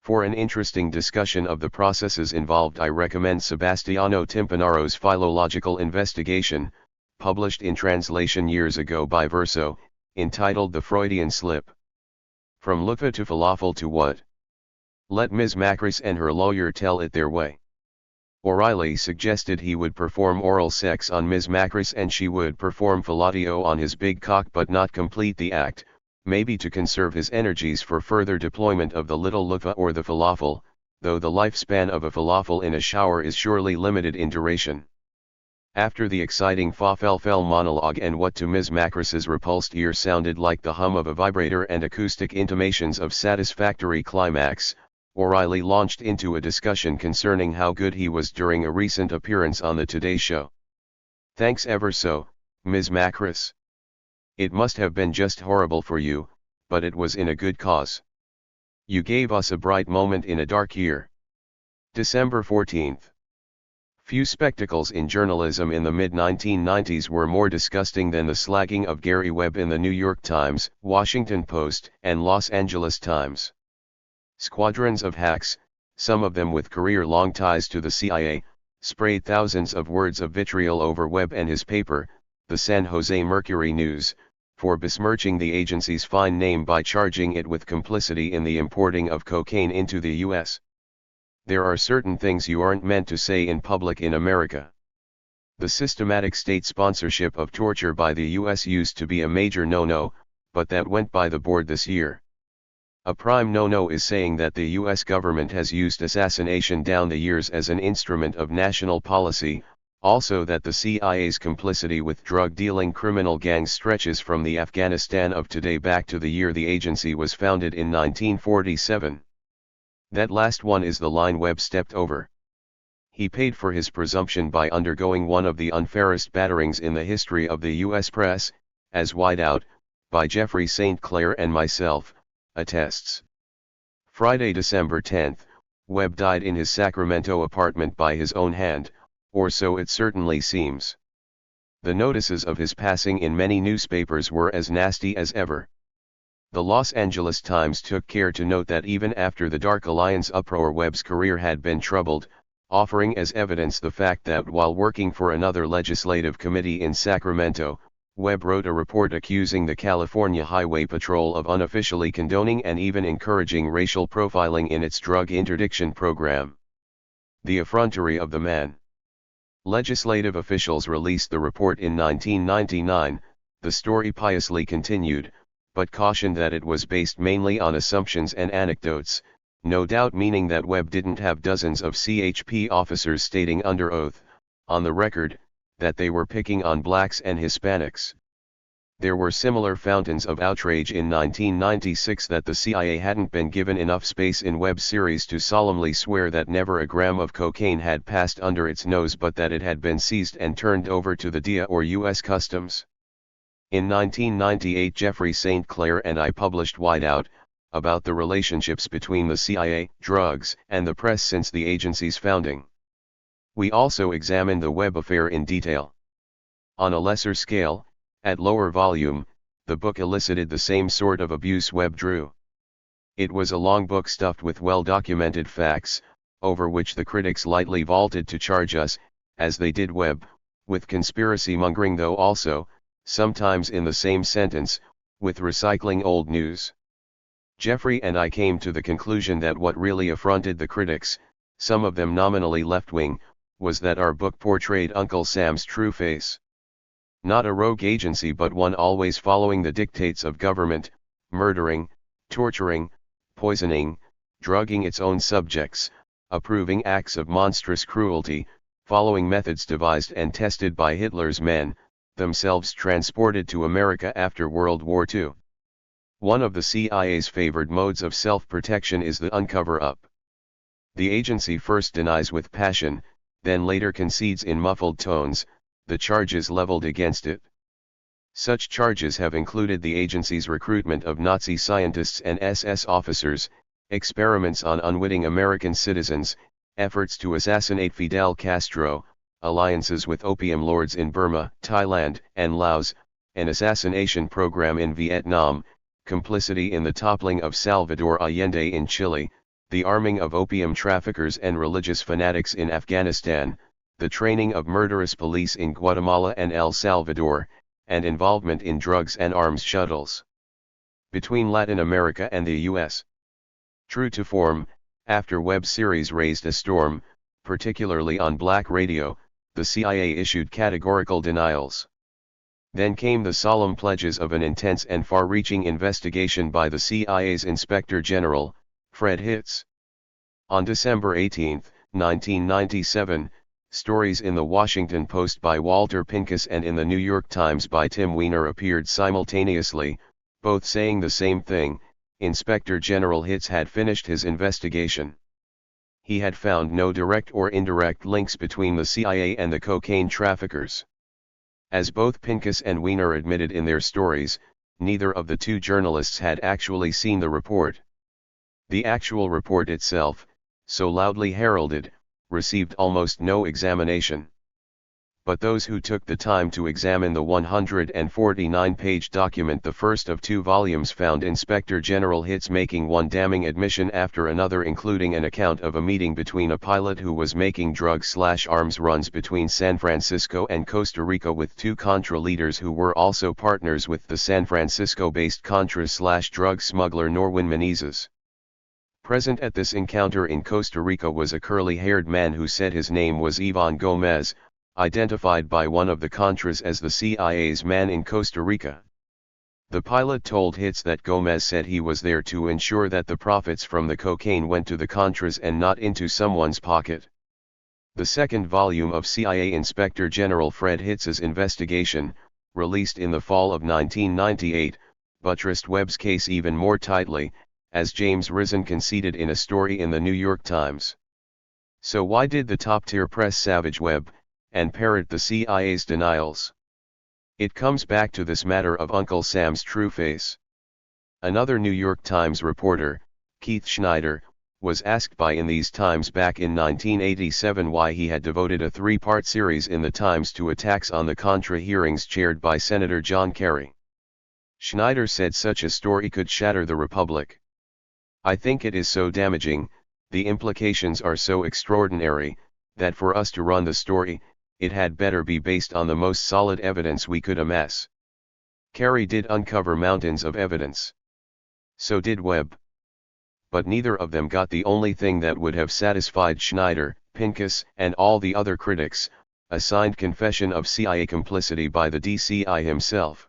For an interesting discussion of the processes involved, I recommend Sebastiano Timpanaro's Philological Investigation, published in translation years ago by Verso, entitled The Freudian Slip. From Lufa to Falafel to what? Let Ms. Macris and her lawyer tell it their way. O'Reilly suggested he would perform oral sex on Ms. Macris and she would perform fellatio on his big cock but not complete the act, maybe to conserve his energies for further deployment of the little loofah or the falafel, though the lifespan of a falafel in a shower is surely limited in duration. After the exciting fa-fel-fel monologue and what to Ms. Macris's repulsed ear sounded like the hum of a vibrator and acoustic intimations of satisfactory climax, O'Reilly launched into a discussion concerning how good he was during a recent appearance on the Today Show. Thanks ever so, Ms. Macris. It must have been just horrible for you, but it was in a good cause. You gave us a bright moment in a dark year. December 14th. Few spectacles in journalism in the mid-1990s were more disgusting than the slagging of Gary Webb in the New York Times, Washington Post, and Los Angeles Times. Squadrons of hacks, some of them with career-long ties to the CIA, sprayed thousands of words of vitriol over Webb and his paper, the San Jose Mercury News, for besmirching the agency's fine name by charging it with complicity in the importing of cocaine into the U.S. There are certain things you aren't meant to say in public in America. The systematic state sponsorship of torture by the U.S. used to be a major no-no, but that went by the board this year. A prime no-no is saying that the U.S. government has used assassination down the years as an instrument of national policy, also that the CIA's complicity with drug-dealing criminal gangs stretches from the Afghanistan of today back to the year the agency was founded in 1947. That last one is the line Webb stepped over. He paid for his presumption by undergoing one of the unfairest batterings in the history of the U.S. press, as Whiteout, by Jeffrey St. Clair and myself, attests. Friday, December 10th, Webb died in his Sacramento apartment by his own hand, or so it certainly seems. The notices of his passing in many newspapers were as nasty as ever. The Los Angeles Times took care to note that even after the Dark Alliance uproar, Webb's career had been troubled, offering as evidence the fact that while working for another legislative committee in Sacramento, Webb wrote a report accusing the California Highway Patrol of unofficially condoning and even encouraging racial profiling in its drug interdiction program. The effrontery of the man. Legislative officials released the report in 1999, the story piously continued, but cautioned that it was based mainly on assumptions and anecdotes, no doubt meaning that Webb didn't have dozens of CHP officers stating under oath, on the record, that they were picking on blacks and Hispanics. There were similar fountains of outrage in 1996 that the CIA hadn't been given enough space in Webb's series to solemnly swear that never a gram of cocaine had passed under its nose, but that it had been seized and turned over to the DEA or U.S. Customs. In 1998, Jeffrey St. Clair and I published Whiteout, about the relationships between the CIA, drugs, and the press since the agency's founding. We also examined the Webb affair in detail. On a lesser scale, at lower volume, the book elicited the same sort of abuse Webb drew. It was a long book stuffed with well-documented facts, over which the critics lightly vaulted to charge us, as they did Webb, with conspiracy mongering, though also, sometimes in the same sentence, with recycling old news. Jeffrey and I came to the conclusion that what really affronted the critics, some of them nominally left-wing, was that our book portrayed Uncle Sam's true face. Not a rogue agency, but one always following the dictates of government, murdering, torturing, poisoning, drugging its own subjects, approving acts of monstrous cruelty, following methods devised and tested by Hitler's men, themselves transported to America after World War II. One of the CIA's favored modes of self-protection is the uncover-up. The agency first denies with passion, then later concedes in muffled tones, the charges leveled against it. Such charges have included the agency's recruitment of Nazi scientists and SS officers, experiments on unwitting American citizens, efforts to assassinate Fidel Castro, alliances with opium lords in Burma, Thailand, and Laos, an assassination program in Vietnam, complicity in the toppling of Salvador Allende in Chile, the arming of opium traffickers and religious fanatics in Afghanistan, the training of murderous police in Guatemala and El Salvador, and involvement in drugs and arms shuttles between Latin America and the U.S. True to form, after Webb's series raised a storm, particularly on black radio, the CIA issued categorical denials. Then came the solemn pledges of an intense and far-reaching investigation by the CIA's Inspector General, Fred Hitz. On December 18, 1997, stories in the Washington Post by Walter Pincus and in the New York Times by Tim Weiner appeared simultaneously, both saying the same thing: Inspector General Hitz had finished his investigation. He had found no direct or indirect links between the CIA and the cocaine traffickers. As both Pincus and Weiner admitted in their stories, neither of the two journalists had actually seen the report. The actual report itself, so loudly heralded, received almost no examination. But those who took the time to examine the 149-page document, the first of two volumes, found Inspector General Hitz making one damning admission after another, including an account of a meeting between a pilot who was making drug/arms runs between San Francisco and Costa Rica with two Contra leaders who were also partners with the San Francisco-based Contra/drug smuggler Norwin Menezes. Present at this encounter in Costa Rica was a curly-haired man who said his name was Ivan Gomez, identified by one of the Contras as the CIA's man in Costa Rica. The pilot told Hitz that Gomez said he was there to ensure that the profits from the cocaine went to the Contras and not into someone's pocket. The second volume of CIA Inspector General Fred Hitz's investigation, released in the fall of 1998, buttressed Webb's case even more tightly, as James Risen conceded in a story in the New York Times. So why did the top-tier press savage Webb and parrot the CIA's denials? It comes back to this matter of Uncle Sam's true face. Another New York Times reporter, Keith Schneider, was asked by In These Times back in 1987 why he had devoted a three-part series in the Times to attacks on the Contra hearings chaired by Senator John Kerry. Schneider said such a story could shatter the Republic. I think it is so damaging, the implications are so extraordinary, that for us to run the story, it had better be based on the most solid evidence we could amass. Kerry did uncover mountains of evidence. So did Webb. But neither of them got the only thing that would have satisfied Schneider, Pincus, and all the other critics: a signed confession of CIA complicity by the DCI himself.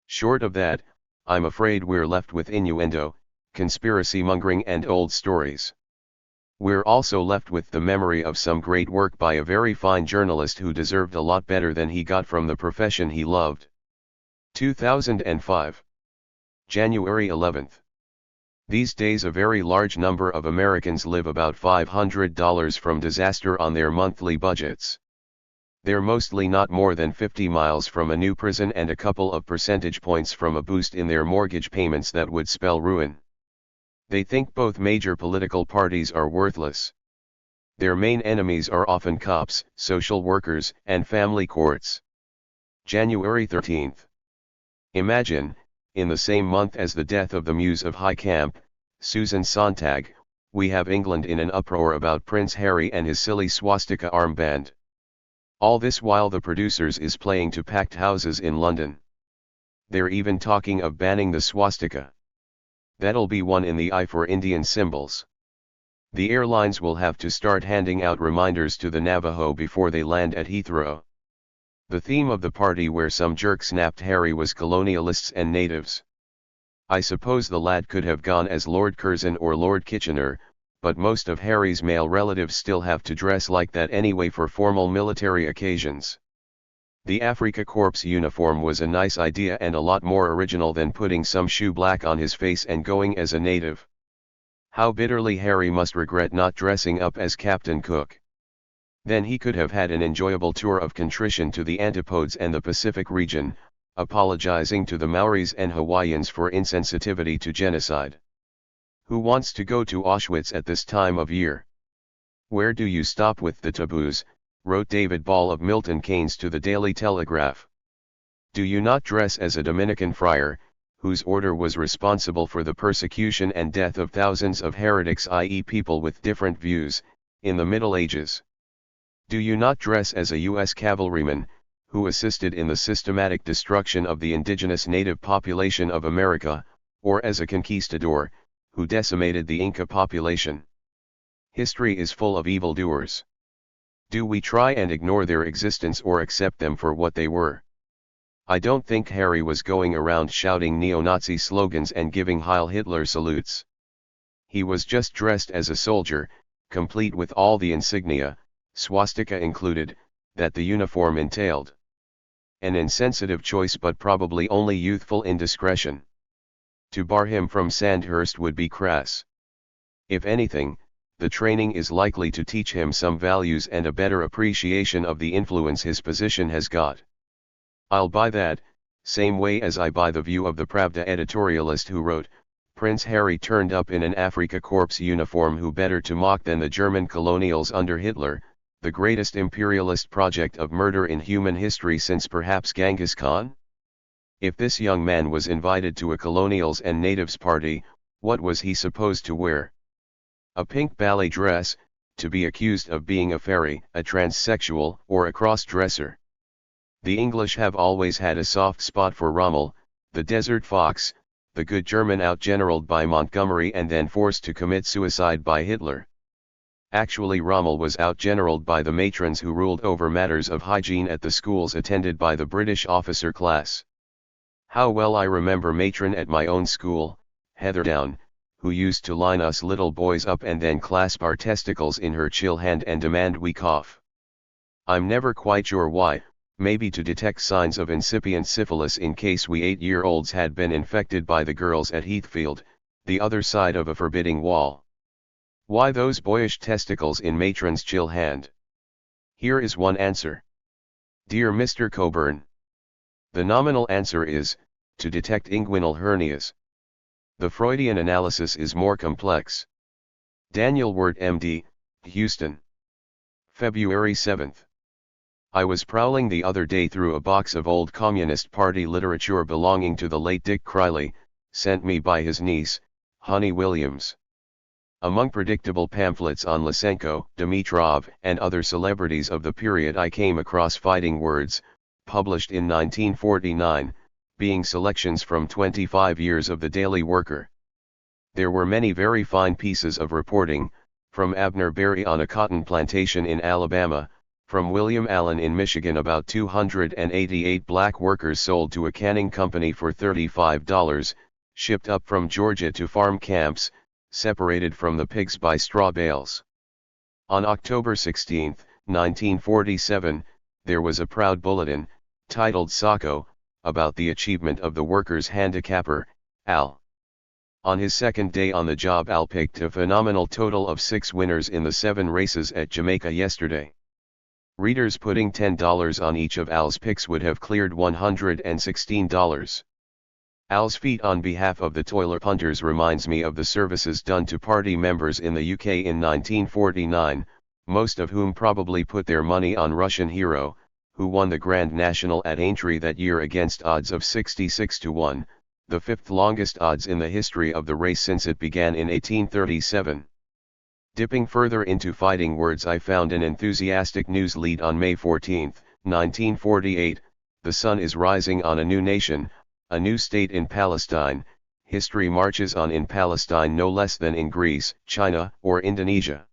Short of that, I'm afraid we're left with innuendo, conspiracy mongering, and old stories. We're also left with the memory of some great work by a very fine journalist who deserved a lot better than he got from the profession he loved. 2005. January 11th. These days a very large number of Americans live about $500 from disaster on their monthly budgets. They're mostly not more than 50 miles from a new prison and a couple of percentage points from a boost in their mortgage payments that would spell ruin. They think both major political parties are worthless. Their main enemies are often cops, social workers, and family courts. January 13th. Imagine, in the same month as the death of the muse of High Camp, Susan Sontag, we have England in an uproar about Prince Harry and his silly swastika armband. All this while the producers is playing to packed houses in London. They're even talking of banning the swastika. That'll be one in the eye for Indian symbols. The airlines will have to start handing out reminders to the Navajo before they land at Heathrow. The theme of the party where some jerk snapped Harry was colonialists and natives. I suppose the lad could have gone as Lord Curzon or Lord Kitchener, but most of Harry's male relatives still have to dress like that anyway for formal military occasions. The Afrika Korps uniform was a nice idea and a lot more original than putting some shoe black on his face and going as a native. How bitterly Harry must regret not dressing up as Captain Cook. Then he could have had an enjoyable tour of contrition to the Antipodes and the Pacific region, apologizing to the Maoris and Hawaiians for insensitivity to genocide. Who wants to go to Auschwitz at this time of year? Where do you stop with the taboos? Wrote David Ball of Milton Keynes to the Daily Telegraph. Do you not dress as a Dominican friar, whose order was responsible for the persecution and death of thousands of heretics, i.e. people with different views, in the Middle Ages? Do you not dress as a U.S. cavalryman, who assisted in the systematic destruction of the indigenous native population of America, or as a conquistador, who decimated the Inca population? History is full of evildoers. Do we try and ignore their existence or accept them for what they were? I don't think Harry was going around shouting neo-Nazi slogans and giving Heil Hitler salutes. He was just dressed as a soldier, complete with all the insignia, swastika included, that the uniform entailed. An insensitive choice, but probably only youthful indiscretion. To bar him from Sandhurst would be crass. If anything, the training is likely to teach him some values and a better appreciation of the influence his position has got. I'll buy that, same way as I buy the view of the Pravda editorialist who wrote, Prince Harry turned up in an Afrika Korps uniform, who better to mock than the German colonials under Hitler, the greatest imperialist project of murder in human history since perhaps Genghis Khan? If this young man was invited to a colonials and natives party, what was he supposed to wear? A pink ballet dress, to be accused of being a fairy, a transsexual, or a cross-dresser. The English have always had a soft spot for Rommel, the desert fox, the good German outgeneraled by Montgomery and then forced to commit suicide by Hitler. Actually, Rommel was outgeneraled by the matrons who ruled over matters of hygiene at the schools attended by the British officer class. How well I remember matron at my own school, Heatherdown, who used to line us little boys up and then clasp our testicles in her chill hand and demand we cough. I'm never quite sure why, maybe to detect signs of incipient syphilis in case we 8-year-olds had been infected by the girls at Heathfield, the other side of a forbidding wall. Why those boyish testicles in matron's chill hand? Here is one answer. Dear Mr. Cockburn. The nominal answer is, to detect inguinal hernias. The Freudian analysis is more complex. Daniel Wirt, MD, Houston. February 7th. I was prowling the other day through a box of old Communist Party literature belonging to the late Dick Criley, sent me by his niece, Honey Williams. Among predictable pamphlets on Lysenko, Dimitrov, and other celebrities of the period, I came across Fighting Words, published in 1949, being selections from 25 years of the Daily Worker. There were many very fine pieces of reporting, from Abner Berry on a cotton plantation in Alabama, from William Allen in Michigan about 288 black workers sold to a canning company for $35, shipped up from Georgia to farm camps, separated from the pigs by straw bales. On October 16, 1947, there was a proud bulletin, titled Sacco, about the achievement of the workers' handicapper, Al. On his second day on the job, Al picked a phenomenal total of 6 winners in the 7 races at Jamaica yesterday. Readers putting $10 on each of Al's picks would have cleared $116. Al's feat on behalf of the toiler punters reminds me of the services done to party members in the UK in 1949, most of whom probably put their money on Russian Hero, who won the Grand National at Aintree that year against odds of 66-1, the 5th longest odds in the history of the race since it began in 1837. Dipping further into Fighting Words, I found an enthusiastic news lead on May 14, 1948, the sun is rising on a new nation, a new state in Palestine. History marches on in Palestine no less than in Greece, China, or Indonesia.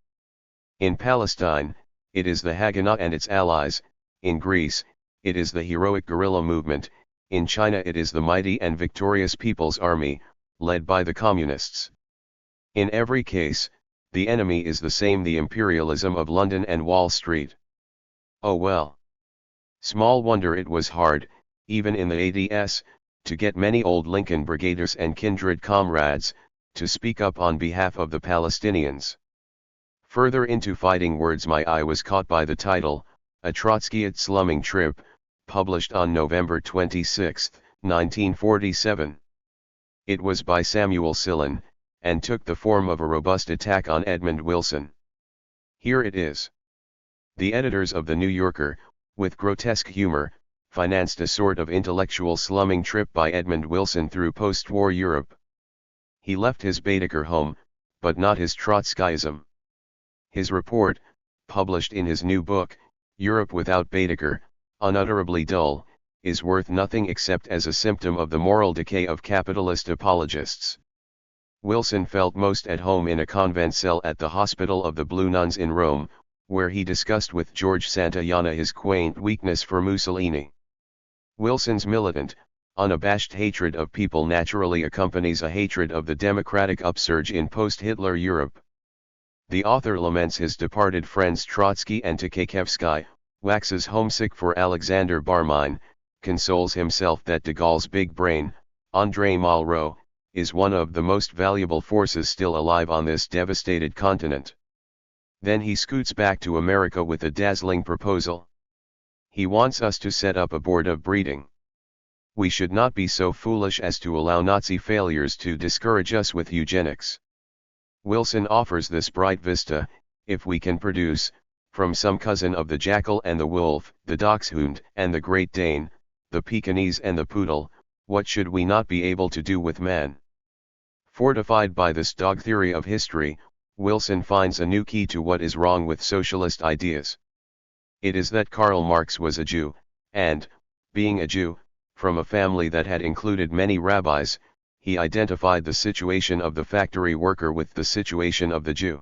In Palestine, it is the Haganah and its allies. In Greece, it is the heroic guerrilla movement. In China, it is the mighty and victorious People's Army, led by the Communists. In every case, the enemy is the same: the imperialism of London and Wall Street. Oh well. Small wonder it was hard, even in the ADS, to get many old Lincoln brigaders and kindred comrades, to speak up on behalf of the Palestinians. Further into Fighting Words, my eye was caught by the title, A Trotskyite Slumming Trip, published on November 26, 1947. It was by Samuel Sillin, and took the form of a robust attack on Edmund Wilson. Here it is. The editors of The New Yorker, with grotesque humor, financed a sort of intellectual slumming trip by Edmund Wilson through post-war Europe. He left his Baedeker home, but not his Trotskyism. His report, published in his new book, Europe Without Baedeker, unutterably dull, is worth nothing except as a symptom of the moral decay of capitalist apologists. Wilson felt most at home in a convent cell at the Hospital of the Blue Nuns in Rome, where he discussed with George Santayana his quaint weakness for Mussolini. Wilson's militant, unabashed hatred of people naturally accompanies a hatred of the democratic upsurge in post-Hitler Europe. The author laments his departed friends Trotsky and Tukhachevsky, waxes homesick for Alexander Barmine, consoles himself that de Gaulle's big brain, André Malraux, is one of the most valuable forces still alive on this devastated continent. Then he scoots back to America with a dazzling proposal. He wants us to set up a board of breeding. We should not be so foolish as to allow Nazi failures to discourage us with eugenics. Wilson offers this bright vista: if we can produce, from some cousin of the jackal and the wolf, the dachshund and the Great Dane, the Pekingese and the poodle, what should we not be able to do with man? Fortified by this dog theory of history, Wilson finds a new key to what is wrong with socialist ideas. It is that Karl Marx was a Jew, and, being a Jew, from a family that had included many rabbis, he identified the situation of the factory worker with the situation of the Jew.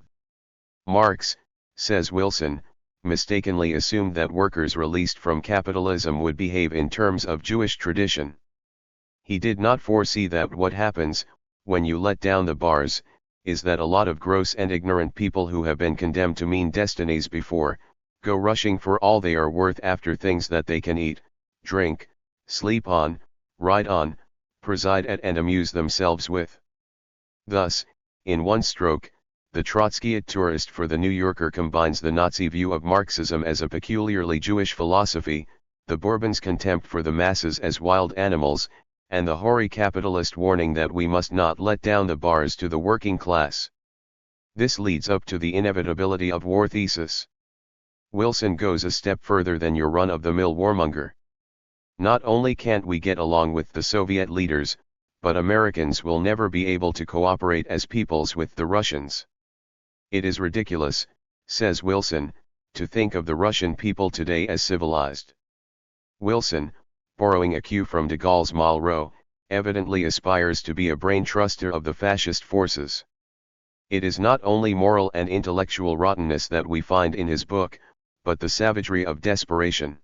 Marx, says Wilson, mistakenly assumed that workers released from capitalism would behave in terms of Jewish tradition. He did not foresee that what happens, when you let down the bars, is that a lot of gross and ignorant people who have been condemned to mean destinies before, go rushing for all they are worth after things that they can eat, drink, sleep on, ride on, preside at and amuse themselves with. Thus, in one stroke, the Trotskyite tourist for the New Yorker combines the Nazi view of Marxism as a peculiarly Jewish philosophy, the Bourbons' contempt for the masses as wild animals, and the hoary capitalist warning that we must not let down the bars to the working class. This leads up to the inevitability of war thesis. Wilson goes a step further than your run-of-the-mill warmonger. Not only can't we get along with the Soviet leaders, but Americans will never be able to cooperate as peoples with the Russians. It is ridiculous, says Wilson, to think of the Russian people today as civilized. Wilson, borrowing a cue from de Gaulle's Malraux, evidently aspires to be a brain truster of the fascist forces. It is not only moral and intellectual rottenness that we find in his book, but the savagery of desperation.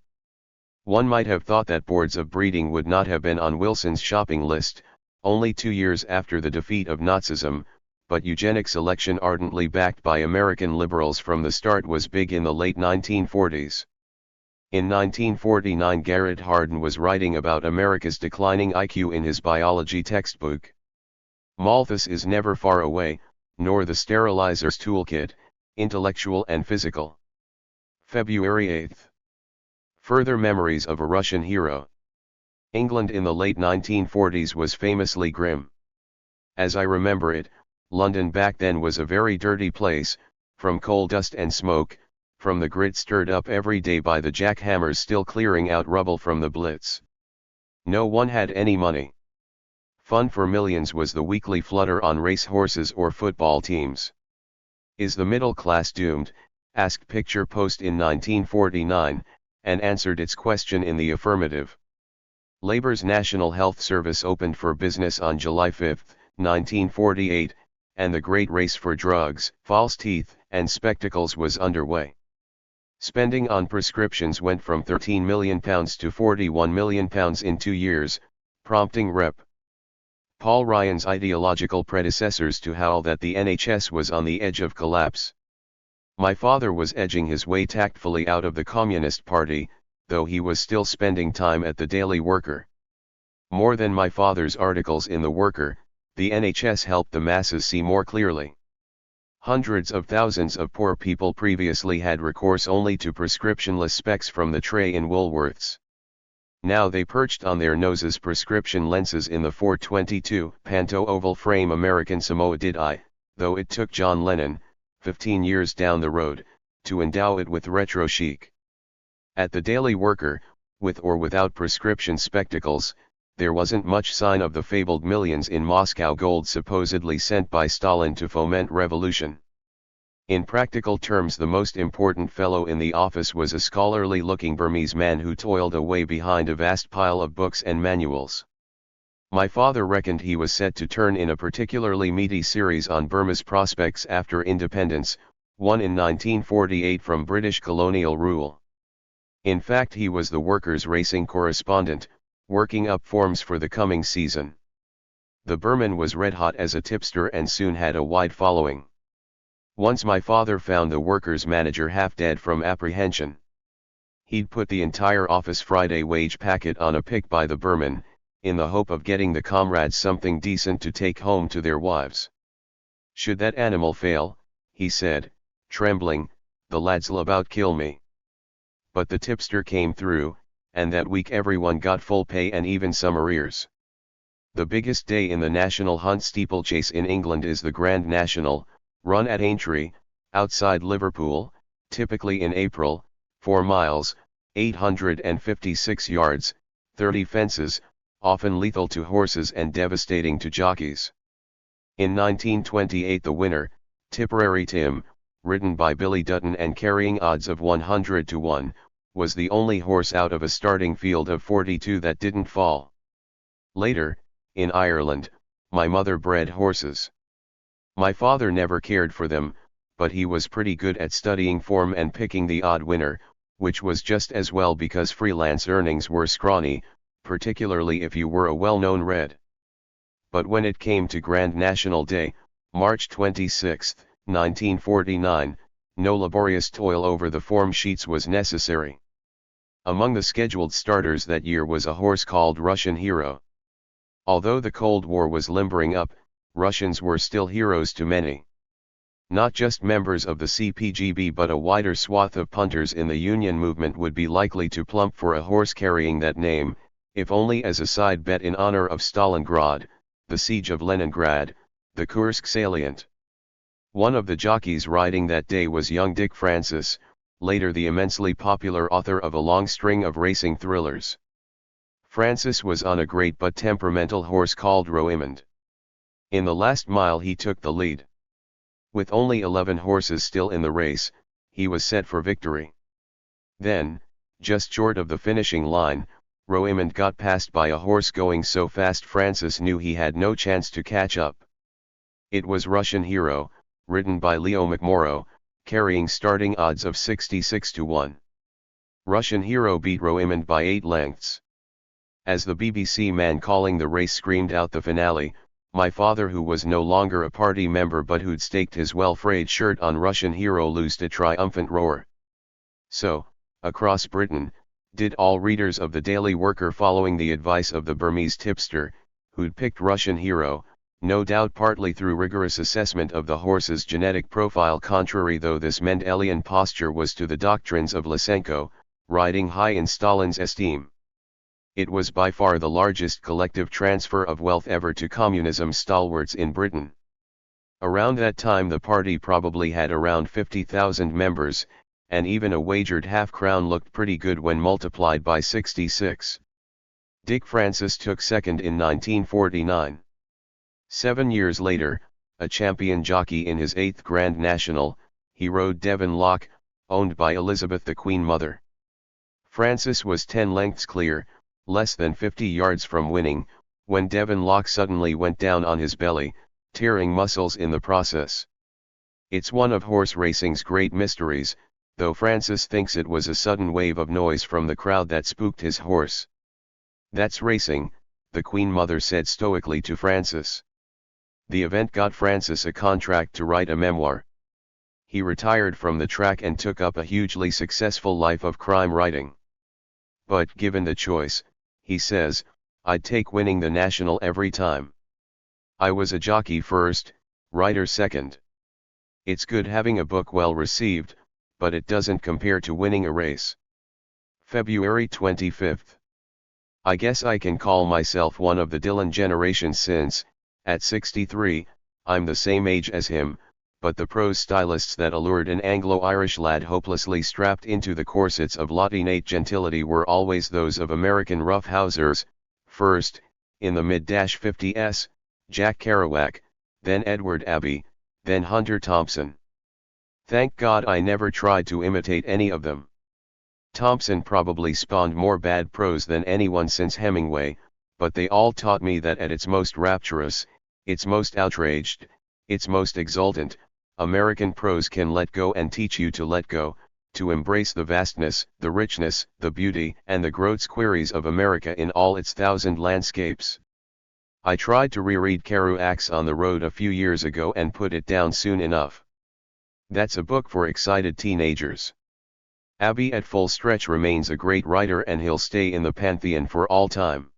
One might have thought that boards of breeding would not have been on Wilson's shopping list, only 2 years after the defeat of Nazism, but eugenics election ardently backed by American liberals from the start was big in the late 1940s. In 1949 Garrett Hardin was writing about America's declining IQ in his biology textbook. Malthus is never far away, nor the sterilizer's toolkit, intellectual and physical. February 8. Further memories of a Russian hero. England in the late 1940s was famously grim. As I remember it, London back then was a very dirty place, from coal dust and smoke, from the grit stirred up every day by the jackhammers still clearing out rubble from the Blitz. No one had any money. Fun for millions was the weekly flutter on race horses or football teams. Is the middle class doomed? Asked Picture Post in 1949, and answered its question in the affirmative. Labour's National Health Service opened for business on July 5, 1948, and the great race for drugs, false teeth, and spectacles was underway. Spending on prescriptions went from £13 million to £41 million in 2 years, prompting Rep. Paul Ryan's ideological predecessors to howl that the NHS was on the edge of collapse. My father was edging his way tactfully out of the Communist Party, though he was still spending time at the Daily Worker. More than my father's articles in the Worker, the NHS helped the masses see more clearly. Hundreds of thousands of poor people previously had recourse only to prescriptionless specs from the tray in Woolworths. Now they perched on their noses prescription lenses in the 422 Panto oval frame American Samoa did I, though it took John Lennon, 15 years down the road, to endow it with retro chic. At the Daily Worker, With or without prescription spectacles, there wasn't much sign of the fabled millions in Moscow gold supposedly sent by Stalin to foment revolution. In practical terms, the most important fellow in the office was a scholarly-looking Burmese man who toiled away behind a vast pile of books and manuals. My father reckoned he was set to turn in a particularly meaty series on Burma's prospects after independence, won in 1948 from British colonial rule. In fact, he was the workers' racing correspondent, working up forms for the coming season. The Burman was red-hot as a tipster and soon had a wide following. Once my father found the workers' manager half dead from apprehension. He'd put the entire office Friday wage packet on a pick by the Burman, in the hope of getting the comrades something decent to take home to their wives. Should that animal fail, he said, trembling, the lads'll about kill me. But the tipster came through, and that week everyone got full pay and even some arrears. The biggest day in the National Hunt steeplechase in England is the Grand National, run at Aintree, outside Liverpool, typically in April, 4 miles, 856 yards, 30 fences, often lethal to horses and devastating to jockeys. In 1928 the winner, Tipperary Tim, ridden by Billy Dutton and carrying odds of 100 to 1, was the only horse out of a starting field of 42 that didn't fall. Later, in Ireland, my mother bred horses. My father never cared for them, but he was pretty good at studying form and picking the odd winner, which was just as well because freelance earnings were scrawny, particularly if you were a well-known red. But when it came to Grand National Day, March 26, 1949, no laborious toil over the form sheets was necessary. Among the scheduled starters that year was a horse called Russian Hero. Although the Cold War was limbering up, Russians were still heroes to many. Not just members of the CPGB but a wider swath of punters in the Union movement would be likely to plump for a horse carrying that name, if only as a side bet in honor of Stalingrad, the siege of Leningrad, the Kursk salient. One of the jockeys riding that day was young Dick Francis, later the immensely popular author of a long string of racing thrillers. Francis was on a great but temperamental horse called Roimond. In the last mile he took the lead. With only 11 horses still in the race, he was set for victory. Then, just short of the finishing line, Roimond got passed by a horse going so fast Francis knew he had no chance to catch up. It was Russian Hero, ridden by Leo McMorrow, carrying starting odds of 66 to 1. Russian Hero beat Roimond by 8 lengths. As the BBC man calling the race screamed out the finale, my father, who was no longer a party member but who'd staked his well-frayed shirt on Russian Hero, loosed a triumphant roar. So, across Britain, did all readers of the Daily Worker, following the advice of the Burmese tipster, who'd picked Russian Hero, no doubt partly through rigorous assessment of the horse's genetic profile, contrary though this Mendelian posture was to the doctrines of Lysenko, riding high in Stalin's esteem. It was by far the largest collective transfer of wealth ever to communism stalwarts in Britain. Around that time the party probably had around 50,000 members, and even a wagered half-crown looked pretty good when multiplied by 66. Dick Francis took second in 1949. 7 years later, a champion jockey in his 8th Grand National, he rode Devon Lock, owned by Elizabeth the Queen Mother. Francis was 10 lengths clear, less than 50 yards from winning, when Devon Lock suddenly went down on his belly, tearing muscles in the process. It's one of horse racing's great mysteries, though Francis thinks it was a sudden wave of noise from the crowd that spooked his horse. "That's racing," the Queen Mother said stoically to Francis. The event got Francis a contract to write a memoir. He retired from the track and took up a hugely successful life of crime writing. But given the choice, he says, "I'd take winning the National every time. I was a jockey first, writer second. It's good having a book well received, but it doesn't compare to winning a race." February 25. I guess I can call myself one of the Dylan generation since, at 63, I'm the same age as him, but the prose stylists that allured an Anglo-Irish lad hopelessly strapped into the corsets of Latinate gentility were always those of American roughhousers. First, in the mid-50s, Jack Kerouac, then Edward Abbey, then Hunter Thompson. Thank God I never tried to imitate any of them. Thompson probably spawned more bad prose than anyone since Hemingway, but they all taught me that at its most rapturous, its most outraged, its most exultant, American prose can let go and teach you to let go, to embrace the vastness, the richness, the beauty, and the gross queries of America in all its thousand landscapes. I tried to reread Kerouac's On the Road a few years ago and put it down soon enough. That's a book for excited teenagers. Abbey at full stretch remains a great writer and he'll stay in the pantheon for all time.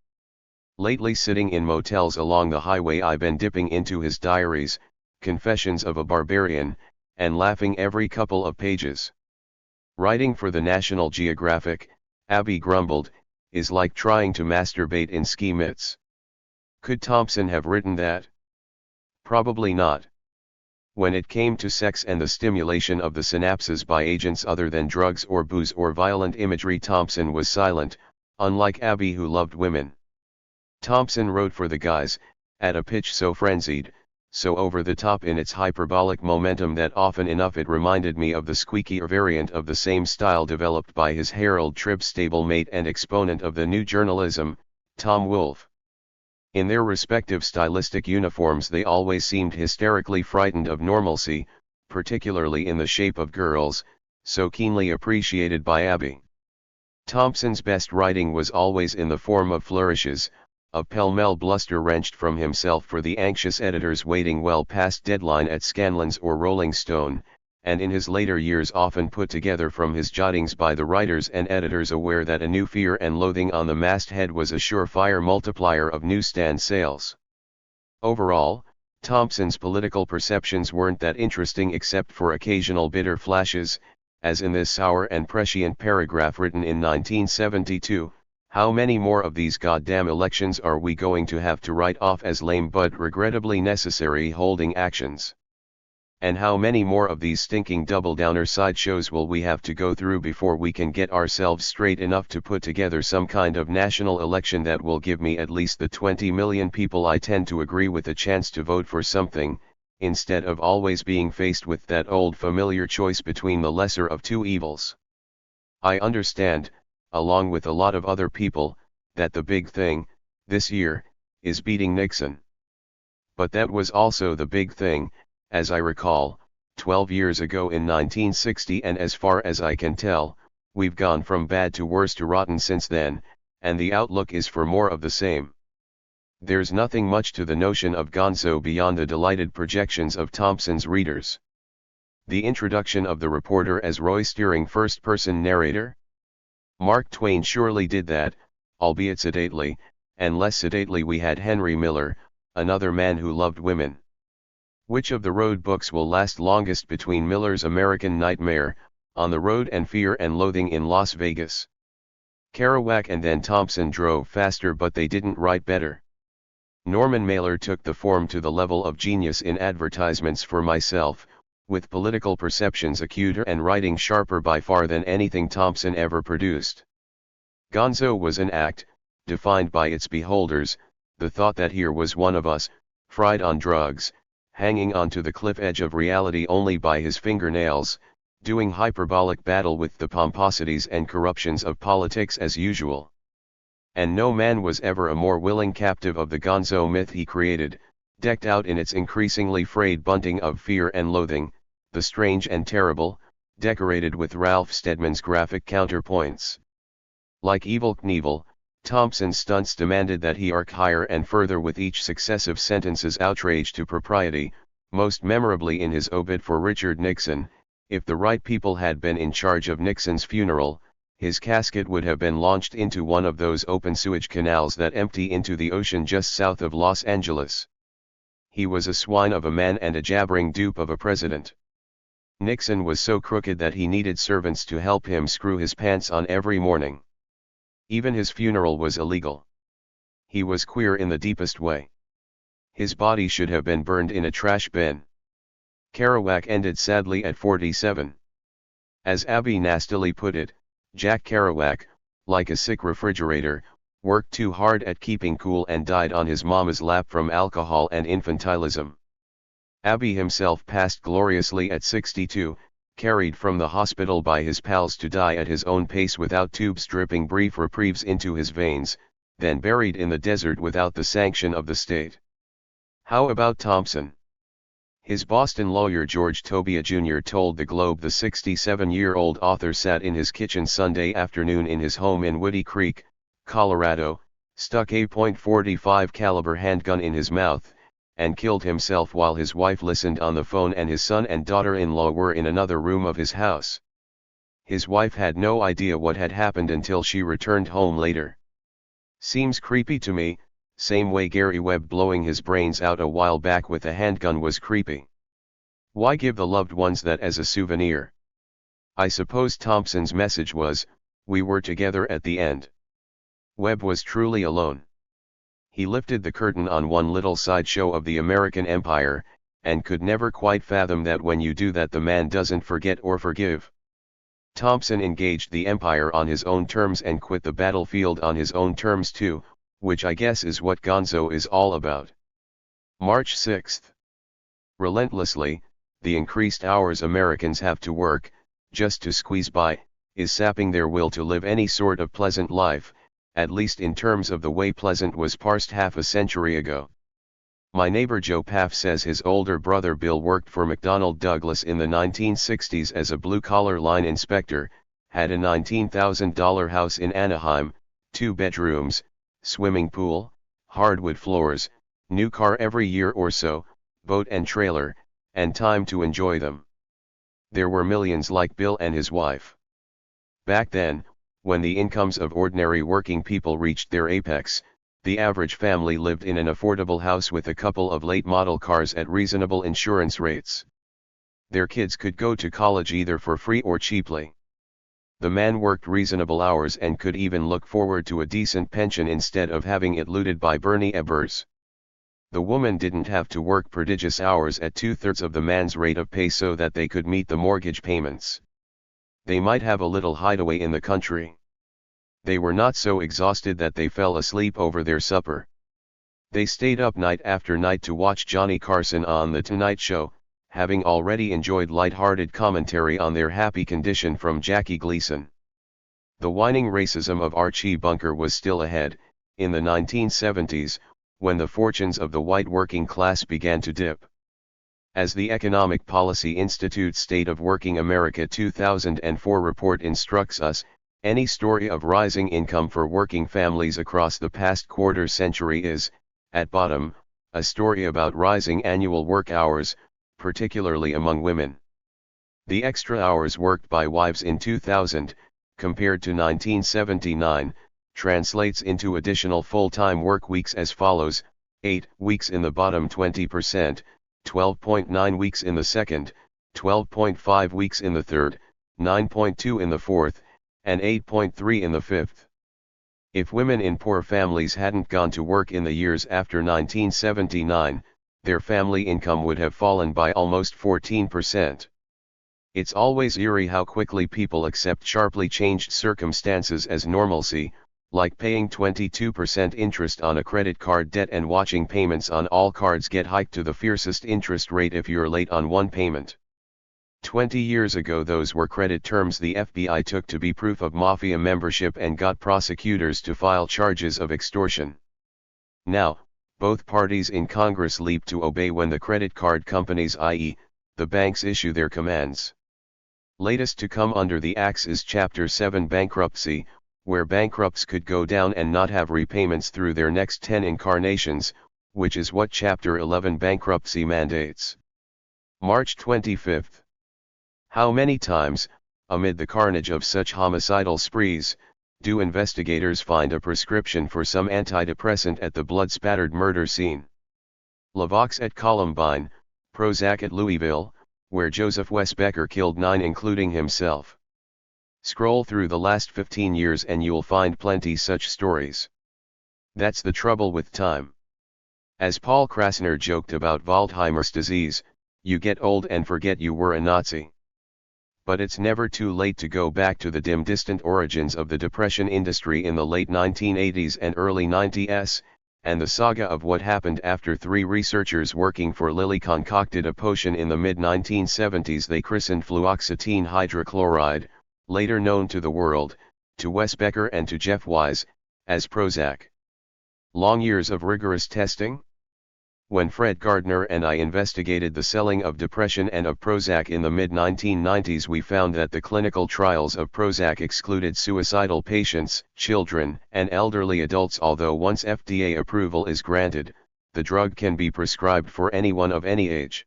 Lately, sitting in motels along the highway, I've been dipping into his diaries, Confessions of a Barbarian, and laughing every couple of pages. Writing for the National Geographic, Abbey grumbled, is like trying to masturbate in ski mitts. Could Thompson have written that? Probably not. When it came to sex and the stimulation of the synapses by agents other than drugs or booze or violent imagery, Thompson was silent, unlike Abbey, who loved women. Thompson wrote for the guys, at a pitch so frenzied, so over the top in its hyperbolic momentum that often enough it reminded me of the squeakier variant of the same style developed by his Harold Tripp stablemate and exponent of the new journalism, Tom Wolfe. In their respective stylistic uniforms they always seemed hysterically frightened of normalcy, particularly in the shape of girls, so keenly appreciated by Abbey. Thompson's best writing was always in the form of flourishes, of pell-mell bluster wrenched from himself for the anxious editors waiting well past deadline at Scanlon's or Rolling Stone, and in his later years often put together from his jottings by the writers and editors aware that a new Fear and Loathing on the masthead was a surefire multiplier of newsstand sales. Overall, Thompson's political perceptions weren't that interesting except for occasional bitter flashes, as in this sour and prescient paragraph written in 1972, "How many more of these goddamn elections are we going to have to write off as lame but regrettably necessary holding actions? And how many more of these stinking double-downer sideshows will we have to go through before we can get ourselves straight enough to put together some kind of national election that will give me at least the 20 million people I tend to agree with a chance to vote for something, instead of always being faced with that old familiar choice between the lesser of two evils? I understand, along with a lot of other people, that the big thing, this year, is beating Nixon. But that was also the big thing, as I recall, 12 years ago in 1960, and as far as I can tell, we've gone from bad to worse to rotten since then, and the outlook is for more of the same. There's nothing much to the notion of gonzo beyond the delighted projections of Thompson's readers. The introduction of the reporter as roystering first-person narrator? Mark Twain surely did that, albeit sedately, and less sedately we had Henry Miller, another man who loved women. Which of the road books will last longest between Miller's American Nightmare, On the Road, and Fear and Loathing in Las Vegas? Kerouac and then Thompson drove faster, but they didn't write better. Norman Mailer took the form to the level of genius in Advertisements for Myself, with political perceptions acuter and writing sharper by far than anything Thompson ever produced. Gonzo was an act, defined by its beholders, the thought that here was one of us, fried on drugs, hanging onto the cliff edge of reality only by his fingernails, doing hyperbolic battle with the pomposities and corruptions of politics as usual. And no man was ever a more willing captive of the gonzo myth he created, decked out in its increasingly frayed bunting of Fear and Loathing, the strange and terrible, decorated with Ralph Steadman's graphic counterpoints. Like Evel Knievel, Thompson's stunts demanded that he arc higher and further with each successive sentence's outrage to propriety, most memorably in his obit for Richard Nixon. If the right people had been in charge of Nixon's funeral, his casket would have been launched into one of those open sewage canals that empty into the ocean just south of Los Angeles. He was a swine of a man and a jabbering dupe of a president. Nixon was so crooked that he needed servants to help him screw his pants on every morning. Even his funeral was illegal. He was queer in the deepest way. His body should have been burned in a trash bin. Kerouac ended sadly at 47. As Abby nastily put it, Jack Kerouac, like a sick refrigerator, worked too hard at keeping cool and died on his mama's lap from alcohol and infantilism. Abby himself passed gloriously at 62, carried from the hospital by his pals to die at his own pace without tubes dripping brief reprieves into his veins, then buried in the desert without the sanction of the state. How about Thompson? His Boston lawyer George Tobia Jr. told the Globe the 67-year-old author sat in his kitchen Sunday afternoon in his home in Woody Creek, Colorado, stuck a .45 caliber handgun in his mouth, and killed himself while his wife listened on the phone and his son and daughter-in-law were in another room of his house. His wife had no idea what had happened until she returned home later. Seems creepy to me, same way Gary Webb blowing his brains out a while back with a handgun was creepy. Why give the loved ones that as a souvenir? I suppose Thompson's message was, we were together at the end. Webb was truly alone. He lifted the curtain on one little sideshow of the American empire, and could never quite fathom that when you do that the man doesn't forget or forgive. Thompson engaged the empire on his own terms and quit the battlefield on his own terms too, which I guess is what Gonzo is all about. March 6. Relentlessly, the increased hours Americans have to work, just to squeeze by, is sapping their will to live any sort of pleasant life, at least in terms of the way pleasant was parsed half a century ago. My neighbor Joe Paff says his older brother Bill worked for McDonnell Douglas in the 1960s as a blue-collar line inspector, had a $19,000 house in Anaheim, 2 bedrooms, swimming pool, hardwood floors, new car every year or so, boat and trailer, and time to enjoy them. There were millions like Bill and his wife. Back then, when the incomes of ordinary working people reached their apex, the average family lived in an affordable house with a couple of late-model cars at reasonable insurance rates. Their kids could go to college either for free or cheaply. The man worked reasonable hours and could even look forward to a decent pension instead of having it looted by Bernie Ebbers. The woman didn't have to work prodigious hours at 2/3 of the man's rate of pay so that they could meet the mortgage payments. They might have a little hideaway in the country. They were not so exhausted that they fell asleep over their supper. They stayed up night after night to watch Johnny Carson on The Tonight Show, having already enjoyed light-hearted commentary on their happy condition from Jackie Gleason. The whining racism of Archie Bunker was still ahead, in the 1970s, when the fortunes of the white working class began to dip. As the Economic Policy Institute's State of Working America 2004 report instructs us, any story of rising income for working families across the past quarter century is, at bottom, a story about rising annual work hours, particularly among women. The extra hours worked by wives in 2000, compared to 1979, translates into additional full-time work weeks as follows: 8 weeks in the bottom 20%, 12.9 weeks in the second, 12.5 weeks in the third, 9.2 in the fourth, and 8.3 in the fifth. If women in poor families hadn't gone to work in the years after 1979, their family income would have fallen by almost 14%. It's always eerie how quickly people accept sharply changed circumstances as normalcy, like paying 22% interest on a credit card debt and watching payments on all cards get hiked to the fiercest interest rate if you're late on one payment. 20 years ago those were credit terms the FBI took to be proof of mafia membership and got prosecutors to file charges of extortion. Now, both parties in Congress leap to obey when the credit card companies, i.e., the banks, issue their commands. Latest to come under the axe is Chapter 7 bankruptcy, where bankrupts could go down and not have repayments through their next 10 incarnations, which is what Chapter 11 bankruptcy mandates. March 25. How many times, amid the carnage of such homicidal sprees, do investigators find a prescription for some antidepressant at the blood-spattered murder scene? Lavox at Columbine, Prozac at Louisville, where Joseph Westbecker killed 9 including himself. Scroll through the last 15 years and you'll find plenty such stories. That's the trouble with time. As Paul Krasner joked about Waldheimer's disease, you get old and forget you were a Nazi. But it's never too late to go back to the dim distant origins of the depression industry in the late 1980s and early 90s, and the saga of what happened after three researchers working for Lilly concocted a potion in the mid-1970s they christened fluoxetine hydrochloride, later known to the world, to Wes Becker and to Jeff Wise, as Prozac. Long years of rigorous testing? When Fred Gardner and I investigated the selling of depression and of Prozac in the mid-1990s, we found that the clinical trials of Prozac excluded suicidal patients, children, and elderly adults. Although once FDA approval is granted, the drug can be prescribed for anyone of any age.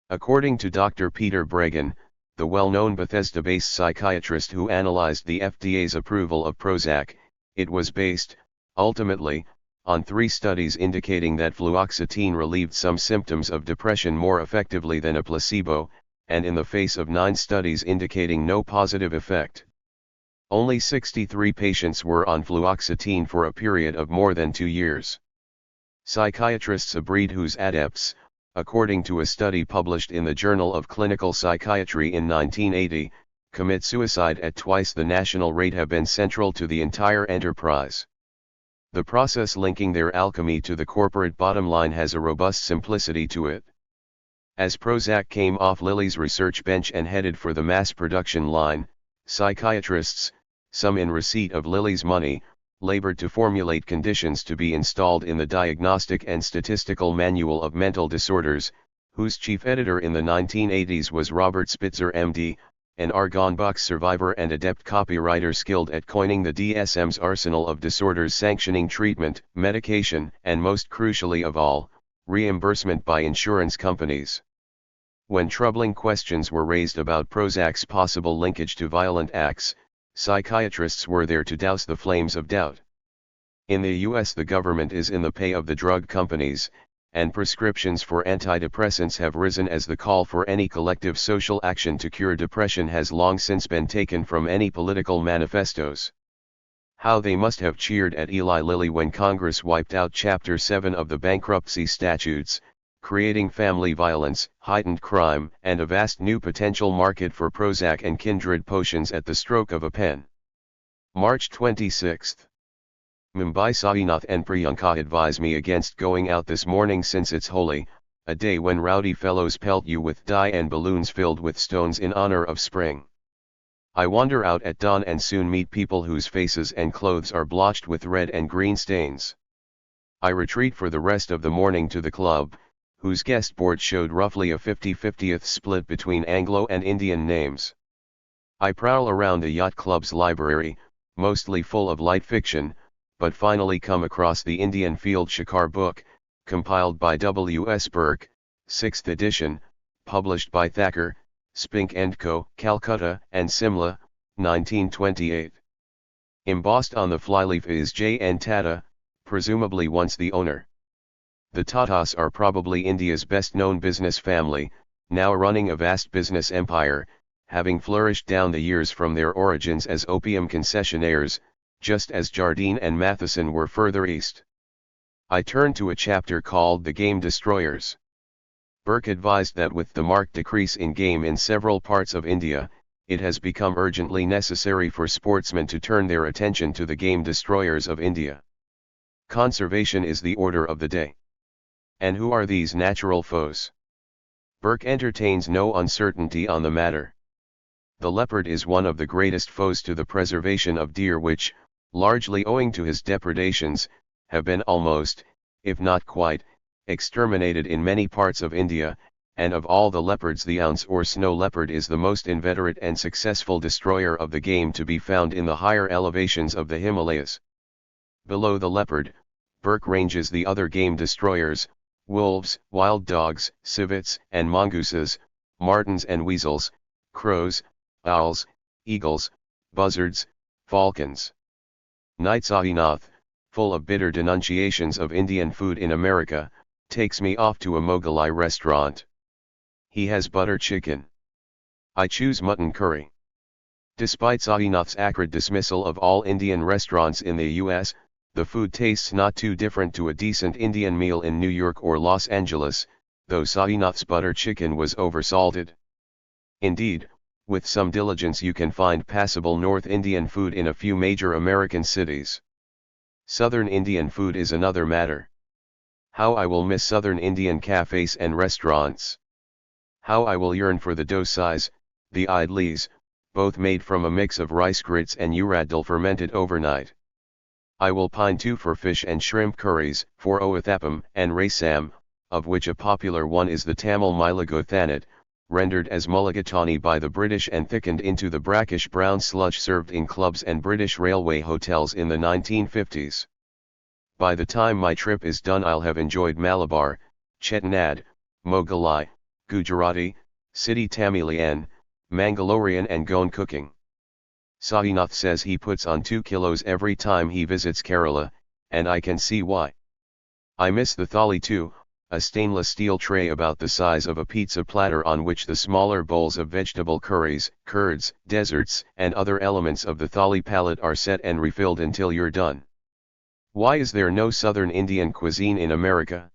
According to Dr. Peter Breggin, the well-known Bethesda-based psychiatrist who analyzed the FDA's approval of Prozac, it was based, ultimately, on 3 studies indicating that fluoxetine relieved some symptoms of depression more effectively than a placebo, and in the face of 9 studies indicating no positive effect. Only 63 patients were on fluoxetine for a period of more than 2 years. Psychiatrists, a breed whose adepts, according to a study published in the Journal of Clinical Psychiatry in 1980, commit suicide at twice the national rate, have been central to the entire enterprise. The process linking their alchemy to the corporate bottom line has a robust simplicity to it. As Prozac came off Lilly's research bench and headed for the mass production line, psychiatrists, some in receipt of Lilly's money, labored to formulate conditions to be installed in the Diagnostic and Statistical Manual of Mental Disorders, whose chief editor in the 1980s was Robert Spitzer MD, an Argonne Box survivor and adept copywriter skilled at coining the DSM's arsenal of disorders sanctioning treatment, medication, and most crucially of all, reimbursement by insurance companies. When troubling questions were raised about Prozac's possible linkage to violent acts, psychiatrists were there to douse the flames of doubt. In the US, the government is in the pay of the drug companies, and prescriptions for antidepressants have risen as the call for any collective social action to cure depression has long since been taken from any political manifestos. How they must have cheered at Eli Lilly when Congress wiped out Chapter 7 of the bankruptcy statutes, creating family violence, heightened crime, and a vast new potential market for Prozac and kindred potions at the stroke of a pen. March 26. Mumbai. Sainath and Priyanka advise me against going out this morning since it's Holi, a day when rowdy fellows pelt you with dye and balloons filled with stones in honor of spring. I wander out at dawn and soon meet people whose faces and clothes are blotched with red and green stains. I retreat for the rest of the morning to the club, whose guest board showed roughly a 50-50th split between Anglo and Indian names. I prowl around the yacht club's library, mostly full of light fiction, but finally come across the Indian Field Shikar book, compiled by W. S. Burke, 6th edition, published by Thacker, Spink & Co., Calcutta and Simla, 1928. Embossed on the flyleaf is J. N. Tata, presumably once the owner. The Tatas are probably India's best-known business family, now running a vast business empire, having flourished down the years from their origins as opium concessionaires, just as Jardine and Matheson were further east. I turn to a chapter called The Game Destroyers. Burke advised that with the marked decrease in game in several parts of India, it has become urgently necessary for sportsmen to turn their attention to the game destroyers of India. Conservation is the order of the day. And who are these natural foes? Burke entertains no uncertainty on the matter. The leopard is one of the greatest foes to the preservation of deer which, largely owing to his depredations, have been almost, if not quite, exterminated in many parts of India, and of all the leopards the ounce or snow leopard is the most inveterate and successful destroyer of the game to be found in the higher elevations of the Himalayas. Below the leopard, Burke ranges the other game destroyers, wolves, wild dogs, civets and mongooses, martens and weasels, crows, owls, eagles, buzzards, falcons. Knight Sainath, full of bitter denunciations of Indian food in America, takes me off to a Mughalai restaurant. He has butter chicken. I choose mutton curry. Despite Sainath's acrid dismissal of all Indian restaurants in the US, the food tastes not too different to a decent Indian meal in New York or Los Angeles, though Sainath's butter chicken was oversalted. Indeed, with some diligence you can find passable North Indian food in a few major American cities. Southern Indian food is another matter. How I will miss Southern Indian cafes and restaurants. How I will yearn for the dosais, the idlis, both made from a mix of rice grits and urad dal fermented overnight. I will pine too for fish and shrimp curries, for oathapam and rasam, of which a popular one is the Tamil Milagothanat, rendered as mulligatawny by the British and thickened into the brackish brown sludge served in clubs and British railway hotels in the 1950s. By the time my trip is done I'll have enjoyed Malabar, Chettinad, Mughalai, Gujarati, City Tamilian, Mangalorean and Goan cooking. Sainath says he puts on 2 kilos every time he visits Kerala, and I can see why. I miss the thali too, a stainless steel tray about the size of a pizza platter on which the smaller bowls of vegetable curries, curds, desserts, and other elements of the thali palette are set and refilled until you're done. Why is there no Southern Indian cuisine in America?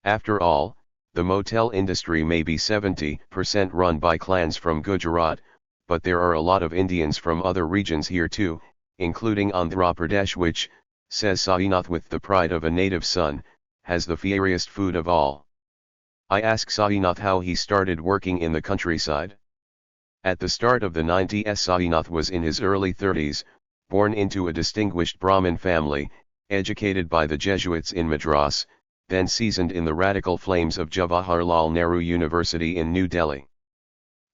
After all, the motel industry may be 70% run by clans from Gujarat, but there are a lot of Indians from other regions here too, including Andhra Pradesh which, says Sainath with the pride of a native son, has the fieriest food of all. I ask Sainath how he started working in the countryside. At the start of the 90s Sainath was in his early 30s, born into a distinguished Brahmin family, educated by the Jesuits in Madras, then seasoned in the radical flames of Jawaharlal Nehru University in New Delhi.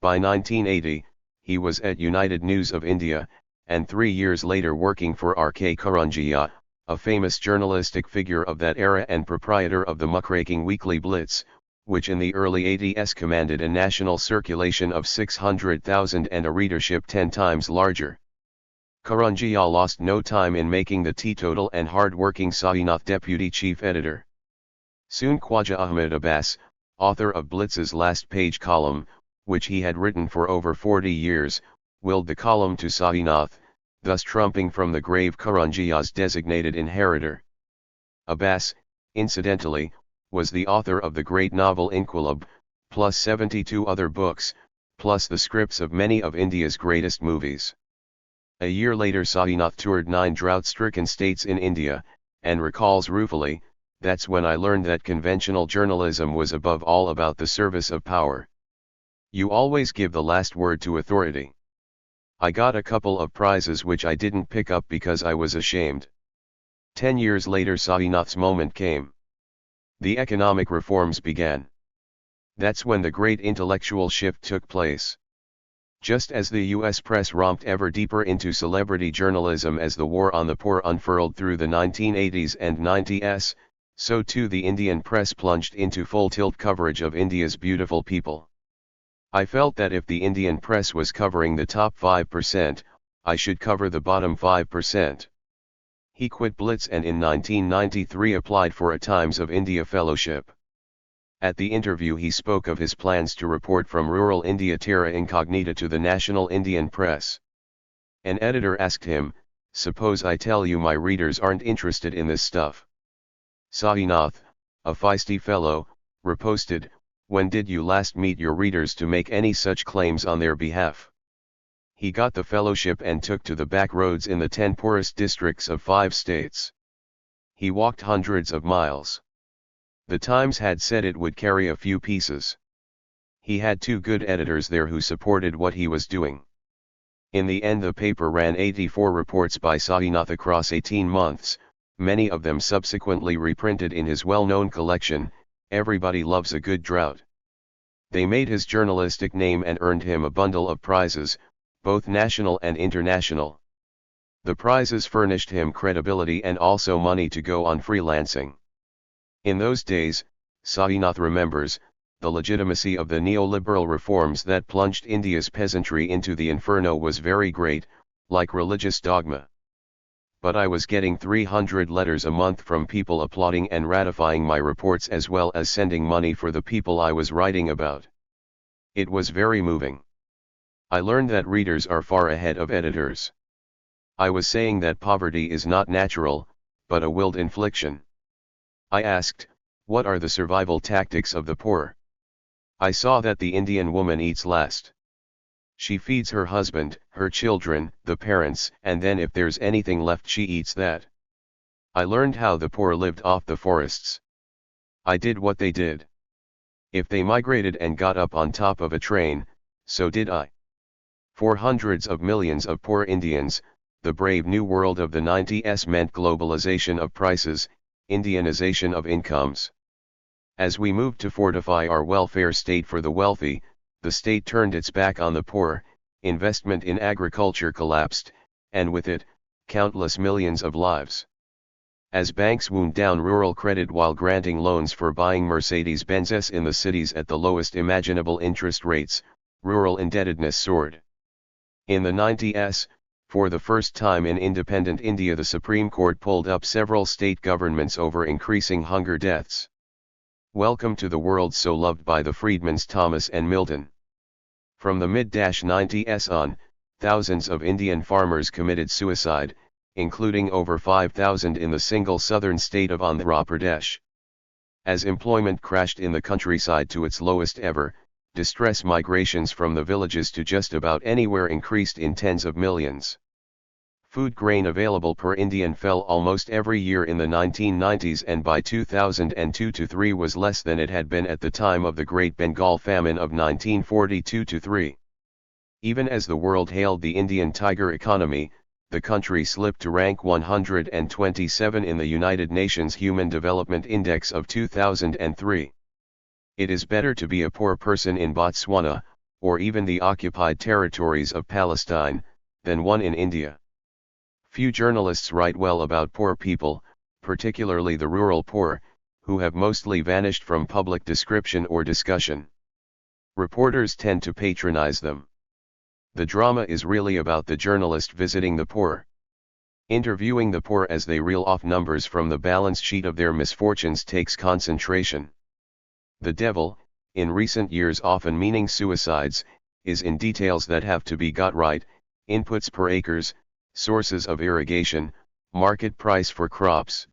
By 1980, he was at United News of India, and 3 years later working for R.K. Karanjia, a famous journalistic figure of that era and proprietor of the muckraking weekly Blitz, which in the early 80s commanded a national circulation of 600,000 and a readership 10 times larger. Karanjia lost no time in making the teetotal and hard-working Sainath deputy chief editor. Soon Khwaja Ahmed Abbas, author of Blitz's last page column, which he had written for over 40 years, willed the column to Sainath, thus trumping from the grave Karanjia's designated inheritor. Abbas, incidentally, was the author of the great novel Inquilab, plus 72 other books, plus the scripts of many of India's greatest movies. A year later Sainath toured 9 drought-stricken states in India, and recalls ruefully, "That's when I learned that conventional journalism was above all about the service of power. You always give the last word to authority. I got a couple of prizes which I didn't pick up because I was ashamed." 10 years later Sainath's moment came. The economic reforms began. That's when the great intellectual shift took place. Just as the US press romped ever deeper into celebrity journalism as the war on the poor unfurled through the 1980s and 90s, so too the Indian press plunged into full-tilt coverage of India's beautiful people. I felt that if the Indian press was covering the top 5%, I should cover the bottom 5%. He quit Blitz and in 1993 applied for a Times of India fellowship. At the interview he spoke of his plans to report from rural India terra incognita to the national Indian press. An editor asked him, "Suppose I tell you my readers aren't interested in this stuff?" Sainath, a feisty fellow, riposted, "When did you last meet your readers to make any such claims on their behalf?" He got the fellowship and took to the back roads in the 10 poorest districts of 5 states. He walked hundreds of miles. The Times had said it would carry a few pieces. He had 2 good editors there who supported what he was doing. In the end the paper ran 84 reports by Sainath across 18 months, many of them subsequently reprinted in his well-known collection, Everybody Loves a Good Drought. They made his journalistic name and earned him a bundle of prizes, both national and international. The prizes furnished him credibility and also money to go on freelancing. In those days, Sainath remembers, the legitimacy of the neoliberal reforms that plunged India's peasantry into the inferno was very great, like religious dogma. But I was getting 300 letters a month from people applauding and ratifying my reports as well as sending money for the people I was writing about. It was very moving. I learned that readers are far ahead of editors. I was saying that poverty is not natural, but a willed infliction. I asked, What are the survival tactics of the poor? I saw that the Indian woman eats last. She feeds her husband, her children, the parents, and then if there's anything left she eats that. I learned how the poor lived off the forests. I did what they did. If they migrated and got up on top of a train, so did I. For hundreds of millions of poor Indians, the brave new world of the 90s meant globalization of prices, Indianization of incomes. As we moved to fortify our welfare state for the wealthy, the state turned its back on the poor, investment in agriculture collapsed, and with it, countless millions of lives. As banks wound down rural credit while granting loans for buying Mercedes-Benzes in the cities at the lowest imaginable interest rates, rural indebtedness soared. In the 90s, for the first time in independent India, the Supreme Court pulled up several state governments over increasing hunger deaths. Welcome to the world so loved by the freedmans Thomas and Milton. From the mid-90s on, thousands of Indian farmers committed suicide, including over 5,000 in the single southern state of Andhra Pradesh. As employment crashed in the countryside to its lowest ever, distress migrations from the villages to just about anywhere increased in tens of millions. Food grain available per Indian fell almost every year in the 1990s, and by 2002-03 was less than it had been at the time of the Great Bengal Famine of 1942-3. Even as the world hailed the Indian tiger economy, the country slipped to rank 127 in the United Nations Human Development Index of 2003. It is better to be a poor person in Botswana, or even the occupied territories of Palestine, than one in India. Few journalists write well about poor people, particularly the rural poor, who have mostly vanished from public description or discussion. Reporters tend to patronize them. The drama is really about the journalist visiting the poor. Interviewing the poor as they reel off numbers from the balance sheet of their misfortunes takes concentration. The devil, in recent years often meaning suicides, is in details that have to be got right: inputs per acres, sources of irrigation, market price for crops.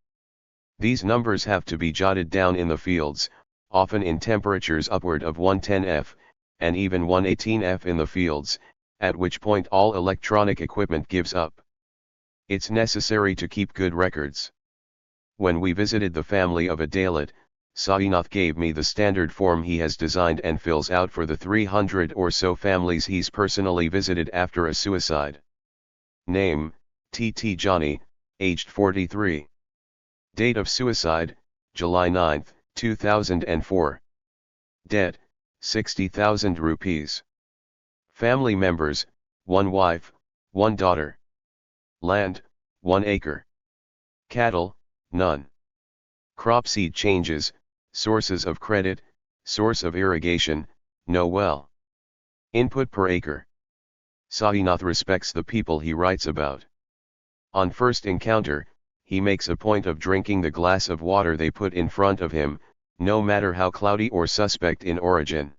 These numbers have to be jotted down in the fields, often in temperatures upward of 110°F, and even 118°F in the fields, at which point all electronic equipment gives up. It's necessary to keep good records. When we visited the family of a Dalit, Sainath gave me the standard form he has designed and fills out for the 300 or so families he's personally visited after a suicide. Name, T.T. Johnny, aged 43. Date of suicide, July 9, 2004. Debt, 60,000 rupees. Family members, 1 wife, 1 daughter. Land, 1 acre. Cattle, none. Crop seed changes, sources of credit, source of irrigation, no well. Input per acre. Sainath respects the people he writes about. On first encounter, he makes a point of drinking the glass of water they put in front of him, no matter how cloudy or suspect in origin.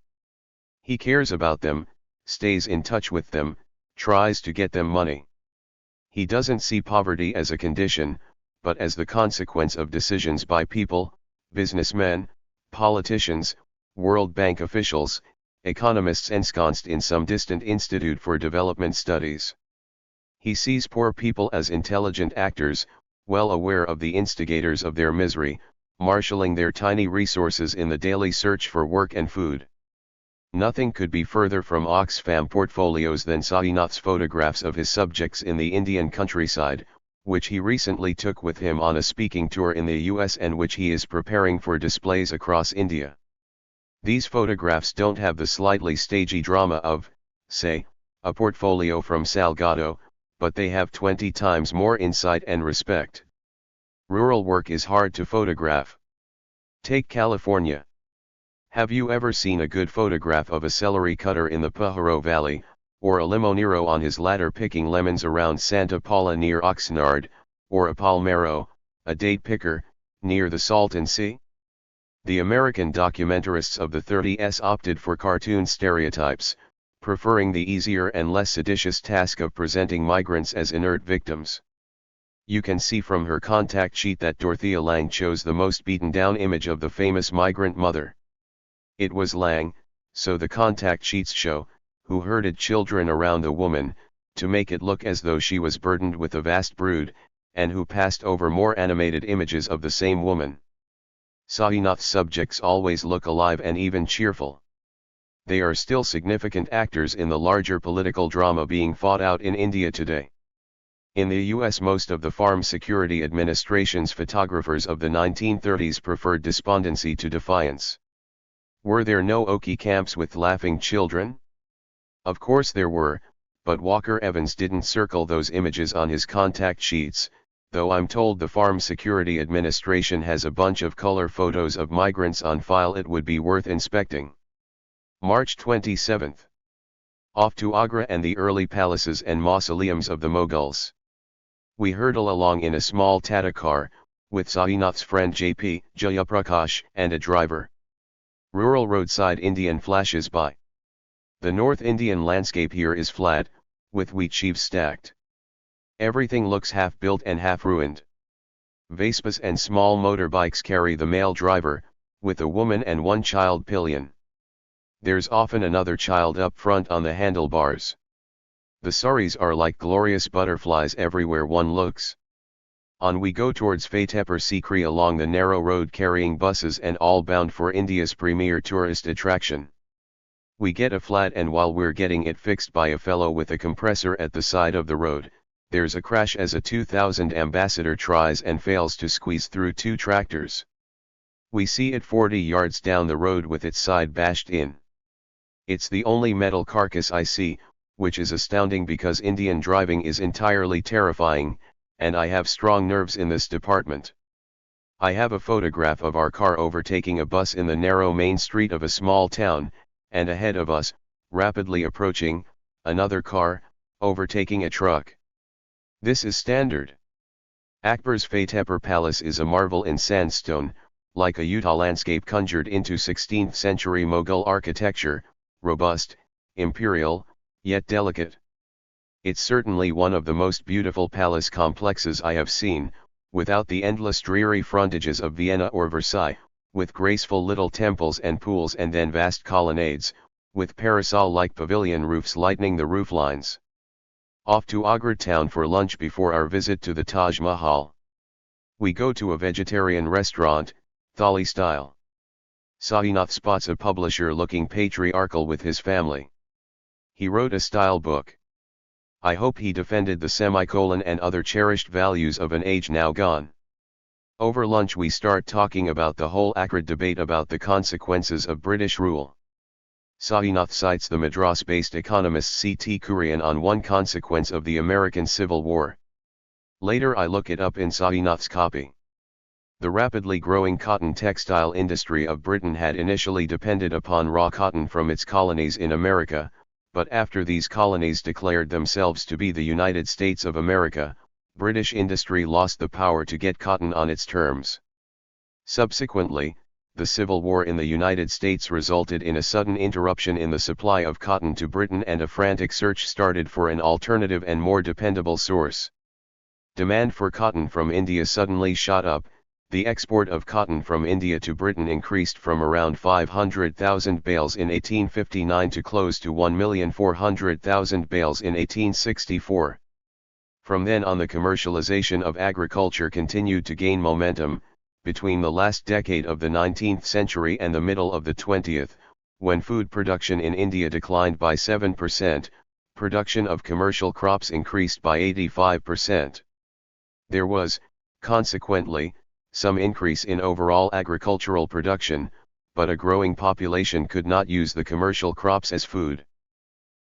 He cares about them, stays in touch with them, tries to get them money. He doesn't see poverty as a condition, but as the consequence of decisions by people, businessmen, politicians, World Bank officials, economists ensconced in some distant institute for development studies. He sees poor people as intelligent actors, well aware of the instigators of their misery, marshalling their tiny resources in the daily search for work and food. Nothing could be further from Oxfam portfolios than Sainath's photographs of his subjects in the Indian countryside, which he recently took with him on a speaking tour in the US and which he is preparing for displays across India. These photographs don't have the slightly stagey drama of, say, a portfolio from Salgado, but they have 20 times more insight and respect. Rural work is hard to photograph. Take California. Have you ever seen a good photograph of a celery cutter in the Pajaro Valley, or a limonero on his ladder picking lemons around Santa Paula near Oxnard, or a palmero, a date picker, near the Salton Sea? The American documentarists of the 30s opted for cartoon stereotypes, preferring the easier and less seditious task of presenting migrants as inert victims. You can see from her contact sheet that Dorothea Lange chose the most beaten down image of the famous migrant mother. It was Lange, so the contact sheets show, who herded children around the woman, to make it look as though she was burdened with a vast brood, and who passed over more animated images of the same woman. Sainath's subjects always look alive and even cheerful. They are still significant actors in the larger political drama being fought out in India today. In the US, most of the Farm Security Administration's photographers of the 1930s preferred despondency to defiance. Were there no Oki camps with laughing children? Of course there were, but Walker Evans didn't circle those images on his contact sheets, though I'm told the Farm Security Administration has a bunch of color photos of migrants on file it would be worth inspecting. March 27. Off to Agra and the early palaces and mausoleums of the Mughals. We hurtle along in a small Tata car, with Sainath's friend J.P. Jayaprakash and a driver. Rural roadside Indian flashes by. The North Indian landscape here is flat, with wheat sheaves stacked. Everything looks half-built and half-ruined. Vespas and small motorbikes carry the male driver, with a woman and one child pillion. There's often another child up front on the handlebars. The saris are like glorious butterflies everywhere one looks. On we go towards Fatehpur Sikri along the narrow road carrying buses and all bound for India's premier tourist attraction. We get a flat, and while we're getting it fixed by a fellow with a compressor at the side of the road, there's a crash as a 2000 Ambassador tries and fails to squeeze through two tractors. We see it 40 yards down the road with its side bashed in. It's the only metal carcass I see, which is astounding because Indian driving is entirely terrifying, and I have strong nerves in this department. I have a photograph of our car overtaking a bus in the narrow main street of a small town, and ahead of us, rapidly approaching, another car, overtaking a truck. This is standard. Akbar's Fatehpur Palace is a marvel in sandstone, like a Utah landscape conjured into 16th century Mughal architecture, robust, imperial, yet delicate. It's certainly one of the most beautiful palace complexes I have seen, without the endless dreary frontages of Vienna or Versailles, with graceful little temples and pools and then vast colonnades, with parasol-like pavilion roofs lightening the rooflines. Off to Agra town for lunch before our visit to the Taj Mahal. We go to a vegetarian restaurant, thali style. Sainath spots a publisher looking patriarchal with his family. He wrote a style book. I hope he defended the semicolon and other cherished values of an age now gone. Over lunch we start talking about the whole acrid debate about the consequences of British rule. Sainath cites the Madras-based economist C.T. Kurian on one consequence of the American Civil War. Later I look it up in Sainath's copy. The rapidly growing cotton textile industry of Britain had initially depended upon raw cotton from its colonies in America, but after these colonies declared themselves to be the United States of America, British industry lost the power to get cotton on its terms. Subsequently, the Civil War in the United States resulted in a sudden interruption in the supply of cotton to Britain, and a frantic search started for an alternative and more dependable source. Demand for cotton from India suddenly shot up. The export of cotton from India to Britain increased from around 500,000 bales in 1859 to close to 1,400,000 bales in 1864. From then on, the commercialization of agriculture continued to gain momentum. Between the last decade of the 19th century and the middle of the 20th, when food production in India declined by 7%, production of commercial crops increased by 85%. There was, consequently, some increase in overall agricultural production, but a growing population could not use the commercial crops as food.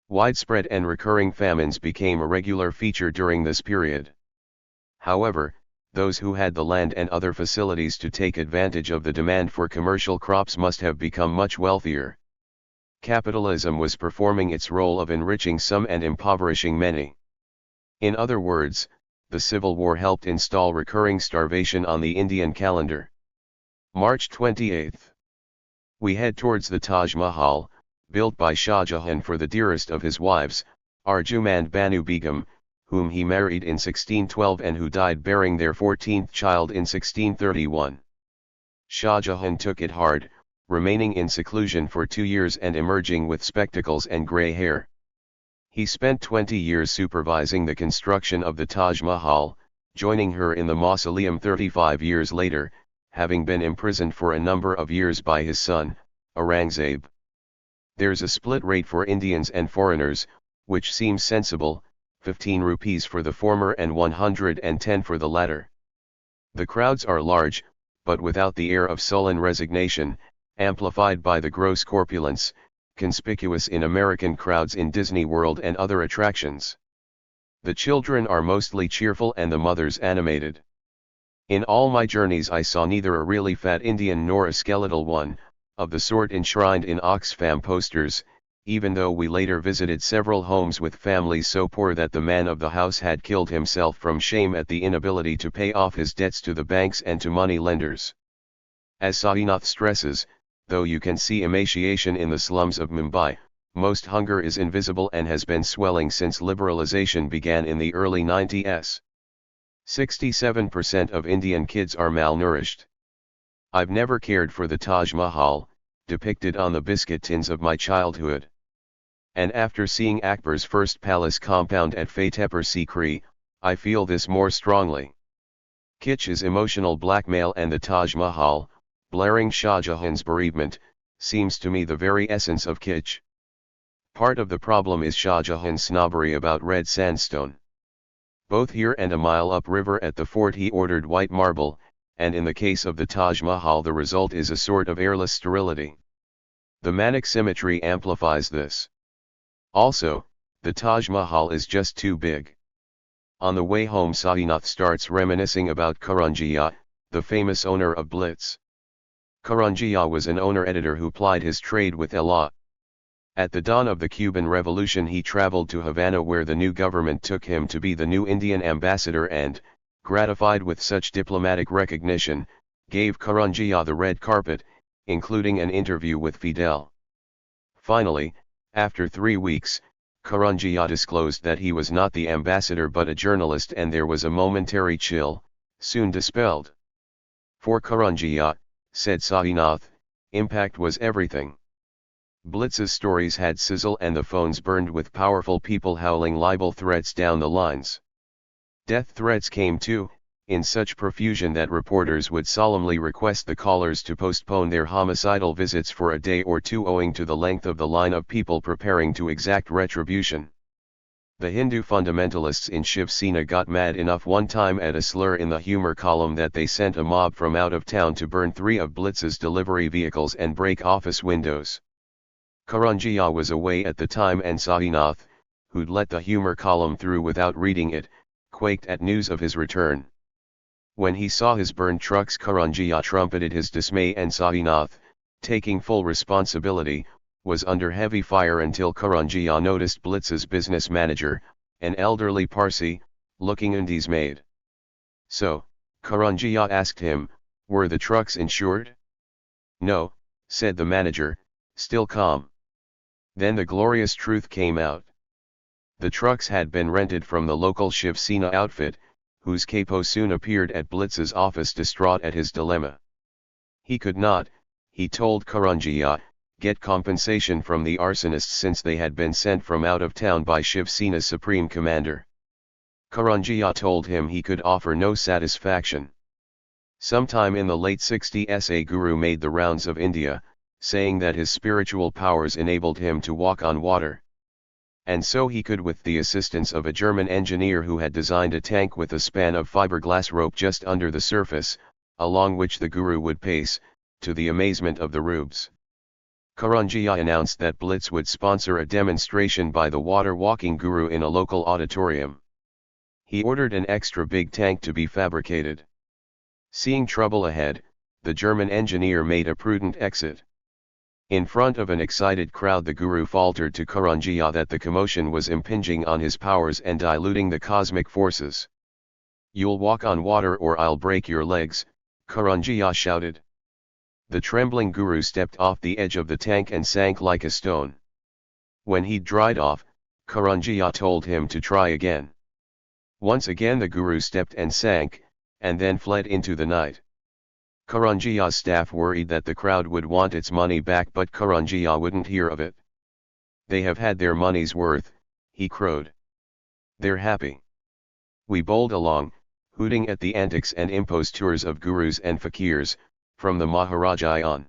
Widespread and recurring famines became a regular feature during this period. However, those who had the land and other facilities to take advantage of the demand for commercial crops must have become much wealthier. Capitalism was performing its role of enriching some and impoverishing many. In other words, the Civil War helped install recurring starvation on the Indian calendar. March 28. We head towards the Taj Mahal, built by Shah Jahan for the dearest of his wives, Arjumand Banu Begum, whom he married in 1612 and who died bearing their 14th child in 1631. Shah Jahan took it hard, remaining in seclusion for 2 years and emerging with spectacles and grey hair. He spent 20 years supervising the construction of the Taj Mahal, joining her in the mausoleum 35 years later, having been imprisoned for a number of years by his son, Aurangzeb. There's a split rate for Indians and foreigners, which seems sensible, 15 rupees for the former and 110 for the latter. The crowds are large, but without the air of sullen resignation, amplified by the gross corpulence, conspicuous in American crowds in Disney World and other attractions. The children are mostly cheerful and the mothers animated. In all my journeys I saw neither a really fat Indian nor a skeletal one, of the sort enshrined in Oxfam posters, even though we later visited several homes with families so poor that the man of the house had killed himself from shame at the inability to pay off his debts to the banks and to money lenders. As Sainath stresses, though you can see emaciation in the slums of Mumbai, most hunger is invisible and has been swelling since liberalization began in the early 90s. 67% of Indian kids are malnourished. I've never cared for the Taj Mahal, depicted on the biscuit tins of my childhood. And after seeing Akbar's first palace compound at Fatehpur Sikri, I feel this more strongly. Kitsch is emotional blackmail, and the Taj Mahal, blaring Shah Jahan's bereavement, seems to me the very essence of kitsch. Part of the problem is Shah Jahan's snobbery about red sandstone. Both here and a mile upriver at the fort he ordered white marble, and in the case of the Taj Mahal the result is a sort of airless sterility. The manic symmetry amplifies this. Also, the Taj Mahal is just too big. On the way home Sainath starts reminiscing about Karanjia, the famous owner of Blitz. Karanjia was an owner-editor who plied his trade with Allah. At the dawn of the Cuban Revolution he traveled to Havana, where the new government took him to be the new Indian ambassador and, gratified with such diplomatic recognition, gave Karanjia the red carpet, including an interview with Fidel. Finally, after 3 weeks, Karanjia disclosed that he was not the ambassador but a journalist, and there was a momentary chill, soon dispelled. For Karanjia, said Sainath, impact was everything. Blitz's stories had sizzle and the phones burned with powerful people howling libel threats down the lines. Death threats came too, in such profusion that reporters would solemnly request the callers to postpone their homicidal visits for a day or two owing to the length of the line of people preparing to exact retribution. The Hindu fundamentalists in Shiv Sena got mad enough one time at a slur in the humor column that they sent a mob from out of town to burn 3 of Blitz's delivery vehicles and break office windows. Karanjia was away at the time, and Sainath, who'd let the humor column through without reading it, quaked at news of his return. When he saw his burned trucks, Karanjia trumpeted his dismay, and Sainath, taking full responsibility, was under heavy fire until Karanjia noticed Blitz's business manager, an elderly Parsi, looking undismayed. So, Karanjia asked him, were the trucks insured? No, said the manager, still calm. Then the glorious truth came out. The trucks had been rented from the local Shiv Sena outfit, whose capo soon appeared at Blitz's office distraught at his dilemma. He could not, he told Karanjia, get compensation from the arsonists since they had been sent from out of town by Shiv Sena's supreme commander. Karanjia told him he could offer no satisfaction. Sometime in the late 60s a guru made the rounds of India, saying that his spiritual powers enabled him to walk on water. And so he could, with the assistance of a German engineer who had designed a tank with a span of fiberglass rope just under the surface, along which the guru would pace, to the amazement of the Rubes. Karanjia announced that Blitz would sponsor a demonstration by the water-walking guru in a local auditorium. He ordered an extra big tank to be fabricated. Seeing trouble ahead, the German engineer made a prudent exit. In front of an excited crowd the guru faltered to Karanjia that the commotion was impinging on his powers and diluting the cosmic forces. "You'll walk on water or I'll break your legs," Karanjia shouted. The trembling guru stepped off the edge of the tank and sank like a stone. When he'd dried off, Karanjia told him to try again. Once again the guru stepped and sank, and then fled into the night. Karanjiya's staff worried that the crowd would want its money back, but Karanjiya wouldn't hear of it. "They have had their money's worth," he crowed. "They're happy." We bowled along, hooting at the antics and impostures of gurus and fakirs, from the Maharaja on.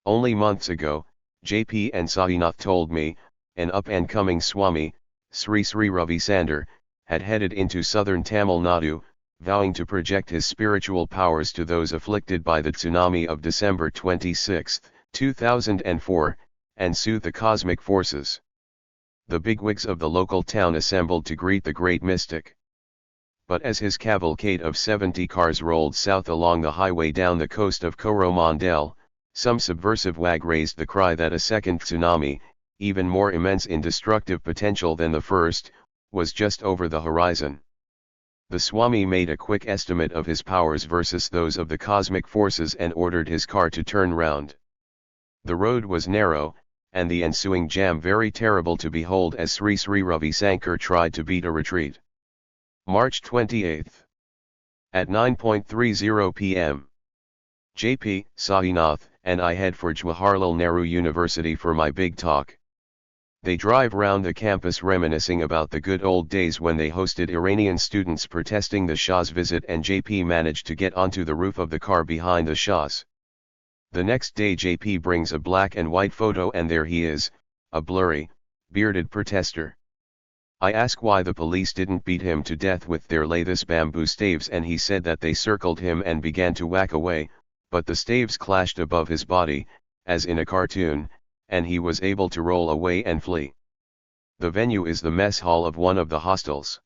Only months ago, JP and Sainath told me, an up-and-coming Swami, Sri Sri Ravi Sandar, had headed into southern Tamil Nadu, vowing to project his spiritual powers to those afflicted by the tsunami of December 26, 2004, and soothe the cosmic forces. The bigwigs of the local town assembled to greet the great mystic. But as his cavalcade of 70 cars rolled south along the highway down the coast of Coromandel, some subversive wag raised the cry that a second tsunami, even more immense in destructive potential than the first, was just over the horizon. The Swami made a quick estimate of his powers versus those of the cosmic forces and ordered his car to turn round. The road was narrow, and the ensuing jam very terrible to behold as Sri Sri Ravi Sankar tried to beat a retreat. March 28. At 9:30 p.m. JP, Sainath, and I head for Jawaharlal Nehru University for my big talk. They drive round the campus reminiscing about the good old days when they hosted Iranian students protesting the Shah's visit, and JP managed to get onto the roof of the car behind the Shah's. The next day JP brings a black and white photo, and there he is, a blurry, bearded protester. I ask why the police didn't beat him to death with their latest bamboo staves, and he said that they circled him and began to whack away, but the staves clashed above his body, as in a cartoon, and he was able to roll away and flee. The venue is the mess hall of one of the hostels.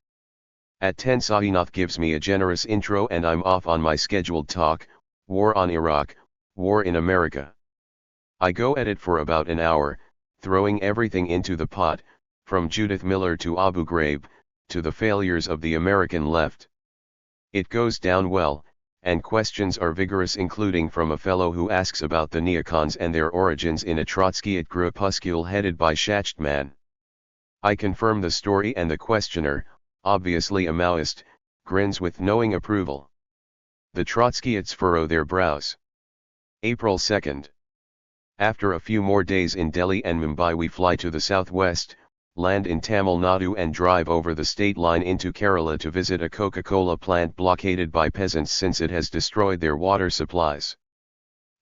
At 10 Sainath gives me a generous intro and I'm off on my scheduled talk, War on Iraq, War in America. I go at it for about an hour, throwing everything into the pot, from Judith Miller to Abu Ghraib, to the failures of the American left. It goes down well, and questions are vigorous, including from a fellow who asks about the neocons and their origins in a Trotskyite groupuscule headed by Shachtman. I confirm the story, and the questioner, obviously a Maoist, grins with knowing approval. The Trotskyites furrow their brows. April 2nd. After a few more days in Delhi and Mumbai, we fly to the southwest, land in Tamil Nadu and drive over the state line into Kerala to visit a Coca-Cola plant blockaded by peasants since it has destroyed their water supplies.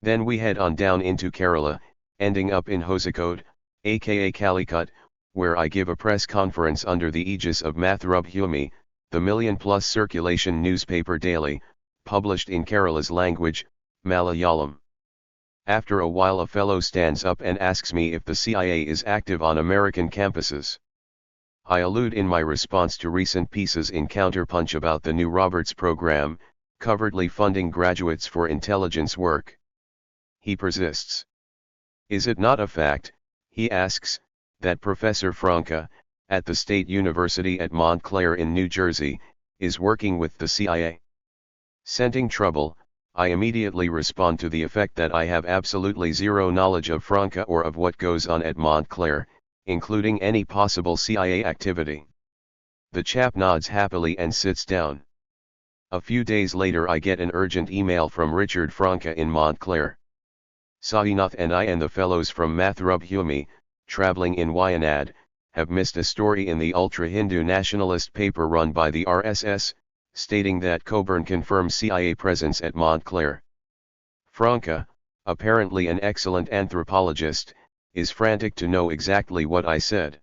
Then we head on down into Kerala, ending up in Hosakode, aka Calicut, where I give a press conference under the aegis of Mathrubhumi, the million-plus circulation newspaper daily, published in Kerala's language, Malayalam. After a while a fellow stands up and asks me if the CIA is active on American campuses. I allude in my response to recent pieces in Counterpunch about the new Roberts program, covertly funding graduates for intelligence work. He persists. Is it not a fact, he asks, that Professor Franca, at the State University at Montclair in New Jersey, is working with the CIA? Scenting trouble, I immediately respond to the effect that I have absolutely zero knowledge of Franca or of what goes on at Montclair, including any possible CIA activity. The chap nods happily and sits down. A few days later I get an urgent email from Richard Franca in Montclair. Sainath and I and the fellows from Mathrubhumi, traveling in Wayanad, have missed a story in the ultra-Hindu nationalist paper run by the RSS, stating that Cockburn confirms CIA presence at Montclair. Franca, apparently an excellent anthropologist, is frantic to know exactly what I said.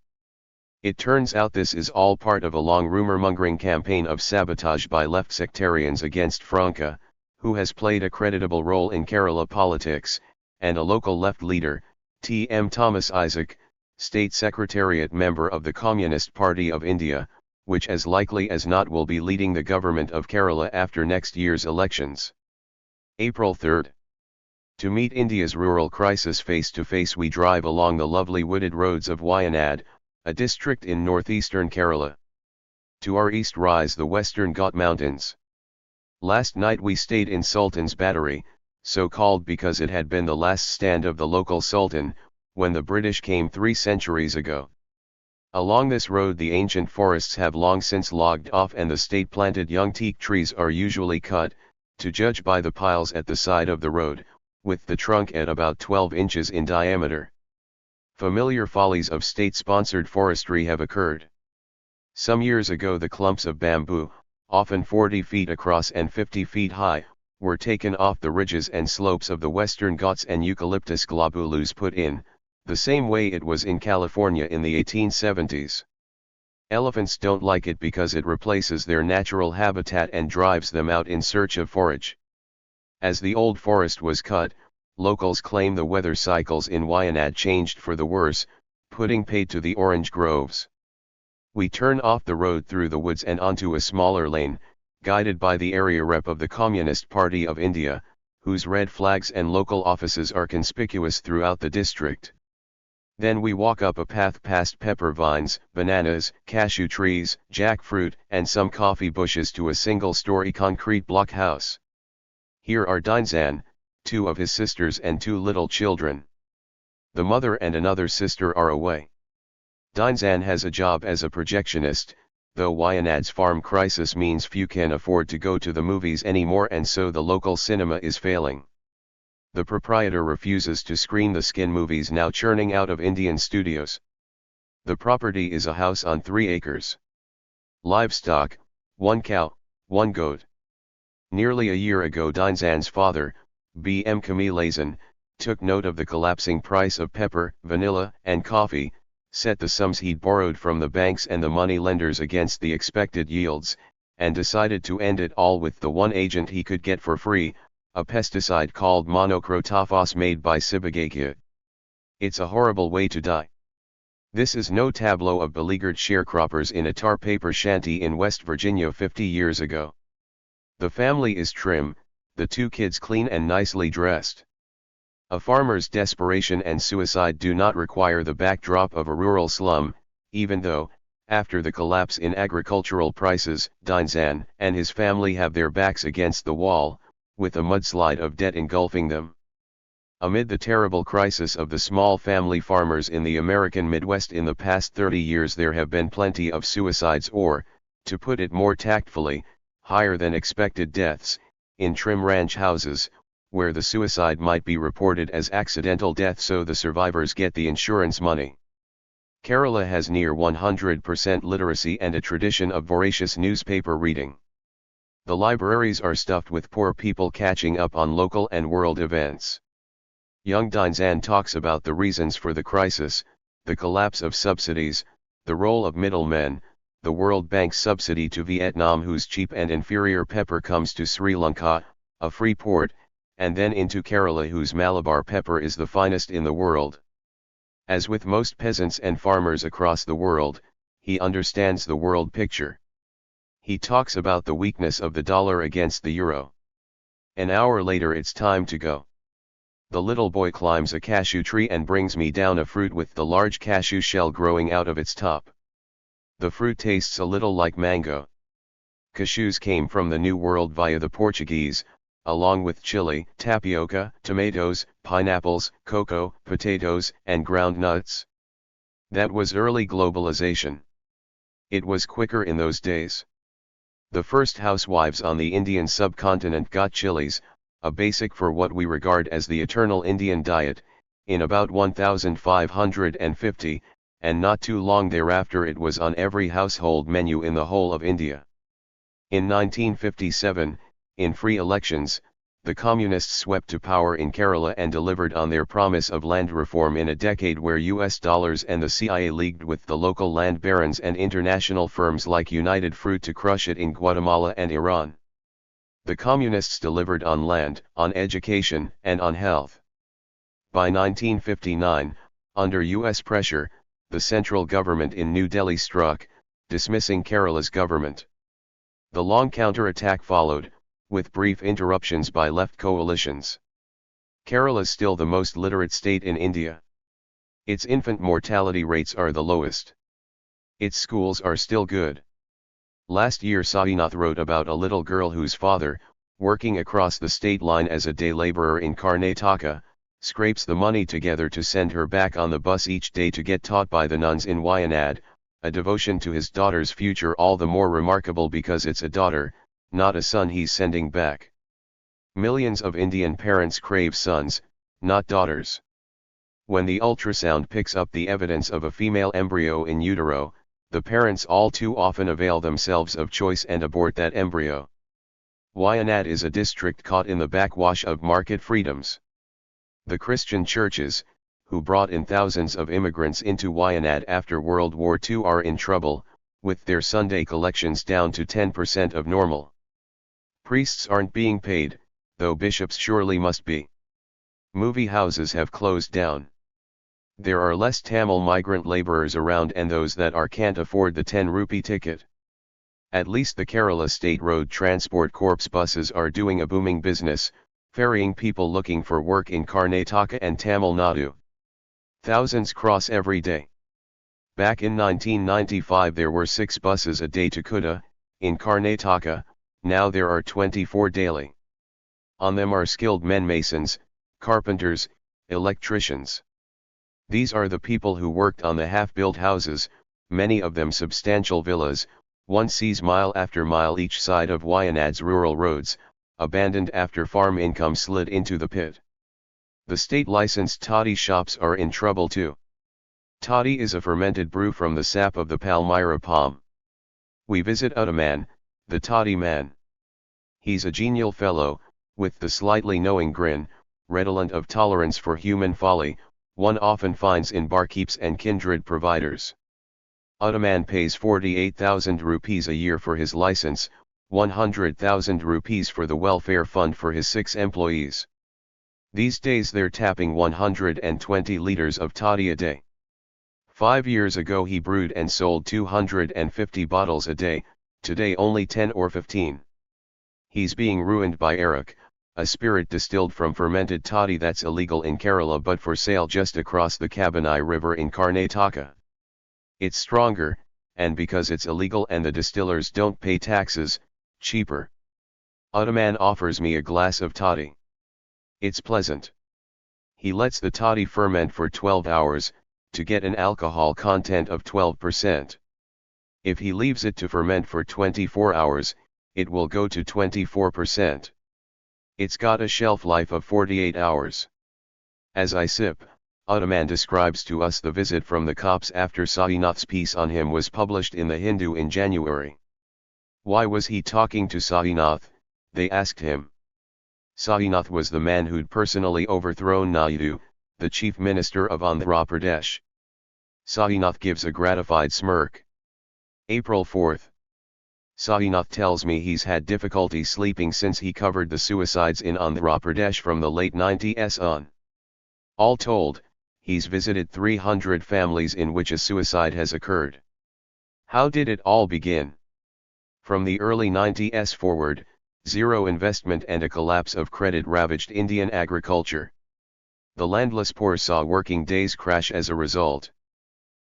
It turns out this is all part of a long rumor-mongering campaign of sabotage by left sectarians against Franca, who has played a creditable role in Kerala politics, and a local left leader, T.M. Thomas Isaac, State Secretariat member of the Communist Party of India, which as likely as not will be leading the government of Kerala after next year's elections. April 3rd. To meet India's rural crisis face to face we drive along the lovely wooded roads of Wayanad, a district in northeastern Kerala. To our east rise the Western Ghat Mountains. Last night we stayed in Sultan's Battery, so called because it had been the last stand of the local Sultan, when the British came 3 centuries ago. Along this road the ancient forests have long since logged off and the state-planted young teak trees are usually cut, to judge by the piles at the side of the road, with the trunk at about 12 inches in diameter. Familiar follies of state-sponsored forestry have occurred. Some years ago the clumps of bamboo, often 40 feet across and 50 feet high, were taken off the ridges and slopes of the western Ghats and eucalyptus globulus put in, the same way it was in California in the 1870s. Elephants don't like it because it replaces their natural habitat and drives them out in search of forage. As the old forest was cut, locals claim the weather cycles in Wayanad changed for the worse, putting paid to the orange groves. We turn off the road through the woods and onto a smaller lane, guided by the area rep of the Communist Party of India, whose red flags and local offices are conspicuous throughout the district. Then we walk up a path past pepper vines, bananas, cashew trees, jackfruit, and some coffee bushes to a single-story concrete block house. Here are Dinzan, 2 of his sisters and 2 little children. The mother and another sister are away. Dinzan has a job as a projectionist, though Wayanad's farm crisis means few can afford to go to the movies anymore and so the local cinema is failing. The proprietor refuses to screen the skin movies now churning out of Indian studios. The property is a house on 3 acres. Livestock, 1 cow, 1 goat. Nearly a year ago Dinzan's father, B.M. Kamilazan, took note of the collapsing price of pepper, vanilla, and coffee, set the sums he'd borrowed from the banks and the money lenders against the expected yields, and decided to end it all with the one agent he could get for free, a pesticide called monocrotophos made by Sibagakia. It's a horrible way to die. This is no tableau of beleaguered sharecroppers in a tar paper shanty in West Virginia 50 years ago. The family is trim, the 2 kids clean and nicely dressed. A farmer's desperation and suicide do not require the backdrop of a rural slum, even though, after the collapse in agricultural prices, Dinzan and his family have their backs against the wall, with a mudslide of debt engulfing them. Amid the terrible crisis of the small family farmers in the American Midwest in the past 30 years there have been plenty of suicides or, to put it more tactfully, higher than expected deaths, in trim ranch houses, where the suicide might be reported as accidental death so the survivors get the insurance money. Kerala has near 100% literacy and a tradition of voracious newspaper reading. The libraries are stuffed with poor people catching up on local and world events. Young Dinzan talks about the reasons for the crisis, the collapse of subsidies, the role of middlemen, the World Bank's subsidy to Vietnam whose cheap and inferior pepper comes to Sri Lanka, a free port, and then into Kerala whose Malabar pepper is the finest in the world. As with most peasants and farmers across the world, he understands the world picture. He talks about the weakness of the dollar against the euro. An hour later it's time to go. The little boy climbs a cashew tree and brings me down a fruit with the large cashew shell growing out of its top. The fruit tastes a little like mango. Cashews came from the New World via the Portuguese, along with chili, tapioca, tomatoes, pineapples, cocoa, potatoes, and ground nuts. That was early globalization. It was quicker in those days. The first housewives on the Indian subcontinent got chilies, a basic for what we regard as the eternal Indian diet, in about 1550, and not too long thereafter it was on every household menu in the whole of India. In 1957, in free elections, the Communists swept to power in Kerala and delivered on their promise of land reform in a decade where US dollars and the CIA leagued with the local land barons and international firms like United Fruit to crush it in Guatemala and Iran. The Communists delivered on land, on education, and on health. By 1959, under US pressure, the central government in New Delhi struck, dismissing Kerala's government. The long counterattack followed, with brief interruptions by left coalitions. Kerala is still the most literate state in India. Its infant mortality rates are the lowest. Its schools are still good. Last year Sainath wrote about a little girl whose father, working across the state line as a day laborer in Karnataka, scrapes the money together to send her back on the bus each day to get taught by the nuns in Wayanad, a devotion to his daughter's future all the more remarkable because it's a daughter, not a son he's sending back. Millions of Indian parents crave sons, not daughters. When the ultrasound picks up the evidence of a female embryo in utero, the parents all too often avail themselves of choice and abort that embryo. Wayanad is a district caught in the backwash of market freedoms. The Christian churches, who brought in thousands of immigrants into Wayanad after World War II, are in trouble, with their Sunday collections down to 10% of normal. Priests aren't being paid, though bishops surely must be. Movie houses have closed down. There are less Tamil migrant laborers around, and those that are can't afford the 10 rupee ticket. At least the Kerala State Road Transport Corps buses are doing a booming business, ferrying people looking for work in Karnataka and Tamil Nadu. Thousands cross every day. Back in 1995 there were 6 buses a day to Kuda, in Karnataka, now there are 24 daily. On them are skilled men, masons, carpenters, electricians. These are the people who worked on the half-built houses, many of them substantial villas, one sees mile after mile each side of Wayanad's rural roads, abandoned after farm income slid into the pit. The state-licensed toddy shops are in trouble too. Toddy is a fermented brew from the sap of the Palmyra palm. We visit Uttaman, the toddy man. He's a genial fellow, with the slightly knowing grin, redolent of tolerance for human folly, one often finds in barkeeps and kindred providers. Uttaman pays 48,000 rupees a year for his license, 100,000 rupees for the welfare fund for his 6 employees. These days they're tapping 120 liters of toddy a day. 5 years ago he brewed and sold 250 bottles a day, today only 10 or 15. He's being ruined by arak, a spirit distilled from fermented toddy that's illegal in Kerala but for sale just across the Kabani River in Karnataka. It's stronger, and because it's illegal and the distillers don't pay taxes, cheaper. Uttaman offers me a glass of toddy. It's pleasant. He lets the toddy ferment for 12 hours, to get an alcohol content of 12%. If he leaves it to ferment for 24 hours, it will go to 24%. It's got a shelf life of 48 hours. As I sip, Uttaman describes to us the visit from the cops after Sainath's piece on him was published in the Hindu in January. Why was he talking to Sainath, they asked him. Sainath was the man who'd personally overthrown Naidu, the chief minister of Andhra Pradesh. Sainath gives a gratified smirk. April 4th. Sainath tells me he's had difficulty sleeping since he covered the suicides in Andhra Pradesh from the late 90s on. All told, he's visited 300 families in which a suicide has occurred. How did it all begin? From the early 90s forward, zero investment and a collapse of credit ravaged Indian agriculture. The landless poor saw working days crash as a result.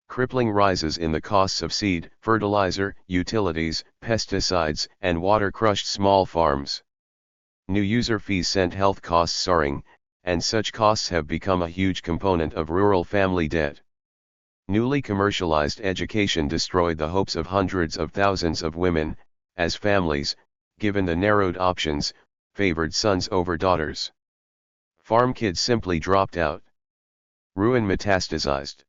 Crippling rises in the costs of seed, fertilizer, utilities, pesticides, and water crushed small farms. New user fees sent health costs soaring, and such costs have become a huge component of rural family debt. Newly commercialized education destroyed the hopes of hundreds of thousands of women, as families, given the narrowed options, favored sons over daughters. Farm kids simply dropped out. Ruin metastasized.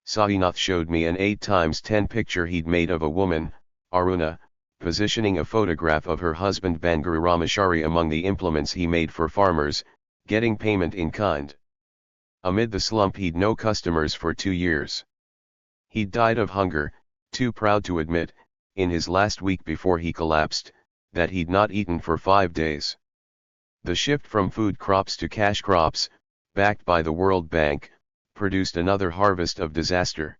Sainath showed me an 8x10 picture he'd made of a woman, Aruna, positioning a photograph of her husband Bangaru Ramachari among the implements he made for farmers, getting payment in kind. Amid the slump he'd no customers for 2 years. He'd died of hunger, too proud to admit, in his last week before he collapsed, that he'd not eaten for 5 days. The shift from food crops to cash crops, backed by the World Bank, produced another harvest of disaster.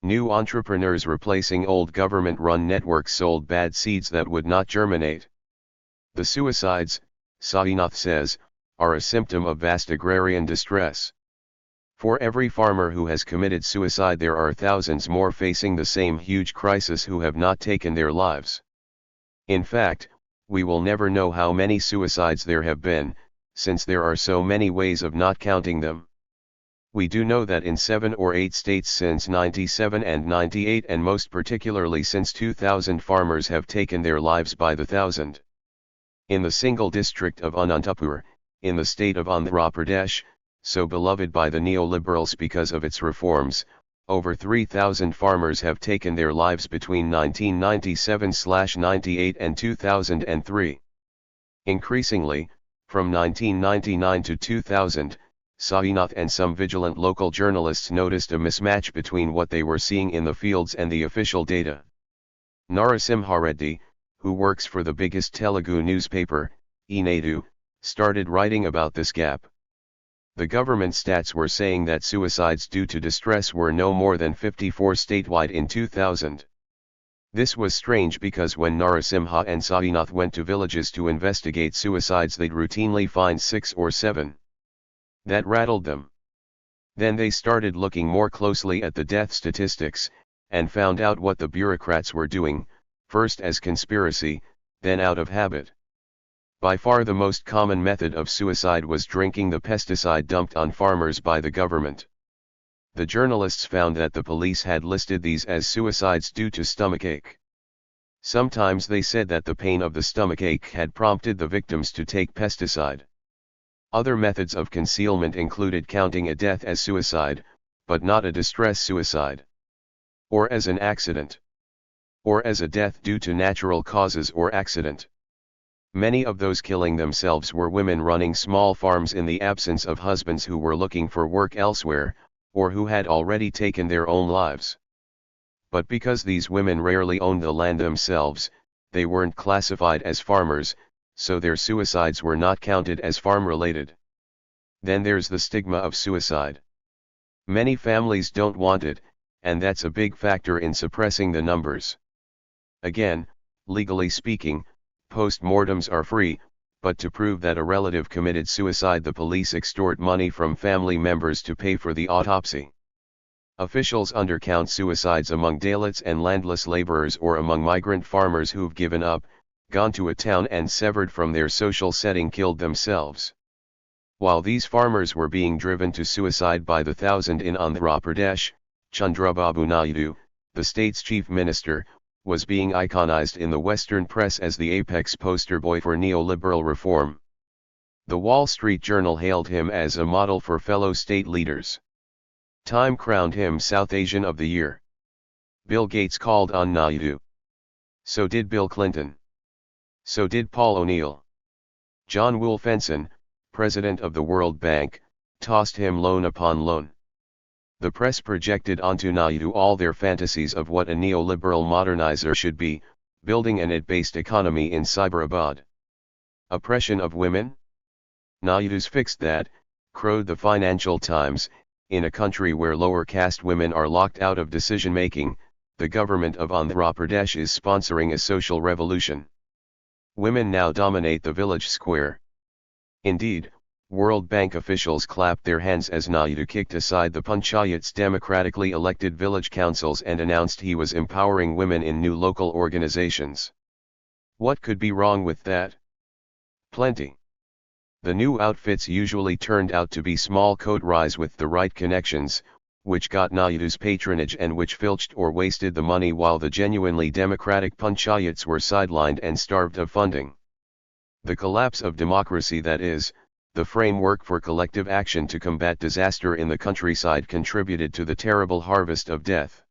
New entrepreneurs replacing old government-run networks sold bad seeds that would not germinate. The suicides, Sainath says, are a symptom of vast agrarian distress. For every farmer who has committed suicide there are thousands more facing the same huge crisis who have not taken their lives. In fact, we will never know how many suicides there have been, since there are so many ways of not counting them. We do know that in 7 or 8 states since 97 and 98 and most particularly since 2000 farmers have taken their lives by the thousand. In the single district of Anantapur, in the state of Andhra Pradesh, so beloved by the neoliberals because of its reforms, over 3,000 farmers have taken their lives between 1997/98 and 2003. Increasingly, from 1999 to 2000, Sainath and some vigilant local journalists noticed a mismatch between what they were seeing in the fields and the official data. Narasimha Reddy, who works for the biggest Telugu newspaper, Enadu, started writing about this gap. The government stats were saying that suicides due to distress were no more than 54 statewide in 2000. This was strange because when Narasimha and Sainath went to villages to investigate suicides they'd routinely find 6 or 7. That rattled them. Then they started looking more closely at the death statistics, and found out what the bureaucrats were doing, first as conspiracy, then out of habit. By far the most common method of suicide was drinking the pesticide dumped on farmers by the government. The journalists found that the police had listed these as suicides due to stomachache. Sometimes they said that the pain of the stomachache had prompted the victims to take pesticide. Other methods of concealment included counting a death as suicide, but not a distress suicide. Or as an accident. Or as a death due to natural causes or accident. Many of those killing themselves were women running small farms in the absence of husbands who were looking for work elsewhere, or who had already taken their own lives. But because these women rarely owned the land themselves, they weren't classified as farmers, so their suicides were not counted as farm-related. Then there's the stigma of suicide. Many families don't want it, and that's a big factor in suppressing the numbers. Again, legally speaking, post-mortems are free, but to prove that a relative committed suicide the police extort money from family members to pay for the autopsy. Officials undercount suicides among Dalits and landless laborers or among migrant farmers who've given up, gone to a town and severed from their social setting killed themselves. While these farmers were being driven to suicide by the thousand in Andhra Pradesh, Chandrababu Naidu, the state's chief minister, was being iconized in the Western press as the apex poster boy for neoliberal reform. The Wall Street Journal hailed him as a model for fellow state leaders. Time crowned him South Asian of the Year. Bill Gates called on Naidu. So did Bill Clinton. So did Paul O'Neill. John Wolfenson, president of the World Bank, tossed him loan upon loan. The press projected onto Naidu all their fantasies of what a neoliberal modernizer should be, building an IT-based economy in Cyberabad. Oppression of women? Naidu's fixed that, crowed the Financial Times. In a country where lower caste women are locked out of decision-making, the government of Andhra Pradesh is sponsoring a social revolution. Women now dominate the village square. Indeed, World Bank officials clapped their hands as Naidu kicked aside the panchayat's democratically elected village councils and announced he was empowering women in new local organizations. What could be wrong with that? Plenty. The new outfits usually turned out to be small coteries with the right connections, which got Naidu's patronage and which filched or wasted the money while the genuinely democratic panchayats were sidelined and starved of funding. The collapse of democracy, that is, the framework for collective action to combat disaster in the countryside, contributed to the terrible harvest of death.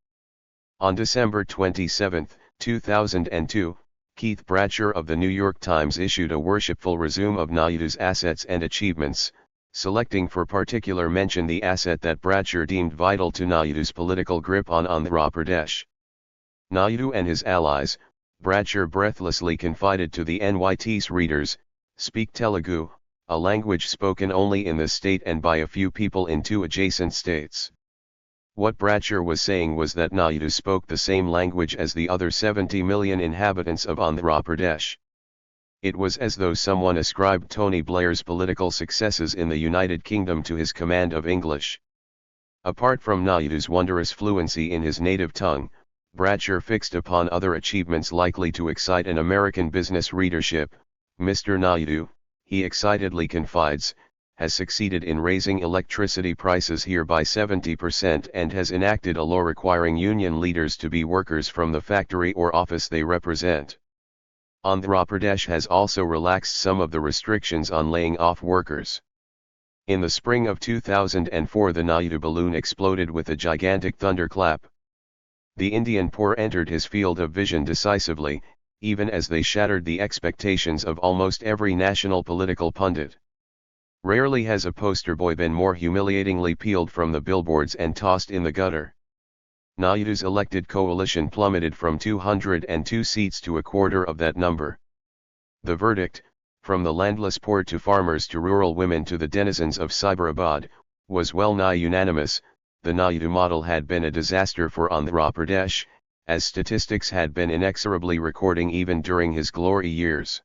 On December 27, 2002, Keith Bradshaw of the New York Times issued a worshipful resume of Naidu's assets and achievements, selecting for particular mention the asset that Bradshaw deemed vital to Naidu's political grip on Andhra Pradesh. Naidu and his allies, Bradshaw breathlessly confided to the NYT's readers, speak Telugu, a language spoken only in the state and by a few people in 2 adjacent states. What Bradshaw was saying was that Naidu spoke the same language as the other 70 million inhabitants of Andhra Pradesh. It was as though someone ascribed Tony Blair's political successes in the United Kingdom to his command of English. Apart from Naidu's wondrous fluency in his native tongue, Bradshaw fixed upon other achievements likely to excite an American business readership. Mr. Naidu, he excitedly confides, has succeeded in raising electricity prices here by 70% and has enacted a law requiring union leaders to be workers from the factory or office they represent. Andhra Pradesh has also relaxed some of the restrictions on laying off workers. In the spring of 2004, the Naidu balloon exploded with a gigantic thunderclap. The Indian poor entered his field of vision decisively, even as they shattered the expectations of almost every national political pundit. Rarely has a poster boy been more humiliatingly peeled from the billboards and tossed in the gutter. Naidu's elected coalition plummeted from 202 seats to a quarter of that number. The verdict, from the landless poor to farmers to rural women to the denizens of Cyberabad, was well nigh unanimous. The Naidu model had been a disaster for Andhra Pradesh, as statistics had been inexorably recording even during his glory years.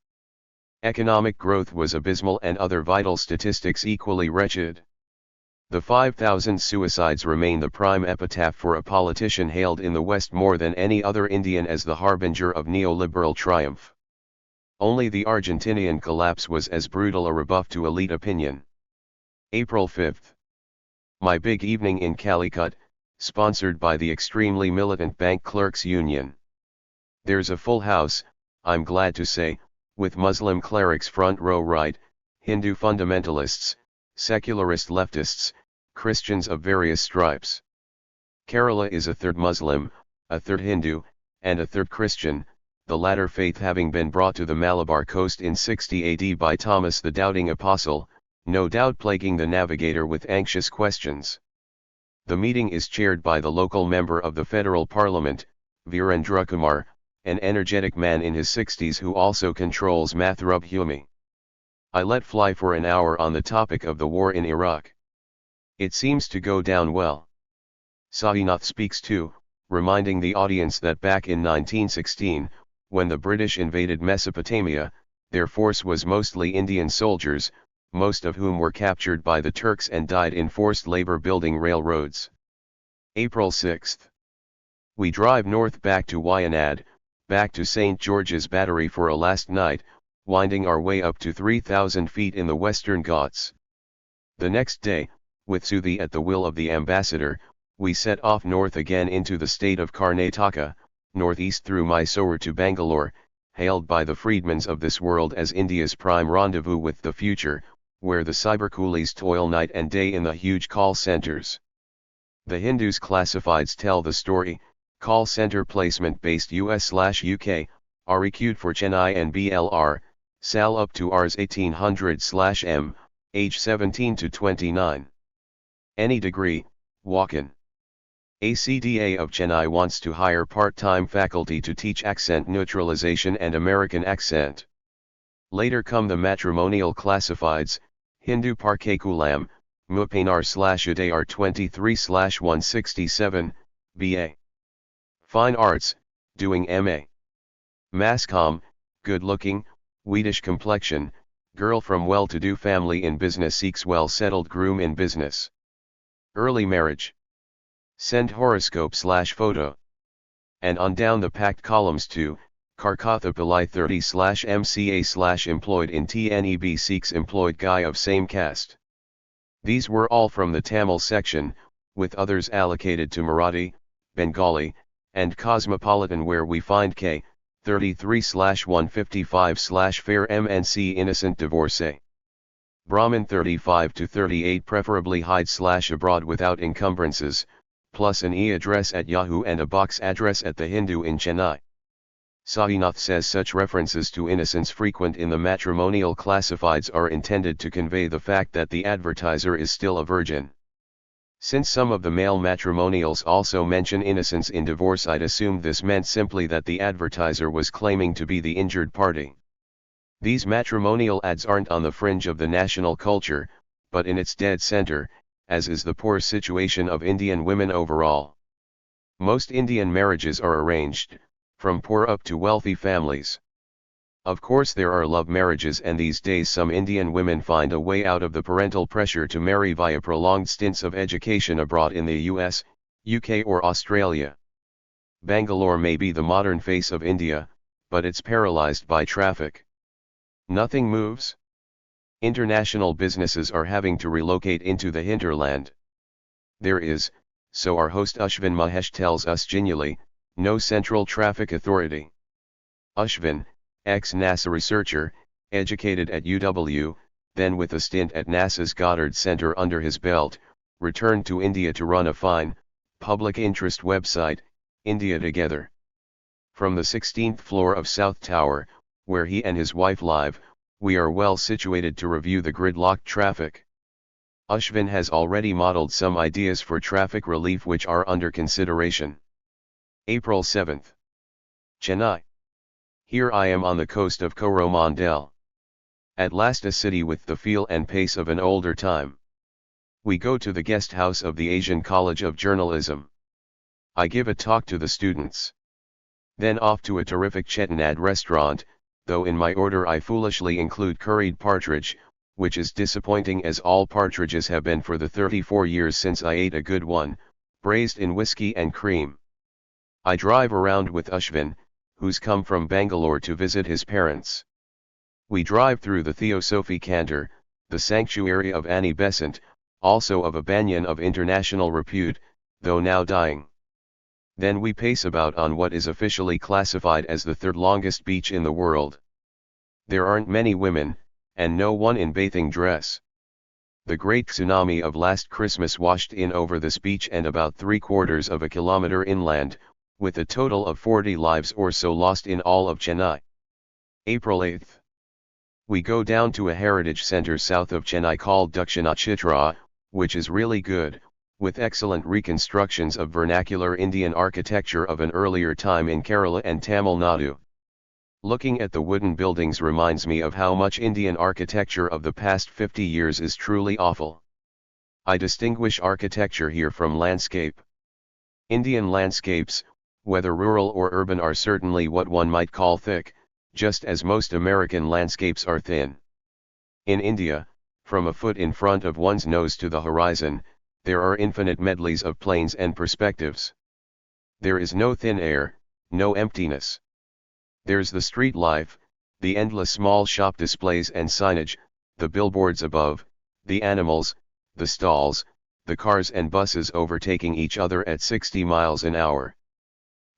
Economic growth was abysmal and other vital statistics equally wretched. The 5,000 suicides remain the prime epitaph for a politician hailed in the West more than any other Indian as the harbinger of neoliberal triumph. Only the Argentinian collapse was as brutal a rebuff to elite opinion. April 5. My big evening in Calicut, sponsored by the extremely militant Bank Clerks Union. There's a full house, I'm glad to say, with Muslim clerics front row right, Hindu fundamentalists, secularist leftists, Christians of various stripes. Kerala is a third Muslim, a third Hindu, and a third Christian, the latter faith having been brought to the Malabar coast in 60 AD by Thomas the Doubting Apostle, no doubt plaguing the navigator with anxious questions. The meeting is chaired by the local member of the federal parliament, Virendra Kumar, an energetic man in his 60s who also controls Mathrubhumi. I let fly for an hour on the topic of the war in Iraq. It seems to go down well. Sainath speaks too, reminding the audience that back in 1916, when the British invaded Mesopotamia, their force was mostly Indian soldiers, most of whom were captured by the Turks and died in forced labor building railroads. April 6. We drive north back to Wayanad, back to St. George's Battery for a last night, winding our way up to 3,000 feet in the Western Ghats. The next day, with Suthi at the will of the ambassador, we set off north again into the state of Karnataka, northeast through Mysore to Bangalore, hailed by the freedmans of this world as India's prime rendezvous with the future, where the cybercoolies toil night and day in the huge call centers. The Hindus classifieds tell the story. Call center placement based US/UK, REQ'd for Chennai and BLR, SAL up to Rs 1800/M, age 17 to 29. Any degree, walk-in. ACDA of Chennai wants to hire part-time faculty to teach accent neutralization and American accent. Later come the matrimonial classifieds, Hindu Parkekulam, Mupinar/Udayar 23/167, BA. Fine Arts, doing MA. Masscom, good-looking, wheatish complexion, girl from well-to-do family in business seeks well-settled groom in business. Early marriage. Send horoscope/photo. And on down the packed columns to, Karkatha Pillai 30/MCA/employed in TNEB seeks employed guy of same caste. These were all from the Tamil section, with others allocated to Marathi, Bengali, and Cosmopolitan, where we find K. 33/155/fair MNC innocent divorcee. Brahmin 35 to 38 preferably hide/abroad without encumbrances, plus an e-address at Yahoo and a box address at the Hindu in Chennai. Sainath says such references to innocence frequent in the matrimonial classifieds are intended to convey the fact that the advertiser is still a virgin. Since some of the male matrimonials also mention innocence in divorce, I'd assumed this meant simply that the advertiser was claiming to be the injured party. These matrimonial ads aren't on the fringe of the national culture, but in its dead center, as is the poor situation of Indian women overall. Most Indian marriages are arranged, from poor up to wealthy families. Of course there are love marriages, and these days some Indian women find a way out of the parental pressure to marry via prolonged stints of education abroad in the US, UK or Australia. Bangalore may be the modern face of India, but it's paralyzed by traffic. Nothing moves. International businesses are having to relocate into the hinterland. There is, so our host Ashvin Mahesh tells us genially, no central traffic authority. Ashvin, ex-NASA researcher, educated at UW, then with a stint at NASA's Goddard Center under his belt, returned to India to run a fine, public interest website, India Together. From the 16th floor of South Tower, where he and his wife live, we are well situated to review the gridlocked traffic. Ashvin has already modeled some ideas for traffic relief which are under consideration. April 7. Chennai. Here I am on the coast of Coromandel. At last a city with the feel and pace of an older time. We go to the guest house of the Asian College of Journalism. I give a talk to the students. Then off to a terrific Chettinad restaurant, though in my order I foolishly include curried partridge, which is disappointing as all partridges have been for the 34 years since I ate a good one, braised in whiskey and cream. I drive around with Ashvin, who's come from Bangalore to visit his parents. We drive through the Theosophy Cantor, the sanctuary of Annie Besant, also of a banyan of international repute, though now dying. Then we pace about on what is officially classified as the third longest beach in the world. There aren't many women, and no one in bathing dress. The great tsunami of last Christmas washed in over this beach and about 3/4 of a kilometer inland, with a total of 40 lives or so lost in all of Chennai. April 8. We go down to a heritage center south of Chennai called Dakshinachitra, which is really good, with excellent reconstructions of vernacular Indian architecture of an earlier time in Kerala and Tamil Nadu. Looking at the wooden buildings reminds me of how much Indian architecture of the past 50 years is truly awful. I distinguish architecture here from landscape. Indian landscapes, whether rural or urban, are certainly what one might call thick, just as most American landscapes are thin. In India, from a foot in front of one's nose to the horizon, there are infinite medleys of planes and perspectives. There is no thin air, no emptiness. There's the street life, the endless small shop displays and signage, the billboards above, the animals, the stalls, the cars and buses overtaking each other at 60 miles an hour.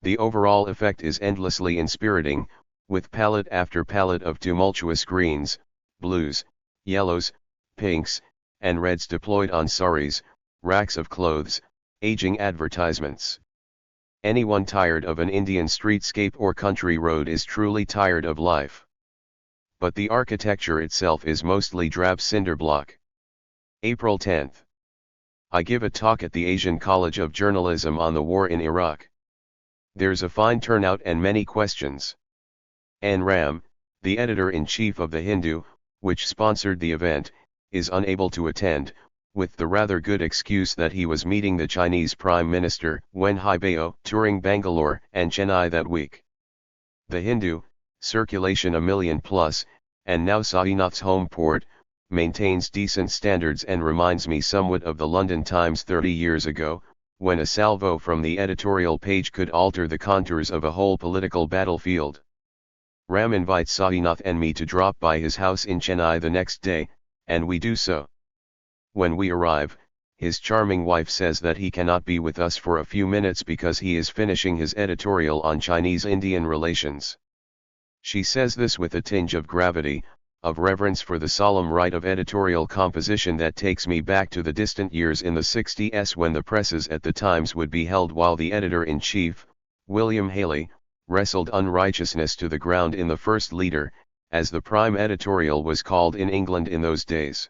The overall effect is endlessly inspiriting, with palette after palette of tumultuous greens, blues, yellows, pinks, and reds deployed on saris, racks of clothes, aging advertisements. Anyone tired of an Indian streetscape or country road is truly tired of life. But the architecture itself is mostly drab cinder block. April 10. I give a talk at the Asian College of Journalism on the war in Iraq. There's a fine turnout and many questions. N. Ram, the editor-in-chief of The Hindu, which sponsored the event, is unable to attend, with the rather good excuse that he was meeting the Chinese Prime Minister, Wen Haibao, touring Bangalore and Chennai that week. The Hindu, circulation 1 million plus, and now Sainath's home port, maintains decent standards and reminds me somewhat of the London Times 30 years ago, when a salvo from the editorial page could alter the contours of a whole political battlefield. Ram invites Sainath and me to drop by his house in Chennai the next day, and we do so. When we arrive, his charming wife says that he cannot be with us for a few minutes because he is finishing his editorial on Chinese-Indian relations. She says this with a tinge of gravity, of reverence for the solemn rite of editorial composition that takes me back to the distant years in the 60s when the presses at the Times would be held while the editor-in-chief, William Haley, wrestled unrighteousness to the ground in the first leader, as the prime editorial was called in England in those days.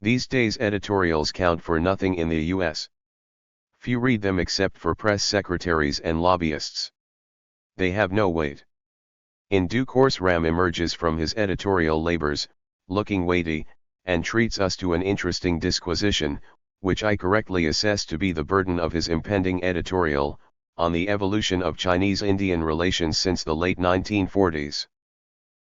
These days editorials count for nothing in the US. Few read them except for press secretaries and lobbyists. They have no weight. In due course Ram emerges from his editorial labors, looking weighty, and treats us to an interesting disquisition, which I correctly assess to be the burden of his impending editorial, on the evolution of Chinese-Indian relations since the late 1940s.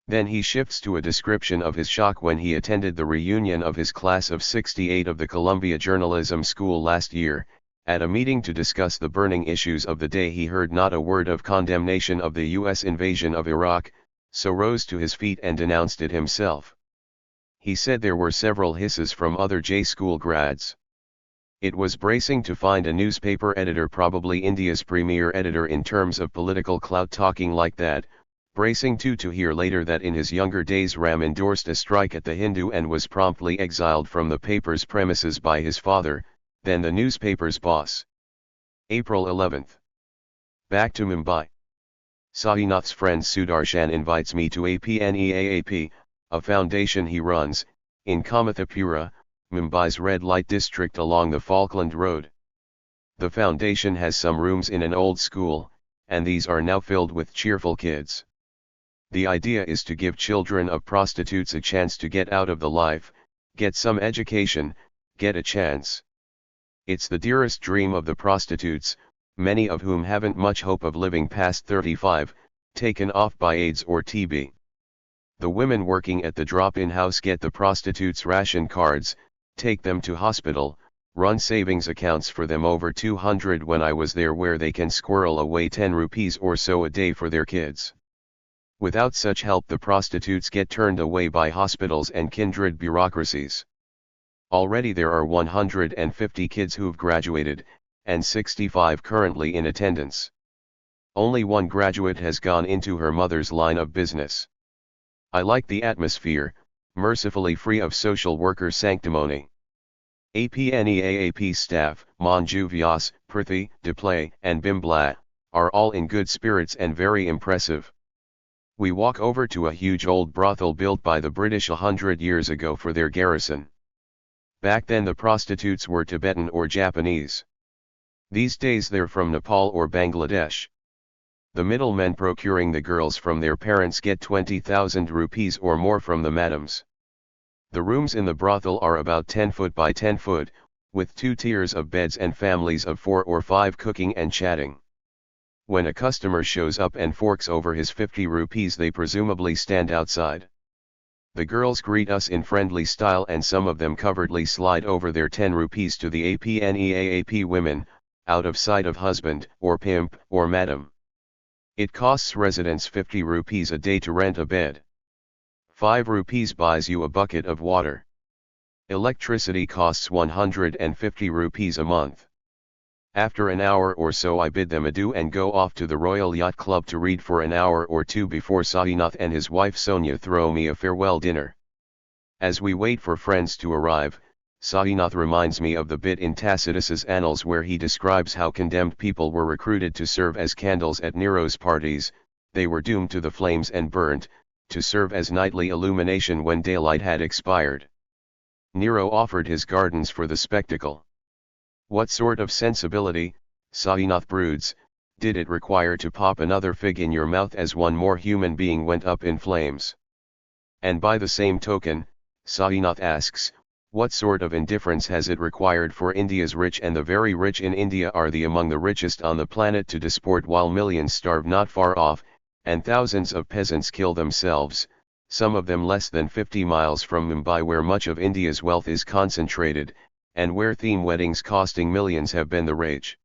Then he shifts to a description of his shock when he attended the reunion of his class of '68 of the Columbia Journalism School last year. At a meeting to discuss the burning issues of the day he heard not a word of condemnation of the U.S. invasion of Iraq, so rose to his feet and denounced it himself. He said there were several hisses from other J-school grads. It was bracing to find a newspaper editor, probably India's premier editor in terms of political clout, talking like that. Bracing too to hear later that in his younger days Ram endorsed a strike at the Hindu and was promptly exiled from the paper's premises by his father, then the newspaper's boss. April 11. Back to Mumbai. Sahinath's friend Sudarshan invites me to APNEAAP, a foundation he runs, in Kamathapura, Mumbai's red light district along the Falkland Road. The foundation has some rooms in an old school, and these are now filled with cheerful kids. The idea is to give children of prostitutes a chance to get out of the life, get some education, get a chance. It's the dearest dream of the prostitutes, many of whom haven't much hope of living past 35, taken off by AIDS or TB. The women working at the drop-in house get the prostitutes' ration cards, take them to hospital, run savings accounts for them over 200 when I was there, where they can squirrel away 10 rupees or so a day for their kids. Without such help, the prostitutes get turned away by hospitals and kindred bureaucracies. Already there are 150 kids who've graduated, and 65 currently in attendance. Only one graduate has gone into her mother's line of business. I like the atmosphere, mercifully free of social worker sanctimony. APNEAAP staff, Manju Vyas, Prithvi, Deplay, and Bimbla, are all in good spirits and very impressive. We walk over to a huge old brothel built by the British 100 years ago for their garrison. Back then the prostitutes were Tibetan or Japanese. These days they're from Nepal or Bangladesh. The middlemen procuring the girls from their parents get 20,000 rupees or more from the madams. The rooms in the brothel are about 10 foot by 10 foot, with 2 tiers of beds and families of 4 or 5 cooking and chatting. When a customer shows up and forks over his 50 rupees, they presumably stand outside. The girls greet us in friendly style, and some of them covertly slide over their 10 rupees to the APNEAAP women, out of sight of husband, or pimp, or madam. It costs residents 50 rupees a day to rent a bed. 5 rupees buys you a bucket of water. Electricity costs 150 rupees a month. After an hour or so I bid them adieu and go off to the Royal Yacht Club to read for an hour or two before Sahinath and his wife Sonia throw me a farewell dinner. As we wait for friends to arrive, Sahinath reminds me of the bit in Tacitus's Annals where he describes how condemned people were recruited to serve as candles at Nero's parties. They were doomed to the flames and burnt, to serve as nightly illumination when daylight had expired. Nero offered his gardens for the spectacle. What sort of sensibility, Sahinath broods, did it require to pop another fig in your mouth as one more human being went up in flames? And by the same token, Sahinath asks, what sort of indifference has it required for India's rich and the very rich in India are the among the richest on the planet to disport while millions starve not far off, and thousands of peasants kill themselves, some of them less than 50 miles from Mumbai where much of India's wealth is concentrated, and where theme weddings costing millions have been the rage.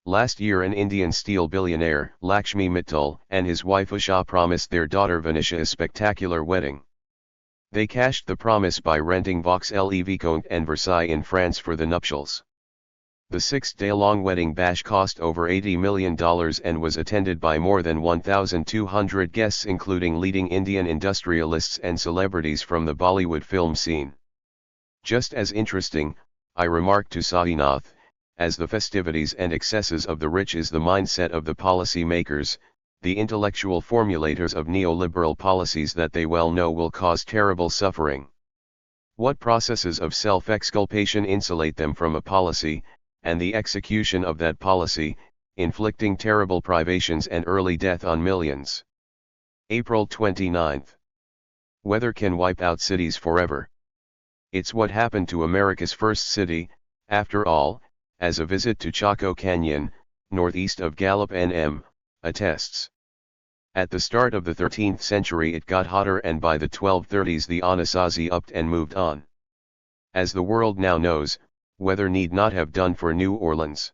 Last year an Indian steel billionaire, Lakshmi Mittal, and his wife Usha promised their daughter Vanisha a spectacular wedding. They cashed the promise by renting Vaux Le Vicomte and Versailles in France for the nuptials. The 6-day-long wedding bash cost over $80 million and was attended by more than 1,200 guests including leading Indian industrialists and celebrities from the Bollywood film scene. Just as interesting, I remarked to Sahinath, as the festivities and excesses of the rich is the mindset of the policy makers, the intellectual formulators of neoliberal policies that they well know will cause terrible suffering. What processes of self-exculpation insulate them from a policy, and the execution of that policy, inflicting terrible privations and early death on millions. April 29. Weather can wipe out cities forever. It's what happened to America's first city, after all, as a visit to Chaco Canyon, northeast of Gallup NM, attests. At the start of the 13th century it got hotter, and by the 1230s the Anasazi upped and moved on. As the world now knows, weather need not have done for New Orleans.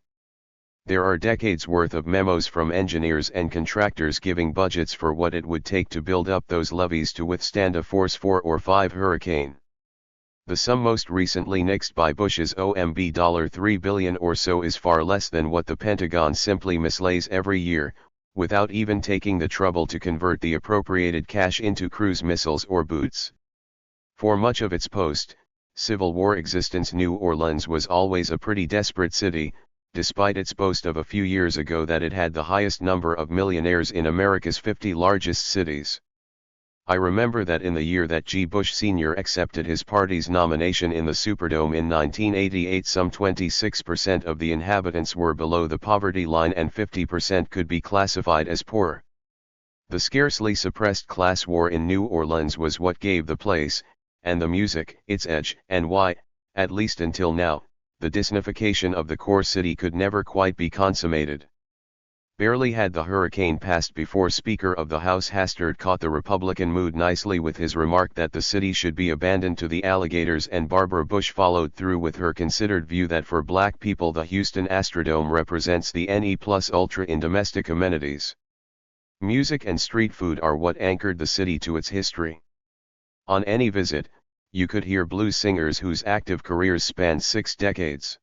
There are decades worth of memos from engineers and contractors giving budgets for what it would take to build up those levees to withstand a force 4 or 5 hurricane. The sum most recently nixed by Bush's OMB $3 billion or so is far less than what the Pentagon simply mislays every year, without even taking the trouble to convert the appropriated cash into cruise missiles or boots. For much of its post-Civil War existence, New Orleans was always a pretty desperate city, despite its boast of a few years ago that it had the highest number of millionaires in America's 50 largest cities. I remember that in the year that G. Bush Sr. accepted his party's nomination in the Superdome in 1988, some 26% of the inhabitants were below the poverty line and 50% could be classified as poor. The scarcely suppressed class war in New Orleans was what gave the place, and the music, its edge, and why, at least until now, the disnification of the core city could never quite be consummated. Barely had the hurricane passed before Speaker of the House Hastert caught the Republican mood nicely with his remark that the city should be abandoned to the alligators, and Barbara Bush followed through with her considered view that for black people the Houston Astrodome represents the NE+ultra in domestic amenities. Music and street food are what anchored the city to its history. On any visit, you could hear blues singers whose active careers spanned 6 decades.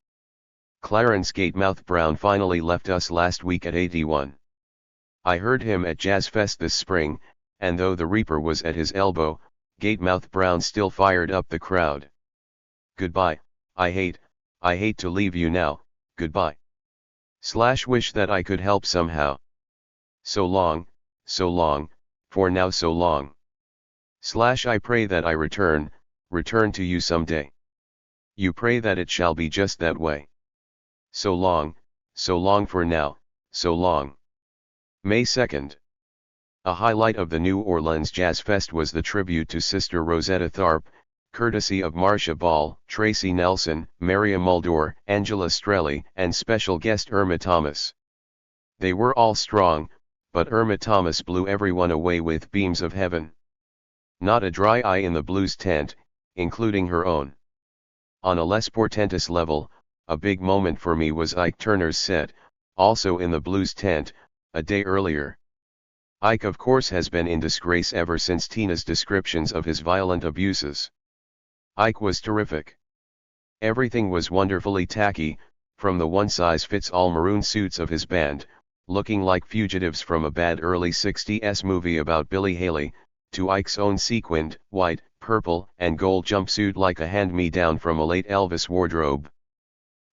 Clarence Gatemouth Brown finally left us last week at 81. I heard him at Jazz Fest this spring, and though the Reaper was at his elbow, Gatemouth Brown still fired up the crowd. Goodbye, I hate to leave you now, goodbye. / wish that I could help somehow. So long, for now so long. / I pray that I return to you someday. You pray that it shall be just that way. So long for now, so long. May 2nd. A highlight of the New Orleans Jazz Fest was the tribute to Sister Rosetta Tharpe, courtesy of Marcia Ball, Tracy Nelson, Maria Muldaur, Angela Strelly, and special guest Irma Thomas. They were all strong, but Irma Thomas blew everyone away with beams of heaven. Not a dry eye in the blues tent, including her own. On a less portentous level, a big moment for me was Ike Turner's set, also in the blues tent, a day earlier. Ike of course has been in disgrace ever since Tina's descriptions of his violent abuses. Ike was terrific. Everything was wonderfully tacky, from the one-size-fits-all maroon suits of his band, looking like fugitives from a bad early 60s movie about Billy Haley, to Ike's own sequined, white, purple, and gold jumpsuit like a hand-me-down from a late Elvis wardrobe.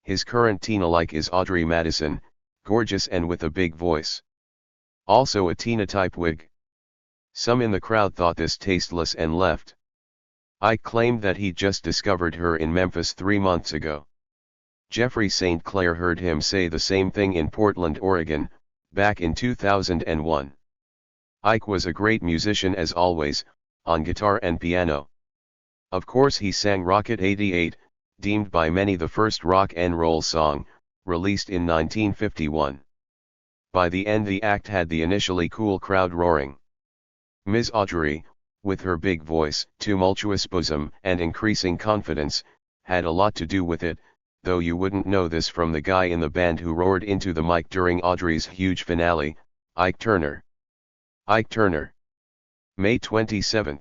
His current Tina-like is Audrey Madison, gorgeous and with a big voice. Also a Tina-type wig. Some in the crowd thought this tasteless and left. Ike claimed that he'd just discovered her in Memphis 3 months ago. Jeffrey St. Clair heard him say the same thing in Portland, Oregon, back in 2001. Ike was a great musician as always, on guitar and piano. Of course he sang Rocket 88, deemed by many the first rock and roll song, released in 1951. By the end the act had the initially cool crowd roaring. Ms. Audrey, with her big voice, tumultuous bosom, and increasing confidence, had a lot to do with it, though you wouldn't know this from the guy in the band who roared into the mic during Audrey's huge finale, Ike Turner. Ike Turner. May 27.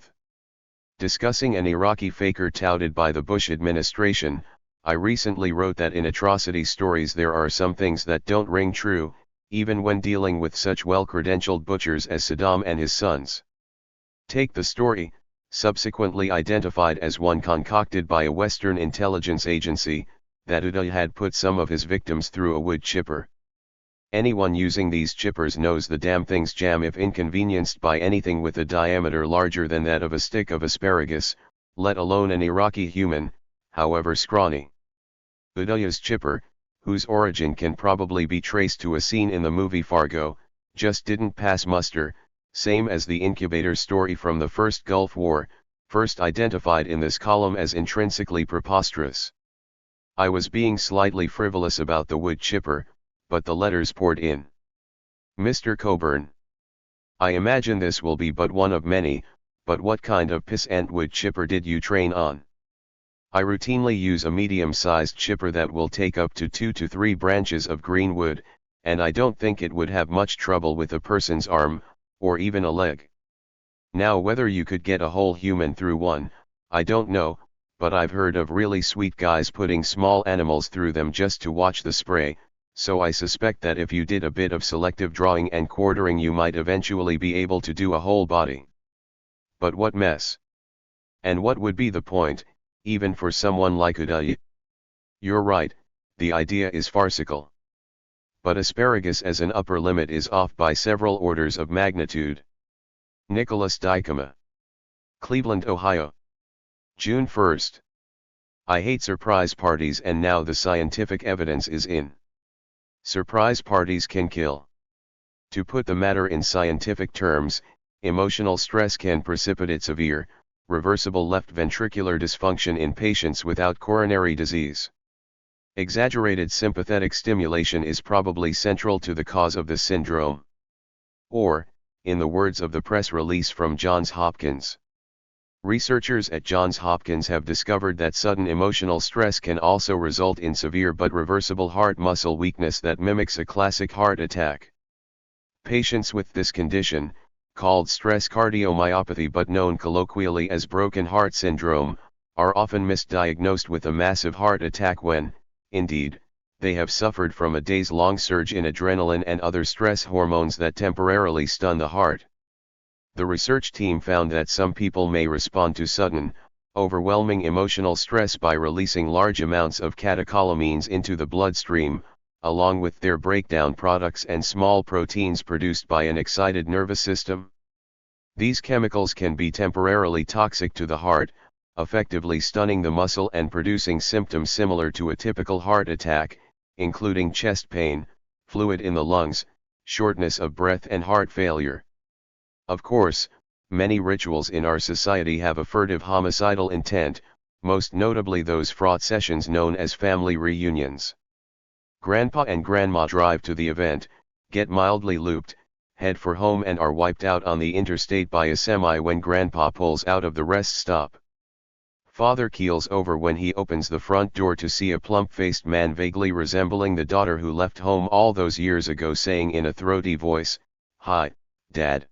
Discussing an Iraqi faker touted by the Bush administration, I recently wrote that in atrocity stories there are some things that don't ring true, even when dealing with such well-credentialed butchers as Saddam and his sons. Take the story, subsequently identified as one concocted by a Western intelligence agency, that Uday had put some of his victims through a wood chipper. Anyone using these chippers knows the damn things jam if inconvenienced by anything with a diameter larger than that of a stick of asparagus, let alone an Iraqi human, however scrawny. Uday's chipper, whose origin can probably be traced to a scene in the movie Fargo, just didn't pass muster, same as the incubator story from the first Gulf War, first identified in this column as intrinsically preposterous. I was being slightly frivolous about the wood chipper, but the letters poured in. Mr. Cockburn. I imagine this will be but one of many, but what kind of pissant wood chipper did you train on? I routinely use a medium-sized chipper that will take up to 2 to 3 branches of green wood, and I don't think it would have much trouble with a person's arm, or even a leg. Now whether you could get a whole human through one, I don't know, but I've heard of really sweet guys putting small animals through them just to watch the spray, so I suspect that if you did a bit of selective drawing and quartering you might eventually be able to do a whole body. But what mess? And what would be the point, even for someone like Uday? You're right, the idea is farcical. But asparagus as an upper limit is off by several orders of magnitude. Nicholas Dykema. Cleveland, Ohio. June 1st. I hate surprise parties, and now the scientific evidence is in. Surprise parties can kill. To put the matter in scientific terms, emotional stress can precipitate severe, reversible left ventricular dysfunction in patients without coronary disease. Exaggerated sympathetic stimulation is probably central to the cause of this syndrome. Or, in the words of the press release from Johns Hopkins, researchers at Johns Hopkins have discovered that sudden emotional stress can also result in severe but reversible heart muscle weakness that mimics a classic heart attack. Patients with this condition, called stress cardiomyopathy but known colloquially as broken heart syndrome, are often misdiagnosed with a massive heart attack when, indeed, they have suffered from a days-long surge in adrenaline and other stress hormones that temporarily stun the heart. The research team found that some people may respond to sudden, overwhelming emotional stress by releasing large amounts of catecholamines into the bloodstream, along with their breakdown products and small proteins produced by an excited nervous system. These chemicals can be temporarily toxic to the heart, effectively stunning the muscle and producing symptoms similar to a typical heart attack, including chest pain, fluid in the lungs, shortness of breath and heart failure. Of course, many rituals in our society have a furtive homicidal intent, most notably those fraught sessions known as family reunions. Grandpa and Grandma drive to the event, get mildly looped, head for home and are wiped out on the interstate by a semi when Grandpa pulls out of the rest stop. Father keels over when he opens the front door to see a plump-faced man vaguely resembling the daughter who left home all those years ago saying in a throaty voice, "Hi, Dad."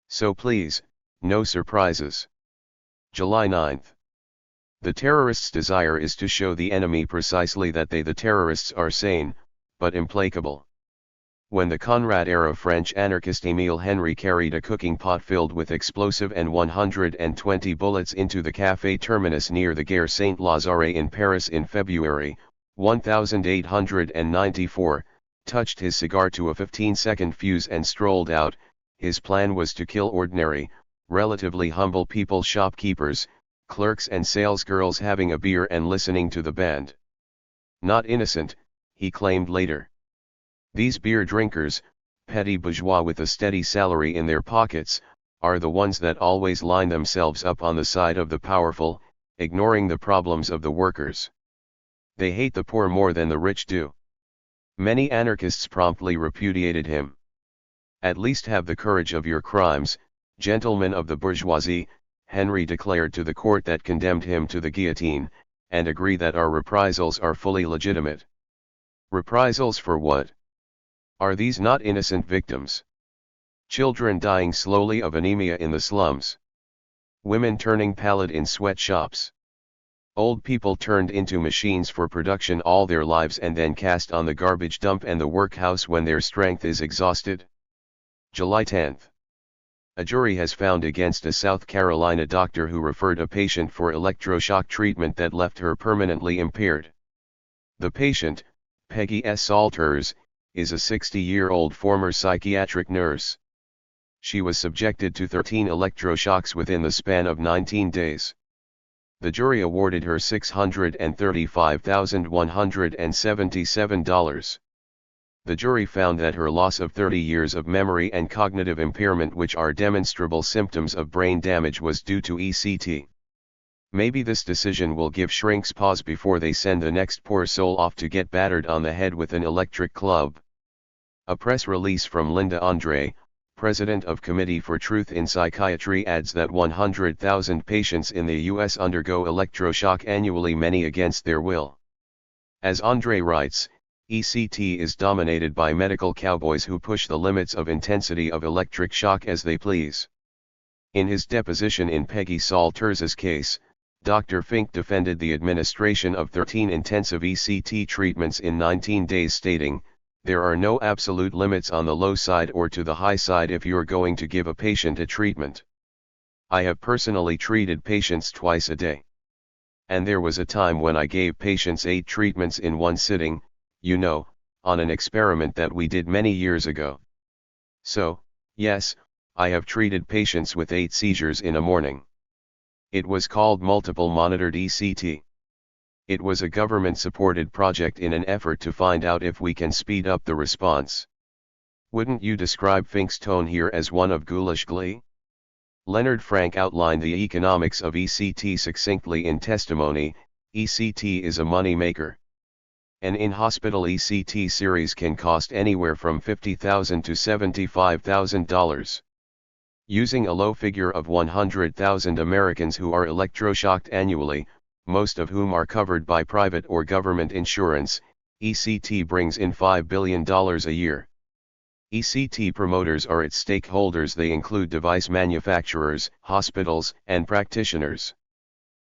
So please, no surprises. July 9th. The terrorists' desire is to show the enemy precisely that they, the terrorists, are sane, but implacable. When the Conrad-era French anarchist Émile Henry carried a cooking pot filled with explosive and 120 bullets into the Café Terminus near the Gare Saint-Lazare in Paris in February 1894, touched his cigar to a 15-second fuse and strolled out, his plan was to kill ordinary, relatively humble people, shopkeepers, clerks and salesgirls having a beer and listening to the band. Not innocent, he claimed later. These beer drinkers, petty bourgeois with a steady salary in their pockets, are the ones that always line themselves up on the side of the powerful, ignoring the problems of the workers. They hate the poor more than the rich do. Many anarchists promptly repudiated him. At least have the courage of your crimes, gentlemen of the bourgeoisie, Henry declared to the court that condemned him to the guillotine, and agree that our reprisals are fully legitimate. Reprisals for what? Are these not innocent victims? Children dying slowly of anemia in the slums. Women turning pallid in sweatshops. Old people turned into machines for production all their lives and then cast on the garbage dump and the workhouse when their strength is exhausted. July 10th. A jury has found against a South Carolina doctor who referred a patient for electroshock treatment that left her permanently impaired. The patient, Peggy S. Salters, is a 60-year-old former psychiatric nurse. She was subjected to 13 electroshocks within the span of 19 days. The jury awarded her $635,177. The jury found that her loss of 30 years of memory and cognitive impairment, which are demonstrable symptoms of brain damage, was due to ECT. Maybe this decision will give shrinks pause before they send the next poor soul off to get battered on the head with an electric club. A press release from Linda Andre, president of Committee for Truth in Psychiatry, adds that 100,000 patients in the U.S. undergo electroshock annually, many against their will. As Andre writes, ECT is dominated by medical cowboys who push the limits of intensity of electric shock as they please. In his deposition in Peggy Salters's case, Dr. Fink defended the administration of 13 intensive ECT treatments in 19 days, stating, "There are no absolute limits on the low side or to the high side if you're going to give a patient a treatment. I have personally treated patients twice a day. And there was a time when I gave patients 8 treatments in one sitting, you know, on an experiment that we did many years ago. So, yes, I have treated patients with 8 seizures in a morning. It was called multiple monitored ECT. It was a government-supported project in an effort to find out if we can speed up the response. Wouldn't you describe Fink's tone here as one of ghoulish glee?" Leonard Frank outlined the economics of ECT succinctly in testimony. "ECT is a money maker. An in-hospital ECT series can cost anywhere from $50,000 to $75,000. Using a low figure of 100,000 Americans who are electroshocked annually, most of whom are covered by private or government insurance, ECT brings in $5 billion a year. ECT promoters are its stakeholders. They include device manufacturers, hospitals, and practitioners."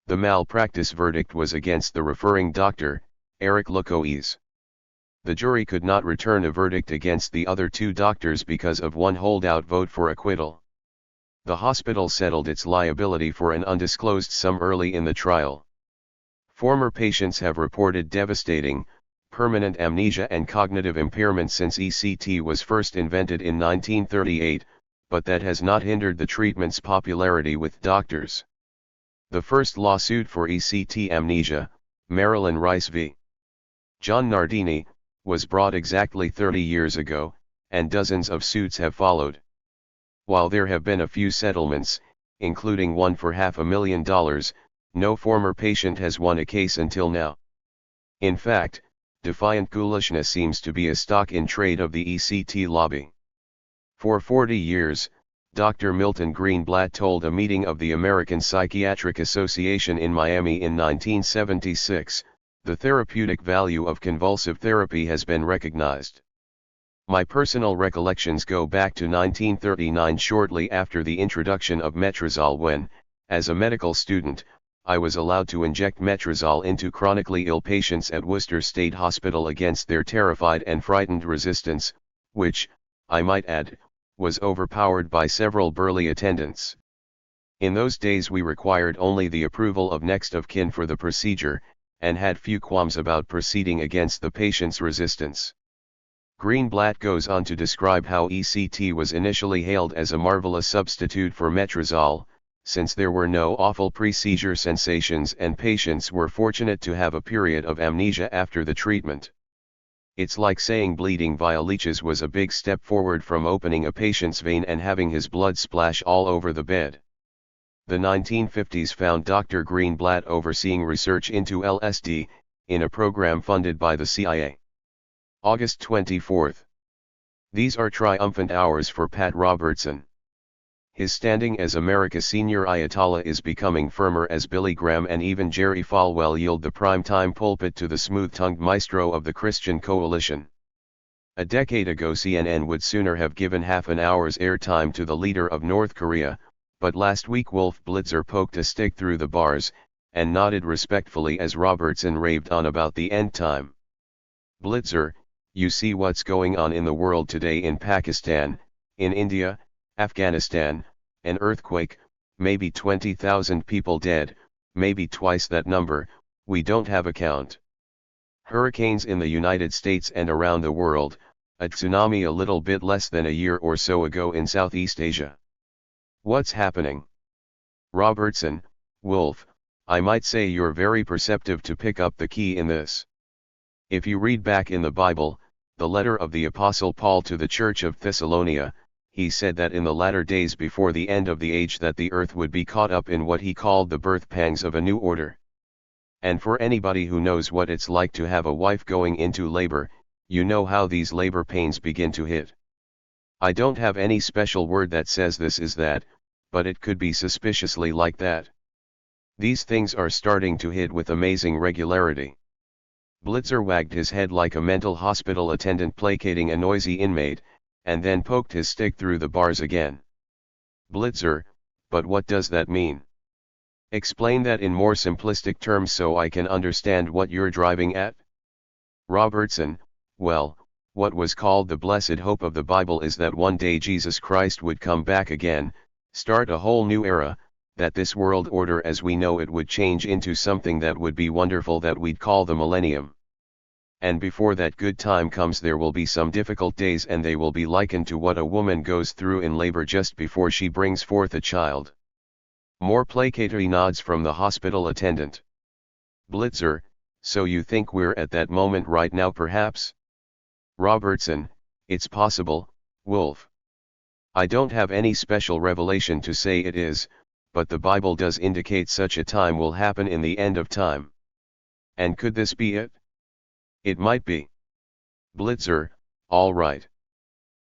The malpractice verdict was against the referring doctor, Eric Lukoes. The jury could not return a verdict against the other 2 doctors because of one holdout vote for acquittal. The hospital settled its liability for an undisclosed sum early in the trial. Former patients have reported devastating, permanent amnesia and cognitive impairment since ECT was first invented in 1938, but that has not hindered the treatment's popularity with doctors. The first lawsuit for ECT amnesia, Marilyn Rice v. John Nardini, was brought exactly 30 years ago, and dozens of suits have followed. While there have been a few settlements, including one for $500,000, no former patient has won a case until now. In fact, defiant ghoulishness seems to be a stock in trade of the ECT lobby. For 40 years, Dr. Milton Greenblatt told a meeting of the American Psychiatric Association in Miami in 1976, "The therapeutic value of convulsive therapy has been recognized. My personal recollections go back to 1939, shortly after the introduction of metrazole, when, as a medical student, I was allowed to inject metrazole into chronically ill patients at Worcester State Hospital against their terrified and frightened resistance, which, I might add, was overpowered by several burly attendants. In those days we required only the approval of next of kin for the procedure, and had few qualms about proceeding against the patient's resistance." Greenblatt goes on to describe how ECT was initially hailed as a marvelous substitute for metrazole, since there were no awful pre-seizure sensations and patients were fortunate to have a period of amnesia after the treatment. "It's like saying bleeding via leeches was a big step forward from opening a patient's vein and having his blood splash all over the bed." The 1950s found Dr. Greenblatt overseeing research into LSD, in a program funded by the CIA. August 24. These are triumphant hours for Pat Robertson. His standing as America's senior Ayatollah is becoming firmer as Billy Graham and even Jerry Falwell yield the prime-time pulpit to the smooth-tongued maestro of the Christian coalition. A decade ago CNN would sooner have given half an hour's airtime to the leader of North Korea, but last week Wolf Blitzer poked a stick through the bars, and nodded respectfully as Robertson raved on about the end time. "Blitzer, you see what's going on in the world today in Pakistan, in India, Afghanistan, an earthquake, maybe 20,000 people dead, maybe twice that number, we don't have a count. Hurricanes in the United States and around the world, a tsunami a little bit less than a year or so ago in Southeast Asia. What's happening?" Robertson, Wolf, I might say you're very perceptive to pick up the key in this. If you read back in the Bible, the letter of the Apostle Paul to the Church of Thessalonica, he said that in the latter days before the end of the age that the earth would be caught up in what he called the birth pangs of a new order. And for anybody who knows what it's like to have a wife going into labor, you know how these labor pains begin to hit. I don't have any special word that says this is that, but it could be suspiciously like that. These things are starting to hit with amazing regularity. Blitzer wagged his head like a mental hospital attendant placating a noisy inmate, and then poked his stick through the bars again. Blitzer, but what does that mean? Explain that in more simplistic terms so I can understand what you're driving at. Robertson: well, what was called the blessed hope of the Bible is that one day Jesus Christ would come back again, start a whole new era, that this world order as we know it would change into something that would be wonderful that we'd call the millennium. And before that good time comes there will be some difficult days, and they will be likened to what a woman goes through in labor just before she brings forth a child. More placatory nods from the hospital attendant. Blitzer: so you think we're at that moment right now perhaps? Robertson: it's possible, Wolf. I don't have any special revelation to say it is, but the Bible does indicate such a time will happen in the end of time. And could this be it? It might be. Blitzer: all right.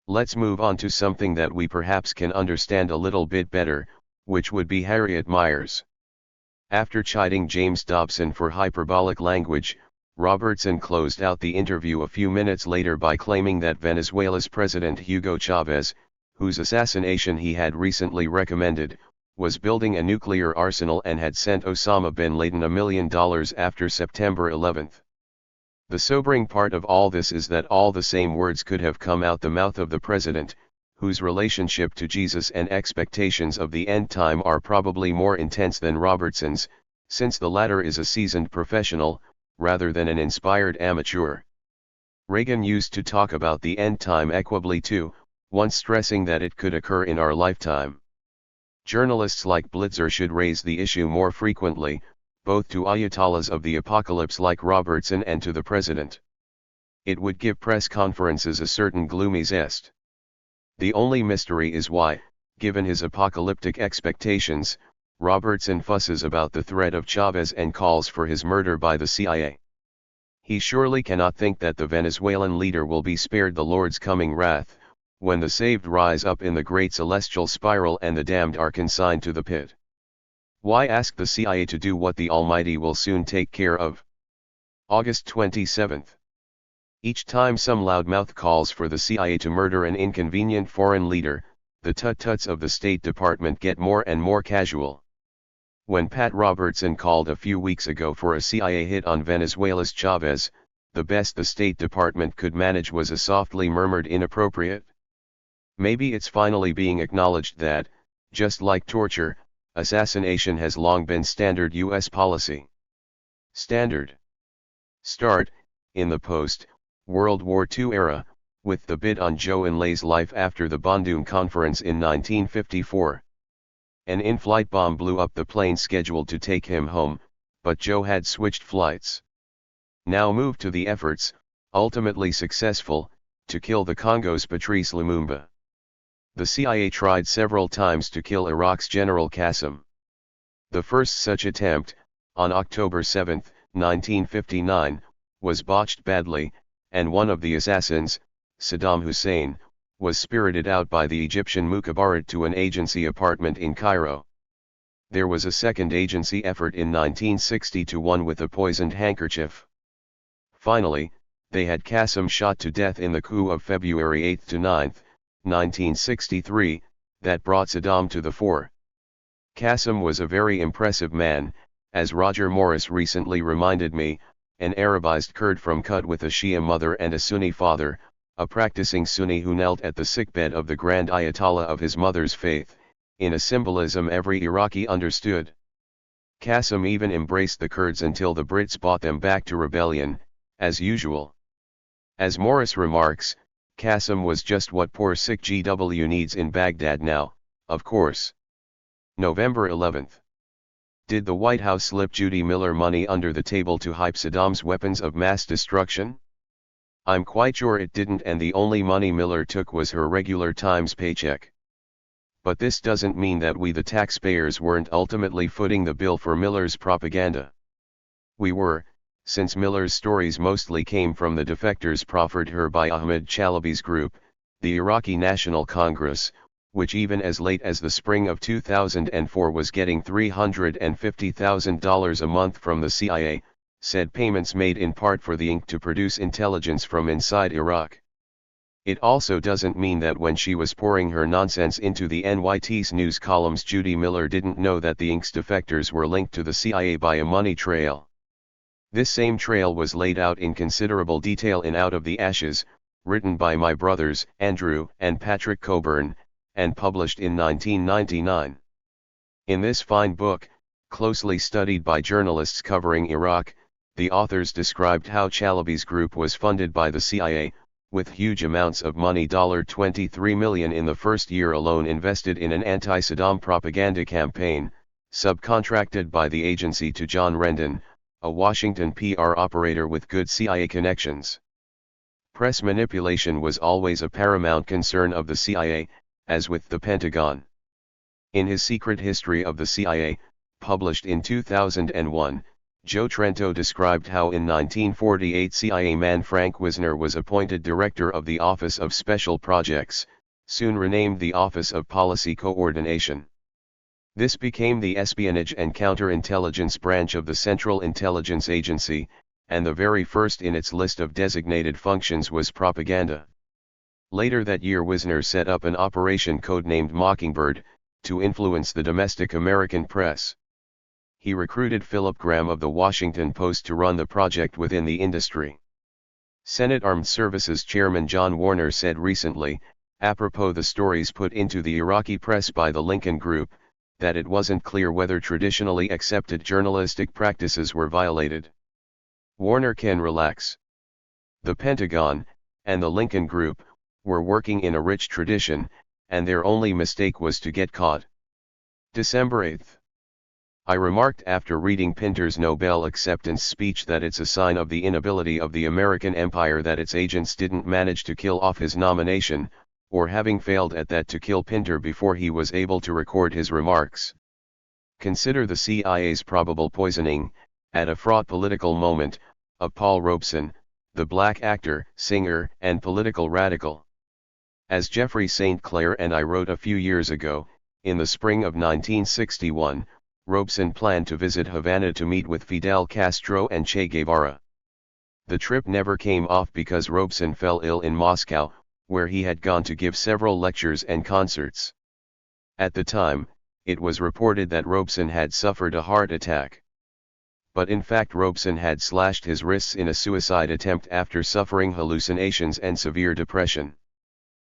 Let's move on to something that we perhaps can understand a little bit better, which would be Harriet Miers. After chiding James Dobson for hyperbolic language, Robertson closed out the interview a few minutes later by claiming that Venezuela's President Hugo Chavez, whose assassination he had recently recommended, was building a nuclear arsenal and had sent Osama bin Laden $1 million after September 11. The sobering part of all this is that all the same words could have come out the mouth of the president, whose relationship to Jesus and expectations of the end time are probably more intense than Robertson's, since the latter is a seasoned professional, rather than an inspired amateur. Reagan used to talk about the end time equably too, once stressing that it could occur in our lifetime. Journalists like Blitzer should raise the issue more frequently, both to Ayatollahs of the apocalypse like Robertson and to the president. It would give press conferences a certain gloomy zest. The only mystery is why, given his apocalyptic expectations, Robertson fusses about the threat of Chavez and calls for his murder by the CIA. He surely cannot think that the Venezuelan leader will be spared the Lord's coming wrath, when the saved rise up in the great celestial spiral and the damned are consigned to the pit. Why ask the CIA to do what the Almighty will soon take care of? August 27. Each time some loudmouth calls for the CIA to murder an inconvenient foreign leader, the tut-tuts of the State Department get more and more casual. When Pat Robertson called a few weeks ago for a CIA hit on Venezuela's Chavez, the best the State Department could manage was a softly murmured inappropriate. Maybe it's finally being acknowledged that, just like torture, assassination has long been standard U.S. policy. Standard. Start, in the post-World War II era, with the bit on Zhou Enlai's life after the Bandung Conference in 1954. An in-flight bomb blew up the plane scheduled to take him home, but Zhou had switched flights. Now move to the efforts, ultimately successful, to kill the Congo's Patrice Lumumba. The CIA tried several times to kill Iraq's General Qasem. The first such attempt, on October 7, 1959, was botched badly, and one of the assassins, Saddam Hussein, was spirited out by the Egyptian Mukhabarat to an agency apartment in Cairo. There was a second agency effort in 1961 with a poisoned handkerchief. Finally, they had Qasem shot to death in the coup of February 8 to 9, 1963, that brought Saddam to the fore. Qasem was a very impressive man, as Roger Morris recently reminded me, an Arabized Kurd from Kut with a Shia mother and a Sunni father, a practicing Sunni who knelt at the sickbed of the Grand Ayatollah of his mother's faith, in a symbolism every Iraqi understood. Qasem even embraced the Kurds until the Brits brought them back to rebellion, as usual. As Morris remarks, Qasem was just what poor sick GW needs in Baghdad now, of course. November 11. Did the White House slip Judy Miller money under the table to hype Saddam's weapons of mass destruction? I'm quite sure it didn't, and the only money Miller took was her regular Times paycheck. But this doesn't mean that we the taxpayers weren't ultimately footing the bill for Miller's propaganda. We were, since Miller's stories mostly came from the defectors proffered her by Ahmed Chalabi's group, the Iraqi National Congress, which even as late as the spring of 2004 was getting $350,000 a month from the CIA, said payments made in part for the ink to produce intelligence from inside Iraq. It also doesn't mean that when she was pouring her nonsense into the NYT's news columns, Judy Miller didn't know that the Inks defectors were linked to the CIA by a money trail. This same trail was laid out in considerable detail in Out of the Ashes, written by my brothers, Andrew and Patrick Cockburn, and published in 1999. In this fine book, closely studied by journalists covering Iraq, the authors described how Chalabi's group was funded by the CIA, with huge amounts of money, $23 million in the first year alone, invested in an anti-Saddam propaganda campaign, subcontracted by the agency to John Rendon, a Washington PR operator with good CIA connections. Press manipulation was always a paramount concern of the CIA, as with the Pentagon. In his Secret History of the CIA, published in 2001, Joe Trento described how in 1948 CIA man Frank Wisner was appointed director of the Office of Special Projects, soon renamed the Office of Policy Coordination. This became the Espionage and Counterintelligence branch of the Central Intelligence Agency, and the very first in its list of designated functions was propaganda. Later that year, Wisner set up an operation codenamed Mockingbird, to influence the domestic American press. He recruited Philip Graham of the Washington Post to run the project within the industry. Senate Armed Services Chairman John Warner said recently, apropos the stories put into the Iraqi press by the Lincoln Group, that it wasn't clear whether traditionally accepted journalistic practices were violated. Warner can relax. The Pentagon, and the Lincoln Group, were working in a rich tradition, and their only mistake was to get caught. December 8. I remarked after reading Pinter's Nobel acceptance speech that it's a sign of the inability of the American empire that its agents didn't manage to kill off his nomination, or having failed at that to kill Pinter before he was able to record his remarks. Consider the CIA's probable poisoning, at a fraught political moment, of Paul Robeson, the black actor, singer, and political radical. As Jeffrey St. Clair and I wrote a few years ago, in the spring of 1961, Robeson planned to visit Havana to meet with Fidel Castro and Che Guevara. The trip never came off because Robeson fell ill in Moscow, where he had gone to give several lectures and concerts. At the time, it was reported that Robeson had suffered a heart attack. But in fact Robeson had slashed his wrists in a suicide attempt after suffering hallucinations and severe depression.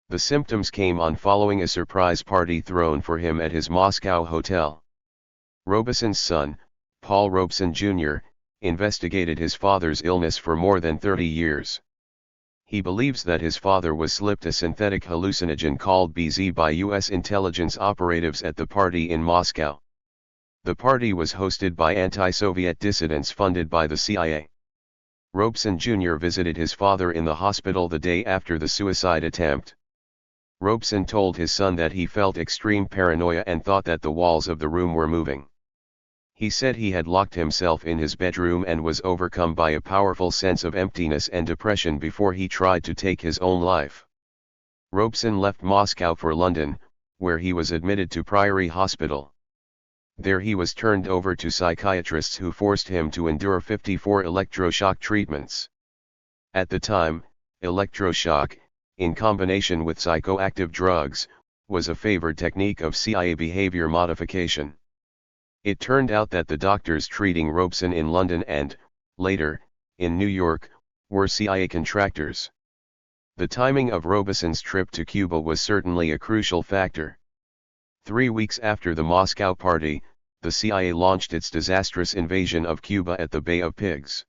The symptoms came on following a surprise party thrown for him at his Moscow hotel. Robeson's son, Paul Robeson Jr., investigated his father's illness for more than 30 years. He believes that his father was slipped a synthetic hallucinogen called BZ by U.S. intelligence operatives at the party in Moscow. The party was hosted by anti-Soviet dissidents funded by the CIA. Robeson Jr. visited his father in the hospital the day after the suicide attempt. Robeson told his son that he felt extreme paranoia and thought that the walls of the room were moving. He said he had locked himself in his bedroom and was overcome by a powerful sense of emptiness and depression before he tried to take his own life. Robeson left Moscow for London, where he was admitted to Priory Hospital. There he was turned over to psychiatrists who forced him to endure 54 electroshock treatments. At the time, electroshock, in combination with psychoactive drugs, was a favored technique of CIA behavior modification. It turned out that the doctors treating Robeson in London and, later, in New York, were CIA contractors. The timing of Robeson's trip to Cuba was certainly a crucial factor. 3 weeks after the Moscow party, the CIA launched its disastrous invasion of Cuba at the Bay of Pigs.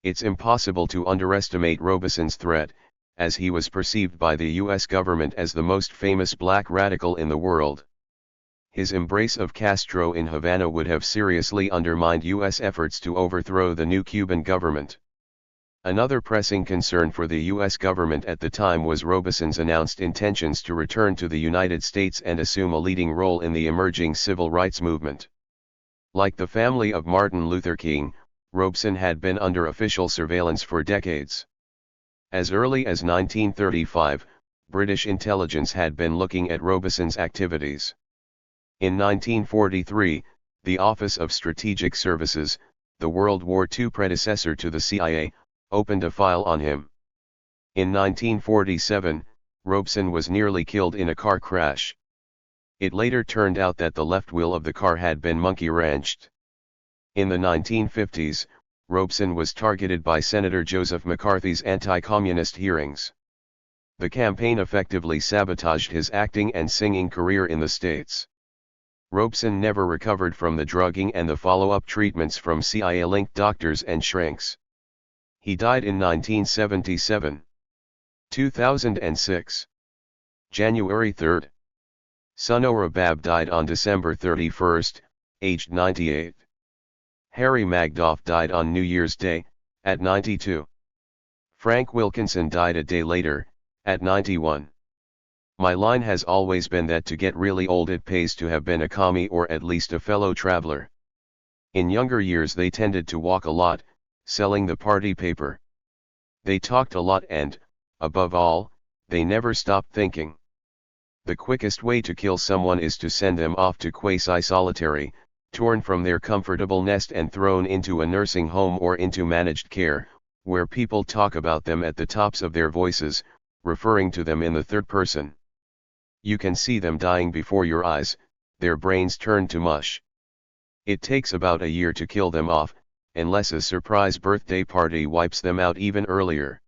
It's impossible to underestimate Robeson's threat, as he was perceived by the U.S. government as the most famous black radical in the world. His embrace of Castro in Havana would have seriously undermined U.S. efforts to overthrow the new Cuban government. Another pressing concern for the U.S. government at the time was Robeson's announced intentions to return to the United States and assume a leading role in the emerging civil rights movement. Like the family of Martin Luther King, Robeson had been under official surveillance for decades. As early as 1935, British intelligence had been looking at Robeson's activities. In 1943, the Office of Strategic Services, the World War II predecessor to the CIA, opened a file on him. In 1947, Robeson was nearly killed in a car crash. It later turned out that the left wheel of the car had been monkey-wrenched. In the 1950s, Robeson was targeted by Senator Joseph McCarthy's anti-communist hearings. The campaign effectively sabotaged his acting and singing career in the States. Robeson never recovered from the drugging and the follow-up treatments from CIA-linked doctors and shrinks. He died in 1977. 2006. January 3. Sonora Babb died on December 31, aged 98. Harry Magdoff died on New Year's Day, at 92. Frank Wilkinson died a day later, at 91. My line has always been that to get really old it pays to have been a commie or at least a fellow traveler. In younger years they tended to walk a lot, selling the party paper. They talked a lot and, above all, they never stopped thinking. The quickest way to kill someone is to send them off to quasi-solitary, torn from their comfortable nest and thrown into a nursing home or into managed care, where people talk about them at the tops of their voices, referring to them in the third person. You can see them dying before your eyes, their brains turn to mush. It takes about a year to kill them off, unless a surprise birthday party wipes them out even earlier.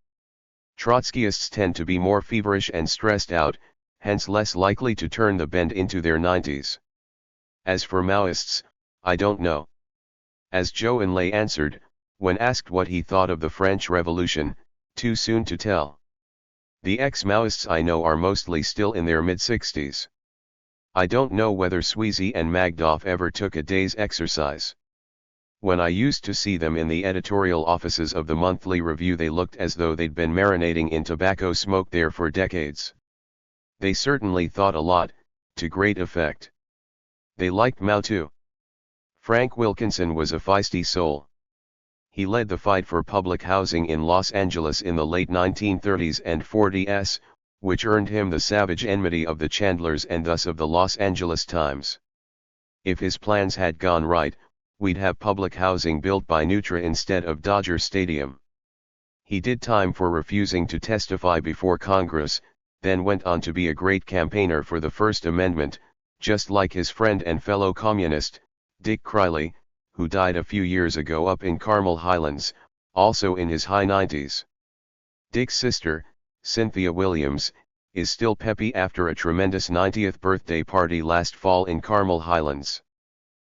Trotskyists tend to be more feverish and stressed out, hence less likely to turn the bend into their 90s. As for Maoists, I don't know. As Zhou Enlai answered, when asked what he thought of the French Revolution, too soon to tell. The ex-Maoists I know are mostly still in their mid-60s. I don't know whether Sweezy and Magdoff ever took a day's exercise. When I used to see them in the editorial offices of the Monthly Review they looked as though they'd been marinating in tobacco smoke there for decades. They certainly thought a lot, to great effect. They liked Mao too. Frank Wilkinson was a feisty soul. He led the fight for public housing in Los Angeles in the late 1930s and 40s, which earned him the savage enmity of the Chandlers and thus of the Los Angeles Times. If his plans had gone right, we'd have public housing built by Nutra instead of Dodger Stadium. He did time for refusing to testify before Congress, then went on to be a great campaigner for the First Amendment, just like his friend and fellow communist, Dick Criley, who died a few years ago up in Carmel Highlands, also in his high 90s. Dick's sister, Cynthia Williams, is still peppy after a tremendous 90th birthday party last fall in Carmel Highlands.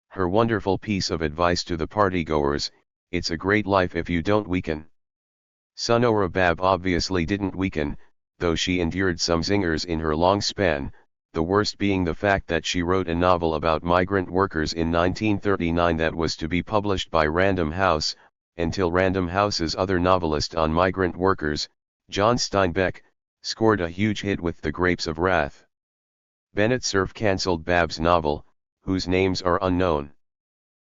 Her wonderful piece of advice to the partygoers: it's a great life if you don't weaken. Sonora Babb obviously didn't weaken, though she endured some zingers in her long span, the worst being the fact that she wrote a novel about migrant workers in 1939 that was to be published by Random House, until Random House's other novelist on migrant workers, John Steinbeck, scored a huge hit with The Grapes of Wrath. Bennett Cerf cancelled Babb's novel, whose names are unknown.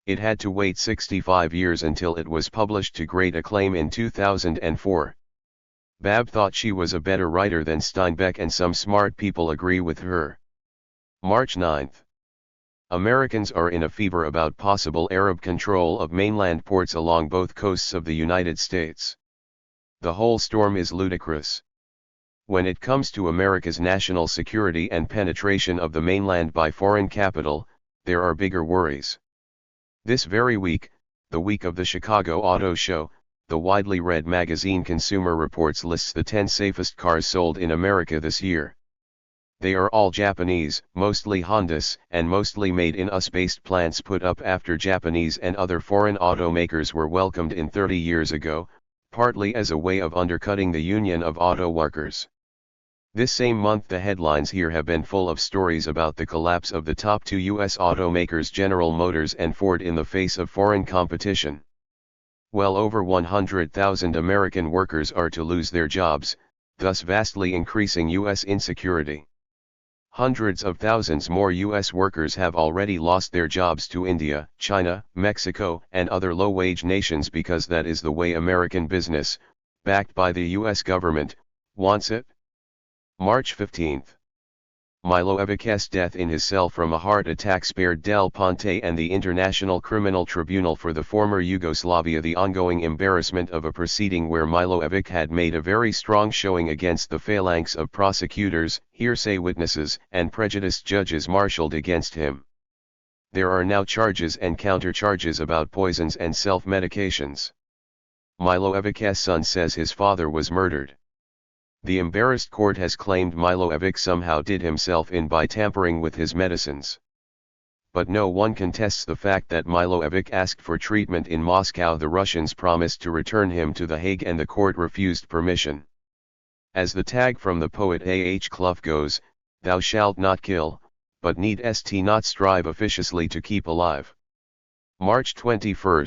It had to wait 65 years until it was published to great acclaim in 2004. Babb thought she was a better writer than Steinbeck and some smart people agree with her. March 9. Americans are in a fever about possible Arab control of mainland ports along both coasts of the United States. The whole storm is ludicrous. When it comes to America's national security and penetration of the mainland by foreign capital, there are bigger worries. This very week, the week of the Chicago Auto Show, the widely read magazine Consumer Reports lists the 10 safest cars sold in America this year. They are all Japanese, mostly Hondas, and mostly made in US-based plants put up after Japanese and other foreign automakers were welcomed in 30 years ago, partly as a way of undercutting the union of auto workers. This same month the headlines here have been full of stories about the collapse of the top two US automakers General Motors and Ford in the face of foreign competition. Well over 100,000 American workers are to lose their jobs, thus vastly increasing US insecurity. Hundreds of thousands more US workers have already lost their jobs to India, China, Mexico, and other low-wage nations because that is the way American business, backed by the US government, wants it. March 15. Milojevic's death in his cell from a heart attack spared Del Ponte and the International Criminal Tribunal for the former Yugoslavia the ongoing embarrassment of a proceeding where Milojevic had made a very strong showing against the phalanx of prosecutors, hearsay witnesses, and prejudiced judges marshaled against him. There are now charges and counter-charges about poisons and self-medications. Milojevic's son says his father was murdered. The embarrassed court has claimed Milojevic somehow did himself in by tampering with his medicines. But no one contests the fact that Milojevic asked for treatment in Moscow. The Russians promised to return him to The Hague and the court refused permission. As the tag from the poet A.H. Clough goes, "Thou shalt not kill, but needst not strive officiously to keep alive." March 21.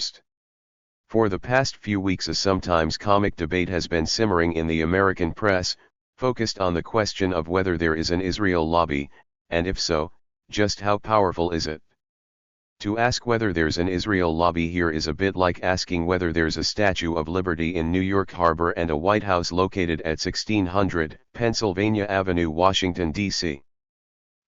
For the past few weeks a sometimes comic debate has been simmering in the American press, focused on the question of whether there is an Israel lobby, and if so, just how powerful is it? To ask whether there's an Israel lobby here is a bit like asking whether there's a Statue of Liberty in New York Harbor and a White House located at 1600 Pennsylvania Avenue, Washington, D.C.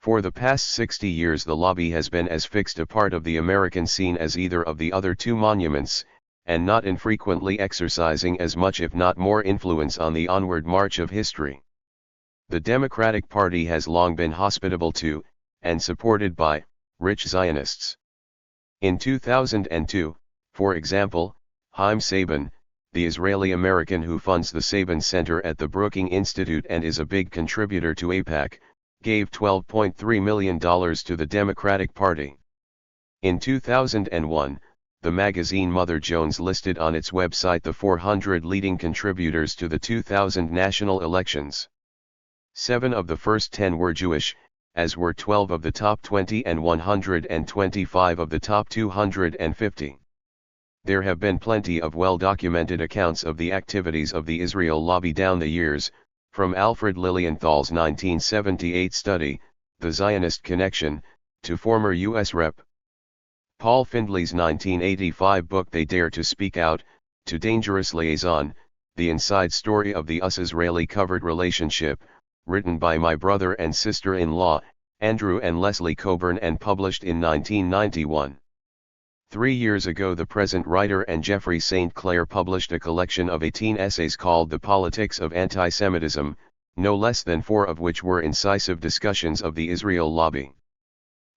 For the past 60 years the lobby has been as fixed a part of the American scene as either of the other two monuments, and not infrequently exercising as much if not more influence on the onward march of history. The Democratic Party has long been hospitable to, and supported by, rich Zionists. In 2002, for example, Haim Saban, the Israeli-American who funds the Saban Center at the Brookings Institute and is a big contributor to AIPAC, gave $12.3 million to the Democratic Party. In 2001, the magazine Mother Jones listed on its website the 400 leading contributors to the 2000 national elections. 7 of the first 10 were Jewish, as were 12 of the top 20 and 125 of the top 250. There have been plenty of well-documented accounts of the activities of the Israel lobby down the years, from Alfred Lilienthal's 1978 study, The Zionist Connection, to former U.S. Rep. Paul Findley's 1985 book They Dare to Speak Out, to Dangerous Liaison, the inside story of the US-Israeli covert relationship, written by my brother and sister-in-law, Andrew and Leslie Cockburn and published in 1991. 3 years ago the present writer and Jeffrey St. Clair published a collection of 18 essays called The Politics of Antisemitism, no less than 4 of which were incisive discussions of the Israel lobby.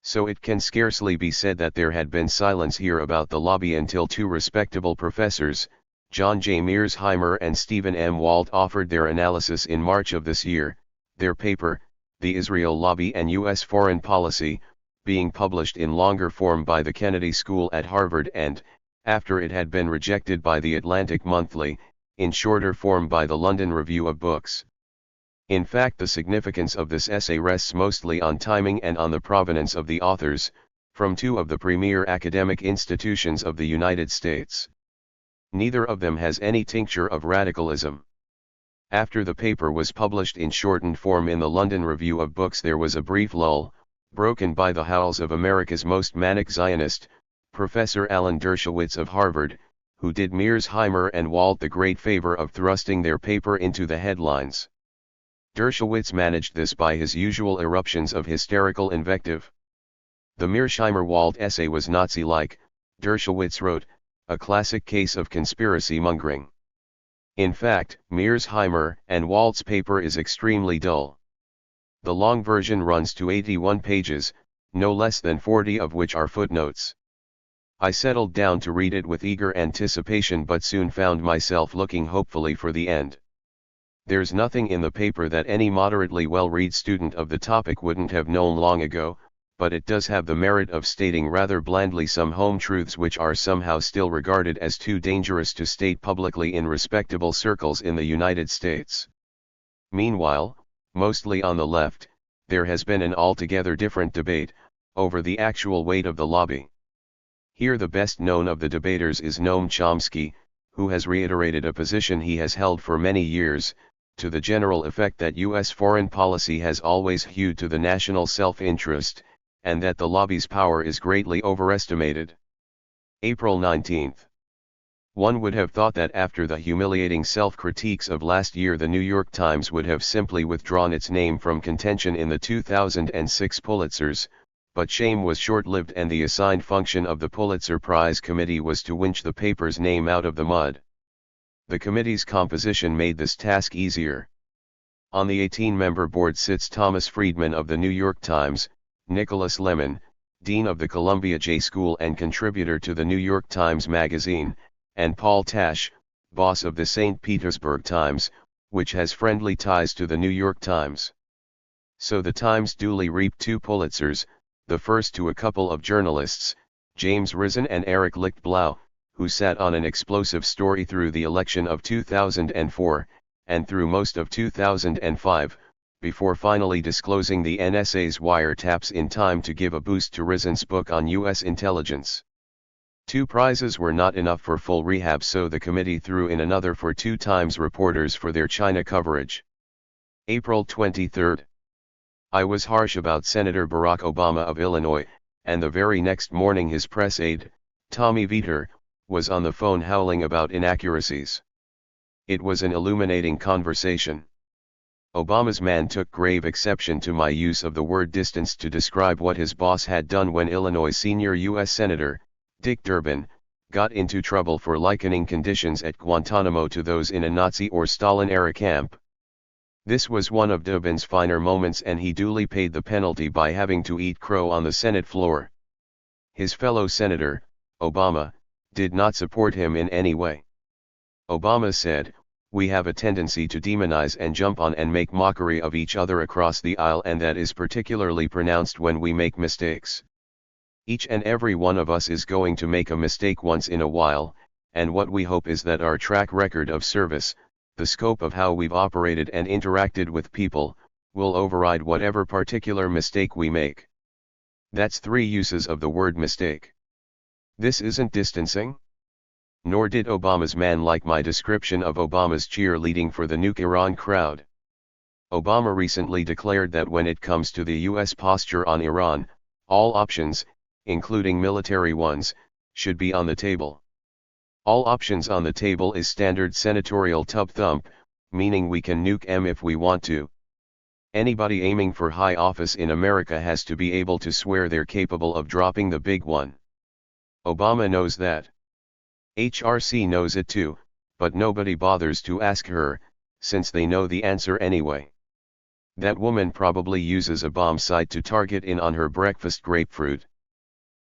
So it can scarcely be said that there had been silence here about the lobby until 2 respectable professors, John J. Mearsheimer and Stephen M. Walt, offered their analysis in March of this year, their paper, The Israel Lobby and U.S. Foreign Policy, being published in longer form by the Kennedy School at Harvard and, after it had been rejected by the Atlantic Monthly, in shorter form by the London Review of Books. In fact, the significance of this essay rests mostly on timing and on the provenance of the authors, from 2 of the premier academic institutions of the United States. Neither of them has any tincture of radicalism. After the paper was published in shortened form in the London Review of Books, there was a brief lull, broken by the howls of America's most manic Zionist, Professor Alan Dershowitz of Harvard, who did Mearsheimer and Walt the great favor of thrusting their paper into the headlines. Dershowitz managed this by his usual eruptions of hysterical invective. The Mearsheimer-Walt essay was Nazi-like, Dershowitz wrote, a classic case of conspiracy mongering. In fact, Mearsheimer and Walt's paper is extremely dull. The long version runs to 81 pages, no less than 40 of which are footnotes. I settled down to read it with eager anticipation but soon found myself looking hopefully for the end. There's nothing in the paper that any moderately well-read student of the topic wouldn't have known long ago, but it does have the merit of stating rather blandly some home truths which are somehow still regarded as too dangerous to state publicly in respectable circles in the United States. Meanwhile, mostly on the left, there has been an altogether different debate, over the actual weight of the lobby. Here the best known of the debaters is Noam Chomsky, who has reiterated a position he has held for many years, to the general effect that U.S. foreign policy has always hewed to the national self-interest, and that the lobby's power is greatly overestimated. April 19. One would have thought that after the humiliating self-critiques of last year the New York Times would have simply withdrawn its name from contention in the 2006 Pulitzers, but shame was short-lived and the assigned function of the Pulitzer Prize Committee was to winch the paper's name out of the mud. The committee's composition made this task easier. On the 18-member board sits Thomas Friedman of the New York Times, Nicholas Lemon, Dean of the Columbia J School and contributor to the New York Times Magazine, and Paul Tash, boss of the St. Petersburg Times, which has friendly ties to the New York Times. So the Times duly reaped 2 Pulitzers, the first to a couple of journalists, James Risen and Eric Lichtblau, who sat on an explosive story through the election of 2004, and through most of 2005, before finally disclosing the NSA's wiretaps in time to give a boost to Risen's book on U.S. intelligence. 2 prizes were not enough for full rehab, so the committee threw in another for 2 Times reporters for their China coverage. April 23. I was harsh about Senator Barack Obama of Illinois, and the very next morning his press aide, Tommy Vietor, was on the phone howling about inaccuracies. It was an illuminating conversation. Obama's man took grave exception to my use of the word distance to describe what his boss had done when Illinois senior U.S. Senator, Dick Durbin, got into trouble for likening conditions at Guantanamo to those in a Nazi or Stalin-era camp. This was one of Durbin's finer moments and he duly paid the penalty by having to eat crow on the Senate floor. His fellow senator, Obama, did not support him in any way. Obama said, "We have a tendency to demonize and jump on and make mockery of each other across the aisle, and that is particularly pronounced when we make mistakes. Each and every one of us is going to make a mistake once in a while, and what we hope is that our track record of service, the scope of how we've operated and interacted with people, will override whatever particular mistake we make." That's 3 uses of the word mistake. This isn't distancing? Nor did Obama's man like my description of Obama's cheerleading for the nuke Iran crowd. Obama recently declared that when it comes to the U.S. posture on Iran, all options, including military ones, should be on the table. All options on the table is standard senatorial tub thump, meaning we can nuke them if we want to. Anybody aiming for high office in America has to be able to swear they're capable of dropping the big one. Obama knows that. HRC knows it too, but nobody bothers to ask her, since they know the answer anyway. That woman probably uses a bomb sight to target in on her breakfast grapefruit.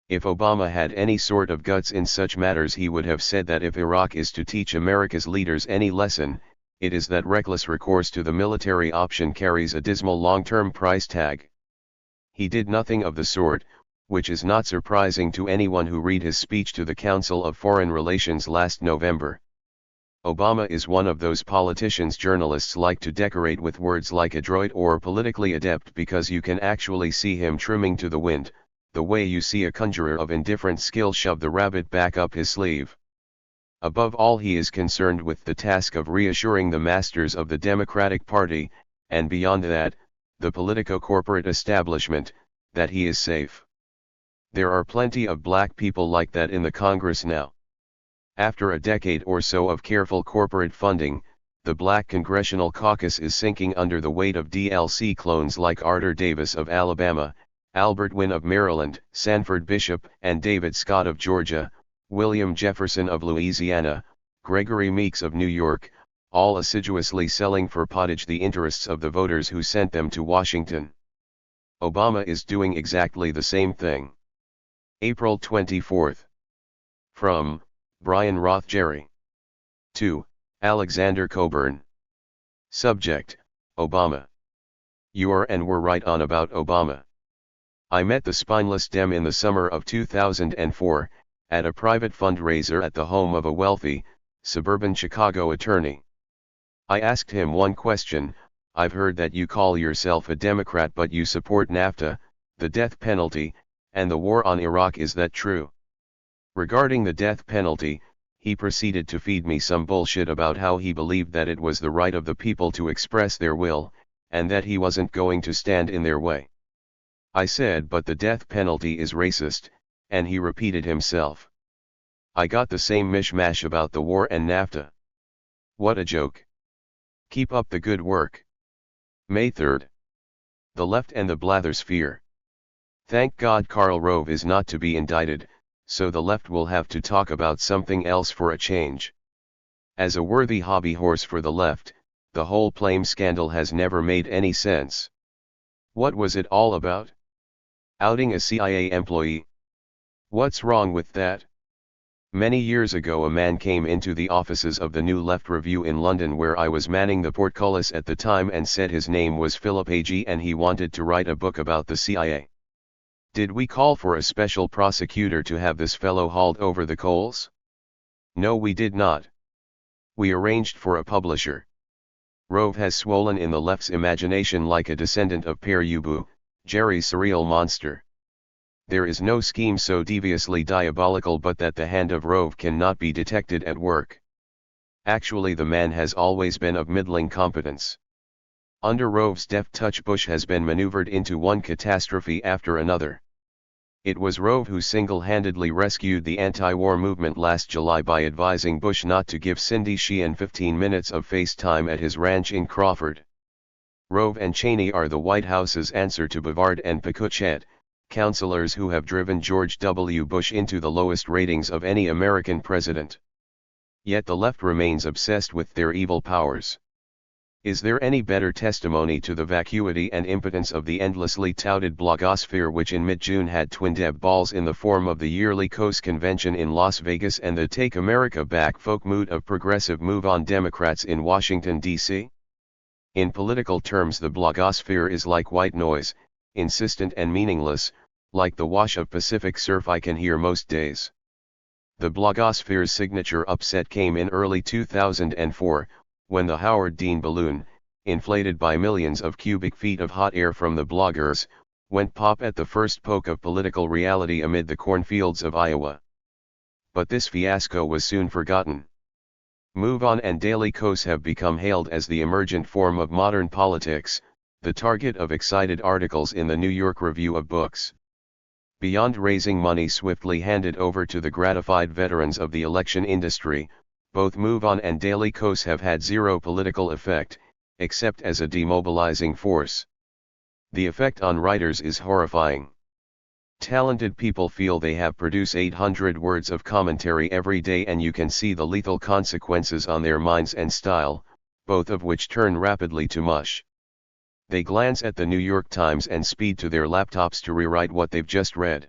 If Obama had any sort of guts in such matters, he would have said that if Iraq is to teach America's leaders any lesson, it is that reckless recourse to the military option carries a dismal long-term price tag. He did nothing of the sort, which is not surprising to anyone who read his speech to the Council of Foreign Relations last November. Obama is one of those politicians journalists like to decorate with words like adroit or politically adept because you can actually see him trimming to the wind, the way you see a conjurer of indifferent skill shove the rabbit back up his sleeve. Above all, he is concerned with the task of reassuring the masters of the Democratic Party, and beyond that, the politico-corporate establishment, that he is safe. There are plenty of black people like that in the Congress now. After a decade or so of careful corporate funding, the Black Congressional Caucus is sinking under the weight of DLC clones like Arthur Davis of Alabama, Albert Wynn of Maryland, Sanford Bishop and David Scott of Georgia, William Jefferson of Louisiana, Gregory Meeks of New York, all assiduously selling for pottage the interests of the voters who sent them to Washington. Obama is doing exactly the same thing. April 24. From Brian Rothgerry. To Alexander Cockburn. Subject: Obama. You are and were right on about Obama. I met the spineless Dem in the summer of 2004, at a private fundraiser at the home of a wealthy, suburban Chicago attorney. I asked him one question: I've heard that you call yourself a Democrat but you support NAFTA, the death penalty, and the war on Iraq, is that true? Regarding the death penalty, he proceeded to feed me some bullshit about how he believed that it was the right of the people to express their will, and that he wasn't going to stand in their way. I said, but the death penalty is racist, and he repeated himself. I got the same mishmash about the war and NAFTA. What a joke. Keep up the good work. May 3rd. The left and the blathersphere. Thank God Karl Rove is not to be indicted, so the left will have to talk about something else for a change. As a worthy hobby horse for the left, the whole Plame scandal has never made any sense. What was it all about? Outing a CIA employee? What's wrong with that? Many years ago a man came into the offices of the New Left Review in London, where I was manning the portcullis at the time, and said his name was Philip Agee and he wanted to write a book about the CIA. Did we call for a special prosecutor to have this fellow hauled over the coals? No, we did not. We arranged for a publisher. Rove has swollen in the left's imagination like a descendant of Pere Ubu, Jerry's surreal monster. There is no scheme so deviously diabolical but that the hand of Rove cannot be detected at work. Actually, the man has always been of middling competence. Under Rove's deft touch, Bush has been maneuvered into one catastrophe after another. It was Rove who single-handedly rescued the anti-war movement last July by advising Bush not to give Cindy Sheehan 15 minutes of FaceTime at his ranch in Crawford. Rove and Cheney are the White House's answer to Bavard and Picouchet, counselors who have driven George W. Bush into the lowest ratings of any American president. Yet the left remains obsessed with their evil powers. Is there any better testimony to the vacuity and impotence of the endlessly touted blogosphere, which in mid-June had twin-deb balls in the form of the yearly COAS convention in Las Vegas and the Take America Back folk mood of progressive move-on Democrats in Washington, D.C.? In political terms, the blogosphere is like white noise, insistent and meaningless, like the wash of Pacific surf I can hear most days. The blogosphere's signature upset came in early 2004, when the Howard Dean balloon, inflated by millions of cubic feet of hot air from the bloggers, went pop at the first poke of political reality amid the cornfields of Iowa. But this fiasco was soon forgotten. MoveOn and Daily Kos have become hailed as the emergent form of modern politics, the target of excited articles in the New York Review of Books. Beyond raising money swiftly handed over to the gratified veterans of the election industry, both MoveOn and Daily Kos have had zero political effect, except as a demobilizing force. The effect on writers is horrifying. Talented people feel they have produced 800 words of commentary every day, and you can see the lethal consequences on their minds and style, both of which turn rapidly to mush. They glance at the New York Times and speed to their laptops to rewrite what they've just read.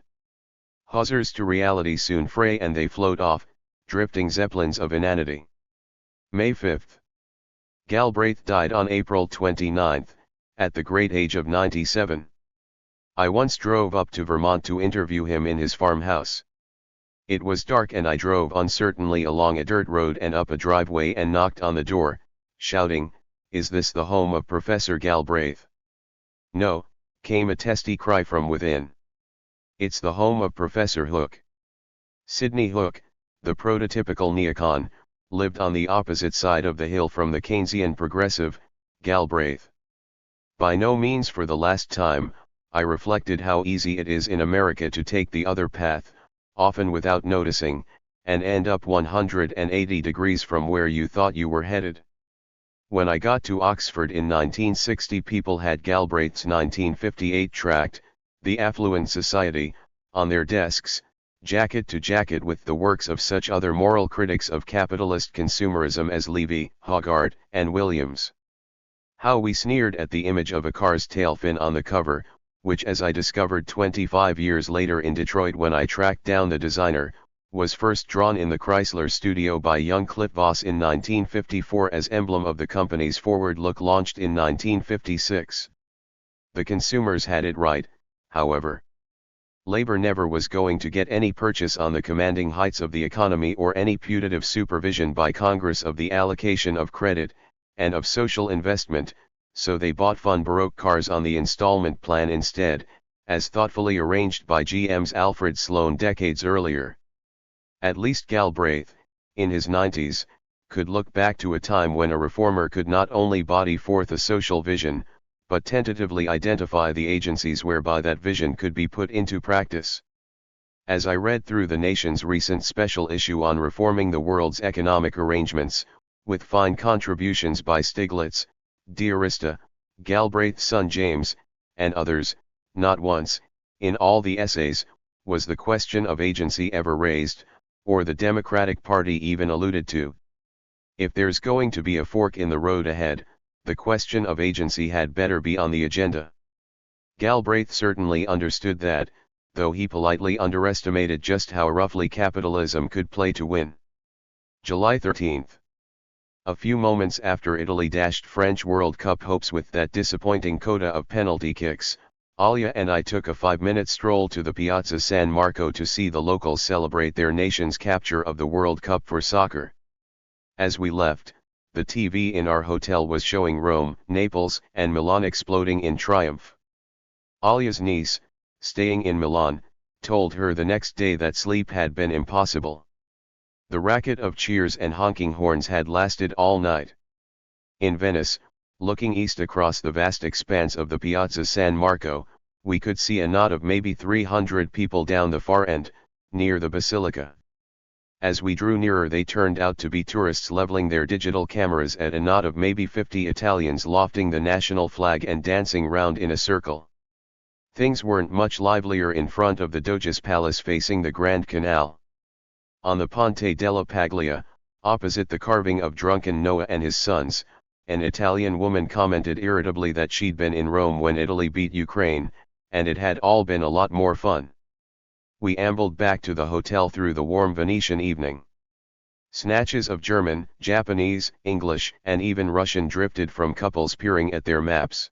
Hawsers to reality soon fray and they float off, drifting zeppelins of inanity. May 5th. Galbraith died on April 29, at the great age of 97. I once drove up to Vermont to interview him in his farmhouse. It was dark and I drove uncertainly along a dirt road and up a driveway and knocked on the door, shouting, "Is this the home of Professor Galbraith?" "No," came a testy cry from within. "It's the home of Professor Hook." Sidney Hook, the prototypical neocon, lived on the opposite side of the hill from the Keynesian progressive, Galbraith. By no means for the last time, I reflected how easy it is in America to take the other path, often without noticing, and end up 180 degrees from where you thought you were headed. When I got to Oxford in 1960, people had Galbraith's 1958 tract, The Affluent Society, on their desks, jacket to jacket with the works of such other moral critics of capitalist consumerism as Levy, Hogarth, and Williams. How we sneered at the image of a car's tail fin on the cover, which, as I discovered 25 years later in Detroit when I tracked down the designer, was first drawn in the Chrysler studio by young Cliff Voss in 1954 as emblem of the company's forward look launched in 1956. The consumers had it right, however. Labor never was going to get any purchase on the commanding heights of the economy or any putative supervision by Congress of the allocation of credit, and of social investment, so they bought fun Baroque cars on the installment plan instead, as thoughtfully arranged by GM's Alfred Sloan decades earlier. At least Galbraith, in his 90s, could look back to a time when a reformer could not only body forth a social vision, but tentatively identify the agencies whereby that vision could be put into practice. As I read through the nation's recent special issue on reforming the world's economic arrangements, with fine contributions by Stiglitz, D'Arista, Galbraith's son James, and others, not once, in all the essays, was the question of agency ever raised, or the Democratic Party even alluded to. If there's going to be a fork in the road ahead, the question of agency had better be on the agenda. Galbraith certainly understood that, though he politely underestimated just how roughly capitalism could play to win. July 13. A few moments after Italy dashed French World Cup hopes with that disappointing coda of penalty kicks, Alia and I took a 5-minute stroll to the Piazza San Marco to see the locals celebrate their nation's capture of the World Cup for soccer. As we left, the TV in our hotel was showing Rome, Naples, and Milan exploding in triumph. Alia's niece, staying in Milan, told her the next day that sleep had been impossible. The racket of cheers and honking horns had lasted all night. In Venice, looking east across the vast expanse of the Piazza San Marco, we could see a knot of maybe 300 people down the far end, near the Basilica. As we drew nearer, they turned out to be tourists leveling their digital cameras at a knot of maybe 50 Italians lofting the national flag and dancing round in a circle. Things weren't much livelier in front of the Doge's palace facing the Grand Canal. On the Ponte della Paglia, opposite the carving of drunken Noah and his sons, an Italian woman commented irritably that she'd been in Rome when Italy beat Ukraine, and it had all been a lot more fun. We ambled back to the hotel through the warm Venetian evening. Snatches of German, Japanese, English, and even Russian drifted from couples peering at their maps.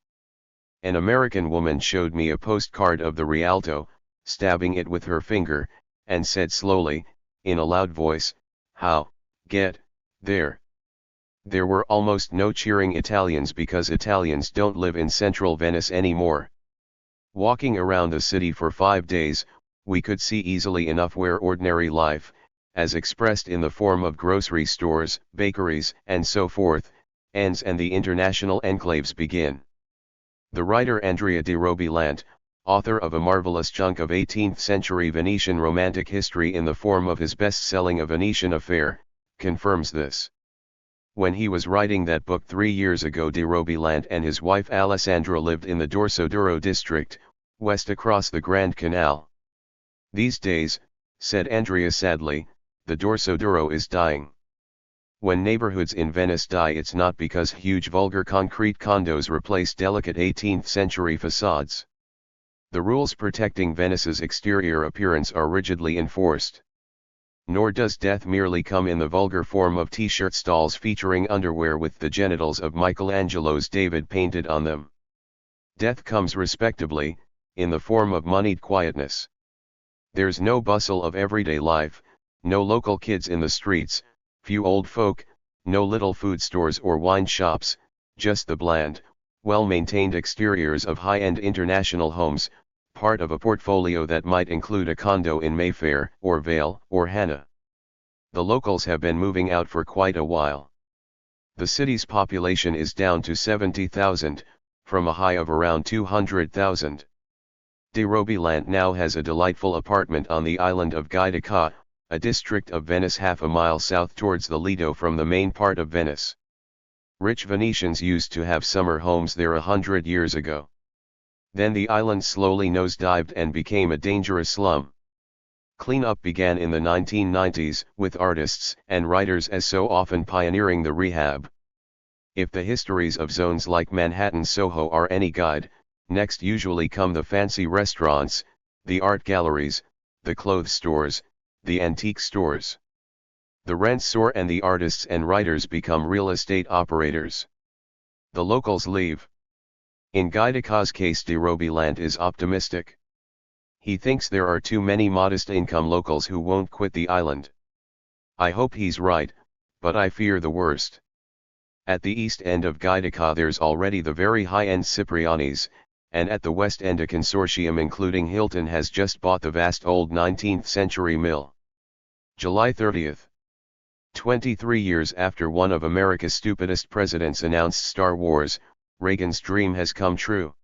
An American woman showed me a postcard of the Rialto, stabbing it with her finger, and said slowly, in a loud voice, "How, get, there." There were almost no cheering Italians because Italians don't live in central Venice anymore. Walking around the city for 5 days, we could see easily enough where ordinary life, as expressed in the form of grocery stores, bakeries, and so forth, ends and the international enclaves begin. The writer Andrea de Robilant, author of a marvelous chunk of 18th-century Venetian romantic history in the form of his best-selling A Venetian Affair, confirms this. When he was writing that book 3 years ago, de Robilant and his wife Alessandra lived in the Dorsoduro district, west across the Grand Canal. "These days," said Andrea sadly, "the Dorsoduro is dying. When neighborhoods in Venice die, it's not because huge vulgar concrete condos replace delicate 18th-century facades. The rules protecting Venice's exterior appearance are rigidly enforced. Nor does death merely come in the vulgar form of t-shirt stalls featuring underwear with the genitals of Michelangelo's David painted on them. Death comes respectably, in the form of moneyed quietness. There's no bustle of everyday life, no local kids in the streets, few old folk, no little food stores or wine shops, just the bland, well-maintained exteriors of high-end international homes, part of a portfolio that might include a condo in Mayfair, or Vale, or Hannah. The locals have been moving out for quite a while. The city's population is down to 70,000, from a high of around 200,000. De Robilant now has a delightful apartment on the island of Giudica, a district of Venice half a mile south towards the Lido from the main part of Venice. Rich Venetians used to have summer homes there 100 years ago. Then the island slowly nosedived and became a dangerous slum. Cleanup began in the 1990s, with artists and writers as so often pioneering the rehab. If the histories of zones like Manhattan Soho are any guide, next usually come the fancy restaurants, the art galleries, the clothes stores, the antique stores. The rents soar and the artists and writers become real estate operators. The locals leave. In Giudica's case, de Robilant is optimistic. He thinks there are too many modest-income locals who won't quit the island. I hope he's right, but I fear the worst. At the east end of Giudica there's already the very high-end Cipriani's, and at the west end a consortium including Hilton has just bought the vast old 19th-century mill. July 30th. 23 years after one of America's stupidest presidents announced Star Wars, Reagan's dream has come true.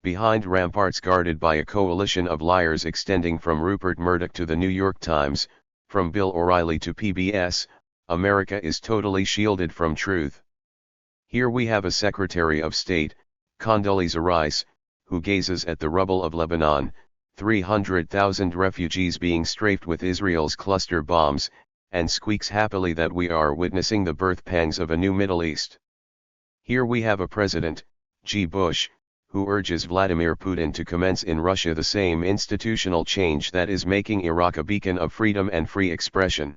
behind ramparts guarded by a coalition of liars extending from Rupert Murdoch to the New York Times, from Bill O'Reilly to PBS, America is totally shielded from truth. Here we have a Secretary of State, Condoleezza Rice, who gazes at the rubble of Lebanon, 300,000 refugees being strafed with Israel's cluster bombs, and squeaks happily that we are witnessing the birth pangs of a new Middle East. Here we have a President, G. Bush, who urges Vladimir Putin to commence in Russia the same institutional change that is making Iraq a beacon of freedom and free expression.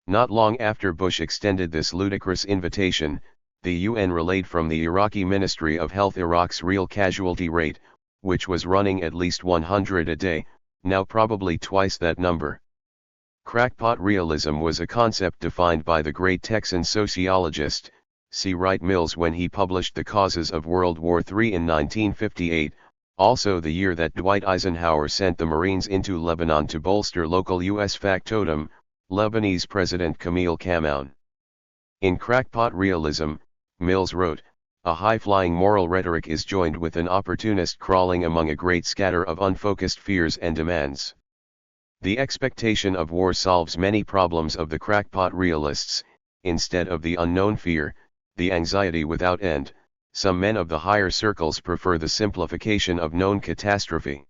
Not long after Bush extended this ludicrous invitation, the UN relayed from the Iraqi Ministry of Health Iraq's real casualty rate, which was running at least 100 a day, now probably twice that number. Crackpot realism was a concept defined by the great Texan sociologist, C. Wright Mills when he published The Causes of World War III in 1958, also the year that Dwight Eisenhower sent the Marines into Lebanon to bolster local U.S. factotum, Lebanese President Camille Kamoun. In Crackpot realism, Mills wrote, a high-flying moral rhetoric is joined with an opportunist crawling among a great scatter of unfocused fears and demands. The expectation of war solves many problems of the crackpot realists, instead of the unknown fear, the anxiety without end. Some men of the higher circles prefer the simplification of known catastrophe.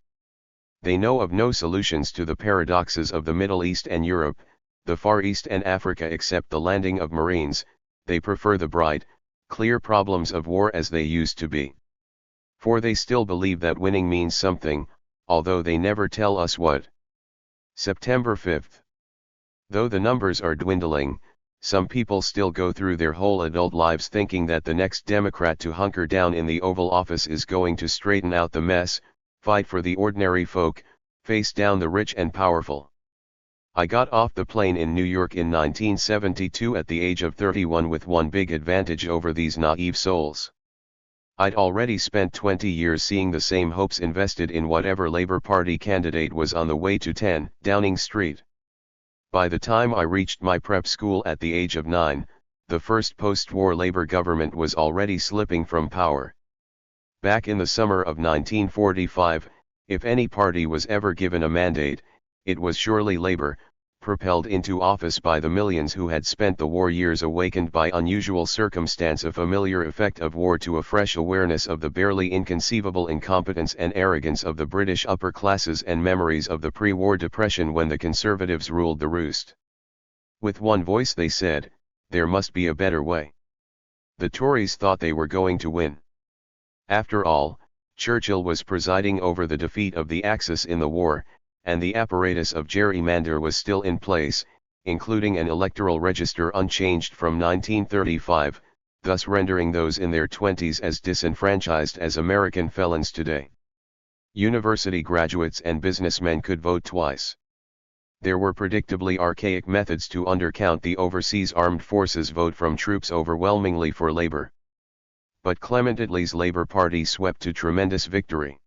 They know of no solutions to the paradoxes of the Middle East and Europe, the Far East and Africa except the landing of Marines. They prefer the bright, clear problems of war as they used to be. For they still believe that winning means something, although they never tell us what. September 5th. Though the numbers are dwindling, some people still go through their whole adult lives thinking that the next Democrat to hunker down in the Oval Office is going to straighten out the mess, fight for the ordinary folk, face down the rich and powerful. I got off the plane in New York in 1972 at the age of 31 with one big advantage over these naive souls. I'd already spent 20 years seeing the same hopes invested in whatever Labour Party candidate was on the way to 10 Downing Street. By the time I reached my prep school at the age of 9, the first post-war Labour government was already slipping from power. Back in the summer of 1945, if any party was ever given a mandate, it was surely Labour, propelled into office by the millions who had spent the war years awakened by unusual circumstance, a familiar effect of war to a fresh awareness of the barely inconceivable incompetence and arrogance of the British upper classes and memories of the pre-war depression when the Conservatives ruled the roost. With one voice they said, there must be a better way. The Tories thought they were going to win. After all, Churchill was presiding over the defeat of the Axis in the war, and the apparatus of gerrymander was still in place, including an electoral register unchanged from 1935, thus rendering those in their 20s as disenfranchised as American felons today. University graduates and businessmen could vote twice. There were predictably archaic methods to undercount the overseas armed forces vote from troops overwhelmingly for Labour. But Clement Attlee's Labour Party swept to tremendous victory.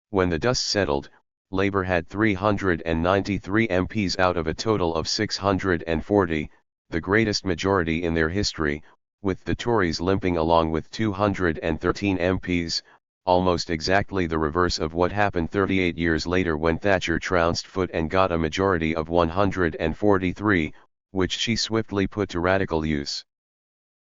When the dust settled, Labour had 393 MPs out of a total of 640, the greatest majority in their history, with the Tories limping along with 213 MPs, almost exactly the reverse of what happened 38 years later when Thatcher trounced Foot and got a majority of 143, which she swiftly put to radical use.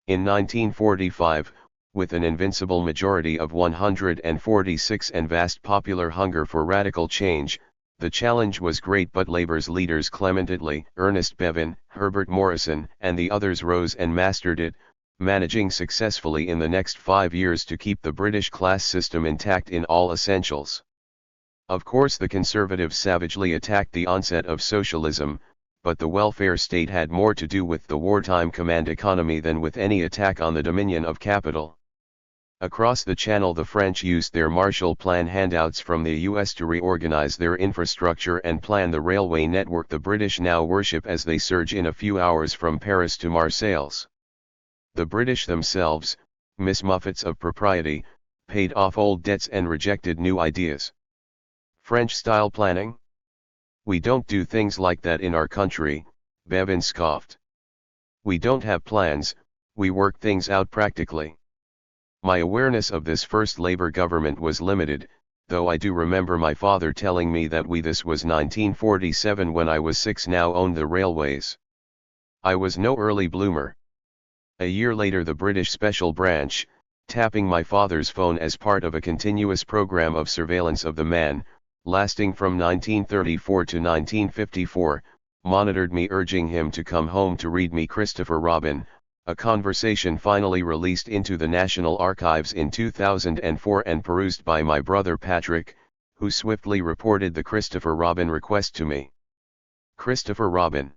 In 1945, with an invincible majority of 146 and vast popular hunger for radical change, the challenge was great, but Labour's leaders Clement Attlee, Ernest Bevin, Herbert Morrison, and the others rose and mastered it, managing successfully in the next 5 years to keep the British class system intact in all essentials. Of course, the Conservatives savagely attacked the onset of socialism, but the welfare state had more to do with the wartime command economy than with any attack on the dominion of capital. Across the Channel, the French used their Marshall Plan handouts from the US to reorganize their infrastructure and plan the railway network the British now worship as they surge in a few hours from Paris to Marseilles. The British themselves, Miss Muffets of propriety, paid off old debts and rejected new ideas. French-style planning? We don't do things like that in our country, Bevin scoffed. We don't have plans, we work things out practically. My awareness of this first Labour government was limited, though I do remember my father telling me that this was 1947 when I was 6 now owned the railways. I was no early bloomer. A year later the British Special Branch, tapping my father's phone as part of a continuous program of surveillance of the man, lasting from 1934 to 1954, monitored me urging him to come home to read me Christopher Robin, a conversation finally released into the National Archives in 2004 and perused by my brother Patrick, who swiftly reported the Christopher Robin request to me. Christopher Robin.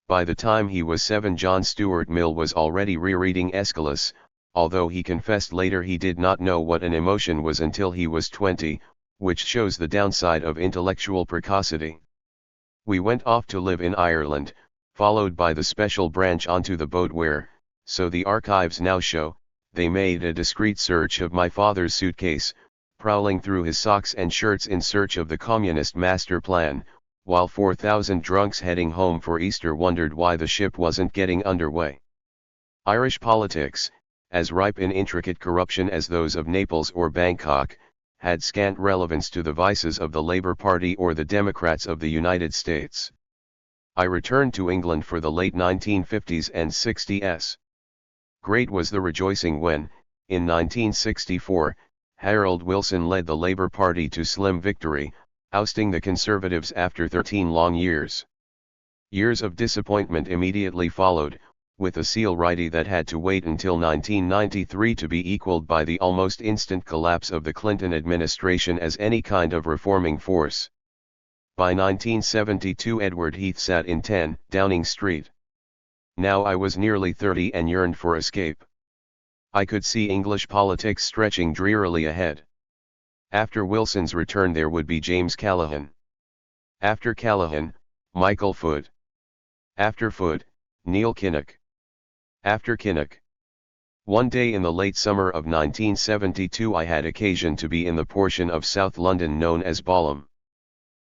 By the time he was 7, John Stuart Mill was already rereading Aeschylus, although he confessed later he did not know what an emotion was until he was 20, which shows the downside of intellectual precocity. We went off to live in Ireland, followed by the Special Branch onto the boat where, so the archives now show, they made a discreet search of my father's suitcase, prowling through his socks and shirts in search of the communist master plan, while 4,000 drunks heading home for Easter wondered why the ship wasn't getting underway. Irish politics, as ripe in intricate corruption as those of Naples or Bangkok, had scant relevance to the vices of the Labour Party or the Democrats of the United States. I returned to England for the late 1950s and 60s. Great was the rejoicing when, in 1964, Harold Wilson led the Labour Party to slim victory, ousting the Conservatives after 13 long years. Years of disappointment immediately followed, with a seal righty that had to wait until 1993 to be equaled by the almost instant collapse of the Clinton administration as any kind of reforming force. By 1972 Edward Heath sat in 10 Downing Street. Now I was nearly 30 and yearned for escape. I could see English politics stretching drearily ahead. After Wilson's return there would be James Callaghan. After Callaghan, Michael Foot. After Foot, Neil Kinnock. After Kinnock. One day in the late summer of 1972 I had occasion to be in the portion of South London known as Balham.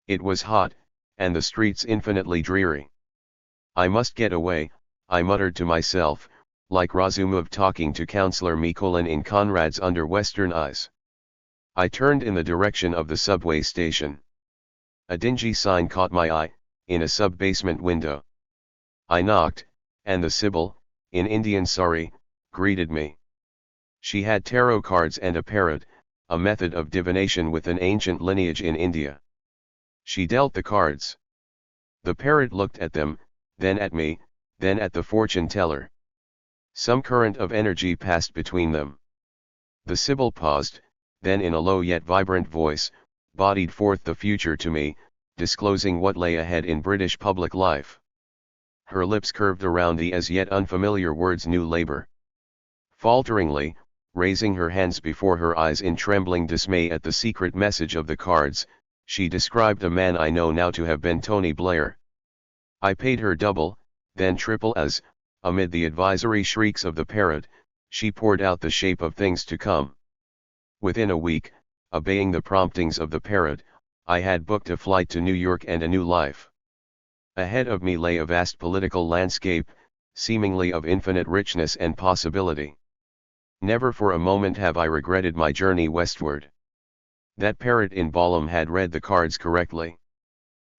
It was hot, and the streets infinitely dreary. I must get away, I muttered to myself, like Razumov talking to Councillor Mikulin in Conrad's Under Western Eyes. I turned in the direction of the subway station. A dingy sign caught my eye, in a sub-basement window. I knocked, and the Sibyl, in Indian sari, greeted me. She had tarot cards and a parrot, a method of divination with an ancient lineage in India. She dealt the cards. The parrot looked at them, then at me, then at the fortune teller. Some current of energy passed between them. The Sibyl paused, then in a low yet vibrant voice, bodied forth the future to me, disclosing what lay ahead in British public life. Her lips curved around the as yet unfamiliar words New Labour. Falteringly, raising her hands before her eyes in trembling dismay at the secret message of the cards, she described a man I know now to have been Tony Blair. I paid her double, then triple as, amid the advisory shrieks of the parrot, she poured out the shape of things to come. Within a week, obeying the promptings of the parrot, I had booked a flight to New York and a new life. Ahead of me lay a vast political landscape, seemingly of infinite richness and possibility. Never for a moment have I regretted my journey westward. That parrot in Balham had read the cards correctly.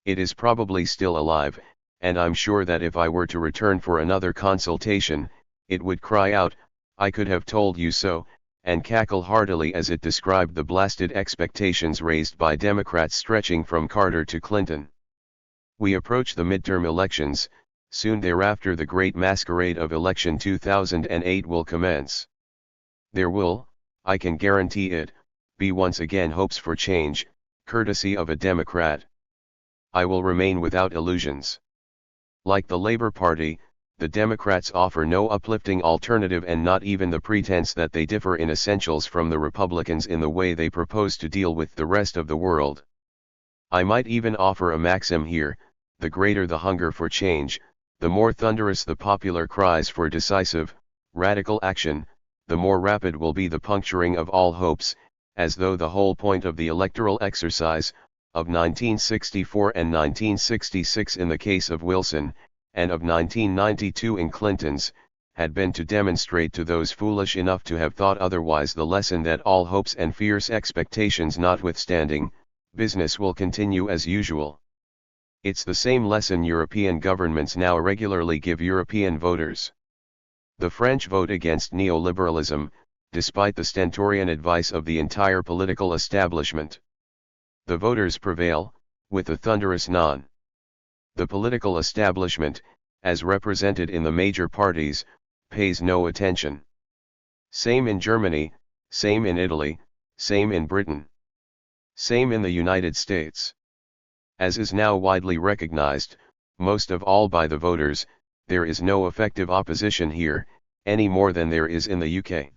It is probably still alive, and I'm sure that if I were to return for another consultation, it would cry out, "I could have told you so," and cackle heartily as it described the blasted expectations raised by Democrats stretching from Carter to Clinton. We approach the midterm elections, soon thereafter the great masquerade of election 2008 will commence. There will, I can guarantee it, be once again hopes for change, courtesy of a Democrat. I will remain without illusions. Like the Labour Party, the Democrats offer no uplifting alternative and not even the pretense that they differ in essentials from the Republicans in the way they propose to deal with the rest of the world. I might even offer a maxim here: the greater the hunger for change, the more thunderous the popular cries for decisive, radical action, the more rapid will be the puncturing of all hopes, as though the whole point of the electoral exercise, of 1964 and 1966 in the case of Wilson, and of 1992 in Clinton's, had been to demonstrate to those foolish enough to have thought otherwise the lesson that all hopes and fierce expectations notwithstanding, business will continue as usual. It's the same lesson European governments now regularly give European voters. The French vote against neoliberalism, despite the stentorian advice of the entire political establishment. The voters prevail, with a thunderous non. The political establishment, as represented in the major parties, pays no attention. Same in Germany, same in Italy, same in Britain. Same in the United States. As is now widely recognized, most of all by the voters, there is no effective opposition here, any more than there is in the UK.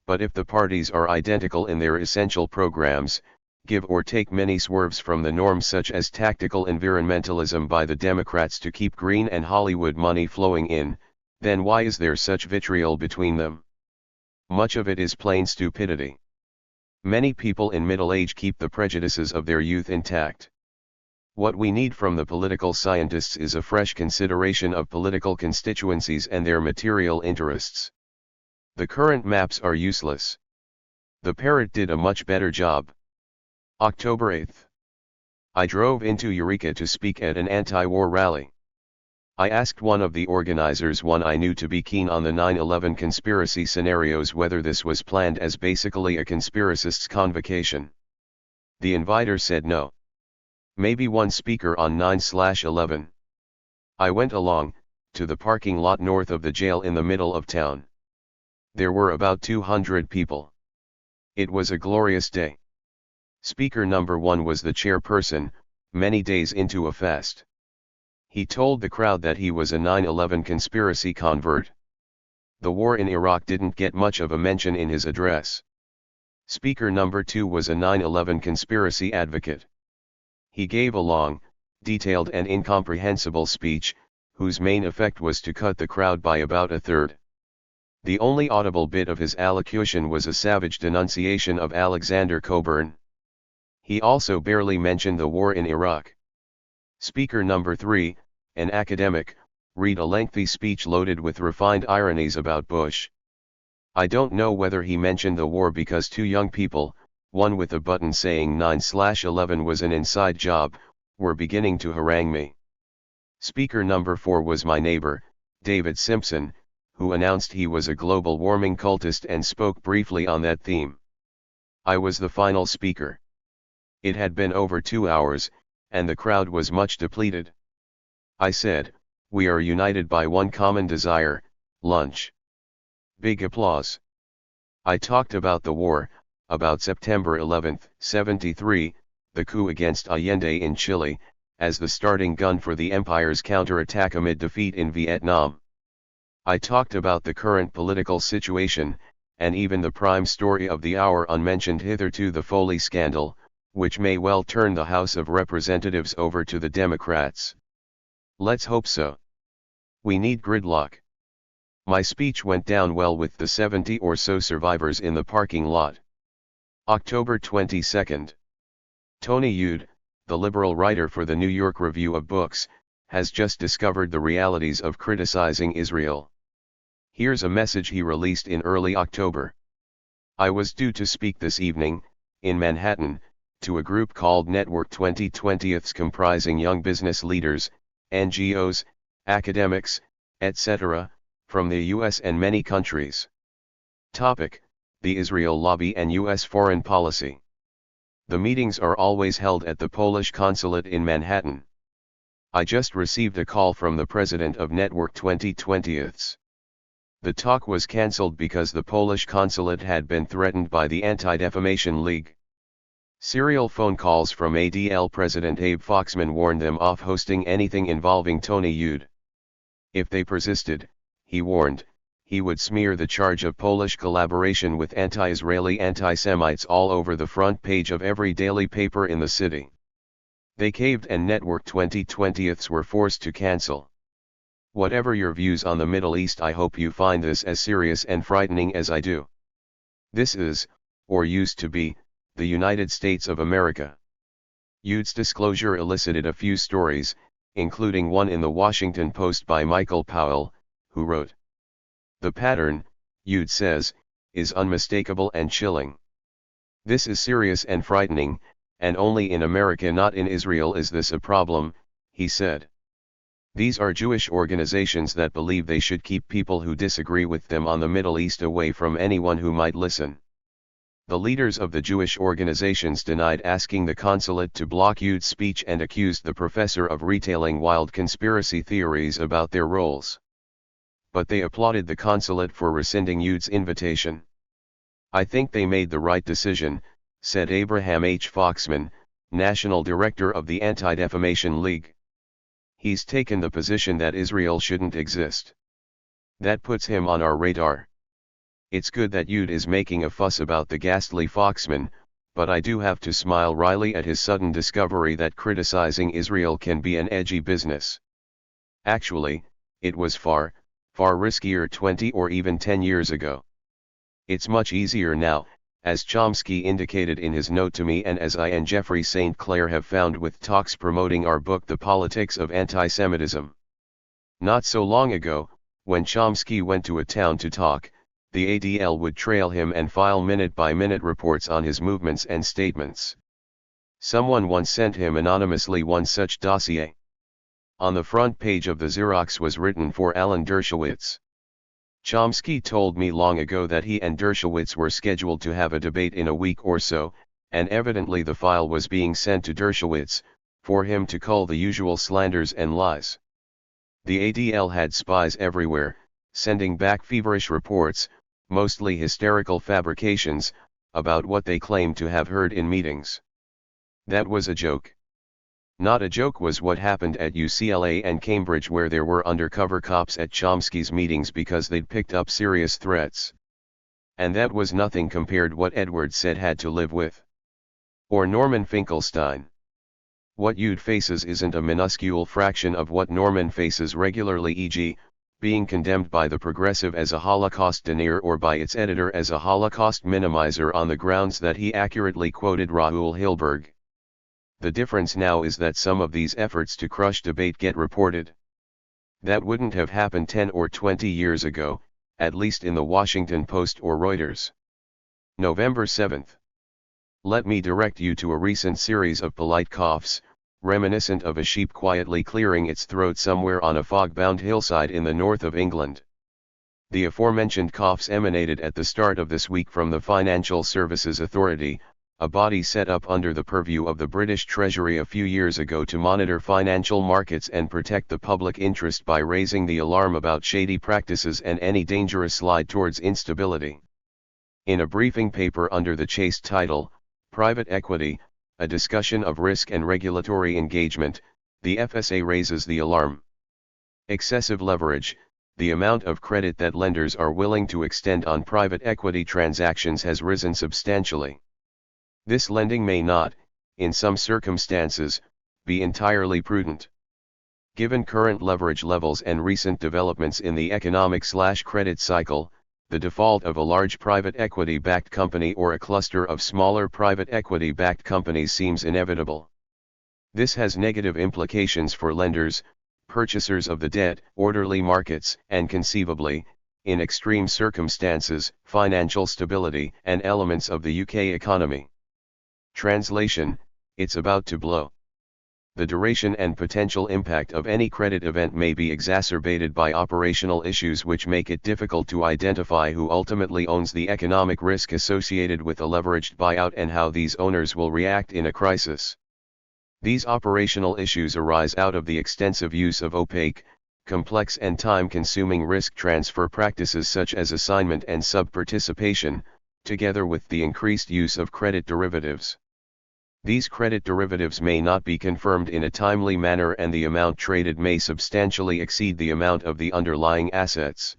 But if the parties are identical in their essential programs, give or take many swerves from the norms such as tactical environmentalism by the Democrats to keep green and Hollywood money flowing in, then why is there such vitriol between them? Much of it is plain stupidity. Many people in middle age keep the prejudices of their youth intact. What we need from the political scientists is a fresh consideration of political constituencies and their material interests. The current maps are useless. The parrot did a much better job. October 8. I drove into Eureka to speak at an anti-war rally. I asked one of the organizers, one I knew to be keen on the 9/11 conspiracy scenarios, whether this was planned as basically a conspiracist's convocation. The inviter said no. Maybe one speaker on 9/11. I went along, to the parking lot north of the jail in the middle of town. There were about 200 people. It was a glorious day. Speaker number 1 was the chairperson, many days into a fast. He told the crowd that he was a 9/11 conspiracy convert. The war in Iraq didn't get much of a mention in his address. Speaker number 2 was a 9/11 conspiracy advocate. He gave a long, detailed and incomprehensible speech, whose main effect was to cut the crowd by about a third. The only audible bit of his allocution was a savage denunciation of Alexander Cockburn. He also barely mentioned the war in Iraq. Speaker number 3, an academic, read a lengthy speech loaded with refined ironies about Bush. I don't know whether he mentioned the war because two young people, one with a button saying 9/11 was an inside job, were beginning to harangue me. Speaker number 4 was my neighbor, David Simpson, who announced he was a global warming cultist and spoke briefly on that theme. I was the final speaker. It had been over 2 hours, and the crowd was much depleted. I said, "We are united by one common desire, lunch." Big applause. I talked about the war, about September 11, 73, the coup against Allende in Chile, as the starting gun for the empire's counterattack amid defeat in Vietnam. I talked about the current political situation, and even the prime story of the hour unmentioned hitherto, the Foley scandal, which may well turn the House of Representatives over to the Democrats. Let's hope so. We need gridlock. My speech went down well with the 70 or so survivors in the parking lot. October 22. Tony Yude, the liberal writer for the New York Review of Books, has just discovered the realities of criticizing Israel. Here's a message he released in early October. I was due to speak this evening, in Manhattan, to a group called Network 2020, comprising young business leaders, NGOs, academics, etc., from the US and many countries. Topic: the Israel lobby and US foreign policy. The meetings are always held at the Polish consulate in Manhattan. I just received a call from the president of Network 2020. The talk was cancelled because the Polish consulate had been threatened by the Anti-Defamation League. Serial phone calls from ADL President Abe Foxman warned them off hosting anything involving Tony Yude. If they persisted, he warned, he would smear the charge of Polish collaboration with anti-Israeli anti-Semites all over the front page of every daily paper in the city. They caved and Network 2020 were forced to cancel. Whatever your views on the Middle East, I hope you find this as serious and frightening as I do. This is, or used to be, the United States of America. Yude's disclosure elicited a few stories, including one in the Washington Post by Michael Powell, who wrote, The pattern, Yud says, is unmistakable and chilling. This is serious and frightening, and only in America, not in Israel, is this a problem, he said. These are Jewish organizations that believe they should keep people who disagree with them on the Middle East away from anyone who might listen. The leaders of the Jewish organizations denied asking the consulate to block Yud's speech and accused the professor of retailing wild conspiracy theories about their roles. But they applauded the consulate for rescinding Yud's invitation. I think they made the right decision, said Abraham H. Foxman, National Director of the Anti-Defamation League. He's taken the position that Israel shouldn't exist. That puts him on our radar. It's good that Yud is making a fuss about the ghastly Foxman, but I do have to smile wryly at his sudden discovery that criticizing Israel can be an edgy business. Actually, it was far riskier 20 or even 10 years ago. It's much easier now, as Chomsky indicated in his note to me and as I and Jeffrey St. Clair have found with talks promoting our book The Politics of Anti-Semitism. Not so long ago, when Chomsky went to a town to talk, the ADL would trail him and file minute-by-minute reports on his movements and statements. Someone once sent him anonymously one such dossier. On the front page of the Xerox was written for Alan Dershowitz. Chomsky told me long ago that he and Dershowitz were scheduled to have a debate in a week or so, and evidently the file was being sent to Dershowitz, for him to cull the usual slanders and lies. The ADL had spies everywhere, sending back feverish reports, mostly hysterical fabrications, about what they claimed to have heard in meetings. That was a joke. Not a joke was what happened at UCLA and Cambridge, where there were undercover cops at Chomsky's meetings because they'd picked up serious threats. And that was nothing compared what Edward said had to live with. Or Norman Finkelstein. What Yud faces isn't a minuscule fraction of what Norman faces regularly, e.g., being condemned by the Progressive as a Holocaust denier or by its editor as a Holocaust minimizer on the grounds that he accurately quoted Raoul Hilberg. The difference now is that some of these efforts to crush debate get reported. That wouldn't have happened 10 or 20 years ago, at least in the Washington Post or Reuters. November 7. Let me direct you to a recent series of polite coughs, reminiscent of a sheep quietly clearing its throat somewhere on a fog-bound hillside in the north of England. The aforementioned coughs emanated at the start of this week from the Financial Services Authority, a body set up under the purview of the British Treasury a few years ago to monitor financial markets and protect the public interest by raising the alarm about shady practices and any dangerous slide towards instability. In a briefing paper under the chaste title, Private Equity, a discussion of risk and regulatory engagement, the FSA raises the alarm. Excessive leverage, the amount of credit that lenders are willing to extend on private equity transactions, has risen substantially. This lending may not, in some circumstances, be entirely prudent. Given current leverage levels and recent developments in the economic/credit cycle, the default of a large private equity-backed company or a cluster of smaller private equity-backed companies seems inevitable. This has negative implications for lenders, purchasers of the debt, orderly markets, and conceivably, in extreme circumstances, financial stability and elements of the UK economy. Translation: it's about to blow. The duration and potential impact of any credit event may be exacerbated by operational issues which make it difficult to identify who ultimately owns the economic risk associated with a leveraged buyout and how these owners will react in a crisis. These operational issues arise out of the extensive use of opaque, complex and time-consuming risk transfer practices such as assignment and sub-participation, together with the increased use of credit derivatives. These credit derivatives may not be confirmed in a timely manner and the amount traded may substantially exceed the amount of the underlying assets.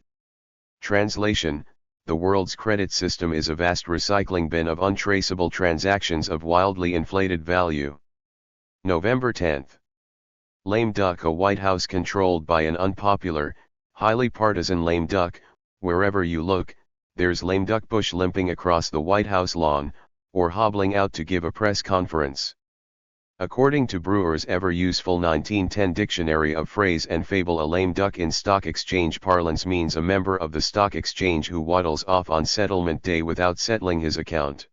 Translation: the world's credit system is a vast recycling bin of untraceable transactions of wildly inflated value. November 10. Lame duck: a White House controlled by an unpopular, highly partisan lame duck. Wherever you look, there's lame duck Bush limping across the White House lawn, or hobbling out to give a press conference. According to Brewer's ever-useful 1910 Dictionary of Phrase and Fable, a lame duck in stock exchange parlance means a member of the stock exchange who waddles off on settlement day without settling his account.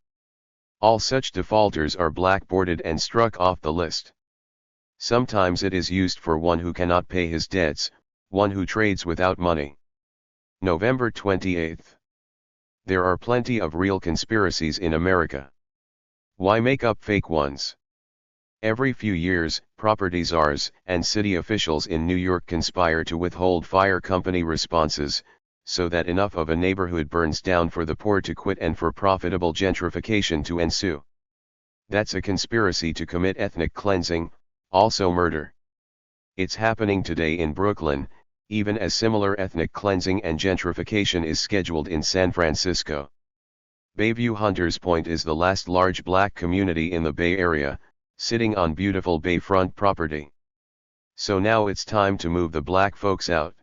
All such defaulters are blackboarded and struck off the list. Sometimes it is used for one who cannot pay his debts, one who trades without money. November 28. There are plenty of real conspiracies in America. Why make up fake ones? Every few years, property czars and city officials in New York conspire to withhold fire company responses, so that enough of a neighborhood burns down for the poor to quit and for profitable gentrification to ensue. That's a conspiracy to commit ethnic cleansing, also murder. It's happening today in Brooklyn, even as similar ethnic cleansing and gentrification is scheduled in San Francisco. Bayview Hunters Point is the last large black community in the Bay Area, sitting on beautiful bayfront property. So now it's time to move the black folks out.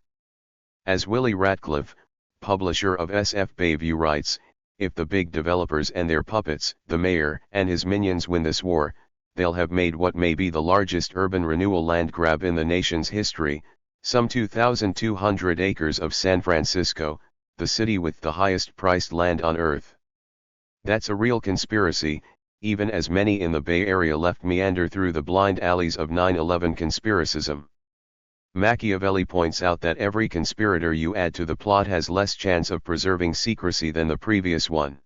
As Willie Ratcliffe, publisher of SF Bayview writes, if the big developers and their puppets, the mayor and his minions, win this war, they'll have made what may be the largest urban renewal land grab in the nation's history, some 2,200 acres of San Francisco, the city with the highest priced land on earth. That's a real conspiracy, even as many in the Bay Area left meander through the blind alleys of 9/11 conspiracism. Machiavelli points out that every conspirator you add to the plot has less chance of preserving secrecy than the previous one.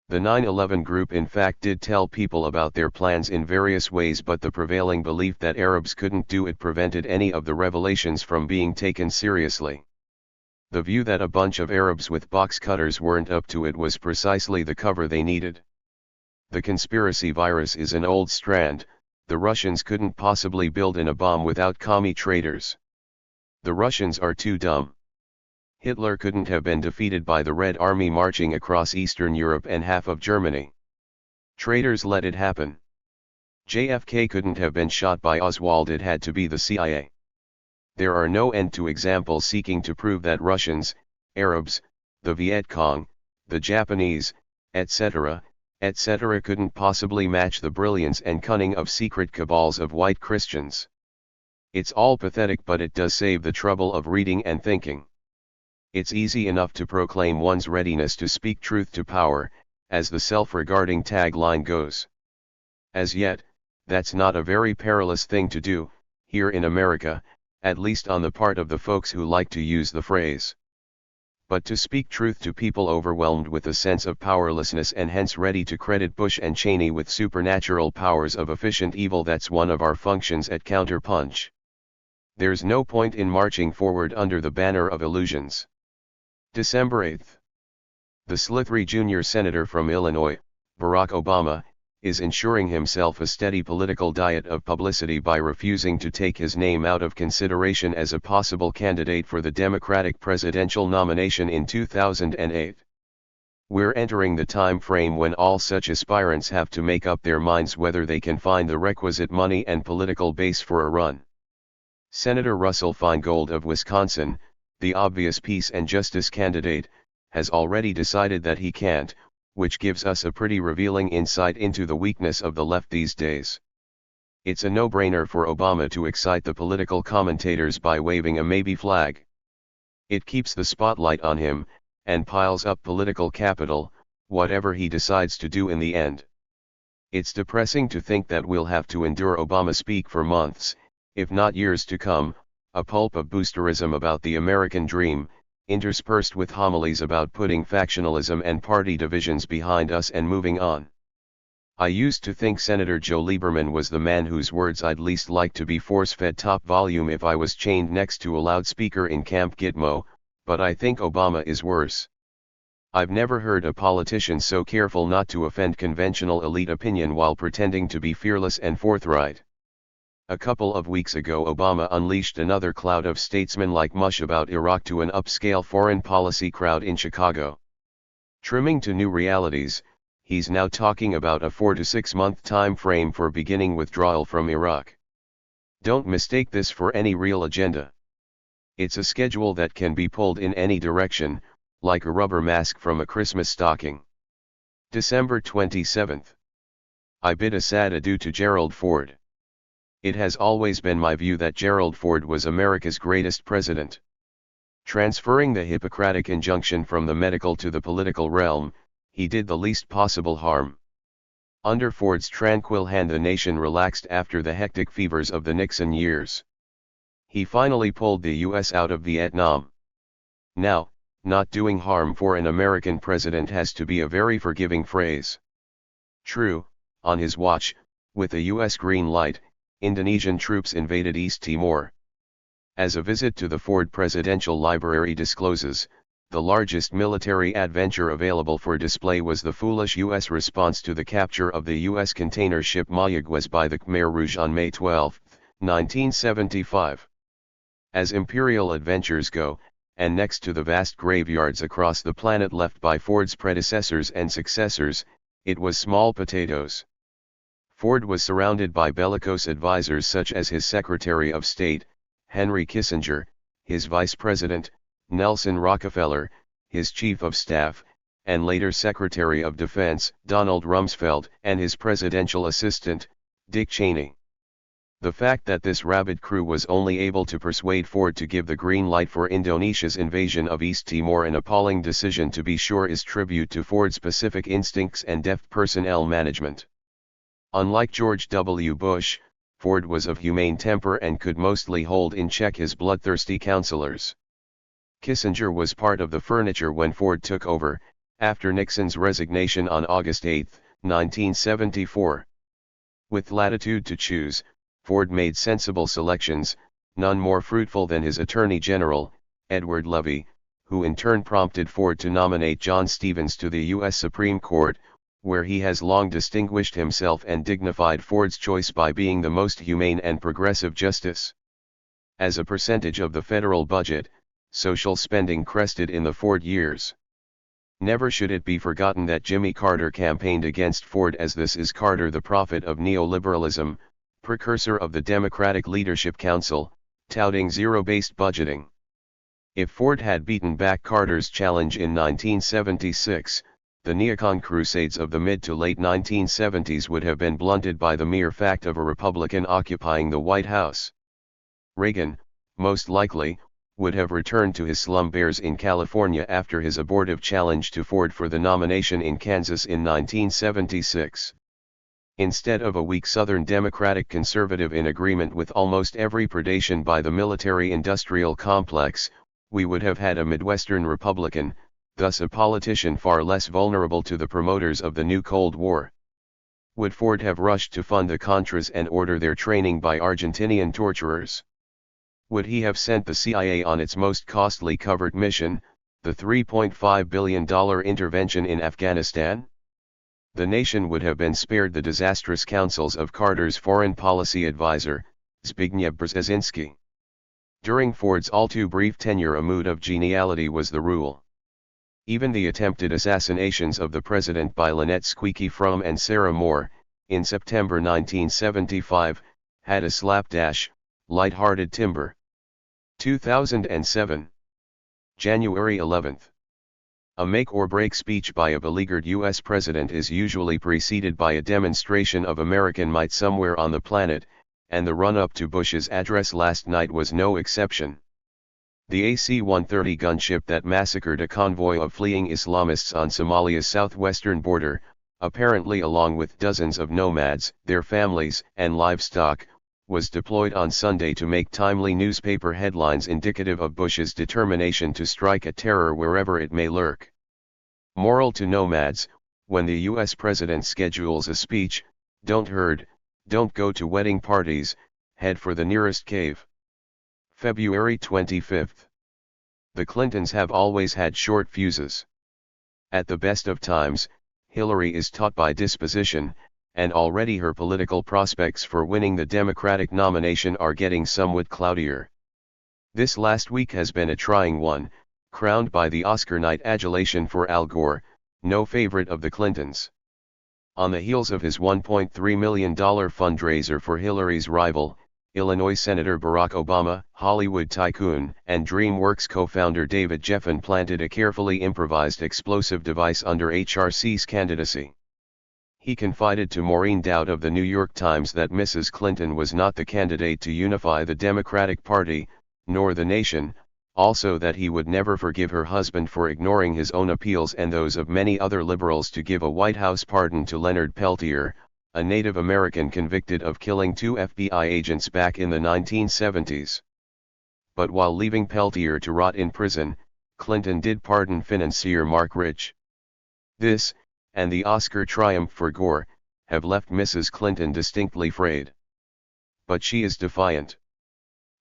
The 9/11 group in fact did tell people about their plans in various ways, but the prevailing belief that Arabs couldn't do it prevented any of the revelations from being taken seriously. The view that a bunch of Arabs with box cutters weren't up to it was precisely the cover they needed. The conspiracy virus is an old strand. The Russians couldn't possibly build in a bomb without commie traitors. The Russians are too dumb. Hitler couldn't have been defeated by the Red Army marching across Eastern Europe and half of Germany. Traitors let it happen. JFK couldn't have been shot by Oswald, it had to be the CIA. There are no end to examples seeking to prove that Russians, Arabs, the Viet Cong, the Japanese, etc., couldn't possibly match the brilliance and cunning of secret cabals of white Christians. It's all pathetic, but it does save the trouble of reading and thinking. It's easy enough to proclaim one's readiness to speak truth to power, as the self-regarding tagline goes. As yet, that's not a very perilous thing to do, here in America, at least on the part of the folks who like to use the phrase. But to speak truth to people overwhelmed with a sense of powerlessness and hence ready to credit Bush and Cheney with supernatural powers of efficient evil, that's one of our functions at Counterpunch. There's no point in marching forward under the banner of illusions. December 8. The slithery junior senator from Illinois, Barack Obama, is ensuring himself a steady political diet of publicity by refusing to take his name out of consideration as a possible candidate for the Democratic presidential nomination in 2008. We're entering the time frame when all such aspirants have to make up their minds whether they can find the requisite money and political base for a run. Senator Russell Feingold of Wisconsin, the obvious peace and justice candidate, has already decided that he can't, which gives us a pretty revealing insight into the weakness of the left these days. It's a no-brainer for Obama to excite the political commentators by waving a maybe flag. It keeps the spotlight on him, and piles up political capital, whatever he decides to do in the end. It's depressing to think that we'll have to endure Obama speak for months, if not years to come, a pulp of boosterism about the American dream, interspersed with homilies about putting factionalism and party divisions behind us and moving on. I used to think Senator Joe Lieberman was the man whose words I'd least like to be force-fed top volume if I was chained next to a loudspeaker in Camp Gitmo, but I think Obama is worse. I've never heard a politician so careful not to offend conventional elite opinion while pretending to be fearless and forthright. A couple of weeks ago Obama unleashed another cloud of statesman-like mush about Iraq to an upscale foreign policy crowd in Chicago. Trimming to new realities, he's now talking about a 4 to 6 month time frame for beginning withdrawal from Iraq. Don't mistake this for any real agenda. It's a schedule that can be pulled in any direction, like a rubber mask from a Christmas stocking. December 27. I bid a sad adieu to Gerald Ford. It has always been my view that Gerald Ford was America's greatest president. Transferring the Hippocratic injunction from the medical to the political realm, he did the least possible harm. Under Ford's tranquil hand the nation relaxed after the hectic fevers of the Nixon years. He finally pulled the U.S. out of Vietnam. Now, not doing harm for an American president has to be a very forgiving phrase. True, on his watch, with the U.S. green light, Indonesian troops invaded East Timor. As a visit to the Ford Presidential Library discloses, the largest military adventure available for display was the foolish U.S. response to the capture of the U.S. container ship Mayaguez by the Khmer Rouge on May 12, 1975. As imperial adventures go, and next to the vast graveyards across the planet left by Ford's predecessors and successors, it was small potatoes. Ford was surrounded by bellicose advisors such as his Secretary of State, Henry Kissinger, his Vice President, Nelson Rockefeller, his Chief of Staff, and later Secretary of Defense, Donald Rumsfeld, and his presidential assistant, Dick Cheney. The fact that this rabid crew was only able to persuade Ford to give the green light for Indonesia's invasion of East Timor an appalling decision to be sure is tribute to Ford's pacific instincts and deft personnel management. Unlike George W. Bush, Ford was of humane temper and could mostly hold in check his bloodthirsty counselors. Kissinger was part of the furniture when Ford took over, after Nixon's resignation on August 8, 1974. With latitude to choose, Ford made sensible selections, none more fruitful than his Attorney General, Edward Levy, who in turn prompted Ford to nominate John Stevens to the U.S. Supreme Court, where he has long distinguished himself and dignified Ford's choice by being the most humane and progressive justice. As a percentage of the federal budget, social spending crested in the Ford years. Never should it be forgotten that Jimmy Carter campaigned against Ford as this is Carter the prophet of neoliberalism, precursor of the Democratic Leadership Council, touting zero-based budgeting. If Ford had beaten back Carter's challenge in 1976, the neocon crusades of the mid to late 1970s would have been blunted by the mere fact of a Republican occupying the White House. Reagan, most likely, would have returned to his slum bears in California after his abortive challenge to Ford for the nomination in Kansas in 1976. Instead of a weak Southern Democratic conservative in agreement with almost every predation by the military-industrial complex, we would have had a Midwestern Republican, thus a politician far less vulnerable to the promoters of the new Cold War. Would Ford have rushed to fund the Contras and order their training by Argentinian torturers? Would he have sent the CIA on its most costly covert mission, the $3.5 billion intervention in Afghanistan? The nation would have been spared the disastrous counsels of Carter's foreign policy advisor, Zbigniew Brzezinski. During Ford's all-too-brief tenure a mood of geniality was the rule. Even the attempted assassinations of the president by Lynette Squeaky Fromm and Sarah Moore, in September 1975, had a slapdash, light-hearted timbre. 2007. January 11. A make-or-break speech by a beleaguered U.S. president is usually preceded by a demonstration of American might somewhere on the planet, and the run-up to Bush's address last night was no exception. The AC-130 gunship that massacred a convoy of fleeing Islamists on Somalia's southwestern border, apparently along with dozens of nomads, their families, and livestock, was deployed on Sunday to make timely newspaper headlines indicative of Bush's determination to strike at terror wherever it may lurk. Moral to nomads: when the U.S. president schedules a speech, don't herd, don't go to wedding parties, head for the nearest cave. February 25. The Clintons have always had short fuses. At the best of times, Hillary is taught by disposition, and already her political prospects for winning the Democratic nomination are getting somewhat cloudier. This last week has been a trying one, crowned by the Oscar night adulation for Al Gore, no favorite of the Clintons. On the heels of his $1.3 million fundraiser for Hillary's rival, Illinois Senator Barack Obama, Hollywood tycoon and DreamWorks co-founder David Geffen planted a carefully improvised explosive device under HRC's candidacy. He confided to Maureen Dowd of the New York Times that Mrs. Clinton was not the candidate to unify the Democratic Party, nor the nation, also that he would never forgive her husband for ignoring his own appeals and those of many other liberals to give a White House pardon to Leonard Peltier, a Native American convicted of killing 2 FBI agents back in the 1970s. But while leaving Peltier to rot in prison, Clinton did pardon financier Mark Rich. This, and the Oscar triumph for Gore, have left Mrs. Clinton distinctly frayed. But she is defiant.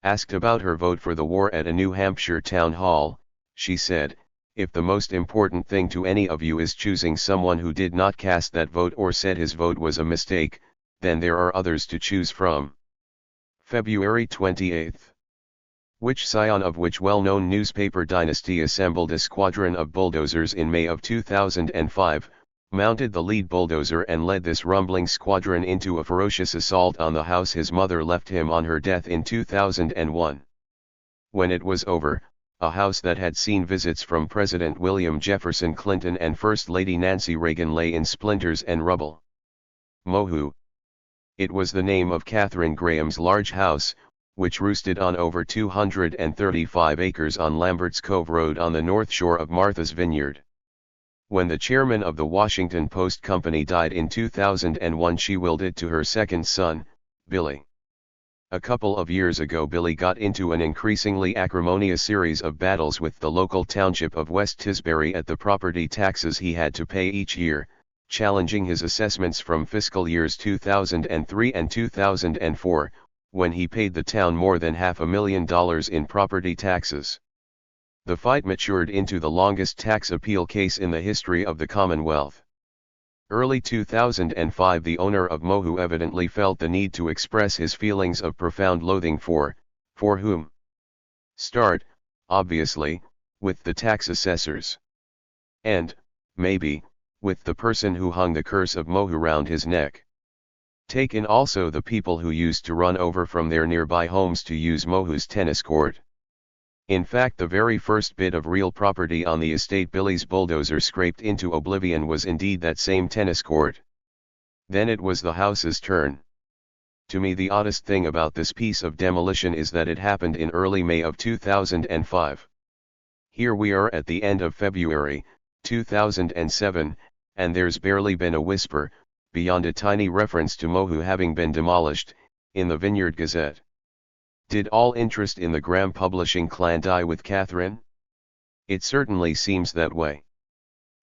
Asked about her vote for the war at a New Hampshire town hall, she said, "If the most important thing to any of you is choosing someone who did not cast that vote or said his vote was a mistake, then there are others to choose from." February 28. Which scion of which well-known newspaper dynasty assembled a squadron of bulldozers in May of 2005, mounted the lead bulldozer and led this rumbling squadron into a ferocious assault on the house his mother left him on her death in 2001. When it was over, a house that had seen visits from President William Jefferson Clinton and First Lady Nancy Reagan lay in splinters and rubble. Mohu. It was the name of Katharine Graham's large house, which roosted on over 235 acres on Lambert's Cove Road on the north shore of Martha's Vineyard. When the chairman of the Washington Post Company died in 2001, she willed it to her second son, Billy. A couple of years ago, Billy got into an increasingly acrimonious series of battles with the local township of West Tisbury at the property taxes he had to pay each year, challenging his assessments from fiscal years 2003 and 2004, when he paid the town more than $500,000 in property taxes. The fight matured into the longest tax appeal case in the history of the Commonwealth. Early 2005, the owner of Mohu evidently felt the need to express his feelings of profound loathing for whom? Start, obviously, with the tax assessors. And, maybe, with the person who hung the curse of Mohu round his neck. Take in also the people who used to run over from their nearby homes to use Mohu's tennis court. In fact, the very first bit of real property on the estate Billy's bulldozer scraped into oblivion was indeed that same tennis court. Then it was the house's turn. To me, the oddest thing about this piece of demolition is that it happened in early May of 2005. Here we are at the end of February, 2007, and there's barely been a whisper, beyond a tiny reference to Mohu having been demolished, in the Vineyard Gazette. Did all interest in the Graham publishing clan die with Katharine? It certainly seems that way.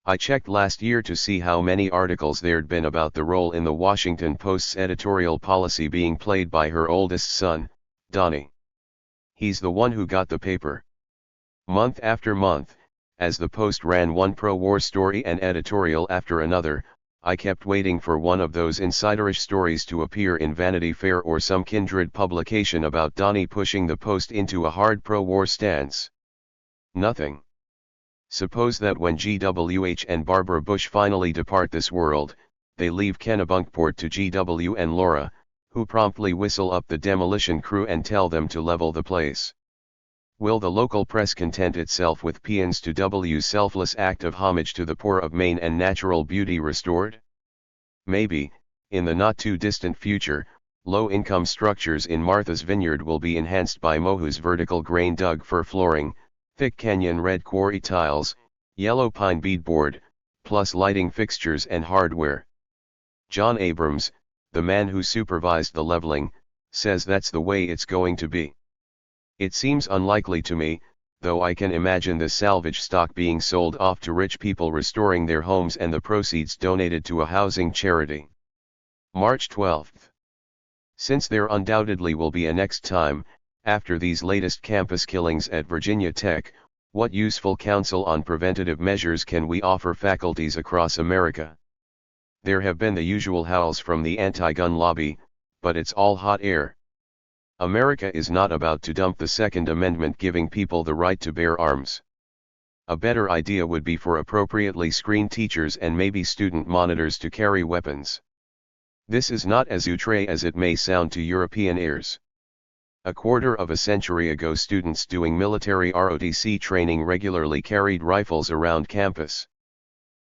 I checked last year to see how many articles there'd been about the role in the Washington Post's editorial policy being played by her oldest son, Donnie. He's the one who got the paper. Month after month, as the Post ran one pro-war story and editorial after another, I kept waiting for one of those insiderish stories to appear in Vanity Fair or some kindred publication about Donnie pushing the Post into a hard pro-war stance. Nothing. Suppose that when GWH and Barbara Bush finally depart this world, they leave Kennebunkport to GW and Laura, who promptly whistle up the demolition crew and tell them to level the place. Will the local press content itself with paeans to W's selfless act of homage to the poor of Maine and natural beauty restored? Maybe, in the not-too-distant future, low-income structures in Martha's Vineyard will be enhanced by Mohu's vertical grain dug fir flooring, thick canyon red quarry tiles, yellow pine beadboard, plus lighting fixtures and hardware. John Abrams, the man who supervised the leveling, says that's the way it's going to be. It seems unlikely to me, though I can imagine the salvage stock being sold off to rich people restoring their homes and the proceeds donated to a housing charity. March 12. Since there undoubtedly will be a next time, after these latest campus killings at Virginia Tech, what useful counsel on preventative measures can we offer faculties across America? There have been the usual howls from the anti-gun lobby, but it's all hot air. America is not about to dump the Second Amendment giving people the right to bear arms. A better idea would be for appropriately screened teachers and maybe student monitors to carry weapons. This is not as outre as it may sound to European ears. A quarter of a century ago, students doing military ROTC training regularly carried rifles around campus.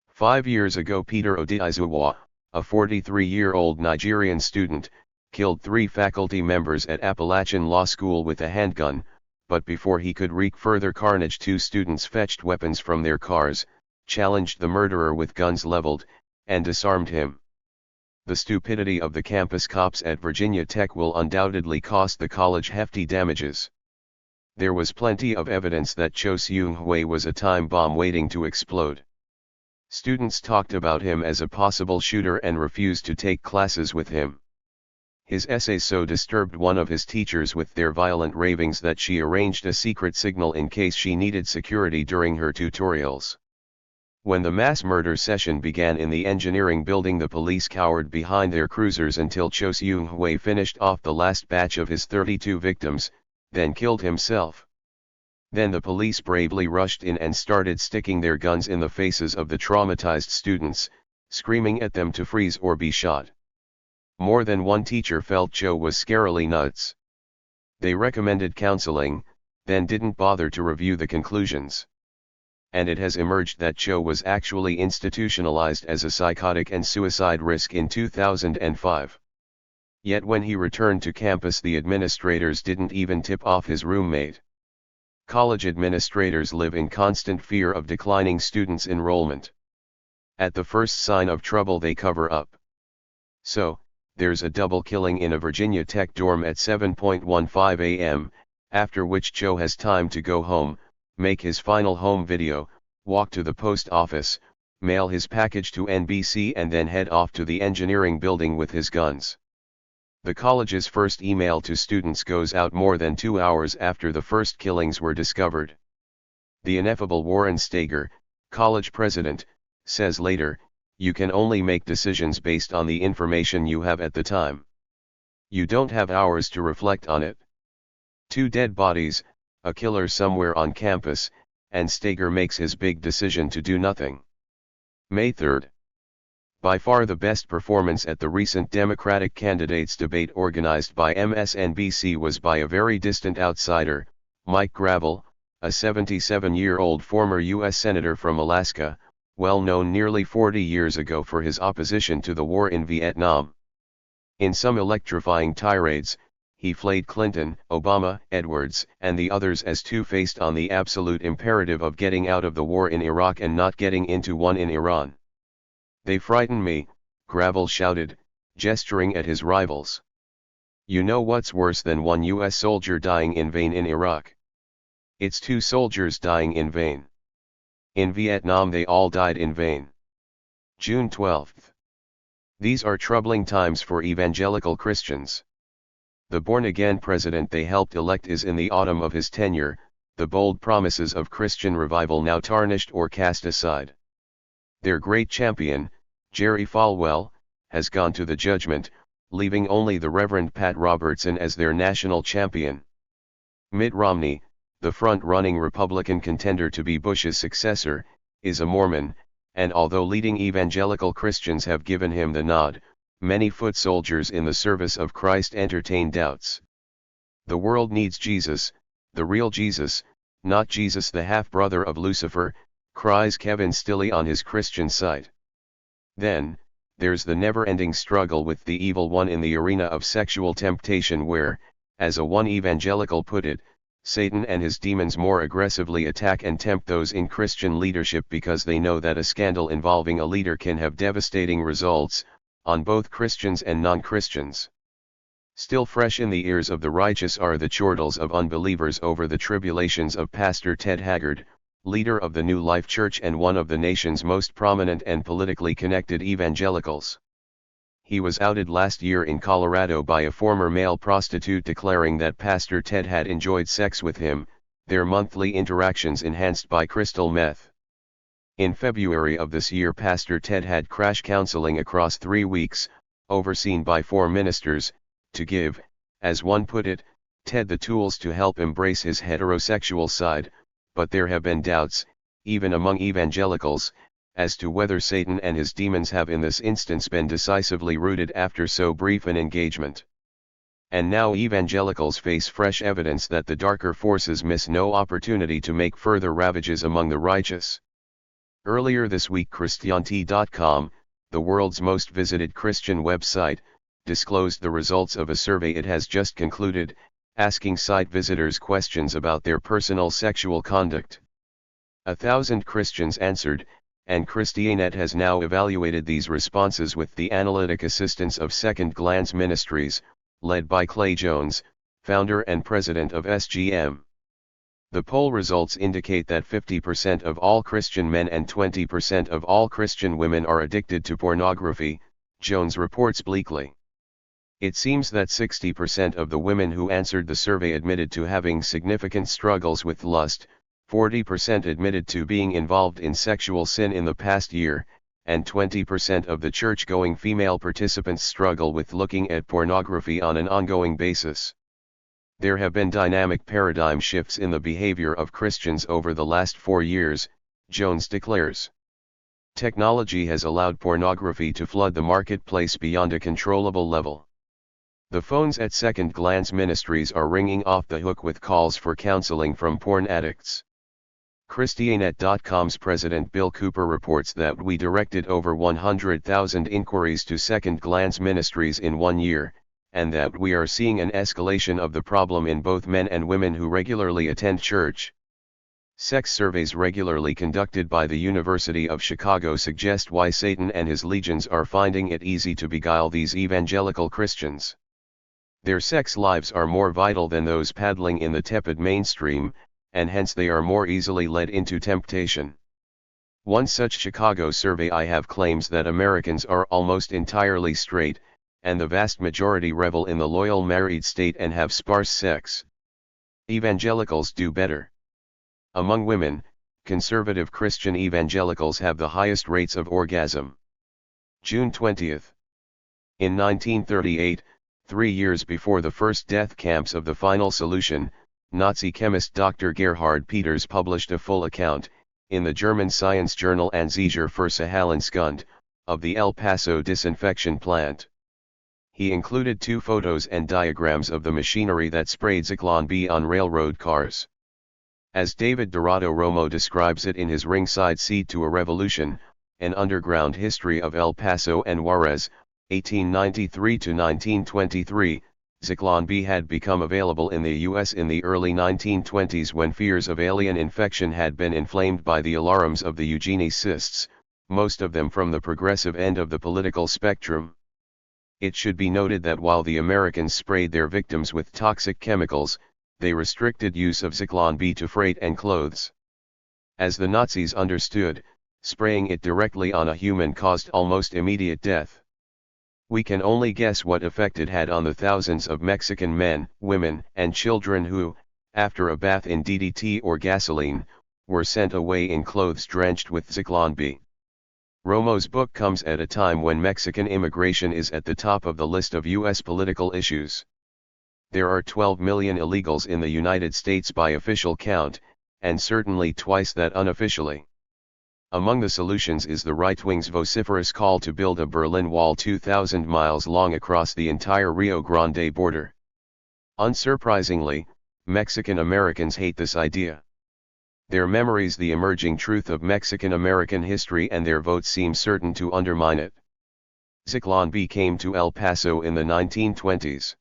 5 years ago, Peter Odizuwa, a 43-year-old Nigerian student, killed 3 faculty members at Appalachian Law School with a handgun, but before he could wreak further carnage 2 students fetched weapons from their cars, challenged the murderer with guns leveled, and disarmed him. The stupidity of the campus cops at Virginia Tech will undoubtedly cost the college hefty damages. There was plenty of evidence that Cho Seung-hui was a time bomb waiting to explode. Students talked about him as a possible shooter and refused to take classes with him. His essays so disturbed one of his teachers with their violent ravings that she arranged a secret signal in case she needed security during her tutorials. When the mass murder session began in the engineering building, the police cowered behind their cruisers until Cho Seung-hui finished off the last batch of his 32 victims, then killed himself. Then the police bravely rushed in and started sticking their guns in the faces of the traumatized students, screaming at them to freeze or be shot. More than one teacher felt Cho was scarily nuts. They recommended counseling, then didn't bother to review the conclusions. And it has emerged that Cho was actually institutionalized as a psychotic and suicide risk in 2005. Yet when he returned to campus, the administrators didn't even tip off his roommate. College administrators live in constant fear of declining students' enrollment. At the first sign of trouble, they cover up. So, there's a double killing in a Virginia Tech dorm at 7:15 a.m., after which Cho has time to go home, make his final home video, walk to the post office, mail his package to NBC, and then head off to the engineering building with his guns. The college's first email to students goes out more than 2 hours after the first killings were discovered. The ineffable Warren Stager, college president, says later, "You can only make decisions based on the information you have at the time. You don't have hours to reflect on it. 2 dead bodies, a killer somewhere on campus, and Stager makes his big decision to do nothing." May 3. By far the best performance at the recent Democratic candidates debate organized by MSNBC was by a very distant outsider, Mike Gravel, a 77-year-old former U.S. Senator from Alaska, well known nearly 40 years ago for his opposition to the war in Vietnam. In some electrifying tirades, he flayed Clinton, Obama, Edwards, and the others as two-faced on the absolute imperative of getting out of the war in Iraq and not getting into one in Iran. "They frighten me," Gravel shouted, gesturing at his rivals. "You know what's worse than one U.S. soldier dying in vain in Iraq? It's 2 soldiers dying in vain. In Vietnam they all died in vain." June 12. These are troubling times for evangelical Christians. The born-again president they helped elect is in the autumn of his tenure, the bold promises of Christian revival now tarnished or cast aside. Their great champion, Jerry Falwell, has gone to the judgment, leaving only the Reverend Pat Robertson as their national champion. Mitt Romney, the front-running Republican contender to be Bush's successor, is a Mormon, and although leading evangelical Christians have given him the nod, many foot soldiers in the service of Christ entertain doubts. "The world needs Jesus, the real Jesus, not Jesus the half-brother of Lucifer," cries Kevin Stilley on his Christian site. Then, there's the never-ending struggle with the evil one in the arena of sexual temptation where, as one evangelical put it, Satan and his demons more aggressively attack and tempt those in Christian leadership because they know that a scandal involving a leader can have devastating results, on both Christians and non-Christians. Still fresh in the ears of the righteous are the chortles of unbelievers over the tribulations of Pastor Ted Haggard, leader of the New Life Church and one of the nation's most prominent and politically connected evangelicals. He was outed last year in Colorado by a former male prostitute declaring that Pastor Ted had enjoyed sex with him, their monthly interactions enhanced by crystal meth. In February of this year, Pastor Ted had crash counseling across 3 weeks, overseen by 4 ministers, to give, as one put it, Ted the tools to help embrace his heterosexual side, but there have been doubts, even among evangelicals, as to whether Satan and his demons have in this instance been decisively rooted after so brief an engagement. And now evangelicals face fresh evidence that the darker forces miss no opportunity to make further ravages among the righteous. Earlier this week, Christianity.com, the world's most visited Christian website, disclosed the results of a survey it has just concluded, asking site visitors questions about their personal sexual conduct. 1,000 Christians answered, and Christianet has now evaluated these responses with the analytic assistance of Second Glance Ministries, led by Clay Jones, founder and president of SGM. The poll results indicate that 50% of all Christian men and 20% of all Christian women are addicted to pornography, Jones reports bleakly. It seems that 60% of the women who answered the survey admitted to having significant struggles with lust, 40% admitted to being involved in sexual sin in the past year, and 20% of the church-going female participants struggle with looking at pornography on an ongoing basis. There have been dynamic paradigm shifts in the behavior of Christians over the last 4 years, Jones declares. Technology has allowed pornography to flood the marketplace beyond a controllable level. The phones at Second Glance Ministries are ringing off the hook with calls for counseling from porn addicts. Christianet.com's president Bill Cooper reports that we directed over 100,000 inquiries to Second Glance Ministries in 1 year, and that we are seeing an escalation of the problem in both men and women who regularly attend church. Sex surveys regularly conducted by the University of Chicago suggest why Satan and his legions are finding it easy to beguile these evangelical Christians. Their sex lives are more vital than those paddling in the tepid mainstream, and hence they are more easily led into temptation. One such Chicago survey I have claims that Americans are almost entirely straight, and the vast majority revel in the loyal married state and have sparse sex. Evangelicals do better. Among women, conservative Christian evangelicals have the highest rates of orgasm. June 20. In 1938, 3 years before the first death camps of the Final Solution, Nazi chemist Dr. Gerhard Peters published a full account, in the German science journal Anzeiger für Sahalenskund, of the El Paso disinfection plant. He included 2 photos and diagrams of the machinery that sprayed Zyklon B on railroad cars. As David Dorado Romo describes it in his Ringside Seed to a Revolution, An Underground History of El Paso and Juarez, 1893 to 1923, Zyklon B had become available in the U.S. in the early 1920s when fears of alien infection had been inflamed by the alarms of the eugenicists, most of them from the progressive end of the political spectrum. It should be noted that while the Americans sprayed their victims with toxic chemicals, they restricted use of Zyklon B to freight and clothes. As the Nazis understood, spraying it directly on a human caused almost immediate death. We can only guess what effect it had on the thousands of Mexican men, women, and children who, after a bath in DDT or gasoline, were sent away in clothes drenched with Zyklon B. Romo's book comes at a time when Mexican immigration is at the top of the list of U.S. political issues. There are 12 million illegals in the United States by official count, and certainly twice that unofficially. Among the solutions is the right-wing's vociferous call to build a Berlin Wall 2,000 miles long across the entire Rio Grande border. Unsurprisingly, Mexican Americans hate this idea. Their memories the emerging truth of Mexican American history, and their votes seem certain to undermine it. Zyklon B came to El Paso in the 1920s.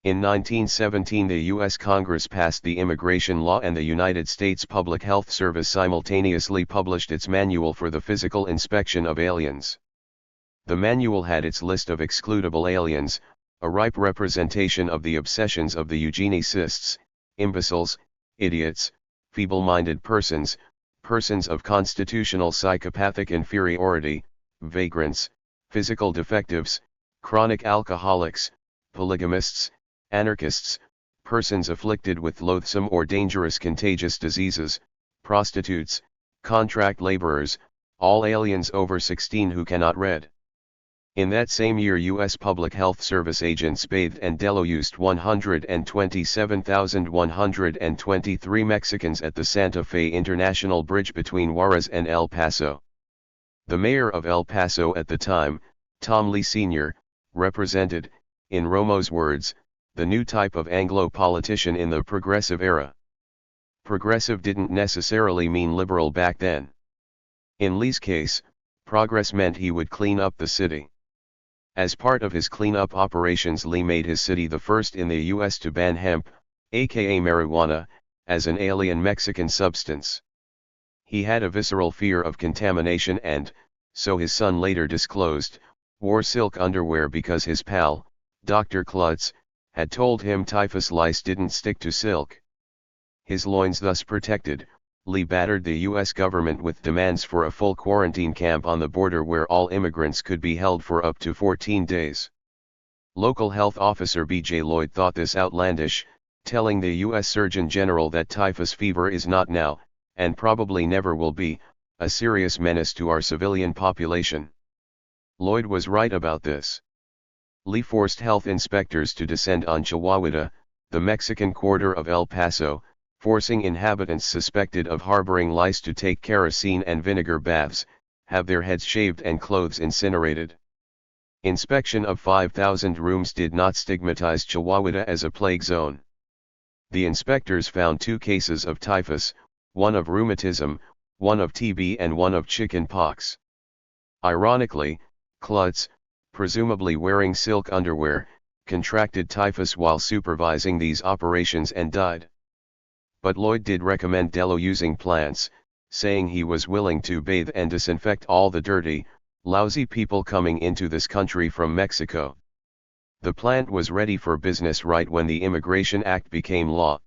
In 1917 the U.S. Congress passed the immigration law, and the United States Public Health Service simultaneously published its manual for the physical inspection of aliens. The manual had its list of excludable aliens, a ripe representation of the obsessions of the eugenicists: imbeciles, idiots, feeble-minded persons, persons of constitutional psychopathic inferiority, vagrants, physical defectives, chronic alcoholics, polygamists, anarchists, persons afflicted with loathsome or dangerous contagious diseases, prostitutes, contract laborers, all aliens over 16 who cannot read. In that same year U.S. Public Health Service agents bathed and deloused 127,123 Mexicans at the Santa Fe International Bridge between Juarez and El Paso. The mayor of El Paso at the time, Tom Lee Sr., represented, in Romo's words, the new type of Anglo politician in the progressive era. Progressive didn't necessarily mean liberal back then. In Lee's case, progress meant he would clean up the city. As part of his cleanup operations, Lee made his city the first in the U.S. to ban hemp, aka marijuana, as an alien Mexican substance. He had a visceral fear of contamination and, so his son later disclosed, wore silk underwear because his pal, Dr. Klutz, had told him typhus lice didn't stick to silk. His loins thus protected, Lee battered the U.S. government with demands for a full quarantine camp on the border where all immigrants could be held for up to 14 days. Local health officer B.J. Lloyd thought this outlandish, telling the U.S. Surgeon General that typhus fever is not now, and probably never will be, a serious menace to our civilian population. Lloyd was right about this. Lee forced health inspectors to descend on Chihuahua, the Mexican quarter of El Paso, forcing inhabitants suspected of harboring lice to take kerosene and vinegar baths, have their heads shaved and clothes incinerated. Inspection of 5,000 rooms did not stigmatize Chihuahua as a plague zone. The inspectors found 2 cases of typhus, one of rheumatism, one of TB and one of chicken pox. Ironically, Klutz, presumably wearing silk underwear, contracted typhus while supervising these operations and died. But Lloyd did recommend Delo-using plants, saying he was willing to bathe and disinfect all the dirty, lousy people coming into this country from Mexico. The plant was ready for business right when the Immigration Act became law.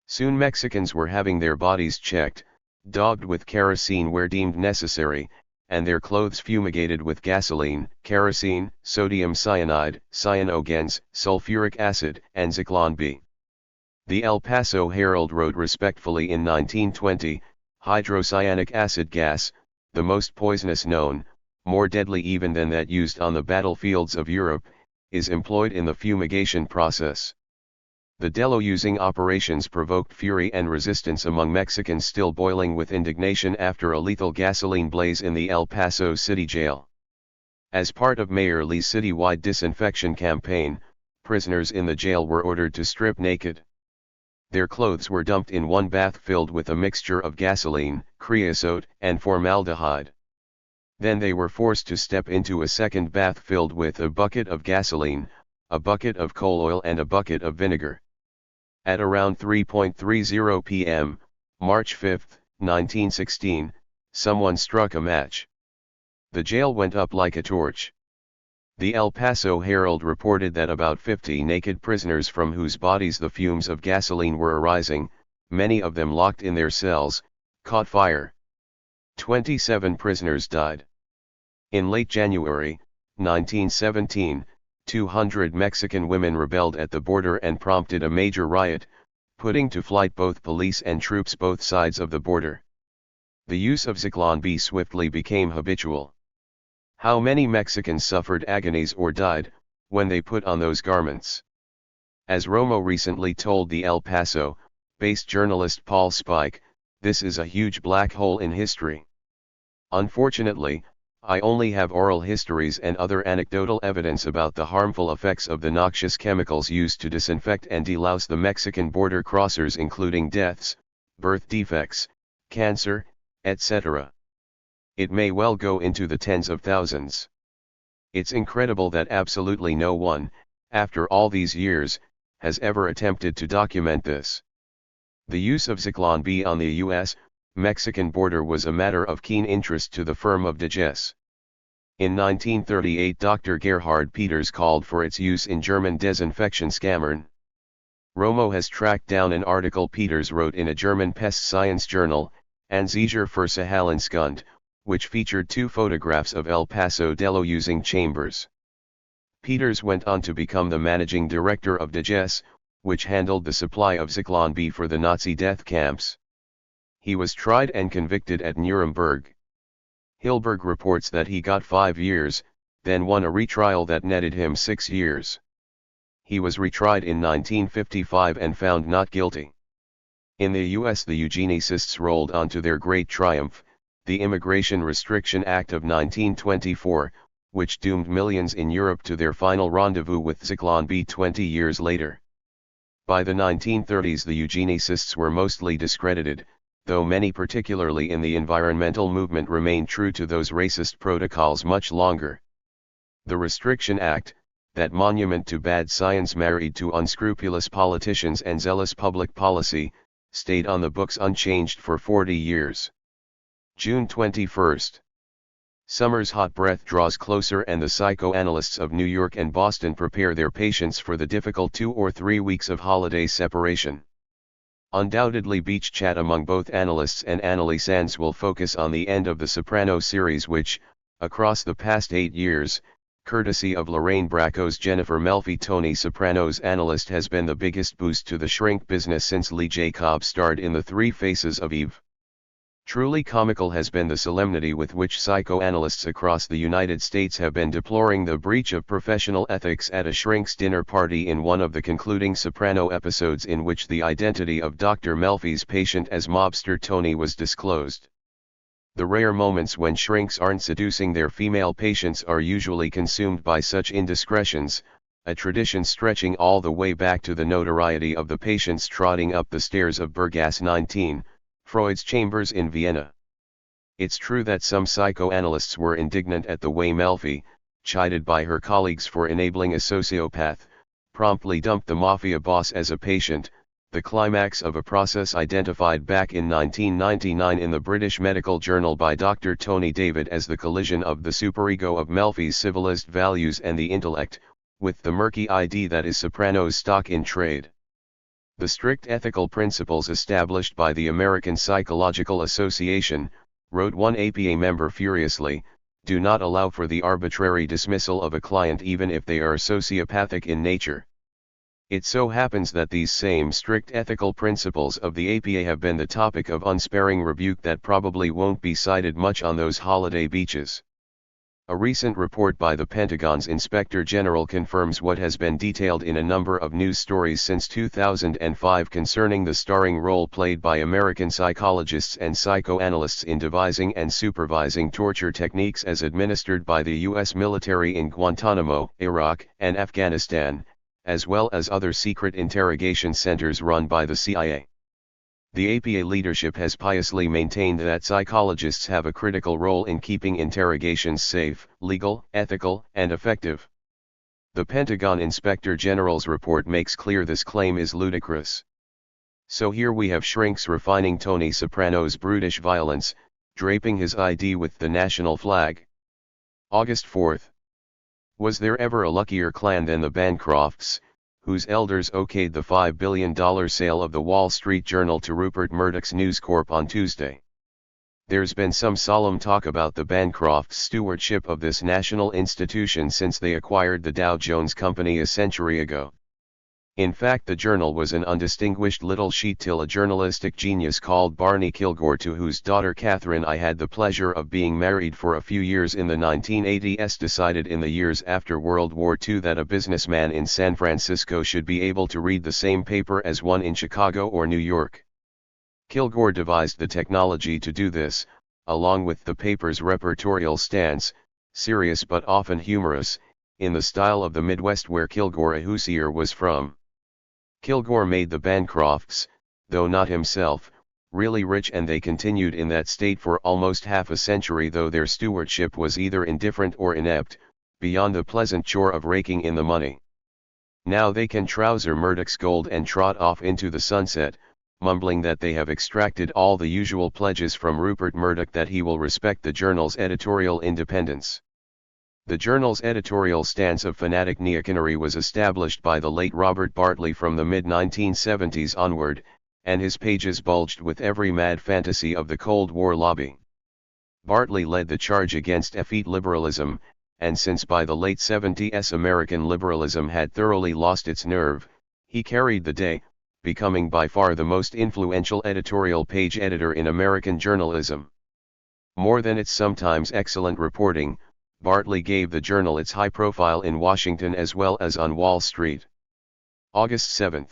Soon Mexicans were having their bodies checked, daubed with kerosene where deemed necessary, and their clothes fumigated with gasoline, kerosene, sodium cyanide, cyanogens, sulfuric acid, and Zyklon B. The El Paso Herald wrote respectfully in 1920, hydrocyanic acid gas, the most poisonous known, more deadly even than that used on the battlefields of Europe, is employed in the fumigation process. The Delo-using operations provoked fury and resistance among Mexicans still boiling with indignation after a lethal gasoline blaze in the El Paso City Jail. As part of Mayor Lee's citywide disinfection campaign, prisoners in the jail were ordered to strip naked. Their clothes were dumped in one bath filled with a mixture of gasoline, creosote, and formaldehyde. Then they were forced to step into a second bath filled with a bucket of gasoline, a bucket of coal oil and a bucket of vinegar. At around 3:30 p.m., March 5, 1916, someone struck a match. The jail went up like a torch. The El Paso Herald reported that about 50 naked prisoners from whose bodies the fumes of gasoline were arising, many of them locked in their cells, caught fire. 27 prisoners died. In late January, 1917, 200 Mexican women rebelled at the border and prompted a major riot, putting to flight both police and troops both sides of the border. The use of Zyklon B swiftly became habitual. How many Mexicans suffered agonies or died, when they put on those garments? As Romo recently told the El Paso-based journalist Paul Spike, this is a huge black hole in history. Unfortunately, I only have oral histories and other anecdotal evidence about the harmful effects of the noxious chemicals used to disinfect and delouse the Mexican border crossers, including deaths, birth defects, cancer, etc. It may well go into the tens of thousands. It's incredible that absolutely no one, after all these years, has ever attempted to document this. The use of Zyklon B on the U.S.-Mexican border was a matter of keen interest to the firm of Dijes. In 1938, Dr. Gerhard Peters called for its use in German Desinfektionskammern. Romo has tracked down an article Peters wrote in a German pest science journal, Anzeiger für Sahalenskund, which featured 2 photographs of El Paso Delo-using chambers. Peters went on to become the managing director of Dijes, which handled the supply of Zyklon B for the Nazi death camps. He was tried and convicted at Nuremberg. Hilberg reports that he got 5 years, then won a retrial that netted him 6 years. He was retried in 1955 and found not guilty. In the U.S., the eugenicists rolled on to their great triumph, the Immigration Restriction Act of 1924, which doomed millions in Europe to their final rendezvous with Zyklon B 20 years later. By the 1930s, the eugenicists were mostly discredited, though many particularly in the environmental movement remain true to those racist protocols much longer. The Restriction Act, that monument to bad science married to unscrupulous politicians and zealous public policy, stayed on the books unchanged for 40 years. June 21. Summer's hot breath draws closer and the psychoanalysts of New York and Boston prepare their patients for the difficult 2 or 3 weeks of holiday separation. Undoubtedly beach chat among both analysts and analysands will focus on the end of the Soprano series which, across the past 8 years, courtesy of Lorraine Bracco's Jennifer Melfi Tony Soprano's analyst has been the biggest boost to the shrink business since Lee J. Cobb starred in The Three Faces of Eve. Truly comical has been the solemnity with which psychoanalysts across the United States have been deploring the breach of professional ethics at a shrink's dinner party in one of the concluding Soprano episodes in which the identity of Dr. Melfi's patient as mobster Tony was disclosed. The rare moments when shrinks aren't seducing their female patients are usually consumed by such indiscretions, a tradition stretching all the way back to the notoriety of the patients trotting up the stairs of Bergasse 19, Freud's chambers in Vienna. It's true that some psychoanalysts were indignant at the way Melfi, chided by her colleagues for enabling a sociopath, promptly dumped the mafia boss as a patient, the climax of a process identified back in 1999 in the British Medical Journal by Dr. Tony David as the collision of the superego of Melfi's civilist values and the intellect, with the murky ID that is Soprano's stock in trade. The strict ethical principles established by the American Psychological Association, wrote one APA member furiously, do not allow for the arbitrary dismissal of a client even if they are sociopathic in nature. It so happens that these same strict ethical principles of the APA have been the topic of unsparing rebuke that probably won't be cited much on those holiday beaches. A recent report by the Pentagon's Inspector General confirms what has been detailed in a number of news stories since 2005 concerning the starring role played by American psychologists and psychoanalysts in devising and supervising torture techniques as administered by the U.S. military in Guantanamo, Iraq, and Afghanistan, as well as other secret interrogation centers run by the CIA. The APA leadership has piously maintained that psychologists have a critical role in keeping interrogations safe, legal, ethical, and effective. The Pentagon Inspector General's report makes clear this claim is ludicrous. So here we have shrinks refining Tony Soprano's brutish violence, draping his ID with the national flag. August 4. Was there ever a luckier clan than the Bancrofts, whose elders okayed the $5 billion sale of the Wall Street Journal to Rupert Murdoch's News Corp on Tuesday? There's been some solemn talk about the Bancrofts' stewardship of this national institution since they acquired the Dow Jones Company a century ago. In fact, the Journal was an undistinguished little sheet till a journalistic genius called Barney Kilgore, to whose daughter Catherine I had the pleasure of being married for a few years in the 1980s, decided in the years after World War II that a businessman in San Francisco should be able to read the same paper as one in Chicago or New York. Kilgore devised the technology to do this, along with the paper's reportorial stance, serious but often humorous, in the style of the Midwest where Kilgore a Hoosier was from. Kilgore made the Bancrofts, though not himself, really rich, and they continued in that state for almost half a century, though their stewardship was either indifferent or inept, beyond the pleasant chore of raking in the money. Now they can trouser Murdoch's gold and trot off into the sunset, mumbling that they have extracted all the usual pledges from Rupert Murdoch that he will respect the Journal's editorial independence. The Journal's editorial stance of fanatic neocanary was established by the late Robert Bartley from the mid-1970s onward, and his pages bulged with every mad fantasy of the Cold War lobby. Bartley led the charge against effete liberalism, and since by the late 70s American liberalism had thoroughly lost its nerve, he carried the day, becoming by far the most influential editorial page editor in American journalism. More than its sometimes excellent reporting, Bartley gave the Journal its high profile in Washington as well as on Wall Street. August 7.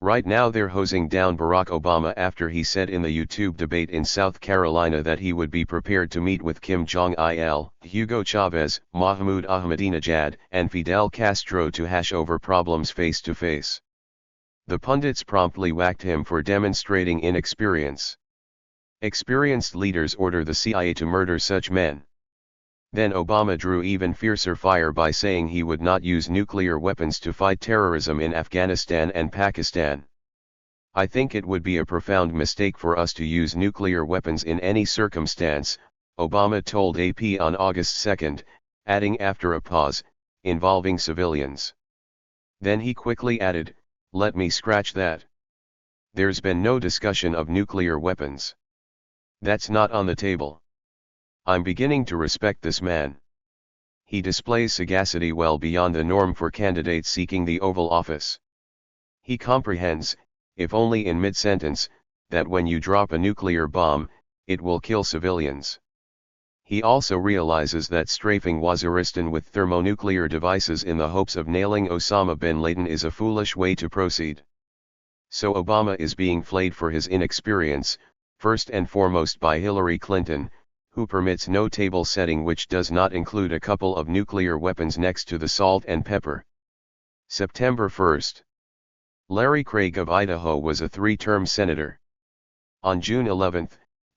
Right now they're hosing down Barack Obama after he said in the YouTube debate in South Carolina that he would be prepared to meet with Kim Jong-il, Hugo Chavez, Mahmoud Ahmadinejad, and Fidel Castro to hash over problems face to face. The pundits promptly whacked him for demonstrating inexperience. Experienced leaders order the CIA to murder such men. Then Obama drew even fiercer fire by saying he would not use nuclear weapons to fight terrorism in Afghanistan and Pakistan. I think it would be a profound mistake for us to use nuclear weapons in any circumstance, Obama told AP on August 2, adding after a pause, involving civilians. Then he quickly added, let me scratch that. There's been no discussion of nuclear weapons. That's not on the table. I'm beginning to respect this man. He displays sagacity well beyond the norm for candidates seeking the Oval Office. He comprehends, if only in mid-sentence, that when you drop a nuclear bomb, it will kill civilians. He also realizes that strafing Waziristan with thermonuclear devices in the hopes of nailing Osama bin Laden is a foolish way to proceed. So Obama is being flayed for his inexperience, first and foremost by Hillary Clinton, who permits no table setting which does not include a couple of nuclear weapons next to the salt and pepper. September 1. Larry Craig of Idaho was a three-term senator. On June 11,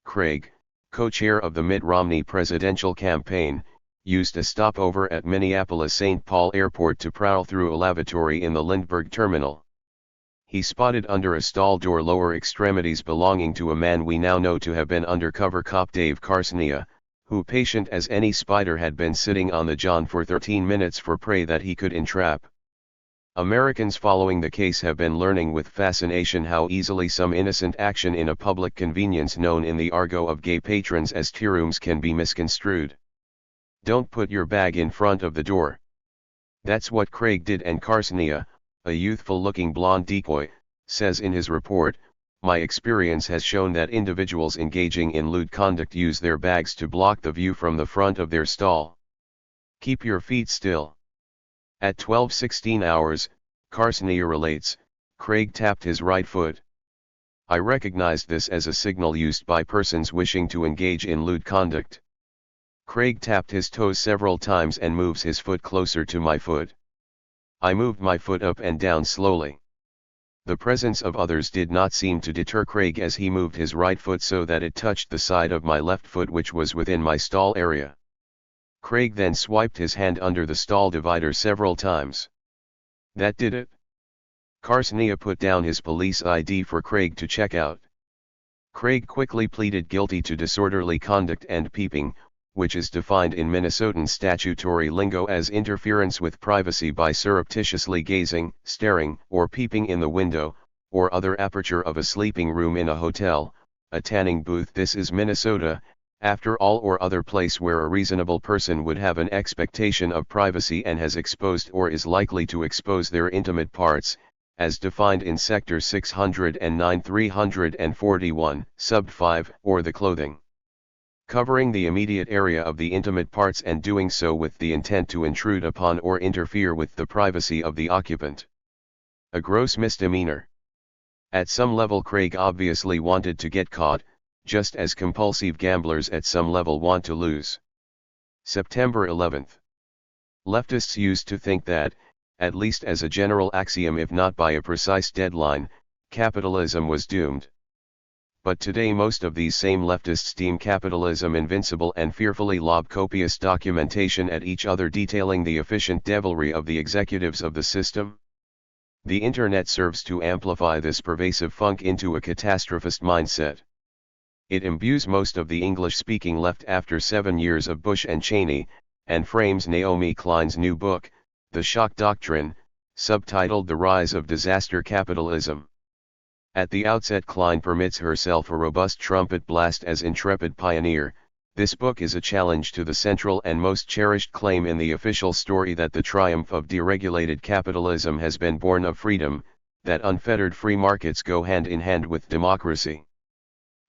Craig, co-chair of the Mitt Romney presidential campaign, used a stopover at Minneapolis-St. Paul Airport to prowl through a lavatory in the Lindbergh terminal. He spotted under a stall door lower extremities belonging to a man we now know to have been undercover cop Dave Carcenia, who, patient as any spider, had been sitting on the john for 13 minutes for prey that he could entrap. Americans following the case have been learning with fascination how easily some innocent action in a public convenience known in the argot of gay patrons as tea rooms can be misconstrued. Don't put your bag in front of the door. That's what Craig did, and Carcenia, a youthful-looking blonde decoy, says in his report, my experience has shown that individuals engaging in lewd conduct use their bags to block the view from the front of their stall. Keep your feet still. At 12:16 hours, Carcenia relates, Craig tapped his right foot. I recognized this as a signal used by persons wishing to engage in lewd conduct. Craig tapped his toes several times and moves his foot closer to my foot. I moved my foot up and down slowly. The presence of others did not seem to deter Craig as he moved his right foot so that it touched the side of my left foot, which was within my stall area. Craig then swiped his hand under the stall divider several times. That did it. Carcenia put down his police ID for Craig to check out. Craig quickly pleaded guilty to disorderly conduct and peeping, which is defined in Minnesotan statutory lingo as interference with privacy by surreptitiously gazing, staring, or peeping in the window, or other aperture of a sleeping room in a hotel, a tanning booth. This is Minnesota, after all, or other place where a reasonable person would have an expectation of privacy and has exposed or is likely to expose their intimate parts, as defined in Sector 609-341, Sub 5, or the clothing. Covering the immediate area of the intimate parts and doing so with the intent to intrude upon or interfere with the privacy of the occupant. A gross misdemeanor. At some level Craig obviously wanted to get caught, just as compulsive gamblers at some level want to lose. September 11. Leftists used to think that, at least as a general axiom if not by a precise deadline, capitalism was doomed. But today most of these same leftists deem capitalism invincible and fearfully lob copious documentation at each other detailing the efficient devilry of the executives of the system. The internet serves to amplify this pervasive funk into a catastrophist mindset. It imbues most of the English-speaking left after 7 years of Bush and Cheney, and frames Naomi Klein's new book, The Shock Doctrine, subtitled The Rise of Disaster Capitalism. At the outset, Klein permits herself a robust trumpet blast as intrepid pioneer. This book is a challenge to the central and most cherished claim in the official story that the triumph of deregulated capitalism has been born of freedom, that unfettered free markets go hand in hand with democracy.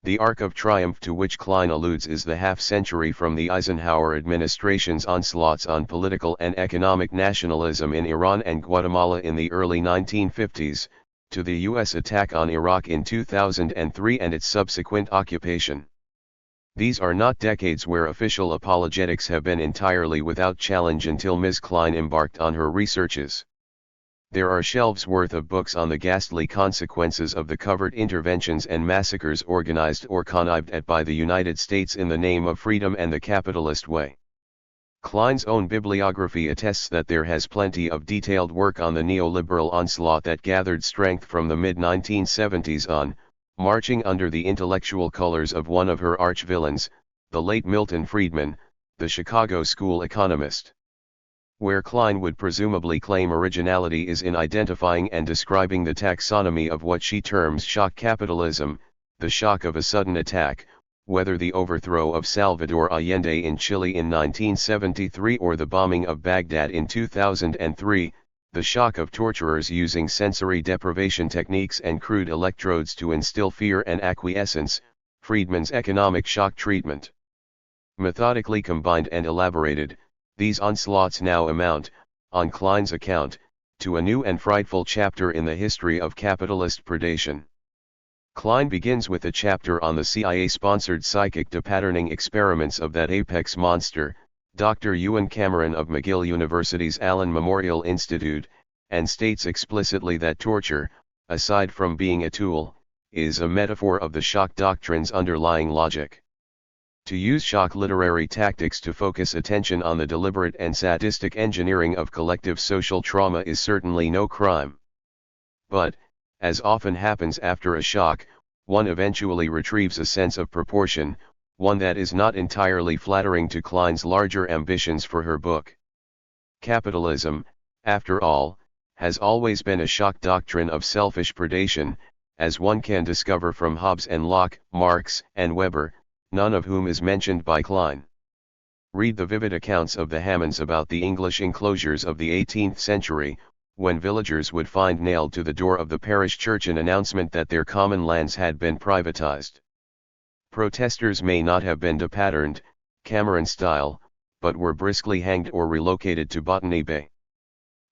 The arc of triumph to which Klein alludes is the half-century from the Eisenhower administration's onslaughts on political and economic nationalism in Iran and Guatemala in the early 1950s, to the U.S. attack on Iraq in 2003 and its subsequent occupation. These are not decades where official apologetics have been entirely without challenge until Ms. Klein embarked on her researches. There are shelves worth of books on the ghastly consequences of the covert interventions and massacres organized or connived at by the United States in the name of freedom and the capitalist way. Klein's own bibliography attests that there has plenty of detailed work on the neoliberal onslaught that gathered strength from the mid-1970s on, marching under the intellectual colors of one of her arch-villains, the late Milton Friedman, the Chicago school economist. Where Klein would presumably claim originality is in identifying and describing the taxonomy of what she terms shock capitalism, the shock of a sudden attack, whether the overthrow of Salvador Allende in Chile in 1973 or the bombing of Baghdad in 2003, the shock of torturers using sensory deprivation techniques and crude electrodes to instill fear and acquiescence, Friedman's economic shock treatment. Methodically combined and elaborated, these onslaughts now amount, on Klein's account, to a new and frightful chapter in the history of capitalist predation. Klein begins with a chapter on the CIA-sponsored psychic depatterning experiments of that apex monster, Dr. Ewan Cameron of McGill University's Allen Memorial Institute, and states explicitly that torture, aside from being a tool, is a metaphor of the shock doctrine's underlying logic. To use shock literary tactics to focus attention on the deliberate and sadistic engineering of collective social trauma is certainly no crime. But, as often happens after a shock, one eventually retrieves a sense of proportion, one that is not entirely flattering to Klein's larger ambitions for her book. Capitalism, after all, has always been a shock doctrine of selfish predation, as one can discover from Hobbes and Locke, Marx and Weber, none of whom is mentioned by Klein. Read the vivid accounts of the Hammonds about the English enclosures of the 18th century, when villagers would find nailed to the door of the parish church an announcement that their common lands had been privatized. Protesters may not have been depatterned, Cameron style, but were briskly hanged or relocated to Botany Bay.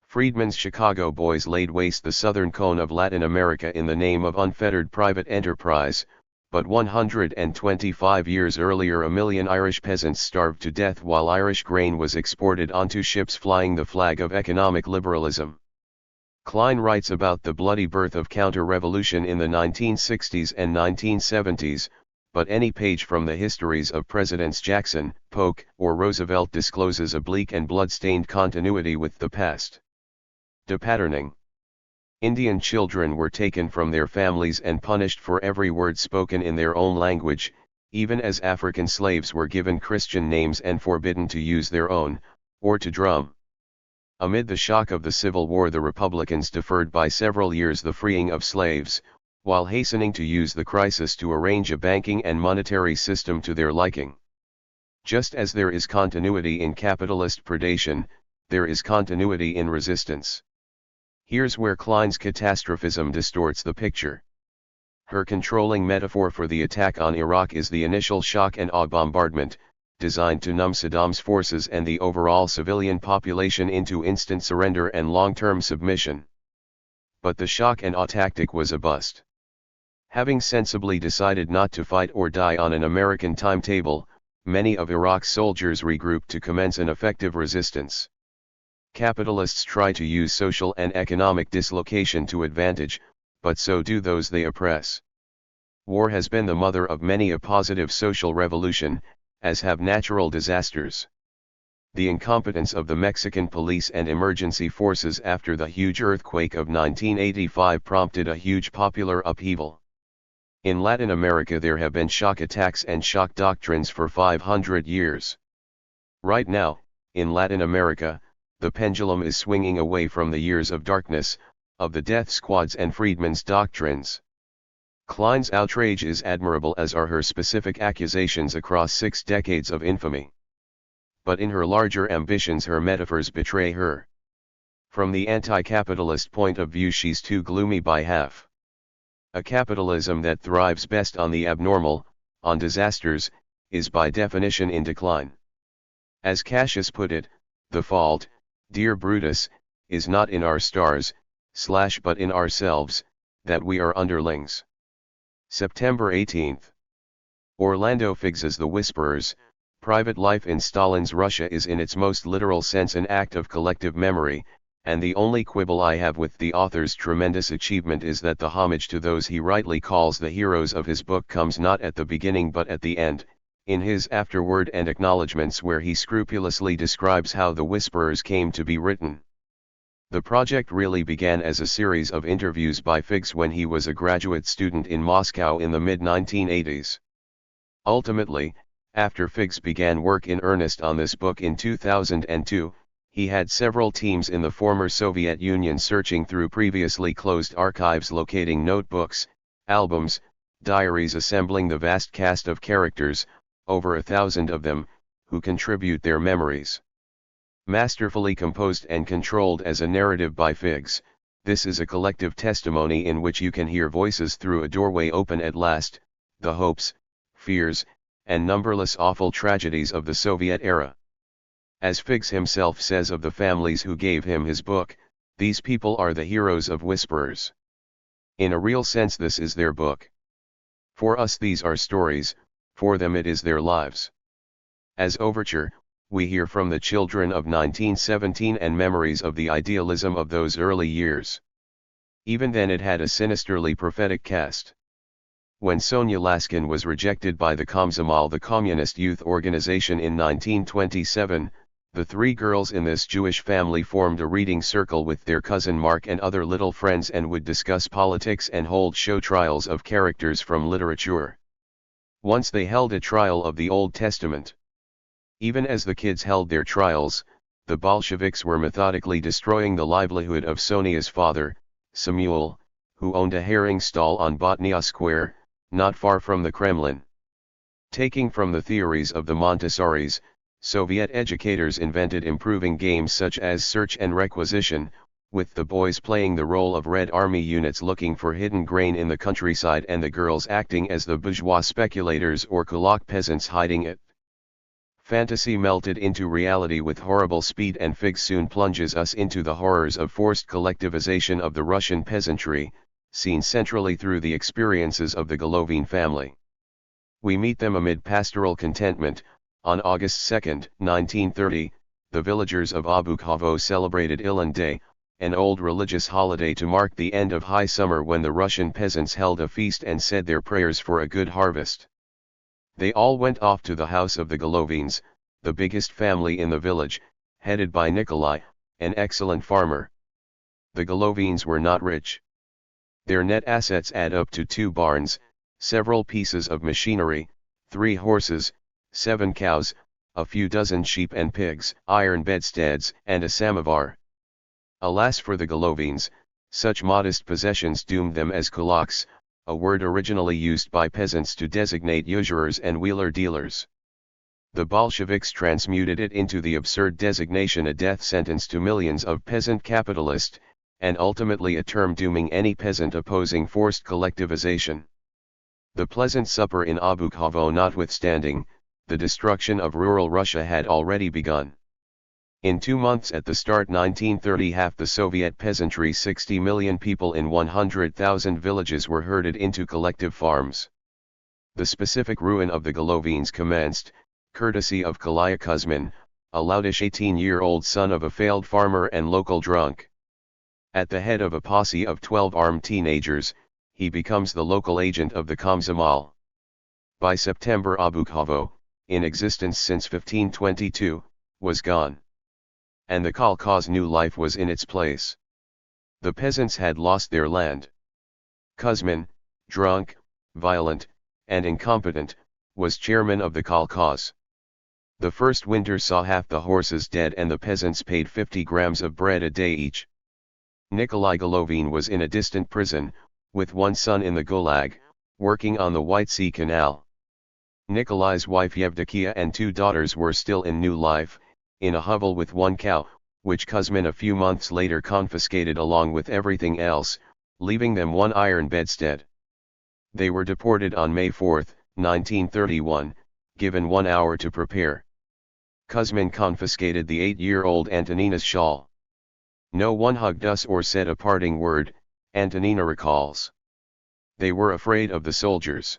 Friedman's Chicago boys laid waste the southern cone of Latin America in the name of unfettered private enterprise, but 125 years earlier a million Irish peasants starved to death while Irish grain was exported onto ships flying the flag of economic liberalism. Klein writes about the bloody birth of counter-revolution in the 1960s and 1970s, but any page from the histories of Presidents Jackson, Polk, or Roosevelt discloses a bleak and blood-stained continuity with the past. Depatterning. Indian children were taken from their families and punished for every word spoken in their own language, even as African slaves were given Christian names and forbidden to use their own, or to drum. Amid the shock of the Civil War, the Republicans deferred by several years the freeing of slaves, while hastening to use the crisis to arrange a banking and monetary system to their liking. Just as there is continuity in capitalist predation, there is continuity in resistance. Here's where Klein's catastrophism distorts the picture. Her controlling metaphor for the attack on Iraq is the initial shock and awe bombardment, designed to numb Saddam's forces and the overall civilian population into instant surrender and long-term submission. But the shock and awe tactic was a bust. Having sensibly decided not to fight or die on an American timetable, many of Iraq's soldiers regrouped to commence an effective resistance. Capitalists try to use social and economic dislocation to advantage, but so do those they oppress. War has been the mother of many a positive social revolution, as have natural disasters. The incompetence of the Mexican police and emergency forces after the huge earthquake of 1985 prompted a huge popular upheaval. In Latin America there have been shock attacks and shock doctrines for 500 years. Right now, in Latin America, the pendulum is swinging away from the years of darkness, of the death squads and Friedman's doctrines. Klein's outrage is admirable, as are her specific accusations across 6 decades of infamy. But in her larger ambitions her metaphors betray her. From the anti-capitalist point of view she's too gloomy by half. A capitalism that thrives best on the abnormal, on disasters, is by definition in decline. As Cassius put it, the fault, dear Brutus, is not in our stars, but in ourselves, that we are underlings. September 18. Orlando Figg's The Whisperers, Private Life in Stalin's Russia is in its most literal sense an act of collective memory, and the only quibble I have with the author's tremendous achievement is that the homage to those he rightly calls the heroes of his book comes not at the beginning but at the end, in his afterword and acknowledgements, where he scrupulously describes how The Whisperers came to be written. The project really began as a series of interviews by Figs when he was a graduate student in Moscow in the mid-1980s. Ultimately, after Figs began work in earnest on this book in 2002, he had several teams in the former Soviet Union searching through previously closed archives, locating notebooks, albums, diaries, assembling the vast cast of characters, over 1,000 of them, who contribute their memories. Masterfully composed and controlled as a narrative by Figs, this is a collective testimony in which you can hear voices through a doorway open at last, the hopes, fears, and numberless awful tragedies of the Soviet era. As Figs himself says of the families who gave him his book, these people are the heroes of Whisperers. In a real sense, this is their book. For us these are stories, for them it is their lives. As overture, we hear from the children of 1917 and memories of the idealism of those early years. Even then it had a sinisterly prophetic cast. When Sonia Laskin was rejected by the Komsomol, the communist youth organization, in 1927, the three girls in this Jewish family formed a reading circle with their cousin Mark and other little friends and would discuss politics and hold show trials of characters from literature. Once they held a trial of the Old Testament. Even as the kids held their trials, the Bolsheviks were methodically destroying the livelihood of Sonia's father, Samuel, who owned a herring stall on Botnia Square, not far from the Kremlin. Taking from the theories of the Montessoris, Soviet educators invented improving games such as search and requisition, with the boys playing the role of Red Army units looking for hidden grain in the countryside and the girls acting as the bourgeois speculators or kulak peasants hiding it. Fantasy melted into reality with horrible speed, and Figs soon plunges us into the horrors of forced collectivization of the Russian peasantry, seen centrally through the experiences of the Golovin family. We meet them amid pastoral contentment. On August 2, 1930, the villagers of Obukhov celebrated Ilan Day, an old religious holiday to mark the end of high summer, when the Russian peasants held a feast and said their prayers for a good harvest. They all went off to the house of the Golovins, the biggest family in the village, headed by Nikolai, an excellent farmer. The Golovins were not rich. Their net assets add up to 2 barns, several pieces of machinery, 3 horses, 7 cows, a few dozen sheep and pigs, iron bedsteads, and a samovar. Alas for the Golovins, such modest possessions doomed them as kulaks, a word originally used by peasants to designate usurers and wheeler dealers. The Bolsheviks transmuted it into the absurd designation, a death sentence to millions of peasant capitalists, and ultimately a term dooming any peasant opposing forced collectivization. The pleasant supper in Obukhov notwithstanding, the destruction of rural Russia had already begun. In 2 months at the start 1930, half the Soviet peasantry, 60 million people in 100,000 villages, were herded into collective farms. The specific ruin of the Golovins commenced, courtesy of Kolya Kuzmin, a loutish 18-year-old son of a failed farmer and local drunk. At the head of a posse of 12 armed teenagers, he becomes the local agent of the Komsomol. By September, Obukhov, in existence since 1522, was gone. And the kolkhoz new life was in its place. The peasants had lost their land. Kuzmin, drunk, violent, and incompetent, was chairman of the kolkhoz. The first winter saw half the horses dead, and the peasants paid 50 grams of bread a day each. Nikolai Golovin was in a distant prison, with 1 son in the Gulag, working on the White Sea Canal. Nikolai's wife Yevdokia and 2 daughters were still in new life, in a hovel with 1 cow, which Kuzmin a few months later confiscated along with everything else, leaving them 1 iron bedstead. They were deported on May 4, 1931, given 1 hour to prepare. Kuzmin confiscated the 8-year-old Antonina's shawl. No one hugged us or said a parting word, Antonina recalls. They were afraid of the soldiers.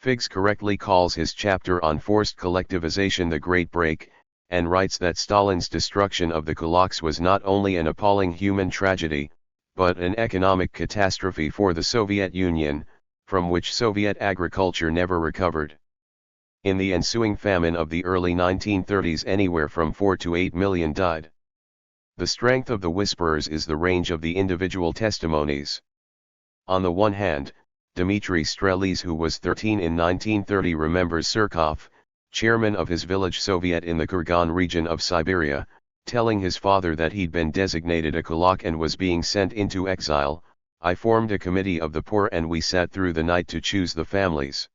Figs correctly calls his chapter on forced collectivization the Great Break, and writes that Stalin's destruction of the kulaks was not only an appalling human tragedy, but an economic catastrophe for the Soviet Union, from which Soviet agriculture never recovered. In the ensuing famine of the early 1930s, anywhere from 4 to 8 million died. The strength of the whisperers is the range of the individual testimonies. On the one hand, Dmitry Strelis, who was 13 in 1930, remembers Surkov, chairman of his village Soviet in the Kurgan region of Siberia, telling his father that he'd been designated a kulak and was being sent into exile. I formed a committee of the poor and we sat through the night to choose the families.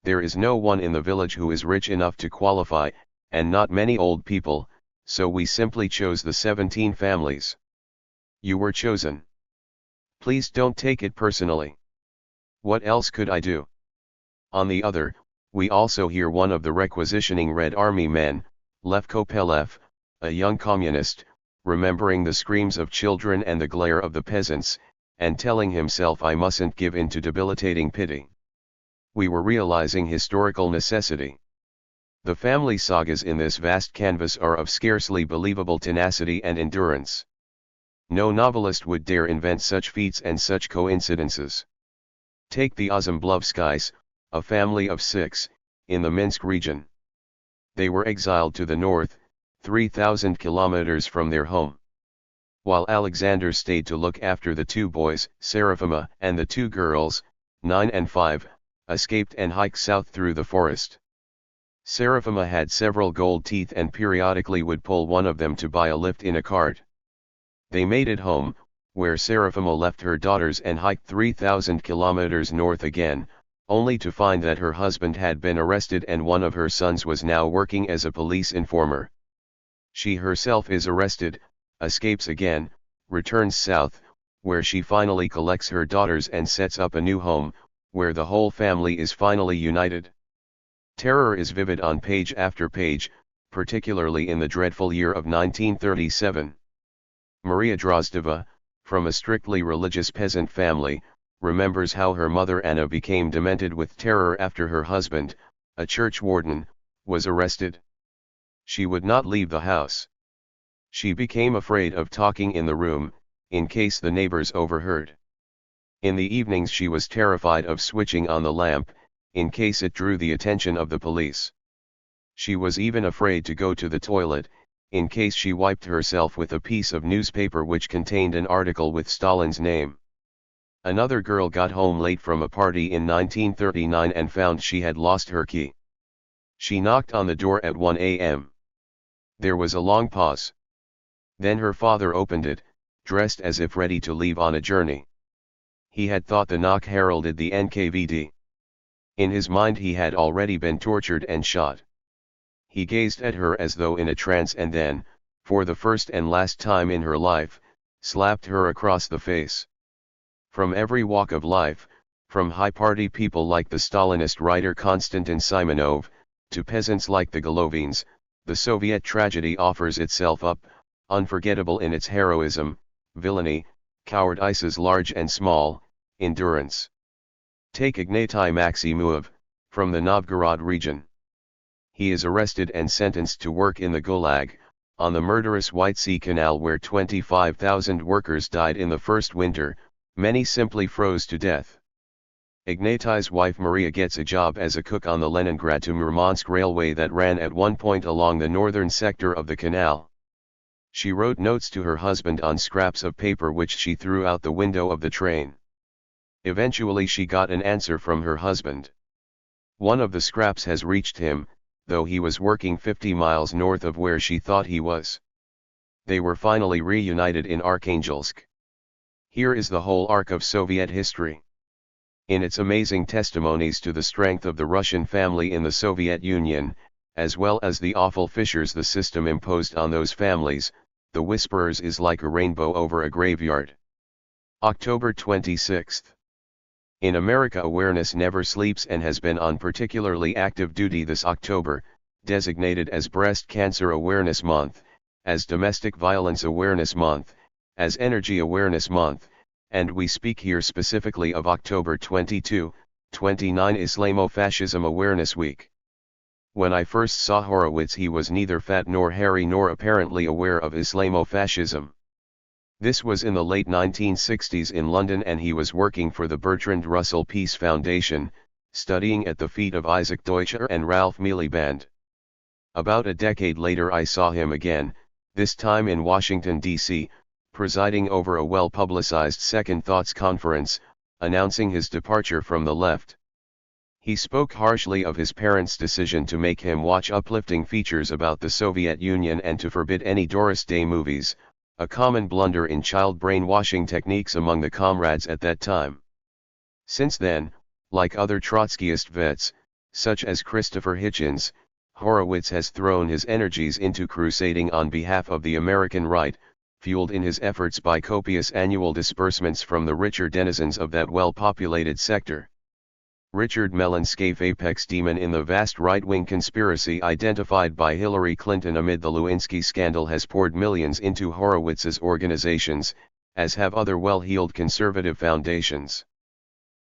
There is no one in the village who is rich enough to qualify, and not many old people, so we simply chose the 17 families. You were chosen. Please don't take it personally. What else could I do? On the other, we also hear one of the requisitioning Red Army men, Lev Kopelev, a young communist, remembering the screams of children and the glare of the peasants, and telling himself, I mustn't give in to debilitating pity. We were realizing historical necessity. The family sagas in this vast canvas are of scarcely believable tenacity and endurance. No novelist would dare invent such feats and such coincidences. Take the Ozemblovskys, a family of 6, in the Minsk region. They were exiled to the north, 3,000 kilometers from their home. While Alexander stayed to look after the 2 boys, Serafima, and the 2 girls, 9 and 5, escaped and hiked south through the forest. Serafima had several gold teeth and periodically would pull one of them to buy a lift in a cart. They made it home, where Serafima left her daughters and hiked 3,000 kilometers north again, only to find that her husband had been arrested and one of her sons was now working as a police informer. She herself is arrested, escapes again, returns south, where she finally collects her daughters and sets up a new home, where the whole family is finally united. Terror is vivid on page after page, particularly in the dreadful year of 1937. Maria Drozdova, from a strictly religious peasant family, remembers how her mother Anna became demented with terror after her husband, a church warden, was arrested. She would not leave the house. She became afraid of talking in the room, in case the neighbors overheard. In the evenings she was terrified of switching on the lamp, in case it drew the attention of the police. She was even afraid to go to the toilet, in case she wiped herself with a piece of newspaper which contained an article with Stalin's name. Another girl got home late from a party in 1939 and found she had lost her key. She knocked on the door at 1 a.m. There was a long pause. Then her father opened it, dressed as if ready to leave on a journey. He had thought the knock heralded the NKVD. In his mind he had already been tortured and shot. He gazed at her as though in a trance and then, for the first and last time in her life, slapped her across the face. From every walk of life, from high-party people like the Stalinist writer Konstantin Simonov, to peasants like the Golovins, the Soviet tragedy offers itself up, unforgettable in its heroism, villainy, cowardices large and small, endurance. Take Ignaty Maximov, from the Novgorod region. He is arrested and sentenced to work in the Gulag, on the murderous White Sea Canal where 25,000 workers died in the first winter, many simply froze to death. Ignaty's wife Maria gets a job as a cook on the Leningrad to Murmansk railway that ran at one point along the northern sector of the canal. She wrote notes to her husband on scraps of paper which she threw out the window of the train. Eventually she got an answer from her husband. One of the scraps has reached him, though he was working 50 miles north of where she thought he was. They were finally reunited in Arkhangelsk. Here is the whole arc of Soviet history. In its amazing testimonies to the strength of the Russian family in the Soviet Union, as well as the awful fissures the system imposed on those families, The Whisperers is like a rainbow over a graveyard. October 26. In America, awareness never sleeps and has been on particularly active duty this October, designated as Breast Cancer Awareness Month, as Domestic Violence Awareness Month, as Energy Awareness Month, and we speak here specifically of October 22, 29 Islamofascism Awareness Week. When I first saw Horowitz, he was neither fat nor hairy nor apparently aware of Islamofascism. This was in the late 1960s in London, and he was working for the Bertrand Russell Peace Foundation, studying at the feet of Isaac Deutscher and Ralph Miliband. About a decade later I saw him again, this time in Washington, D.C., presiding over a well-publicized Second Thoughts conference, announcing his departure from the left. He spoke harshly of his parents' decision to make him watch uplifting features about the Soviet Union and to forbid any Doris Day movies, a common blunder in child brainwashing techniques among the comrades at that time. Since then, like other Trotskyist vets, such as Christopher Hitchens, Horowitz has thrown his energies into crusading on behalf of the American right, fueled in his efforts by copious annual disbursements from the richer denizens of that well-populated sector. Richard Mellon, Scaife apex demon in the vast right-wing conspiracy identified by Hillary Clinton amid the Lewinsky scandal, has poured millions into Horowitz's organizations, as have other well-heeled conservative foundations.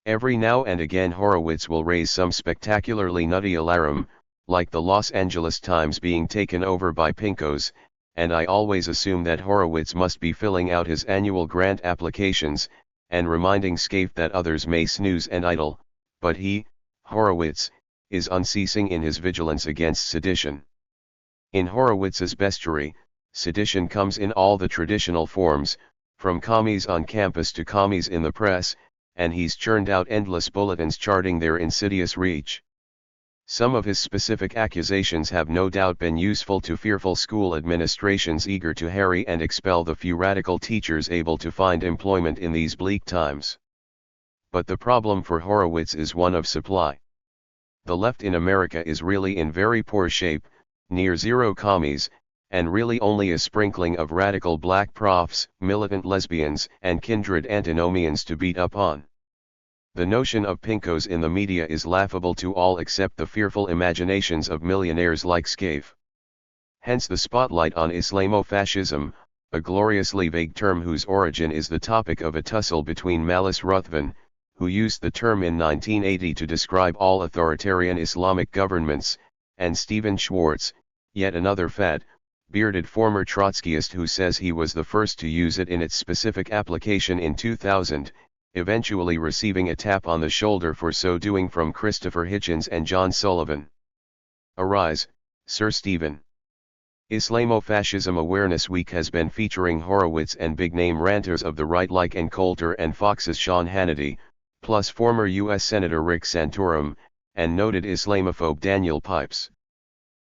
Every now and again Horowitz will raise some spectacularly nutty alarum, like the Los Angeles Times being taken over by Pinkos, and I always assume that Horowitz must be filling out his annual grant applications, and reminding Scaife that others may snooze and idle, but he, Horowitz, is unceasing in his vigilance against sedition. In Horowitz's bestiary, sedition comes in all the traditional forms, from commies on campus to commies in the press, and he's churned out endless bulletins charting their insidious reach. Some of his specific accusations have no doubt been useful to fearful school administrations eager to harry and expel the few radical teachers able to find employment in these bleak times. But the problem for Horowitz is one of supply. The left in America is really in very poor shape, near zero commies, and really only a sprinkling of radical black profs, militant lesbians, and kindred antinomians to beat up on. The notion of pinkos in the media is laughable to all except the fearful imaginations of millionaires like Scaife. Hence the spotlight on Islamofascism, a gloriously vague term whose origin is the topic of a tussle between Malice Ruthven, who used the term in 1980 to describe all authoritarian Islamic governments, and Stephen Schwartz, yet another fat, bearded former Trotskyist who says he was the first to use it in its specific application in 2000, eventually receiving a tap on the shoulder for so doing from Christopher Hitchens and John Sullivan. Arise, Sir Stephen. Islamofascism Awareness Week has been featuring Horowitz and big-name ranters of the right like Ann Coulter and Fox's Sean Hannity, plus former U.S. Senator Rick Santorum, and noted Islamophobe Daniel Pipes.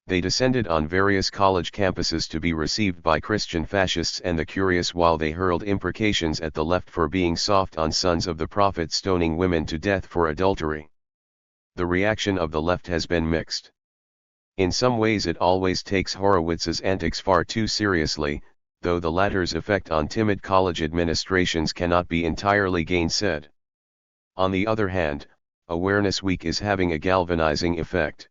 They descended on various college campuses to be received by Christian fascists and the curious while they hurled imprecations at the left for being soft on Sons of the Prophet stoning women to death for adultery. The reaction of the left has been mixed. In some ways it always takes Horowitz's antics far too seriously, though the latter's effect on timid college administrations cannot be entirely gainsaid. On the other hand, Awareness Week is having a galvanizing effect.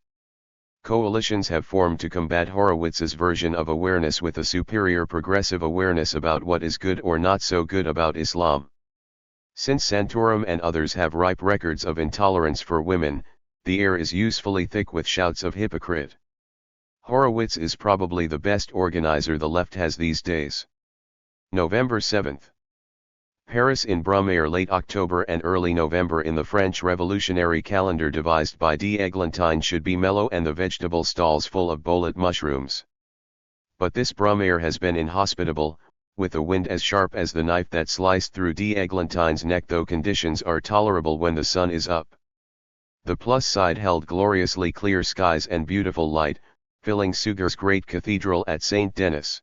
Coalitions have formed to combat Horowitz's version of awareness with a superior progressive awareness about what is good or not so good about Islam. Since Santorum and others have ripe records of intolerance for women, the air is usefully thick with shouts of hypocrite. Horowitz is probably the best organizer the left has these days. November 7th. Paris in Brumaire, late October and early November in the French revolutionary calendar devised by d'Eglantine should be mellow and the vegetable stalls full of bolete mushrooms. But this Brumaire has been inhospitable, with a wind as sharp as the knife that sliced through d'Eglantine's neck, though conditions are tolerable when the sun is up. The plus side held gloriously clear skies and beautiful light, filling Suger's great cathedral at St. Denis.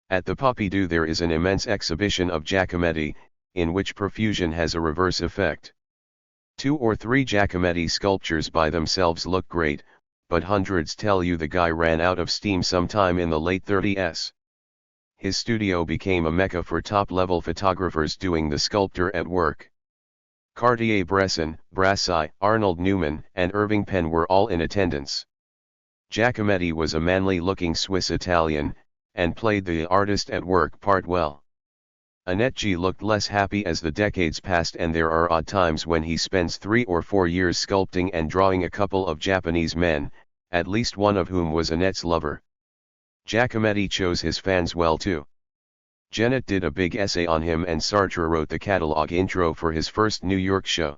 At the Pompidou there is an immense exhibition of Giacometti, in which profusion has a reverse effect. 2 or 3 Giacometti sculptures by themselves look great, but hundreds tell you the guy ran out of steam sometime in the late 30s. His studio became a mecca for top-level photographers doing the sculptor at work. Cartier-Bresson, Brassai, Arnold Newman, and Irving Penn were all in attendance. Giacometti was a manly-looking Swiss-Italian, and played the artist at work part well. Annette G. looked less happy as the decades passed, and there are odd times when he spends 3 or 4 years sculpting and drawing a couple of Japanese men, at least one of whom was Annette's lover. Giacometti chose his fans well too. Jennett did a big essay on him and Sartre wrote the catalog intro for his first New York show.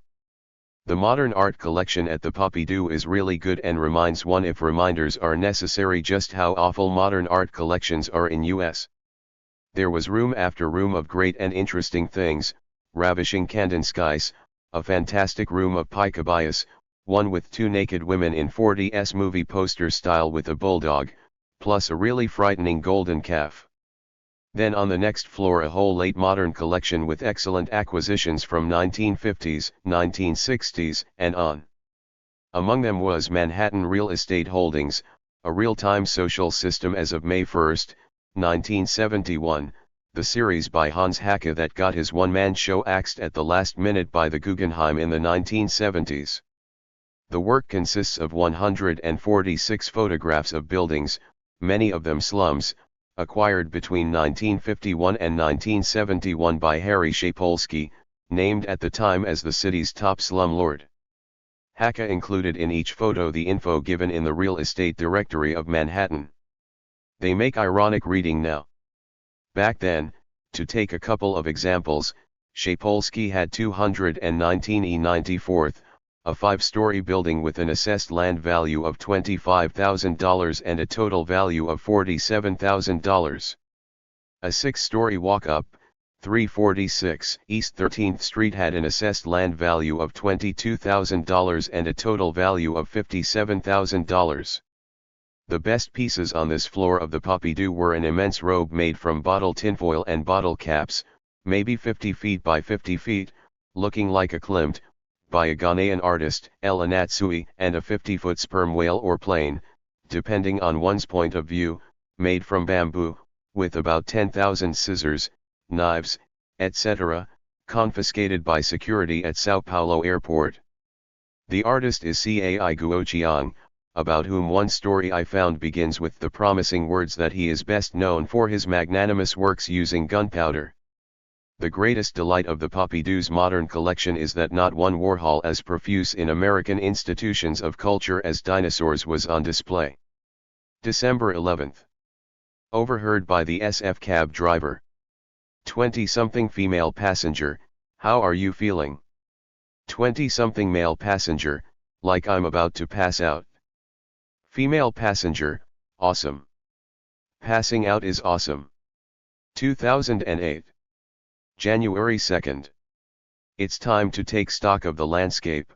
The modern art collection at the Pompidou is really good and reminds one, if reminders are necessary, just how awful modern art collections are in US. There was room after room of great and interesting things, ravishing Kandinsky's, a fantastic room of Picabuy's, one with two naked women in 40s movie poster style with a bulldog, plus a really frightening golden calf. Then on the next floor a whole late modern collection with excellent acquisitions from 1950s, 1960s, and on. Among them was Manhattan Real Estate Holdings, a real-time social system as of May 1, 1971, the series by Hans Haacke that got his one-man show axed at the last minute by the Guggenheim in the 1970s. The work consists of 146 photographs of buildings, many of them slums, acquired between 1951 and 1971 by Harry Shapolsky, named at the time as the city's top slumlord. Haacke included in each photo the info given in the real estate directory of Manhattan. They make ironic reading now. Back then, to take a couple of examples, Shapolsky had 219 E94th, a 5-story building with an assessed land value of $25,000 and a total value of $47,000. A 6-story walk-up, 346 East 13th Street had an assessed land value of $22,000 and a total value of $57,000. The best pieces on this floor of the Pompidou were an immense robe made from bottle tinfoil and bottle caps, maybe 50 feet by 50 feet, looking like a Klimt, by a Ghanaian artist, El Anatsui, and a 50-foot sperm whale or plane, depending on one's point of view, made from bamboo, with about 10,000 scissors, knives, etc., confiscated by security at Sao Paulo airport. The artist is Cai Guoqiang, about whom one story I found begins with the promising words that he is best known for his magnanimous works using gunpowder. The greatest delight of the Pompidou's modern collection is that not one Warhol as profuse in American institutions of culture as dinosaurs was on display. December 11. Overheard by the SF cab driver. 20-something female passenger, how are you feeling? 20-something male passenger, like I'm about to pass out. Female passenger, awesome. Passing out is awesome. 2008. January 2nd. It's time to take stock of the landscape.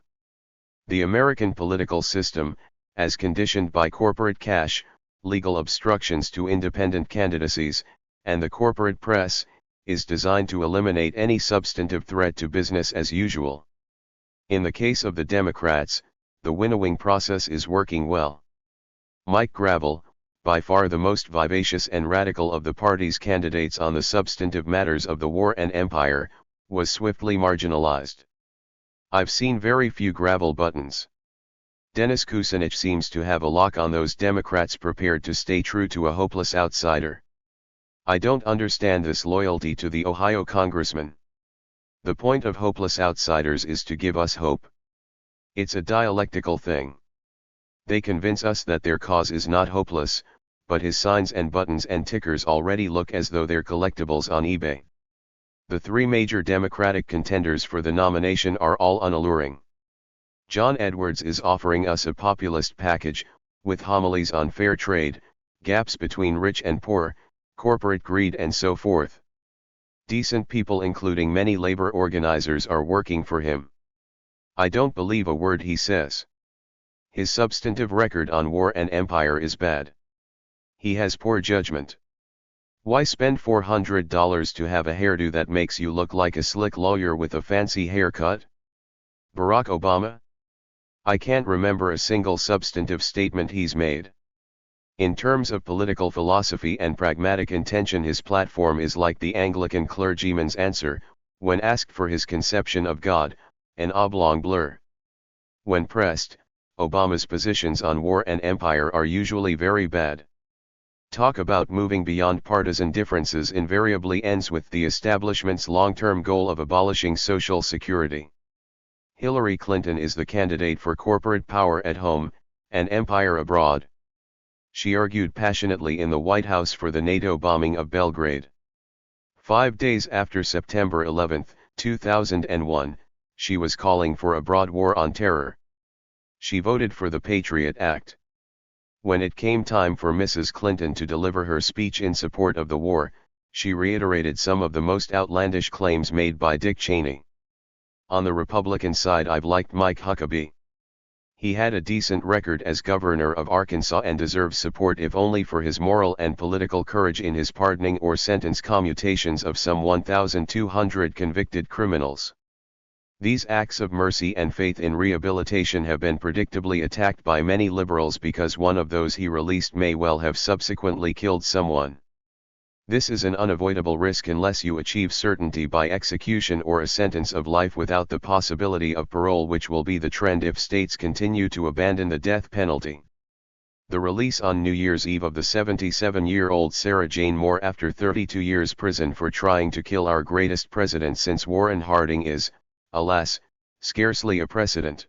The American political system, as conditioned by corporate cash, legal obstructions to independent candidacies, and the corporate press, is designed to eliminate any substantive threat to business as usual. In the case of the Democrats, the winnowing process is working well. Mike Gravel, by far the most vivacious and radical of the party's candidates on the substantive matters of the war and empire, was swiftly marginalized. I've seen very few Gravel buttons. Dennis Kucinich seems to have a lock on those Democrats prepared to stay true to a hopeless outsider. I don't understand this loyalty to the Ohio congressman. The point of hopeless outsiders is to give us hope. It's a dialectical thing. They convince us that their cause is not hopeless, but his signs and buttons and tickers already look as though they're collectibles on eBay. The three major Democratic contenders for the nomination are all unalluring. John Edwards is offering us a populist package, with homilies on fair trade, gaps between rich and poor, corporate greed and so forth. Decent people including many labor organizers are working for him. I don't believe a word he says. His substantive record on war and empire is bad. He has poor judgment. Why spend $400 to have a hairdo that makes you look like a slick lawyer with a fancy haircut? Barack Obama? I can't remember a single substantive statement he's made. In terms of political philosophy and pragmatic intention, his platform is like the Anglican clergyman's answer, when asked for his conception of God, an oblong blur. When pressed, Obama's positions on war and empire are usually very bad. Talk about moving beyond partisan differences invariably ends with the establishment's long-term goal of abolishing Social Security. Hillary Clinton is the candidate for corporate power at home, an empire abroad. She argued passionately in the White House for the NATO bombing of Belgrade. 5 days after September 11, 2001, she was calling for a broad war on terror. She voted for the Patriot Act. When it came time for Mrs. Clinton to deliver her speech in support of the war, she reiterated some of the most outlandish claims made by Dick Cheney. On the Republican side, I've liked Mike Huckabee. He had a decent record as governor of Arkansas and deserves support if only for his moral and political courage in his pardoning or sentence commutations of some 1,200 convicted criminals. These acts of mercy and faith in rehabilitation have been predictably attacked by many liberals because one of those he released may well have subsequently killed someone. This is an unavoidable risk unless you achieve certainty by execution or a sentence of life without the possibility of parole, which will be the trend if states continue to abandon the death penalty. The release on New Year's Eve of the 77-year-old Sarah Jane Moore after 32 years prison for trying to kill our greatest president since Warren Harding is, alas, scarcely a precedent.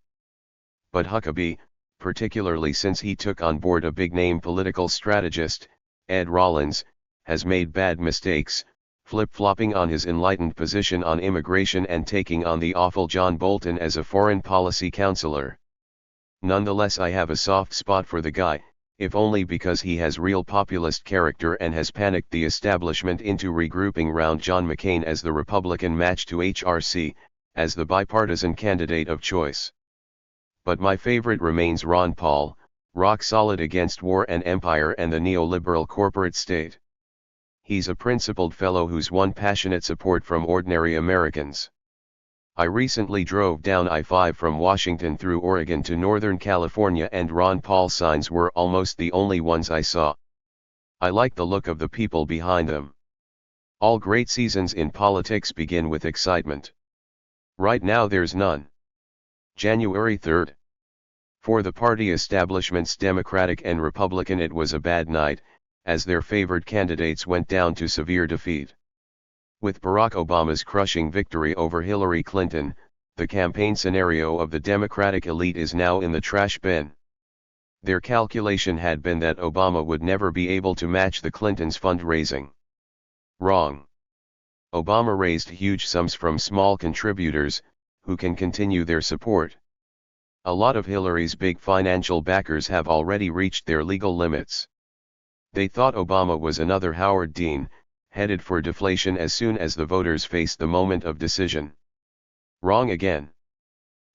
But Huckabee, particularly since he took on board a big-name political strategist, Ed Rollins, has made bad mistakes, flip-flopping on his enlightened position on immigration and taking on the awful John Bolton as a foreign policy counselor. Nonetheless, I have a soft spot for the guy, if only because he has real populist character and has panicked the establishment into regrouping round John McCain as the Republican match to HRC, as the bipartisan candidate of choice. But my favorite remains Ron Paul, rock solid against war and empire and the neoliberal corporate state. He's a principled fellow who's won passionate support from ordinary Americans. I recently drove down I-5 from Washington through Oregon to Northern California, and Ron Paul signs were almost the only ones I saw. I like the look of the people behind them. All great seasons in politics begin with excitement. Right now there's none. January 3rd. For the party establishments, Democratic and Republican, it was a bad night, as their favored candidates went down to severe defeat. With Barack Obama's crushing victory over Hillary Clinton, the campaign scenario of the Democratic elite is now in the trash bin. Their calculation had been that Obama would never be able to match the Clintons' fundraising. Wrong. Obama raised huge sums from small contributors, who can continue their support. A lot of Hillary's big financial backers have already reached their legal limits. They thought Obama was another Howard Dean, headed for deflation as soon as the voters faced the moment of decision. Wrong again.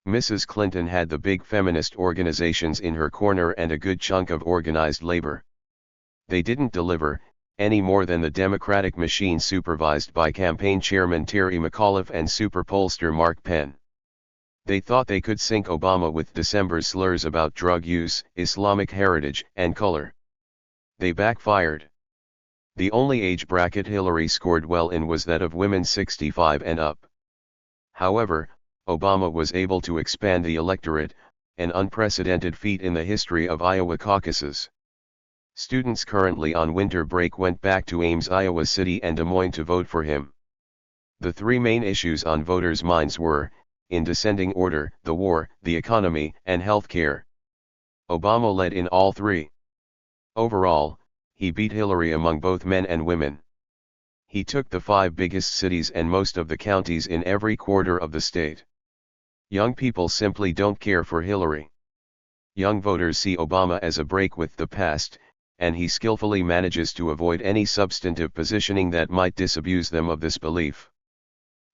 Mrs. Clinton had the big feminist organizations in her corner and a good chunk of organized labor. They didn't deliver, any more than the Democratic machine supervised by campaign chairman Terry McAuliffe and super pollster Mark Penn. They thought they could sink Obama with December's slurs about drug use, Islamic heritage, and color. They backfired. The only age bracket Hillary scored well in was that of women 65 and up. However, Obama was able to expand the electorate, an unprecedented feat in the history of Iowa caucuses. Students currently on winter break went back to Ames, Iowa City and Des Moines to vote for him. The three main issues on voters' minds were, in descending order, the war, the economy, and health care. Obama led in all three. Overall, he beat Hillary among both men and women. He took the 5 biggest cities and most of the counties in every quarter of the state. Young people simply don't care for Hillary. Young voters see Obama as a break with the past, and he skillfully manages to avoid any substantive positioning that might disabuse them of this belief.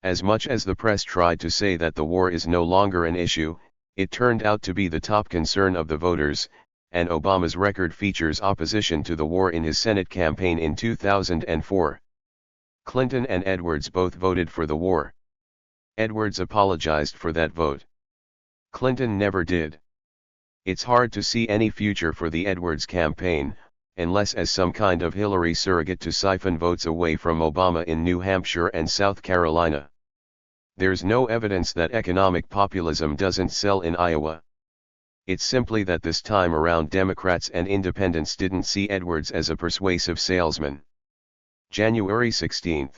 As much as the press tried to say that the war is no longer an issue, it turned out to be the top concern of the voters, and Obama's record features opposition to the war in his Senate campaign in 2004. Clinton and Edwards both voted for the war. Edwards apologized for that vote. Clinton never did. It's hard to see any future for the Edwards campaign, unless as some kind of Hillary surrogate to siphon votes away from Obama in New Hampshire and South Carolina. There's no evidence that economic populism doesn't sell in Iowa. It's simply that this time around Democrats and independents didn't see Edwards as a persuasive salesman. January 16.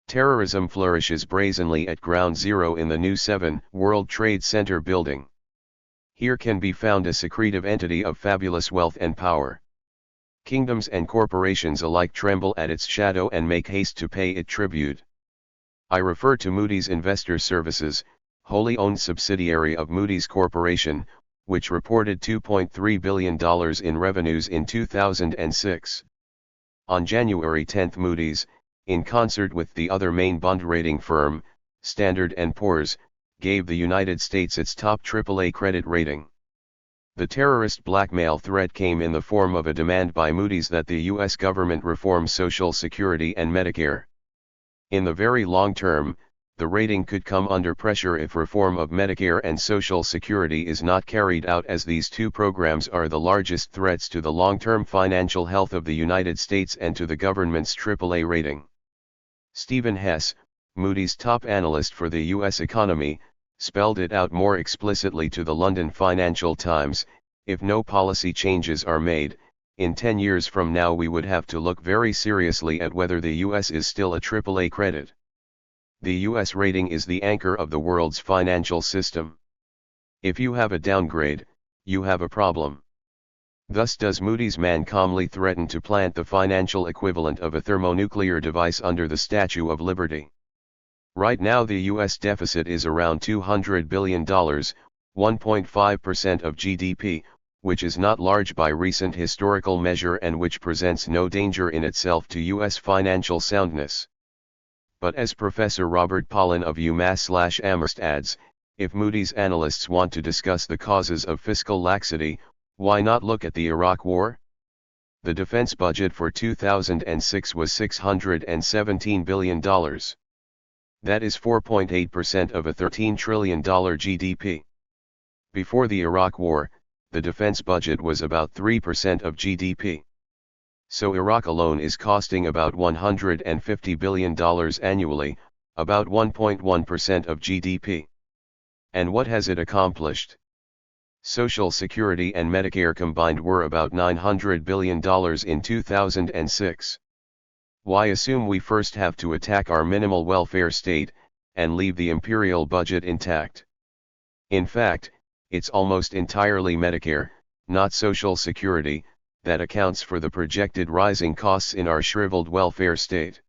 Terrorism flourishes brazenly at Ground Zero in the new 7 World Trade Center building. Here can be found a secretive entity of fabulous wealth and power. Kingdoms and corporations alike tremble at its shadow and make haste to pay it tribute. I refer to Moody's Investor Services, wholly owned subsidiary of Moody's Corporation, which reported $2.3 billion in revenues in 2006. On January 10, Moody's, in concert with the other main bond rating firm, Standard & Poor's, gave the United States its top AAA credit rating. The terrorist blackmail threat came in the form of a demand by Moody's that the U.S. government reform Social Security and Medicare. In the very long term, the rating could come under pressure if reform of Medicare and Social Security is not carried out, as these two programs are the largest threats to the long-term financial health of the United States and to the government's AAA rating. Stephen Hess, Moody's top analyst for the U.S. economy, spelled it out more explicitly to the London Financial Times: if no policy changes are made, in 10 years from now we would have to look very seriously at whether the U.S. is still a AAA credit. The U.S. rating is the anchor of the world's financial system. If you have a downgrade, you have a problem. Thus does Moody's man calmly threaten to plant the financial equivalent of a thermonuclear device under the Statue of Liberty. Right now the U.S. deficit is around $200 billion, 1.5% of GDP, which is not large by recent historical measure and which presents no danger in itself to U.S. financial soundness. But as Professor Robert Pollin of UMass/Amherst adds, if Moody's analysts want to discuss the causes of fiscal laxity, why not look at the Iraq War? The defense budget for 2006 was $617 billion. That is 4.8% of a $13 trillion GDP. Before the Iraq War, the defense budget was about 3% of GDP. So Iraq alone is costing about $150 billion annually, about 1.1% of GDP. And what has it accomplished? Social Security and Medicare combined were about $900 billion in 2006. Why assume we first have to attack our minimal welfare state, and leave the imperial budget intact? In fact, it's almost entirely Medicare, not Social Security, that accounts for the projected rising costs in our shriveled welfare state.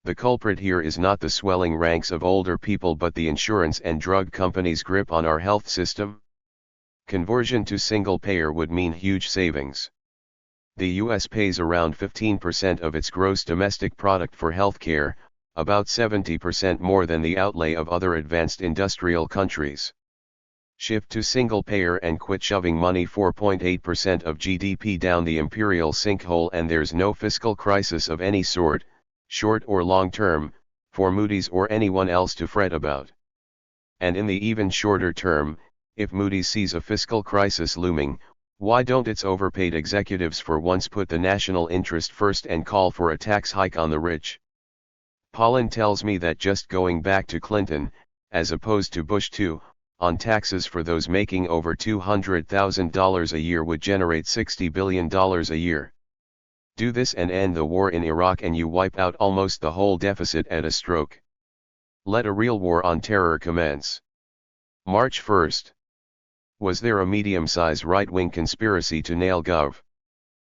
The culprit here is not the swelling ranks of older people but the insurance and drug companies' grip on our health system. Conversion to single payer would mean huge savings. The U.S. pays around 15% of its gross domestic product for healthcare, about 70% more than the outlay of other advanced industrial countries. Shift to single payer and quit shoving money, 4.8% of GDP, down the imperial sinkhole, and there's no fiscal crisis of any sort, short or long term, for Moody's or anyone else to fret about. And in the even shorter term, if Moody's sees a fiscal crisis looming, why don't its overpaid executives for once put the national interest first and call for a tax hike on the rich? Pollin tells me that just going back to Clinton, as opposed to Bush 2, on taxes for those making over $200,000 a year would generate $60 billion a year. Do this and end the war in Iraq and you wipe out almost the whole deficit at a stroke. Let a real war on terror commence. March 1st. Was there a medium-sized right-wing conspiracy to nail Gov.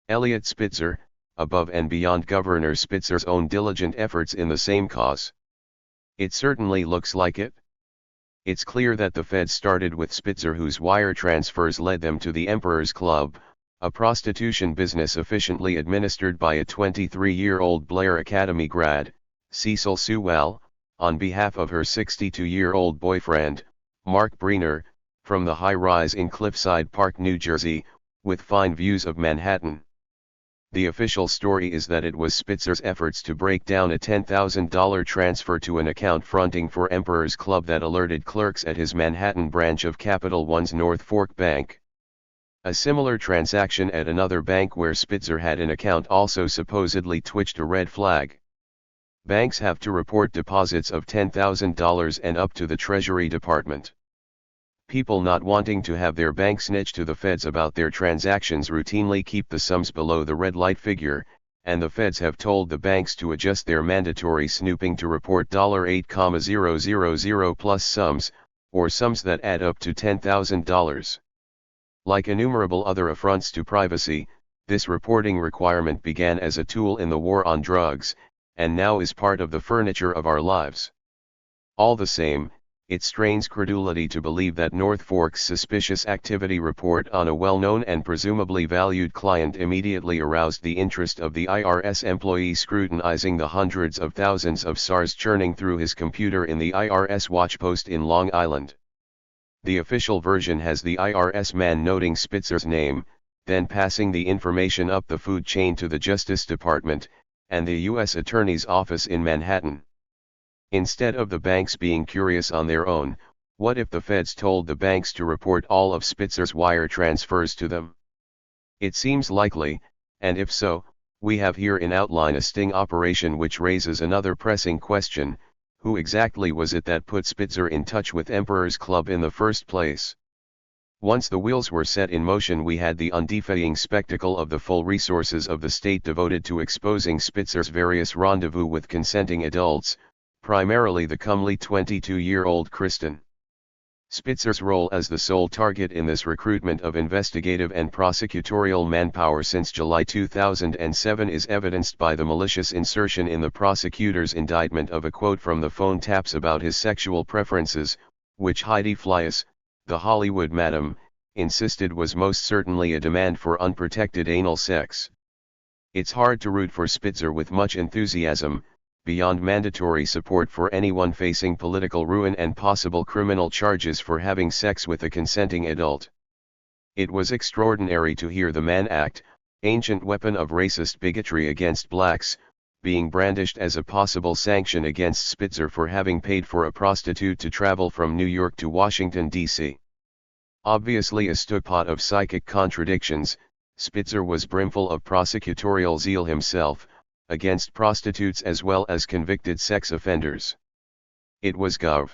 Eliot Spitzer, above and beyond Governor Spitzer's own diligent efforts in the same cause? It certainly looks like it. It's clear that the Fed started with Spitzer, whose wire transfers led them to the Emperor's Club, a prostitution business efficiently administered by a 23-year-old Blair Academy grad, Cecil Sewell, on behalf of her 62-year-old boyfriend, Mark Breener, from the high-rise in Cliffside Park, New Jersey, with fine views of Manhattan. The official story is that it was Spitzer's efforts to break down a $10,000 transfer to an account fronting for Emperor's Club that alerted clerks at his Manhattan branch of Capital One's North Fork Bank. A similar transaction at another bank where Spitzer had an account also supposedly twitched a red flag. Banks have to report deposits of $10,000 and up to the Treasury Department. People not wanting to have their bank snitch to the feds about their transactions routinely keep the sums below the red light figure, and the feds have told the banks to adjust their mandatory snooping to report $8,000 plus sums, or sums that add up to $10,000. Like innumerable other affronts to privacy, this reporting requirement began as a tool in the war on drugs, and now is part of the furniture of our lives. All the same, it strains credulity to believe that North Fork's suspicious activity report on a well-known and presumably valued client immediately aroused the interest of the IRS employee scrutinizing the hundreds of thousands of SARS churning through his computer in the IRS watchpost in Long Island. The official version has the IRS man noting Spitzer's name, then passing the information up the food chain to the Justice Department, and the U.S. Attorney's Office in Manhattan. Instead of the banks being curious on their own, what if the feds told the banks to report all of Spitzer's wire transfers to them? It seems likely, and if so, we have here in outline a sting operation which raises another pressing question: who exactly was it that put Spitzer in touch with Emperor's Club in the first place? Once the wheels were set in motion, we had the undefying spectacle of the full resources of the state devoted to exposing Spitzer's various rendezvous with consenting adults, primarily the comely 22-year-old Kristen. Spitzer's role as the sole target in this recruitment of investigative and prosecutorial manpower since July 2007 is evidenced by the malicious insertion in the prosecutor's indictment of a quote from the phone taps about his sexual preferences, which Heidi Fleiss, the Hollywood madam, insisted was most certainly a demand for unprotected anal sex. It's hard to root for Spitzer with much enthusiasm, beyond mandatory support for anyone facing political ruin and possible criminal charges for having sex with a consenting adult. It was extraordinary to hear the Mann Act, ancient weapon of racist bigotry against blacks, being brandished as a possible sanction against Spitzer for having paid for a prostitute to travel from New York to Washington, D.C. Obviously a stookpot of psychic contradictions, Spitzer was brimful of prosecutorial zeal himself, against prostitutes as well as convicted sex offenders. It was Gov.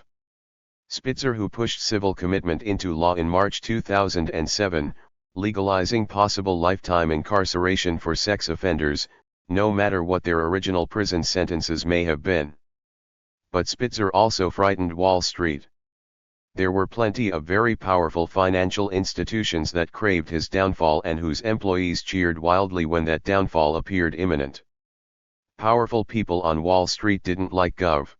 Spitzer who pushed civil commitment into law in March 2007, legalizing possible lifetime incarceration for sex offenders, no matter what their original prison sentences may have been. But Spitzer also frightened Wall Street. There were plenty of very powerful financial institutions that craved his downfall and whose employees cheered wildly when that downfall appeared imminent. Powerful people on Wall Street didn't like Gov.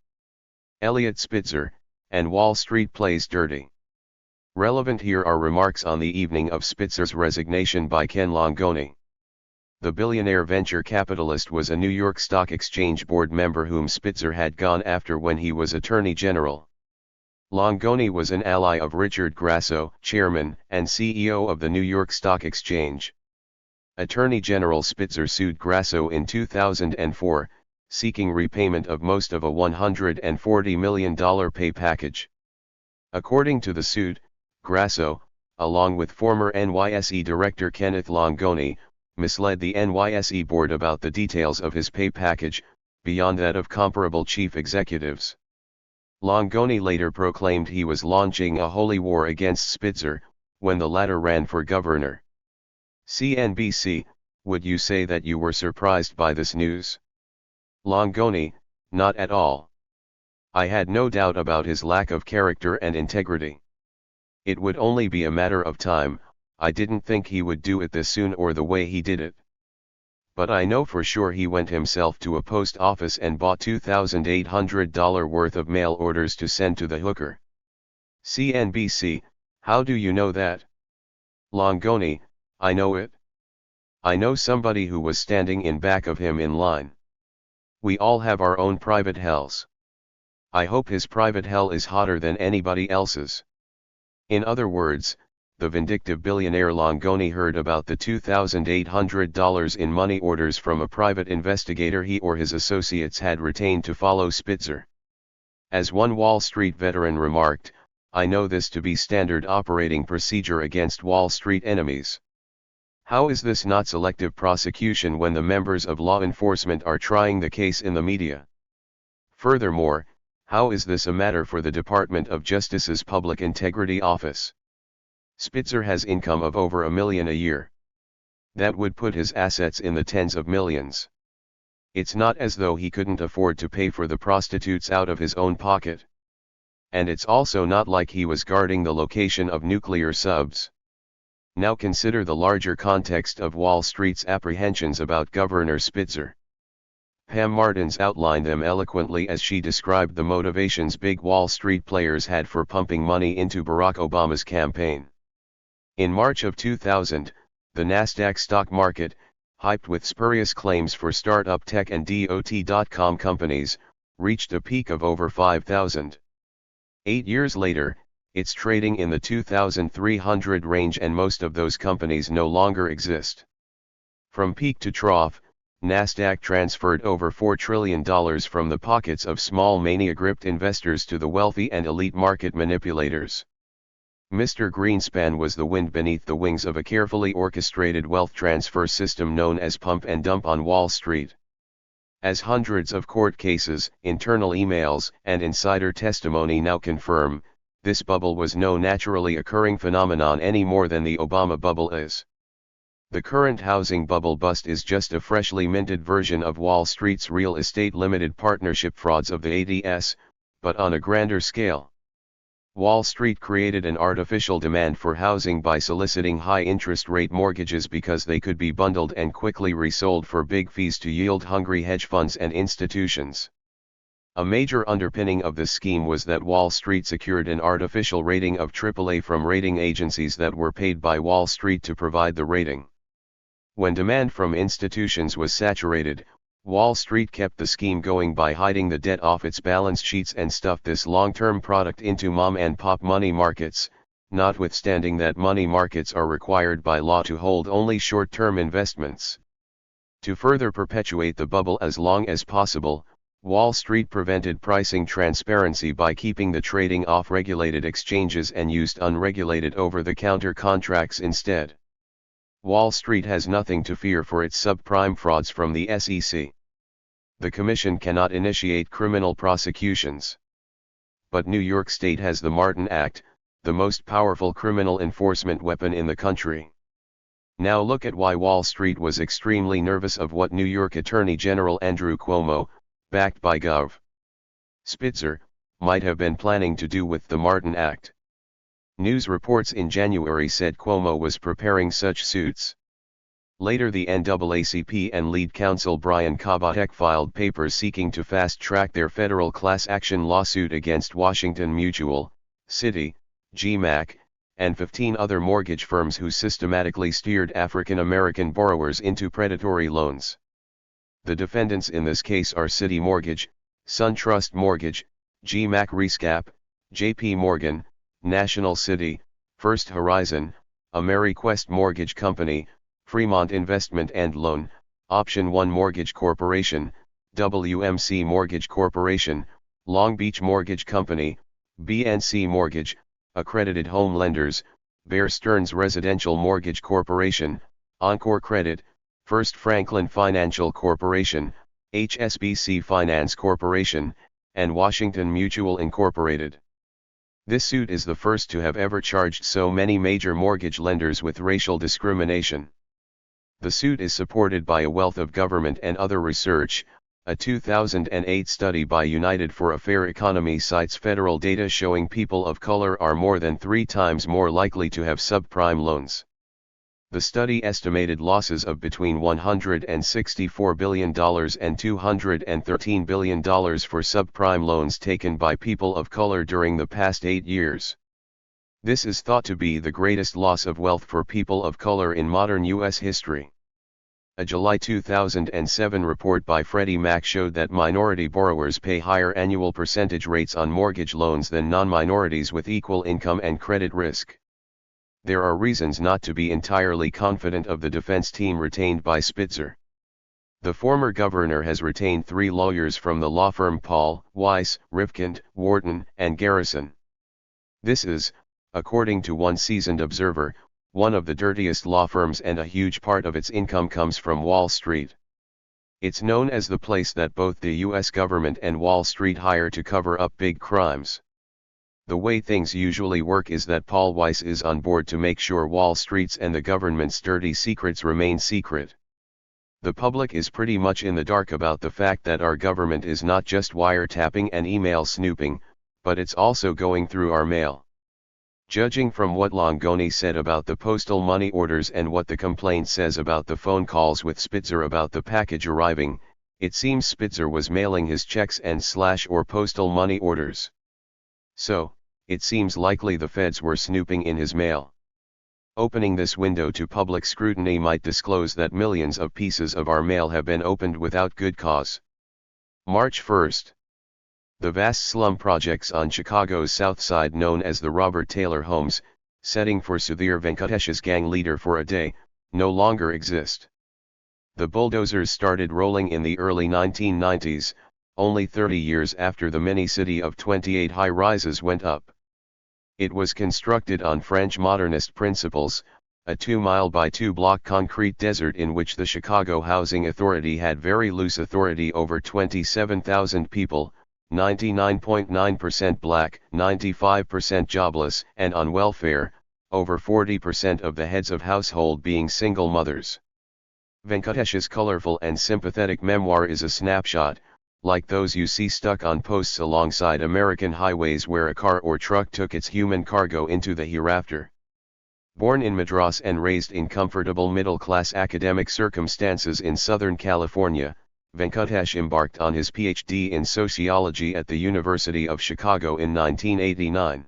Elliot Spitzer, and Wall Street plays dirty. Relevant here are remarks on the evening of Spitzer's resignation by Ken Langone. The billionaire venture capitalist was a New York Stock Exchange board member whom Spitzer had gone after when he was Attorney General. Langone was an ally of Richard Grasso, chairman and CEO of the New York Stock Exchange. Attorney General Spitzer sued Grasso in 2004, seeking repayment of most of a $140 million pay package. According to the suit, Grasso, along with former NYSE Director Kenneth Langone, misled the NYSE board about the details of his pay package, beyond that of comparable chief executives. Langone later proclaimed he was launching a holy war against Spitzer, when the latter ran for governor. CNBC, would you say that you were surprised by this news? Langone, not at all. I had no doubt about his lack of character and integrity. It would only be a matter of time. I didn't think he would do it this soon or the way he did it. But I know for sure he went himself to a post office and bought $2,800 worth of mail orders to send to the hooker. CNBC, how do you know that? Langone, I know it. I know somebody who was standing in back of him in line. We all have our own private hells. I hope his private hell is hotter than anybody else's. In other words, the vindictive billionaire Langone heard about the $2,800 in money orders from a private investigator he or his associates had retained to follow Spitzer. As one Wall Street veteran remarked, I know this to be standard operating procedure against Wall Street enemies. How is this not selective prosecution when the members of law enforcement are trying the case in the media? Furthermore, how is this a matter for the Department of Justice's Public Integrity Office? Spitzer has income of over $1 million a year. That would put his assets in the tens of millions. It's not as though he couldn't afford to pay for the prostitutes out of his own pocket. And it's also not like he was guarding the location of nuclear subs. Now consider the larger context of Wall Street's apprehensions about Governor Spitzer. Pam Martins outlined them eloquently as she described the motivations big Wall Street players had for pumping money into Barack Obama's campaign. In March of 2000, the Nasdaq stock market, hyped with spurious claims for startup tech and dot-com companies, reached a peak of over 5,000. 8 years later, it's trading in the 2,300 range and most of those companies no longer exist. From peak to trough, Nasdaq transferred over $4 trillion from the pockets of small mania-gripped investors to the wealthy and elite market manipulators. Mr. Greenspan was the wind beneath the wings of a carefully orchestrated wealth transfer system known as pump and dump on Wall Street. As hundreds of court cases, internal emails, and insider testimony now confirm, this bubble was no naturally occurring phenomenon any more than the Obama bubble is. The current housing bubble bust is just a freshly minted version of Wall Street's real estate limited partnership frauds of the 80s, but on a grander scale. Wall Street created an artificial demand for housing by soliciting high interest rate mortgages because they could be bundled and quickly resold for big fees to yield-hungry hedge funds and institutions. A major underpinning of this scheme was that Wall Street secured an artificial rating of AAA from rating agencies that were paid by Wall Street to provide the rating. When demand from institutions was saturated, Wall Street kept the scheme going by hiding the debt off its balance sheets and stuffed this long-term product into mom-and-pop money markets, notwithstanding that money markets are required by law to hold only short-term investments. To further perpetuate the bubble as long as possible, Wall Street prevented pricing transparency by keeping the trading off regulated exchanges and used unregulated over-the-counter contracts instead. Wall Street has nothing to fear for its subprime frauds from the SEC. The Commission cannot initiate criminal prosecutions. But New York State has the Martin Act, the most powerful criminal enforcement weapon in the country. Now look at why Wall Street was extremely nervous of what New York Attorney General Andrew Cuomo, backed by Gov. Spitzer, might have been planning to do with the Martin Act. News reports in January said Cuomo was preparing such suits. Later the NAACP and lead counsel Brian Kabatek filed papers seeking to fast-track their federal class action lawsuit against Washington Mutual, Citi, GMAC, and 15 other mortgage firms who systematically steered African American borrowers into predatory loans. The defendants in this case are Citi Mortgage, SunTrust Mortgage, GMAC Rescap, JP Morgan, National City, First Horizon, AmeriQuest Mortgage Company, Fremont Investment and Loan, Option 1 Mortgage Corporation, WMC Mortgage Corporation, Long Beach Mortgage Company, BNC Mortgage, Accredited Home Lenders, Bear Stearns Residential Mortgage Corporation, Encore Credit, First Franklin Financial Corporation, HSBC Finance Corporation, and Washington Mutual Incorporated. This suit is the first to have ever charged so many major mortgage lenders with racial discrimination. The suit is supported by a wealth of government and other research. A 2008 study by United for a Fair Economy cites federal data showing people of color are more than 3 times more likely to have subprime loans. The study estimated losses of between $164 billion and $213 billion for subprime loans taken by people of color during the past 8 years. This is thought to be the greatest loss of wealth for people of color in modern U.S. history. A July 2007 report by Freddie Mac showed that minority borrowers pay higher annual percentage rates on mortgage loans than non-minorities with equal income and credit risk. There are reasons not to be entirely confident of the defense team retained by Spitzer. The former governor has retained 3 lawyers from the law firm Paul, Weiss, Rifkind, Wharton, and Garrison. This is, according to one seasoned observer, one of the dirtiest law firms, and a huge part of its income comes from Wall Street. It's known as the place that both the U.S. government and Wall Street hire to cover up big crimes. The way things usually work is that Paul Weiss is on board to make sure Wall Street's and the government's dirty secrets remain secret. The public is pretty much in the dark about the fact that our government is not just wiretapping and email snooping, but it's also going through our mail. Judging from what Longoni said about the postal money orders and what the complaint says about the phone calls with Spitzer about the package arriving, it seems Spitzer was mailing his checks and or postal money orders. So, it seems likely the feds were snooping in his mail. Opening this window to public scrutiny might disclose that millions of pieces of our mail have been opened without good cause. March 1. The vast slum projects on Chicago's South Side known as the Robert Taylor Homes, setting for Sudhir Venkatesh's gang leader for a day, no longer exist. The bulldozers started rolling in the early 1990s, only 30 years after the mini-city of 28 high-rises went up. It was constructed on French modernist principles, a 2-mile by 2-block concrete desert in which the Chicago Housing Authority had very loose authority over 27,000 people, 99.9% black, 95% jobless and on welfare, over 40% of the heads of household being single mothers. Venkatesh's colorful and sympathetic memoir is a snapshot, like those you see stuck on posts alongside American highways where a car or truck took its human cargo into the hereafter. Born in Madras and raised in comfortable middle-class academic circumstances in Southern California, Venkatesh embarked on his PhD in sociology at the University of Chicago in 1989.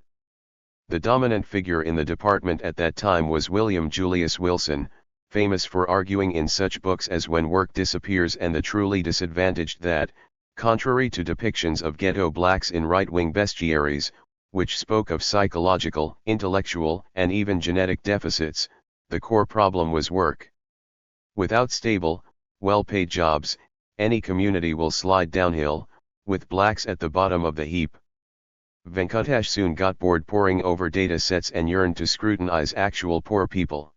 The dominant figure in the department at that time was William Julius Wilson, famous for arguing in such books as When Work Disappears and The Truly Disadvantaged that, contrary to depictions of ghetto blacks in right-wing bestiaries, which spoke of psychological, intellectual, and even genetic deficits, the core problem was work. Without stable, well-paid jobs, any community will slide downhill, with blacks at the bottom of the heap. Venkatesh soon got bored poring over data sets and yearned to scrutinize actual poor people.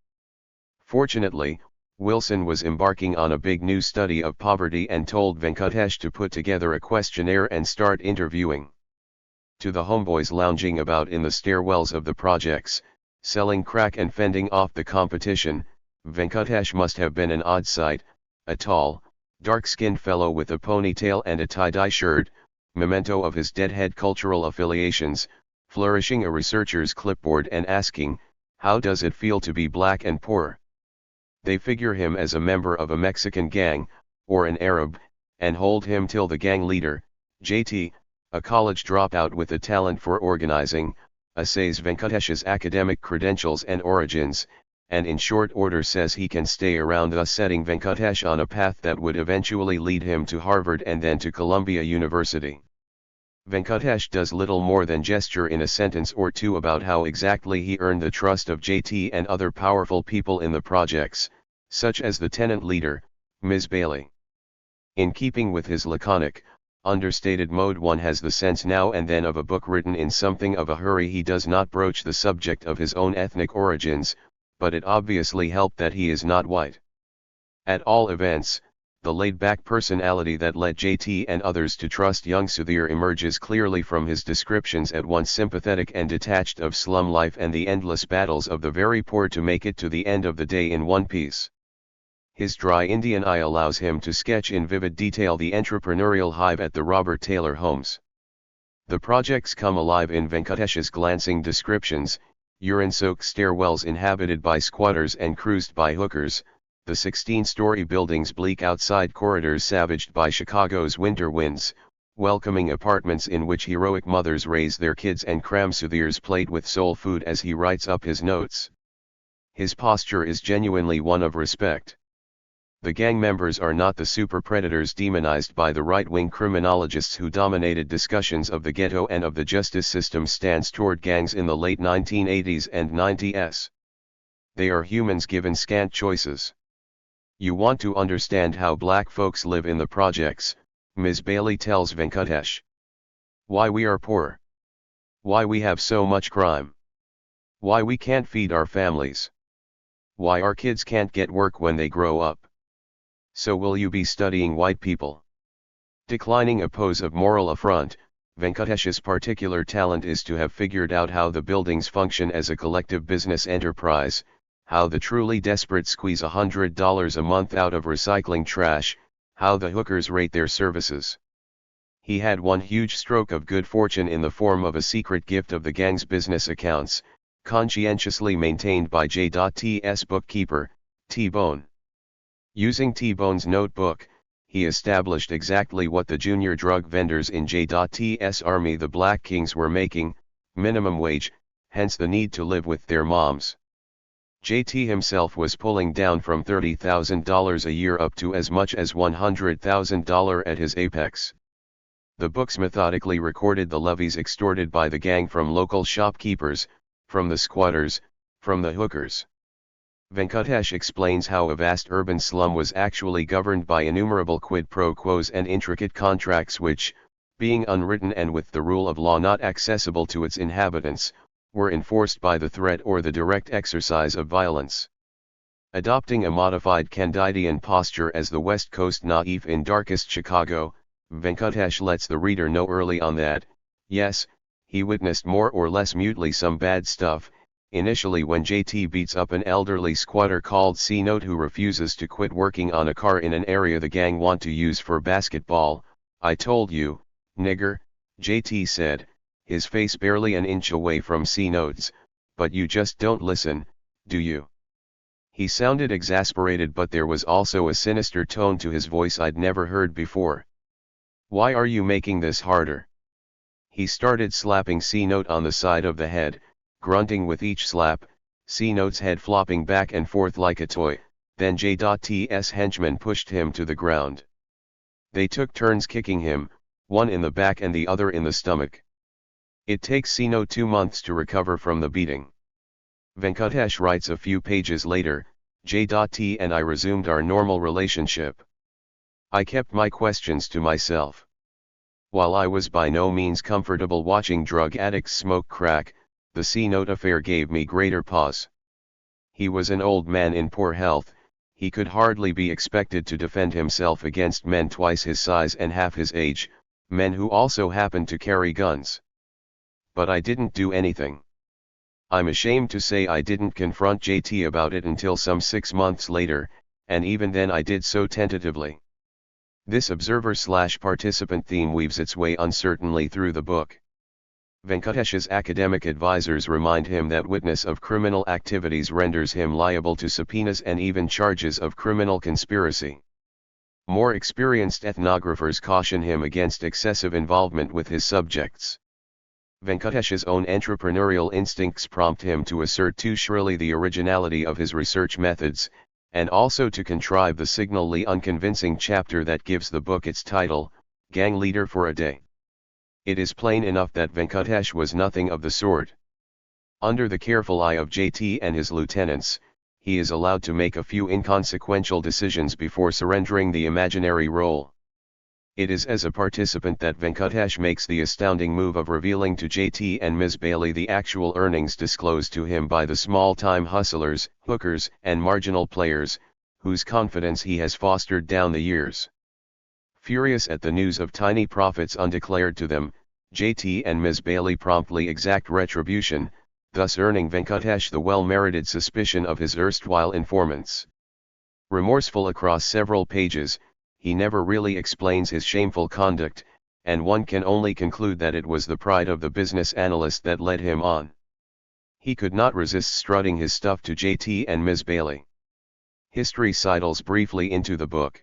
Fortunately, Wilson was embarking on a big new study of poverty and told Venkatesh to put together a questionnaire and start interviewing. To the homeboys lounging about in the stairwells of the projects, selling crack and fending off the competition, Venkatesh must have been an odd sight, a tall, dark-skinned fellow with a ponytail and a tie-dye shirt, memento of his deadhead cultural affiliations, flourishing a researcher's clipboard and asking, "How does it feel to be black and poor?" They figure him as a member of a Mexican gang, or an Arab, and hold him till the gang leader, JT, a college dropout with a talent for organizing, assays Venkatesh's academic credentials and origins, and in short order says he can stay around, thus setting Venkatesh on a path that would eventually lead him to Harvard and then to Columbia University. Venkatesh does little more than gesture in a sentence or two about how exactly he earned the trust of JT and other powerful people in the projects, such as the tenant leader, Ms. Bailey. In keeping with his laconic, understated mode, one has the sense now and then of a book written in something of a hurry. He does not broach the subject of his own ethnic origins, but it obviously helped that he is not white. At all events, the laid-back personality that led JT and others to trust young Sudhir emerges clearly from his descriptions, at once sympathetic and detached, of slum life and the endless battles of the very poor to make it to the end of the day in one piece. His dry Indian eye allows him to sketch in vivid detail the entrepreneurial hive at the Robert Taylor Homes. The projects come alive in Venkatesh's glancing descriptions: urine-soaked stairwells inhabited by squatters and cruised by hookers, the 16-story buildings' bleak outside corridors savaged by Chicago's winter winds, welcoming apartments in which heroic mothers raise their kids and cram Sudhir's plate with soul food as he writes up his notes. His posture is genuinely one of respect. The gang members are not the super predators demonized by the right-wing criminologists who dominated discussions of the ghetto and of the justice system's stance toward gangs in the late 1980s and 90s. They are humans given scant choices. You want to understand how black folks live in the projects, Ms. Bailey tells Venkatesh. Why we are poor. Why we have so much crime. Why we can't feed our families. Why our kids can't get work when they grow up. So will you be studying white people? Declining a pose of moral affront, Venkatesh's particular talent is to have figured out how the buildings function as a collective business enterprise, how the truly desperate squeeze $100 a month out of recycling trash, how the hookers rate their services. He had one huge stroke of good fortune in the form of a secret gift of the gang's business accounts, conscientiously maintained by J.T.'s bookkeeper, T-Bone. Using T-Bone's notebook, he established exactly what the junior drug vendors in J.T.'s army, the Black Kings, were making, minimum wage, hence the need to live with their moms. JT himself was pulling down from $30,000 a year up to as much as $100,000 at his apex. The books methodically recorded the levies extorted by the gang from local shopkeepers, from the squatters, from the hookers. Venkatesh explains how a vast urban slum was actually governed by innumerable quid pro quos and intricate contracts which, being unwritten and with the rule of law not accessible to its inhabitants, were enforced by the threat or the direct exercise of violence. Adopting a modified Candidian posture as the West Coast naive in darkest Chicago, Venkatesh lets the reader know early on that, yes, he witnessed more or less mutely some bad stuff, initially when JT beats up an elderly squatter called C-Note who refuses to quit working on a car in an area the gang want to use for basketball. "I told you, nigger," JT said, his face barely an inch away from C-Note's, "but you just don't listen, do you?" He sounded exasperated, but there was also a sinister tone to his voice I'd never heard before. "Why are you making this harder?" He started slapping C-Note on the side of the head, grunting with each slap, C-Note's head flopping back and forth like a toy. Then J.T.'s henchmen pushed him to the ground. They took turns kicking him, one in the back and the other in the stomach. It takes C-Note 2 months to recover from the beating. Venkatesh writes a few pages later, J.T. and I resumed our normal relationship. I kept my questions to myself. While I was by no means comfortable watching drug addicts smoke crack, the C-Note affair gave me greater pause. He was an old man in poor health, he could hardly be expected to defend himself against men twice his size and half his age, men who also happened to carry guns. But I didn't do anything. I'm ashamed to say I didn't confront JT about it until some 6 months later, and even then I did so tentatively. This observer/participant theme weaves its way uncertainly through the book. Venkatesh's academic advisors remind him that witness of criminal activities renders him liable to subpoenas and even charges of criminal conspiracy. More experienced ethnographers caution him against excessive involvement with his subjects. Venkatesh's own entrepreneurial instincts prompt him to assert too shrilly the originality of his research methods, and also to contrive the signally unconvincing chapter that gives the book its title, Gang Leader for a Day. It is plain enough that Venkatesh was nothing of the sort. Under the careful eye of JT and his lieutenants, he is allowed to make a few inconsequential decisions before surrendering the imaginary role. It is as a participant that Venkatesh makes the astounding move of revealing to JT and Ms. Bailey the actual earnings disclosed to him by the small-time hustlers, hookers, and marginal players, whose confidence he has fostered down the years. Furious at the news of tiny profits undeclared to them, JT and Ms. Bailey promptly exact retribution, thus earning Venkatesh the well-merited suspicion of his erstwhile informants. Remorseful across several pages, he never really explains his shameful conduct, and one can only conclude that it was the pride of the business analyst that led him on. He could not resist strutting his stuff to JT and Ms. Bailey. History sidles briefly into the book.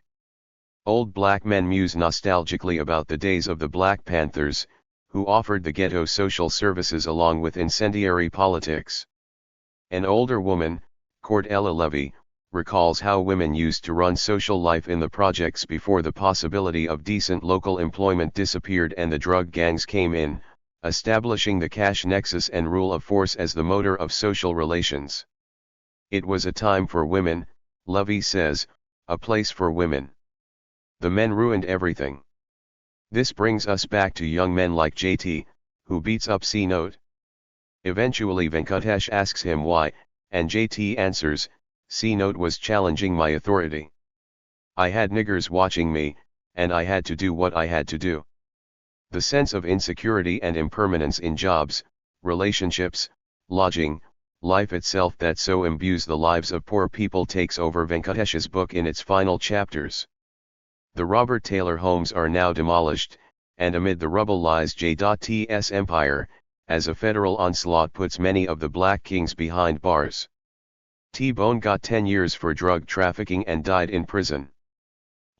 Old black men muse nostalgically about the days of the Black Panthers, who offered the ghetto social services along with incendiary politics. An older woman, Cordella Levy, recalls how women used to run social life in the projects before the possibility of decent local employment disappeared and the drug gangs came in, establishing the cash nexus and rule of force as the motor of social relations. It was a time for women, Levy says, a place for women. The men ruined everything. This brings us back to young men like JT, who beats up C-Note. Eventually Venkatesh asks him why, and JT answers, C-Note was challenging my authority. I had niggers watching me, and I had to do what I had to do. The sense of insecurity and impermanence in jobs, relationships, lodging, life itself that so imbues the lives of poor people takes over Venkatesh's book in its final chapters. The Robert Taylor homes are now demolished, and amid the rubble lies J.T.'s empire, as a federal onslaught puts many of the black kings behind bars. T-Bone got 10 years for drug trafficking and died in prison.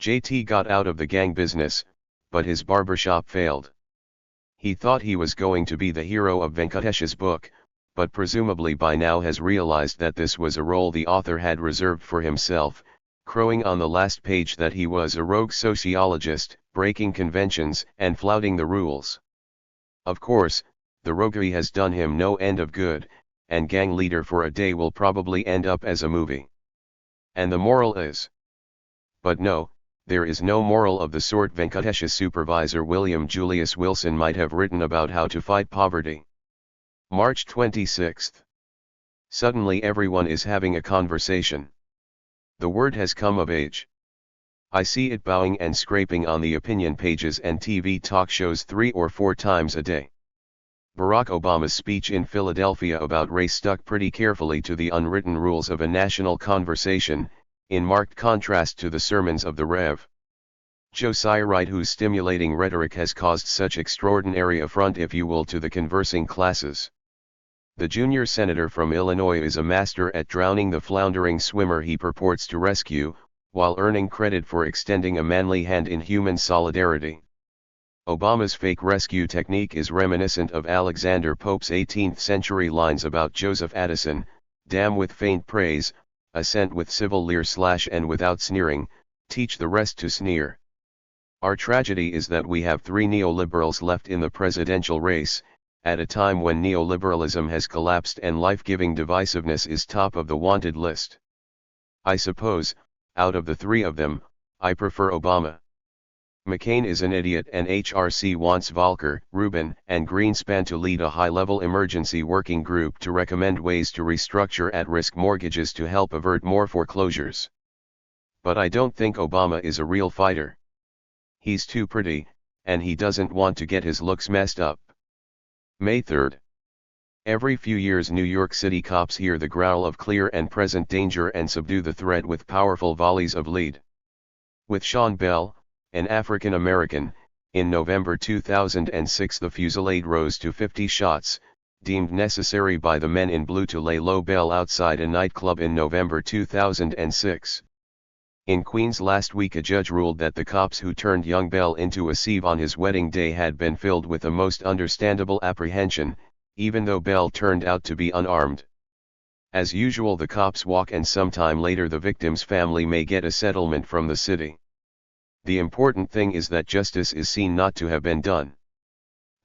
JT got out of the gang business, but his barbershop failed. He thought he was going to be the hero of Venkatesh's book, but presumably by now has realized that this was a role the author had reserved for himself, crowing on the last page that he was a rogue sociologist, breaking conventions and flouting the rules. Of course, the roguery has done him no end of good, and Gang Leader for a Day will probably end up as a movie. And the moral is? But no, there is no moral of the sort Venkatesh's supervisor William Julius Wilson might have written about how to fight poverty. March 26. Suddenly everyone is having a conversation. The word has come of age. I see it bowing and scraping on the opinion pages and TV talk shows 3 or 4 times a day. Barack Obama's speech in Philadelphia about race stuck pretty carefully to the unwritten rules of a national conversation, in marked contrast to the sermons of the Rev. Josiah Wright, whose stimulating rhetoric has caused such extraordinary affront, if you will, to the conversing classes. The junior senator from Illinois is a master at drowning the floundering swimmer he purports to rescue, while earning credit for extending a manly hand in human solidarity. Obama's fake rescue technique is reminiscent of Alexander Pope's 18th-century lines about Joseph Addison: damn with faint praise, assent with civil leer / and without sneering, teach the rest to sneer. Our tragedy is that we have 3 neoliberals left in the presidential race, at a time when neoliberalism has collapsed and life-giving divisiveness is top of the wanted list. I suppose, out of the 3 of them, I prefer Obama. McCain is an idiot, and HRC wants Volcker, Rubin, and Greenspan to lead a high-level emergency working group to recommend ways to restructure at-risk mortgages to help avert more foreclosures. But I don't think Obama is a real fighter. He's too pretty, and he doesn't want to get his looks messed up. May 3rd. Every few years New York City cops hear the growl of clear and present danger and subdue the threat with powerful volleys of lead. With Sean Bell, an African American, in November 2006 the fusillade rose to 50 shots, deemed necessary by the men in blue to lay low Bell outside a nightclub in November 2006. In Queens last week a judge ruled that the cops who turned young Bell into a sieve on his wedding day had been filled with the most understandable apprehension, even though Bell turned out to be unarmed. As usual, the cops walk, and sometime later the victim's family may get a settlement from the city. The important thing is that justice is seen not to have been done.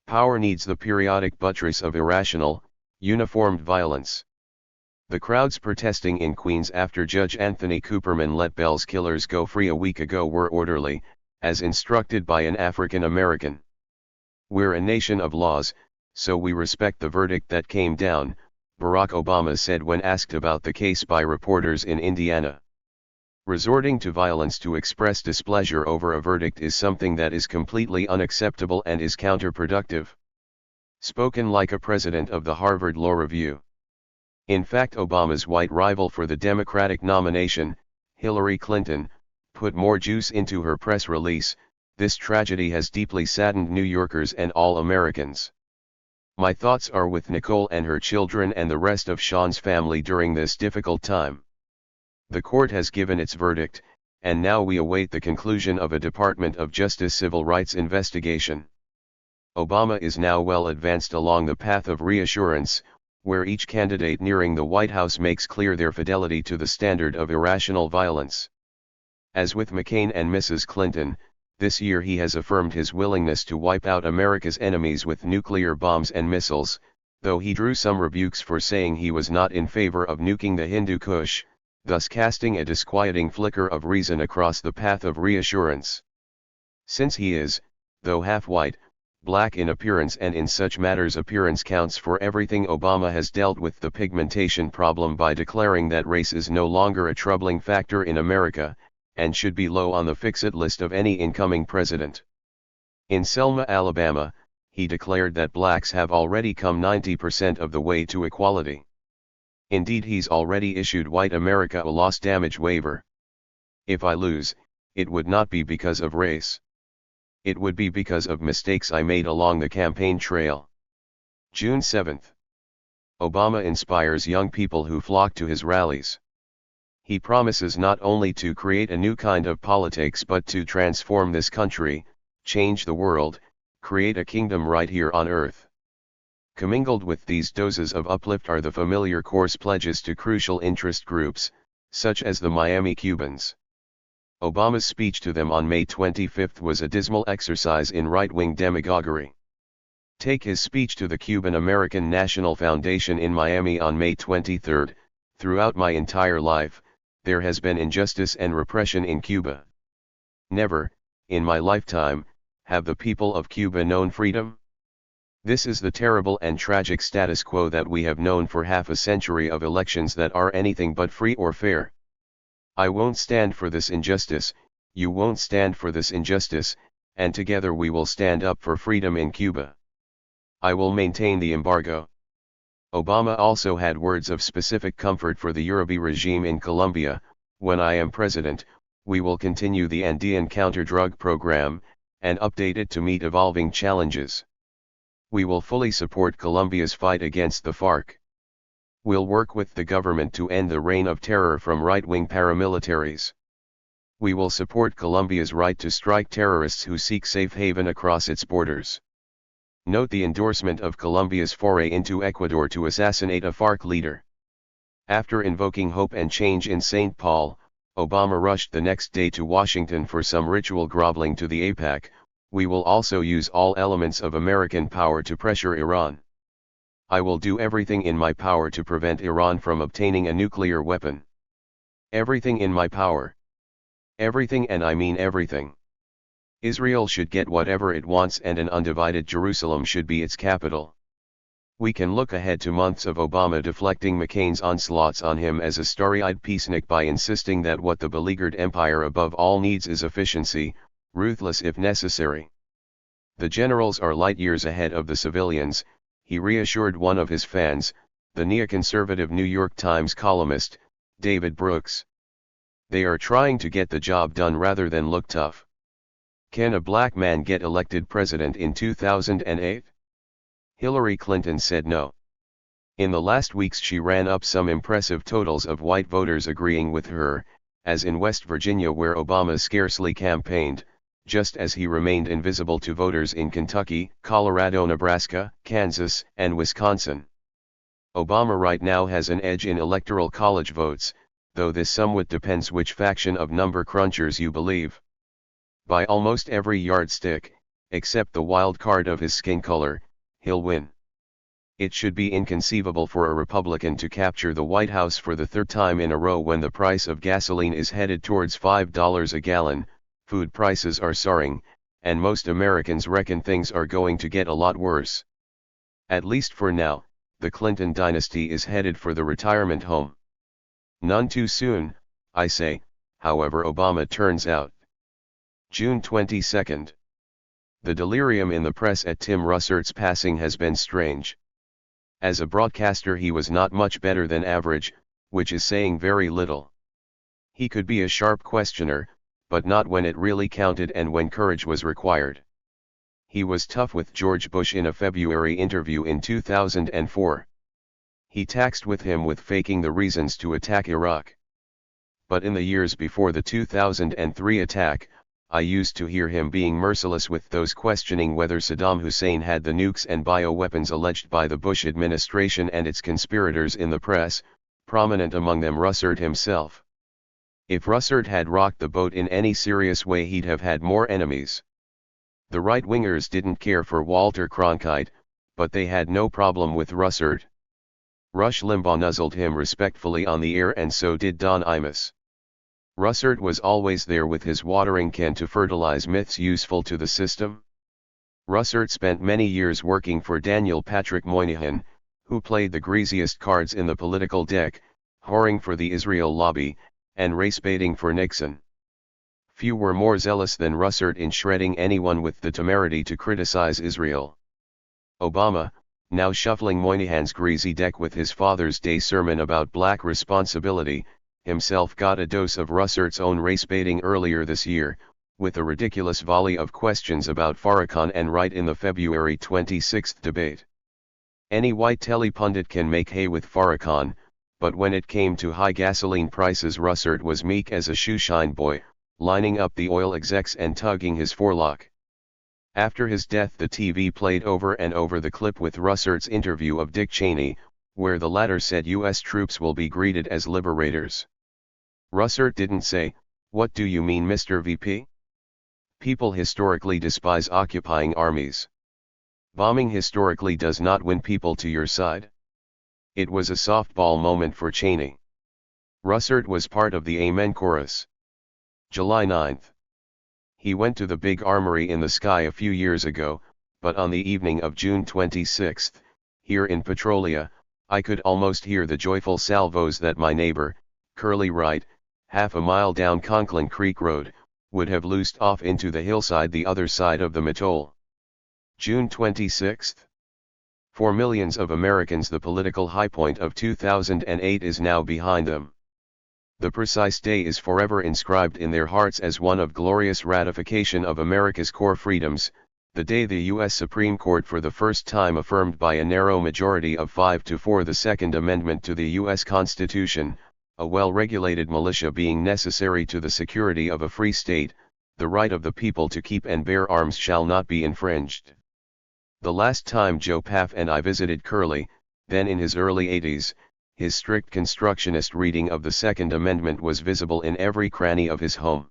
Power needs the periodic buttress of irrational, uniformed violence. The crowds protesting in Queens after Judge Anthony Cooperman let Bell's killers go free a week ago were orderly, as instructed by an African American. We're a nation of laws, so we respect the verdict that came down, Barack Obama said when asked about the case by reporters in Indiana. Resorting to violence to express displeasure over a verdict is something that is completely unacceptable and is counterproductive. Spoken like a president of the Harvard Law Review. In fact, Obama's white rival for the Democratic nomination, Hillary Clinton, put more juice into her press release: this tragedy has deeply saddened New Yorkers and all Americans. My thoughts are with Nicole and her children and the rest of Sean's family during this difficult time. The court has given its verdict, and now we await the conclusion of a Department of Justice civil rights investigation. Obama is now well advanced along the path of reassurance, where each candidate nearing the White House makes clear their fidelity to the standard of irrational violence. As with McCain and Mrs. Clinton, this year he has affirmed his willingness to wipe out America's enemies with nuclear bombs and missiles, though he drew some rebukes for saying he was not in favor of nuking the Hindu Kush, thus casting a disquieting flicker of reason across the path of reassurance. Since he is, though half-white, black in appearance, and in such matters appearance counts for everything, Obama has dealt with the pigmentation problem by declaring that race is no longer a troubling factor in America, and should be low on the fix-it list of any incoming president. In Selma, Alabama, he declared that blacks have already come 90% of the way to equality. Indeed, he's already issued white America a loss damage waiver. If I lose, it would not be because of race. It would be because of mistakes I made along the campaign trail. June 7. Obama inspires young people who flock to his rallies. He promises not only to create a new kind of politics but to transform this country, change the world, create a kingdom right here on earth. Commingled with these doses of uplift are the familiar coarse pledges to crucial interest groups, such as the Miami Cubans. Obama's speech to them on May 25 was a dismal exercise in right-wing demagoguery. Take his speech to the Cuban American National Foundation in Miami on May 23, "Throughout my entire life, there has been injustice and repression in Cuba. Never, in my lifetime, have the people of Cuba known freedom. This is the terrible and tragic status quo that we have known for half a century of elections that are anything but free or fair. I won't stand for this injustice, you won't stand for this injustice, and together we will stand up for freedom in Cuba. I will maintain the embargo." Obama also had words of specific comfort for the Uribe regime in Colombia. "When I am president, we will continue the Andean counter-drug program, and update it to meet evolving challenges. We will fully support Colombia's fight against the FARC. We'll work with the government to end the reign of terror from right-wing paramilitaries. We will support Colombia's right to strike terrorists who seek safe haven across its borders." Note the endorsement of Colombia's foray into Ecuador to assassinate a FARC leader. After invoking hope and change in St. Paul, Obama rushed the next day to Washington for some ritual groveling to the APEC. "We will also use all elements of American power to pressure Iran. I will do everything in my power to prevent Iran from obtaining a nuclear weapon. Everything in my power. Everything, and I mean everything. Israel should get whatever it wants and an undivided Jerusalem should be its capital." We can look ahead to months of Obama deflecting McCain's onslaughts on him as a starry-eyed peacenik by insisting that what the beleaguered empire above all needs is efficiency, ruthless if necessary. "The generals are light years ahead of the civilians," he reassured one of his fans, the neoconservative New York Times columnist, David Brooks. "They are trying to get the job done rather than look tough." Can a black man get elected president in 2008? Hillary Clinton said no. In the last weeks she ran up some impressive totals of white voters agreeing with her, as in West Virginia where Obama scarcely campaigned, just as he remained invisible to voters in Kentucky, Colorado, Nebraska, Kansas, and Wisconsin. Obama right now has an edge in electoral college votes, though this somewhat depends which faction of number crunchers you believe. By almost every yardstick, except the wild card of his skin color, he'll win. It should be inconceivable for a Republican to capture the White House for the third time in a row when the price of gasoline is headed towards $5 a gallon, food prices are soaring, and most Americans reckon things are going to get a lot worse. At least for now, the Clinton dynasty is headed for the retirement home. None too soon, I say, however Obama turns out. June 22. The delirium in the press at Tim Russert's passing has been strange. As a broadcaster he was not much better than average, which is saying very little. He could be a sharp questioner, but not when it really counted and when courage was required. He was tough with George Bush in a February interview in 2004. He taxed with him with faking the reasons to attack Iraq. But in the years before the 2003 attack, I used to hear him being merciless with those questioning whether Saddam Hussein had the nukes and bioweapons alleged by the Bush administration and its conspirators in the press, prominent among them Russert himself. If Russert had rocked the boat in any serious way he'd have had more enemies. The right-wingers didn't care for Walter Cronkite, but they had no problem with Russert. Rush Limbaugh nuzzled him respectfully on the air and so did Don Imus. Russert was always there with his watering can to fertilize myths useful to the system. Russert spent many years working for Daniel Patrick Moynihan, who played the greasiest cards in the political deck, whoring for the Israel lobby, and race-baiting for Nixon. Few were more zealous than Russert in shredding anyone with the temerity to criticize Israel. Obama, now shuffling Moynihan's greasy deck with his Father's Day sermon about black responsibility, himself got a dose of Russert's own race-baiting earlier this year, with a ridiculous volley of questions about Farrakhan and Wright in the February 26 debate. Any white telepundit can make hay with Farrakhan, but when it came to high gasoline prices, Russert was meek as a shoeshine boy, lining up the oil execs and tugging his forelock. After his death, the TV played over and over the clip with Russert's interview of Dick Cheney, where the latter said U.S. troops will be greeted as liberators. Russert didn't say, "What do you mean, Mr. VP? People historically despise occupying armies. Bombing historically does not win people to your side." It was a softball moment for Cheney. Russert was part of the Amen chorus. July 9. He went to the big armory in the sky a few years ago, but on the evening of June 26, here in Petrolia, I could almost hear the joyful salvos that my neighbor, Curly Wright, half a mile down Conklin Creek Road, would have loosed off into the hillside the other side of the Matoll. June 26. For millions of Americans, the political high point of 2008 is now behind them. The precise day is forever inscribed in their hearts as one of glorious ratification of America's core freedoms, the day the U.S. Supreme Court for the first time affirmed by a narrow majority of 5-4 the Second Amendment to the U.S. Constitution, a well-regulated militia being necessary to the security of a free state, the right of the people to keep and bear arms shall not be infringed. The last time Joe Paff and I visited Curly, then in his early 80s, his strict constructionist reading of the Second Amendment was visible in every cranny of his home.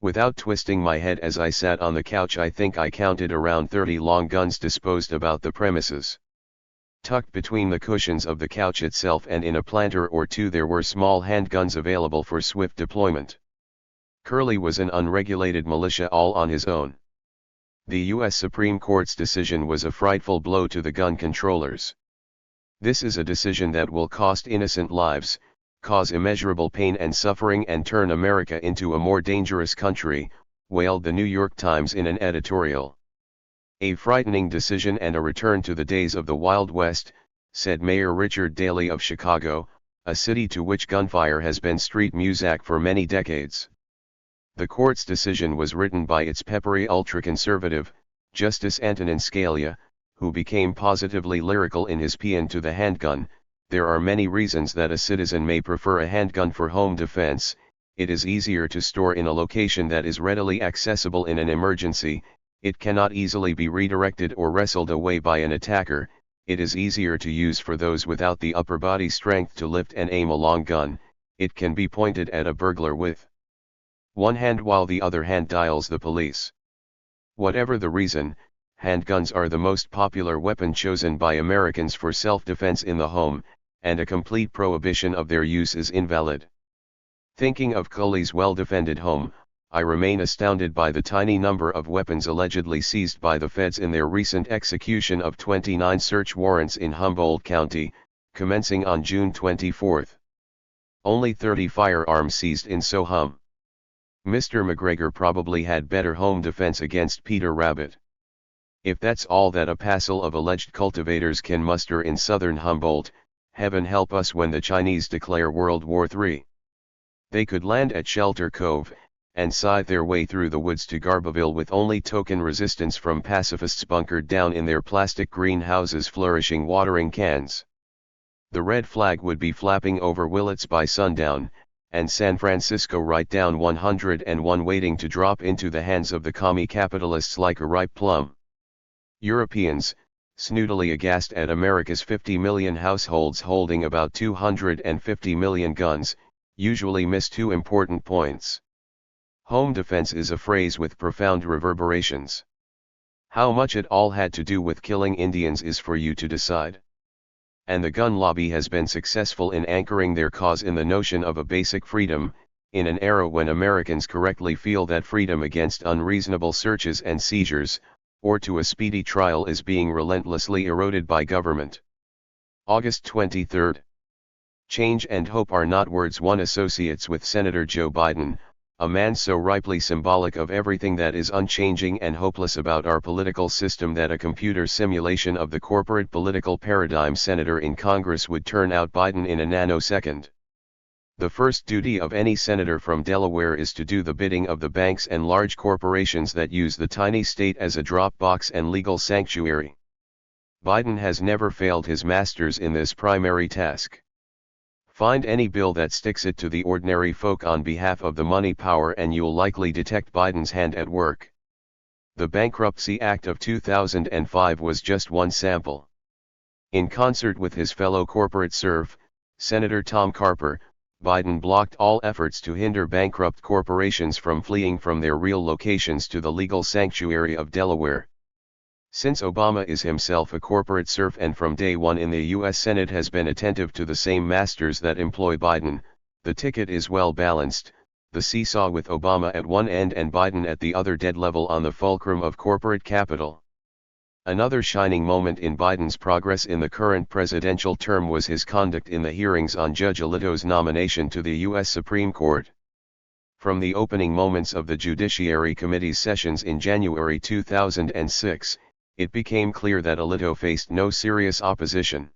Without twisting my head as I sat on the couch, I think I counted around 30 long guns disposed about the premises. Tucked between the cushions of the couch itself and in a planter or two there were small handguns available for swift deployment. Curly was an unregulated militia all on his own. The U.S. Supreme Court's decision was a frightful blow to the gun controllers. This is a decision that will cost innocent lives, cause immeasurable pain and suffering, and turn America into a more dangerous country, wailed the New York Times in an editorial. A frightening decision and a return to the days of the Wild West, said Mayor Richard Daley of Chicago, a city to which gunfire has been street music for many decades. The court's decision was written by its peppery ultra-conservative, Justice Antonin Scalia, who became positively lyrical in his paean to the handgun. There are many reasons that a citizen may prefer a handgun for home defense. It is easier to store in a location that is readily accessible in an emergency. It cannot easily be redirected or wrestled away by an attacker. It is easier to use for those without the upper body strength to lift and aim a long gun. It can be pointed at a burglar with one hand while the other hand dials the police. Whatever the reason, handguns are the most popular weapon chosen by Americans for self-defense in the home, and a complete prohibition of their use is invalid. Thinking of Curly's well-defended home, I remain astounded by the tiny number of weapons allegedly seized by the feds in their recent execution of 29 search warrants in Humboldt County, commencing on June 24. Only 30 firearms seized in Sohum. Mr. McGregor probably had better home defense against Peter Rabbit. If that's all that a passel of alleged cultivators can muster in southern Humboldt, heaven help us when the Chinese declare World War III. They could land at Shelter Cove, and scythe their way through the woods to Garberville with only token resistance from pacifists bunkered down in their plastic greenhouses flourishing watering cans. The red flag would be flapping over Willits by sundown, and San Francisco right down 101 waiting to drop into the hands of the commie capitalists like a ripe plum. Europeans, snootily aghast at America's 50 million households holding about 250 million guns, usually miss two important points. Home defense is a phrase with profound reverberations. How much it all had to do with killing Indians is for you to decide. And the gun lobby has been successful in anchoring their cause in the notion of a basic freedom, in an era when Americans correctly feel that freedom against unreasonable searches and seizures, or to a speedy trial, is being relentlessly eroded by government. August 23. Change and hope are not words one associates with Senator Joe Biden, a man so ripely symbolic of everything that is unchanging and hopeless about our political system that a computer simulation of the corporate political paradigm senator in Congress would turn out Biden in a nanosecond. The first duty of any senator from Delaware is to do the bidding of the banks and large corporations that use the tiny state as a drop box and legal sanctuary. Biden has never failed his masters in this primary task. Find any bill that sticks it to the ordinary folk on behalf of the money power and you'll likely detect Biden's hand at work. The Bankruptcy Act of 2005 was just one sample. In concert with his fellow corporate serf, Senator Tom Carper, Biden blocked all efforts to hinder bankrupt corporations from fleeing from their real locations to the legal sanctuary of Delaware. Since Obama is himself a corporate serf and from day one in the U.S. Senate has been attentive to the same masters that employ Biden, the ticket is well balanced, the seesaw with Obama at one end and Biden at the other dead level on the fulcrum of corporate capital. Another shining moment in Biden's progress in the current presidential term was his conduct in the hearings on Judge Alito's nomination to the U.S. Supreme Court. From the opening moments of the Judiciary Committee's sessions in January 2006, it became clear that Alito faced no serious opposition.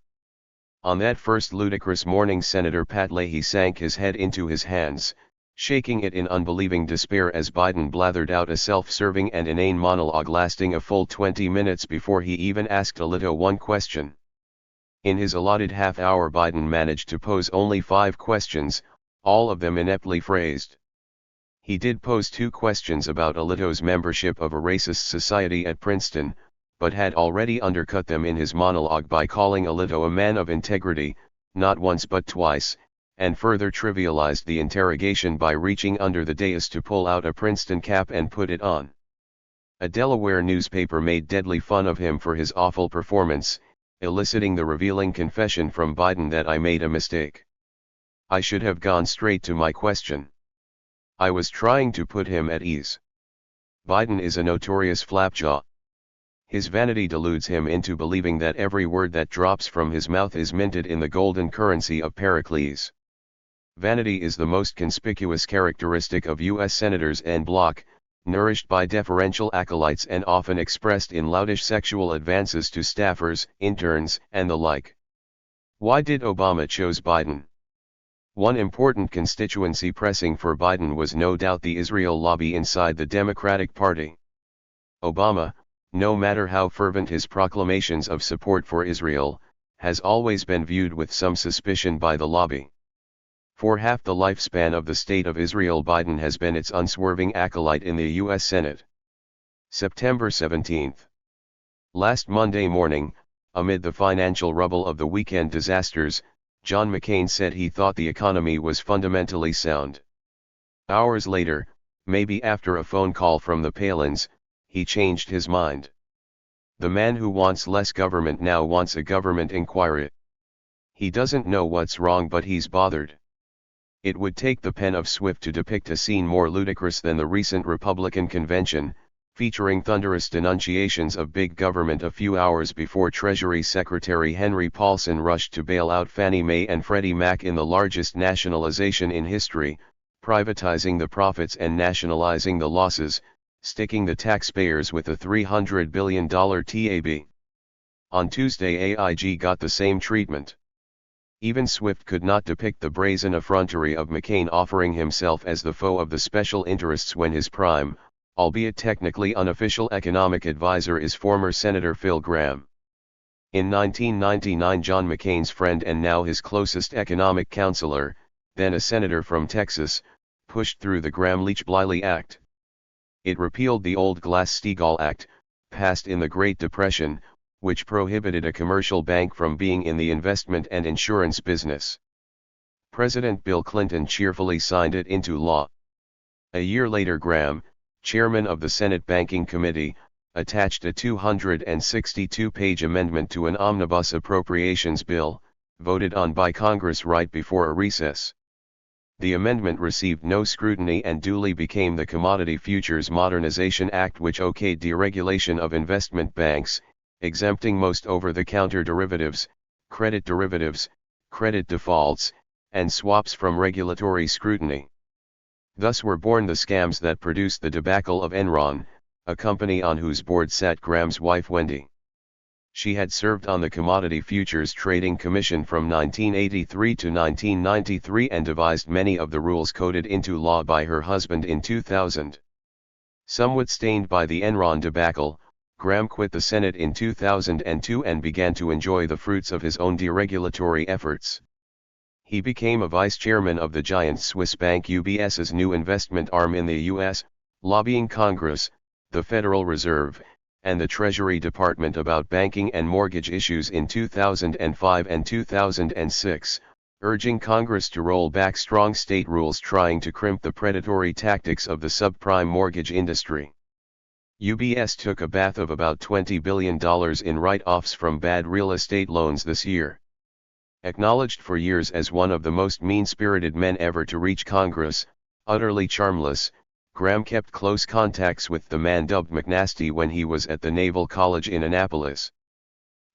On that first ludicrous morning, Senator Pat Leahy sank his head into his hands, shaking it in unbelieving despair as Biden blathered out a self-serving and inane monologue lasting a full 20 minutes before he even asked Alito one question. In his allotted half hour, Biden managed to pose only 5 questions, all of them ineptly phrased. He did pose 2 questions about Alito's membership of a racist society at Princeton, but had already undercut them in his monologue by calling Alito a man of integrity, not once but twice, and further trivialized the interrogation by reaching under the dais to pull out a Princeton cap and put it on. A Delaware newspaper made deadly fun of him for his awful performance, eliciting the revealing confession from Biden that I made a mistake. I should have gone straight to my question. I was trying to put him at ease. Biden is a notorious flapjaw. His vanity deludes him into believing that every word that drops from his mouth is minted in the golden currency of Pericles. Vanity is the most conspicuous characteristic of U.S. senators en bloc, nourished by deferential acolytes and often expressed in loutish sexual advances to staffers, interns, and the like. Why did Obama choose Biden? One important constituency pressing for Biden was no doubt the Israel lobby inside the Democratic Party. Obama, no matter how fervent his proclamations of support for Israel, has always been viewed with some suspicion by the lobby. For half the lifespan of the State of Israel, Biden has been its unswerving acolyte in the U.S. Senate. September 17. Last Monday morning, amid the financial rubble of the weekend disasters, John McCain said he thought the economy was fundamentally sound. Hours later, maybe after a phone call from the Palins, he changed his mind. The man who wants less government now wants a government inquiry. He doesn't know what's wrong, but he's bothered. It would take the pen of Swift to depict a scene more ludicrous than the recent Republican convention, featuring thunderous denunciations of big government a few hours before Treasury Secretary Henry Paulson rushed to bail out Fannie Mae and Freddie Mac in the largest nationalization in history, privatizing the profits and nationalizing the losses, sticking the taxpayers with a $300 billion TAB. On Tuesday, AIG got the same treatment. Even Swift could not depict the brazen effrontery of McCain offering himself as the foe of the special interests when his prime, albeit technically unofficial economic advisor is former Senator Phil Gramm. In 1999, John McCain's friend and now his closest economic counselor, then a senator from Texas, pushed through the Gramm-Leach-Bliley Act. It repealed the old Glass-Steagall Act, passed in the Great Depression, which prohibited a commercial bank from being in the investment and insurance business. President Bill Clinton cheerfully signed it into law. A year later, Gramm, chairman of the Senate Banking Committee, attached a 262-page amendment to an omnibus appropriations bill, voted on by Congress right before a recess. The amendment received no scrutiny and duly became the Commodity Futures Modernization Act, which okayed deregulation of investment banks, exempting most over-the-counter derivatives, credit defaults, and swaps from regulatory scrutiny. Thus were born the scams that produced the debacle of Enron, a company on whose board sat Graham's wife Wendy. She had served on the Commodity Futures Trading Commission from 1983 to 1993 and devised many of the rules coded into law by her husband in 2000. Somewhat stained by the Enron debacle, Graham quit the Senate in 2002 and began to enjoy the fruits of his own deregulatory efforts. He became a vice chairman of the giant Swiss bank UBS's new investment arm in the U.S., lobbying Congress, the Federal Reserve, and the Treasury Department about banking and mortgage issues in 2005 and 2006, urging Congress to roll back strong state rules trying to crimp the predatory tactics of the subprime mortgage industry. UBS took a bath of about $20 billion in write-offs from bad real estate loans this year. Acknowledged for years as one of the most mean-spirited men ever to reach Congress, utterly charmless, Graham kept close contacts with the man dubbed McNasty when he was at the Naval College in Annapolis.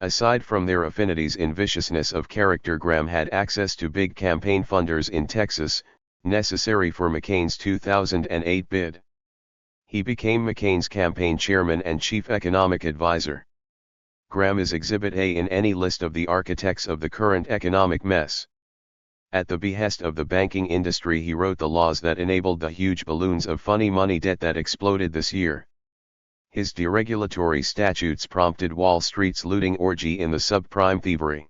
Aside from their affinities in viciousness of character, Graham had access to big campaign funders in Texas, necessary for McCain's 2008 bid. He became McCain's campaign chairman and chief economic advisor. Graham is Exhibit A in any list of the architects of the current economic mess. At the behest of the banking industry, he wrote the laws that enabled the huge balloons of funny money debt that exploded this year. His deregulatory statutes prompted Wall Street's looting orgy in the subprime thievery.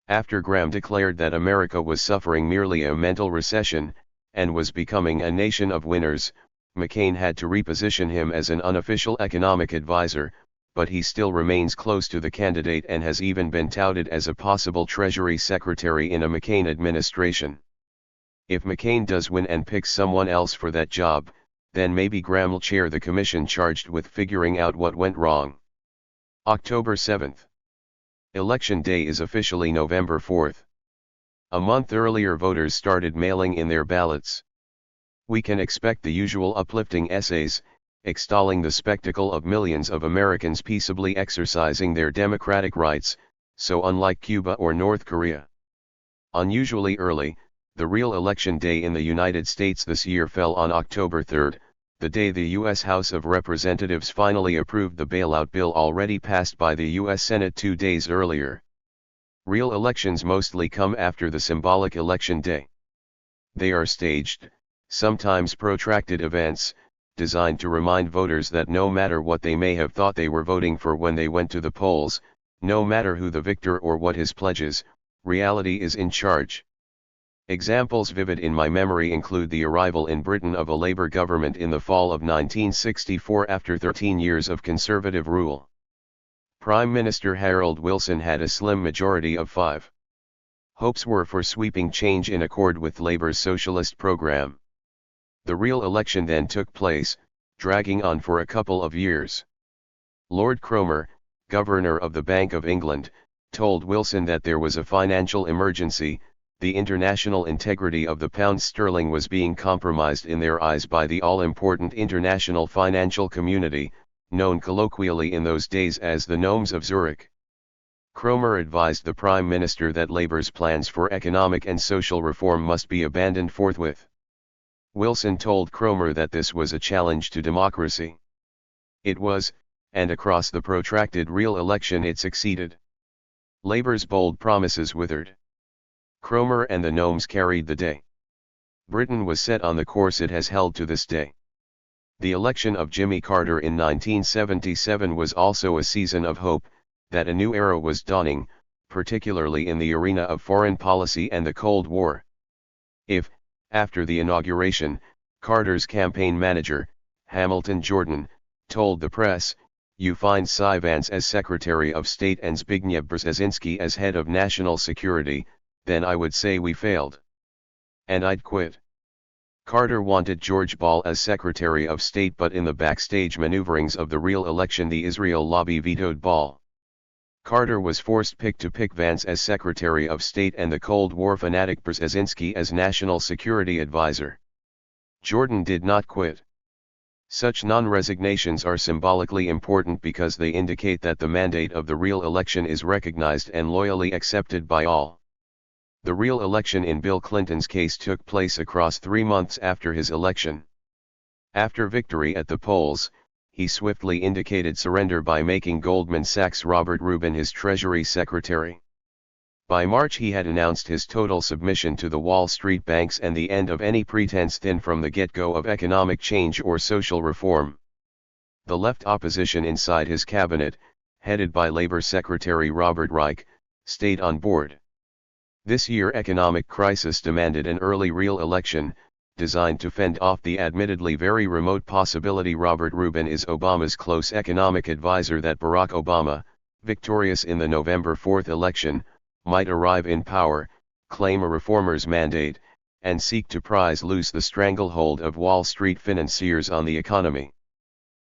After Graham declared that America was suffering merely a mental recession, and was becoming a nation of winners, McCain had to reposition him as an unofficial economic advisor, but he still remains close to the candidate and has even been touted as a possible Treasury Secretary in a McCain administration. If McCain does win and picks someone else for that job, then maybe Graham will chair the commission charged with figuring out what went wrong. October 7th. Election Day is officially November 4th. A month earlier, voters started mailing in their ballots. We can expect the usual uplifting essays, extolling the spectacle of millions of Americans peaceably exercising their democratic rights, so unlike Cuba or North Korea. Unusually early, the real election day in the United States this year fell on October 3, the day the U.S. House of Representatives finally approved the bailout bill already passed by the U.S. Senate 2 days earlier. Real elections mostly come after the symbolic election day. They are staged, sometimes protracted events, designed to remind voters that no matter what they may have thought they were voting for when they went to the polls, no matter who the victor or what his pledges, reality is in charge. Examples vivid in my memory include the arrival in Britain of a Labour government in the fall of 1964 after 13 years of Conservative rule. Prime Minister Harold Wilson had a slim majority of 5. Hopes were for sweeping change in accord with Labour's socialist programme. The real election then took place, dragging on for a couple of years. Lord Cromer, Governor of the Bank of England, told Wilson that there was a financial emergency. The international integrity of the pound sterling was being compromised in their eyes by the all-important international financial community, known colloquially in those days as the Gnomes of Zurich. Cromer advised the Prime Minister that Labour's plans for economic and social reform must be abandoned forthwith. Wilson told Cromer that this was a challenge to democracy. It was, and across the protracted real election it succeeded. Labour's bold promises withered. Cromer and the Gnomes carried the day. Britain was set on the course it has held to this day. The election of Jimmy Carter in 1977 was also a season of hope, that a new era was dawning, particularly in the arena of foreign policy and the Cold War. If, after the inauguration, Carter's campaign manager, Hamilton Jordan, told the press, "You find Cy Vance as Secretary of State and Zbigniew Brzezinski as Head of National Security, then I would say we failed. And I'd quit." Carter wanted George Ball as Secretary of State, but in the backstage maneuverings of the real election the Israel lobby vetoed Ball. Carter was forced to pick Vance as Secretary of State and the Cold War fanatic Brzezinski as National Security Advisor. Jordan did not quit. Such non-resignations are symbolically important because they indicate that the mandate of the real election is recognized and loyally accepted by all. The real election in Bill Clinton's case took place across 3 months after his election. After victory at the polls, he swiftly indicated surrender by making Goldman Sachs' Robert Rubin his Treasury Secretary. By March he had announced his total submission to the Wall Street banks and the end of any pretense then from the get-go of economic change or social reform. The left opposition inside his cabinet, headed by Labor Secretary Robert Reich, stayed on board. This year economic crisis demanded an early real election, designed to fend off the admittedly very remote possibility Robert Rubin is Obama's close economic advisor that Barack Obama, victorious in the November 4th election, might arrive in power, claim a reformer's mandate, and seek to prise loose the stranglehold of Wall Street financiers on the economy.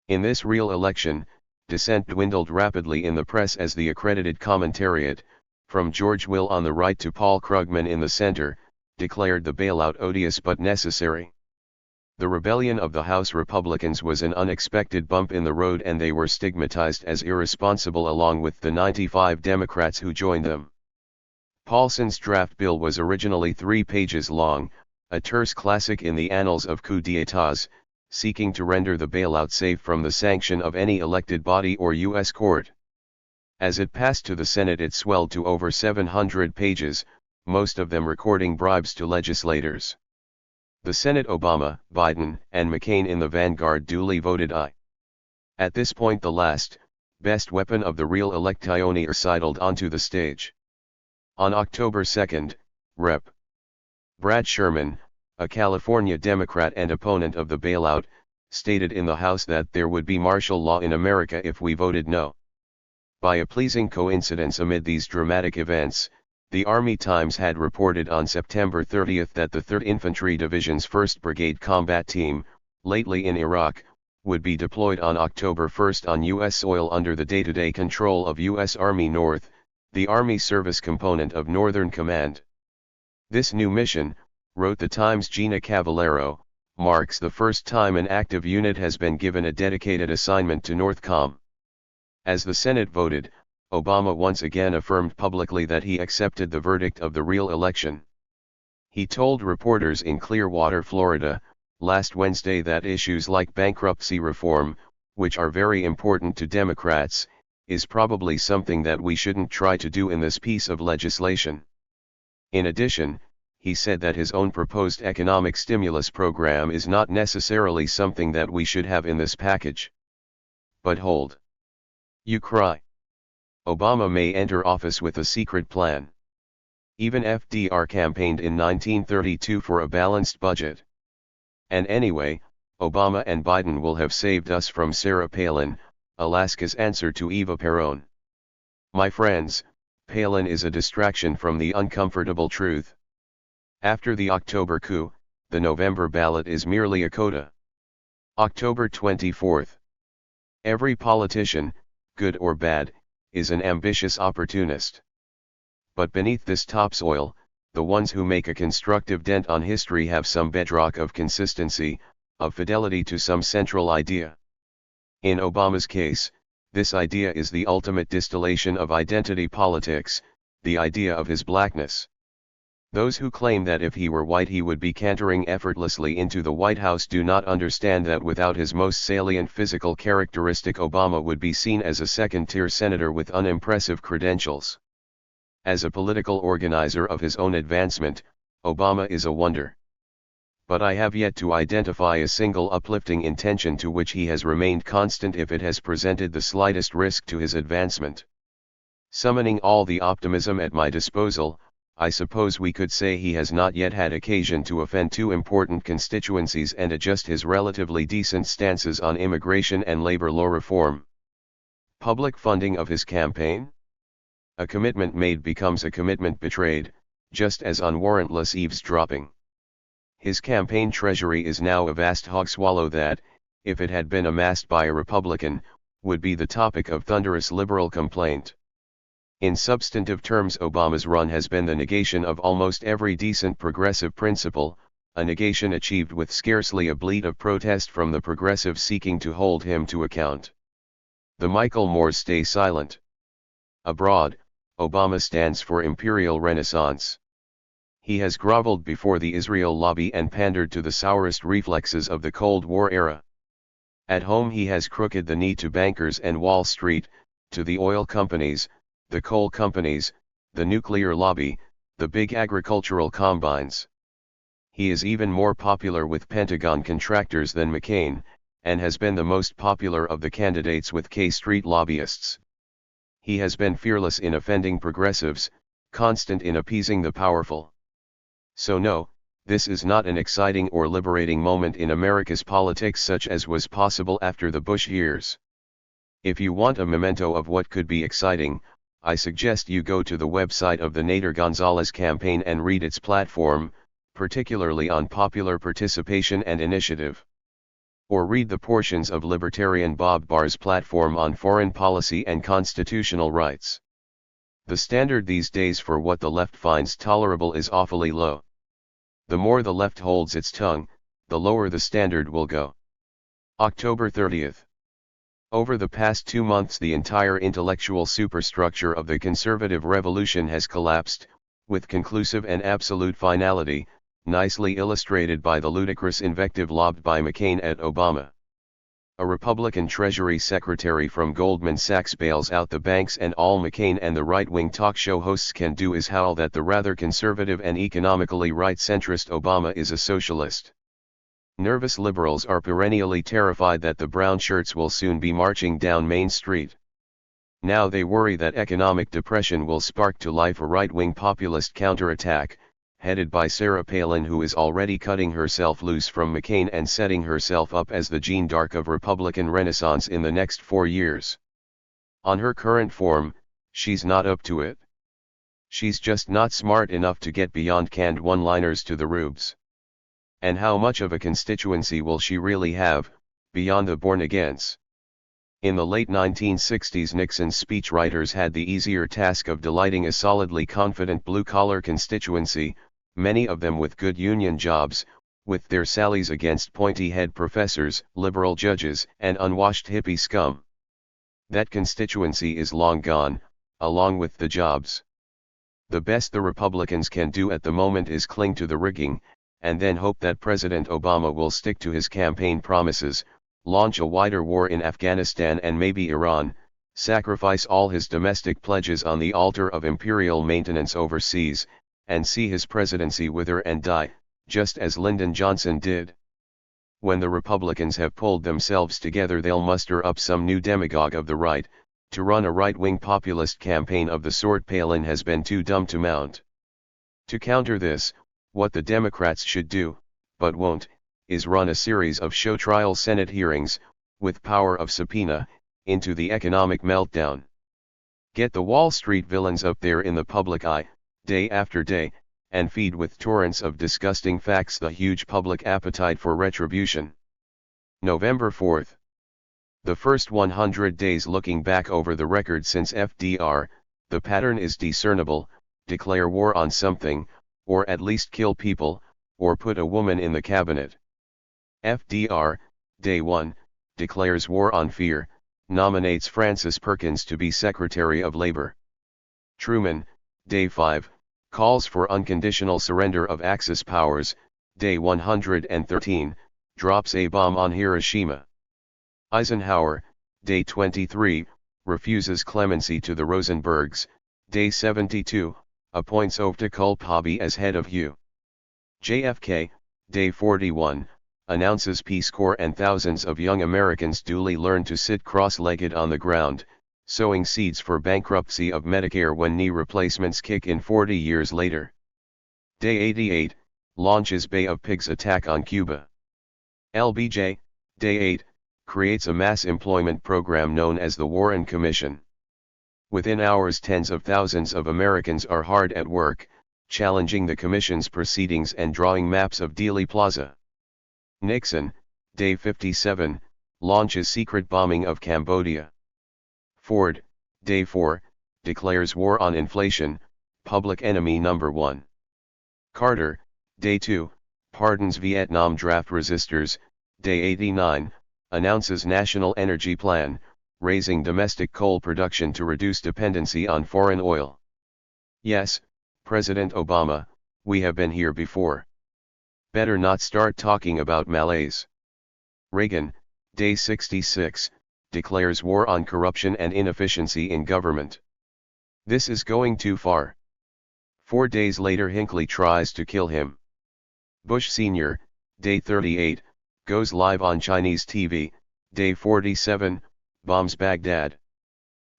In this real election, dissent dwindled rapidly in the press as the accredited commentariat, from George Will on the right to Paul Krugman in the center, declared the bailout odious but necessary. The rebellion of the House Republicans was an unexpected bump in the road and they were stigmatized as irresponsible along with the 95 Democrats who joined them. Paulson's draft bill was originally 3 pages long, a terse classic in the annals of coups d'états, seeking to render the bailout safe from the sanction of any elected body or U.S. court. As it passed to the Senate it swelled to over 700 pages, most of them recording bribes to legislators. The Senate Obama, Biden, and McCain in the vanguard duly voted aye. At this point the last, best weapon of the real electioneer sidled onto the stage. On October 2, Rep. Brad Sherman, a California Democrat and opponent of the bailout, stated in the House that there would be martial law in America if we voted no. By a pleasing coincidence amid these dramatic events, the Army Times had reported on September 30 that the 3rd Infantry Division's 1st Brigade Combat Team, lately in Iraq, would be deployed on October 1 on U.S. soil under the day-to-day control of U.S. Army North, the Army Service Component of Northern Command. This new mission, wrote the Times' Gina Cavallero, marks the first time an active unit has been given a dedicated assignment to Northcom. As the Senate voted, Obama once again affirmed publicly that he accepted the verdict of the real election. He told reporters in Clearwater, Florida, last Wednesday that issues like bankruptcy reform, which are very important to Democrats, is probably something that we shouldn't try to do in this piece of legislation. In addition, he said that his own proposed economic stimulus program is not necessarily something that we should have in this package. But hold. You cry. Obama may enter office with a secret plan. Even FDR campaigned in 1932 for a balanced budget. And anyway, Obama and Biden will have saved us from Sarah Palin, Alaska's answer to Eva Peron. My friends, Palin is a distraction from the uncomfortable truth. After the October coup, the November ballot is merely a coda. October 24. Every politician, good or bad, is an ambitious opportunist. But beneath this topsoil, the ones who make a constructive dent on history have some bedrock of consistency, of fidelity to some central idea. In Obama's case, this idea is the ultimate distillation of identity politics, the idea of his blackness. Those who claim that if he were white he would be cantering effortlessly into the White House do not understand that without his most salient physical characteristic Obama would be seen as a second-tier senator with unimpressive credentials. As a political organizer of his own advancement, Obama is a wonder. But I have yet to identify a single uplifting intention to which he has remained constant if it has presented the slightest risk to his advancement. Summoning all the optimism at my disposal, I suppose we could say he has not yet had occasion to offend 2 important constituencies and adjust his relatively decent stances on immigration and labor law reform. Public funding of his campaign? A commitment made becomes a commitment betrayed, just as unwarrantless eavesdropping. His campaign treasury is now a vast hog swallow that, if it had been amassed by a Republican, would be the topic of thunderous liberal complaint. In substantive terms, Obama's run has been the negation of almost every decent progressive principle, a negation achieved with scarcely a bleat of protest from the progressives seeking to hold him to account. The Michael Moores stay silent. Abroad, Obama stands for imperial renaissance. He has groveled before the Israel lobby and pandered to the sourest reflexes of the Cold War era. At home he has crooked the knee to bankers and Wall Street, to the oil companies, the coal companies, the nuclear lobby, the big agricultural combines. He is even more popular with Pentagon contractors than McCain, and has been the most popular of the candidates with K Street lobbyists. He has been fearless in offending progressives, constant in appeasing the powerful. So no, this is not an exciting or liberating moment in America's politics such as was possible after the Bush years. If you want a memento of what could be exciting, I suggest you go to the website of the Nader Gonzalez campaign and read its platform, particularly on popular participation and initiative. Or read the portions of Libertarian Bob Barr's platform on foreign policy and constitutional rights. The standard these days for what the left finds tolerable is awfully low. The more the left holds its tongue, the lower the standard will go. October 30th. Over the past 2 months the entire intellectual superstructure of the conservative revolution has collapsed, with conclusive and absolute finality, nicely illustrated by the ludicrous invective lobbed by McCain at Obama. A Republican Treasury Secretary from Goldman Sachs bails out the banks, and all McCain and the right-wing talk show hosts can do is howl that the rather conservative and economically right-centrist Obama is a socialist. Nervous liberals are perennially terrified that the brown shirts will soon be marching down Main Street. Now they worry that economic depression will spark to life a right-wing populist counterattack, headed by Sarah Palin, who is already cutting herself loose from McCain and setting herself up as the Jeanne d'Arc of Republican Renaissance in the next 4 years. On her current form, she's not up to it. She's just not smart enough to get beyond canned one-liners to the rubes. And how much of a constituency will she really have, beyond the born-agains? In the late 1960s, Nixon's speechwriters had the easier task of delighting a solidly confident blue-collar constituency, many of them with good union jobs, with their sallies against pointy-head professors, liberal judges, and unwashed hippie scum. That constituency is long gone, along with the jobs. The best the Republicans can do at the moment is cling to the rigging, and then hope that President Obama will stick to his campaign promises, launch a wider war in Afghanistan and maybe Iran, sacrifice all his domestic pledges on the altar of imperial maintenance overseas, and see his presidency wither and die, just as Lyndon Johnson did. When the Republicans have pulled themselves together, they'll muster up some new demagogue of the right, to run a right-wing populist campaign of the sort Palin has been too dumb to mount. To counter this, what the Democrats should do, but won't, is run a series of show-trial Senate hearings, with power of subpoena, into the economic meltdown. Get the Wall Street villains up there in the public eye, day after day, and feed with torrents of disgusting facts the huge public appetite for retribution. November 4th. The first 100 days looking back over the record since FDR, the pattern is discernible: declare war on something, or at least kill people, or put a woman in the cabinet. FDR, Day 1, declares war on fear, nominates Frances Perkins to be Secretary of Labor. Truman, Day 5, calls for unconditional surrender of Axis powers. Day 113, drops a bomb on Hiroshima. Eisenhower, Day 23, refuses clemency to the Rosenbergs. Day 72, appoints Ovta Kulpabi as head of HU. JFK, Day 41, announces Peace Corps, and thousands of young Americans duly learn to sit cross-legged on the ground, sowing seeds for bankruptcy of Medicare when knee replacements kick in 40 years later. Day 88, launches Bay of Pigs attack on Cuba. LBJ, Day 8, creates a mass employment program known as the Warren Commission. Within hours, tens of thousands of Americans are hard at work, challenging the Commission's proceedings and drawing maps of Dealey Plaza. Nixon, Day 57, launches secret bombing of Cambodia. Ford, Day 4, declares war on inflation, public enemy number 1. Carter, Day 2, pardons Vietnam draft resistors. Day 89, announces National Energy Plan, raising domestic coal production to reduce dependency on foreign oil. Yes, President Obama, we have been here before. Better not start talking about malaise. Reagan, Day 66, declares war on corruption and inefficiency in government. This is going too far. 4 days later, Hinckley tries to kill him. Bush Sr., Day 38, goes live on Chinese TV, Day 47, bombs Baghdad.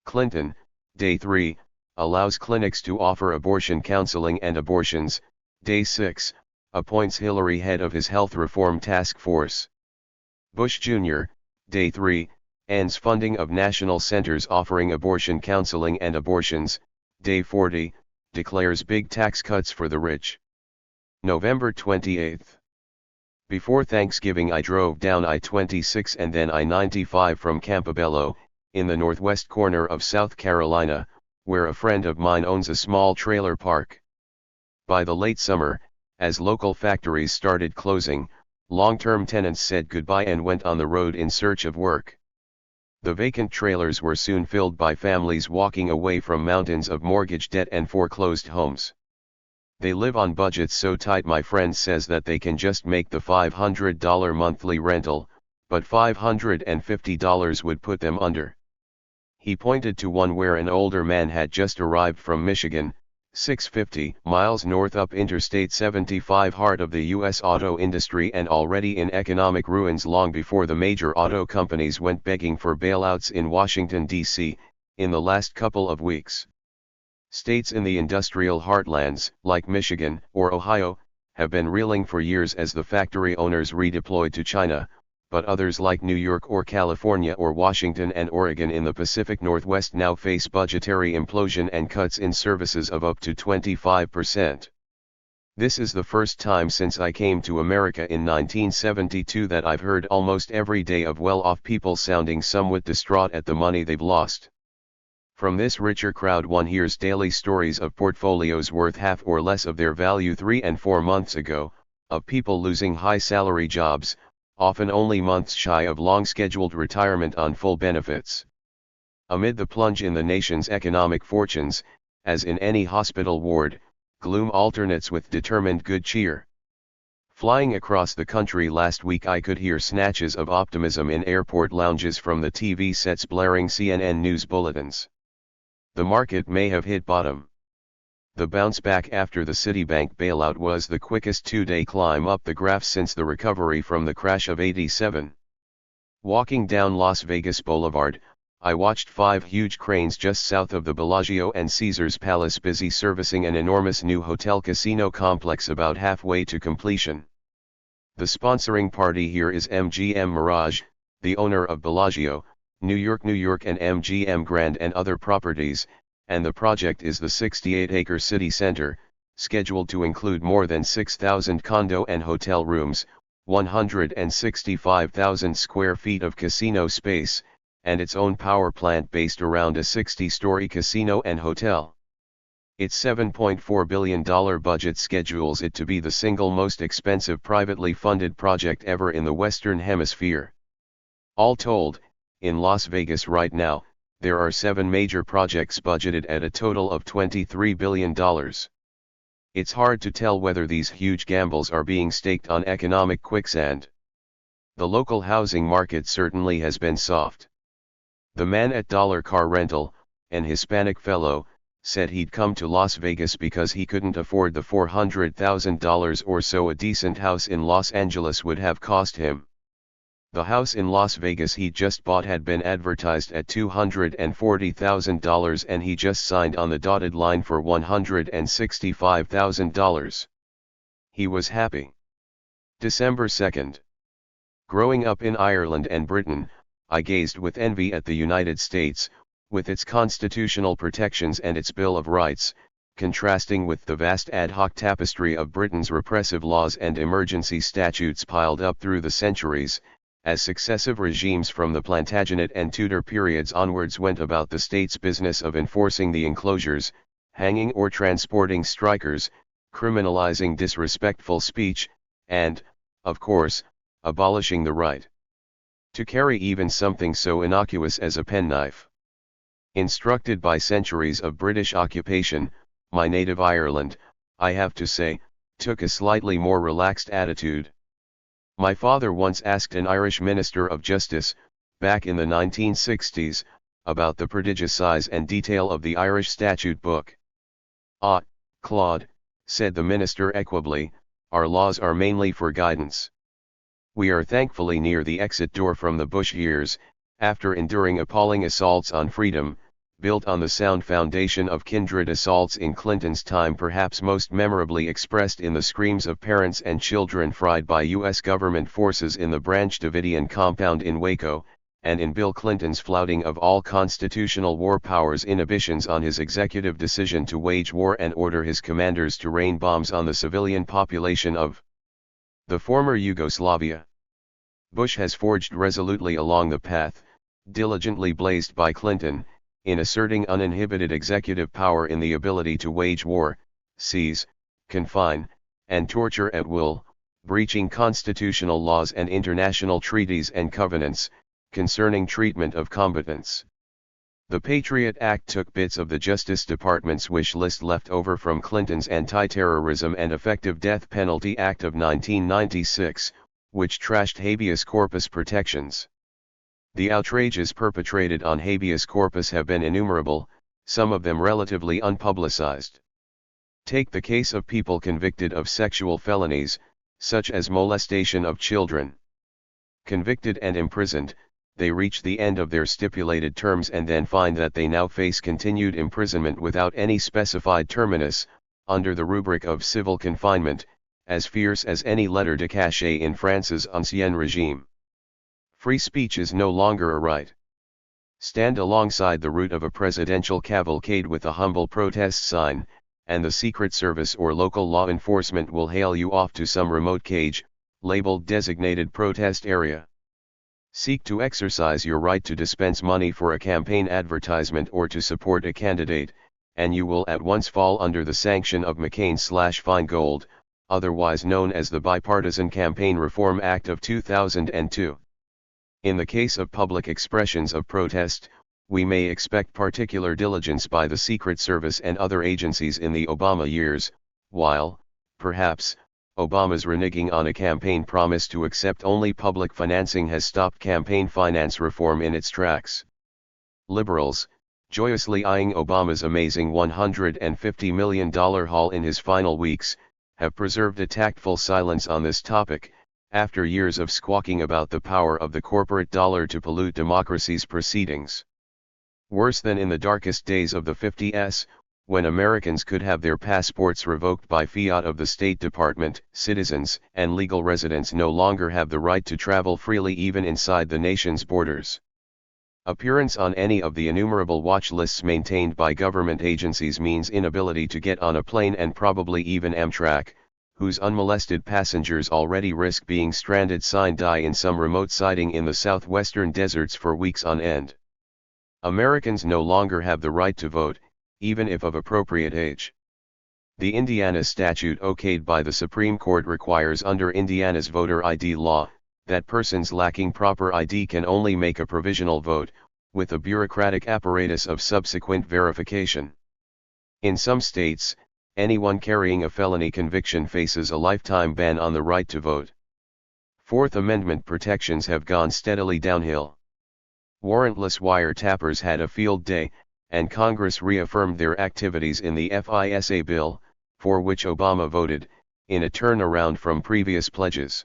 Clinton, Day 3, allows clinics to offer abortion counseling and abortions, Day 6, appoints Hillary head of his health reform task force. Bush Jr., Day 3, ends funding of national centers offering abortion counseling and abortions, Day 40, declares big tax cuts for the rich. November 28. Before Thanksgiving I drove down I-26 and then I-95 from Campobello, in the northwest corner of South Carolina, where a friend of mine owns a small trailer park. By the late summer, as local factories started closing, long-term tenants said goodbye and went on the road in search of work. The vacant trailers were soon filled by families walking away from mountains of mortgage debt and foreclosed homes. They live on budgets so tight my friend says that they can just make the $500 monthly rental, but $550 would put them under. He pointed to one where an older man had just arrived from Michigan, 650 miles north up Interstate 75, heart of the U.S. auto industry and already in economic ruins long before the major auto companies went begging for bailouts in Washington, D.C., in the last couple of weeks. States in the industrial heartlands, like Michigan or Ohio, have been reeling for years as the factory owners redeployed to China, but others like New York or California or Washington and Oregon in the Pacific Northwest now face budgetary implosion and cuts in services of up to 25%. This is the first time since I came to America in 1972 that I've heard almost every day of well-off people sounding somewhat distraught at the money they've lost. From this richer crowd one hears daily stories of portfolios worth half or less of their value 3 and 4 months ago, of people losing high-salary jobs, often only months shy of long-scheduled retirement on full benefits. Amid the plunge in the nation's economic fortunes, as in any hospital ward, gloom alternates with determined good cheer. Flying across the country last week I could hear snatches of optimism in airport lounges from the TV sets blaring CNN news bulletins. The market may have hit bottom. The bounce back after the Citibank bailout was the quickest two-day climb up the graph since the recovery from the crash of '87. Walking down Las Vegas Boulevard, I watched 5 huge cranes just south of the Bellagio and Caesars Palace busy servicing an enormous new hotel casino complex about halfway to completion. The sponsoring party here is MGM Mirage, the owner of Bellagio, New York and MGM Grand and other properties, and the project is the 68-acre city center, scheduled to include more than 6,000 condo and hotel rooms, 165,000 square feet of casino space, and its own power plant based around a 60-story casino and hotel. Its $7.4 billion budget schedules it to be the single most expensive privately funded project ever in the Western Hemisphere. All told, in Las Vegas right now, there are 7 major projects budgeted at a total of $23 billion. It's hard to tell whether these huge gambles are being staked on economic quicksand. The local housing market certainly has been soft. The man at Dollar Car Rental, an Hispanic fellow, said he'd come to Las Vegas because he couldn't afford the $400,000 or so a decent house in Los Angeles would have cost him. The house in Las Vegas he just bought had been advertised at $240,000 and he just signed on the dotted line for $165,000. He was happy. December 2nd. Growing up in Ireland and Britain, I gazed with envy at the United States, with its constitutional protections and its Bill of Rights, contrasting with the vast ad hoc tapestry of Britain's repressive laws and emergency statutes piled up through the centuries, as successive regimes from the Plantagenet and Tudor periods onwards went about the state's business of enforcing the enclosures, hanging or transporting strikers, criminalizing disrespectful speech, and, of course, abolishing the right to carry even something so innocuous as a penknife. Instructed by centuries of British occupation, my native Ireland, I have to say, took a slightly more relaxed attitude. My father once asked an Irish Minister of Justice, back in the 1960s, about the prodigious size and detail of the Irish statute book. "Ah, Claude," said the minister equably, "our laws are mainly for guidance. We are thankfully near the exit door from the Bush years, after enduring appalling assaults on freedom, built on the sound foundation of kindred assaults in Clinton's time, perhaps most memorably expressed in the screams of parents and children fried by U.S. government forces in the Branch Davidian compound in Waco, and in Bill Clinton's flouting of all constitutional war powers' inhibitions on his executive decision to wage war and order his commanders to rain bombs on the civilian population of the former Yugoslavia. Bush has forged resolutely along the path, diligently blazed by Clinton, in asserting uninhibited executive power in the ability to wage war, seize, confine, and torture at will, breaching constitutional laws and international treaties and covenants, concerning treatment of combatants. The Patriot Act took bits of the Justice Department's wish list left over from Clinton's Anti-Terrorism and Effective Death Penalty Act of 1996, which trashed habeas corpus protections. The outrages perpetrated on habeas corpus have been innumerable, some of them relatively unpublicized. Take the case of people convicted of sexual felonies, such as molestation of children. Convicted and imprisoned, they reach the end of their stipulated terms and then find that they now face continued imprisonment without any specified terminus, under the rubric of civil confinement, as fierce as any lettre de cachet in France's Ancien Regime. Free speech is no longer a right. Stand alongside the route of a presidential cavalcade with a humble protest sign, and the Secret Service or local law enforcement will hail you off to some remote cage, labeled designated protest area. Seek to exercise your right to dispense money for a campaign advertisement or to support a candidate, and you will at once fall under the sanction of McCain/Feingold, otherwise known as the Bipartisan Campaign Reform Act of 2002. In the case of public expressions of protest, we may expect particular diligence by the Secret Service and other agencies in the Obama years, while, perhaps, Obama's reneging on a campaign promise to accept only public financing has stopped campaign finance reform in its tracks. Liberals, joyously eyeing Obama's amazing $150 million haul in his final weeks, have preserved a tactful silence on this topic, after years of squawking about the power of the corporate dollar to pollute democracy's proceedings. Worse than in the darkest days of the 50s, when Americans could have their passports revoked by fiat of the State Department, citizens and legal residents no longer have the right to travel freely even inside the nation's borders. Appearance on any of the innumerable watch lists maintained by government agencies means inability to get on a plane, and probably even Amtrak, whose unmolested passengers already risk being stranded sine die in some remote siding in the southwestern deserts for weeks on end. Americans no longer have the right to vote, even if of appropriate age. The Indiana statute okayed by the Supreme Court requires under Indiana's voter ID law, that persons lacking proper ID can only make a provisional vote, with a bureaucratic apparatus of subsequent verification. In some states, anyone carrying a felony conviction faces a lifetime ban on the right to vote. Fourth Amendment protections have gone steadily downhill. Warrantless wiretappers had a field day, and Congress reaffirmed their activities in the FISA bill, for which Obama voted, in a turnaround from previous pledges.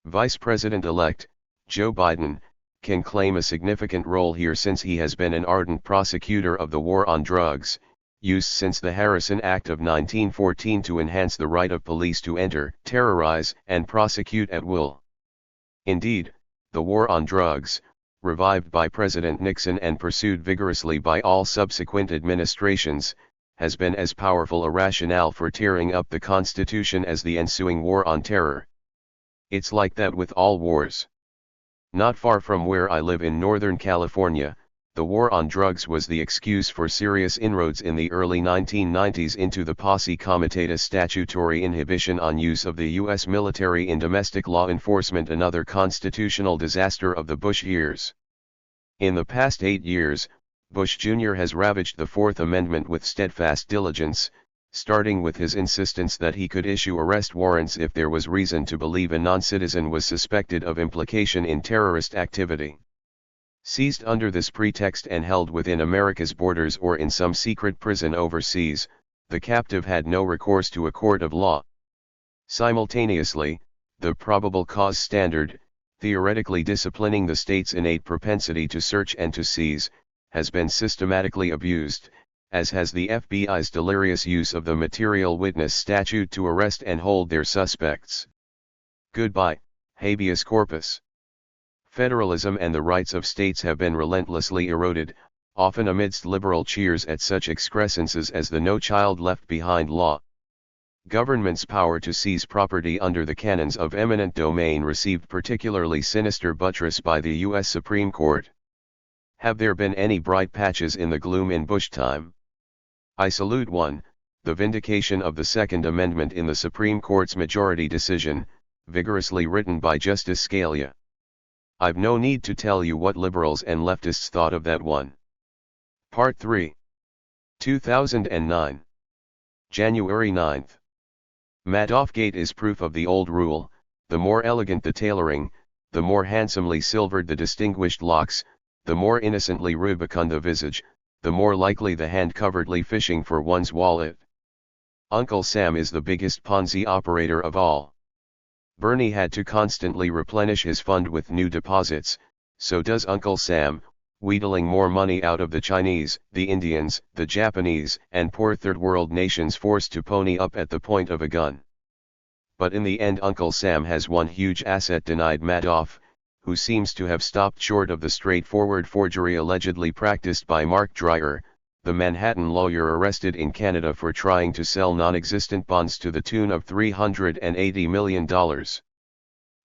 Vice President-elect Joe Biden can claim a significant role here since he has been an ardent prosecutor of the war on drugs, used since the Harrison Act of 1914 to enhance the right of police to enter, terrorize, and prosecute at will. Indeed, the war on drugs, revived by President Nixon and pursued vigorously by all subsequent administrations, has been as powerful a rationale for tearing up the Constitution as the ensuing war on terror. It's like that with all wars. Not far from where I live in Northern California, the war on drugs was the excuse for serious inroads in the early 1990s into the Posse Comitatus statutory inhibition on use of the U.S. military in domestic law enforcement, another constitutional disaster of the Bush years. In the past 8 years, Bush Jr. has ravaged the Fourth Amendment with steadfast diligence, starting with his insistence that he could issue arrest warrants if there was reason to believe a non-citizen was suspected of implication in terrorist activity. Seized under this pretext and held within America's borders or in some secret prison overseas, the captive had no recourse to a court of law. Simultaneously, the probable cause standard, theoretically disciplining the state's innate propensity to search and to seize, has been systematically abused, as has the FBI's delirious use of the material witness statute to arrest and hold their suspects. Goodbye, habeas corpus. Federalism and the rights of states have been relentlessly eroded, often amidst liberal cheers at such excrescences as the No Child Left Behind law. Government's power to seize property under the canons of eminent domain received particularly sinister buttress by the U.S. Supreme Court. Have there been any bright patches in the gloom in Bush time? I salute one, the vindication of the Second Amendment in the Supreme Court's majority decision, vigorously written by Justice Scalia. I've no need to tell you what liberals and leftists thought of that one. Part 3. 2009. January 9. Madoff-gate is proof of the old rule: the more elegant the tailoring, the more handsomely silvered the distinguished locks, the more innocently rubicund the visage, the more likely the hand covertly fishing for one's wallet. Uncle Sam is the biggest Ponzi operator of all. Bernie had to constantly replenish his fund with new deposits, so does Uncle Sam, wheedling more money out of the Chinese, the Indians, the Japanese, and poor third-world nations forced to pony up at the point of a gun. But in the end Uncle Sam has one huge asset denied Madoff, who seems to have stopped short of the straightforward forgery allegedly practiced by Mark Dreyer, the Manhattan lawyer arrested in Canada for trying to sell non-existent bonds to the tune of $380 million.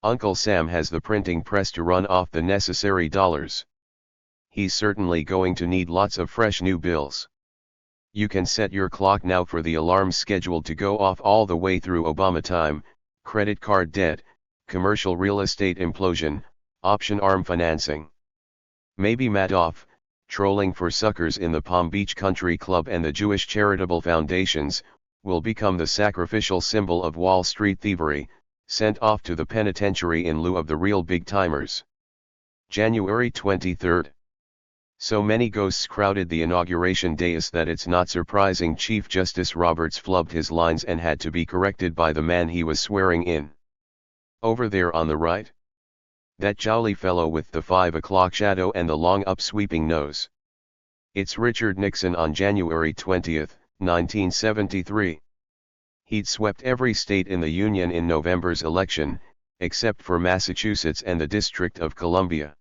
Uncle Sam has the printing press to run off the necessary dollars. He's certainly going to need lots of fresh new bills. You can set your clock now for the alarms scheduled to go off all the way through Obama time: credit card debt, commercial real estate implosion, option arm financing. Maybe Madoff, trolling for suckers in the Palm Beach Country Club and the Jewish charitable foundations, will become the sacrificial symbol of Wall Street thievery, sent off to the penitentiary in lieu of the real big-timers. January 23. So many ghosts crowded the inauguration dais that it's not surprising Chief Justice Roberts flubbed his lines and had to be corrected by the man he was swearing in. Over there on the right? That jowly fellow with the 5 o'clock shadow and the long upsweeping nose. It's Richard Nixon on January 20, 1973. He'd swept every state in the Union in November's election, except for Massachusetts and the District of Columbia.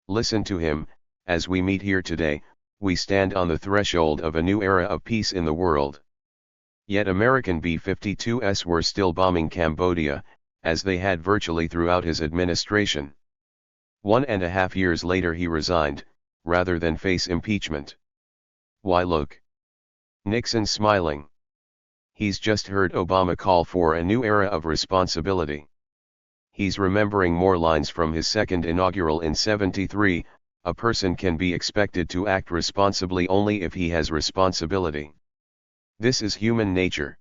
Listen to him: as we meet here today, we stand on the threshold of a new era of peace in the world. Yet American B-52s were still bombing Cambodia, as they had virtually throughout his administration. 1.5 years later he resigned, rather than face impeachment. Why look. Nixon smiling. He's just heard Obama call for a new era of responsibility. He's remembering more lines from his second inaugural in '73, a person can be expected to act responsibly only if he has responsibility. This is human nature.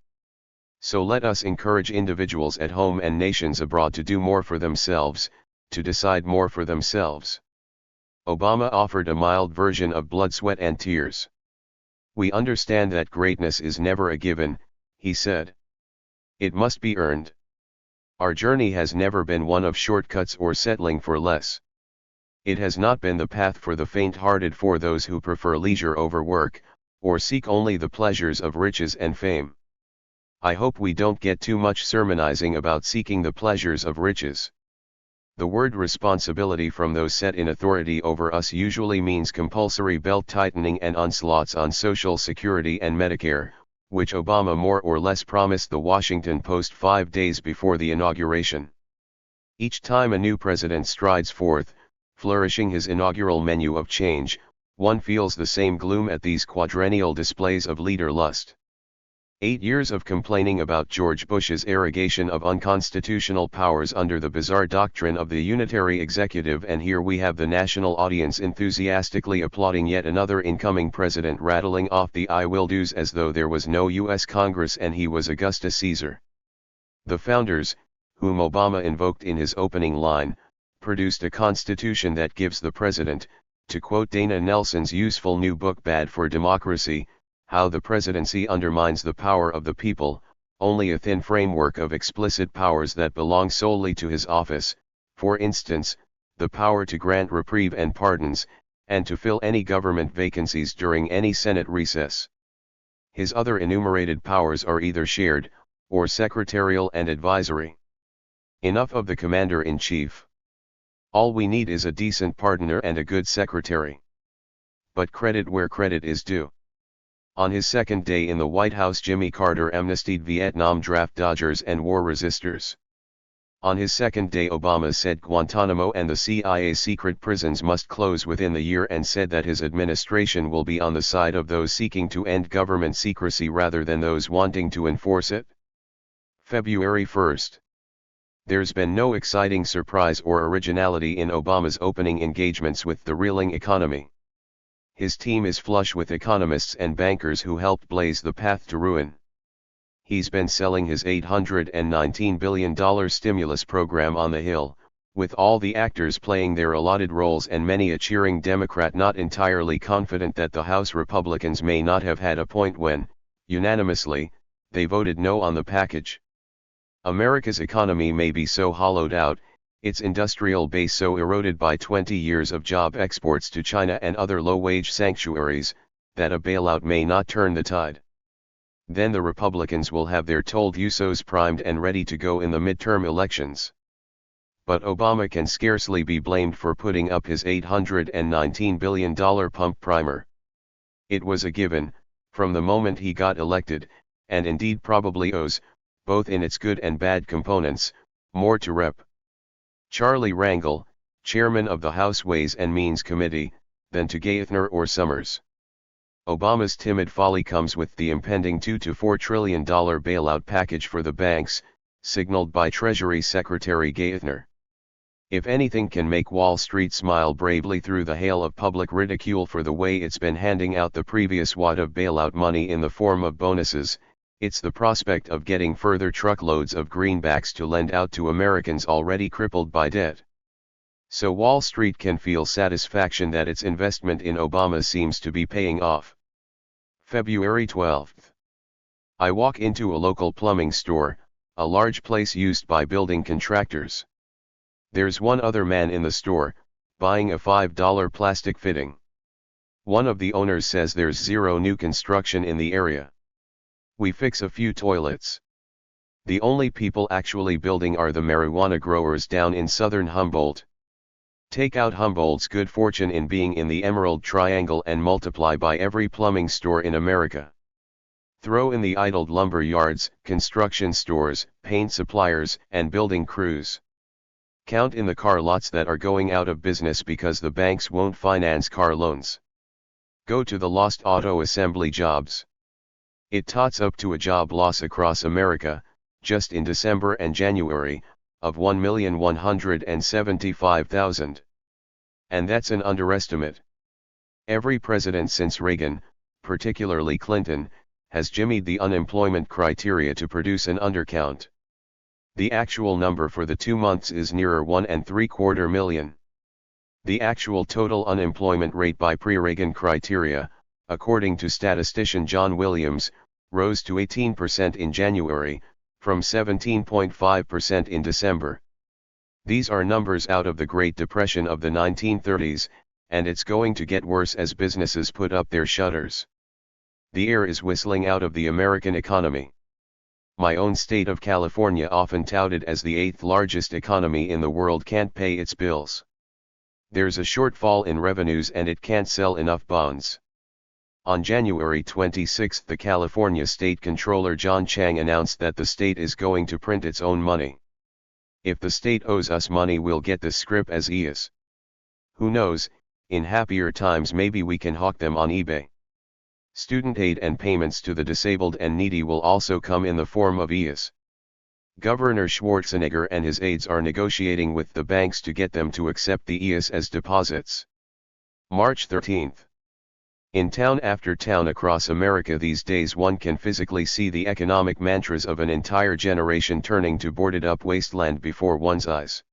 So let us encourage individuals at home and nations abroad to do more for themselves, to decide more for themselves. Obama offered a mild version of blood, sweat and tears. We understand that greatness is never a given, he said. It must be earned. Our journey has never been one of shortcuts or settling for less. It has not been the path for the faint-hearted, for those who prefer leisure over work, or seek only the pleasures of riches and fame. I hope we don't get too much sermonizing about seeking the pleasures of riches. The word responsibility from those set in authority over us usually means compulsory belt-tightening and onslaughts on Social Security and Medicare, which Obama more or less promised the Washington Post 5 days before the inauguration. Each time a new president strides forth, flourishing his inaugural menu of change, one feels the same gloom at these quadrennial displays of leader lust. 8 years of complaining about George Bush's arrogation of unconstitutional powers under the bizarre doctrine of the unitary executive, and here we have the national audience enthusiastically applauding yet another incoming president rattling off the I will do's as though there was no U.S. Congress and he was Augustus Caesar. The founders, whom Obama invoked in his opening line, produced a constitution that gives the president, to quote Dana Nelson's useful new book Bad for Democracy, How the Presidency Undermines the Power of the People, only a thin framework of explicit powers that belong solely to his office, for instance, the power to grant reprieve and pardons, and to fill any government vacancies during any Senate recess. His other enumerated powers are either shared, or secretarial and advisory. Enough of the commander-in-chief. All we need is a decent pardoner and a good secretary. But credit where credit is due. On his second day in the White House, Jimmy Carter amnestied Vietnam draft dodgers and war resistors. On his second day, Obama said Guantanamo and the CIA secret prisons must close within the year, and said that his administration will be on the side of those seeking to end government secrecy rather than those wanting to enforce it. February 1st. There's been no exciting surprise or originality in Obama's opening engagements with the reeling economy. His team is flush with economists and bankers who helped blaze the path to ruin. He's been selling his $819 billion stimulus program on the Hill, with all the actors playing their allotted roles and many a cheering Democrat not entirely confident that the House Republicans may not have had a point when, unanimously, they voted no on the package. America's economy may be so hollowed out, its industrial base so eroded by 20 years of job exports to China and other low-wage sanctuaries, that a bailout may not turn the tide. Then the Republicans will have their told USOs primed and ready to go in the midterm elections. But Obama can scarcely be blamed for putting up his $819 billion pump primer. It was a given, from the moment he got elected, and indeed probably owes, both in its good and bad components, more to Rep. Charlie Rangel, chairman of the House Ways and Means Committee, than to Geithner or Summers. Obama's timid folly comes with the impending $2 to $4 trillion bailout package for the banks, signaled by Treasury Secretary Geithner. If anything can make Wall Street smile bravely through the hail of public ridicule for the way it's been handing out the previous wad of bailout money in the form of bonuses, it's the prospect of getting further truckloads of greenbacks to lend out to Americans already crippled by debt. So Wall Street can feel satisfaction that its investment in Obama seems to be paying off. February 12th. I walk into a local plumbing store, a large place used by building contractors. There's one other man in the store, buying a $5 plastic fitting. One of the owners says there's zero new construction in the area. We fix a few toilets. The only people actually building are the marijuana growers down in southern Humboldt. Take out Humboldt's good fortune in being in the Emerald Triangle and multiply by every plumbing store in America. Throw in the idled lumber yards, construction stores, paint suppliers, and building crews. Count in the car lots that are going out of business because the banks won't finance car loans. Go to the lost auto assembly jobs. It tots up to a job loss across America, just in December and January, of 1,175,000. And that's an underestimate. Every president since Reagan, particularly Clinton, has jimmied the unemployment criteria to produce an undercount. The actual number for the 2 months is nearer 1.75 million. The actual total unemployment rate by pre-Reagan criteria, according to statistician John Williams, rose to 18% in January, from 17.5% in December. These are numbers out of the Great Depression of the 1930s, and it's going to get worse as businesses put up their shutters. The air is whistling out of the American economy. My own state of California, often touted as the 8th largest economy in the world, can't pay its bills. There's a shortfall in revenues and it can't sell enough bonds. On January 26, the California State Comptroller John Chang announced that the state is going to print its own money. If the state owes us money, we'll get the scrip as is. Who knows, in happier times maybe we can hawk them on eBay. Student aid and payments to the disabled and needy will also come in the form of EIS. Governor Schwarzenegger and his aides are negotiating with the banks to get them to accept the EIS as deposits. March 13. In town after town across America these days, one can physically see the economic mantras of an entire generation turning to boarded-up wasteland before one's eyes.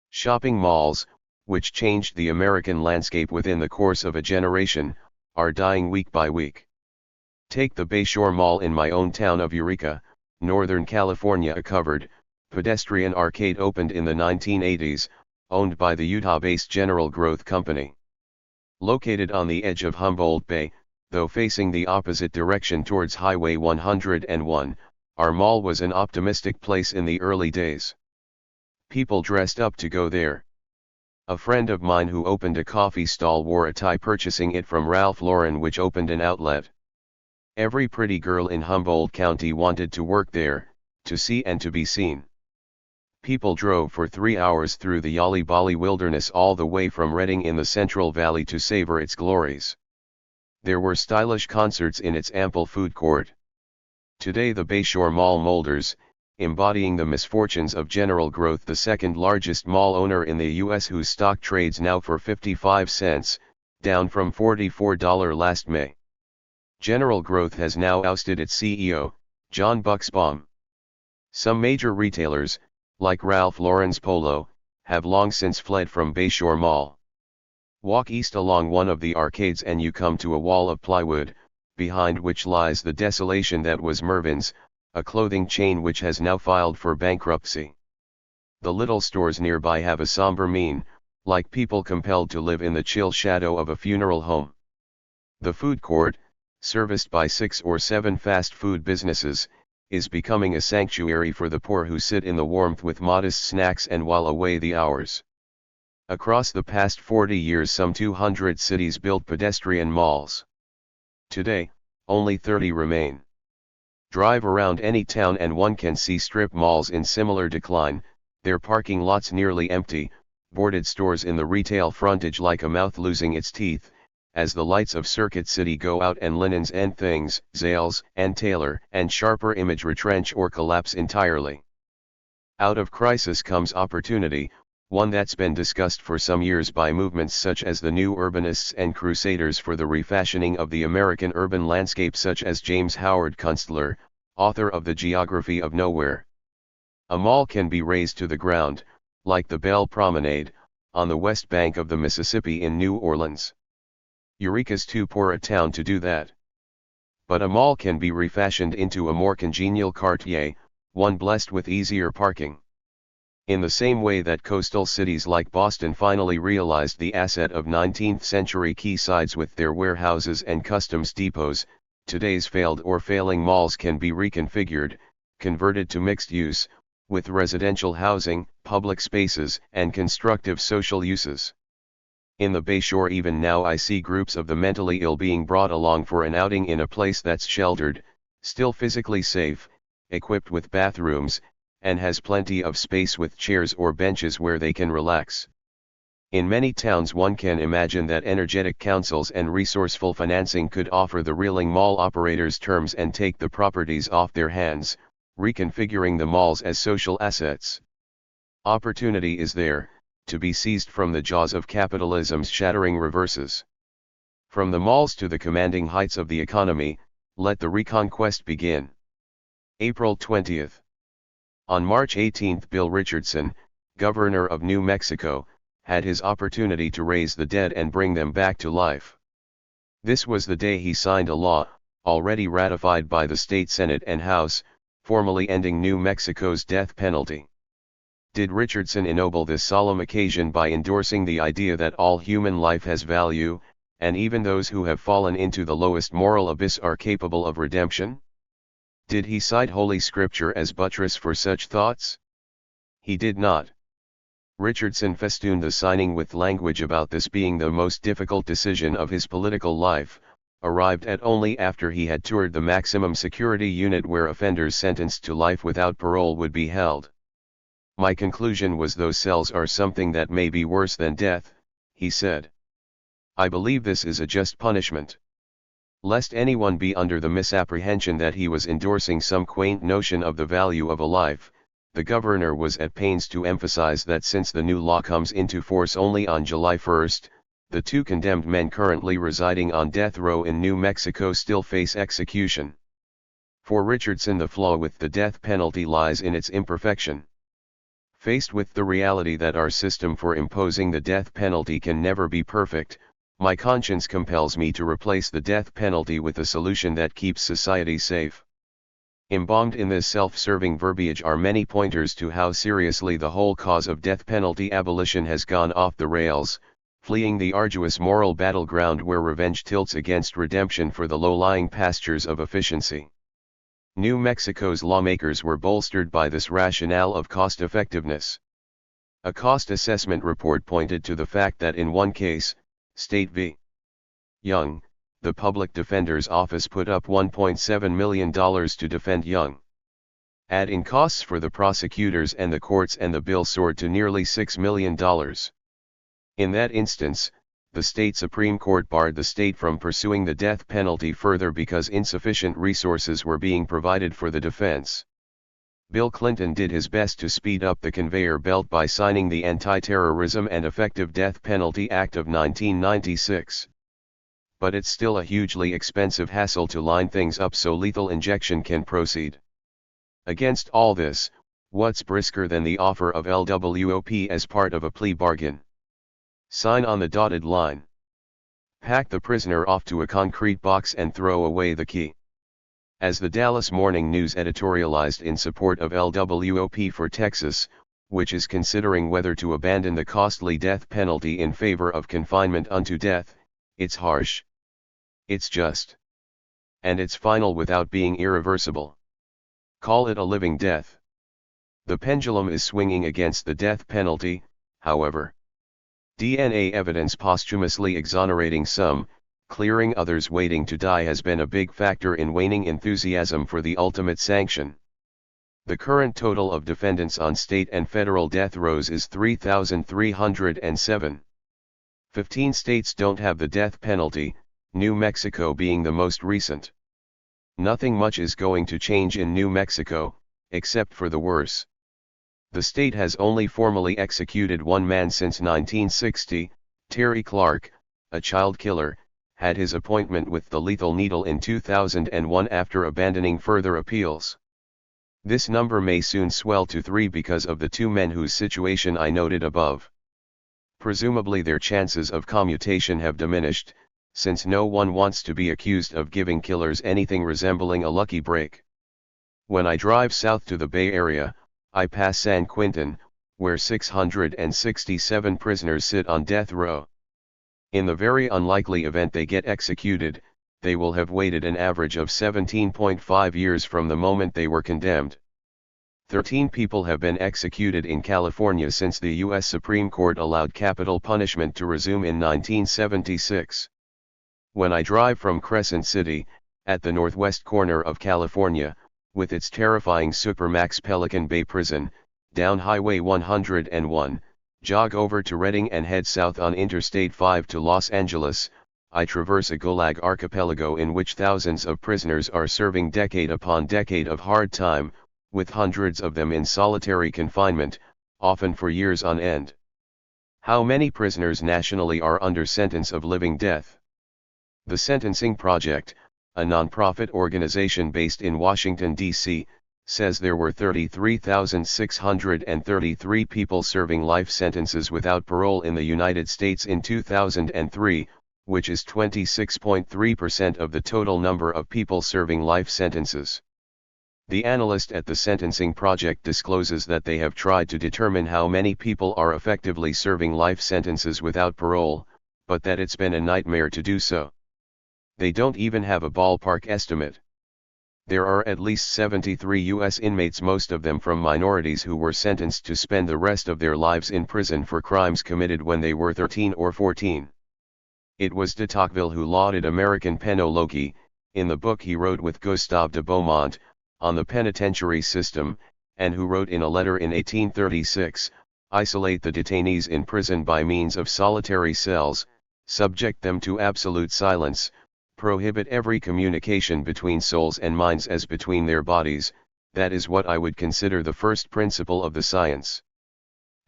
Shopping malls, which changed the American landscape within the course of a generation, are dying week by week. Take the Bayshore Mall in my own town of Eureka, Northern California. A covered, pedestrian arcade opened in the 1980s, owned by the Utah-based General Growth Company. Located on the edge of Humboldt Bay, though facing the opposite direction towards Highway 101, our mall was an optimistic place in the early days. People dressed up to go there. A friend of mine who opened a coffee stall wore a tie purchasing it from Ralph Lauren, which opened an outlet. Every pretty girl in Humboldt County wanted to work there, to see and to be seen. People drove for 3 hours through the Yali Bali wilderness all the way from Redding in the Central Valley to savor its glories. There were stylish concerts in its ample food court. Today the Bayshore Mall molders, embodying the misfortunes of General Growth, the second largest mall owner in the U.S., whose stock trades now for 55 cents, down from $44 last May. General Growth has now ousted its CEO, John Buxbaum. Some major retailers, like Ralph Lauren's Polo, have long since fled from Bayshore Mall. Walk east along one of the arcades and you come to a wall of plywood, behind which lies the desolation that was Mervyn's, a clothing chain which has now filed for bankruptcy. The little stores nearby have a somber mien, like people compelled to live in the chill shadow of a funeral home. The food court, serviced by 6 or 7 fast food businesses, is becoming a sanctuary for the poor who sit in the warmth with modest snacks and while away the hours. Across the past 40 years, some 200 cities built pedestrian malls. Today, only 30 remain. Drive around any town and one can see strip malls in similar decline, their parking lots nearly empty, boarded stores in the retail frontage like a mouth losing its teeth, as the lights of Circuit City go out and Linens and Things, Zales and Taylor and Sharper Image retrench or collapse entirely. Out of crisis comes opportunity, one that's been discussed for some years by movements such as the New Urbanists and Crusaders for the refashioning of the American urban landscape, such as James Howard Kunstler, author of The Geography of Nowhere. A mall can be razed to the ground, like the Belle Promenade, on the west bank of the Mississippi in New Orleans. Eureka's too poor a town to do that. But a mall can be refashioned into a more congenial quartier, one blessed with easier parking. In the same way that coastal cities like Boston finally realized the asset of 19th-century quaysides with their warehouses and customs depots, today's failed or failing malls can be reconfigured, converted to mixed use, with residential housing, public spaces, and constructive social uses. In the Bayshore even now I see groups of the mentally ill being brought along for an outing in a place that's sheltered, still physically safe, equipped with bathrooms, and has plenty of space with chairs or benches where they can relax. In many towns one can imagine that energetic councils and resourceful financing could offer the reeling mall operators terms and take the properties off their hands, reconfiguring the malls as social assets. Opportunity is there, to be seized from the jaws of capitalism's shattering reverses. From the malls to the commanding heights of the economy, let the reconquest begin. April 20th. On March 18, Bill Richardson, governor of New Mexico, had his opportunity to raise the dead and bring them back to life. This was the day he signed a law, already ratified by the state Senate and House, formally ending New Mexico's death penalty. Did Richardson ennoble this solemn occasion by endorsing the idea that all human life has value, and even those who have fallen into the lowest moral abyss are capable of redemption? Did he cite Holy Scripture as buttress for such thoughts? He did not. Richardson festooned the signing with language about this being the most difficult decision of his political life, arrived at only after he had toured the maximum security unit where offenders sentenced to life without parole would be held. My conclusion was those cells are something that may be worse than death, he said. I believe this is a just punishment. Lest anyone be under the misapprehension that he was endorsing some quaint notion of the value of a life, the governor was at pains to emphasize that since the new law comes into force only on July 1, the 2 condemned men currently residing on death row in New Mexico still face execution. For Richardson, the flaw with the death penalty lies in its imperfection. Faced with the reality that our system for imposing the death penalty can never be perfect, my conscience compels me to replace the death penalty with a solution that keeps society safe. Embalmed in this self-serving verbiage are many pointers to how seriously the whole cause of death penalty abolition has gone off the rails, fleeing the arduous moral battleground where revenge tilts against redemption for the low-lying pastures of efficiency. New Mexico's lawmakers were bolstered by this rationale of cost-effectiveness. A cost assessment report pointed to the fact that in one case, State v. Young, the public defender's office put up $1.7 million to defend Young. Add in costs for the prosecutors and the courts and the bill soared to nearly $6 million. In that instance, the state Supreme Court barred the state from pursuing the death penalty further because insufficient resources were being provided for the defense. Bill Clinton did his best to speed up the conveyor belt by signing the Anti-Terrorism and Effective Death Penalty Act of 1996. But it's still a hugely expensive hassle to line things up so lethal injection can proceed. Against all this, what's brisker than the offer of LWOP as part of a plea bargain? Sign on the dotted line. Pack the prisoner off to a concrete box and throw away the key. As the Dallas Morning News editorialized in support of LWOP for Texas, which is considering whether to abandon the costly death penalty in favor of confinement unto death, it's harsh. It's just. And it's final without being irreversible. Call it a living death. The pendulum is swinging against the death penalty, however. DNA evidence posthumously exonerating some, clearing others waiting to die has been a big factor in waning enthusiasm for the ultimate sanction. The current total of defendants on state and federal death rows is 3,307. 15 states don't have the death penalty, New Mexico being the most recent. Nothing much is going to change in New Mexico, except for the worse. The state has only formally executed one man since 1960, Terry Clark, a child killer, had his appointment with the lethal needle in 2001 after abandoning further appeals. This number may soon swell to 3 because of the 2 men whose situation I noted above. Presumably their chances of commutation have diminished, since no one wants to be accused of giving killers anything resembling a lucky break. When I drive south to the Bay Area, I pass San Quentin, where 667 prisoners sit on death row. In the very unlikely event they get executed, they will have waited an average of 17.5 years from the moment they were condemned. 13 people have been executed in California since the U.S. Supreme Court allowed capital punishment to resume in 1976. When I drive from Crescent City, at the northwest corner of California, with its terrifying Supermax Pelican Bay Prison, down Highway 101, jog over to Redding and head south on Interstate 5 to Los Angeles, I traverse a Gulag archipelago in which thousands of prisoners are serving decade upon decade of hard time, with hundreds of them in solitary confinement, often for years on end. How many prisoners nationally are under sentence of living death? The Sentencing Project, a nonprofit organization based in Washington, D.C., says there were 33,633 people serving life sentences without parole in the United States in 2003, which is 26.3% of the total number of people serving life sentences. The analyst at the Sentencing Project discloses that they have tried to determine how many people are effectively serving life sentences without parole, but that it's been a nightmare to do so. They don't even have a ballpark estimate. There are at least 73 U.S. inmates, most of them from minorities, who were sentenced to spend the rest of their lives in prison for crimes committed when they were 13 or 14. It was de Tocqueville who lauded American penology, in the book he wrote with Gustave de Beaumont, on the penitentiary system, and who wrote in a letter in 1836, isolate the detainees in prison by means of solitary cells, subject them to absolute silence, prohibit every communication between souls and minds as between their bodies. That is what I would consider the first principle of the science.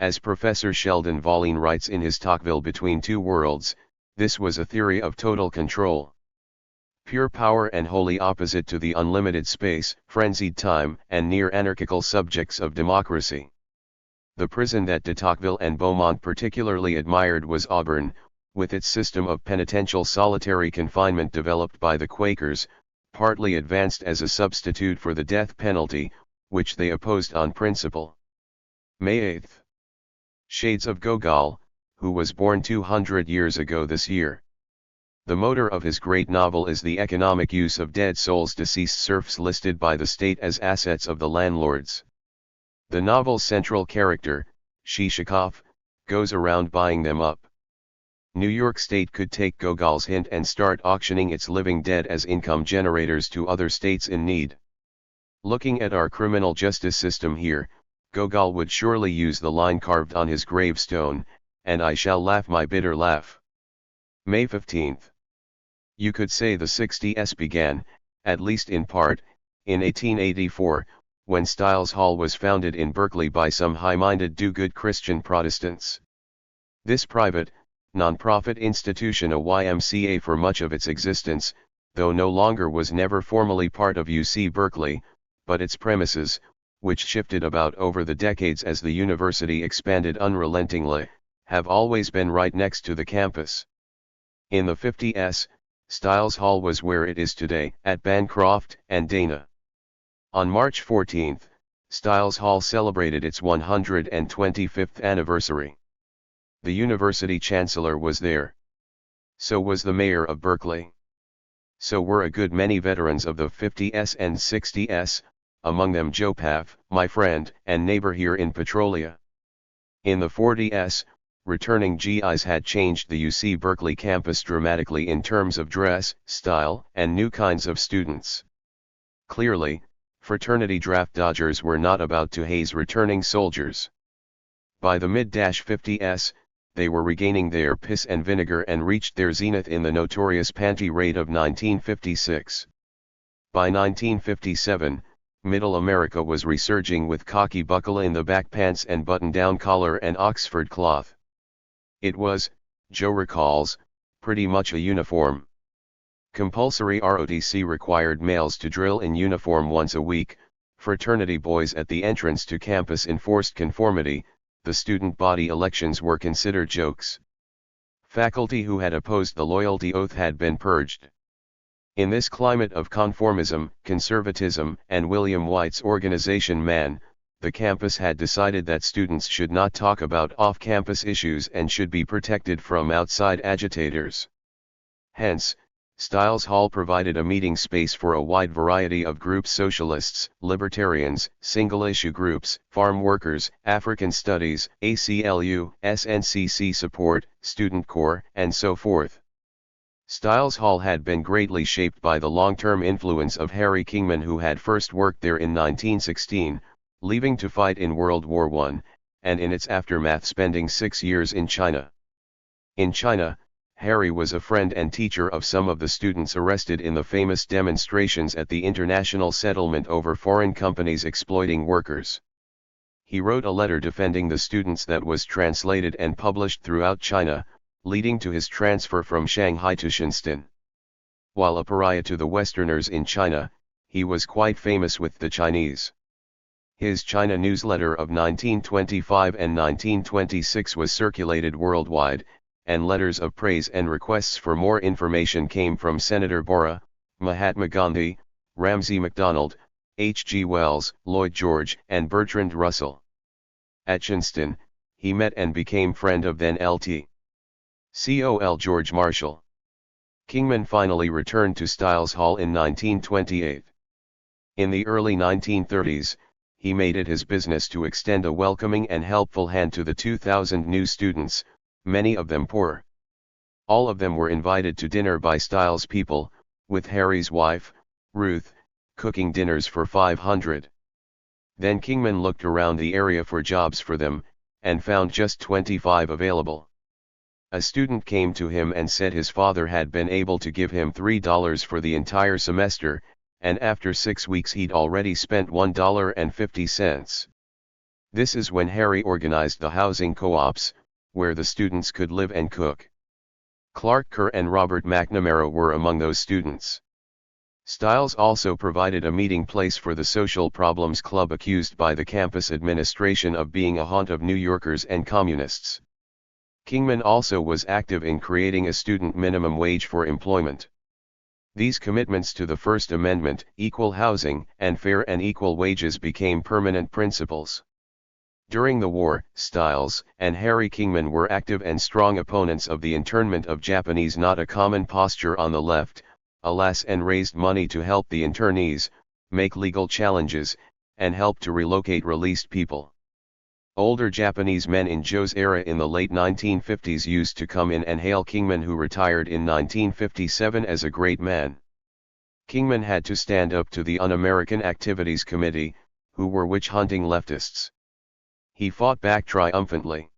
As Professor Sheldon Volin writes in his Tocqueville Between Two Worlds, this was a theory of total control. Pure power and wholly opposite to the unlimited space, frenzied time, and near-anarchical subjects of democracy. The prison that de Tocqueville and Beaumont particularly admired was Auburn, with its system of penitential solitary confinement developed by the Quakers, partly advanced as a substitute for the death penalty, which they opposed on principle. May 8. Shades of Gogol, who was born 200 years ago this year. The motor of his great novel is the economic use of dead souls, deceased serfs listed by the state as assets of the landlords. The novel's central character, Shishakov, goes around buying them up. New York State could take Gogol's hint and start auctioning its living dead as income generators to other states in need. Looking at our criminal justice system here, Gogol would surely use the line carved on his gravestone, "And I shall laugh my bitter laugh." May 15. You could say the 60s began, at least in part, in 1884, when Stiles Hall was founded in Berkeley by some high-minded do-good Christian Protestants. This private, non-profit institution, a YMCA for much of its existence, though no longer, was never formally part of UC Berkeley, but its premises, which shifted about over the decades as the university expanded unrelentingly, have always been right next to the campus. In the 50s, Stiles Hall was where it is today, at Bancroft and Dana. On March 14, Stiles Hall celebrated its 125th anniversary. The university chancellor was there. So was the mayor of Berkeley. So were a good many veterans of the 50s and 60s, among them Joe Paff, my friend and neighbor here in Petrolia. In the 40s, returning GIs had changed the UC Berkeley campus dramatically in terms of dress, style, and new kinds of students. Clearly, fraternity draft dodgers were not about to haze returning soldiers. By the mid-50s, they were regaining their piss and vinegar and reached their zenith in the notorious panty raid of 1956. By 1957, Middle America was resurging with cocky buckle in the back pants and button-down collar and Oxford cloth. It was, Joe recalls, pretty much a uniform. Compulsory ROTC required males to drill in uniform once a week, fraternity boys at the entrance to campus enforced conformity, the student body elections were considered jokes. Faculty who had opposed the loyalty oath had been purged. In this climate of conformism, conservatism, and William White's organization man, the campus had decided that students should not talk about off-campus issues and should be protected from outside agitators. Hence, Stiles Hall provided a meeting space for a wide variety of groups: socialists, libertarians, single-issue groups, farm workers, African studies, ACLU, SNCC support, student corps, and so forth. Stiles Hall had been greatly shaped by the long-term influence of Harry Kingman, who had first worked there in 1916, leaving to fight in World War I, and in its aftermath spending 6 years in China. In China, Harry was a friend and teacher of some of the students arrested in the famous demonstrations at the international settlement over foreign companies exploiting workers. He wrote a letter defending the students that was translated and published throughout China, leading to his transfer from Shanghai to Shenzhen. While a pariah to the Westerners in China, he was quite famous with the Chinese. His China newsletter of 1925 and 1926 was circulated worldwide, and letters of praise and requests for more information came from Senator Bora, Mahatma Gandhi, Ramsay MacDonald, H. G. Wells, Lloyd George, and Bertrand Russell. At Shenzhen, he met and became friend of then Lt. Col. George Marshall. Kingman finally returned to Stiles Hall in 1928. In the early 1930s, he made it his business to extend a welcoming and helpful hand to the 2,000 new students, many of them poor. All of them were invited to dinner by Stiles people, with Harry's wife, Ruth, cooking dinners for 500. Then Kingman looked around the area for jobs for them, and found just 25 available. A student came to him and said his father had been able to give him $3 for the entire semester, and after 6 weeks he'd already spent $1.50. This is when Harry organized the housing co-ops, where the students could live and cook. Clark Kerr and Robert McNamara were among those students. Stiles also provided a meeting place for the Social Problems Club, accused by the campus administration of being a haunt of New Yorkers and communists. Kingman also was active in creating a student minimum wage for employment. These commitments to the First Amendment, equal housing, and fair and equal wages became permanent principles. During the war, Stiles and Harry Kingman were active and strong opponents of the internment of Japanese, not a common posture on the left, alas, and raised money to help the internees, make legal challenges, and help to relocate released people. Older Japanese men in Joe's era in the late 1950s used to come in and hail Kingman, who retired in 1957, as a great man. Kingman had to stand up to the Un-American Activities Committee, who were witch-hunting leftists. He fought back triumphantly.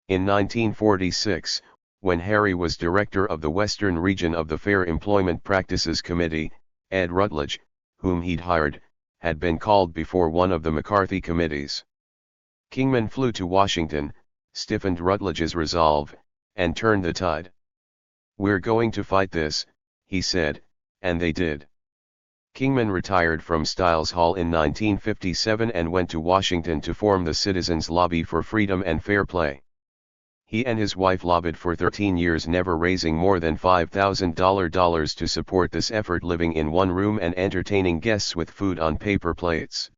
In 1946, when Harry was director of the Western region of the Fair Employment Practices Committee, Ed Rutledge, whom he'd hired, had been called before one of the McCarthy committees. Kingman flew to Washington, stiffened Rutledge's resolve, and turned the tide. "We're going to fight this," he said, and they did. Kingman retired from Stiles Hall in 1957 and went to Washington to form the Citizens Lobby for Freedom and Fair Play. He and his wife lobbied for 13 years, never raising more than $5,000 to support this effort, living in one room and entertaining guests with food on paper plates.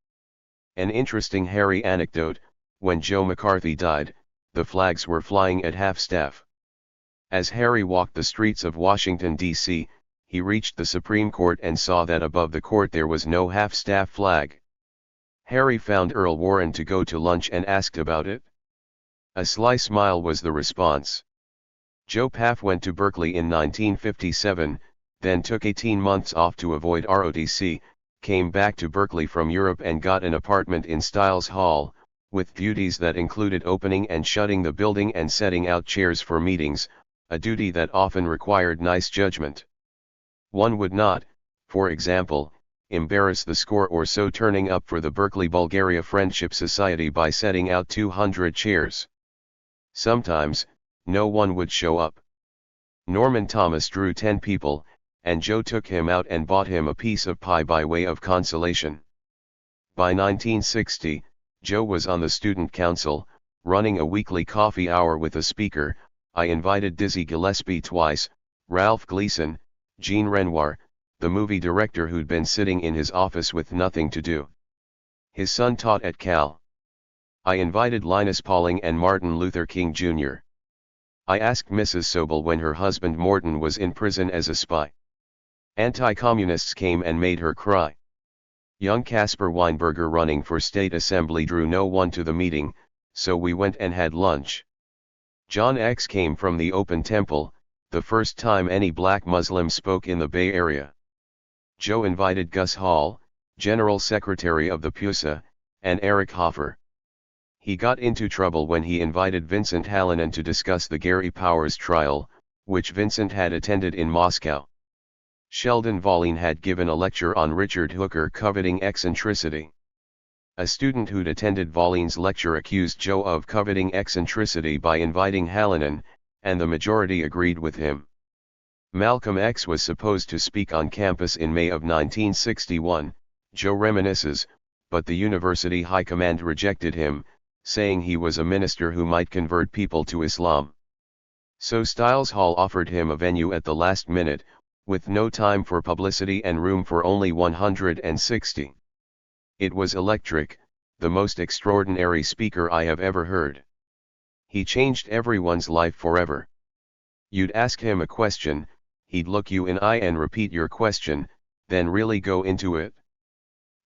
An interesting Harry anecdote: when Joe McCarthy died, the flags were flying at half-staff. As Harry walked the streets of Washington, D.C., he reached the Supreme Court and saw that above the court there was no half-staff flag. Harry found Earl Warren to go to lunch and asked about it. A sly smile was the response. Joe Paff went to Berkeley in 1957, then took 18 months off to avoid ROTC, came back to Berkeley from Europe and got an apartment in Stiles Hall, with duties that included opening and shutting the building and setting out chairs for meetings, a duty that often required nice judgment. One would not, for example, embarrass the score or so turning up for the Berkeley-Bulgaria Friendship Society by setting out 200 chairs. Sometimes, no one would show up. Norman Thomas drew 10 people, and Joe took him out and bought him a piece of pie by way of consolation. By 1960, Joe was on the student council, running a weekly coffee hour with a speaker. I invited Dizzy Gillespie twice, Ralph Gleason, Jean Renoir, the movie director who'd been sitting in his office with nothing to do. His son taught at Cal. I invited Linus Pauling and Martin Luther King Jr. I asked Mrs. Sobel when her husband Morton was in prison as a spy. Anti-communists came and made her cry. Young Caspar Weinberger running for state assembly drew no one to the meeting, so we went and had lunch. John X came from the Open Temple, the first time any black Muslim spoke in the Bay Area. Joe invited Gus Hall, General Secretary of the PUSA, and Eric Hoffer. He got into trouble when he invited Vincent Hallinan to discuss the Gary Powers trial, which Vincent had attended in Moscow. Sheldon Volin had given a lecture on Richard Hooker coveting eccentricity. A student who'd attended Volin's lecture accused Joe of coveting eccentricity by inviting Hallinan, and the majority agreed with him. Malcolm X was supposed to speak on campus in May of 1961, Joe reminisces, but the university high command rejected him, saying he was a minister who might convert people to Islam. So Stiles Hall offered him a venue at the last minute, with no time for publicity and room for only 160. It was electric, the most extraordinary speaker I have ever heard. He changed everyone's life forever. You'd ask him a question, he'd look you in the eye and repeat your question, then really go into it.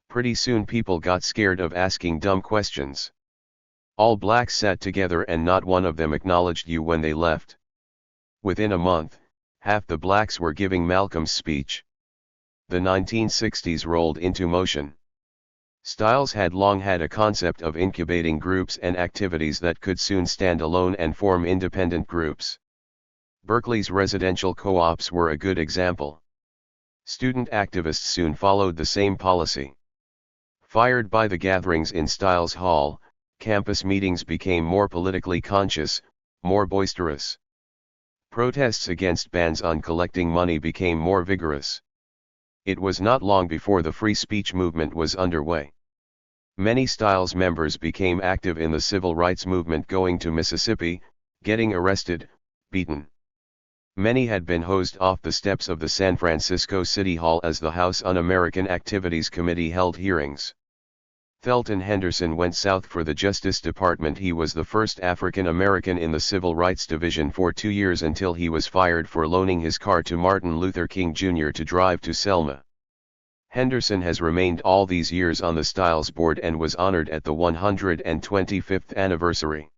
Pretty soon people got scared of asking dumb questions. All blacks sat together and not one of them acknowledged you when they left. Within a month, half the blacks were giving Malcolm's speech. The 1960s rolled into motion. Stiles had long had a concept of incubating groups and activities that could soon stand alone and form independent groups. Berkeley's residential co-ops were a good example. Student activists soon followed the same policy. Fired by the gatherings in Stiles Hall, campus meetings became more politically conscious, more boisterous. Protests against bans on collecting money became more vigorous. It was not long before the free speech movement was underway. Many Stiles members became active in the civil rights movement, going to Mississippi, getting arrested, beaten. Many had been hosed off the steps of the San Francisco City Hall as the House Un-American Activities Committee held hearings. Thelton Henderson went south for the Justice Department. He was the first African American in the Civil Rights Division for 2 years until he was fired for loaning his car to Martin Luther King Jr. to drive to Selma. Henderson has remained all these years on the Styles Board and was honored at the 125th anniversary.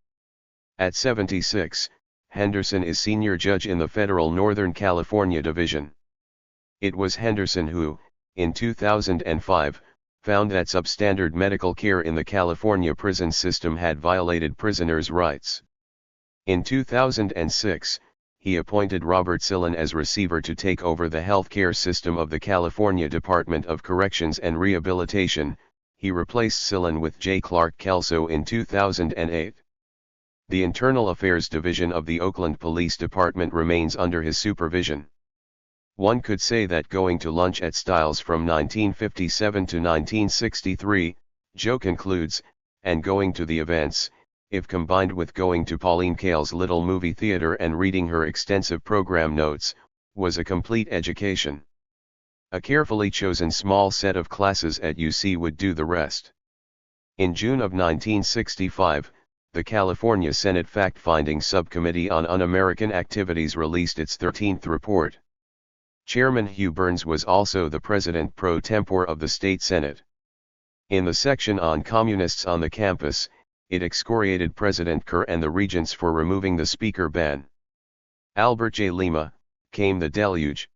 At 76, Henderson is senior judge in the Federal Northern California Division. It was Henderson who, in 2005, found that substandard medical care in the California prison system had violated prisoners' rights. In 2006, he appointed Robert Sillon as receiver to take over the health care system of the California Department of Corrections and Rehabilitation. He replaced Sillon with J. Clark Kelso in 2008. The Internal Affairs Division of the Oakland Police Department remains under his supervision. One could say that going to lunch at Styles from 1957 to 1963, Joe concludes, and going to the events, if combined with going to Pauline Kael's little movie theater and reading her extensive program notes, was a complete education. A carefully chosen small set of classes at UC would do the rest. In June of 1965, the California Senate Fact-Finding Subcommittee on Un-American Activities released its 13th report. Chairman Hugh Burns was also the president pro tempore of the state Senate. In the section on communists on the campus, it excoriated President Kerr and the regents for removing the speaker ban. Albert J. Lima, came the deluge.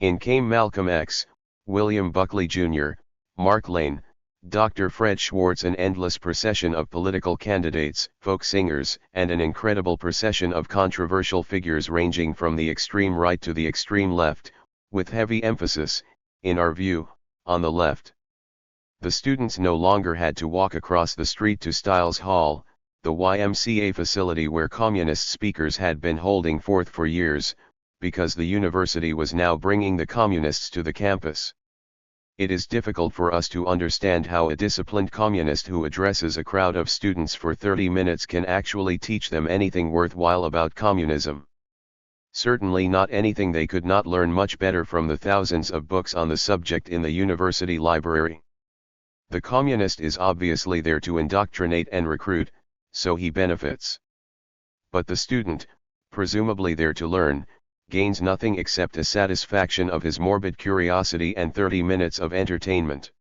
In came Malcolm X, William Buckley Jr., Mark Lane, Dr. Fred Schwartz, an endless procession of political candidates, folk singers, and an incredible procession of controversial figures ranging from the extreme right to the extreme left, with heavy emphasis, in our view, on the left. The students no longer had to walk across the street to Styles Hall, the YMCA facility where communist speakers had been holding forth for years, because the university was now bringing the communists to the campus. It is difficult for us to understand how a disciplined communist who addresses a crowd of students for 30 minutes can actually teach them anything worthwhile about communism. Certainly not anything they could not learn much better from the thousands of books on the subject in the university library. The communist is obviously there to indoctrinate and recruit, so he benefits. But the student, presumably there to learn, gains nothing except a satisfaction of his morbid curiosity and 30 minutes of entertainment.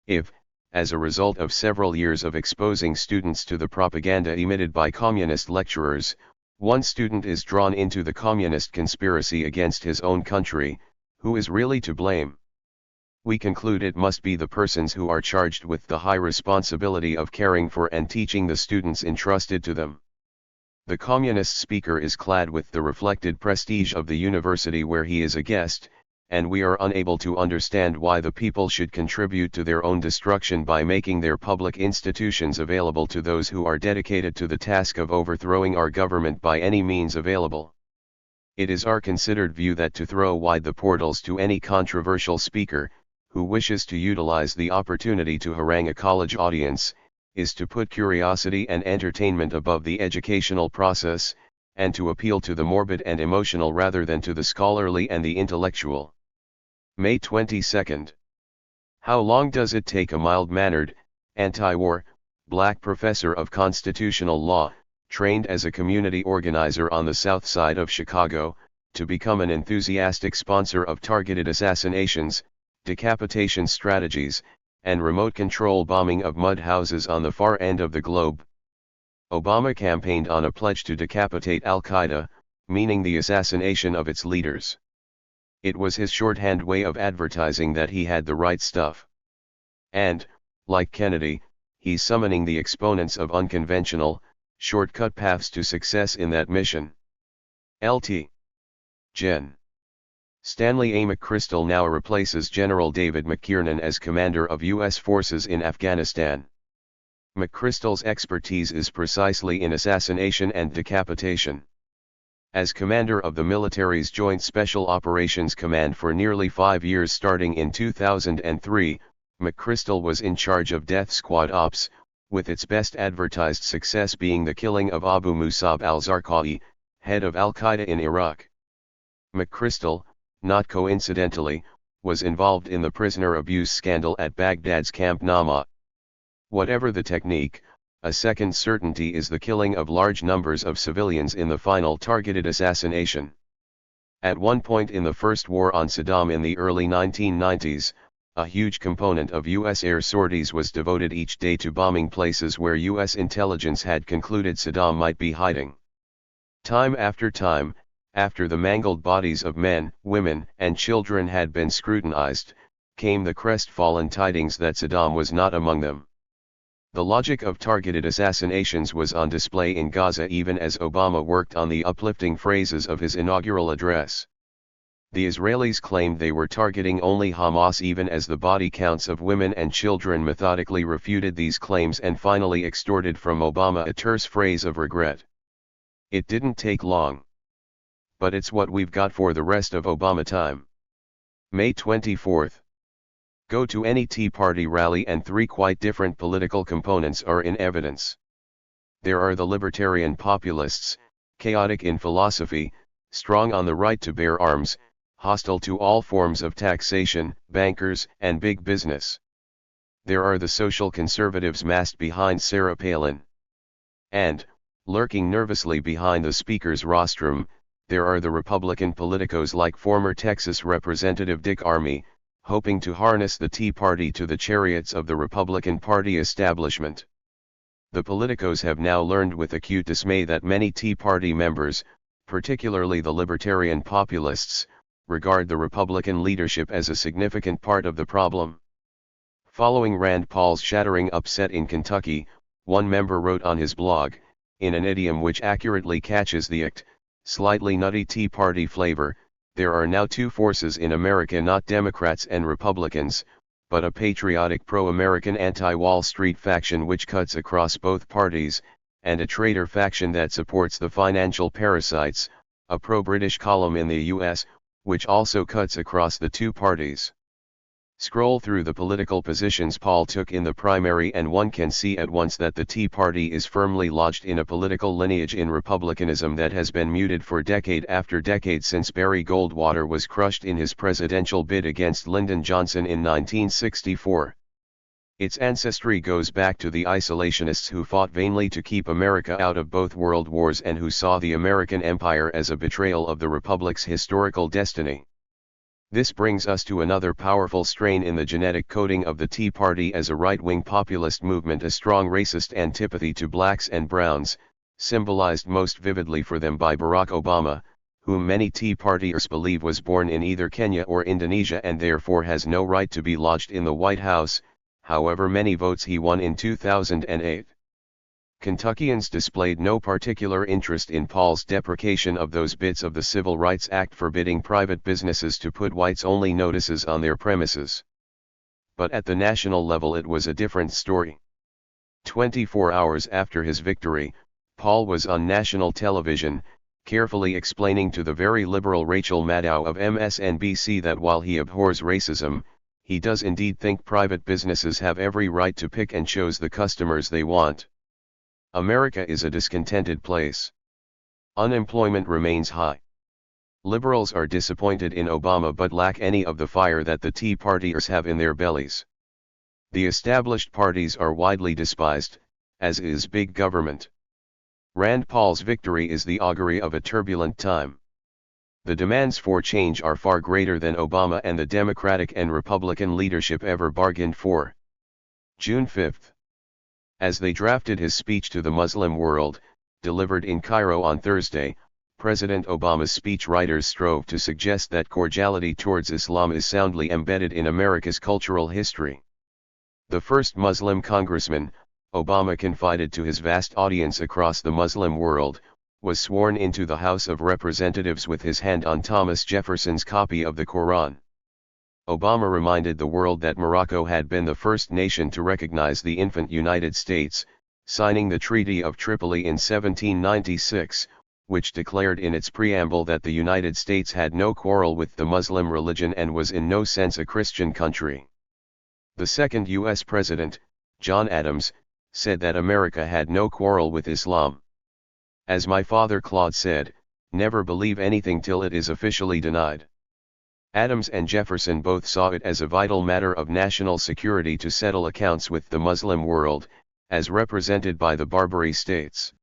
If, as a result of several years of exposing students to the propaganda emitted by communist lecturers, one student is drawn into the communist conspiracy against his own country, who is really to blame? We conclude it must be the persons who are charged with the high responsibility of caring for and teaching the students entrusted to them. The communist speaker is clad with the reflected prestige of the university where he is a guest, and we are unable to understand why the people should contribute to their own destruction by making their public institutions available to those who are dedicated to the task of overthrowing our government by any means available. It is our considered view that to throw wide the portals to any controversial speaker, who wishes to utilize the opportunity to harangue a college audience, is to put curiosity and entertainment above the educational process, and to appeal to the morbid and emotional rather than to the scholarly and the intellectual. May 22. How long does it take a mild-mannered, anti-war, black professor of constitutional law, trained as a community organizer on the south side of Chicago, to become an enthusiastic sponsor of targeted assassinations, decapitation strategies, and remote control bombing of mud houses on the far end of the globe? Obama campaigned on a pledge to decapitate Al-Qaeda, meaning the assassination of its leaders. It was his shorthand way of advertising that he had the right stuff. And, like Kennedy, he's summoning the exponents of unconventional, shortcut paths to success in that mission. Lt. Gen. Stanley A. McChrystal now replaces General David McKiernan as commander of U.S. forces in Afghanistan. McChrystal's expertise is precisely in assassination and decapitation. As commander of the military's Joint Special Operations Command for nearly 5 years starting in 2003, McChrystal was in charge of Death Squad Ops, with its best advertised success being the killing of Abu Musab al-Zarqawi, head of al-Qaeda in Iraq. McChrystal, not coincidentally, was involved in the prisoner abuse scandal at Baghdad's Camp Nama. Whatever the technique, a second certainty is the killing of large numbers of civilians in the final targeted assassination. At one point in the first war on Saddam in the early 1990s, a huge component of U.S. air sorties was devoted each day to bombing places where U.S. intelligence had concluded Saddam might be hiding. Time after time, after the mangled bodies of men, women, and children had been scrutinized, came the crestfallen tidings that Saddam was not among them. The logic of targeted assassinations was on display in Gaza even as Obama worked on the uplifting phrases of his inaugural address. The Israelis claimed they were targeting only Hamas even as the body counts of women and children methodically refuted these claims and finally extorted from Obama a terse phrase of regret. It didn't take long. But it's what we've got for the rest of Obama time. May 24. Go to any Tea Party rally and three quite different political components are in evidence. There are the libertarian populists, chaotic in philosophy, strong on the right to bear arms, hostile to all forms of taxation, bankers, and big business. There are the social conservatives massed behind Sarah Palin. And, lurking nervously behind the speaker's rostrum, there are the Republican politicos like former Texas Representative Dick Armey, hoping to harness the Tea Party to the chariots of the Republican Party establishment. The politicos have now learned with acute dismay that many Tea Party members, particularly the libertarian populists, regard the Republican leadership as a significant part of the problem. Following Rand Paul's shattering upset in Kentucky, one member wrote on his blog, in an idiom which accurately catches the slightly nutty Tea Party flavor, there are now two forces in America, not Democrats and Republicans, but a patriotic pro-American anti-Wall Street faction which cuts across both parties, and a traitor faction that supports the financial parasites, a pro-British column in the U.S., which also cuts across the two parties. Scroll through the political positions Paul took in the primary and one can see at once that the Tea Party is firmly lodged in a political lineage in republicanism that has been muted for decade after decade since Barry Goldwater was crushed in his presidential bid against Lyndon Johnson in 1964. Its ancestry goes back to the isolationists who fought vainly to keep America out of both world wars and who saw the American empire as a betrayal of the republic's historical destiny. This brings us to another powerful strain in the genetic coding of the Tea Party as a right-wing populist movement, a strong racist antipathy to blacks and browns, symbolized most vividly for them by Barack Obama, whom many Tea Partiers believe was born in either Kenya or Indonesia and therefore has no right to be lodged in the White House, however many votes he won in 2008. Kentuckians displayed no particular interest in Paul's deprecation of those bits of the Civil Rights Act forbidding private businesses to put whites-only notices on their premises. But at the national level it was a different story. 24 hours after his victory, Paul was on national television, carefully explaining to the very liberal Rachel Maddow of MSNBC that while he abhors racism, he does indeed think private businesses have every right to pick and choose the customers they want. America is a discontented place. Unemployment remains high. Liberals are disappointed in Obama but lack any of the fire that the Tea Partiers have in their bellies. The established parties are widely despised, as is big government. Rand Paul's victory is the augury of a turbulent time. The demands for change are far greater than Obama and the Democratic and Republican leadership ever bargained for. June 5. As they drafted his speech to the Muslim world, delivered in Cairo on Thursday, President Obama's speechwriters strove to suggest that cordiality towards Islam is soundly embedded in America's cultural history. The first Muslim congressman, Obama confided to his vast audience across the Muslim world, was sworn into the House of Representatives with his hand on Thomas Jefferson's copy of the Quran. Obama reminded the world that Morocco had been the first nation to recognize the infant United States, signing the Treaty of Tripoli in 1796, which declared in its preamble that the United States had no quarrel with the Muslim religion and was in no sense a Christian country. The second U.S. President, John Adams, said that America had no quarrel with Islam. As my father Claude said, Never believe anything till it is officially denied. Adams and Jefferson both saw it as a vital matter of national security to settle accounts with the Muslim world, as represented by the Barbary States.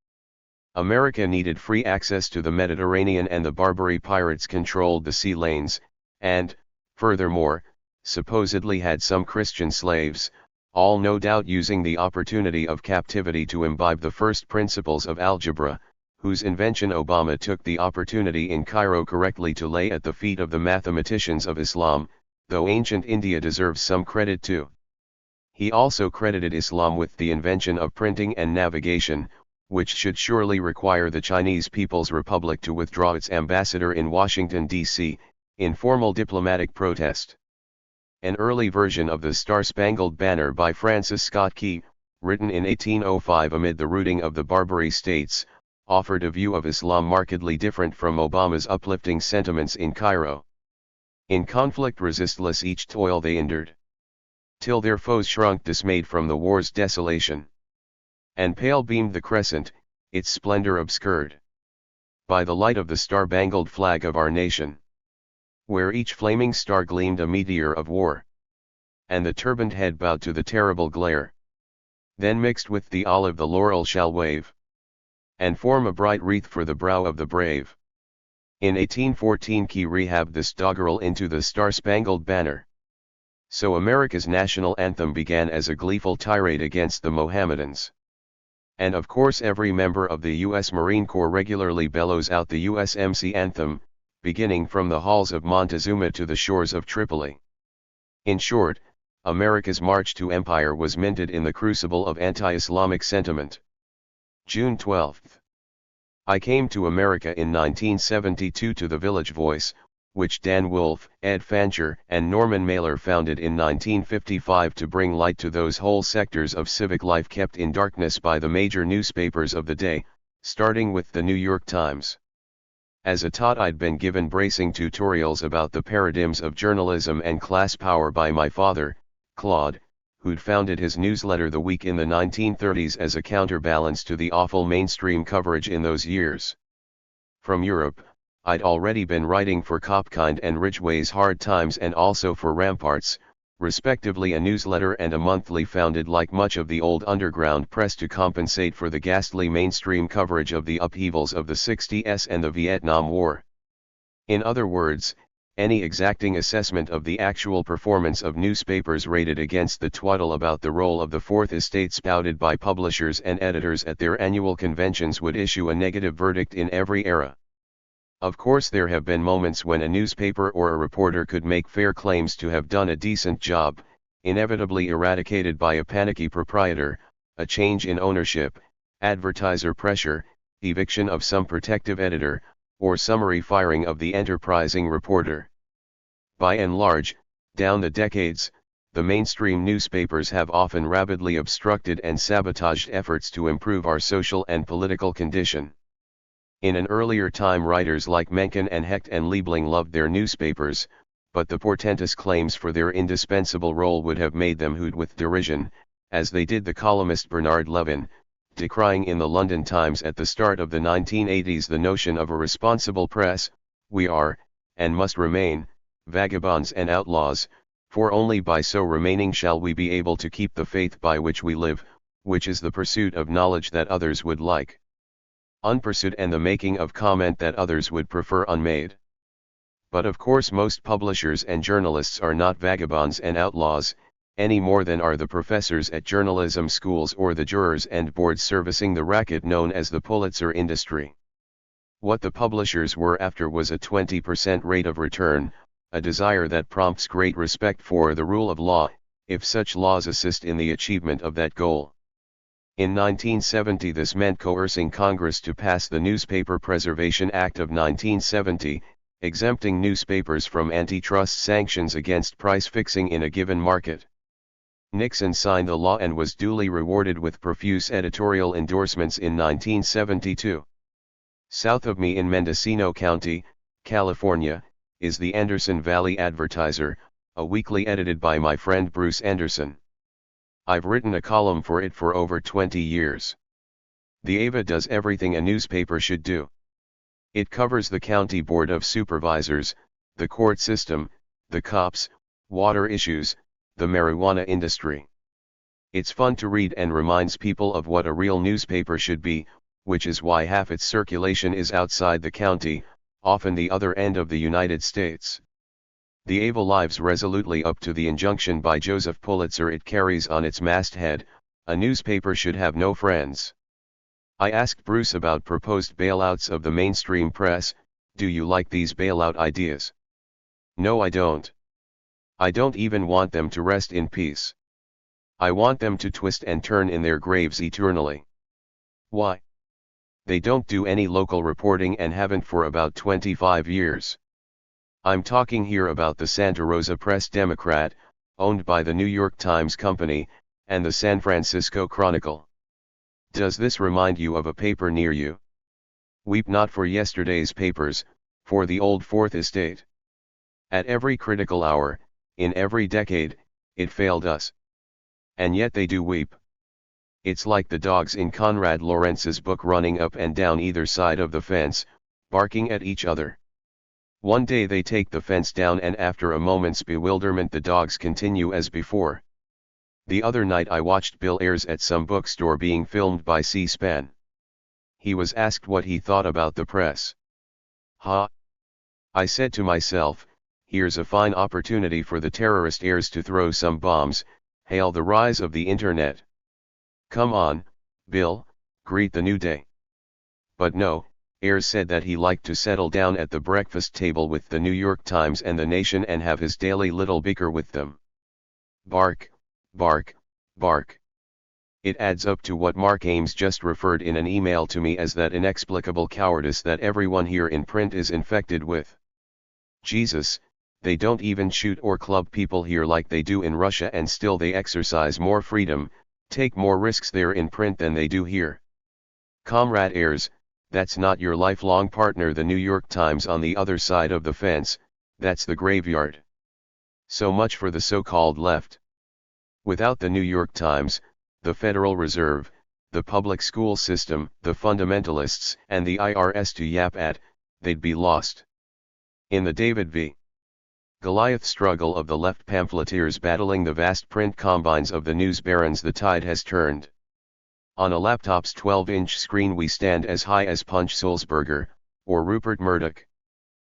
America needed free access to the Mediterranean, and the Barbary pirates controlled the sea lanes, and, furthermore, supposedly had some Christian slaves, all no doubt using the opportunity of captivity to imbibe the first principles of algebra, whose invention Obama took the opportunity in Cairo correctly to lay at the feet of the mathematicians of Islam, though ancient India deserves some credit too. He also credited Islam with the invention of printing and navigation, which should surely require the Chinese People's Republic to withdraw its ambassador in Washington, D.C., in formal diplomatic protest. An early version of the Star-Spangled Banner by Francis Scott Key, written in 1805 amid the routing of the Barbary States, offered a view of Islam markedly different from Obama's uplifting sentiments in Cairo. In conflict resistless each toil they endured, till their foes shrunk dismayed from the war's desolation. And pale beamed the crescent, its splendor obscured by the light of the star-bangled flag of our nation, where each flaming star gleamed a meteor of war, and the turbaned head bowed to the terrible glare. Then mixed with the olive the laurel shall wave, and form a bright wreath for the brow of the brave. In 1814 Key rehabbed this doggerel into the Star-Spangled Banner. So America's national anthem began as a gleeful tirade against the Mohammedans. And of course every member of the U.S. Marine Corps regularly bellows out the USMC anthem, beginning from the halls of Montezuma to the shores of Tripoli. In short, America's march to empire was minted in the crucible of anti-Islamic sentiment. June 12. I came to America in 1972 to the Village Voice, which Dan Wolfe, Ed Fancher, and Norman Mailer founded in 1955 to bring light to those whole sectors of civic life kept in darkness by the major newspapers of the day, starting with the New York Times. As a tot I'd been given bracing tutorials about the paradigms of journalism and class power by my father, Claude, who'd founded his newsletter The Week in the 1930s as a counterbalance to the awful mainstream coverage in those years. From Europe, I'd already been writing for Cockburn and Ridgway's Hard Times and also for Ramparts, respectively a newsletter and a monthly founded like much of the old underground press to compensate for the ghastly mainstream coverage of the upheavals of the 60s and the Vietnam War. In other words, any exacting assessment of the actual performance of newspapers rated against the twaddle about the role of the Fourth Estate spouted by publishers and editors at their annual conventions would issue a negative verdict in every era. Of course there have been moments when a newspaper or a reporter could make fair claims to have done a decent job, inevitably eradicated by a panicky proprietor, a change in ownership, advertiser pressure, eviction of some protective editor, or summary firing of the enterprising reporter. By and large, down the decades, the mainstream newspapers have often rabidly obstructed and sabotaged efforts to improve our social and political condition. In an earlier time writers like Mencken and Hecht and Liebling loved their newspapers, but the portentous claims for their indispensable role would have made them hooed with derision, as they did the columnist Bernard Levin, decrying in the London Times at the start of the 1980s the notion of a responsible press. We are, and must remain, vagabonds and outlaws, for only by so remaining shall we be able to keep the faith by which we live, which is the pursuit of knowledge that others would like unpursued and the making of comment that others would prefer unmade. But of course most publishers and journalists are not vagabonds and outlaws, any more than are the professors at journalism schools or the jurors and boards servicing the racket known as the Pulitzer industry. What the publishers were after was a 20% rate of return, a desire that prompts great respect for the rule of law, if such laws assist in the achievement of that goal. In 1970 this meant coercing Congress to pass the Newspaper Preservation Act of 1970, exempting newspapers from antitrust sanctions against price fixing in a given market. Nixon signed the law and was duly rewarded with profuse editorial endorsements in 1972. South of me in Mendocino County, California, is the Anderson Valley Advertiser, a weekly edited by my friend Bruce Anderson. I've written a column for it for over 20 years. The AVA does everything a newspaper should do. It covers the county board of supervisors, the court system, the cops, water issues, the marijuana industry. It's fun to read and reminds people of what a real newspaper should be, which is why half its circulation is outside the county, often the other end of the United States. The Ava lives resolutely up to the injunction by Joseph Pulitzer it carries on its masthead, a newspaper should have no friends. I asked Bruce about proposed bailouts of the mainstream press. Do you like these bailout ideas? No, I don't. I don't even want them to rest in peace. I want them to twist and turn in their graves eternally. Why? They don't do any local reporting and haven't for about 25 years. I'm talking here about the Santa Rosa Press Democrat, owned by the New York Times Company, and the San Francisco Chronicle. Does this remind you of a paper near you? Weep not for yesterday's papers, for the old Fourth Estate. At every critical hour, in every decade, it failed us. And yet they do weep. It's like the dogs in Conrad Lorenz's book running up and down either side of the fence, barking at each other. One day they take the fence down and after a moment's bewilderment the dogs continue as before. The other night I watched Bill Ayers at some bookstore being filmed by C-SPAN. He was asked what he thought about the press. I said to myself, here's a fine opportunity for the terrorist Ayers to throw some bombs. Hail the rise of the internet. Come on, Bill, greet the new day. But no, Ayers said that he liked to settle down at the breakfast table with the New York Times and the Nation and have his daily little bicker with them. Bark, bark, bark. It adds up to what Mark Ames just referred in an email to me as that inexplicable cowardice that everyone here in print is infected with. Jesus, they don't even shoot or club people here like they do in Russia and still they exercise more freedom, take more risks there in print than they do here. Comrade Ayers, that's not your lifelong partner the New York Times on the other side of the fence, that's the graveyard. So much for the so-called left. Without the New York Times, the Federal Reserve, the public school system, the fundamentalists, and the IRS to yap at, they'd be lost. In the David v. Goliath struggle of the left pamphleteers battling the vast print combines of the news barons the tide has turned. On a laptop's 12-inch screen we stand as high as Punch Sulzberger, or Rupert Murdoch.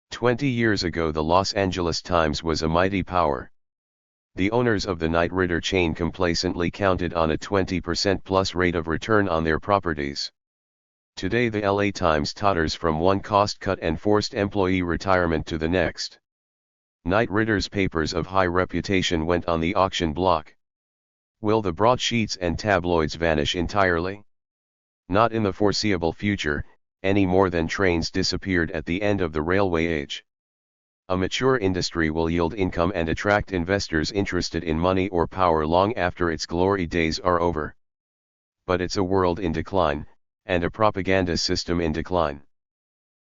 20 years ago the Los Angeles Times was a mighty power. The owners of the Knight Ridder chain complacently counted on a 20% plus rate of return on their properties. Today the LA Times totters from one cost cut and forced employee retirement to the next. Knight Ridder's papers of high reputation went on the auction block. Will the broadsheets and tabloids vanish entirely? Not in the foreseeable future, any more than trains disappeared at the end of the railway age. A mature industry will yield income and attract investors interested in money or power long after its glory days are over. But it's a world in decline, and a propaganda system in decline.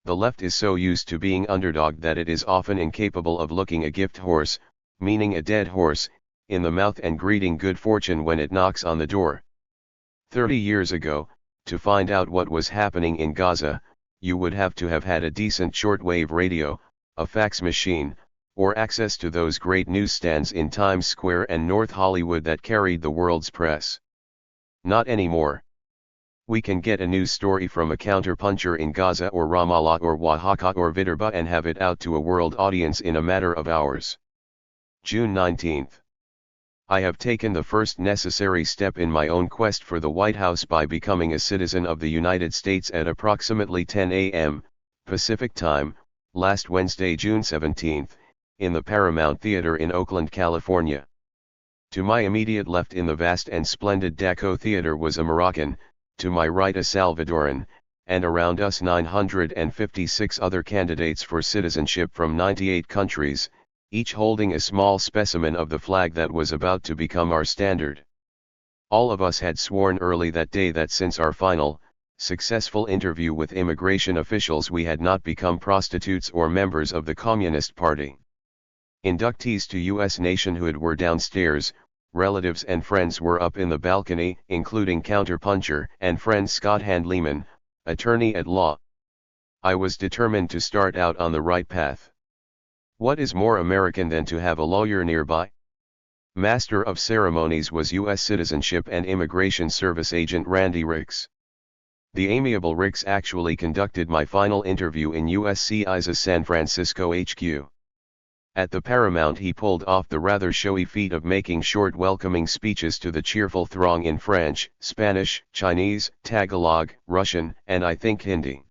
The left is so used to being underdog that it is often incapable of looking a gift horse, meaning a dead horse, in the mouth and greeting good fortune when it knocks on the door. 30 years ago, to find out what was happening in Gaza, you would have to have had a decent shortwave radio, a fax machine, or access to those great newsstands in Times Square and North Hollywood that carried the world's press. Not anymore. We can get a news story from a counterpuncher in Gaza or Ramallah or Oaxaca or Viterbo and have it out to a world audience in a matter of hours. June 19. I have taken the first necessary step in my own quest for the White House by becoming a citizen of the United States at approximately 10 a.m. Pacific Time, last Wednesday, June 17, in the Paramount Theater in Oakland, California. To my immediate left in the vast and splendid Daco Theater was a Moroccan, to my right a Salvadoran, and around us 956 other candidates for citizenship from 98 countries, each holding a small specimen of the flag that was about to become our standard. All of us had sworn early that day that since our final, successful interview with immigration officials we had not become prostitutes or members of the Communist Party. Inductees to U.S. nationhood were downstairs, relatives and friends were up in the balcony, including counterpuncher and friend Scott Handleman, attorney at law. I was determined to start out on the right path. What is more American than to have a lawyer nearby? Master of Ceremonies was U.S. Citizenship and Immigration Service Agent Randy Ricks. The amiable Ricks actually conducted my final interview in USCIS's San Francisco HQ. At the Paramount he pulled off the rather showy feat of making short welcoming speeches to the cheerful throng in French, Spanish, Chinese, Tagalog, Russian, and I think Hindi.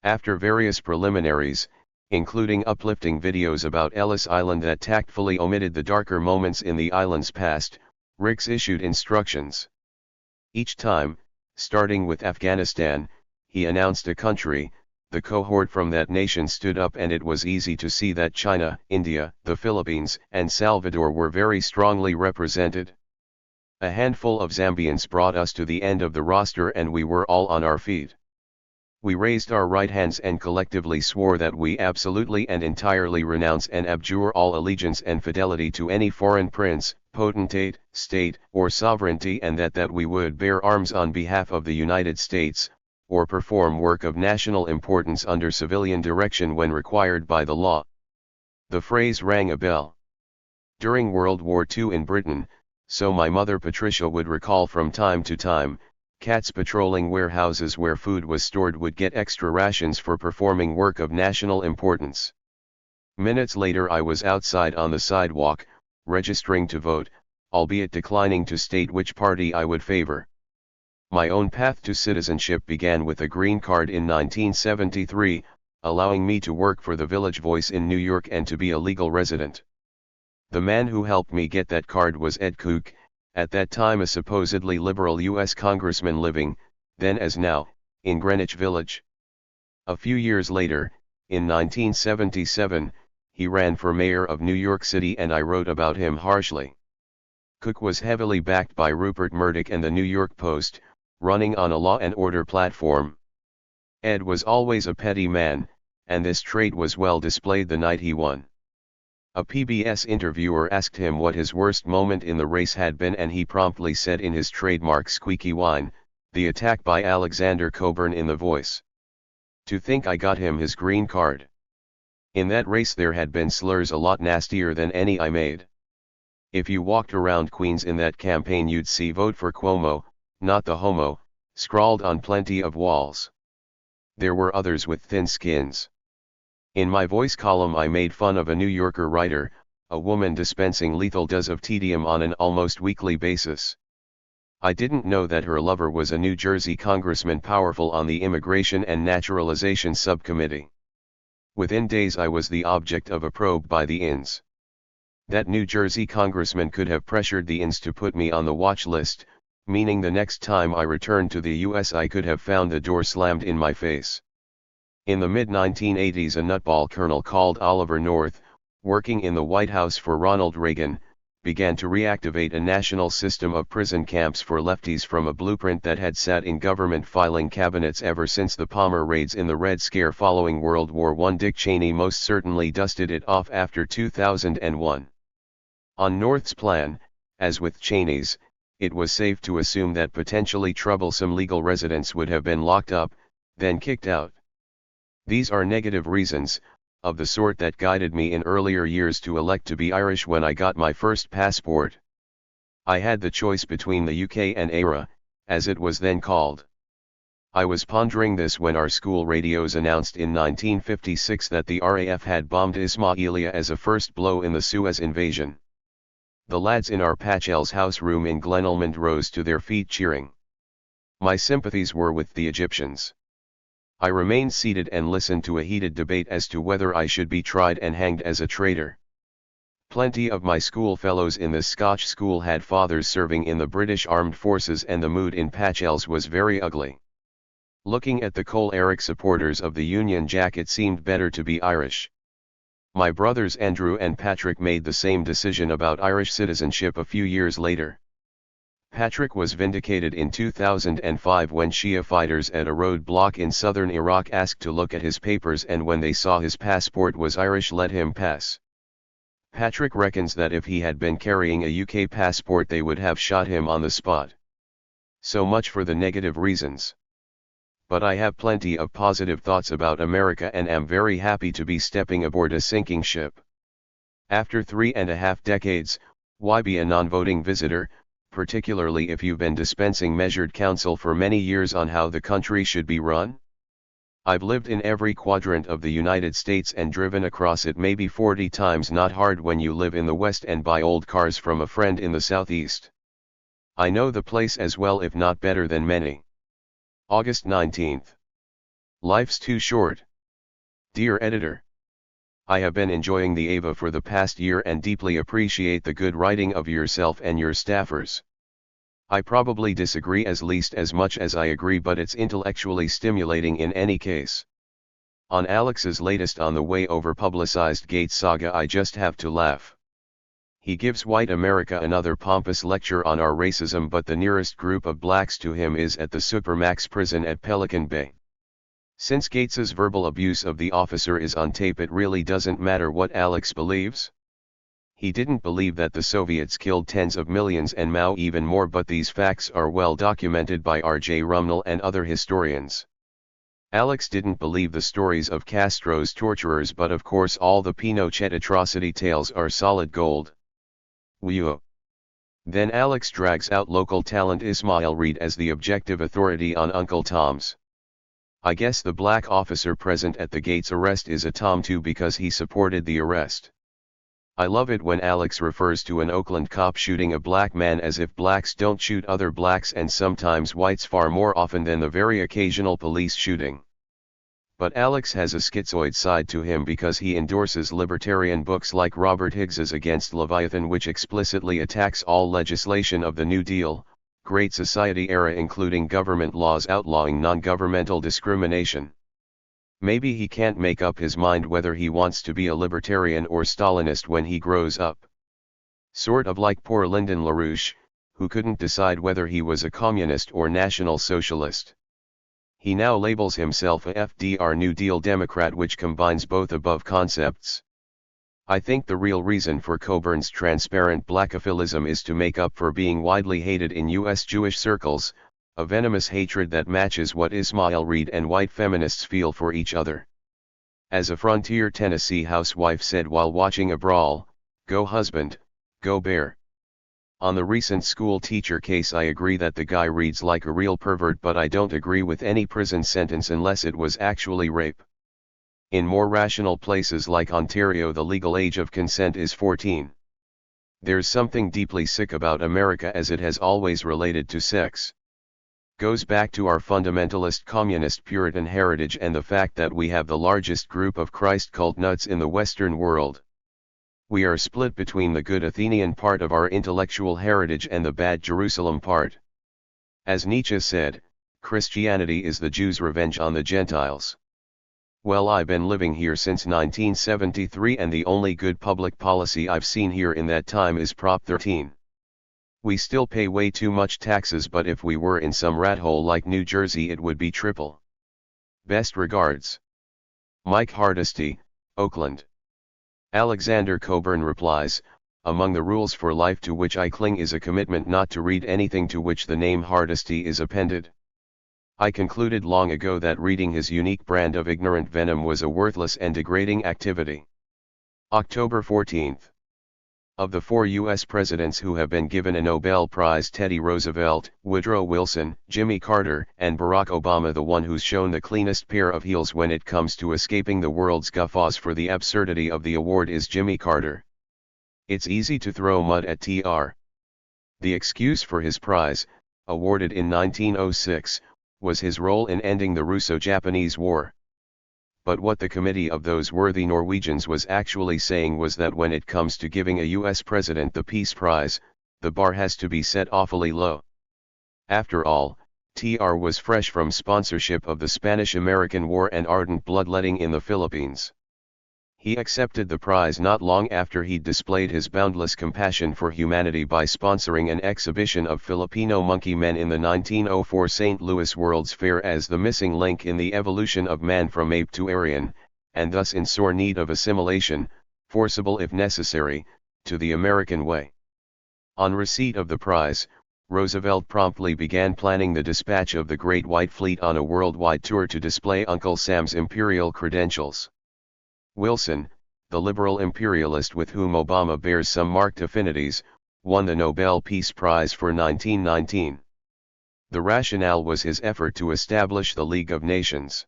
After various preliminaries, including uplifting videos about Ellis Island that tactfully omitted the darker moments in the island's past, Ricks issued instructions. Each time, starting with Afghanistan, he announced a country. The cohort from that nation stood up and it was easy to see that China, India, the Philippines, and Salvador were very strongly represented. A handful of Zambians brought us to the end of the roster and we were all on our feet. We raised our right hands and collectively swore that we absolutely and entirely renounce and abjure all allegiance and fidelity to any foreign prince, potentate, state, or sovereignty, and that we would bear arms on behalf of the United States, or perform work of national importance under civilian direction when required by the law. The phrase rang a bell. During World War II in Britain, so my mother Patricia would recall from time to time, cats patrolling warehouses where food was stored would get extra rations for performing work of national importance. Minutes later I was outside on the sidewalk, registering to vote, albeit declining to state which party I would favor. My own path to citizenship began with a green card in 1973, allowing me to work for the Village Voice in New York and to be a legal resident. The man who helped me get that card was Ed Koch, at that time a supposedly liberal U.S. congressman living, then as now, in Greenwich Village. A few years later, in 1977, he ran for mayor of New York City and I wrote about him harshly. Koch was heavily backed by Rupert Murdoch and the New York Post, running on a law and order platform. Ed was always a petty man, and this trait was well displayed the night he won. A PBS interviewer asked him what his worst moment in the race had been and he promptly said in his trademark squeaky whine, the attack by Alexander Cockburn in The Voice. To think I got him his green card. In that race there had been slurs a lot nastier than any I made. If you walked around Queens in that campaign you'd see "Vote for Cuomo, not the homo," scrawled on plenty of walls. There were others with thin skins. In my Voice column I made fun of a New Yorker writer, a woman dispensing lethal doses of tedium on an almost weekly basis. I didn't know that her lover was a New Jersey congressman powerful on the Immigration and Naturalization Subcommittee. Within days I was the object of a probe by the INS. That New Jersey congressman could have pressured the INS to put me on the watch list, meaning the next time I returned to the US I could have found the door slammed in my face. In the mid-1980s a nutball colonel called Oliver North, working in the White House for Ronald Reagan, began to reactivate a national system of prison camps for lefties from a blueprint that had sat in government filing cabinets ever since the Palmer raids in the Red Scare following World War I. Dick Cheney most certainly dusted it off after 2001. On North's plan, as with Cheney's, it was safe to assume that potentially troublesome legal residents would have been locked up, then kicked out. These are negative reasons, of the sort that guided me in earlier years to elect to be Irish when I got my first passport. I had the choice between the UK and ERA, as it was then called. I was pondering this when our school radios announced in 1956 that the RAF had bombed Ismailia as a first blow in the Suez invasion. The lads in our Pachel's house room in Glenalmond rose to their feet cheering. My sympathies were with the Egyptians. I remained seated and listened to a heated debate as to whether I should be tried and hanged as a traitor. Plenty of my schoolfellows in the Scotch school had fathers serving in the British Armed Forces and the mood in Pachel's was very ugly. Looking at the Cole-Eric supporters of the Union Jack it seemed better to be Irish. My brothers Andrew and Patrick made the same decision about Irish citizenship a few years later. Patrick was vindicated in 2005 when Shia fighters at a roadblock in southern Iraq asked to look at his papers and when they saw his passport was Irish let him pass. Patrick reckons that if he had been carrying a UK passport they would have shot him on the spot. So much for the negative reasons. But I have plenty of positive thoughts about America and am very happy to be stepping aboard a sinking ship. After 3.5 decades, why be a non-voting visitor, particularly if you've been dispensing measured counsel for many years on how the country should be run? I've lived in every quadrant of the United States and driven across it maybe 40 times. Not hard when you live in the West and buy old cars from a friend in the Southeast. I know the place as well, if not better than many. August 19th. Life's too short. Dear editor, I have been enjoying the Ava for the past year and deeply appreciate the good writing of yourself and your staffers. I probably disagree as least as much as I agree, but it's intellectually stimulating in any case. On Alex's latest on the way over publicized Gates saga, I just have to laugh. He gives white America another pompous lecture on our racism, but the nearest group of blacks to him is at the Supermax prison at Pelican Bay. Since Gates's verbal abuse of the officer is on tape, it really doesn't matter what Alex believes. He didn't believe that the Soviets killed tens of millions and Mao even more, but these facts are well documented by R.J. Rumnall and other historians. Alex didn't believe the stories of Castro's torturers, but of course all the Pinochet atrocity tales are solid gold. Whew. Then Alex drags out local talent Ismail Reed as the objective authority on Uncle Tom's. I guess the black officer present at the Gates arrest is a Tom too, because he supported the arrest. I love it when Alex refers to an Oakland cop shooting a black man as if blacks don't shoot other blacks, and sometimes whites far more often than the very occasional police shooting. But Alex has a schizoid side to him because he endorses libertarian books like Robert Hicks's Against Leviathan, which explicitly attacks all legislation of the New Deal, Great Society era, including government laws outlawing non-governmental discrimination. Maybe he can't make up his mind whether he wants to be a libertarian or Stalinist when he grows up. Sort of like poor Lyndon LaRouche, who couldn't decide whether he was a communist or National Socialist. He now labels himself a FDR New Deal Democrat, which combines both above concepts. I think the real reason for Cockburn's transparent blackophilism is to make up for being widely hated in U.S. Jewish circles, a venomous hatred that matches what Ismail Reed and white feminists feel for each other. As a Frontier, Tennessee housewife said while watching a brawl, "Go husband, go bear." On the recent school teacher case, I agree that the guy reads like a real pervert, but I don't agree with any prison sentence unless it was actually rape. In more rational places like Ontario, the legal age of consent is 14. There's something deeply sick about America as it has always related to sex. Goes back to our fundamentalist communist Puritan heritage and the fact that we have the largest group of Christ cult nuts in the Western world. We are split between the good Athenian part of our intellectual heritage and the bad Jerusalem part. As Nietzsche said, Christianity is the Jews' revenge on the Gentiles. Well, I've been living here since 1973 and the only good public policy I've seen here in that time is Prop 13. We still pay way too much taxes, but if we were in some rat hole like New Jersey it would be triple. Best regards. Mike Hardesty, Oakland. Alexander Cockburn replies, among the rules for life to which I cling is a commitment not to read anything to which the name Hardesty is appended. I concluded long ago that reading his unique brand of ignorant venom was a worthless and degrading activity. October 14th. Of the 4 U.S. presidents who have been given a Nobel Prize, Teddy Roosevelt, Woodrow Wilson, Jimmy Carter, and Barack Obama, the one who's shown the cleanest pair of heels when it comes to escaping the world's guffaws for the absurdity of the award is Jimmy Carter. It's easy to throw mud at TR. The excuse for his prize, awarded in 1906, was his role in ending the Russo-Japanese War. But what the committee of those worthy Norwegians was actually saying was that when it comes to giving a U.S. president the Peace Prize, the bar has to be set awfully low. After all, TR was fresh from sponsorship of the Spanish-American War and ardent bloodletting in the Philippines. He accepted the prize not long after he'd displayed his boundless compassion for humanity by sponsoring an exhibition of Filipino monkey men in the 1904 St. Louis World's Fair as the missing link in the evolution of man from ape to Aryan, and thus in sore need of assimilation, forcible if necessary, to the American way. On receipt of the prize, Roosevelt promptly began planning the dispatch of the Great White Fleet on a worldwide tour to display Uncle Sam's imperial credentials. Wilson, the liberal imperialist with whom Obama bears some marked affinities, won the Nobel Peace Prize for 1919. The rationale was his effort to establish the League of Nations.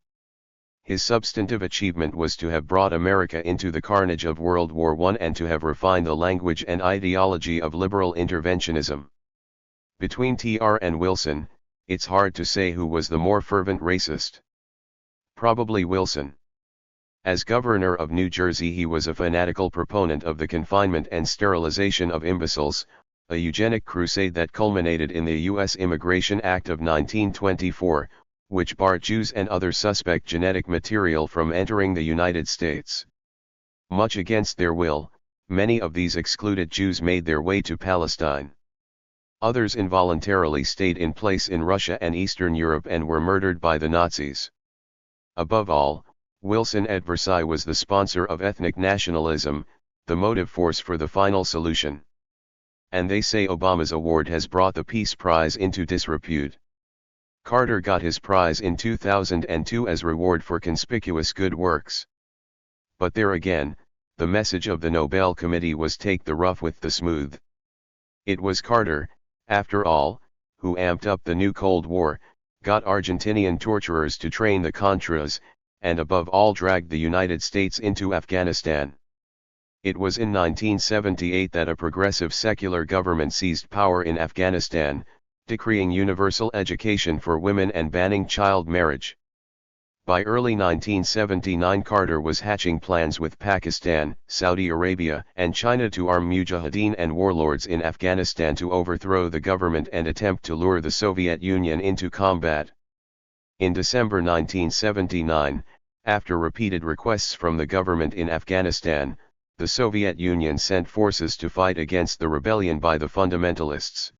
His substantive achievement was to have brought America into the carnage of World War I and to have refined the language and ideology of liberal interventionism. Between TR and Wilson, it's hard to say who was the more fervent racist. Probably Wilson. As governor of New Jersey, he was a fanatical proponent of the confinement and sterilization of imbeciles, a eugenic crusade that culminated in the U.S. Immigration Act of 1924, which barred Jews and other suspect genetic material from entering the United States. Much against their will, many of these excluded Jews made their way to Palestine. Others involuntarily stayed in place in Russia and Eastern Europe and were murdered by the Nazis. Above all, Wilson at Versailles was the sponsor of ethnic nationalism, the motive force for the final solution. And they say Obama's award has brought the Peace Prize into disrepute. Carter got his prize in 2002 as reward for conspicuous good works. But there again, the message of the Nobel Committee was take the rough with the smooth. It was Carter, after all, who amped up the new Cold War, got Argentinian torturers to train the Contras, and above all dragged the United States into Afghanistan. It was in 1978 that a progressive secular government seized power in Afghanistan, decreeing universal education for women and banning child marriage. By early 1979, Carter was hatching plans with Pakistan, Saudi Arabia, and China to arm mujahideen and warlords in Afghanistan to overthrow the government and attempt to lure the Soviet Union into combat. In December 1979, after repeated requests from the government in Afghanistan, the Soviet Union sent forces to fight against the rebellion by the fundamentalists.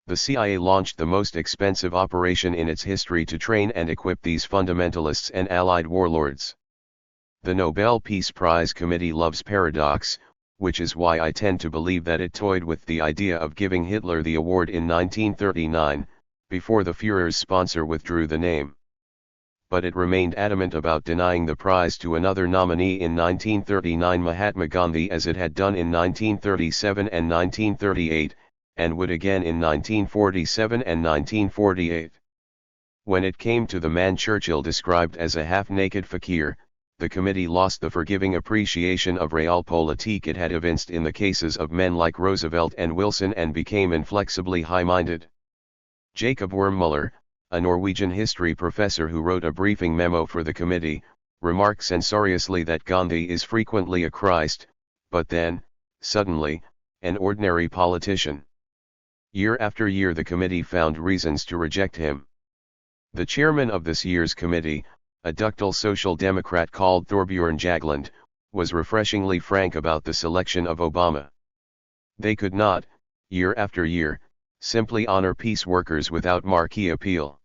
The CIA launched the most expensive operation in its history to train and equip these fundamentalists and allied warlords. The Nobel Peace Prize Committee loves paradox, which is why I tend to believe that it toyed with the idea of giving Hitler the award in 1939, before the Führer's sponsor withdrew the name. But it remained adamant about denying the prize to another nominee in 1939, Mahatma Gandhi, as it had done in 1937 and 1938, and would again in 1947 and 1948. When it came to the man Churchill described as a half-naked fakir, the committee lost the forgiving appreciation of realpolitik it had evinced in the cases of men like Roosevelt and Wilson and became inflexibly high-minded. Jacob Wormuller, a Norwegian history professor who wrote a briefing memo for the committee, remarked censoriously that Gandhi is frequently a Christ, but then, suddenly, an ordinary politician. Year after year the committee found reasons to reject him. The chairman of this year's committee, a ductile social democrat called Thorbjørn Jagland, was refreshingly frank about the selection of Obama. They could not, year after year, simply honor peace workers without marquee appeal.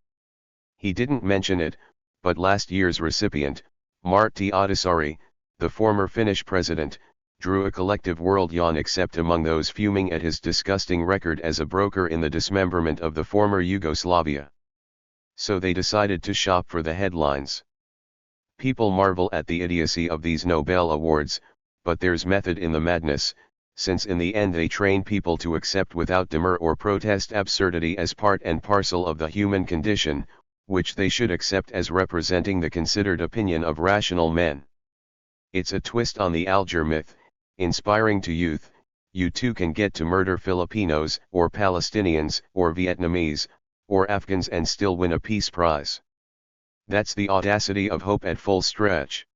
He didn't mention it, but last year's recipient, Martti Ahtisaari, the former Finnish president, drew a collective world yawn except among those fuming at his disgusting record as a broker in the dismemberment of the former Yugoslavia. So they decided to shop for the headlines. People marvel at the idiocy of these Nobel Awards, but there's method in the madness, since in the end they train people to accept without demur or protest absurdity as part and parcel of the human condition, which they should accept as representing the considered opinion of rational men. It's a twist on the Alger myth, inspiring to youth, you too can get to murder Filipinos, or Palestinians, or Vietnamese, or Afghans and still win a peace prize. That's the audacity of hope at full stretch.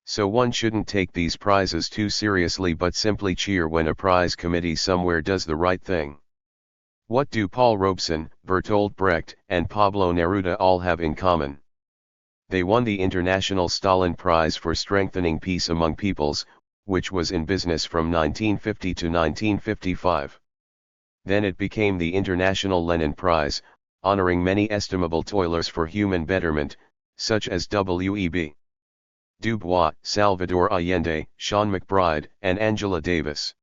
So one shouldn't take these prizes too seriously but simply cheer when a prize committee somewhere does the right thing. What do Paul Robeson, Bertolt Brecht, and Pablo Neruda all have in common? They won the International Stalin Prize for Strengthening Peace Among Peoples, which was in business from 1950 to 1955. Then it became the International Lenin Prize, honoring many estimable toilers for human betterment, such as W.E.B. Du Bois, Salvador Allende, Sean McBride, and Angela Davis.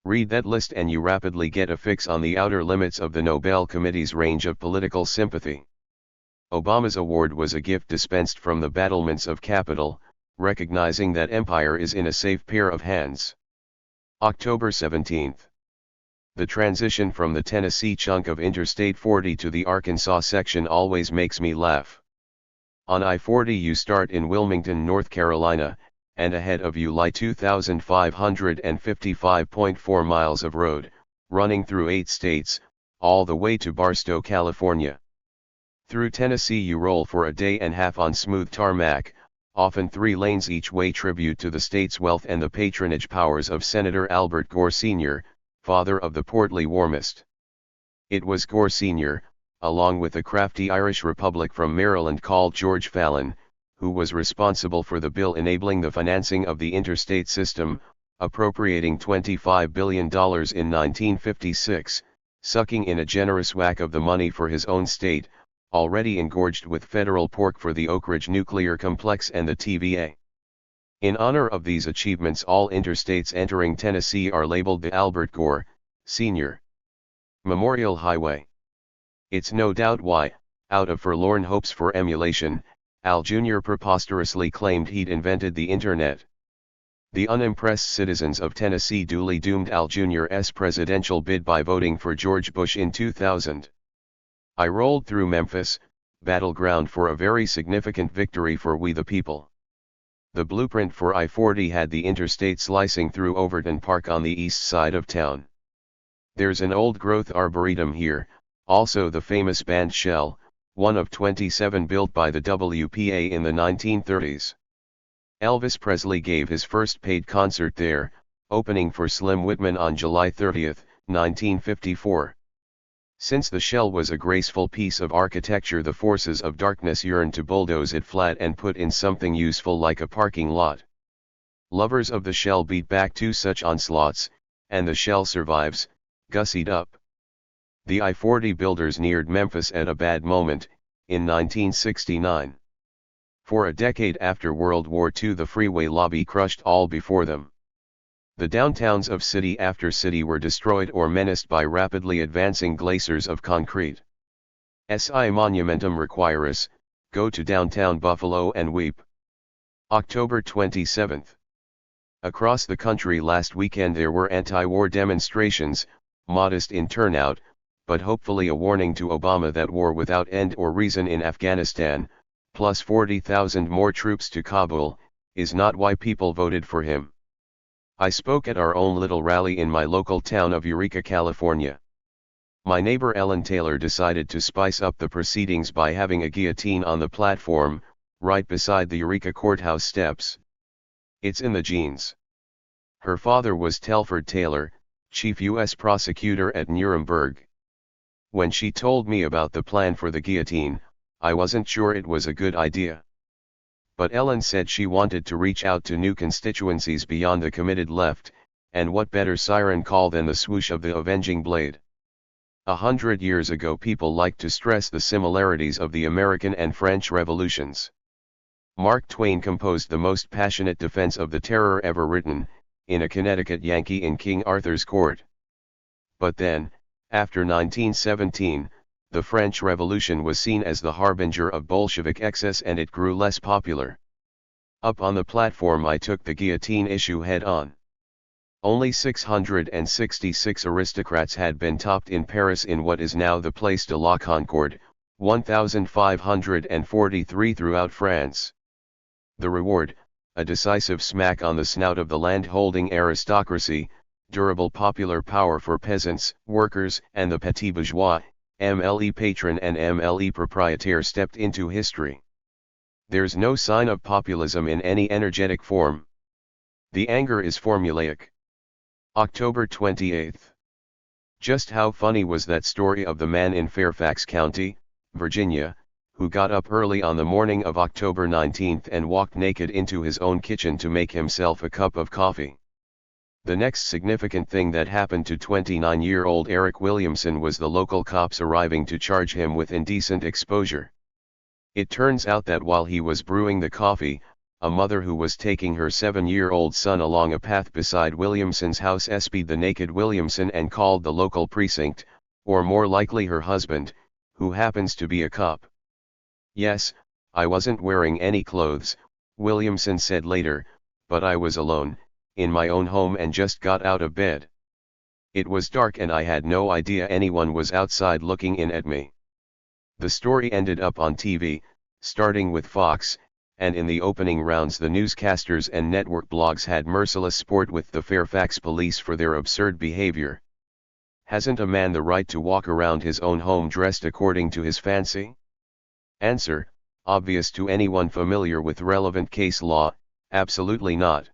Read that list and you rapidly get a fix on the outer limits of the Nobel Committee's range of political sympathy. Obama's award was a gift dispensed from the battlements of capital, recognizing that empire is in a safe pair of hands. October 17. The transition from the Tennessee chunk of Interstate 40 to the Arkansas section always makes me laugh. On I-40 you start in Wilmington, North Carolina, and ahead of you lie 2,555.4 miles of road, running through 8 states, all the way to Barstow, California. Through Tennessee you roll for a day and a half on smooth tarmac, often 3 lanes each way, tribute to the state's wealth and the patronage powers of Senator Albert Gore Sr., father of the portly warmist. It was Gore Sr., along with a crafty Irish Republic from Maryland called George Fallon, who was responsible for the bill enabling the financing of the interstate system, appropriating $25 billion in 1956, sucking in a generous whack of the money for his own state, already engorged with federal pork for the Oak Ridge Nuclear Complex and the TVA. In honor of these achievements, all interstates entering Tennessee are labeled the Albert Gore, Sr. Memorial Highway. It's no doubt why, out of forlorn hopes for emulation, Al Jr. preposterously claimed he'd invented the internet. The unimpressed citizens of Tennessee duly doomed Al Jr.'s presidential bid by voting for George Bush in 2000. I rolled through Memphis, battleground for a very significant victory for we the people. The blueprint for I-40 had the interstate slicing through Overton Park on the east side of town. There's an old-growth arboretum here, also the famous band Shell, one of 27 built by the WPA in the 1930s. Elvis Presley gave his first paid concert there, opening for Slim Whitman on July 30, 1954. Since the Shell was a graceful piece of architecture, the forces of darkness yearned to bulldoze it flat and put in something useful like a parking lot. Lovers of the Shell beat back 2 such onslaughts, and the Shell survives, gussied up. The I-40 builders neared Memphis at a bad moment, in 1969. For a decade after World War II, the freeway lobby crushed all before them. The downtowns of city after city were destroyed or menaced by rapidly advancing glaciers of concrete. Si monumentum requiris, go to downtown Buffalo and weep. October 27. Across the country last weekend there were anti-war demonstrations, modest in turnout, but hopefully a warning to Obama that war without end or reason in Afghanistan, plus 40,000 more troops to Kabul, is not why people voted for him. I spoke at our own little rally in my local town of Eureka, California. My neighbor Ellen Taylor decided to spice up the proceedings by having a guillotine on the platform, right beside the Eureka courthouse steps. It's in the genes. Her father was Telford Taylor, chief U.S. prosecutor at Nuremberg. When she told me about the plan for the guillotine, I wasn't sure it was a good idea. But Ellen said she wanted to reach out to new constituencies beyond the committed left, and what better siren call than the swoosh of the avenging blade. 100 years ago people liked to stress the similarities of the American and French revolutions. Mark Twain composed the most passionate defense of the terror ever written, in a Connecticut Yankee in King Arthur's court. But then, after 1917, the French Revolution was seen as the harbinger of Bolshevik excess and it grew less popular. Up on the platform I took the guillotine issue head-on. Only 666 aristocrats had been topped in Paris in what is now the Place de la Concorde, 1,543 throughout France. The reward, a decisive smack on the snout of the land-holding aristocracy, durable popular power for peasants, workers, and the petit bourgeois. MLE patron and MLE proprietaire stepped into history. There's no sign of populism in any energetic form. The anger is formulaic. October 28. Just how funny was that story of the man in Fairfax County, Virginia, who got up early on the morning of October 19 and walked naked into his own kitchen to make himself a cup of coffee? The next significant thing that happened to 29-year-old Eric Williamson was the local cops arriving to charge him with indecent exposure. It turns out that while he was brewing the coffee, a mother who was taking her 7-year-old son along a path beside Williamson's house spied the naked Williamson and called the local precinct, or more likely her husband, who happens to be a cop. "Yes, I wasn't wearing any clothes," Williamson said later, "but I was alone, in my own home and just got out of bed. It was dark and I had no idea anyone was outside looking in at me." The story ended up on TV, starting with Fox, and in the opening rounds the newscasters and network blogs had merciless sport with the Fairfax police for their absurd behavior. Hasn't a man the right to walk around his own home dressed according to his fancy? Answer, obvious to anyone familiar with relevant case law, absolutely not.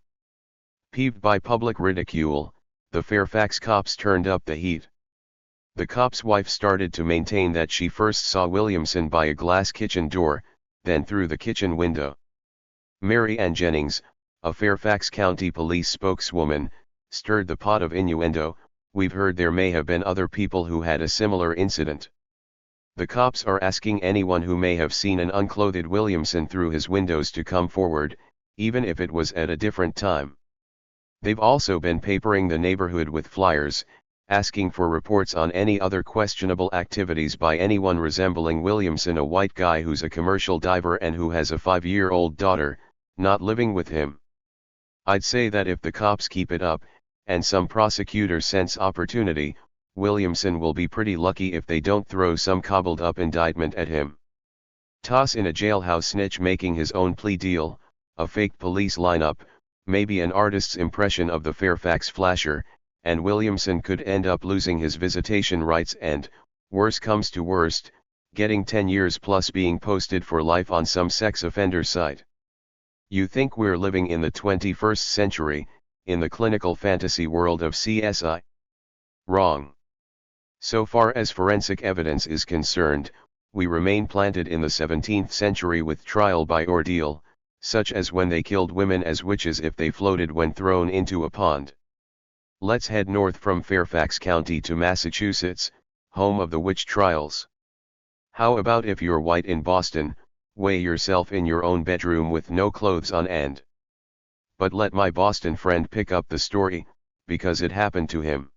Peeved by public ridicule, the Fairfax cops turned up the heat. The cop's wife started to maintain that she first saw Williamson by a glass kitchen door, then through the kitchen window. Mary Ann Jennings, a Fairfax County police spokeswoman, stirred the pot of innuendo. "We've heard there may have been other people who had a similar incident. The cops are asking anyone who may have seen an unclothed Williamson through his windows to come forward, even if it was at a different time. They've also been papering the neighborhood with flyers, asking for reports on any other questionable activities by anyone resembling Williamson, a white guy who's a commercial diver and who has a 5-year-old daughter, not living with him. I'd say that if the cops keep it up, and some prosecutors sense opportunity, Williamson will be pretty lucky if they don't throw some cobbled-up indictment at him. Toss in a jailhouse snitch making his own plea deal, a fake police lineup, maybe an artist's impression of the Fairfax flasher, and Williamson could end up losing his visitation rights and, worse comes to worst, getting 10 years plus being posted for life on some sex offender site. You think we're living in the 21st century, in the clinical fantasy world of CSI? Wrong. So far as forensic evidence is concerned, we remain planted in the 17th century with trial by ordeal, such as when they killed women as witches if they floated when thrown into a pond. Let's head north from Fairfax County to Massachusetts, home of the witch trials. How about if you're white in Boston, weigh yourself in your own bedroom with no clothes on and. But let my Boston friend pick up the story, because it happened to him.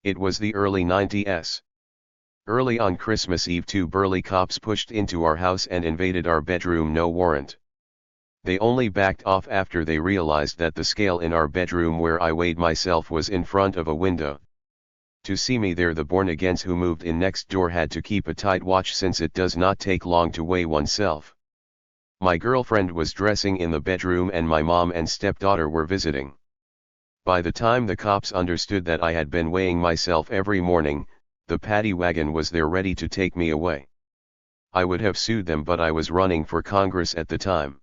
It was the early 90s. Early on Christmas Eve, 2 burly cops pushed into our house and invaded our bedroom, no warrant. They only backed off after they realized that the scale in our bedroom where I weighed myself was in front of a window. To see me there, the born-agains who moved in next door had to keep a tight watch since it does not take long to weigh oneself. My girlfriend was dressing in the bedroom and my mom and stepdaughter were visiting. By the time the cops understood that I had been weighing myself every morning, the paddy wagon was there ready to take me away. I would have sued them, but I was running for Congress at the time.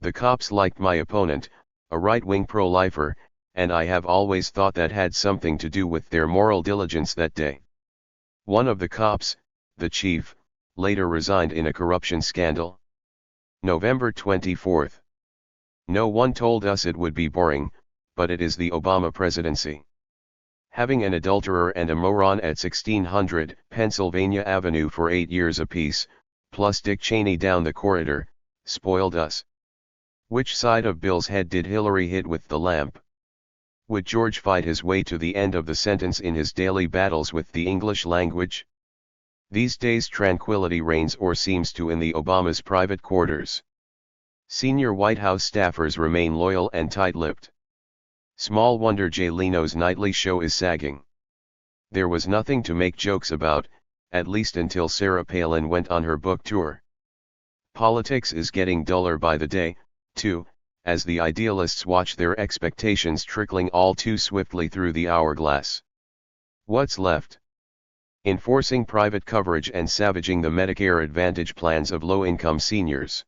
The cops liked my opponent, a right-wing pro-lifer, and I have always thought that had something to do with their moral diligence that day. One of the cops, the chief, later resigned in a corruption scandal. November 24. No one told us it would be boring, but it is the Obama presidency. Having an adulterer and a moron at 1600 Pennsylvania Avenue for 8 years apiece, plus Dick Cheney down the corridor, spoiled us. Which side of Bill's head did Hillary hit with the lamp? Would George fight his way to the end of the sentence in his daily battles with the English language? These days tranquility reigns, or seems to, in the Obama's private quarters. Senior White House staffers remain loyal and tight-lipped. Small wonder Jay Leno's nightly show is sagging. There was nothing to make jokes about, at least until Sarah Palin went on her book tour. Politics is getting duller by the day, too, as the idealists watch their expectations trickling all too swiftly through the hourglass. What's left? Enforcing private coverage and savaging the Medicare Advantage plans of low-income seniors.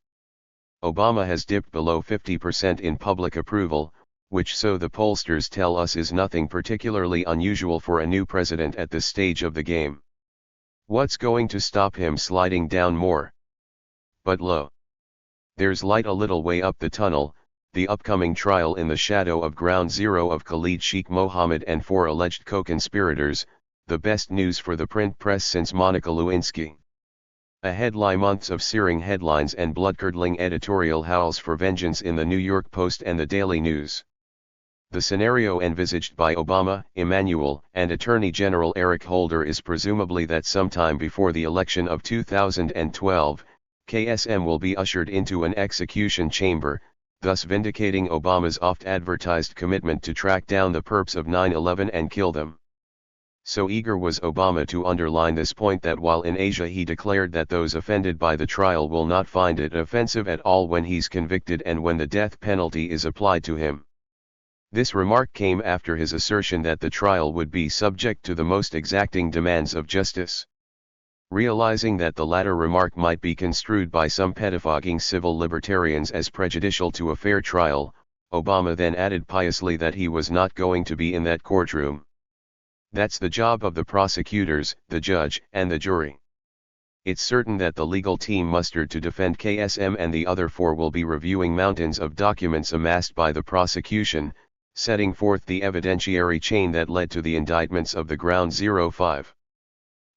Obama has dipped below 50% in public approval, which, so the pollsters tell us, is nothing particularly unusual for a new president at this stage of the game. What's going to stop him sliding down more? But lo, there's light a little way up the tunnel, the upcoming trial in the shadow of Ground Zero of Khalid Sheikh Mohammed and 4 alleged co-conspirators, the best news for the print press since Monica Lewinsky. Ahead lie months of searing headlines and blood-curdling editorial howls for vengeance in the New York Post and the Daily News. The scenario envisaged by Obama, Emanuel, and Attorney General Eric Holder is presumably that sometime before the election of 2012, KSM will be ushered into an execution chamber, thus vindicating Obama's oft-advertised commitment to track down the perps of 9/11 and kill them. So eager was Obama to underline this point that while in Asia he declared that those offended by the trial will not find it offensive at all when he's convicted and when the death penalty is applied to him. This remark came after his assertion that the trial would be subject to the most exacting demands of justice. Realizing that the latter remark might be construed by some pettifogging civil libertarians as prejudicial to a fair trial, Obama then added piously that he was not going to be in that courtroom. That's the job of the prosecutors, the judge, and the jury. It's certain that the legal team mustered to defend KSM and the other four will be reviewing mountains of documents amassed by the prosecution, setting forth the evidentiary chain that led to the indictments of the Ground Zero 5.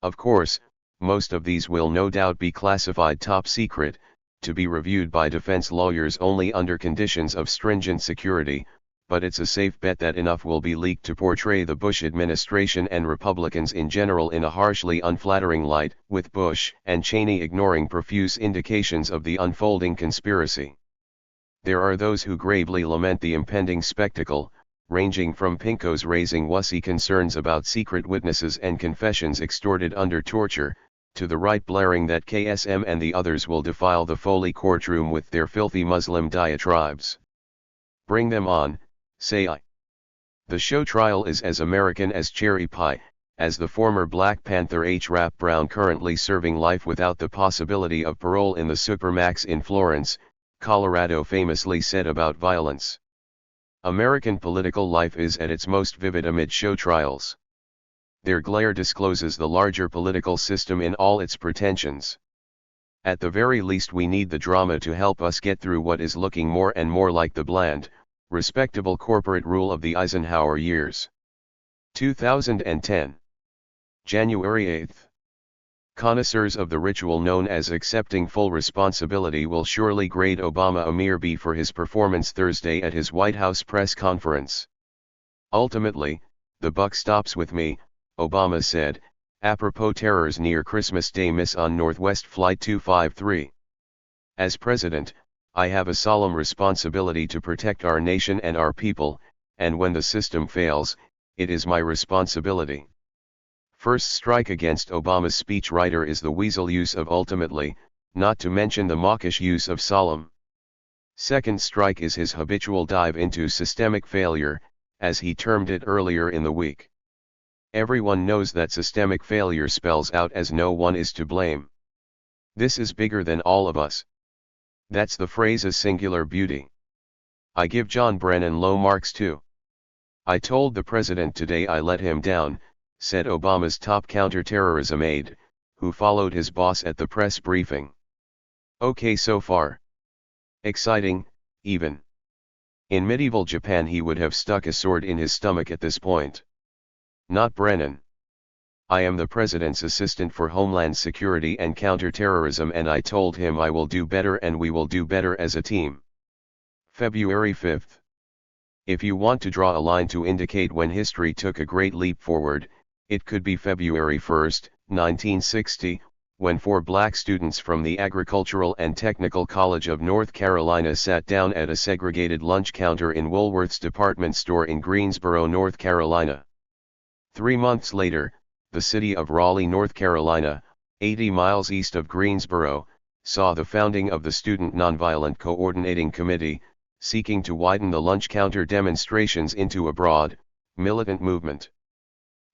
Of course, most of these will no doubt be classified top secret, to be reviewed by defense lawyers only under conditions of stringent security, but it's a safe bet that enough will be leaked to portray the Bush administration and Republicans in general in a harshly unflattering light, with Bush and Cheney ignoring profuse indications of the unfolding conspiracy. There are those who gravely lament the impending spectacle, ranging from pinkos raising wussy concerns about secret witnesses and confessions extorted under torture, to the right blaring that KSM and the others will defile the Foley courtroom with their filthy Muslim diatribes. Bring them on, say I. The show trial is as American as cherry pie, as the former Black Panther H. Rap Brown currently serving life without the possibility of parole in the Supermax in Florence, Colorado famously said about violence. American political life is at its most vivid amid show trials. Their glare discloses the larger political system in all its pretensions. At the very least we need the drama to help us get through what is looking more and more like the bland, respectable corporate rule of the Eisenhower years. 2010. January 8. Connoisseurs of the ritual known as accepting full responsibility will surely grade Obama a mere B for his performance Thursday at his White House press conference. Ultimately, the buck stops with me, Obama said, apropos terrors near Christmas Day miss on Northwest Flight 253. As president, I have a solemn responsibility to protect our nation and our people, and when the system fails, it is my responsibility. First strike against Obama's speechwriter is the weasel use of ultimately, not to mention the mawkish use of solemn. Second strike is his habitual dive into systemic failure, as he termed it earlier in the week. Everyone knows that systemic failure spells out as no one is to blame. This is bigger than all of us. That's the phrase's singular beauty. I give John Brennan low marks too. I told the president today I let him down, said Obama's top counterterrorism aide, who followed his boss at the press briefing. Okay so far. Exciting, even. In medieval Japan he would have stuck a sword in his stomach at this point. Not Brennan. I am the president's assistant for Homeland Security and Counterterrorism and I told him I will do better and we will do better as a team. February 5. If you want to draw a line to indicate when history took a great leap forward, it could be February 1, 1960, when 4 black students from the Agricultural and Technical College of North Carolina sat down at a segregated lunch counter in Woolworth's department store in Greensboro, North Carolina. 3 months later, the city of Raleigh, North Carolina, 80 miles east of Greensboro, saw the founding of the Student Nonviolent Coordinating Committee, seeking to widen the lunch counter demonstrations into a broad, militant movement.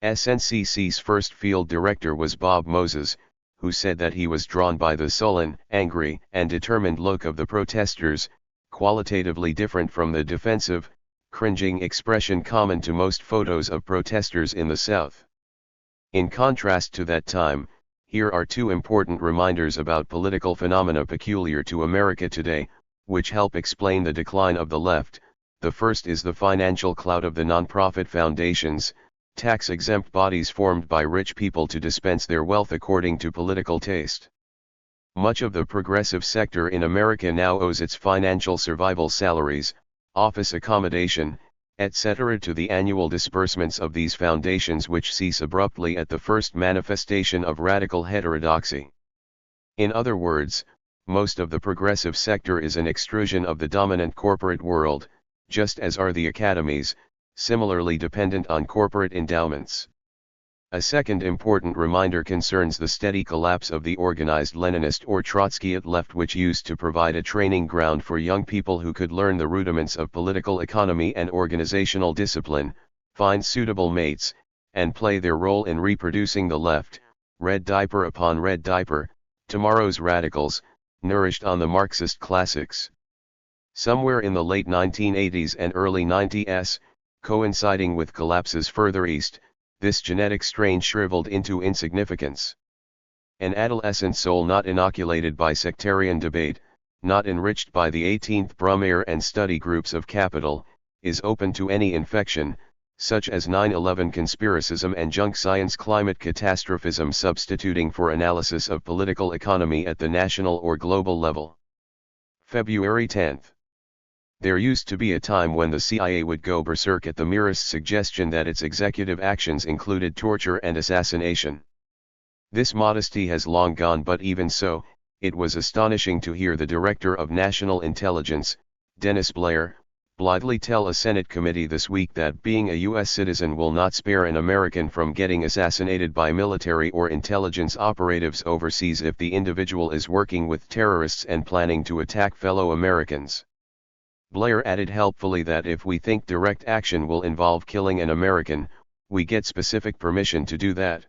SNCC's first field director was Bob Moses, who said that he was drawn by the sullen, angry, and determined look of the protesters, qualitatively different from the defensive, cringing expression common to most photos of protesters in the South. In contrast to that time, here are 2 important reminders about political phenomena peculiar to America today, which help explain the decline of the left. The first is the financial clout of the nonprofit foundations, tax-exempt bodies formed by rich people to dispense their wealth according to political taste. Much of the progressive sector in America now owes its financial survival, salaries, office accommodation, etc. to the annual disbursements of these foundations, which cease abruptly at the first manifestation of radical heterodoxy. In other words, most of the progressive sector is an extrusion of the dominant corporate world, just as are the academies, similarly dependent on corporate endowments. A second important reminder concerns the steady collapse of the organized Leninist or Trotskyite left, which used to provide a training ground for young people who could learn the rudiments of political economy and organizational discipline, find suitable mates, and play their role in reproducing the left, red diaper upon red diaper, tomorrow's radicals, nourished on the Marxist classics. Somewhere in the late 1980s and early 90s, coinciding with collapses further east, this genetic strain shriveled into insignificance. An adolescent soul not inoculated by sectarian debate, not enriched by the 18th Brumaire and study groups of capital, is open to any infection, such as 9/11 conspiracism and junk science, climate catastrophism, substituting for analysis of political economy at the national or global level. February 10. There used to be a time when the CIA would go berserk at the merest suggestion that its executive actions included torture and assassination. This modesty has long gone, but even so, it was astonishing to hear the Director of National Intelligence, Dennis Blair, blithely tell a Senate committee this week that being a U.S. citizen will not spare an American from getting assassinated by military or intelligence operatives overseas if the individual is working with terrorists and planning to attack fellow Americans. Blair added helpfully that if we think direct action will involve killing an American, we get specific permission to do that.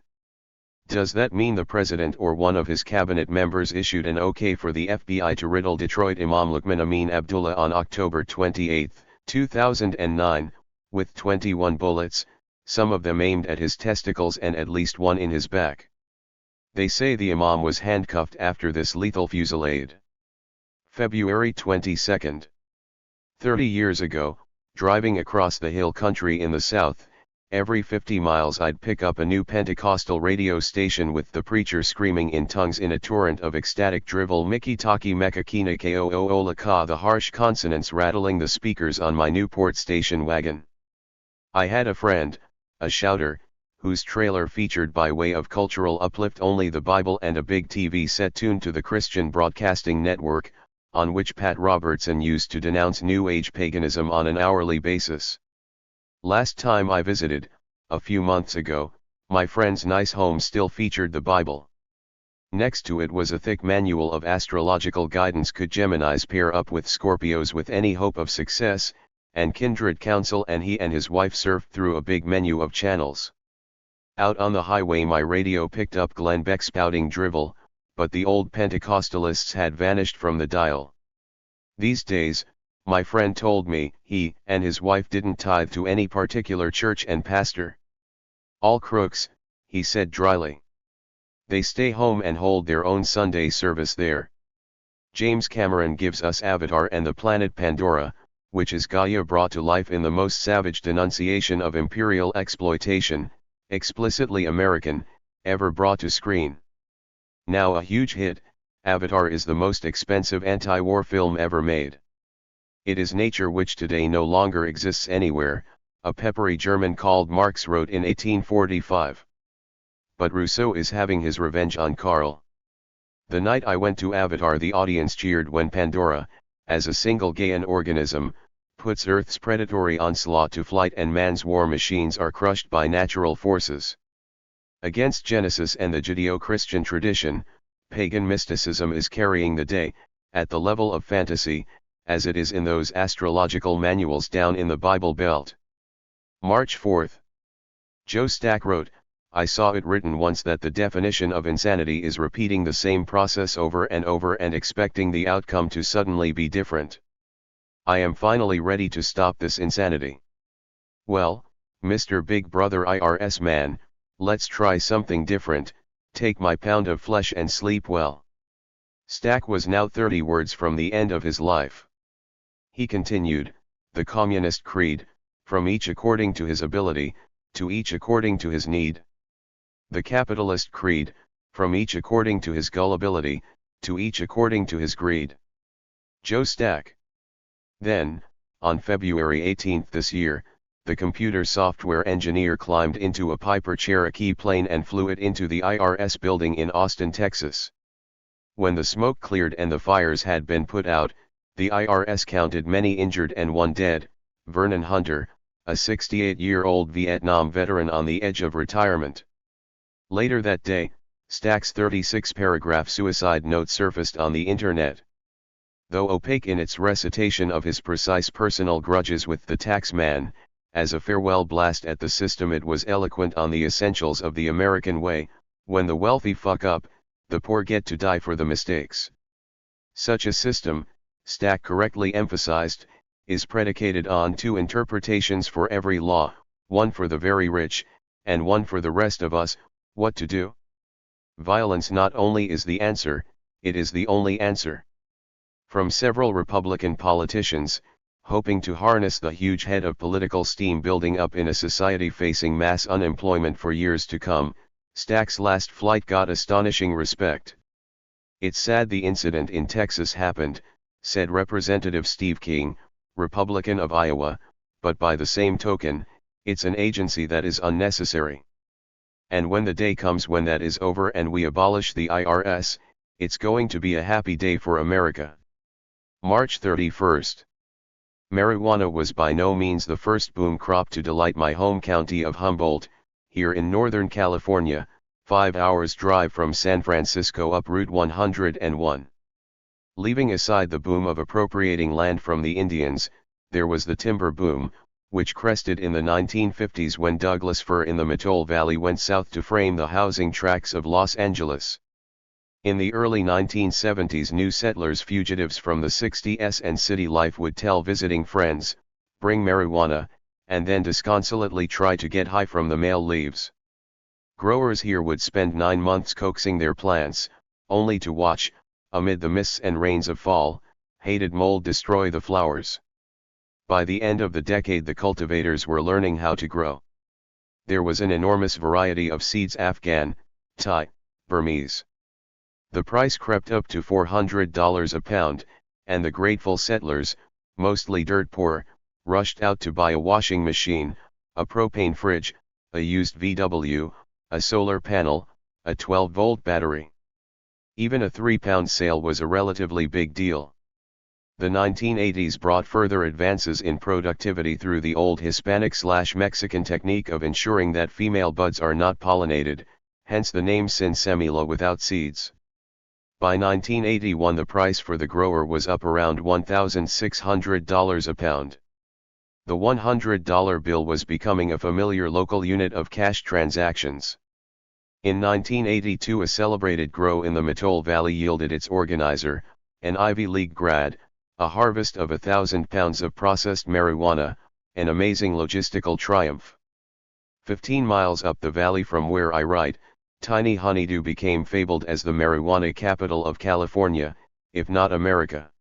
Does that mean the president or one of his cabinet members issued an okay for the FBI to riddle Detroit Imam Luqman Amin Abdullah on October 28, 2009, with 21 bullets, some of them aimed at his testicles and at least one in his back? They say the Imam was handcuffed after this lethal fusillade. February 22. 30 years ago, driving across the hill country in the South, every 50 miles I'd pick up a new Pentecostal radio station with the preacher screaming in tongues in a torrent of ecstatic drivel, Miki Taki Meka Kina Ko Ola Ka, the harsh consonants rattling the speakers on my Newport station wagon. I had a friend, a shouter, whose trailer featured by way of cultural uplift only the Bible and a big TV set tuned to the Christian Broadcasting Network, on which Pat Robertson used to denounce New Age paganism on an hourly basis. Last time I visited, a few months ago, my friend's nice home still featured the Bible. Next to it was a thick manual of astrological guidance. Could Geminis pair up with Scorpios with any hope of success, and kindred counsel, and he and his wife surfed through a big menu of channels. Out on the highway my radio picked up Glenn Beck spouting drivel, but the old Pentecostalists had vanished from the dial. These days, my friend told me, he and his wife didn't tithe to any particular church and pastor. All crooks, he said dryly. They stay home and hold their own Sunday service there. James Cameron gives us Avatar and the planet Pandora, which is Gaia brought to life in the most savage denunciation of imperial exploitation, explicitly American, ever brought to screen. Now a huge hit, Avatar is the most expensive anti-war film ever made. It is nature which today no longer exists anywhere, a peppery German called Marx wrote in 1845. But Rousseau is having his revenge on Karl. The night I went to Avatar the audience cheered when Pandora, as a single Gaian organism, puts Earth's predatory onslaught to flight and man's war machines are crushed by natural forces. Against Genesis and the Judeo-Christian tradition, pagan mysticism is carrying the day, at the level of fantasy, as it is in those astrological manuals down in the Bible Belt. March 4. Joe Stack wrote, I saw it written once that the definition of insanity is repeating the same process over and over and expecting the outcome to suddenly be different. I am finally ready to stop this insanity. Well, Mr. Big Brother IRS man, let's try something different, take my pound of flesh and sleep well. Stack was now 30 words from the end of his life. He continued, the communist creed, from each according to his ability, to each according to his need. The capitalist creed, from each according to his gullibility, to each according to his greed. Joe Stack. Then, on February 18 this year, the computer software engineer climbed into a Piper Cherokee plane and flew it into the IRS building in Austin, Texas. When the smoke cleared and the fires had been put out, the IRS counted many injured and one dead: Vernon Hunter, a 68-year-old Vietnam veteran on the edge of retirement. Later that day, Stack's 36-paragraph suicide note surfaced on the internet. Though opaque in its recitation of his precise personal grudges with the tax man, as a farewell blast at the system, it was eloquent on the essentials of the American way: when the wealthy fuck up, the poor get to die for the mistakes. Such a system, Stack correctly emphasized, is predicated on two interpretations for every law, one for the very rich, and one for the rest of us: what to do. Violence not only is the answer, it is the only answer. From several Republican politicians, hoping to harness the huge head of political steam building up in a society facing mass unemployment for years to come, Stack's last flight got astonishing respect. "It's sad the incident in Texas happened," said Representative Steve King, Republican of Iowa, "but by the same token, it's an agency that is unnecessary. And when the day comes when that is over and we abolish the IRS, it's going to be a happy day for America." March 31. Marijuana was by no means the first boom crop to delight my home county of Humboldt, here in Northern California, 5 hours drive from San Francisco up Route 101. Leaving aside the boom of appropriating land from the Indians, there was the timber boom, which crested in the 1950s when Douglas fir in the Mattole Valley went south to frame the housing tracts of Los Angeles. In the early 1970s, new settlers, fugitives from the 60s and city life, would tell visiting friends, "Bring marijuana," and then disconsolately try to get high from the male leaves. Growers here would spend 9 months coaxing their plants, only to watch, amid the mists and rains of fall, hated mold destroy the flowers. By the end of the decade, the cultivators were learning how to grow. There was an enormous variety of seeds: Afghan, Thai, Burmese. The price crept up to $400 a pound, and the grateful settlers, mostly dirt poor, rushed out to buy a washing machine, a propane fridge, a used VW, a solar panel, a 12-volt battery. Even a 3-pound sale was a relatively big deal. The 1980s brought further advances in productivity through the old Hispanic/Mexican technique of ensuring that female buds are not pollinated, hence the name sin semilla, without seeds. By 1981 the price for the grower was up around $1,600 a pound. The $100 bill was becoming a familiar local unit of cash transactions. In 1982 a celebrated grow in the Mattole Valley yielded its organizer, an Ivy League grad, a harvest of 1,000 pounds of processed marijuana, an amazing logistical triumph. 15 miles up the valley from where I write, tiny Honeydew became fabled as the marijuana capital of California, if not America.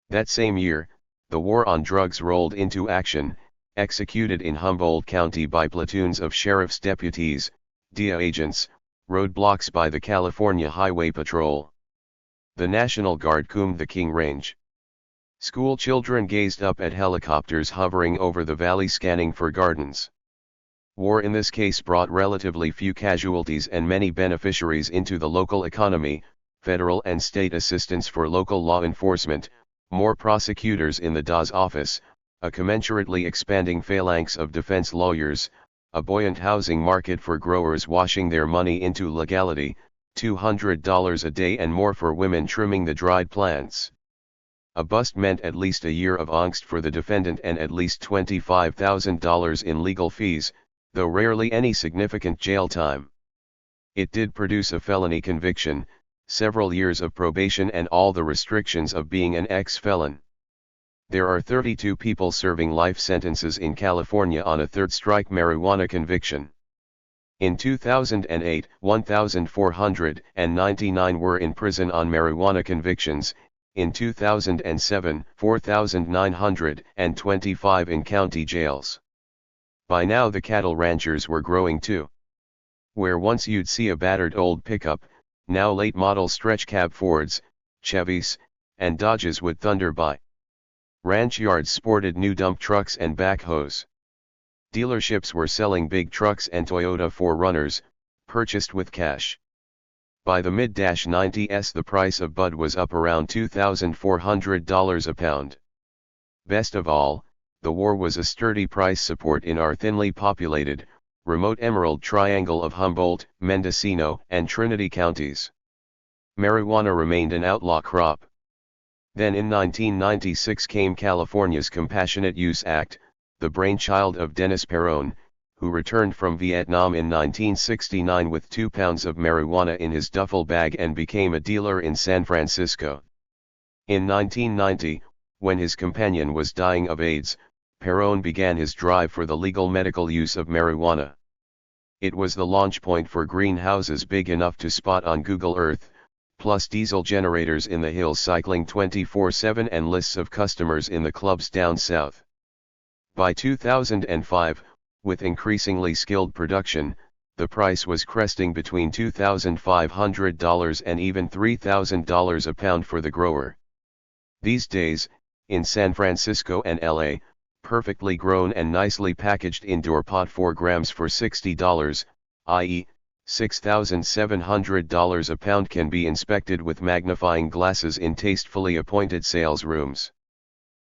That same year, the war on drugs rolled into action, executed in Humboldt County by platoons of sheriff's deputies, DEA agents, roadblocks by the California Highway Patrol. The National Guard combed the King Range. School children gazed up at helicopters hovering over the valley scanning for gardens. War in this case brought relatively few casualties and many beneficiaries into the local economy: federal and state assistance for local law enforcement, more prosecutors in the DA's office, a commensurately expanding phalanx of defense lawyers, a buoyant housing market for growers washing their money into legality, $200 a day and more for women trimming the dried plants. A bust meant at least a year of angst for the defendant and at least $25,000 in legal fees, though rarely any significant jail time. It did produce a felony conviction, several years of probation and all the restrictions of being an ex-felon. There are 32 people serving life sentences in California on a third-strike marijuana conviction. In 2008, 1,499 were in prison on marijuana convictions, in 2007, 4,925 in county jails. By now the cattle ranchers were growing too. Where once you'd see a battered old pickup, now late model stretch cab Fords, Chevys, and Dodges would thunder by. Ranch yards sported new dump trucks and backhoes. Dealerships were selling big trucks and Toyota 4Runners, purchased with cash. By the mid-90s the price of bud was up around $2,400 a pound. Best of all, the war was a sturdy price support in our thinly populated, remote Emerald Triangle of Humboldt, Mendocino, and Trinity counties. Marijuana remained an outlaw crop. Then in 1996 came California's Compassionate Use Act, the brainchild of Dennis Peron, who returned from Vietnam in 1969 with 2 pounds of marijuana in his duffel bag and became a dealer in San Francisco. In 1990, when his companion was dying of AIDS, Peron began his drive for the legal medical use of marijuana. It was the launch point for greenhouses big enough to spot on Google Earth, plus diesel generators in the hills cycling 24/7 and lists of customers in the clubs down south. By 2005, with increasingly skilled production, the price was cresting between $2,500 and even $3,000 a pound for the grower. These days, in San Francisco and LA, perfectly grown and nicely packaged indoor pot 4 grams for $60, i.e., $6,700 a pound can be inspected with magnifying glasses in tastefully appointed sales rooms.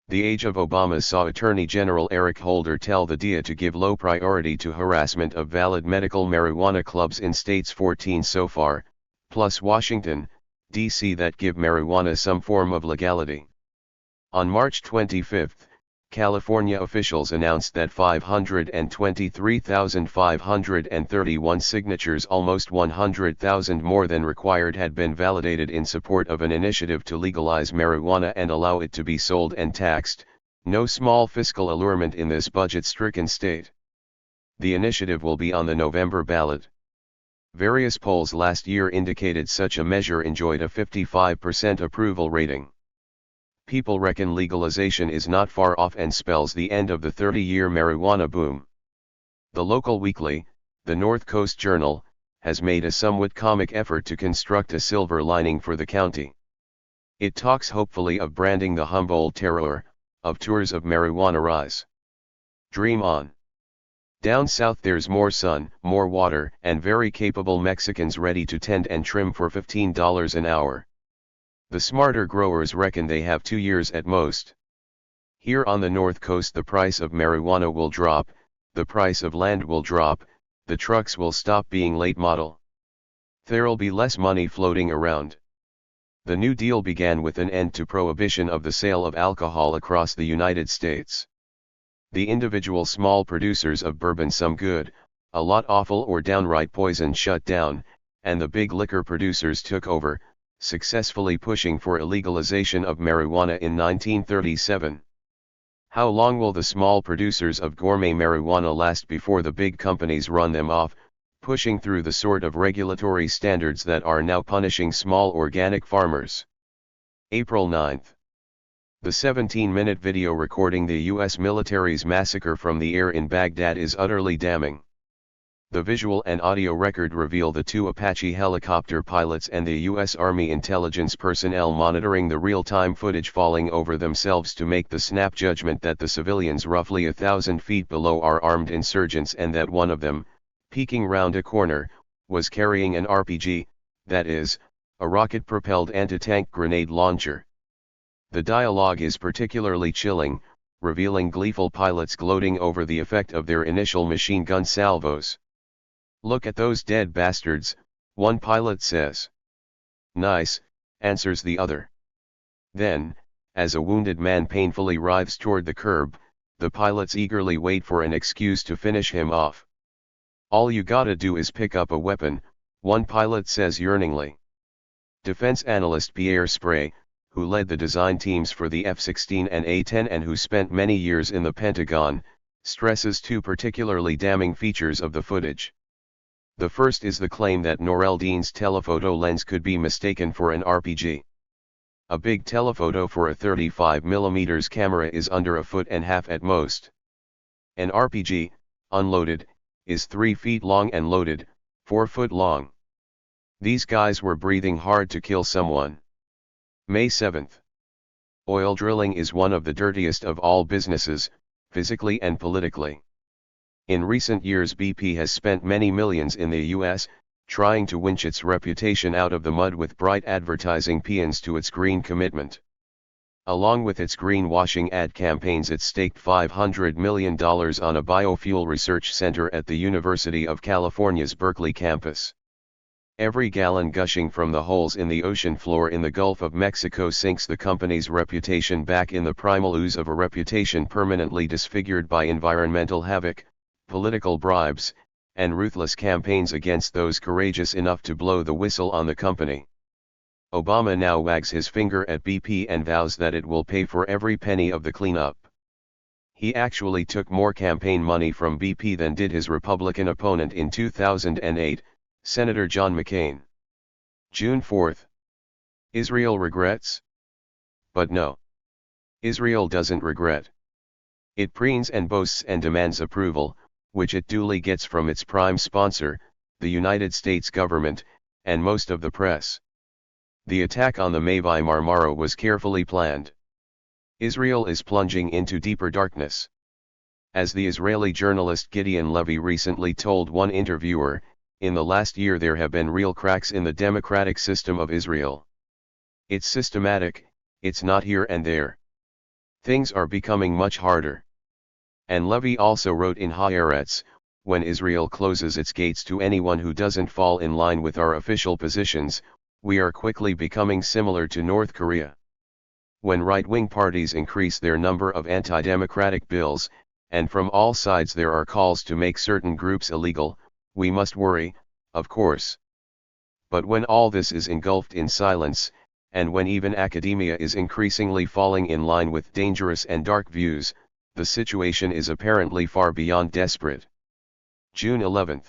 The age of Obama saw Attorney General Eric Holder tell the DEA to give low priority to harassment of valid medical marijuana clubs in states 14 so far, plus Washington, D.C. that give marijuana some form of legality. On March 25, California officials announced that 523,531 signatures, almost 100,000 more than required, had been validated in support of an initiative to legalize marijuana and allow it to be sold and taxed, no small fiscal allurement in this budget-stricken state. The initiative will be on the November ballot. Various polls last year indicated such a measure enjoyed a 55% approval rating. People reckon legalization is not far off and spells the end of the 30-year marijuana boom. The local weekly, the North Coast Journal, has made a somewhat comic effort to construct a silver lining for the county. It talks hopefully of branding the Humboldt terror, of tours of marijuana rise. Dream on. Down south there's more sun, more water, and very capable Mexicans ready to tend and trim for $15 an hour. The smarter growers reckon they have 2 years at most. Here on the North Coast the price of marijuana will drop, the price of land will drop, the trucks will stop being late model. There'll be less money floating around. The New Deal began with an end to prohibition of the sale of alcohol across the United States. The individual small producers of bourbon, some good, a lot awful or downright poison, shut down, and the big liquor producers took over, successfully pushing for a legalization of marijuana in 1937. How long will the small producers of gourmet marijuana last before the big companies run them off, pushing through the sort of regulatory standards that are now punishing small organic farmers? April 9. The 17-minute video recording the U.S. military's massacre from the air in Baghdad is utterly damning. The visual and audio record reveal the 2 Apache helicopter pilots and the U.S. Army intelligence personnel monitoring the real-time footage falling over themselves to make the snap judgment that the civilians roughly 1,000 feet below are armed insurgents and that one of them, peeking round a corner, was carrying an RPG, that is, a rocket-propelled anti-tank grenade launcher. The dialogue is particularly chilling, revealing gleeful pilots gloating over the effect of their initial machine gun salvos. "Look at those dead bastards," one pilot says. "Nice," answers the other. Then, as a wounded man painfully writhes toward the curb, the pilots eagerly wait for an excuse to finish him off. "All you gotta do is pick up a weapon," one pilot says yearningly. Defense analyst Pierre Sprey, who led the design teams for the F-16 and A-10 and who spent many years in the Pentagon, stresses 2 particularly damning features of the footage. The first is the claim that Noor-el-Din's telephoto lens could be mistaken for an RPG. A big telephoto for a 35mm camera is under 1.5 feet at most. An RPG, unloaded, is 3 feet long and loaded, 4 foot long. These guys were breathing hard to kill someone. May 7. Oil drilling is one of the dirtiest of all businesses, physically and politically. In recent years BP has spent many millions in the US, trying to winch its reputation out of the mud with bright advertising paeans to its green commitment. Along with its greenwashing ad campaigns, it staked $500 million on a biofuel research center at the University of California's Berkeley campus. Every gallon gushing from the holes in the ocean floor in the Gulf of Mexico sinks the company's reputation back in the primal ooze of a reputation permanently disfigured by environmental havoc, political bribes, and ruthless campaigns against those courageous enough to blow the whistle on the company. Obama now wags his finger at BP and vows that it will pay for every penny of the cleanup. He actually took more campaign money from BP than did his Republican opponent in 2008, Senator John McCain. June 4. Israel regrets? But no. Israel doesn't regret. It preens and boasts and demands approval, which it duly gets from its prime sponsor, the United States government, and most of the press. The attack on the Mavi Marmara was carefully planned. Israel is plunging into deeper darkness. As the Israeli journalist Gideon Levy recently told one interviewer, in the last year there have been real cracks in the democratic system of Israel. It's systematic, it's not here and there. Things are becoming much harder. And Levy also wrote in Haaretz, when Israel closes its gates to anyone who doesn't fall in line with our official positions, we are quickly becoming similar to North Korea. When right-wing parties increase their number of anti-democratic bills, and from all sides there are calls to make certain groups illegal, we must worry, of course. But when all this is engulfed in silence, and when even academia is increasingly falling in line with dangerous and dark views, the situation is apparently far beyond desperate. June 11.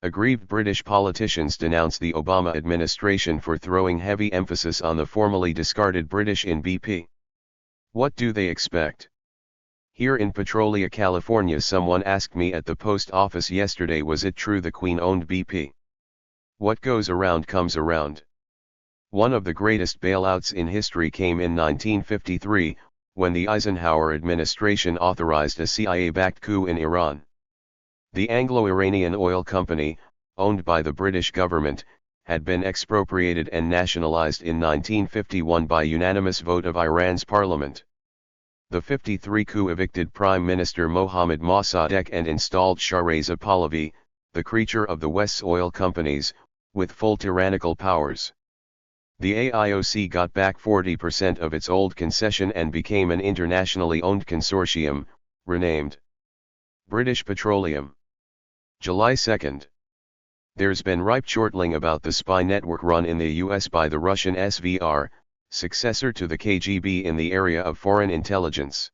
Aggrieved British politicians denounce the Obama administration for throwing heavy emphasis on the formerly discarded British in BP. What do they expect? Here in Petrolia, California, someone asked me at the post office yesterday, was it true the Queen owned BP? What goes around comes around. One of the greatest bailouts in history came in 1953, when the Eisenhower administration authorized a CIA-backed coup in Iran. The Anglo-Iranian Oil Company, owned by the British government, had been expropriated and nationalized in 1951 by unanimous vote of Iran's parliament. The 53 coup evicted Prime Minister Mohammad Mossadegh and installed Shah Reza Pahlavi, the creature of the West's oil companies, with full tyrannical powers. The AIOC got back 40% of its old concession and became an internationally owned consortium, renamed British Petroleum. July 2. There's been ripe chortling about the spy network run in the US by the Russian SVR, successor to the KGB in the area of foreign intelligence.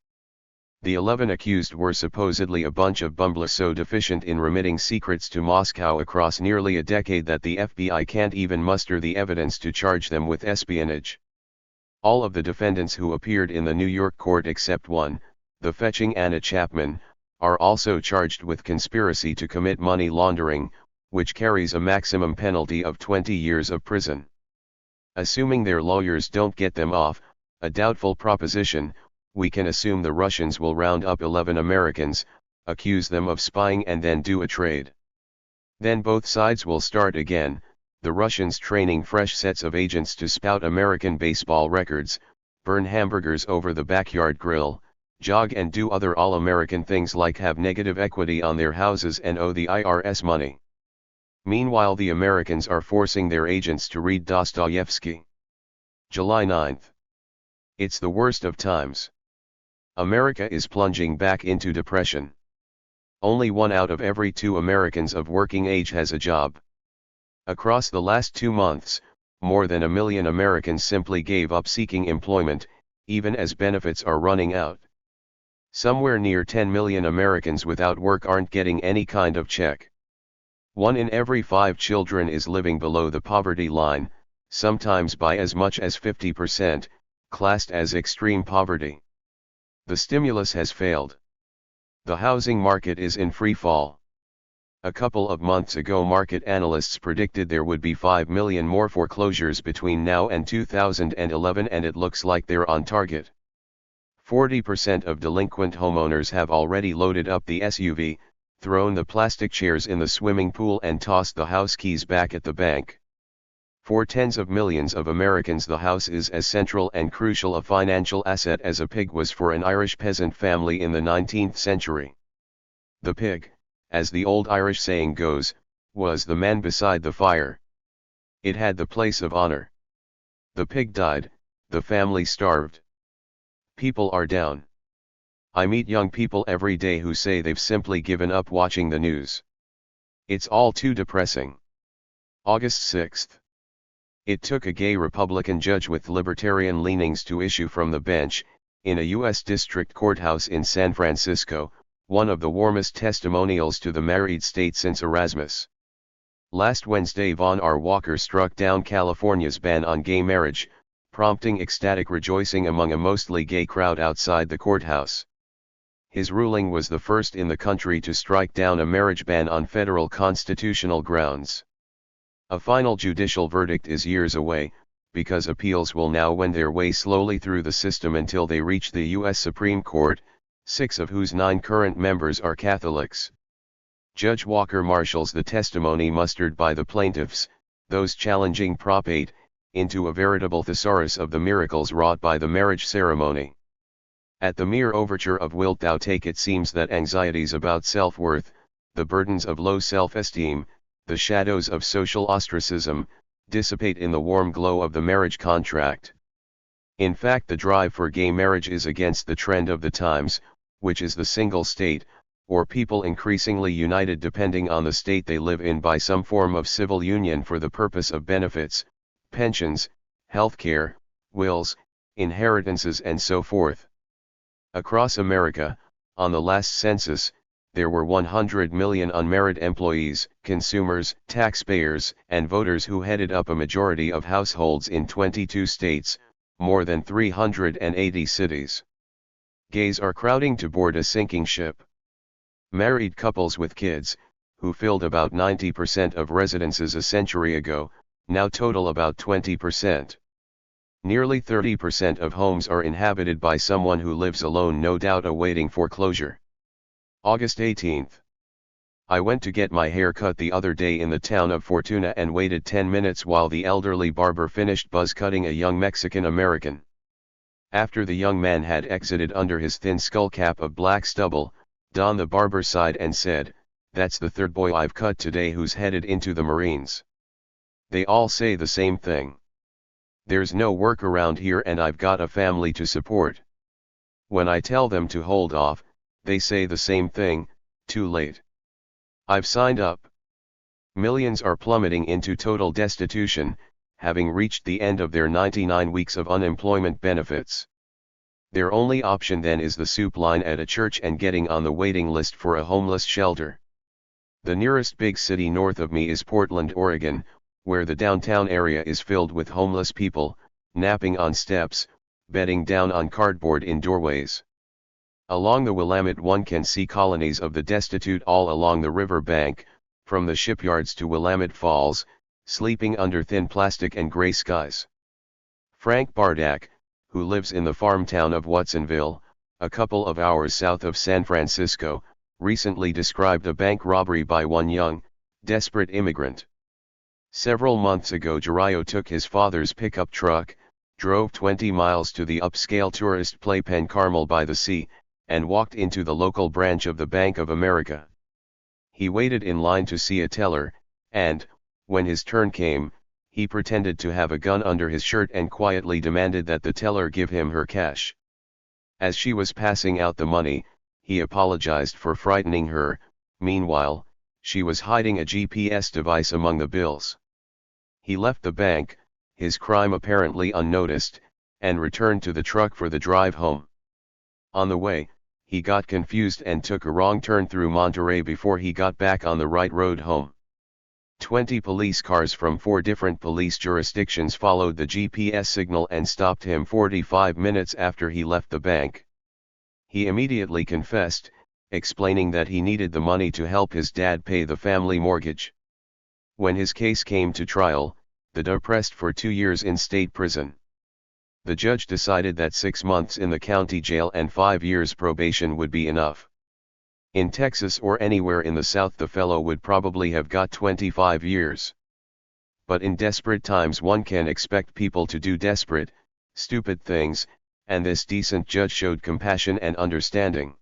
The 11 accused were supposedly a bunch of bumblers so deficient in remitting secrets to Moscow across nearly a decade that the FBI can't even muster the evidence to charge them with espionage. All of the defendants who appeared in the New York court except one, the fetching Anna Chapman, are also charged with conspiracy to commit money laundering, which carries a maximum penalty of 20 years of prison. Assuming their lawyers don't get them off, a doubtful proposition, we can assume the Russians will round up 11 Americans, accuse them of spying and then do a trade. Then both sides will start again, the Russians training fresh sets of agents to spout American baseball records, burn hamburgers over the backyard grill, jog and do other all-American things like have negative equity on their houses and owe the IRS money. Meanwhile, the Americans are forcing their agents to read Dostoevsky. July 9. It's the worst of times. America is plunging back into depression. Only 1 out of every 2 Americans of working age has a job. Across the last 2 months, more than 1 million Americans simply gave up seeking employment, even as benefits are running out. Somewhere near 10 million Americans without work aren't getting any kind of check. 1 in every 5 children is living below the poverty line, sometimes by as much as 50%, classed as extreme poverty. The stimulus has failed. The housing market is in free fall. A couple of months ago market analysts predicted there would be 5 million more foreclosures between now and 2011, and it looks like they're on target. 40% of delinquent homeowners have already loaded up the SUV, thrown the plastic chairs in the swimming pool and tossed the house keys back at the bank. For tens of millions of Americans, the house is as central and crucial a financial asset as a pig was for an Irish peasant family in the 19th century. The pig, as the old Irish saying goes, was the man beside the fire. It had the place of honor. The pig died, the family starved. People are down. I meet young people every day who say they've simply given up watching the news. It's all too depressing. August 6th. It took a gay Republican judge with libertarian leanings to issue from the bench, in a U.S. district courthouse in San Francisco, one of the warmest testimonials to the married state since Erasmus. Last Wednesday, Von R. Walker struck down California's ban on gay marriage, prompting ecstatic rejoicing among a mostly gay crowd outside the courthouse. His ruling was the first in the country to strike down a marriage ban on federal constitutional grounds. A final judicial verdict is years away, because appeals will now wend their way slowly through the system until they reach the U.S. Supreme Court, 6 of whose 9 current members are Catholics. Judge Walker marshals the testimony mustered by the plaintiffs, those challenging Prop 8, into a veritable thesaurus of the miracles wrought by the marriage ceremony. At the mere overture of "Wilt thou take?" it seems that anxieties about self-worth, the burdens of low self-esteem, the shadows of social ostracism, dissipate in the warm glow of the marriage contract. In fact, the drive for gay marriage is against the trend of the times, which is the single state, or people increasingly united depending on the state they live in by some form of civil union for the purpose of benefits, pensions, health care, wills, inheritances and so forth. Across America, on the last census, there were 100 million unmarried employees, consumers, taxpayers, and voters who headed up a majority of households in 22 states, more than 380 cities. Gays are crowding to board a sinking ship. Married couples with kids, who filled about 90% of residences a century ago, now total about 20%. Nearly 30% of homes are inhabited by someone who lives alone, no doubt awaiting foreclosure. August 18th. I went to get my hair cut the other day in the town of Fortuna and waited 10 minutes while the elderly barber finished buzz cutting a young Mexican American. After the young man had exited under his thin skull cap of black stubble, Don the barber sighed and said, "That's the third boy I've cut today who's headed into the Marines. They all say the same thing. There's no work around here and I've got a family to support. When I tell them to hold off, they say the same thing, too late. I've signed up." Millions are plummeting into total destitution, having reached the end of their 99 weeks of unemployment benefits. Their only option then is the soup line at a church and getting on the waiting list for a homeless shelter. The nearest big city north of me is Portland, Oregon, where the downtown area is filled with homeless people, napping on steps, bedding down on cardboard in doorways. Along the Willamette one can see colonies of the destitute all along the river bank, from the shipyards to Willamette Falls, sleeping under thin plastic and gray skies. Frank Bardak, who lives in the farm town of Watsonville, a couple of hours south of San Francisco, recently described a bank robbery by one young, desperate immigrant. Several months ago, Jericho took his father's pickup truck, drove 20 miles to the upscale tourist playpen Carmel by the Sea, and walked into the local branch of the Bank of America. He waited in line to see a teller, and, when his turn came, he pretended to have a gun under his shirt and quietly demanded that the teller give him her cash. As she was passing out the money, he apologized for frightening her. Meanwhile, she was hiding a GPS device among the bills. He left the bank, his crime apparently unnoticed, and returned to the truck for the drive home. On the way, he got confused and took a wrong turn through Monterey before he got back on the right road home. 20 police cars from 4 different police jurisdictions followed the GPS signal and stopped him 45 minutes after he left the bank. He immediately confessed, explaining that he needed the money to help his dad pay the family mortgage. When his case came to trial, the DA pressed for 2 years in state prison. The judge decided that 6 months in the county jail and 5 years probation would be enough. In Texas or anywhere in the South, the fellow would probably have got 25 years. But in desperate times one can expect people to do desperate, stupid things, and this decent judge showed compassion and understanding.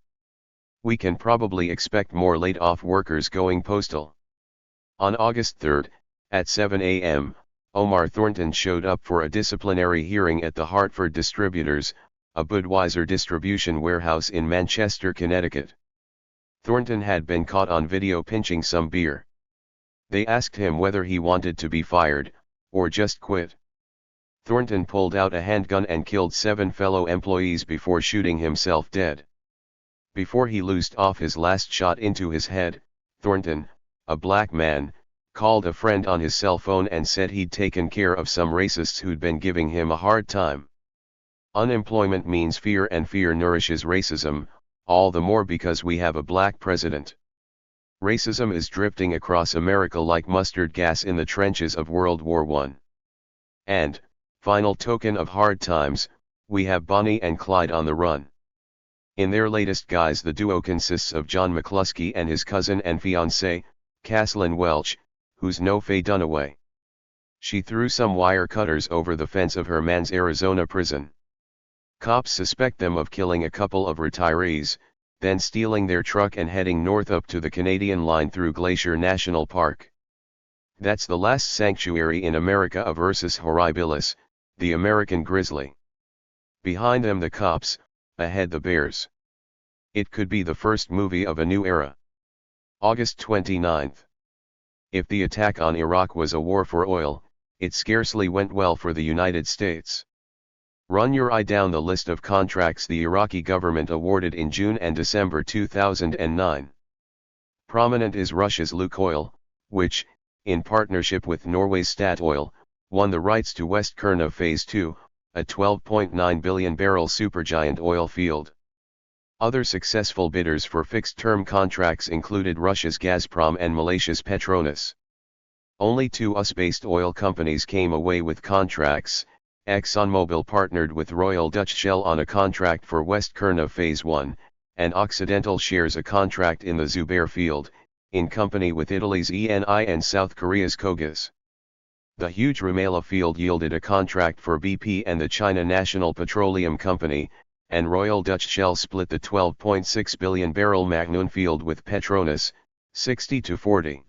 We can probably expect more laid-off workers going postal. On August 3, at 7 a.m., Omar Thornton showed up for a disciplinary hearing at the Hartford Distributors, a Budweiser distribution warehouse in Manchester, Connecticut. Thornton had been caught on video pinching some beer. They asked him whether he wanted to be fired, or just quit. Thornton pulled out a handgun and killed 7 fellow employees before shooting himself dead. Before he loosed off his last shot into his head, Thornton, a black man, called a friend on his cell phone and said he'd taken care of some racists who'd been giving him a hard time. Unemployment means fear, and fear nourishes racism, all the more because we have a black president. Racism is drifting across America like mustard gas in the trenches of World War I. And, final token of hard times, we have Bonnie and Clyde on the run. In their latest guise, the duo consists of John McCluskey and his cousin and fiancée, Caslin Welch, who's no Faye Dunaway. She threw some wire cutters over the fence of her man's Arizona prison. Cops suspect them of killing a couple of retirees, then stealing their truck and heading north up to the Canadian line through Glacier National Park. That's the last sanctuary in America versus horribilis, the American grizzly. Behind them the cops, ahead the bears. It could be the first movie of a new era. August 29. If the attack on Iraq was a war for oil, it scarcely went well for the United States. Run your eye down the list of contracts the Iraqi government awarded in June and December 2009. Prominent is Russia's Lukoil, which, in partnership with Norway's Statoil, won the rights to West Kurna Phase 2, a 12.9 billion barrel supergiant oil field. Other successful bidders for fixed-term contracts included Russia's Gazprom and Malaysia's Petronas. Only 2 US-based oil companies came away with contracts. ExxonMobil partnered with Royal Dutch Shell on a contract for West Kurna Phase 1, and Occidental shares a contract in the Zubair field, in company with Italy's Eni and South Korea's KOGAS. The huge Rumaila field yielded a contract for BP and the China National Petroleum Company, and Royal Dutch Shell split the 12.6 billion barrel Magnoon field with Petronas, 60-40.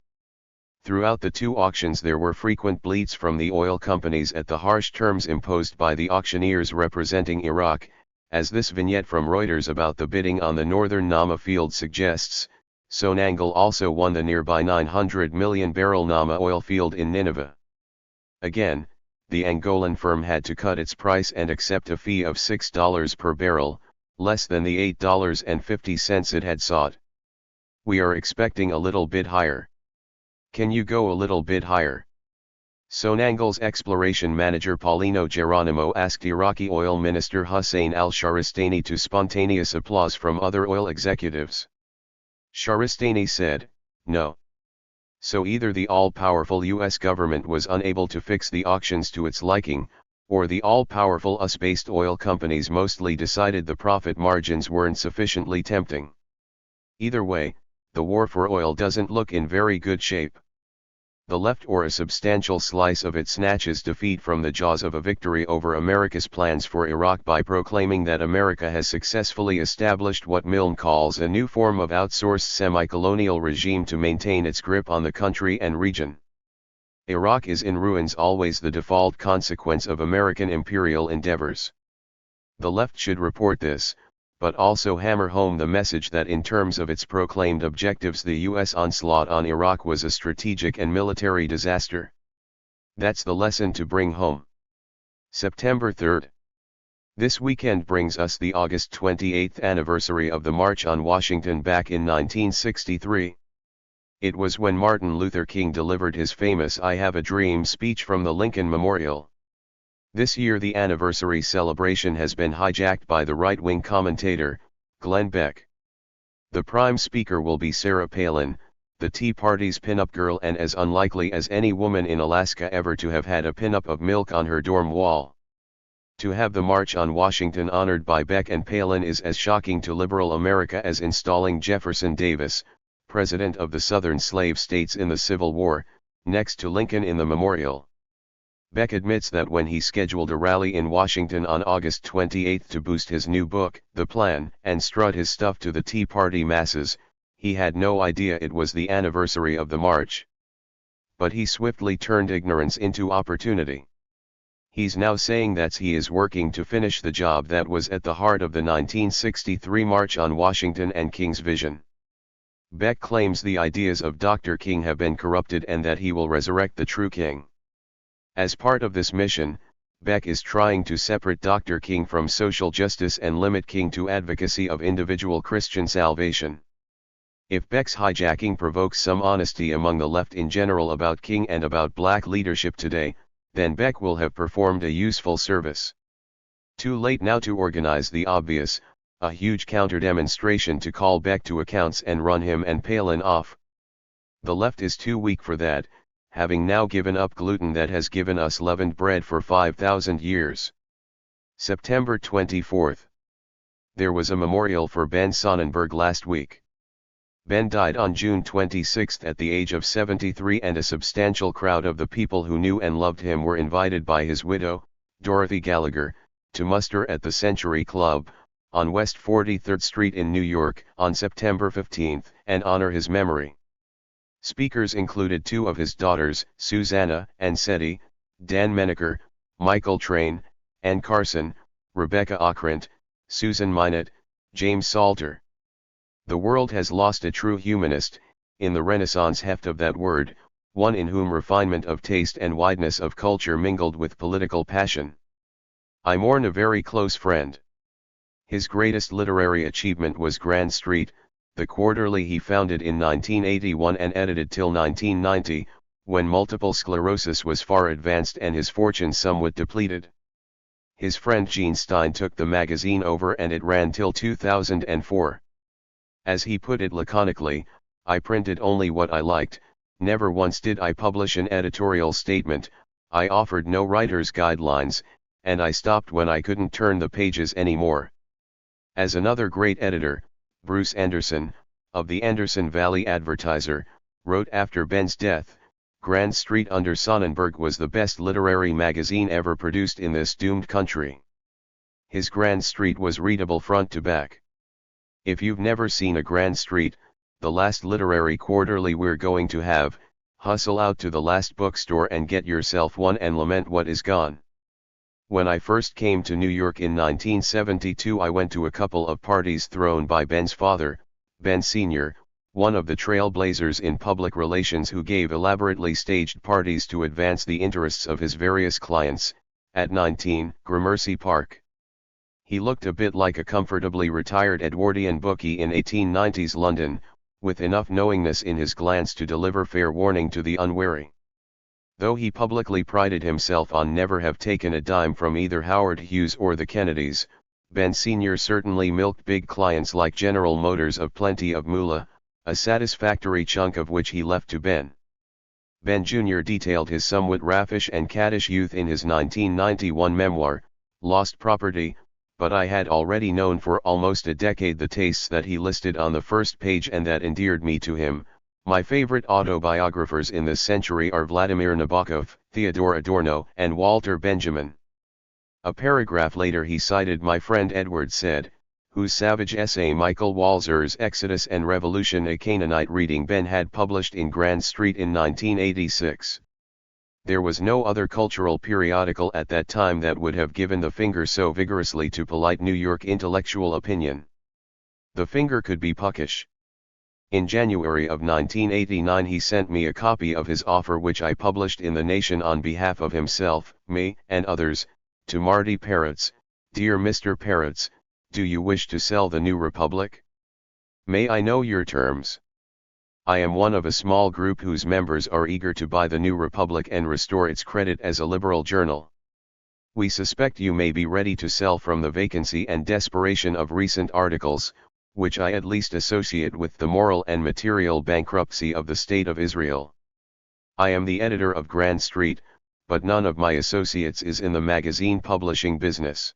Throughout the 2 auctions there were frequent bleats from the oil companies at the harsh terms imposed by the auctioneers representing Iraq, as this vignette from Reuters about the bidding on the northern Nama field suggests. Sonangol also won the nearby 900 million barrel Nama oil field in Nineveh. Again, the Angolan firm had to cut its price and accept a fee of $6 per barrel, less than the $8.50 it had sought. We are expecting a little bit higher. Can you go a little bit higher? Sonangol's exploration manager Paulino Geronimo asked Iraqi oil minister Hussein al-Sharistani to spontaneous applause from other oil executives. Sharistani said, "No." So either the all-powerful US government was unable to fix the auctions to its liking, or the all-powerful US-based oil companies mostly decided the profit margins weren't sufficiently tempting. Either way, the war for oil doesn't look in very good shape. The left or a substantial slice of it snatches defeat from the jaws of a victory over America's plans for Iraq by proclaiming that America has successfully established what Milne calls a new form of outsourced semi-colonial regime to maintain its grip on the country and region. Iraq is in ruins, always the default consequence of American imperial endeavors. The left should report this, but also hammer home the message that in terms of its proclaimed objectives the US onslaught on Iraq was a strategic and military disaster. That's the lesson to bring home. September 3rd. This weekend brings us the August 28th anniversary of the March on Washington back in 1963. It was when Martin Luther King delivered his famous "I Have a Dream" speech from the Lincoln Memorial. This year the anniversary celebration has been hijacked by the right-wing commentator, Glenn Beck. The prime speaker will be Sarah Palin, the Tea Party's pinup girl and as unlikely as any woman in Alaska ever to have had a pinup of milk on her dorm wall. To have the March on Washington honored by Beck and Palin is as shocking to liberal America as installing Jefferson Davis, president of the Southern slave states in the Civil War, next to Lincoln in the memorial. Beck admits that when he scheduled a rally in Washington on August 28 to boost his new book, The Plan, and strut his stuff to the Tea Party masses, he had no idea it was the anniversary of the march. But he swiftly turned ignorance into opportunity. He's now saying that he is working to finish the job that was at the heart of the 1963 March on Washington and King's vision. Beck claims the ideas of Dr. King have been corrupted and that he will resurrect the true King. As part of this mission, Beck is trying to separate Dr. King from social justice and limit King to advocacy of individual Christian salvation. If Beck's hijacking provokes some honesty among the left in general about King and about black leadership today, then Beck will have performed a useful service. Too late now to organize the obvious, a huge counter-demonstration to call Beck to accounts and run him and Palin off. The left is too weak for that, having now given up gluten that has given us leavened bread for 5,000 years. September 24. There was a memorial for Ben Sonnenberg last week. Ben died on June 26 at the age of 73 and a substantial crowd of the people who knew and loved him were invited by his widow, Dorothy Gallagher, to muster at the Century Club, on West 43rd Street in New York, on September 15, and honor his memory. Speakers included two of his daughters, Susanna and Seti, Dan Menaker, Michael Train, Ann Carson, Rebecca Ockrent, Susan Minot, James Salter. The world has lost a true humanist, in the Renaissance heft of that word, one in whom refinement of taste and wideness of culture mingled with political passion. I mourn a very close friend. His greatest literary achievement was Grand Street, the quarterly he founded in 1981 and edited till 1990, when multiple sclerosis was far advanced and his fortune somewhat depleted. His friend Gene Stein took the magazine over and it ran till 2004. As he put it laconically, I printed only what I liked, never once did I publish an editorial statement, I offered no writer's guidelines, and I stopped when I couldn't turn the pages anymore. As another great editor, Bruce Anderson, of the Anderson Valley Advertiser, wrote after Ben's death, Grand Street under Sonnenberg was the best literary magazine ever produced in this doomed country. His Grand Street was readable front to back. If you've never seen a Grand Street, the last literary quarterly we're going to have, hustle out to the last bookstore and get yourself one and lament what is gone. When I first came to New York in 1972, I went to a couple of parties thrown by Ben's father, Ben Sr., one of the trailblazers in public relations who gave elaborately staged parties to advance the interests of his various clients, at 19 Gramercy Park. He looked a bit like a comfortably retired Edwardian bookie in 1890s London, with enough knowingness in his glance to deliver fair warning to the unwary. Though he publicly prided himself on never have taken a dime from either Howard Hughes or the Kennedys, Ben Sr. certainly milked big clients like General Motors of plenty of moolah, a satisfactory chunk of which he left to Ben. Ben Jr. detailed his somewhat raffish and caddish youth in his 1991 memoir, Lost Property, but I had already known for almost a decade the tastes that he listed on the first page and that endeared me to him. My favorite autobiographers in this century are Vladimir Nabokov, Theodore Adorno, and Walter Benjamin. A paragraph later he cited my friend Edward Said, whose savage essay Michael Walzer's Exodus and Revolution, a Canaanite reading Ben had published in Grand Street in 1986. There was no other cultural periodical at that time that would have given the finger so vigorously to polite New York intellectual opinion. The finger could be puckish. In January of 1989 he sent me a copy of his offer, which I published in The Nation on behalf of himself, me, and others, to Marty Peretz. Dear Mr. Peretz, do you wish to sell the New Republic? May I know your terms? I am one of a small group whose members are eager to buy the New Republic and restore its credit as a liberal journal. We suspect you may be ready to sell from the vacancy and desperation of recent articles, which I at least associate with the moral and material bankruptcy of the State of Israel. I am the editor of Grand Street, but none of my associates is in the magazine publishing business.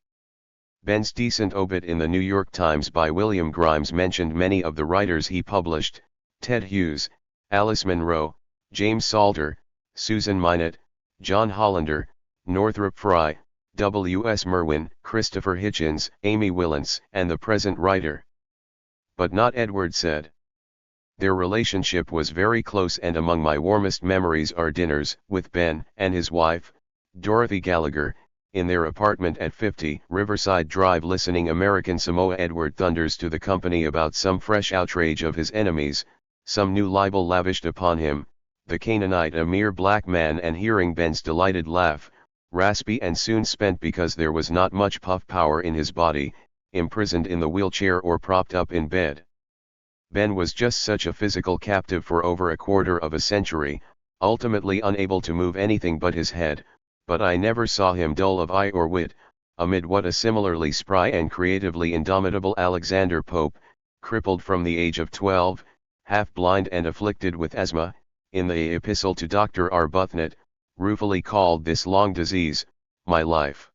Ben's decent obit in the New York Times by William Grimes mentioned many of the writers he published: Ted Hughes, Alice Munro, James Salter, Susan Minot, John Hollander, Northrop Frye, W. S. Merwin, Christopher Hitchens, Amy Willence, and the present writer. But not Edward said. Their relationship was very close, and among my warmest memories are dinners with Ben and his wife, Dorothy Gallagher, in their apartment at 50 Riverside Drive, listening American Samoa Edward thunders to the company about some fresh outrage of his enemies, some new libel lavished upon him, the Canaanite a mere black man, and hearing Ben's delighted laugh, raspy and soon spent because there was not much puff power in his body, imprisoned in the wheelchair or propped up in bed. Ben was just such a physical captive for over a quarter of a century, ultimately unable to move anything but his head, but I never saw him dull of eye or wit, amid what a similarly spry and creatively indomitable Alexander Pope, crippled from the age of 12, half-blind and afflicted with asthma, in the epistle to Dr. Arbuthnot, ruefully called this long disease, my life.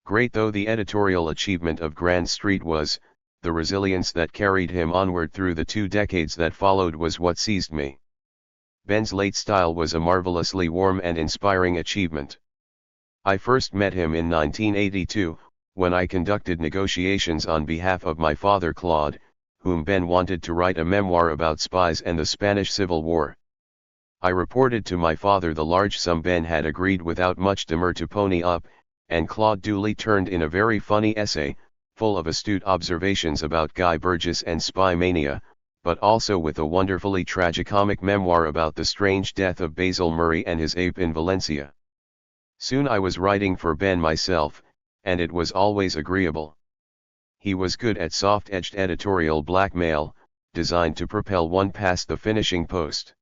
Great though the editorial achievement of Grand Street was, the resilience that carried him onward through the 2 decades that followed was what seized me. Ben's late style was a marvelously warm and inspiring achievement. I first met him in 1982, when I conducted negotiations on behalf of my father Claude, whom Ben wanted to write a memoir about spies and the Spanish Civil War. I reported to my father the large sum Ben had agreed without much demur to pony up, and Claude duly turned in a very funny essay, full of astute observations about Guy Burgess and spy mania, but also with a wonderfully tragicomic memoir about the strange death of Basil Murray and his ape in Valencia. Soon I was writing for Ben myself, and it was always agreeable. He was good at soft-edged editorial blackmail, designed to propel one past the finishing post.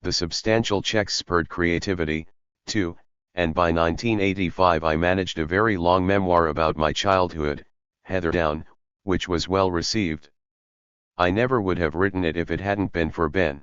The substantial checks spurred creativity, too, and by 1985 I managed a very long memoir about my childhood, Heatherdown, which was well received. I never would have written it if it hadn't been for Ben.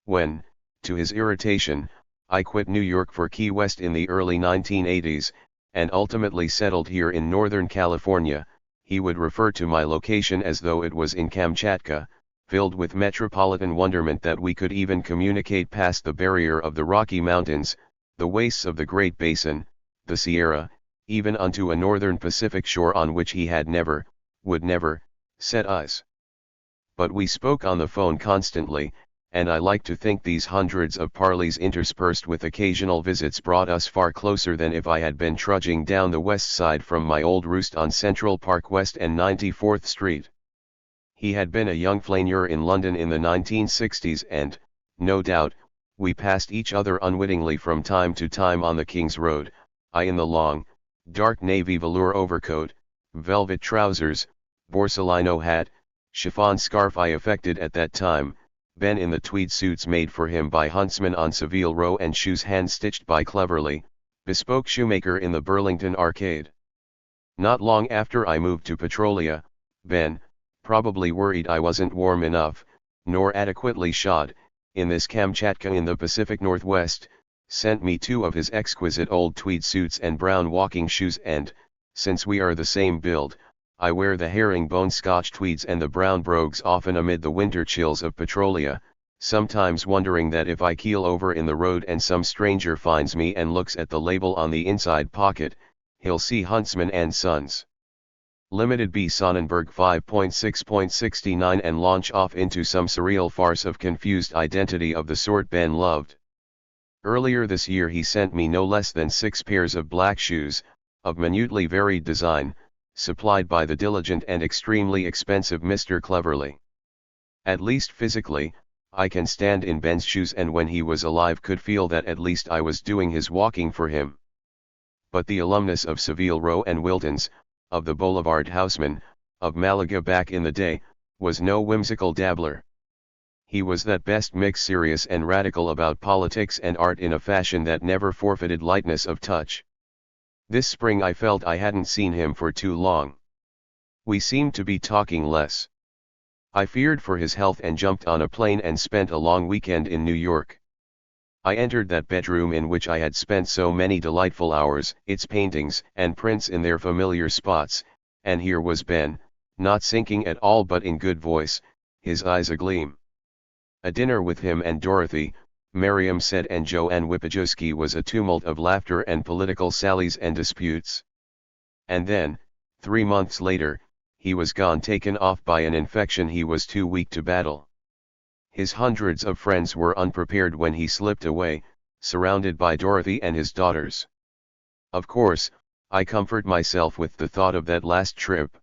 When, to his irritation, I quit New York for Key West in the early 1980s, and ultimately settled here in Northern California, he would refer to my location as though it was in Kamchatka, filled with metropolitan wonderment that we could even communicate past the barrier of the Rocky Mountains, the wastes of the Great Basin, the Sierra, even unto a northern Pacific shore on which he had never, would never, set eyes. But we spoke on the phone constantly, and I like to think these hundreds of parleys interspersed with occasional visits brought us far closer than if I had been trudging down the west side from my old roost on Central Park West and 94th Street. He had been a young flaneur in London in the 1960s and, no doubt, we passed each other unwittingly from time to time on the King's Road, I in the long, dark navy velour overcoat, velvet trousers, Borsalino hat, chiffon scarf I affected at that time, Ben in the tweed suits made for him by Huntsman on Savile Row and shoes hand-stitched by Cleverly, bespoke shoemaker in the Burlington Arcade. Not long after I moved to Petrolia, Ben, probably worried I wasn't warm enough, nor adequately shod, in this Kamchatka in the Pacific Northwest, sent me 2 of his exquisite old tweed suits and brown walking shoes, and, since we are the same build, I wear the herringbone Scotch tweeds and the brown brogues often amid the winter chills of Petrolia, sometimes wondering that if I keel over in the road and some stranger finds me and looks at the label on the inside pocket, he'll see Huntsman and Sons. Limited B Sonnenberg 5.6.69 and launch off into some surreal farce of confused identity of the sort Ben loved. Earlier this year he sent me no less than 6 pairs of black shoes, of minutely varied design, supplied by the diligent and extremely expensive Mr. Cleverly. At least physically, I can stand in Ben's shoes, and when he was alive could feel that at least I was doing his walking for him. But the alumnus of Savile Row and Wilton's, of the Boulevard Houseman, of Malaga back in the day, was no whimsical dabbler. He was that best mix serious and radical about politics and art in a fashion that never forfeited lightness of touch. This spring I felt I hadn't seen him for too long. We seemed to be talking less. I feared for his health and jumped on a plane and spent a long weekend in New York. I entered that bedroom in which I had spent so many delightful hours, its paintings and prints in their familiar spots, and here was Ben, not sinking at all but in good voice, his eyes agleam. A dinner with him and Dorothy, Miriam said, and Joanne Wipajewski was a tumult of laughter and political sallies and disputes. And then, 3 months later, he was gone, taken off by an infection he was too weak to battle. His hundreds of friends were unprepared when he slipped away, surrounded by Dorothy and his daughters. Of course, I comfort myself with the thought of that last trip.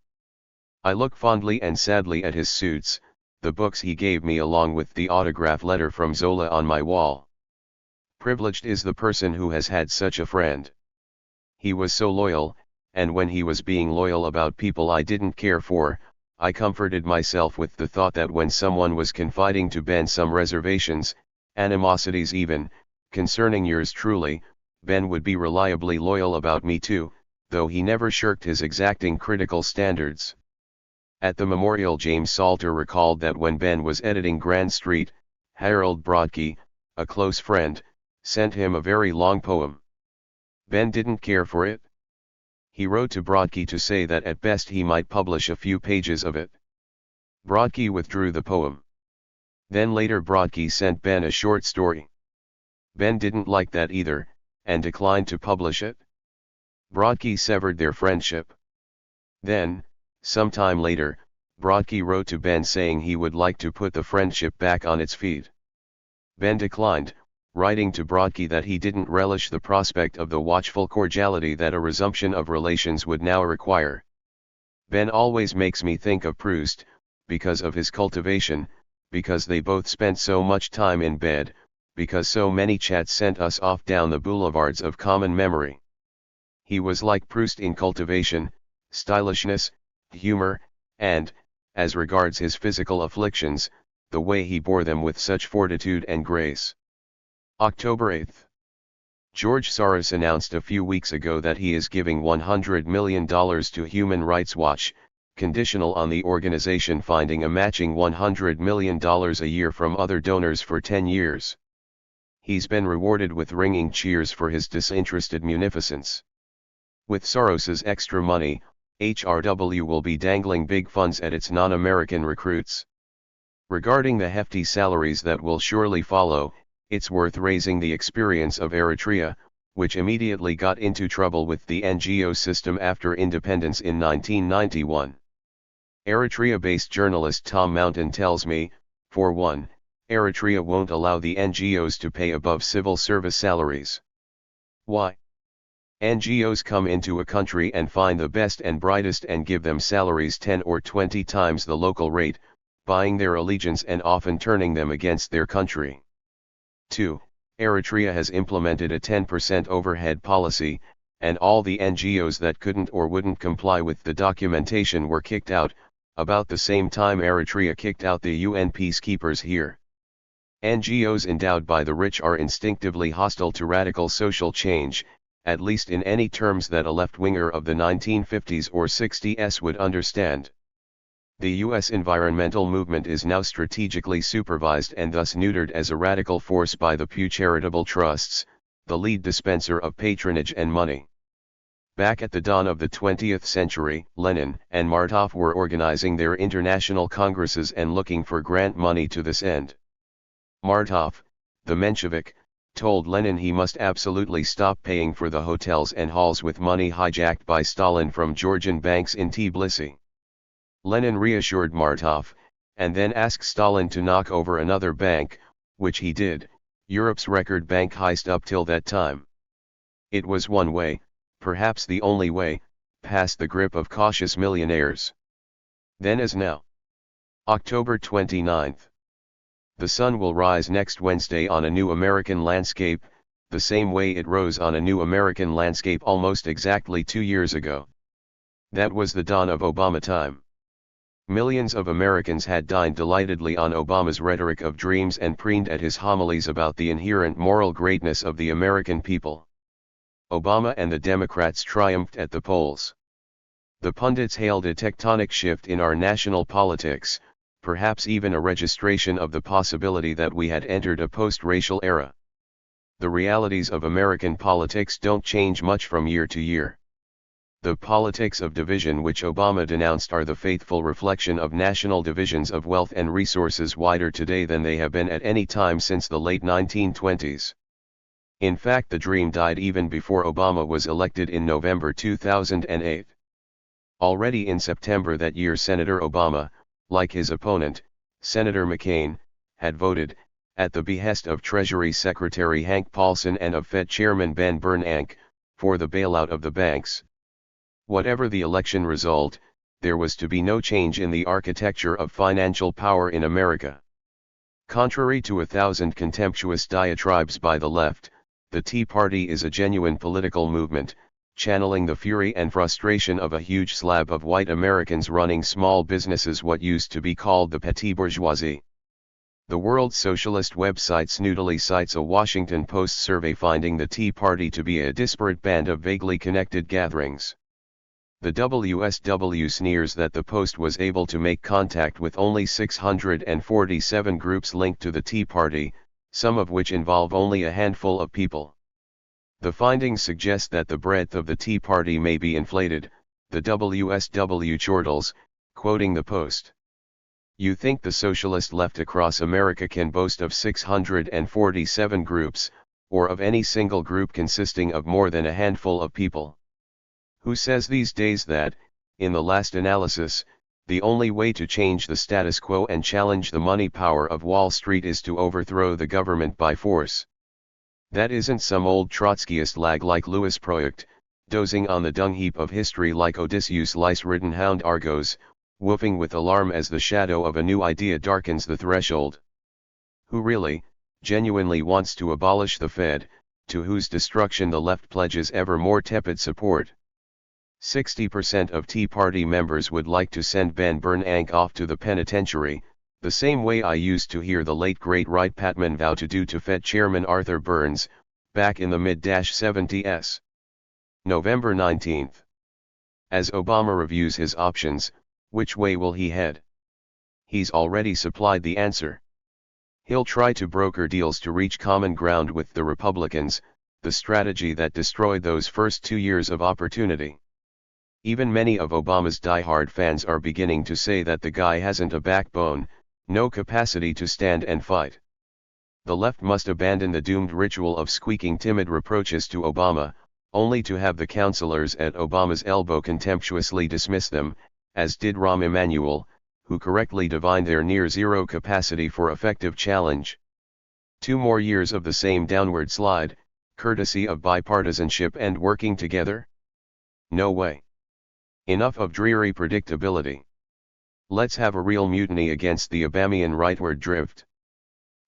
I look fondly and sadly at his suits, the books he gave me, along with the autograph letter from Zola on my wall. Privileged is the person who has had such a friend. He was so loyal, and when he was being loyal about people I didn't care for, I comforted myself with the thought that when someone was confiding to Ben some reservations, animosities even, concerning yours truly, Ben would be reliably loyal about me too, though he never shirked his exacting critical standards. At the memorial, James Salter recalled that when Ben was editing Grand Street, Harold Brodkey, a close friend, sent him a very long poem. Ben didn't care for it. He wrote to Brodkey to say that at best he might publish a few pages of it. Brodkey withdrew the poem. Then later Brodkey sent Ben a short story. Ben didn't like that either, and declined to publish it. Brodkey severed their friendship. Then, some time later, Brodkey wrote to Ben saying he would like to put the friendship back on its feet. Ben declined, writing to Brodkey that he didn't relish the prospect of the watchful cordiality that a resumption of relations would now require. Ben always makes me think of Proust, because of his cultivation, because they both spent so much time in bed, because so many chats sent us off down the boulevards of common memory. He was like Proust in cultivation, stylishness, humor, and, as regards his physical afflictions, the way he bore them with such fortitude and grace. October 8. George Soros announced a few weeks ago that he is giving $100 million to Human Rights Watch, conditional on the organization finding a matching $100 million a year from other donors for 10 years. He's been rewarded with ringing cheers for his disinterested munificence. With Soros's extra money, HRW will be dangling big funds at its non-American recruits. Regarding the hefty salaries that will surely follow, it's worth raising the experience of Eritrea, which immediately got into trouble with the NGO system after independence in 1991. Eritrea-based journalist Tom Mountain tells me, for one, Eritrea won't allow the NGOs to pay above civil service salaries. Why? NGOs come into a country and find the best and brightest and give them salaries 10 or 20 times the local rate, buying their allegiance and often turning them against their country. 2. Eritrea has implemented a 10% overhead policy, and all the NGOs that couldn't or wouldn't comply with the documentation were kicked out, about the same time Eritrea kicked out the UN peacekeepers here. NGOs endowed by the rich are instinctively hostile to radical social change, at least in any terms that a left-winger of the 1950s or 60s would understand. The U.S. environmental movement is now strategically supervised and thus neutered as a radical force by the Pew Charitable Trusts, the lead dispenser of patronage and money. Back at the dawn of the 20th century, Lenin and Martov were organizing their international congresses and looking for grant money to this end. Martov, the Menshevik, told Lenin he must absolutely stop paying for the hotels and halls with money hijacked by Stalin from Georgian banks in Tbilisi. Lenin reassured Martov, and then asked Stalin to knock over another bank, which he did, Europe's record bank heist up till that time. It was one way, perhaps the only way, past the grip of cautious millionaires. Then as now. October 29. The sun will rise next Wednesday on a new American landscape, the same way it rose on a new American landscape almost exactly 2 years ago. That was the dawn of Obama time. Millions of Americans had dined delightedly on Obama's rhetoric of dreams and preened at his homilies about the inherent moral greatness of the American people. Obama and the Democrats triumphed at the polls. The pundits hailed a tectonic shift in our national politics, perhaps even a registration of the possibility that we had entered a post-racial era. The realities of American politics don't change much from year to year. The politics of division which Obama denounced are the faithful reflection of national divisions of wealth and resources wider today than they have been at any time since the late 1920s. In fact, the dream died even before Obama was elected in November 2008. Already in September that year, Senator Obama, like his opponent, Senator McCain, had voted, at the behest of Treasury Secretary Hank Paulson and of Fed Chairman Ben Bernanke, for the bailout of the banks. Whatever the election result, there was to be no change in the architecture of financial power in America. Contrary to 1,000 contemptuous diatribes by the left, the Tea Party is a genuine political movement, channeling the fury and frustration of a huge slab of white Americans running small businesses, what used to be called the petty bourgeoisie. The World Socialist website snootily cites a Washington Post survey finding the Tea Party to be a disparate band of vaguely connected gatherings. The WSW sneers that the Post was able to make contact with only 647 groups linked to the Tea Party, some of which involve only a handful of people. The findings suggest that the breadth of the Tea Party may be inflated, the WSW chortles, quoting the Post. You think the socialist left across America can boast of 647 groups, or of any single group consisting of more than a handful of people? Who says these days that, in the last analysis, the only way to change the status quo and challenge the money power of Wall Street is to overthrow the government by force? That isn't some old Trotskyist lag like Louis Proyect, dozing on the dung heap of history like Odysseus' lice-ridden hound Argos, whooping with alarm as the shadow of a new idea darkens the threshold. Who really, genuinely wants to abolish the Fed, to whose destruction the left pledges ever more tepid support? 60% of Tea Party members would like to send Ben Bernanke off to the penitentiary, the same way I used to hear the late great Wright Patman vow to do to Fed Chairman Arthur Burns, back in the mid-70s. November 19. As Obama reviews his options, which way will he head? He's already supplied the answer. He'll try to broker deals to reach common ground with the Republicans, the strategy that destroyed those first 2 years of opportunity. Even many of Obama's die-hard fans are beginning to say that the guy hasn't a backbone, no capacity to stand and fight. The left must abandon the doomed ritual of squeaking timid reproaches to Obama, only to have the counselors at Obama's elbow contemptuously dismiss them, as did Rahm Emanuel, who correctly divined their near-zero capacity for effective challenge. 2 more years of the same downward slide, courtesy of bipartisanship and working together? No way. Enough of dreary predictability. Let's have a real mutiny against the Obamian rightward drift.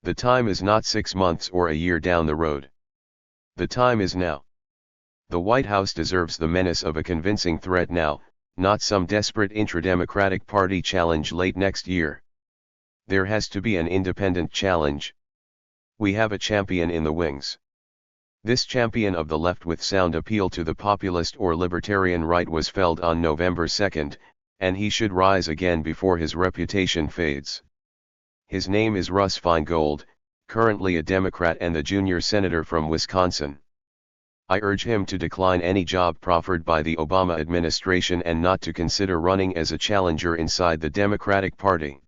The time is not 6 months or a year down the road. The time is now. The White House deserves the menace of a convincing threat now, not some desperate intra-Democratic Party challenge late next year. There has to be an independent challenge. We have a champion in the wings. This champion of the left with sound appeal to the populist or libertarian right was felled on November 2, and he should rise again before his reputation fades. His name is Russ Feingold, currently a Democrat and the junior senator from Wisconsin. I urge him to decline any job proffered by the Obama administration and not to consider running as a challenger inside the Democratic Party.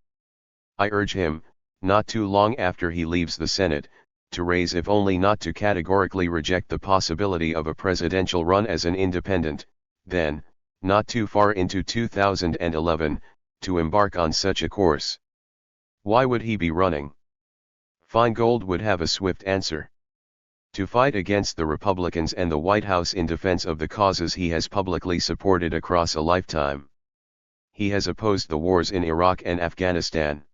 I urge him, not too long after he leaves the Senate, to raise if only not to categorically reject the possibility of a presidential run as an independent, then, not too far into 2011, to embark on such a course. Why would he be running? Feingold would have a swift answer. To fight against the Republicans and the White House in defense of the causes he has publicly supported across a lifetime. He has opposed the wars in Iraq and Afghanistan.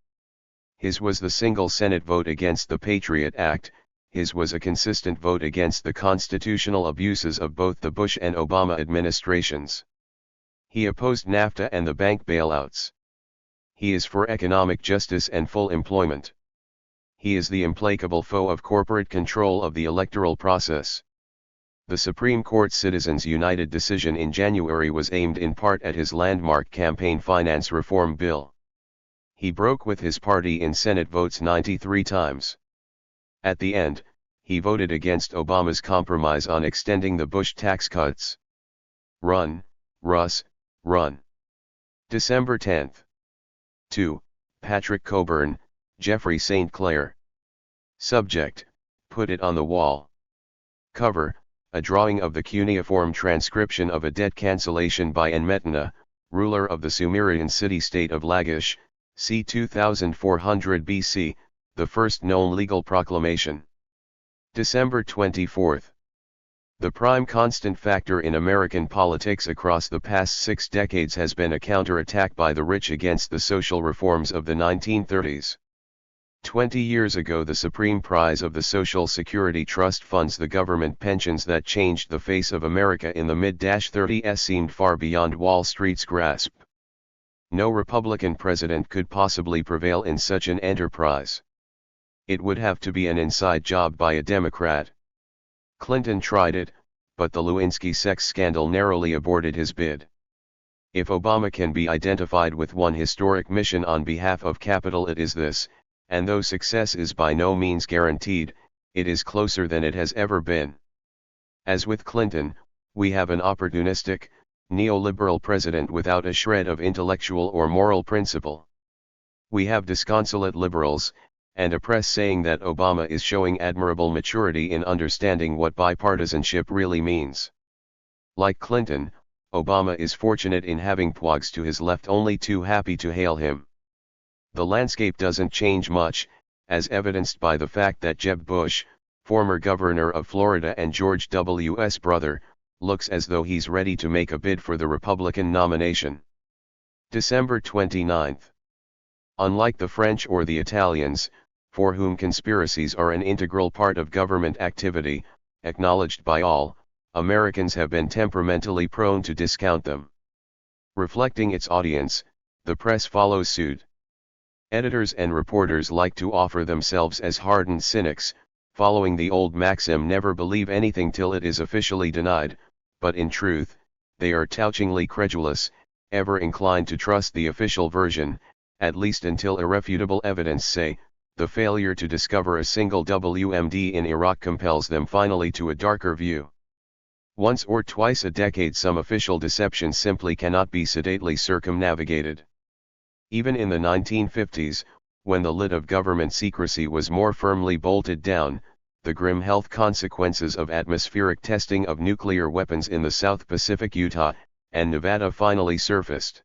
His was the single Senate vote against the Patriot Act, his was a consistent vote against the constitutional abuses of both the Bush and Obama administrations. He opposed NAFTA and the bank bailouts. He is for economic justice and full employment. He is the implacable foe of corporate control of the electoral process. The Supreme Court Citizens United decision in January was aimed in part at his landmark campaign finance reform bill. he broke with his party in Senate votes 93 times. At the end, he voted against Obama's compromise on extending the Bush tax cuts. Run, Russ, run. December 10. 2. Patrick Cockburn, Jeffrey St. Clair. Subject, put it on the wall. Cover, a drawing of the cuneiform transcription of a debt cancellation by Enmetna, ruler of the Sumerian city-state of Lagash, c. 2400 BC, the first known legal proclamation. December 24. The prime constant factor in American politics across the past 6 decades has been a counterattack by the rich against the social reforms of the 1930s. 20 years ago, the supreme prize of the Social Security Trust funds, the government pensions that changed the face of America in the mid-30s, seemed far beyond Wall Street's grasp. No Republican president could possibly prevail in such an enterprise. It would have to be an inside job by a Democrat. Clinton tried it, but the Lewinsky sex scandal narrowly aborted his bid. If Obama can be identified with one historic mission on behalf of capital, it is this, and though success is by no means guaranteed, it is closer than it has ever been. As with Clinton, we have an opportunistic, neoliberal president without a shred of intellectual or moral principle. We have disconsolate liberals, and a press saying that Obama is showing admirable maturity in understanding what bipartisanship really means. Like Clinton, Obama is fortunate in having pogs to his left only too happy to hail him. The landscape doesn't change much, as evidenced by the fact that Jeb Bush, former governor of Florida and George W.'s brother, looks as though he's ready to make a bid for the Republican nomination. December 29. Unlike the French or the Italians, for whom conspiracies are an integral part of government activity, acknowledged by all, Americans have been temperamentally prone to discount them. Reflecting its audience, the press follows suit. Editors and reporters like to offer themselves as hardened cynics, following the old maxim, never believe anything till it is officially denied, but in truth, they are touchingly credulous, ever inclined to trust the official version, at least until irrefutable evidence, say, the failure to discover a single WMD in Iraq, compels them finally to a darker view. Once or twice a decade, some official deception simply cannot be sedately circumnavigated. Even in the 1950s, when the lid of government secrecy was more firmly bolted down, the grim health consequences of atmospheric testing of nuclear weapons in the South Pacific, Utah, and Nevada finally surfaced.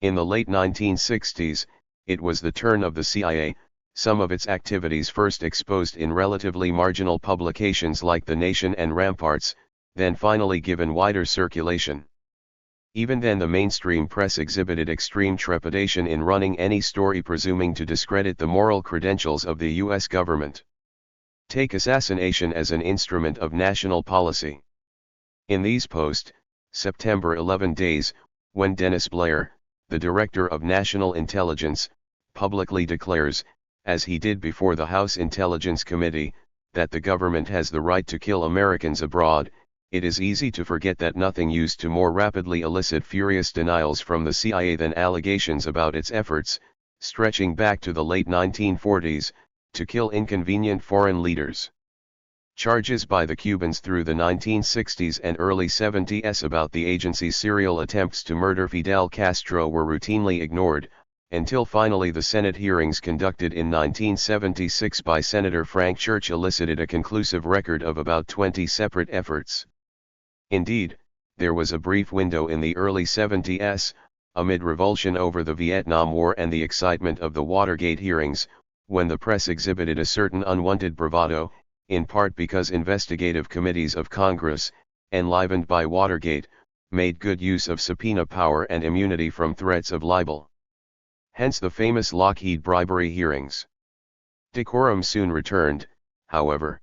In the late 1960s, it was the turn of the CIA, some of its activities first exposed in relatively marginal publications like The Nation and Ramparts, then finally given wider circulation. Even then, the mainstream press exhibited extreme trepidation in running any story presuming to discredit the moral credentials of the U.S. government. Take assassination as an instrument of national policy. In these post-September 11 days, when Dennis Blair, the Director of National Intelligence, publicly declares, as he did before the House Intelligence Committee, that the government has the right to kill Americans abroad, it is easy to forget that nothing used to more rapidly elicit furious denials from the CIA than allegations about its efforts, stretching back to the late 1940s, to kill inconvenient foreign leaders. Charges by the Cubans through the 1960s and early 70s about the agency's serial attempts to murder Fidel Castro were routinely ignored, until finally the Senate hearings conducted in 1976 by Senator Frank Church elicited a conclusive record of about 20 separate efforts. Indeed, there was a brief window in the early 70s, amid revulsion over the Vietnam War and the excitement of the Watergate hearings, when the press exhibited a certain unwanted bravado, in part because investigative committees of Congress, enlivened by Watergate, made good use of subpoena power and immunity from threats of libel. Hence the famous Lockheed bribery hearings. Decorum soon returned, however.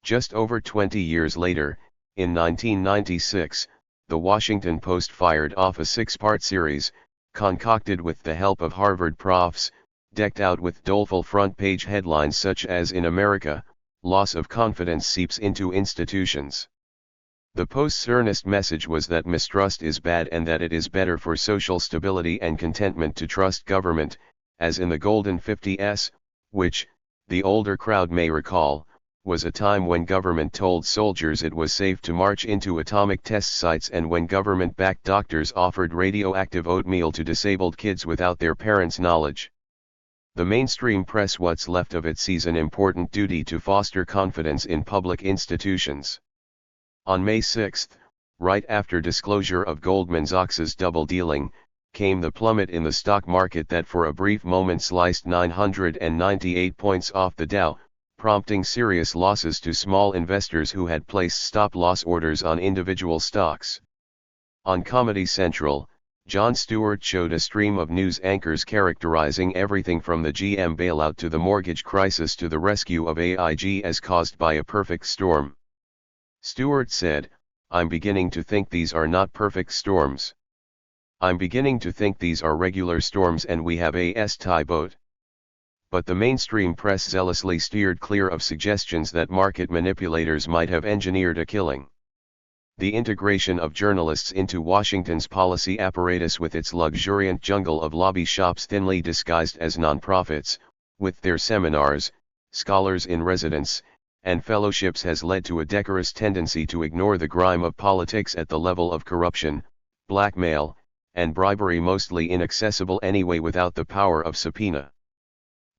Just over 20 years later, in 1996, the Washington Post fired off a 6-part series, concocted with the help of Harvard profs, decked out with doleful front-page headlines such as "In America, loss of confidence seeps into institutions." The Post's earnest message was that mistrust is bad and that it is better for social stability and contentment to trust government, as in the Golden 50s, which, the older crowd may recall, was a time when government told soldiers it was safe to march into atomic test sites and when government-backed doctors offered radioactive oatmeal to disabled kids without their parents' knowledge. The mainstream press, what's left of it, sees an important duty to foster confidence in public institutions. On May 6, right after disclosure of Goldman Sachs's double dealing, came the plummet in the stock market that for a brief moment sliced 998 points off the Dow, prompting serious losses to small investors who had placed stop-loss orders on individual stocks. On Comedy Central, Jon Stewart showed a stream of news anchors characterizing everything from the GM bailout to the mortgage crisis to the rescue of AIG as caused by a perfect storm. Stewart said, "I'm beginning to think these are not perfect storms. I'm beginning to think these are regular storms and we have a tie boat." But the mainstream press zealously steered clear of suggestions that market manipulators might have engineered a killing. The integration of journalists into Washington's policy apparatus with its luxuriant jungle of lobby shops thinly disguised as nonprofits, with their seminars, scholars in residence, and fellowships has led to a decorous tendency to ignore the grime of politics at the level of corruption, blackmail, and bribery, mostly inaccessible anyway without the power of subpoena.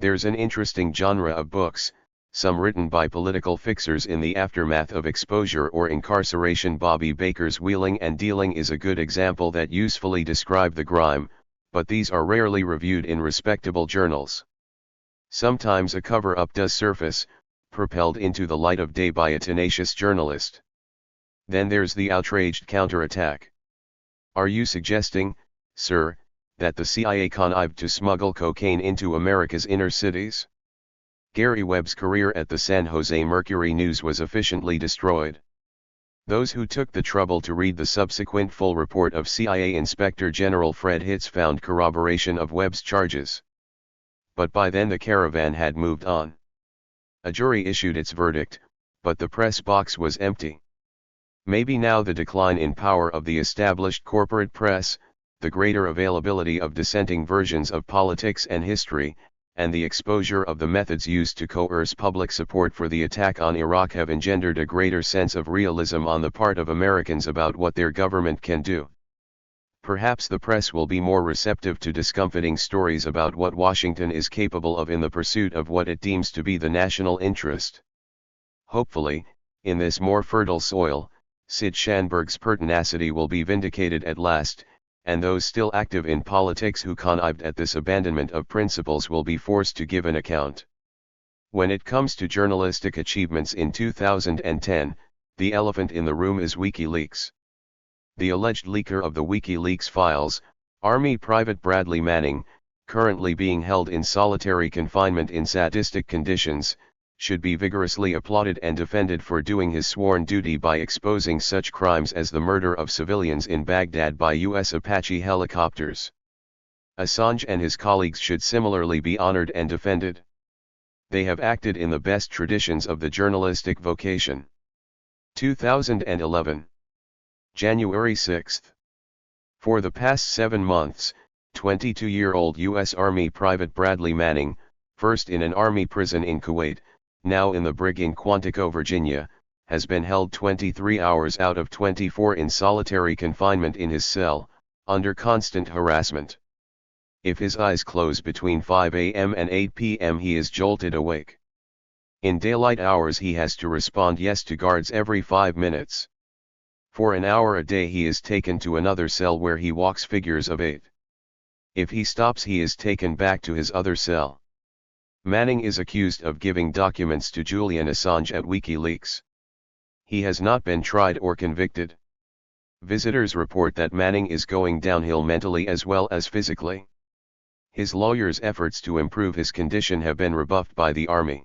There's an interesting genre of books, some written by political fixers in the aftermath of exposure or incarceration. Bobby Baker's Wheeling and Dealing is a good example that usefully describe the grime, but these are rarely reviewed in respectable journals. Sometimes a cover-up does surface, propelled into the light of day by a tenacious journalist. Then there's the outraged counterattack. Are you suggesting, sir, that the CIA connived to smuggle cocaine into America's inner cities? Gary Webb's career at the San Jose Mercury News was efficiently destroyed. Those who took the trouble to read the subsequent full report of CIA Inspector General Fred Hitz found corroboration of Webb's charges. But by then the caravan had moved on. A jury issued its verdict, but the press box was empty. Maybe now the decline in power of the established corporate press, the greater availability of dissenting versions of politics and history, and the exposure of the methods used to coerce public support for the attack on Iraq have engendered a greater sense of realism on the part of Americans about what their government can do. Perhaps the press will be more receptive to discomfiting stories about what Washington is capable of in the pursuit of what it deems to be the national interest. Hopefully, in this more fertile soil, Sid Sheinberg's pertinacity will be vindicated at last, and those still active in politics who connived at this abandonment of principles will be forced to give an account. When it comes to journalistic achievements in 2010, the elephant in the room is WikiLeaks. The alleged leaker of the WikiLeaks files, Army Private Bradley Manning, currently being held in solitary confinement in sadistic conditions, should be vigorously applauded and defended for doing his sworn duty by exposing such crimes as the murder of civilians in Baghdad by U.S. Apache helicopters. Assange and his colleagues should similarly be honored and defended. They have acted in the best traditions of the journalistic vocation. 2011. January 6. For the past 7 months, 22-year-old U.S. Army Private Bradley Manning, first in an Army prison in Kuwait, now in the brig in Quantico, Virginia, has been held 23 hours out of 24 in solitary confinement in his cell, under constant harassment. If his eyes close between 5 a.m. and 8 p.m. he is jolted awake. In daylight hours he has to respond yes to guards every 5 minutes. For an hour a day he is taken to another cell where he walks figures of 8. If he stops he is taken back to his other cell. Manning is accused of giving documents to Julian Assange at WikiLeaks. He has not been tried or convicted. Visitors report that Manning is going downhill mentally as well as physically. His lawyers' efforts to improve his condition have been rebuffed by the Army.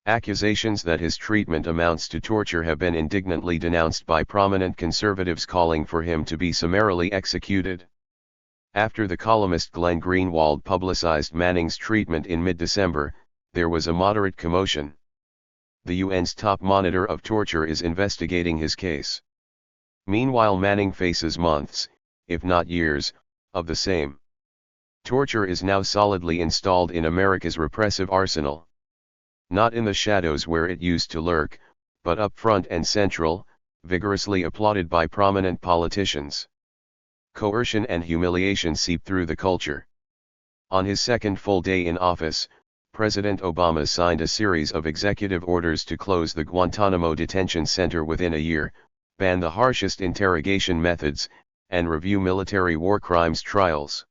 Accusations that his treatment amounts to torture have been indignantly denounced by prominent conservatives calling for him to be summarily executed. After the columnist Glenn Greenwald publicized Manning's treatment in mid-December, there was a moderate commotion. The UN's top monitor of torture is investigating his case. Meanwhile, Manning faces months, if not years, of the same. Torture is now solidly installed in America's repressive arsenal. Not in the shadows where it used to lurk, but up front and central, vigorously applauded by prominent politicians. Coercion and humiliation seep through the culture. On his second full day in office, President Obama signed a series of executive orders to close the Guantanamo detention center within a year, ban the harshest interrogation methods, and review military war crimes trials.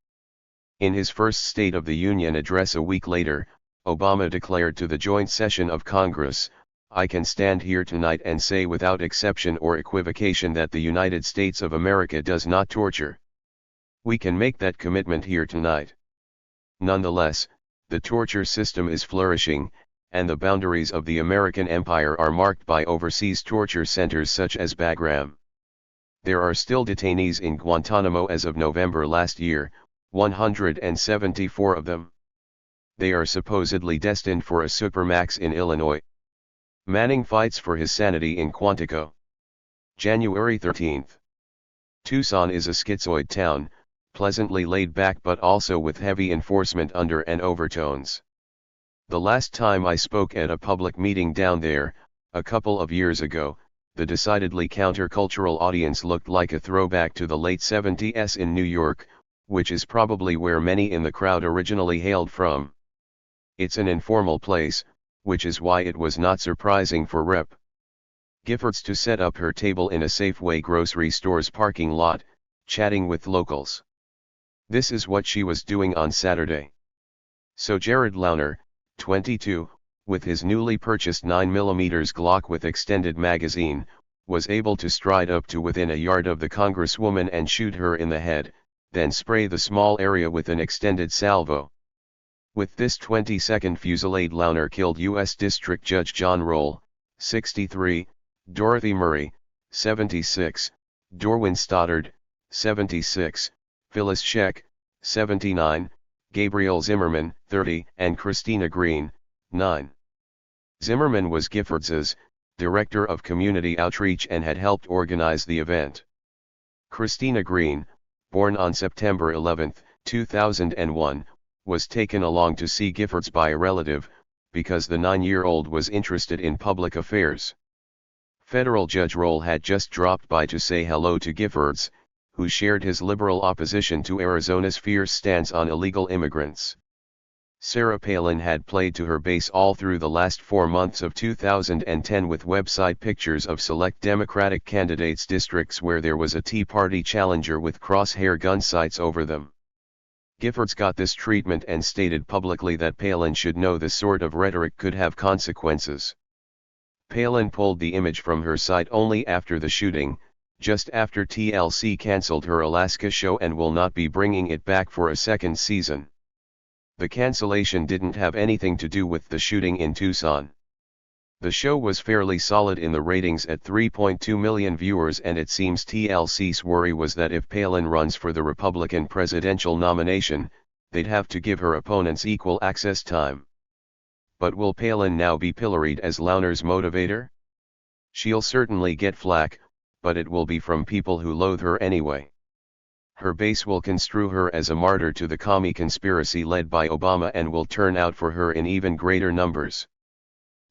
In his first State of the Union address a week later, Obama declared to the joint session of Congress, "I can stand here tonight and say without exception or equivocation that the United States of America does not torture. We can make that commitment here tonight." Nonetheless, the torture system is flourishing, and the boundaries of the American empire are marked by overseas torture centers such as Bagram. There are still detainees in Guantanamo as of November last year, 174 of them. They are supposedly destined for a supermax in Illinois. Manning fights for his sanity in Quantico. January 13. Tucson is a schizoid town, pleasantly laid back but also with heavy enforcement under and overtones. The last time I spoke at a public meeting down there, a couple of years ago, the decidedly countercultural audience looked like a throwback to the late 70s in New York, which is probably where many in the crowd originally hailed from. It's an informal place, which is why it was not surprising for Rep. Giffords to set up her table in a Safeway grocery store's parking lot, chatting with locals. This is what she was doing on Saturday. So Jared Launer, 22, with his newly purchased 9mm Glock with extended magazine, was able to stride up to within a yard of the congresswoman and shoot her in the head, then spray the small area with an extended salvo. With this 20-second fusillade, Launer killed U.S. District Judge John Roll, 63, Dorothy Murray, 76, Dorwin Stoddard, 76, Phyllis Scheck, 79, Gabriel Zimmerman, 30, and Christina Green, 9. Zimmerman was Giffords's Director of Community Outreach and had helped organize the event. Christina Green, born on September 11, 2001, was taken along to see Giffords by a relative, because the 9-year-old was interested in public affairs. Federal Judge Roll had just dropped by to say hello to Giffords, who shared his liberal opposition to Arizona's fierce stance on illegal immigrants. Sarah Palin had played to her base all through the last 4 months of 2010 with website pictures of select Democratic candidates' districts where there was a Tea Party challenger with crosshair gun sights over them. Giffords got this treatment and stated publicly that Palin should know this sort of rhetoric could have consequences. Palin pulled the image from her site only after the shooting, just after TLC cancelled her Alaska show and will not be bringing it back for a second season. The cancellation didn't have anything to do with the shooting in Tucson. The show was fairly solid in the ratings at 3.2 million viewers, and it seems TLC's worry was that if Palin runs for the Republican presidential nomination, they'd have to give her opponents equal access time. But will Palin now be pilloried as Launer's motivator? She'll certainly get flack, but it will be from people who loathe her anyway. Her base will construe her as a martyr to the commie conspiracy led by Obama and will turn out for her in even greater numbers.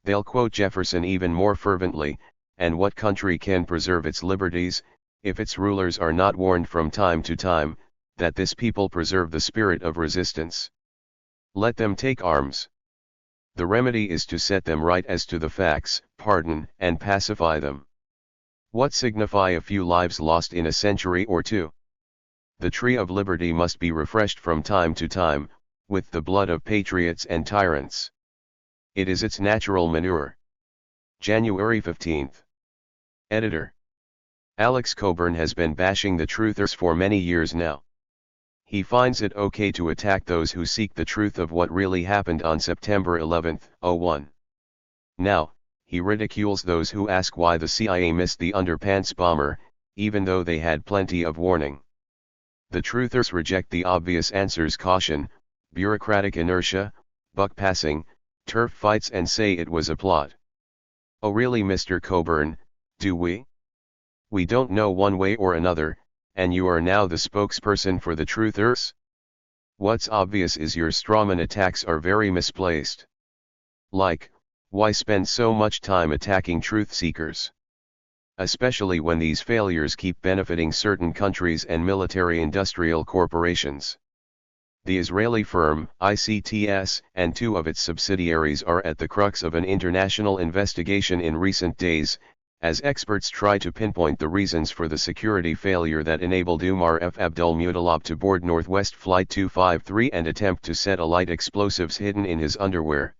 They'll quote Jefferson even more fervently, and what country can preserve its liberties, if its rulers are not warned from time to time, that this people preserve the spirit of resistance? Let them take arms. The remedy is to set them right as to the facts, pardon and pacify them. What signify a few lives lost in a century or two? The tree of liberty must be refreshed from time to time, with the blood of patriots and tyrants. It is its natural manure. January 15. Editor. Alex Cockburn has been bashing the truthers for many years now. He finds it okay to attack those who seek the truth of what really happened on September 11, 01. Now, he ridicules those who ask why the CIA missed the underpants bomber, even though they had plenty of warning. The truthers reject the obvious answers: caution, bureaucratic inertia, buck passing, turf fights, and say it was a plot. Oh really, Mr. Cockburn, do we? We don't know one way or another, and you are now the spokesperson for the truthers? What's obvious is your strawman attacks are very misplaced. Like, why spend so much time attacking truth seekers? Especially when these failures keep benefiting certain countries and military-industrial corporations. The Israeli firm, ICTS, and two of its subsidiaries are at the crux of an international investigation in recent days, as experts try to pinpoint the reasons for the security failure that enabled Umar F. Abdel-Muttalab to board Northwest Flight 253 and attempt to set alight explosives hidden in his underwear.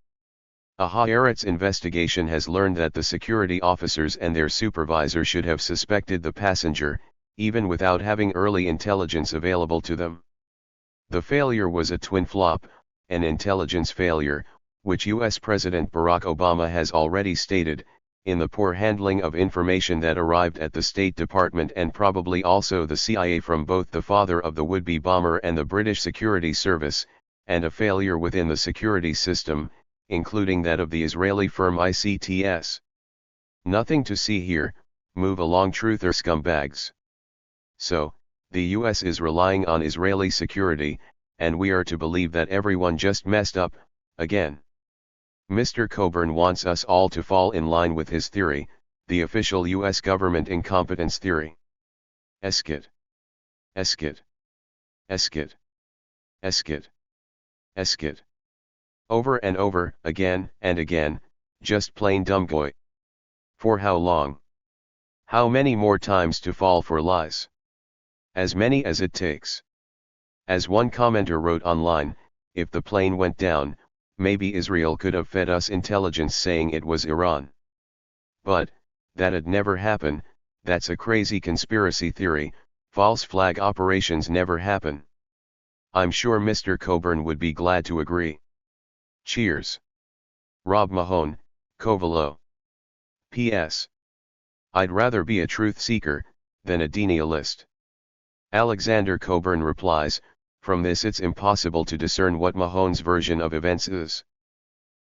A Haaretz investigation has learned that the security officers and their supervisor should have suspected the passenger, even without having early intelligence available to them. The failure was a twin flop, an intelligence failure, which U.S. President Barack Obama has already stated, in the poor handling of information that arrived at the State Department and probably also the CIA from both the father of the would-be bomber and the British Security Service, and a failure within the security system, including that of the Israeli firm ICTS. Nothing to see here, move along truther scumbags. So, the US is relying on Israeli security, and we are to believe that everyone just messed up, again. Mr. Cockburn wants us all to fall in line with his theory, the official US government incompetence theory. Esket. Esket. Esket. Esket. Esket. Over and over, again and again, just plain dumb goy. For how long? How many more times to fall for lies? As many as it takes. As one commenter wrote online, if the plane went down, maybe Israel could have fed us intelligence saying it was Iran. But, that'd never happen, that's a crazy conspiracy theory, false flag operations never happen. I'm sure Mr. Cockburn would be glad to agree. Cheers. Rob Mahone, Covelo. P.S. I'd rather be a truth seeker, than a denialist. Alexander Cockburn replies, from this it's impossible to discern what Mahone's version of events is.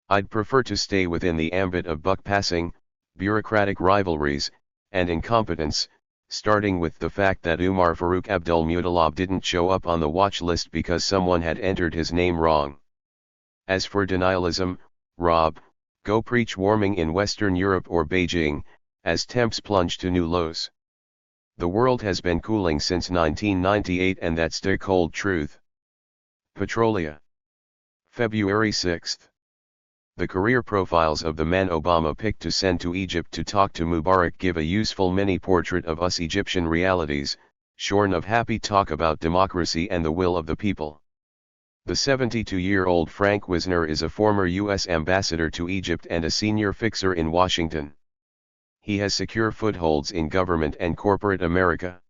I'd prefer to stay within the ambit of buck-passing, bureaucratic rivalries, and incompetence, starting with the fact that Umar Farouk Abdel-Muttalab didn't show up on the watch list because someone had entered his name wrong. As for denialism, Rob, go preach warming in Western Europe or Beijing, as temps plunge to new lows. The world has been cooling since 1998 and that's the cold truth. Petrolia. February 6. The career profiles of the men Obama picked to send to Egypt to talk to Mubarak give a useful mini-portrait of us Egyptian realities, shorn of happy talk about democracy and the will of the people. The 72-year-old Frank Wisner is a former U.S. ambassador to Egypt and a senior fixer in Washington. He has secure footholds in government and corporate America.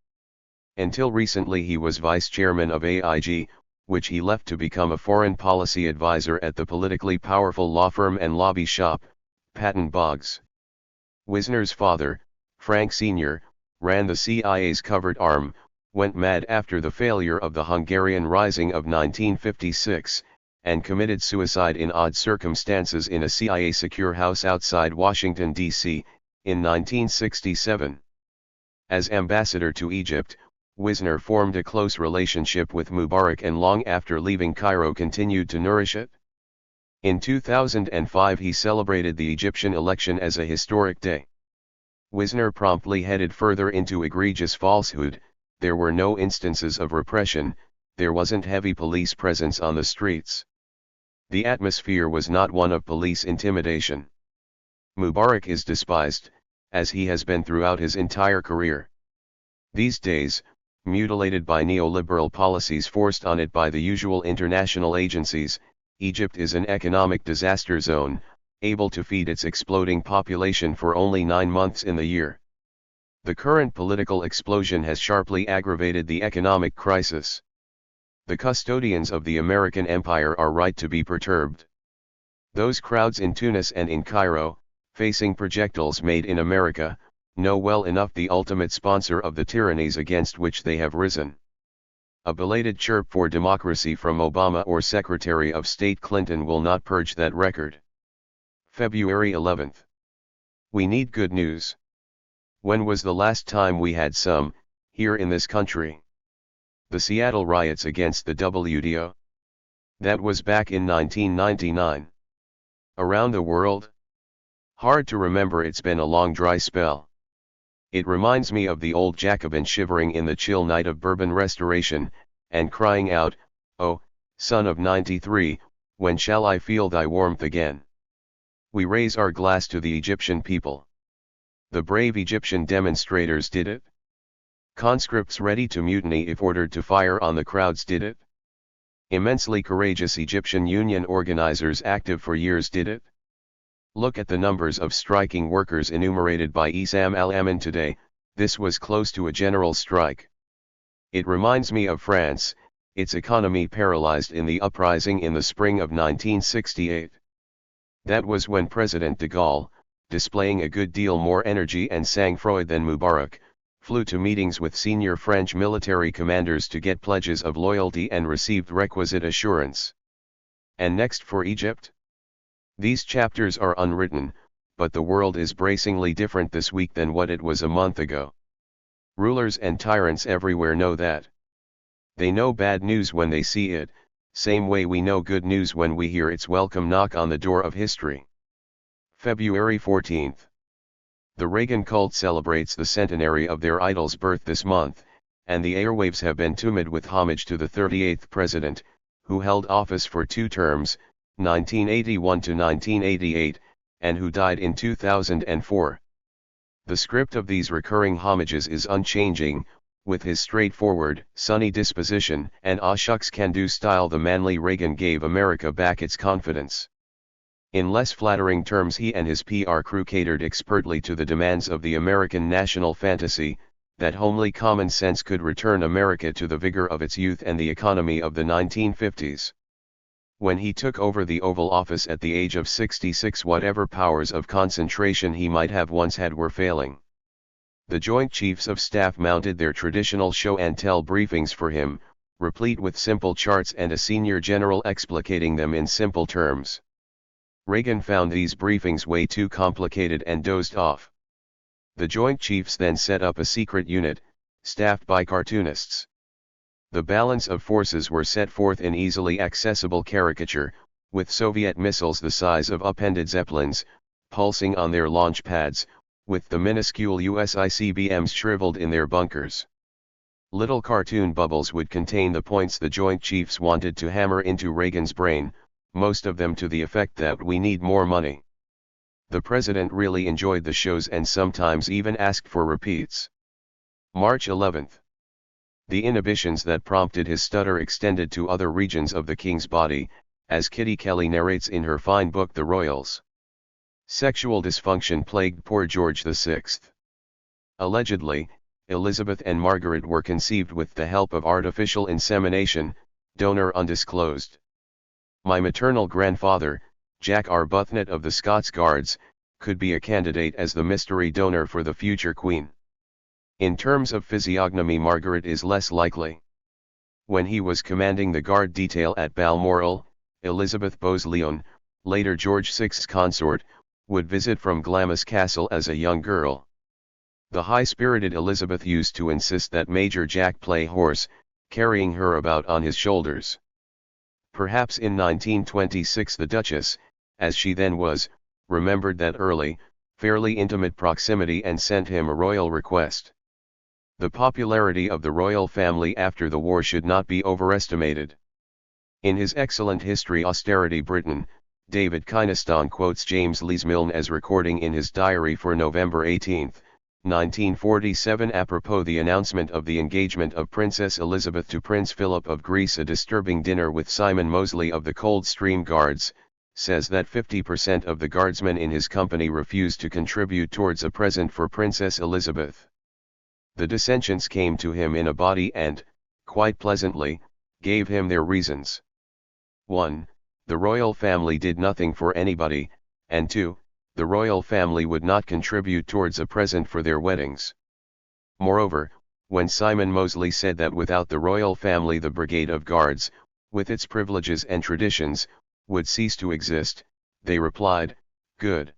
Until recently he was vice chairman of AIG, which he left to become a foreign policy advisor at the politically powerful law firm and lobby shop, Patton Boggs. Wisner's father, Frank Sr., ran the CIA's covert arm, went mad after the failure of the Hungarian Rising of 1956, and committed suicide in odd circumstances in a CIA secure house outside Washington, D.C., in 1967. As ambassador to Egypt, Wisner formed a close relationship with Mubarak and long after leaving Cairo continued to nourish it. In 2005 he celebrated the Egyptian election as a historic day. Wisner promptly headed further into egregious falsehood. There were no instances of repression, there wasn't heavy police presence on the streets. The atmosphere was not one of police intimidation. Mubarak is despised, as he has been throughout his entire career. These days, mutilated by neoliberal policies forced on it by the usual international agencies, Egypt is an economic disaster zone, able to feed its exploding population for only 9 months in the year. The current political explosion has sharply aggravated the economic crisis. The custodians of the American empire are right to be perturbed. Those crowds in Tunis and in Cairo, facing projectiles made in America, know well enough the ultimate sponsor of the tyrannies against which they have risen. A belated chirp for democracy from Obama or Secretary of State Clinton will not purge that record. February 11. We need good news. When was the last time we had some, here in this country? The Seattle riots against the WTO. That was back in 1999. Around the world? Hard to remember, it's been a long dry spell. It reminds me of the old Jacobin shivering in the chill night of Bourbon Restoration, and crying out, "Oh, son of 93, when shall I feel thy warmth again?" We raise our glass to the Egyptian people. The brave Egyptian demonstrators did it. Conscripts ready to mutiny if ordered to fire on the crowds did it. Immensely courageous Egyptian union organizers active for years did it. Look at the numbers of striking workers enumerated by Issam al-Amin today. This was close to a general strike. It reminds me of France, its economy paralyzed in the uprising in the spring of 1968. That was when President de Gaulle, displaying a good deal more energy and sang-froid than Mubarak, flew to meetings with senior French military commanders to get pledges of loyalty and received requisite assurance. And next for Egypt? These chapters are unwritten, but the world is bracingly different this week than what it was a month ago. Rulers and tyrants everywhere know that. They know bad news when they see it, same way we know good news when we hear its welcome knock on the door of history. February 14th. The Reagan cult celebrates the centenary of their idol's birth this month, and the airwaves have been tumid with homage to the 38th president, who held office for 2 terms, 1981 to 1988, and who died in 2004. The script of these recurring homages is unchanging, with his straightforward, sunny disposition and "aw shucks can-do" style. The manly Reagan gave America back its confidence. In less flattering terms, he and his PR crew catered expertly to the demands of the American national fantasy, that homely common sense could return America to the vigor of its youth and the economy of the 1950s. When he took over the Oval Office at the age of 66, whatever powers of concentration he might have once had were failing. The Joint Chiefs of Staff mounted their traditional show-and-tell briefings for him, replete with simple charts and a senior general explicating them in simple terms. Reagan found these briefings way too complicated and dozed off. The Joint Chiefs then set up a secret unit, staffed by cartoonists. The balance of forces were set forth in easily accessible caricature, with Soviet missiles the size of upended zeppelins, pulsing on their launch pads, with the minuscule US ICBMs shriveled in their bunkers. Little cartoon bubbles would contain the points the Joint Chiefs wanted to hammer into Reagan's brain, most of them to the effect that we need more money. The president really enjoyed the shows and sometimes even asked for repeats. March 11th. The inhibitions that prompted his stutter extended to other regions of the king's body, as Kitty Kelly narrates in her fine book The Royals. Sexual dysfunction plagued poor George VI. Allegedly, Elizabeth and Margaret were conceived with the help of artificial insemination, donor undisclosed. My maternal grandfather, Jack Arbuthnot of the Scots Guards, could be a candidate as the mystery donor for the future queen. In terms of physiognomy, Margaret is less likely. When he was commanding the guard detail at Balmoral, Elizabeth Bowes-Lyon, later George VI's consort, would visit from Glamis Castle as a young girl. The high-spirited Elizabeth used to insist that Major Jack play horse, carrying her about on his shoulders. Perhaps in 1926 the Duchess, as she then was, remembered that early, fairly intimate proximity and sent him a royal request. The popularity of the royal family after the war should not be overestimated. In his excellent history Austerity Britain, David Kynaston quotes James Lees-Milne as recording in his diary for November 18, 1947, apropos the announcement of the engagement of Princess Elizabeth to Prince Philip of Greece: a disturbing dinner with Simon Mosley of the Coldstream Guards, says that 50% of the guardsmen in his company refused to contribute towards a present for Princess Elizabeth. The dissentients came to him in a body and, quite pleasantly, gave him their reasons. 1. The royal family did nothing for anybody, and 2. The royal family would not contribute towards a present for their weddings. Moreover, when Simon Mosley said that without the royal family the Brigade of Guards, with its privileges and traditions, would cease to exist, they replied, "Good.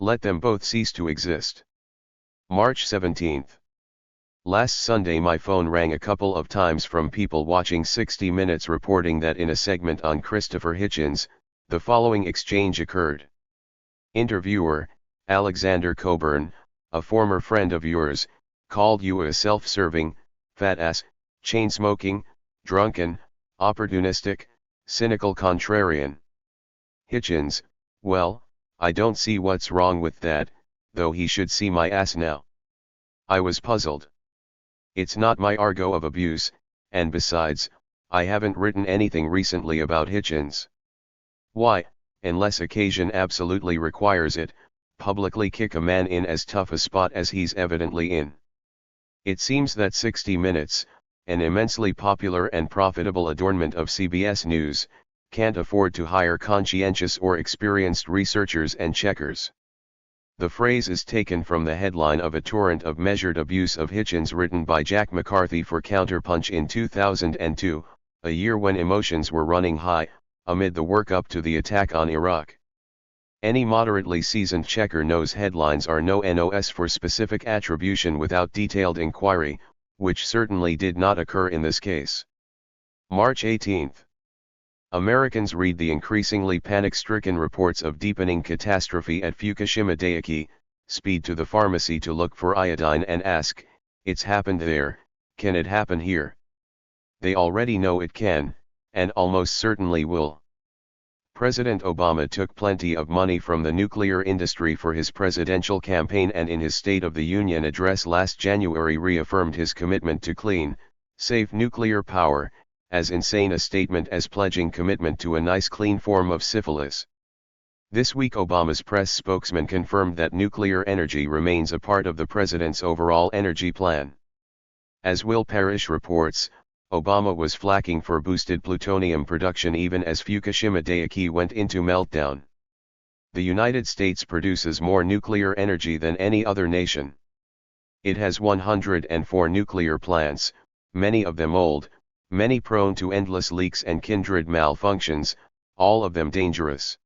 Let them both cease to exist." March 17th. Last Sunday my phone rang a couple of times from people watching 60 Minutes reporting that in a segment on Christopher Hitchens, the following exchange occurred. Interviewer, Alexander Cockburn, a former friend of yours, called you a self-serving, fat ass, chain-smoking, drunken, opportunistic, cynical contrarian. Hitchens, well, I don't see what's wrong with that, though he should see my ass now. I was puzzled. It's not my argot of abuse, and besides, I haven't written anything recently about Hitchens. Why, unless occasion absolutely requires it, publicly kick a man in as tough a spot as he's evidently in? It seems that 60 Minutes, an immensely popular and profitable adornment of CBS News, can't afford to hire conscientious or experienced researchers and checkers. The phrase is taken from the headline of a torrent of measured abuse of Hitchens written by Jack McCarthy for Counterpunch in 2002, a year when emotions were running high, amid the work-up to the attack on Iraq. Any moderately seasoned checker knows headlines are no nos for specific attribution without detailed inquiry, which certainly did not occur in this case. March 18. Americans read the increasingly panic-stricken reports of deepening catastrophe at Fukushima Daiichi, speed to the pharmacy to look for iodine and ask, it's happened there, can it happen here? They already know it can, and almost certainly will. President Obama took plenty of money from the nuclear industry for his presidential campaign and in his State of the Union address last January reaffirmed his commitment to clean, safe nuclear power, as insane a statement as pledging commitment to a nice clean form of syphilis. This week Obama's press spokesman confirmed that nuclear energy remains a part of the president's overall energy plan. As Will Parrish reports, Obama was flacking for boosted plutonium production even as Fukushima Daiichi went into meltdown. The United States produces more nuclear energy than any other nation. It has 104 nuclear plants, many of them old, many prone to endless leaks and kindred malfunctions, all of them dangerous.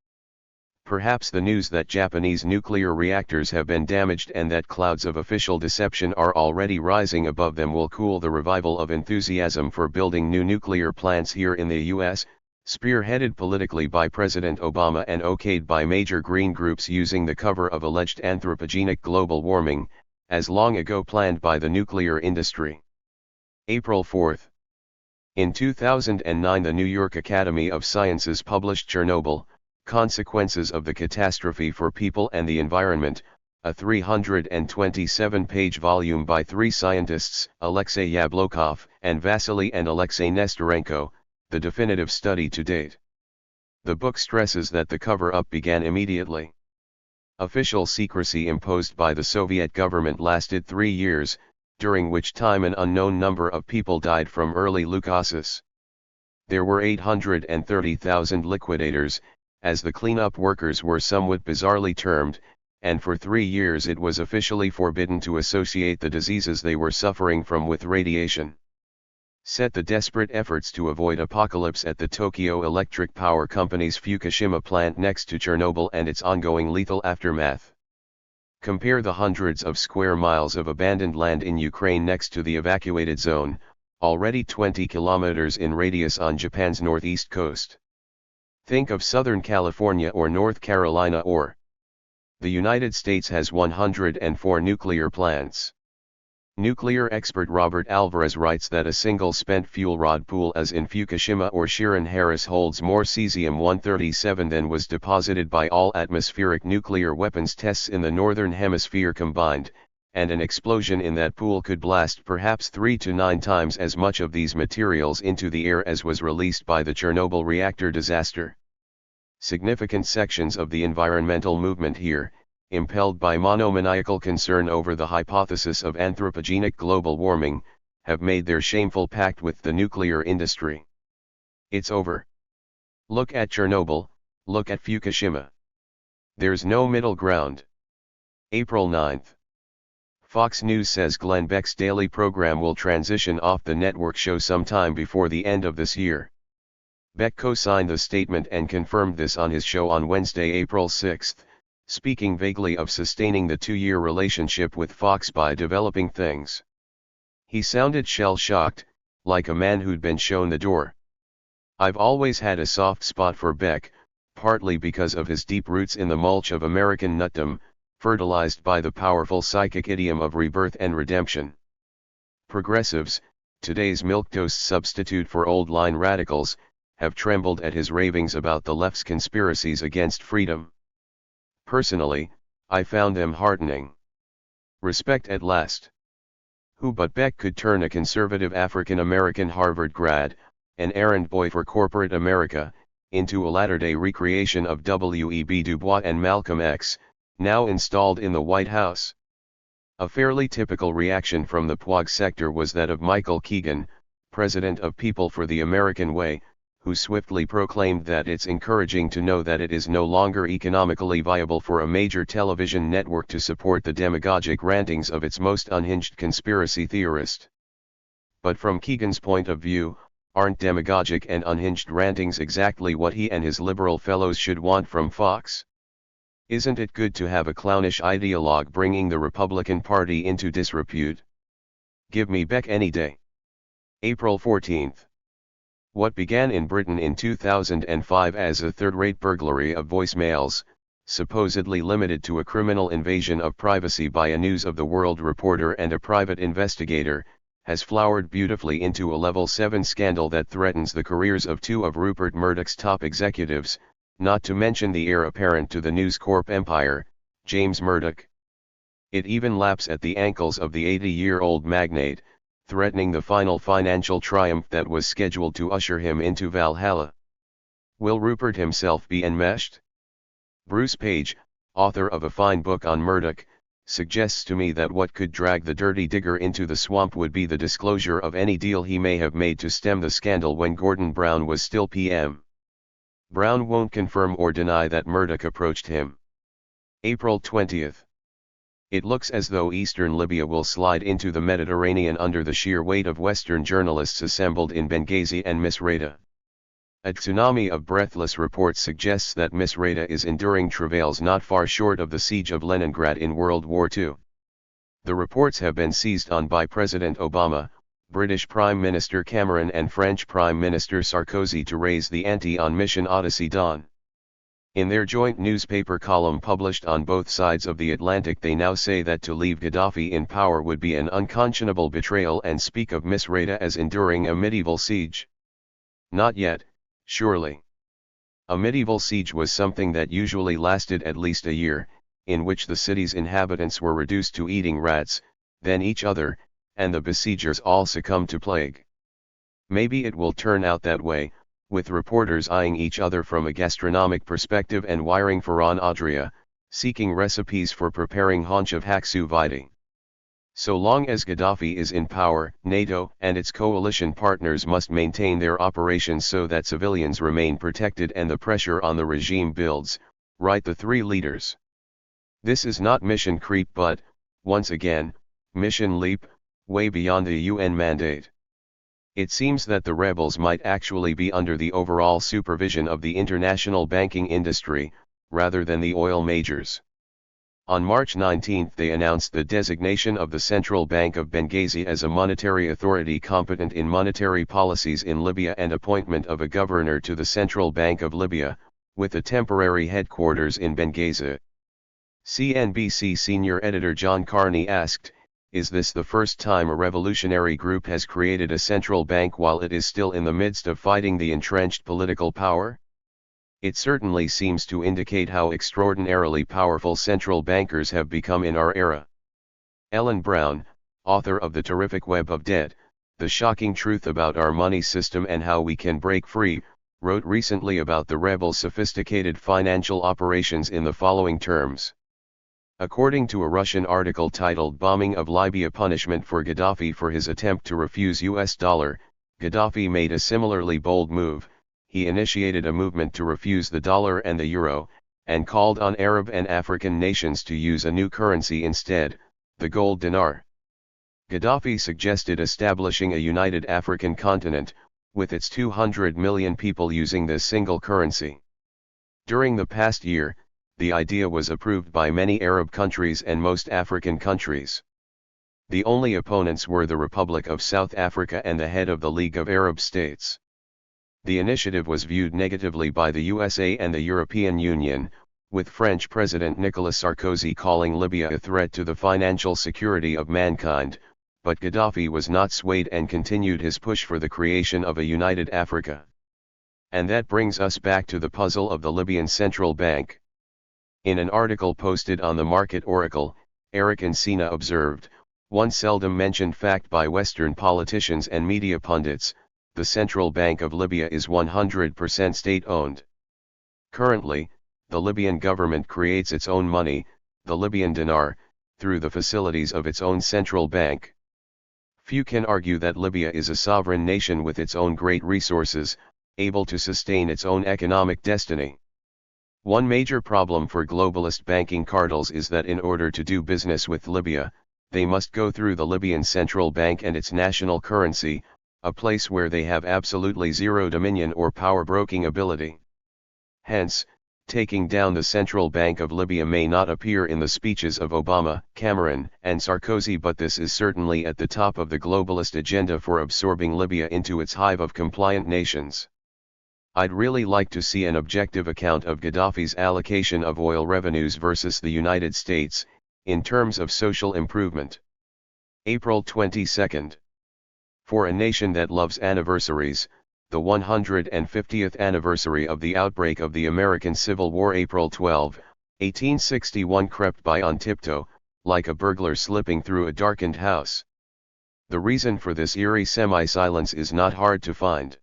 Perhaps the news that Japanese nuclear reactors have been damaged and that clouds of official deception are already rising above them will cool the revival of enthusiasm for building new nuclear plants here in the U.S., spearheaded politically by President Obama and okayed by major green groups using the cover of alleged anthropogenic global warming, as long ago planned by the nuclear industry. April 4. In 2009 the New York Academy of Sciences published Chernobyl, Consequences of the Catastrophe for People and the Environment, a 327-page volume by three scientists, Alexei Yablokov and Vasily and Alexei Nestorenko, the definitive study to date. The book stresses that the cover-up began immediately. Official secrecy imposed by the Soviet government lasted 3 years, during which time an unknown number of people died from early leukosis. There were 830,000 liquidators, as the cleanup workers were somewhat bizarrely termed, and for 3 years it was officially forbidden to associate the diseases they were suffering from with radiation. Set the desperate efforts to avoid apocalypse at the Tokyo Electric Power Company's Fukushima plant next to Chernobyl and its ongoing lethal aftermath. Compare the hundreds of square miles of abandoned land in Ukraine next to the evacuated zone, already 20 kilometers in radius on Japan's northeast coast. Think of Southern California or North Carolina or. The United States has 104 nuclear plants. Nuclear expert Robert Alvarez writes that a single spent fuel rod pool as in Fukushima or Sheeran Harris holds more cesium-137 than was deposited by all atmospheric nuclear weapons tests in the Northern Hemisphere combined, and an explosion in that pool could blast perhaps 3 to 9 times as much of these materials into the air as was released by the Chernobyl reactor disaster. Significant sections of the environmental movement here, impelled by monomaniacal concern over the hypothesis of anthropogenic global warming, have made their shameful pact with the nuclear industry. It's over. Look at Chernobyl, look at Fukushima. There's no middle ground. April 9. Fox News says Glenn Beck's daily program will transition off the network show sometime before the end of this year. Beck co-signed the statement and confirmed this on his show on Wednesday, April 6, speaking vaguely of sustaining the 2-year relationship with Fox by developing things. He sounded shell-shocked, like a man who'd been shown the door. I've always had a soft spot for Beck, partly because of his deep roots in the mulch of American nutdom, fertilized by the powerful psychic idiom of rebirth and redemption. Progressives, today's milquetoast substitute for old-line radicals, have trembled at his ravings about the left's conspiracies against freedom. Personally, I found them heartening. Respect at last. Who but Beck could turn a conservative African-American Harvard grad, an errand boy for corporate America, into a latter-day recreation of W.E.B. Du Bois and Malcolm X, now installed in the White House? A fairly typical reaction from the PWOG sector was that of Michael Keegan, president of People for the American Way, who swiftly proclaimed that it's encouraging to know that it is no longer economically viable for a major television network to support the demagogic rantings of its most unhinged conspiracy theorist. But from Keegan's point of view, aren't demagogic and unhinged rantings exactly what he and his liberal fellows should want from Fox? Isn't it good to have a clownish ideologue bringing the Republican Party into disrepute? Give me Beck any day. April 14. What began in Britain in 2005 as a third-rate burglary of voicemails, supposedly limited to a criminal invasion of privacy by a News of the World reporter and a private investigator, has flowered beautifully into a Level 7 scandal that threatens the careers of two of Rupert Murdoch's top executives, not to mention the heir apparent to the News Corp empire, James Murdoch. It even laps at the ankles of the 80-year-old magnate, threatening the final financial triumph that was scheduled to usher him into Valhalla. Will Rupert himself be enmeshed? Bruce Page, author of a fine book on Murdoch, suggests to me that what could drag the dirty digger into the swamp would be the disclosure of any deal he may have made to stem the scandal when Gordon Brown was still PM. Brown won't confirm or deny that Murdoch approached him. April 20. It looks as though eastern Libya will slide into the Mediterranean under the sheer weight of Western journalists assembled in Benghazi and Misrata. A tsunami of breathless reports suggests that Misrata is enduring travails not far short of the siege of Leningrad in World War II. The reports have been seized on by President Obama, British Prime Minister Cameron and French Prime Minister Sarkozy to raise the ante on Mission Odyssey Dawn. In their joint newspaper column published on both sides of the Atlantic, they now say that to leave Gaddafi in power would be an unconscionable betrayal and speak of Misrata as enduring a medieval siege. Not yet, surely. A medieval siege was something that usually lasted at least a year, in which the city's inhabitants were reduced to eating rats, then each other, and the besiegers all succumbed to plague. Maybe it will turn out that way, with reporters eyeing each other from a gastronomic perspective and wiring Ferran Adria, seeking recipes for preparing haunch of Haksu Vidi. So long as Gaddafi is in power, NATO and its coalition partners must maintain their operations so that civilians remain protected and the pressure on the regime builds, write the three leaders. This is not mission creep but, once again, mission leap, way beyond the UN mandate. It seems that the rebels might actually be under the overall supervision of the international banking industry, rather than the oil majors. On March 19 they announced the designation of the Central Bank of Benghazi as a monetary authority competent in monetary policies in Libya and appointment of a governor to the Central Bank of Libya, with a temporary headquarters in Benghazi. CNBC senior editor John Carney asked, "Is this the first time a revolutionary group has created a central bank while it is still in the midst of fighting the entrenched political power? It certainly seems to indicate how extraordinarily powerful central bankers have become in our era." Ellen Brown, author of The Terrific Web of Debt, The Shocking Truth About Our Money System and How We Can Break Free, wrote recently about the rebels' sophisticated financial operations in the following terms. According to a Russian article titled "Bombing of Libya Punishment for Gaddafi for his attempt to refuse US dollar," Gaddafi made a similarly bold move. He initiated a movement to refuse the dollar and the euro, and called on Arab and African nations to use a new currency instead, the gold dinar. Gaddafi suggested establishing a united African continent, with its 200 million people using this single currency. During the past year, the idea was approved by many Arab countries and most African countries. The only opponents were the Republic of South Africa and the head of the League of Arab States. The initiative was viewed negatively by the USA and the European Union, with French President Nicolas Sarkozy calling Libya a threat to the financial security of mankind, but Gaddafi was not swayed and continued his push for the creation of a united Africa. And that brings us back to the puzzle of the Libyan Central Bank. In an article posted on the Market Oracle, Eric Encina observed, one seldom mentioned fact by Western politicians and media pundits, the Central Bank of Libya is 100% state-owned. Currently, the Libyan government creates its own money, the Libyan dinar, through the facilities of its own central bank. Few can argue that Libya is a sovereign nation with its own great resources, able to sustain its own economic destiny. One major problem for globalist banking cartels is that in order to do business with Libya, they must go through the Libyan Central Bank and its national currency, a place where they have absolutely zero dominion or power-broking ability. Hence, taking down the Central Bank of Libya may not appear in the speeches of Obama, Cameron, and Sarkozy, but this is certainly at the top of the globalist agenda for absorbing Libya into its hive of compliant nations. I'd really like to see an objective account of Gaddafi's allocation of oil revenues versus the United States, in terms of social improvement. April 22. For a nation that loves anniversaries, the 150th anniversary of the outbreak of the American Civil War, April 12, 1861, crept by on tiptoe, like a burglar slipping through a darkened house. The reason for this eerie semi-silence is not hard to find.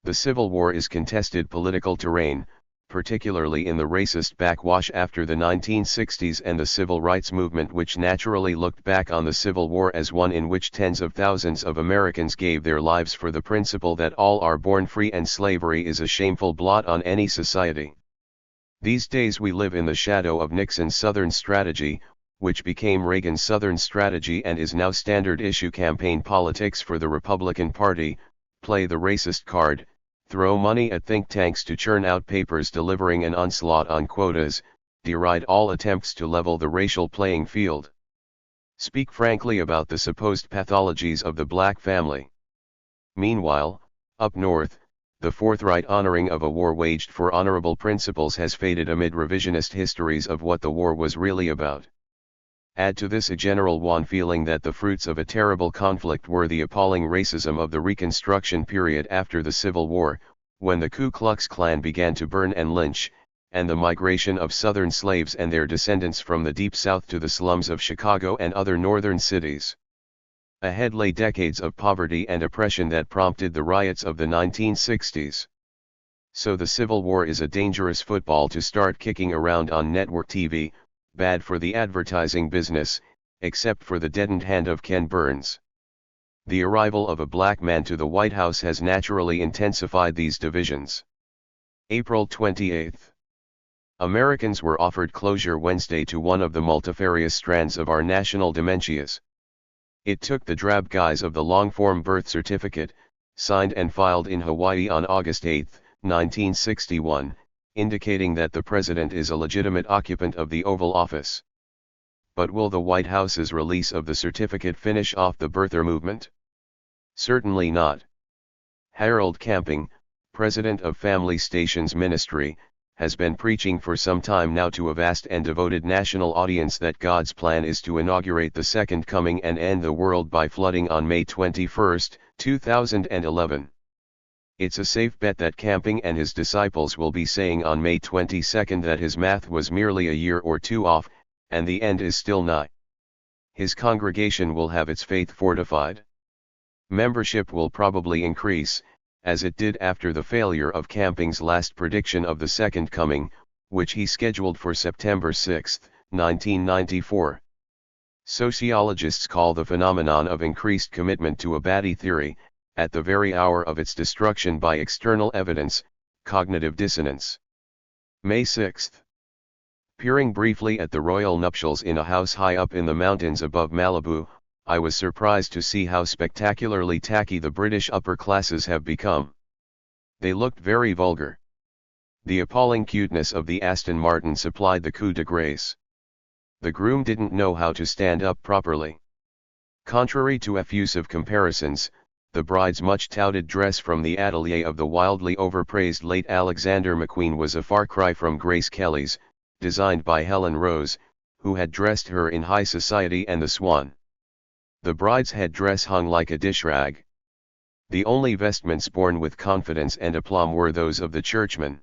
The Civil War is contested political terrain, particularly in the racist backwash after the 1960s and the civil rights movement, which naturally looked back on the Civil War as one in which tens of thousands of Americans gave their lives for the principle that all are born free and slavery is a shameful blot on any society. These days we live in the shadow of Nixon's Southern strategy, which became Reagan's Southern strategy and is now standard issue campaign politics for the Republican Party: play the racist card, throw money at think tanks to churn out papers delivering an onslaught on quotas, deride all attempts to level the racial playing field. Speak frankly about the supposed pathologies of the black family. Meanwhile, up north, the forthright honoring of a war waged for honorable principles has faded amid revisionist histories of what the war was really about. Add to this a general wan feeling that the fruits of a terrible conflict were the appalling racism of the Reconstruction period after the Civil War, when the Ku Klux Klan began to burn and lynch, and the migration of Southern slaves and their descendants from the Deep South to the slums of Chicago and other northern cities. Ahead lay decades of poverty and oppression that prompted the riots of the 1960s. So the Civil War is a dangerous football to start kicking around on network TV, bad for the advertising business, except for the deadened hand of Ken Burns. The arrival of a black man to the White House has naturally intensified these divisions. April 28. Americans were offered closure Wednesday to one of the multifarious strands of our national dementias. It took the drab guise of the long-form birth certificate, signed and filed in Hawaii on August 8, 1961, indicating that the president is a legitimate occupant of the Oval Office. But will the White House's release of the certificate finish off the birther movement? Certainly not. Harold Camping, president of Family Stations Ministry, has been preaching for some time now to a vast and devoted national audience that God's plan is to inaugurate the Second Coming and end the world by flooding on May 21, 2011. It's a safe bet that Camping and his disciples will be saying on May 22 that his math was merely a year or two off, and the end is still nigh. His congregation will have its faith fortified. Membership will probably increase, as it did after the failure of Camping's last prediction of the Second Coming, which he scheduled for September 6, 1994. Sociologists call the phenomenon of increased commitment to a baddie theory, at the very hour of its destruction by external evidence, cognitive dissonance. May 6. Peering briefly at the royal nuptials in a house high up in the mountains above Malibu, I was surprised to see how spectacularly tacky the British upper classes have become. They looked very vulgar. The appalling cuteness of the Aston Martin supplied the coup de grace. The groom didn't know how to stand up properly. Contrary to effusive comparisons, the bride's much-touted dress from the atelier of the wildly overpraised late Alexander McQueen was a far cry from Grace Kelly's, designed by Helen Rose, who had dressed her in high society and the Swan. The bride's head-dress hung like a dish-rag. The only vestments borne with confidence and aplomb were those of the churchman.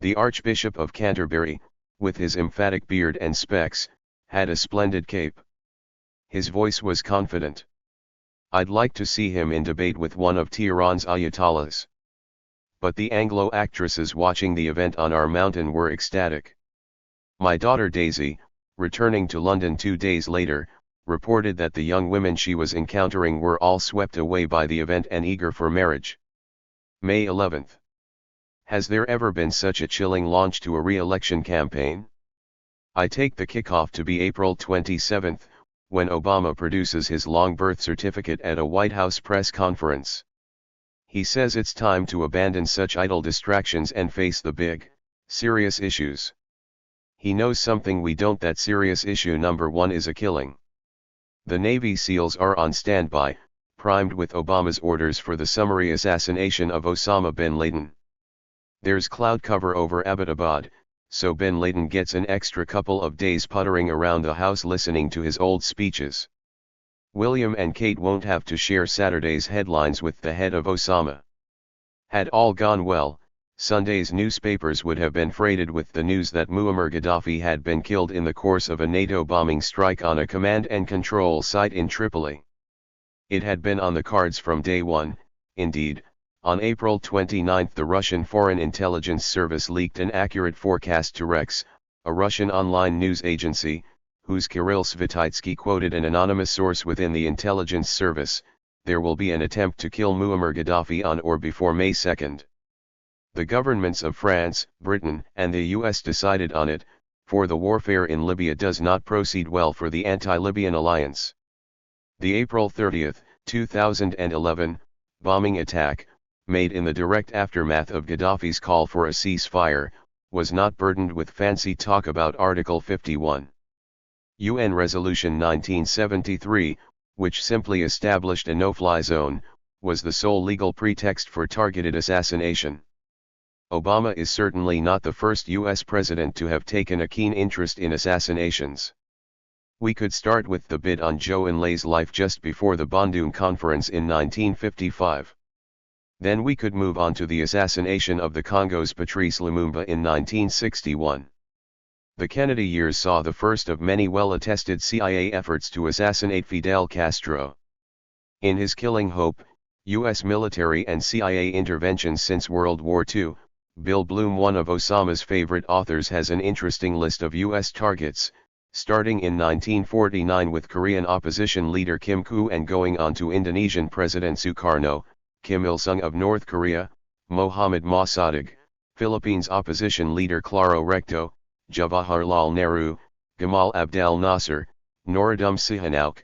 The Archbishop of Canterbury, with his emphatic beard and specs, had a splendid cape. His voice was confident. I'd like to see him in debate with one of Tehran's ayatollahs. But the Anglo actresses watching the event on our mountain were ecstatic. My daughter Daisy, returning to London 2 days later, reported that the young women she was encountering were all swept away by the event and eager for marriage. May 11. Has there ever been such a chilling launch to a re-election campaign? I take the kickoff to be April 27, when Obama produces his long birth certificate at a White House press conference. He says it's time to abandon such idle distractions and face the big, serious issues. He knows something we don't. That serious issue number one is a killing. The Navy SEALs are on standby, primed with Obama's orders for the summary assassination of Osama bin Laden. There's cloud cover over Abbottabad, so bin Laden gets an extra couple of days puttering around the house listening to his old speeches. William and Kate won't have to share Saturday's headlines with the head of Osama. Had all gone well, Sunday's newspapers would have been freighted with the news that Muammar Gaddafi had been killed in the course of a NATO bombing strike on a command and control site in Tripoli. It had been on the cards from day one. Indeed, on April 29 the Russian Foreign Intelligence Service leaked an accurate forecast to Rex, a Russian online news agency, whose Kirill Svititsky quoted an anonymous source within the intelligence service. There will be an attempt to kill Muammar Gaddafi on or before May 2. The governments of France, Britain, and the US decided on it, for the warfare in Libya does not proceed well for the anti-Libyan alliance. The April 30, 2011, bombing attack, made in the direct aftermath of Gaddafi's call for a ceasefire, was not burdened with fancy talk about Article 51. UN Resolution 1973, which simply established a no-fly zone, was the sole legal pretext for targeted assassination. Obama is certainly not the first US president to have taken a keen interest in assassinations. We could start with the bid on Zhou Enlai's life just before the Bandung Conference in 1955. Then we could move on to the assassination of the Congo's Patrice Lumumba in 1961. The Kennedy years saw the first of many well-attested CIA efforts to assassinate Fidel Castro. In his Killing Hope, U.S. military and CIA interventions since World War II, Bill Bloom, one of Osama's favorite authors, has an interesting list of U.S. targets, starting in 1949 with Korean opposition leader Kim Koo and going on to Indonesian President Sukarno, Kim Il-sung of North Korea, Mohammad Mossadegh, Philippines opposition leader Claro Recto, Jawaharlal Nehru, Gamal Abdel Nasser, Norodom Sihanouk,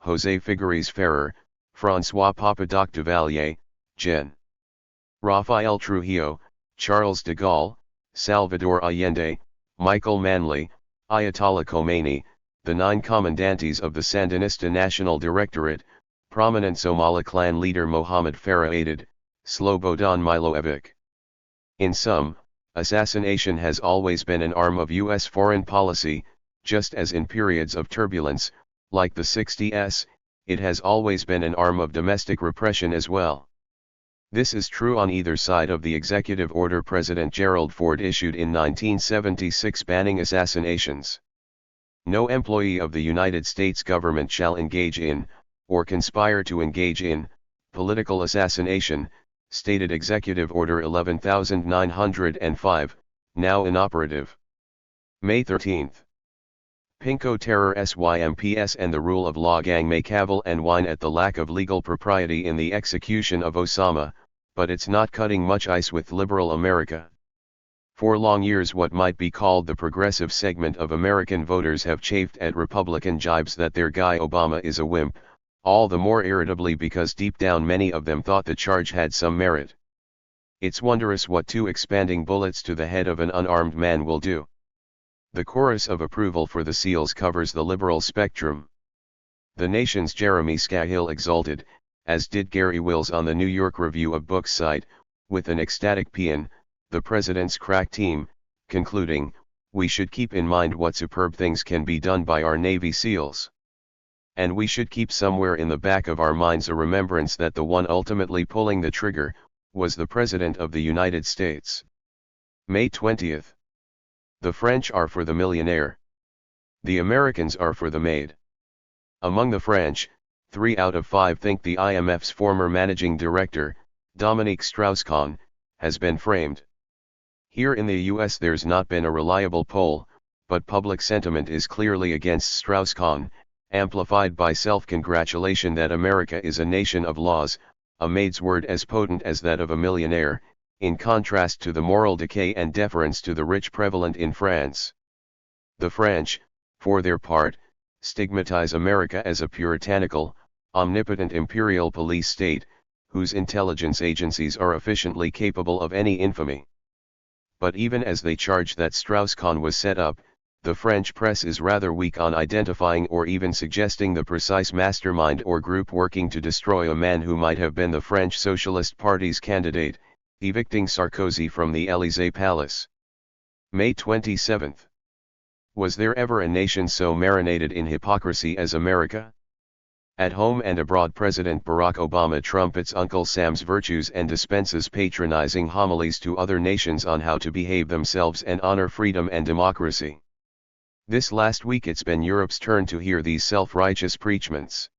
José Figueres Ferrer, François Papadoc Duvalier, Gen. Rafael Trujillo, Charles de Gaulle, Salvador Allende, Michael Manley, Ayatollah Khomeini, the 9 commandantes of the Sandinista National Directorate, prominent Somali clan leader Mohamed Farah Aidid, Slobodan Milosevic. In sum, assassination has always been an arm of U.S. foreign policy, just as in periods of turbulence, like the 60s, it has always been an arm of domestic repression as well. This is true on either side of the executive order President Gerald Ford issued in 1976 banning assassinations. No employee of the United States government shall engage in, or conspire to engage in, political assassination, stated Executive Order 11905, now inoperative. May 13. Pinko terror SYMPS and the rule of law gang may cavil and whine at the lack of legal propriety in the execution of Osama, but it's not cutting much ice with liberal America. For long years what might be called the progressive segment of American voters have chafed at Republican jibes that their guy Obama is a wimp, all the more irritably because deep down many of them thought the charge had some merit. It's wondrous what 2 expanding bullets to the head of an unarmed man will do. The chorus of approval for the SEALs covers the liberal spectrum. The Nation's Jeremy Scahill exulted, as did Gary Wills on the New York Review of Books site, with an ecstatic paean, the President's crack team, concluding, "We should keep in mind what superb things can be done by our Navy SEALs. And we should keep somewhere in the back of our minds a remembrance that the one ultimately pulling the trigger, was the President of the United States." May 20th. The French are for the millionaire. The Americans are for the maid. Among the French, 3 out of 5 think the IMF's former managing director, Dominique Strauss-Kahn, has been framed. Here in the US there's not been a reliable poll, but public sentiment is clearly against Strauss-Kahn, amplified by self-congratulation that America is a nation of laws, a maid's word as potent as that of a millionaire, in contrast to the moral decay and deference to the rich prevalent in France. The French, for their part, stigmatize America as a puritanical, omnipotent imperial police state, whose intelligence agencies are efficiently capable of any infamy. But even as they charge that Strauss-Kahn was set up, the French press is rather weak on identifying or even suggesting the precise mastermind or group working to destroy a man who might have been the French Socialist Party's candidate, evicting Sarkozy from the Élysée Palace. May 27th. Was there ever a nation so marinated in hypocrisy as America? At home and abroad, President Barack Obama trumpets Uncle Sam's virtues and dispenses patronizing homilies to other nations on how to behave themselves and honor freedom and democracy. This last week it's been Europe's turn to hear these self-righteous preachments.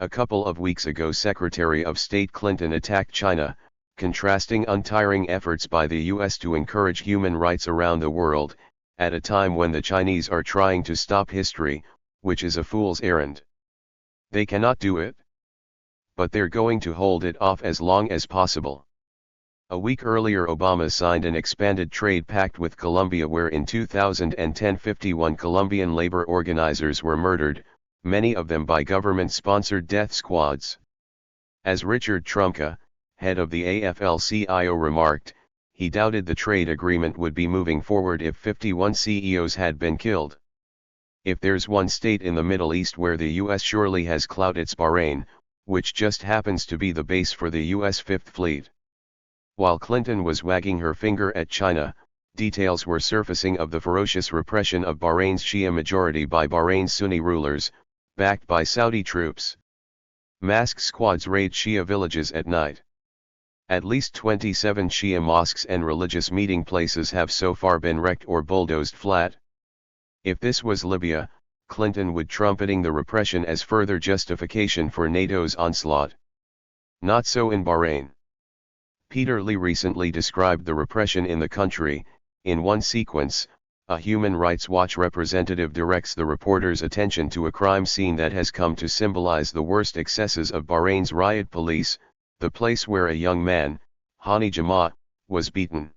A couple of weeks ago, Secretary of State Clinton attacked China, contrasting untiring efforts by the US to encourage human rights around the world, at a time when the Chinese are trying to stop history, which is a fool's errand. They cannot do it. But they're going to hold it off as long as possible. A week earlier, Obama signed an expanded trade pact with Colombia, where in 2010 51 Colombian labor organizers were murdered, many of them by government-sponsored death squads. As Richard Trumka, head of the AFL-CIO, remarked, he doubted the trade agreement would be moving forward if 51 CEOs had been killed. If there's one state in the Middle East where the US surely has clout, it's Bahrain, which just happens to be the base for the US Fifth Fleet. While Clinton was wagging her finger at China, details were surfacing of the ferocious repression of Bahrain's Shia majority by Bahrain's Sunni rulers, backed by Saudi troops. Masked squads raid Shia villages at night. At least 27 Shia mosques and religious meeting places have so far been wrecked or bulldozed flat. If this was Libya, Clinton would trumpeting the repression as further justification for NATO's onslaught. Not so in Bahrain. Peter Lee recently described the repression in the country. In one sequence, a Human Rights Watch representative directs the reporter's attention to a crime scene that has come to symbolize the worst excesses of Bahrain's riot police, the place where a young man, Hani Jama, was beaten.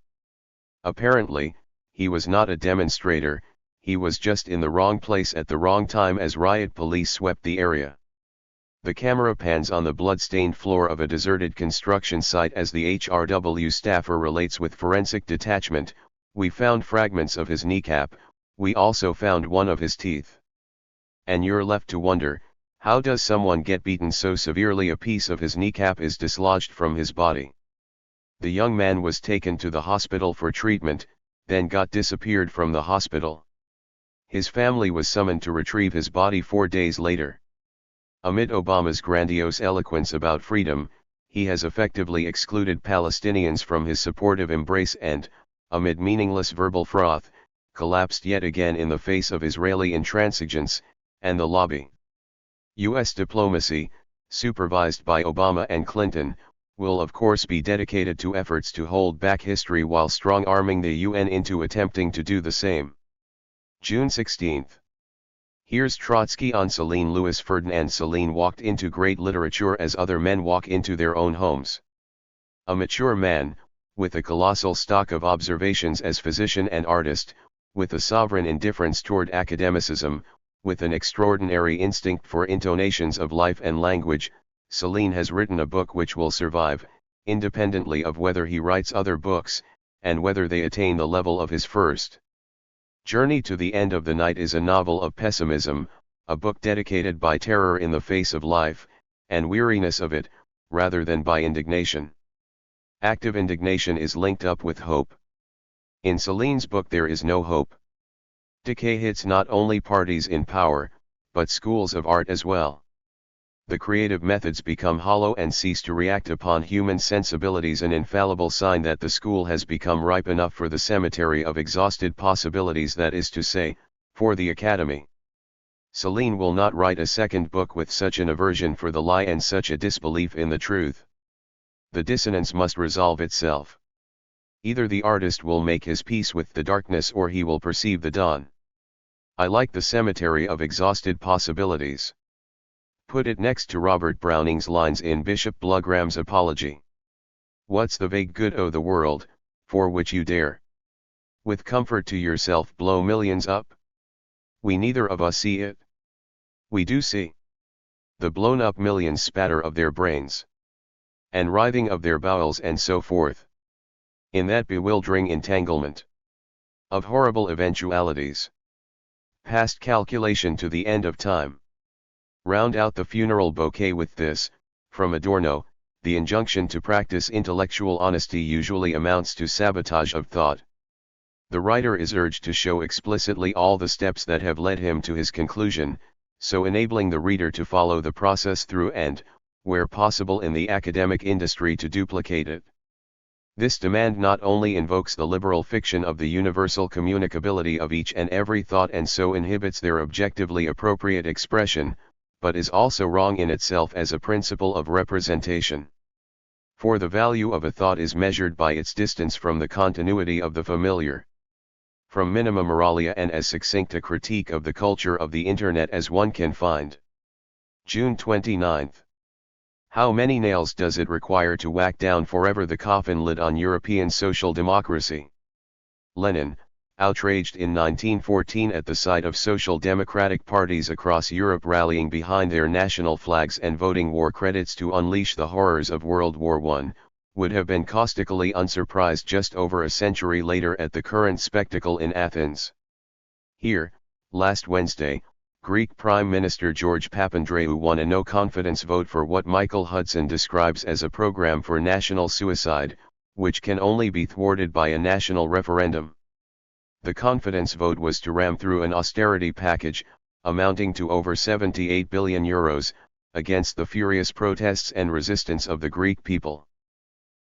Apparently, he was not a demonstrator, he was just in the wrong place at the wrong time as riot police swept the area. The camera pans on the blood-stained floor of a deserted construction site as the HRW staffer relates with forensic detachment, "We found fragments of his kneecap, we also found one of his teeth." And you're left to wonder, how does someone get beaten so severely a piece of his kneecap is dislodged from his body? The young man was taken to the hospital for treatment, then disappeared from the hospital. His family was summoned to retrieve his body 4 days later. Amid Obama's grandiose eloquence about freedom, he has effectively excluded Palestinians from his supportive embrace and, amid meaningless verbal froth, collapsed yet again in the face of Israeli intransigence and the lobby. U.S. diplomacy, supervised by Obama and Clinton, will of course be dedicated to efforts to hold back history while strong-arming the UN into attempting to do the same. June 16. Here's Trotsky on Céline. Louis Ferdinand Céline walked into great literature as other men walk into their own homes. A mature man, with a colossal stock of observations as physician and artist, with a sovereign indifference toward academicism, with an extraordinary instinct for intonations of life and language, Céline has written a book which will survive, independently of whether he writes other books, and whether they attain the level of his first. Journey to the End of the Night is a novel of pessimism, a book dedicated by terror in the face of life, and weariness of it, rather than by indignation. Active indignation is linked up with hope. In Celine's book there is no hope. Decay hits not only parties in power, but schools of art as well. The creative methods become hollow and cease to react upon human sensibilities, an infallible sign that the school has become ripe enough for the cemetery of exhausted possibilities, that is to say, for the academy. Celine will not write a second book with such an aversion for the lie and such a disbelief in the truth. The dissonance must resolve itself. Either the artist will make his peace with the darkness or he will perceive the dawn. I like the cemetery of exhausted possibilities. Put it next to Robert Browning's lines in Bishop Blougram's Apology. What's the vague good o' the world, for which you dare, with comfort to yourself, blow millions up? We neither of us see it. We do see the blown up millions spatter of their brains, and writhing of their bowels, and so forth. In that bewildering entanglement of horrible eventualities, past calculation to the end of time. Round out the funeral bouquet with this, from Adorno: the injunction to practice intellectual honesty usually amounts to sabotage of thought. The writer is urged to show explicitly all the steps that have led him to his conclusion, so enabling the reader to follow the process through and, where possible in the academic industry, to duplicate it. This demand not only invokes the liberal fiction of the universal communicability of each and every thought and so inhibits their objectively appropriate expression, but is also wrong in itself as a principle of representation. For the value of a thought is measured by its distance from the continuity of the familiar. From Minima Moralia, and as succinct a critique of the culture of the Internet as one can find. June 29. How many nails does it require to whack down forever the coffin lid on European social democracy? Lenin, outraged in 1914 at the sight of social democratic parties across Europe rallying behind their national flags and voting war credits to unleash the horrors of World War I, would have been caustically unsurprised just over a century later at the current spectacle in Athens. Here, last Wednesday, Greek Prime Minister George Papandreou won a no-confidence vote for what Michael Hudson describes as a program for national suicide, which can only be thwarted by a national referendum. The confidence vote was to ram through an austerity package, amounting to over €78 billion, against the furious protests and resistance of the Greek people.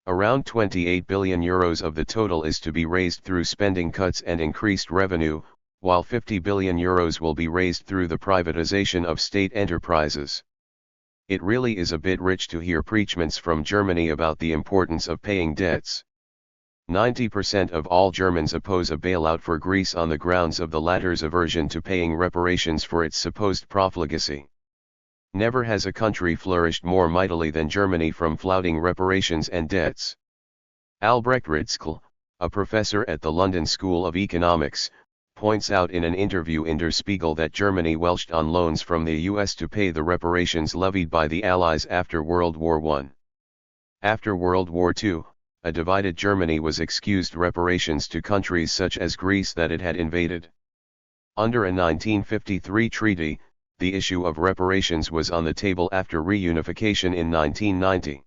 Around €28 billion of the total is to be raised through spending cuts and increased revenue, while €50 billion will be raised through the privatization of state enterprises. It really is a bit rich to hear preachments from Germany about the importance of paying debts. 90% of all Germans oppose a bailout for Greece on the grounds of the latter's aversion to paying reparations for its supposed profligacy. Never has a country flourished more mightily than Germany from flouting reparations and debts. Albrecht Ritzkel, a professor at the London School of Economics, points out in an interview in Der Spiegel that Germany welched on loans from the US to pay the reparations levied by the Allies after World War I. After World War II, a divided Germany was excused reparations to countries such as Greece that it had invaded. Under a 1953 treaty, the issue of reparations was on the table after reunification in 1990.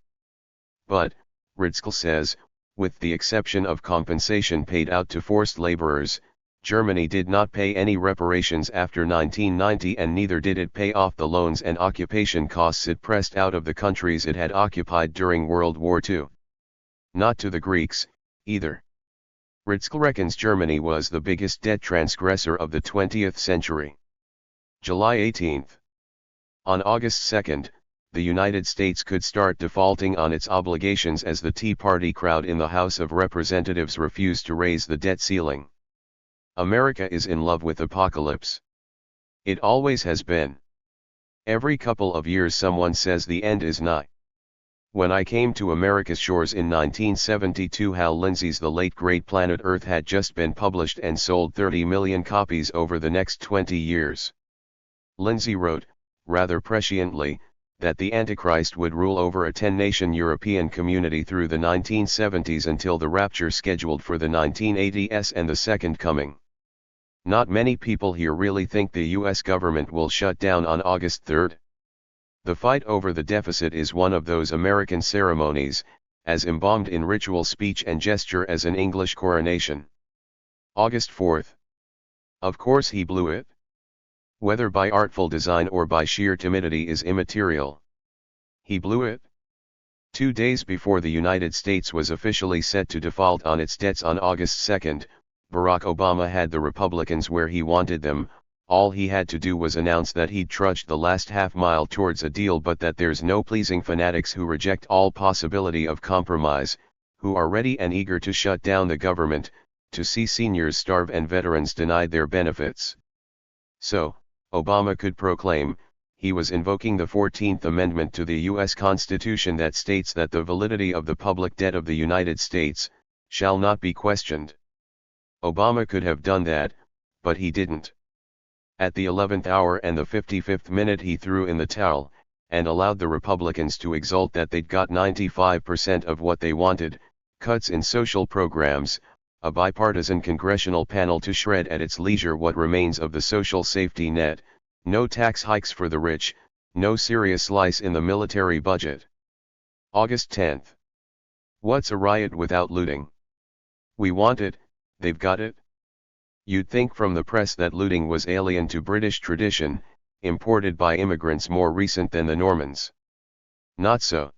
But, Ritzkel says, with the exception of compensation paid out to forced laborers, Germany did not pay any reparations after 1990, and neither did it pay off the loans and occupation costs it pressed out of the countries it had occupied during World War II. Not to the Greeks, either. Ritzkel reckons Germany was the biggest debt transgressor of the 20th century. July 18. On August 2, the United States could start defaulting on its obligations as the Tea Party crowd in the House of Representatives refused to raise the debt ceiling. America is in love with apocalypse. It always has been. Every couple of years someone says the end is nigh. When I came to America's shores in 1972, Hal Lindsey's The Late Great Planet Earth had just been published and sold 30 million copies over the next 20 years. Lindsey wrote, rather presciently, that the Antichrist would rule over a 10-nation European community through the 1970s until the rapture scheduled for the 1980s and the Second Coming. Not many people here really think the US government will shut down on August 3rd. The fight over the deficit is one of those American ceremonies, as embalmed in ritual speech and gesture as an English coronation. August 4th. Of course he blew it. Whether by artful design or by sheer timidity is immaterial. He blew it. 2 days before the United States was officially set to default on its debts on August 2nd, Barack Obama had the Republicans where he wanted them. All he had to do was announce that he'd trudged the last half-mile towards a deal, but that there's no pleasing fanatics who reject all possibility of compromise, who are ready and eager to shut down the government, to see seniors starve and veterans denied their benefits. So, Obama could proclaim, he was invoking the 14th Amendment to the U.S. Constitution that states that the validity of the public debt of the United States shall not be questioned. Obama could have done that, but he didn't. At the 11th hour and the 55th minute he threw in the towel, and allowed the Republicans to exult that they'd got 95% of what they wanted, cuts in social programs, a bipartisan congressional panel to shred at its leisure what remains of the social safety net, no tax hikes for the rich, no serious slice in the military budget. August 10th. What's a riot without looting? We want it, they've got it. You'd think from the press that looting was alien to British tradition, imported by immigrants more recent than the Normans. Not so.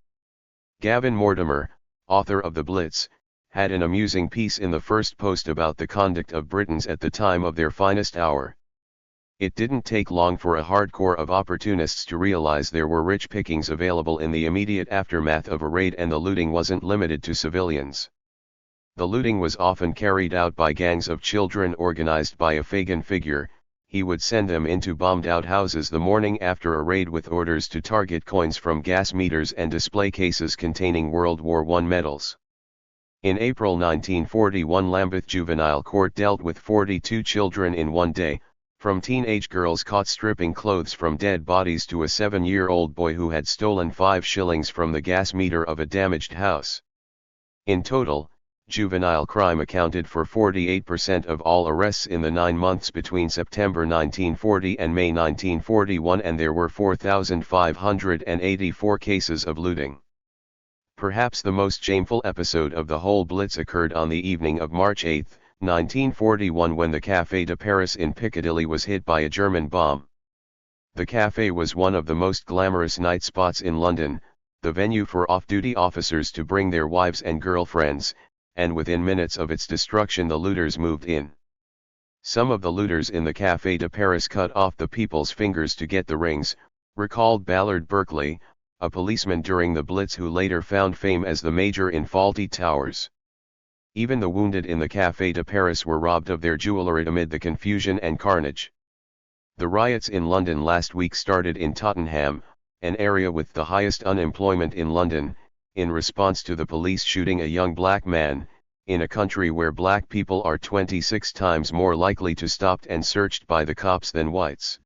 Gavin Mortimer, author of The Blitz, had an amusing piece in the first post about the conduct of Britons at the time of their finest hour. It didn't take long for a hardcore of opportunists to realize there were rich pickings available in the immediate aftermath of a raid, and the looting wasn't limited to civilians. The looting was often carried out by gangs of children organized by a Fagin figure. He would send them into bombed-out houses the morning after a raid with orders to target coins from gas meters and display cases containing World War I medals. In April 1941, Lambeth Juvenile Court dealt with 42 children in one day, from teenage girls caught stripping clothes from dead bodies to a 7-year-old boy who had stolen 5 shillings from the gas meter of a damaged house. In total, juvenile crime accounted for 48% of all arrests in the 9 months between September 1940 and May 1941, and there were 4,584 cases of looting. Perhaps the most shameful episode of the whole Blitz occurred on the evening of March 8, 1941, when the Café de Paris in Piccadilly was hit by a German bomb. The café was one of the most glamorous night spots in London, the venue for off-duty officers to bring their wives and girlfriends, and within minutes of its destruction the looters moved in. Some of the looters in the Café de Paris cut off the people's fingers to get the rings, recalled Ballard Berkeley, a policeman during the Blitz who later found fame as the Major in Fawlty Towers. Even the wounded in the Café de Paris were robbed of their jewellery amid the confusion and carnage. The riots in London last week started in Tottenham, an area with the highest unemployment in London, in response to the police shooting a young black man, in a country where black people are 26 times more likely to stopped and searched by the cops than whites.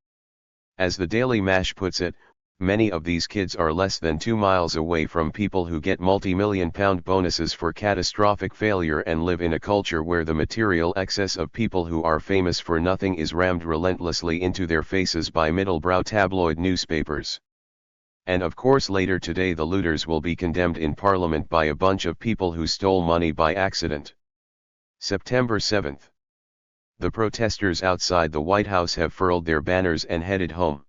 As the Daily Mash puts it, many of these kids are less than 2 miles away from people who get multi-million-pound bonuses for catastrophic failure and live in a culture where the material excess of people who are famous for nothing is rammed relentlessly into their faces by middle-brow tabloid newspapers. And of course later today the looters will be condemned in Parliament by a bunch of people who stole money by accident. September 7th. The protesters outside the White House have furled their banners and headed home.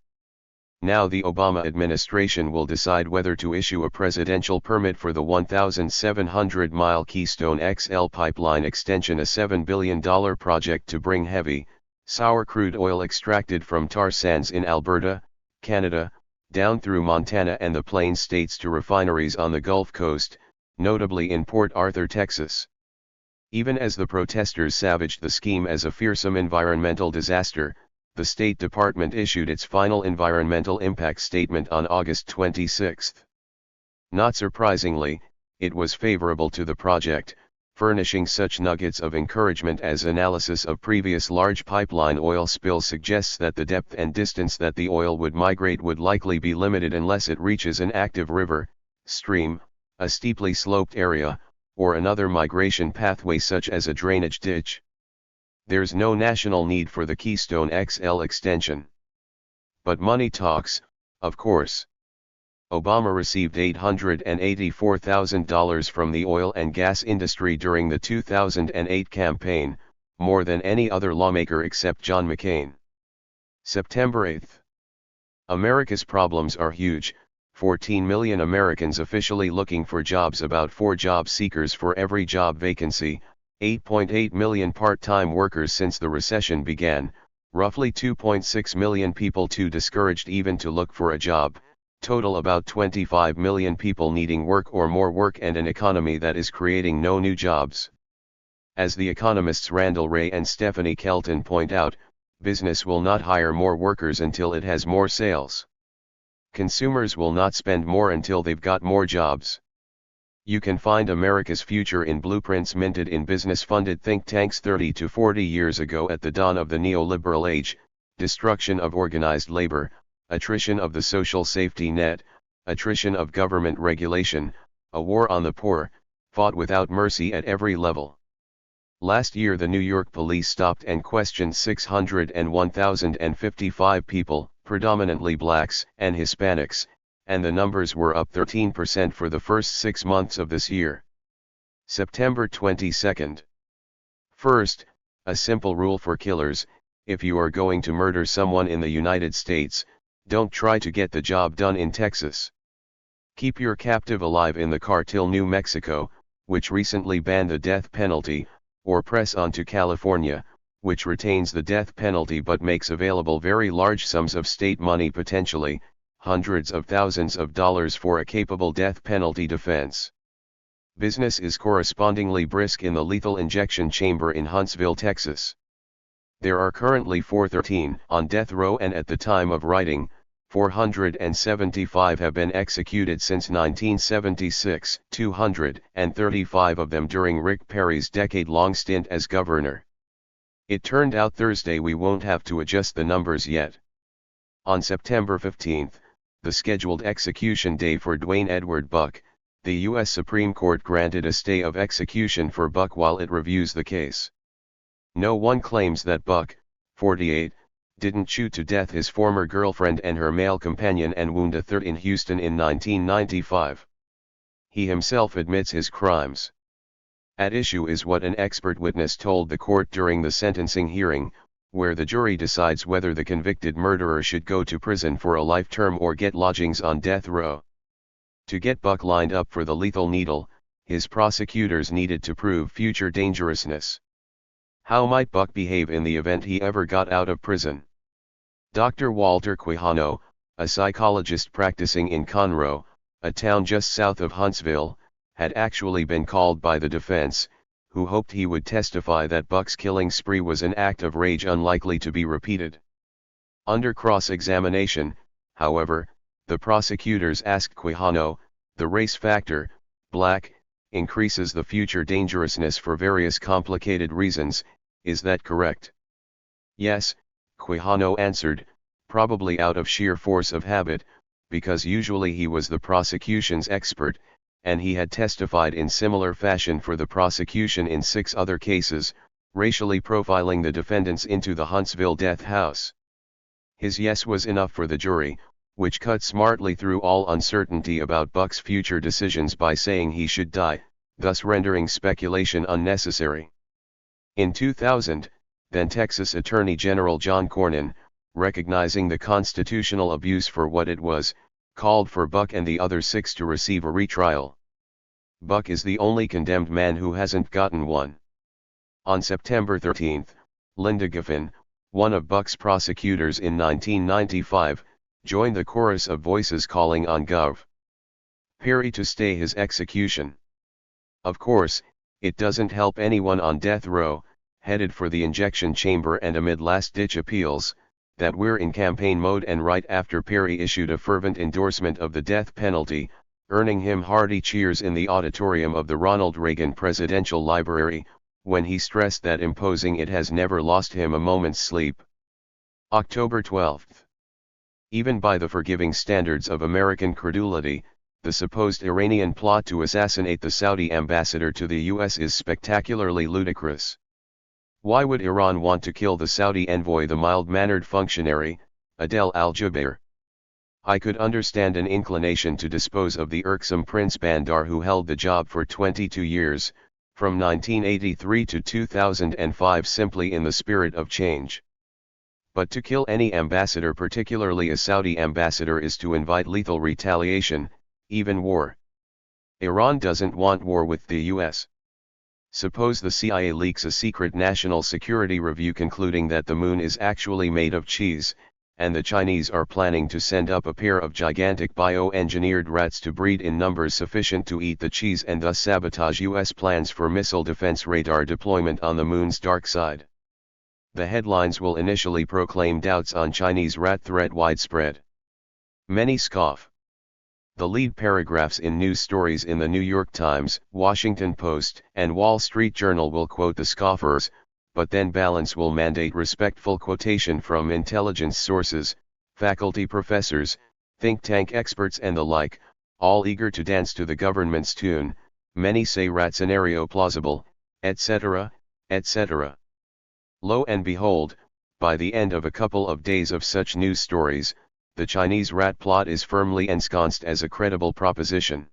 Now the Obama administration will decide whether to issue a presidential permit for the 1,700-mile Keystone XL pipeline extension, a $7 billion project to bring heavy, sour crude oil extracted from tar sands in Alberta, Canada, down through Montana and the Plains states to refineries on the Gulf Coast, notably in Port Arthur, Texas. Even as the protesters savaged the scheme as a fearsome environmental disaster, the State Department issued its final environmental impact statement on August 26. Not surprisingly, it was favorable to the project, furnishing such nuggets of encouragement as analysis of previous large pipeline oil spills suggests that the depth and distance that the oil would migrate would likely be limited unless it reaches an active river, stream, a steeply sloped area, or another migration pathway such as a drainage ditch. There's no national need for the Keystone XL extension. But money talks, of course. Obama received $884,000 from the oil and gas industry during the 2008 campaign, more than any other lawmaker except John McCain. September 8. America's problems are huge. 14 million Americans officially looking for jobs, about 4 job seekers for every job vacancy, 8.8 million part-time workers since the recession began, roughly 2.6 million people too discouraged even to look for a job, total about 25 million people needing work or more work, and an economy that is creating no new jobs. As the economists Randall Wray and Stephanie Kelton point out, business will not hire more workers until it has more sales. Consumers will not spend more until they've got more jobs. You can find America's future in blueprints minted in business-funded think tanks 30 to 40 years ago at the dawn of the neoliberal age: destruction of organized labor, attrition of the social safety net, attrition of government regulation, a war on the poor, fought without mercy at every level. Last year the New York police stopped and questioned 601,055 people, predominantly blacks and Hispanics, and the numbers were up 13% for the first 6 months of this year. September 22. First, a simple rule for killers: if you are going to murder someone in the United States, don't try to get the job done in Texas. Keep your captive alive in the car till New Mexico, which recently banned the death penalty, or press on to California, which retains the death penalty but makes available very large sums of state money, potentially hundreds of thousands of dollars, for a capable death penalty defense. Business is correspondingly brisk in the lethal injection chamber in Huntsville, Texas. There are currently 413 on death row, and at the time of writing, 475 have been executed since 1976, 235 of them during Rick Perry's decade-long stint as governor. It turned out Thursday we won't have to adjust the numbers yet. On September 15, the scheduled execution day for Dwayne Edward Buck, the U.S. Supreme Court granted a stay of execution for Buck while it reviews the case. No one claims that Buck, 48, didn't shoot to death his former girlfriend and her male companion and wound a third in Houston in 1995. He himself admits his crimes. At issue is what an expert witness told the court during the sentencing hearing, where the jury decides whether the convicted murderer should go to prison for a life term or get lodgings on death row. To get Buck lined up for the lethal needle, his prosecutors needed to prove future dangerousness. How might Buck behave in the event he ever got out of prison? Dr. Walter Quijano, a psychologist practicing in Conroe, a town just south of Huntsville, had actually been called by the defense, who hoped he would testify that Buck's killing spree was an act of rage unlikely to be repeated. Under cross-examination, however, the prosecutors asked Quijano, the race factor, black, increases the future dangerousness for various complicated reasons, is that correct? Yes, Quijano answered, probably out of sheer force of habit, because usually he was the prosecution's expert, and he had testified in similar fashion for the prosecution in 6 other cases, racially profiling the defendants into the Huntsville death house. His yes was enough for the jury, which cut smartly through all uncertainty about Buck's future decisions by saying he should die, thus rendering speculation unnecessary. In 2000, then Texas Attorney General John Cornyn, recognizing the constitutional abuse for what it was, called for Buck and the other 6 to receive a retrial. Buck is the only condemned man who hasn't gotten one. On September 13, Linda Giffen, one of Buck's prosecutors in 1995, joined the chorus of voices calling on Gov. Perry to stay his execution. Of course, it doesn't help anyone on death row, headed for the injection chamber and amid last-ditch appeals, that we're in campaign mode and right after Perry issued a fervent endorsement of the death penalty, earning him hearty cheers in the auditorium of the Ronald Reagan Presidential Library, when he stressed that imposing it has never lost him a moment's sleep. October 12. Even by the forgiving standards of American credulity, the supposed Iranian plot to assassinate the Saudi ambassador to the U.S. is spectacularly ludicrous. Why would Iran want to kill the Saudi envoy, the mild-mannered functionary, Adel al-Jubair? I could understand an inclination to dispose of the irksome Prince Bandar, who held the job for 22 years, from 1983 to 2005, simply in the spirit of change. But to kill any ambassador, particularly a Saudi ambassador, is to invite lethal retaliation, even war. Iran doesn't want war with the US. Suppose the CIA leaks a secret national security review concluding that the moon is actually made of cheese, and the Chinese are planning to send up a pair of gigantic bioengineered rats to breed in numbers sufficient to eat the cheese and thus sabotage US plans for missile defense radar deployment on the moon's dark side. The headlines will initially proclaim doubts on Chinese rat threat widespread. Many scoff. The lead paragraphs in news stories in the New York Times, Washington Post, and Wall Street Journal will quote the scoffers, but then balance will mandate respectful quotation from intelligence sources, faculty professors, think tank experts and the like, all eager to dance to the government's tune. Many say rat scenario plausible, etc., etc. Lo and behold, by the end of a couple of days of such news stories, the Chinese rat plot is firmly ensconced as a credible proposition.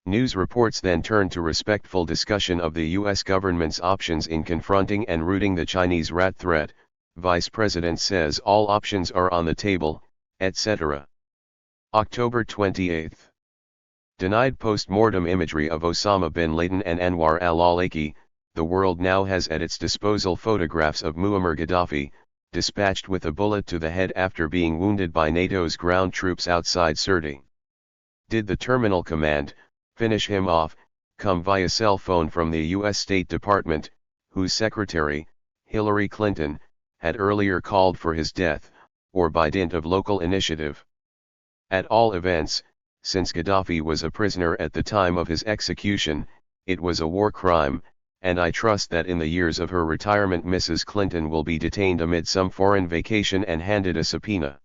News reports then turn to respectful discussion of the US government's options in confronting and routing the Chinese rat threat. Vice President says all options are on the table, etc. October 28. Denied post-mortem imagery of Osama bin Laden and Anwar al-Awlaki. The world now has at its disposal photographs of Muammar Gaddafi, dispatched with a bullet to the head after being wounded by NATO's ground troops outside Sirte. Did the terminal command finish him off come via cell phone from the U.S. State Department, whose secretary, Hillary Clinton, had earlier called for his death, or by dint of local initiative? At all events, since Gaddafi was a prisoner at the time of his execution, it was a war crime, and I trust that in the years of her retirement Mrs. Clinton will be detained amid some foreign vacation and handed a subpoena.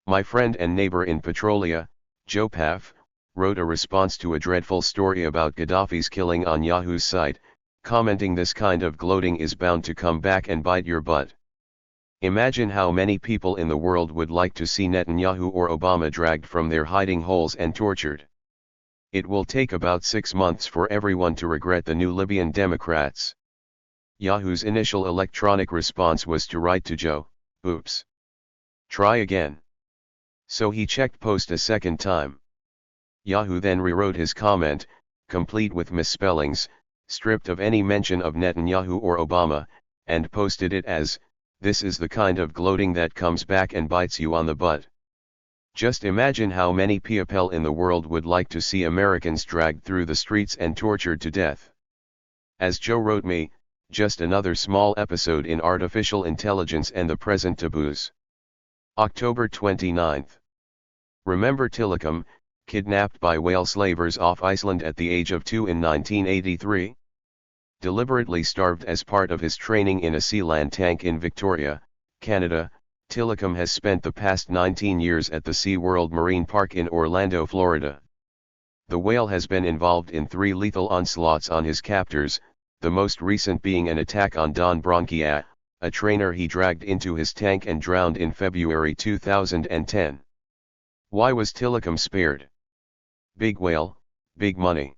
My friend and neighbor in Petrolia, Joe Paff, wrote a response to a dreadful story about Gaddafi's killing on Yahoo's site, commenting, "This kind of gloating is bound to come back and bite your butt." Imagine how many people in the world would like to see Netanyahu or Obama dragged from their hiding holes and tortured. It will take about 6 months for everyone to regret the new Libyan Democrats. Yahoo's initial electronic response was to write to Joe, "Oops. Try again." So he checked post a second time. Yahoo then rewrote his comment, complete with misspellings, stripped of any mention of Netanyahu or Obama, and posted it as, "This is the kind of gloating that comes back and bites you on the butt." Just imagine how many people in the world would like to see Americans dragged through the streets and tortured to death. As Joe wrote me, just another small episode in artificial intelligence and the present taboos. October 29. Remember Tilikum, kidnapped by whale slavers off Iceland at the age of 2 in 1983? Deliberately starved as part of his training in a Sealand tank in Victoria, Canada, Tilikum has spent the past 19 years at the SeaWorld Marine Park in Orlando, Florida. The whale has been involved in 3 lethal onslaughts on his captors, the most recent being an attack on Don Bronchia, a trainer he dragged into his tank and drowned in February 2010. Why was Tilikum spared? Big whale, big money.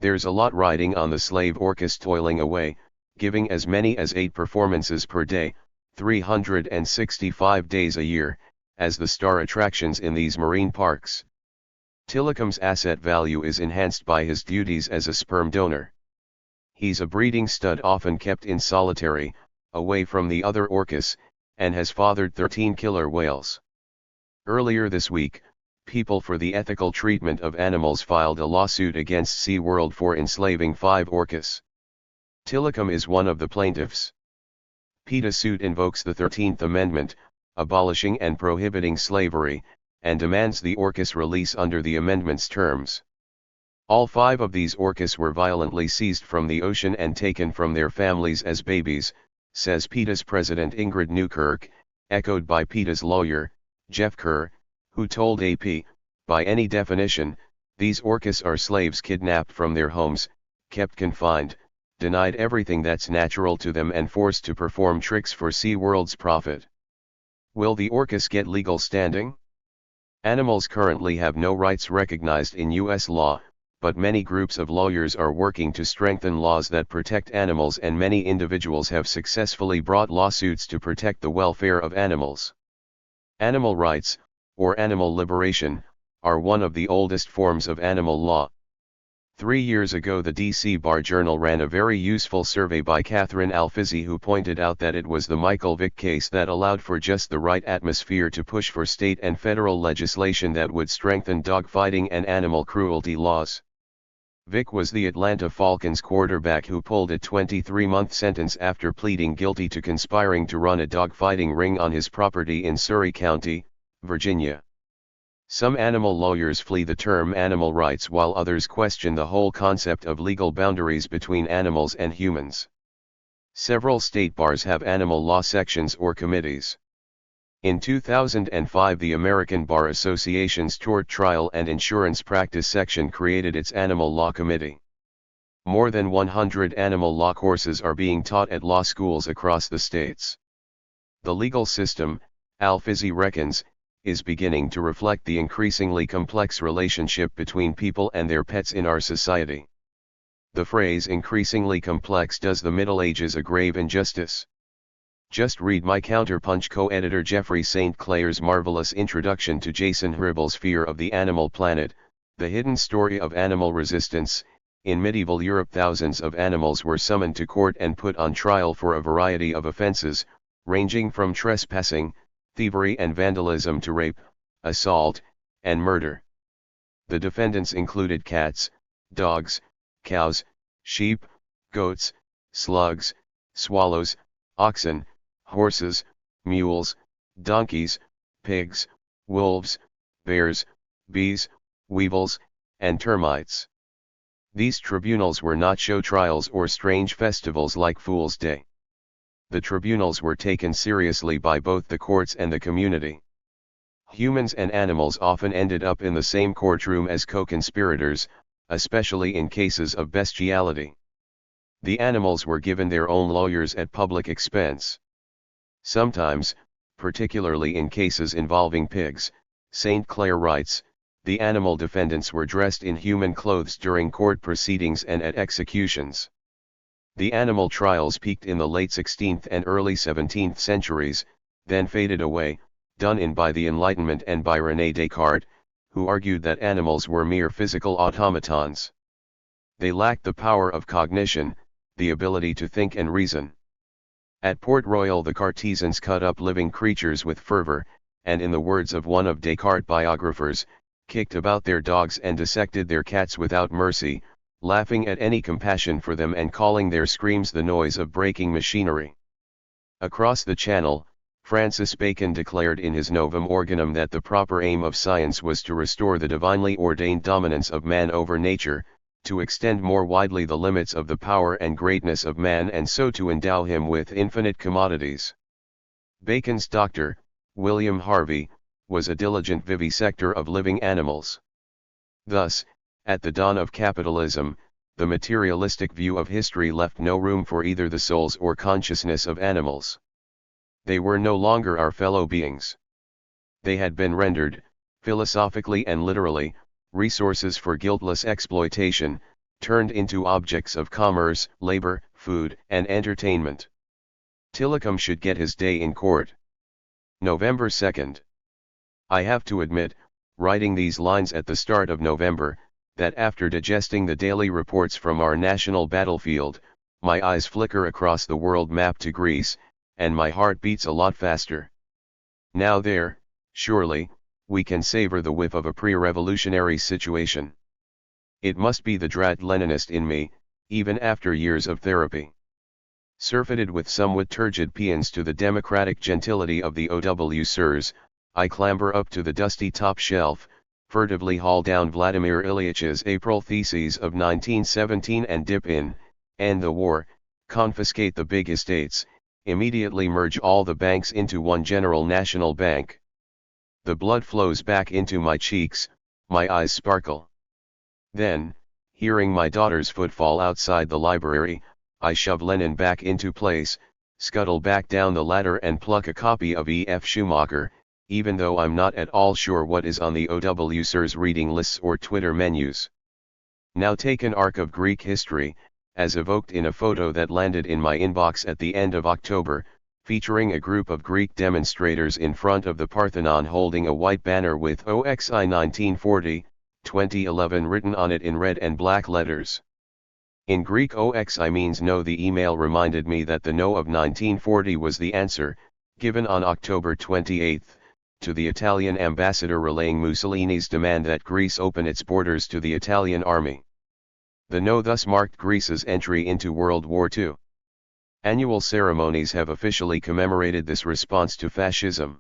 There's a lot riding on the slave orcas toiling away, giving as many as 8 performances per day, 365 days a year, as the star attractions in these marine parks. Tilikum's asset value is enhanced by his duties as a sperm donor. He's a breeding stud often kept in solitary, away from the other orcas, and has fathered 13 killer whales. Earlier this week, People for the Ethical Treatment of Animals filed a lawsuit against SeaWorld for enslaving 5 orcas. Tilikum is one of the plaintiffs. PETA's suit invokes the 13th Amendment, abolishing and prohibiting slavery, and demands the orcas release under the amendment's terms. All 5 of these orcas were violently seized from the ocean and taken from their families as babies, says PETA's president Ingrid Newkirk, echoed by PETA's lawyer, Jeff Kerr, who told AP, "By any definition, these orcas are slaves kidnapped from their homes, kept confined, denied everything that's natural to them and forced to perform tricks for SeaWorld's profit. Will the orcas get legal standing? Animals currently have no rights recognized in U.S. law, but many groups of lawyers are working to strengthen laws that protect animals, and many individuals have successfully brought lawsuits to protect the welfare of animals. Animal rights, or animal liberation, are one of the oldest forms of animal law. 3 years ago the DC Bar Journal ran a very useful survey by Catherine Alfizi, who pointed out that it was the Michael Vick case that allowed for just the right atmosphere to push for state and federal legislation that would strengthen dogfighting and animal cruelty laws. Vick was the Atlanta Falcons quarterback who pulled a 23-month sentence after pleading guilty to conspiring to run a dogfighting ring on his property in Surry County, Virginia. Some animal lawyers flee the term animal rights, while others question the whole concept of legal boundaries between animals and humans. Several state bars have animal law sections or committees. In 2005, the American Bar Association's Tort Trial and Insurance Practice section created its Animal Law Committee. More than 100 animal law courses are being taught at law schools across the states. The legal system, Alfizi reckons, is beginning to reflect the increasingly complex relationship between people and their pets in our society. The phrase "increasingly complex" does the Middle Ages a grave injustice. Just read my Counterpunch co-editor Jeffrey St. Clair's marvelous introduction to Jason Hribel's Fear of the Animal Planet, The Hidden Story of Animal Resistance. In medieval Europe, thousands of animals were summoned to court and put on trial for a variety of offenses, ranging from trespassing, thievery and vandalism to rape, assault, and murder. The defendants included cats, dogs, cows, sheep, goats, slugs, swallows, oxen, horses, mules, donkeys, pigs, wolves, bears, bees, weevils, and termites. These tribunals were not show trials or strange festivals like Fool's Day. The tribunals were taken seriously by both the courts and the community. Humans and animals often ended up in the same courtroom as co-conspirators, especially in cases of bestiality. The animals were given their own lawyers at public expense. Sometimes, particularly in cases involving pigs, St. Clair writes, the animal defendants were dressed in human clothes during court proceedings and at executions. The animal trials peaked in the late 16th and early 17th centuries, then faded away, done in by the Enlightenment and by René Descartes, who argued that animals were mere physical automatons. They lacked the power of cognition, the ability to think and reason. At Port Royal the Cartesians cut up living creatures with fervor, and in the words of one of Descartes' biographers, kicked about their dogs and dissected their cats without mercy, laughing at any compassion for them and calling their screams the noise of breaking machinery. Across the Channel, Francis Bacon declared in his Novum Organum that the proper aim of science was to restore the divinely ordained dominance of man over nature, to extend more widely the limits of the power and greatness of man, and so to endow him with infinite commodities. Bacon's doctor, William Harvey, was a diligent vivisector of living animals. Thus, at the dawn of capitalism, the materialistic view of history left no room for either the souls or consciousness of animals. They were no longer our fellow beings. They had been rendered, philosophically and literally, resources for guiltless exploitation, turned into objects of commerce, labor, food, and entertainment. Tillicum should get his day in court. November 2nd. I have to admit, writing these lines at the start of November, that after digesting the daily reports from our national battlefield, my eyes flicker across the world map to Greece, and my heart beats a lot faster. Now there, surely, we can savor the whiff of a pre-revolutionary situation. It must be the drat Leninist in me, even after years of therapy. Surfeited with somewhat turgid paeans to the democratic gentility of the OW Sirs, I clamber up to the dusty top shelf, furtively haul down Vladimir Ilyitch's April theses of 1917 and dip in, end the war, confiscate the big estates, immediately merge all the banks into one general national bank. The blood flows back into my cheeks, my eyes sparkle. Then, hearing my daughter's footfall outside the library, I shove Lenin back into place, scuttle back down the ladder and pluck a copy of E.F. Schumacher, even though I'm not at all sure what is on the OW Sirs reading lists or Twitter menus. Now take an arc of Greek history, as evoked in a photo that landed in my inbox at the end of October, featuring a group of Greek demonstrators in front of the Parthenon holding a white banner with OXI 1940, 2011 written on it in red and black letters. In Greek OXI means no. The email reminded me that the no of 1940 was the answer, given on October 28, to the Italian ambassador relaying Mussolini's demand that Greece open its borders to the Italian army. The no thus marked Greece's entry into World War II. Annual ceremonies have officially commemorated this response to fascism.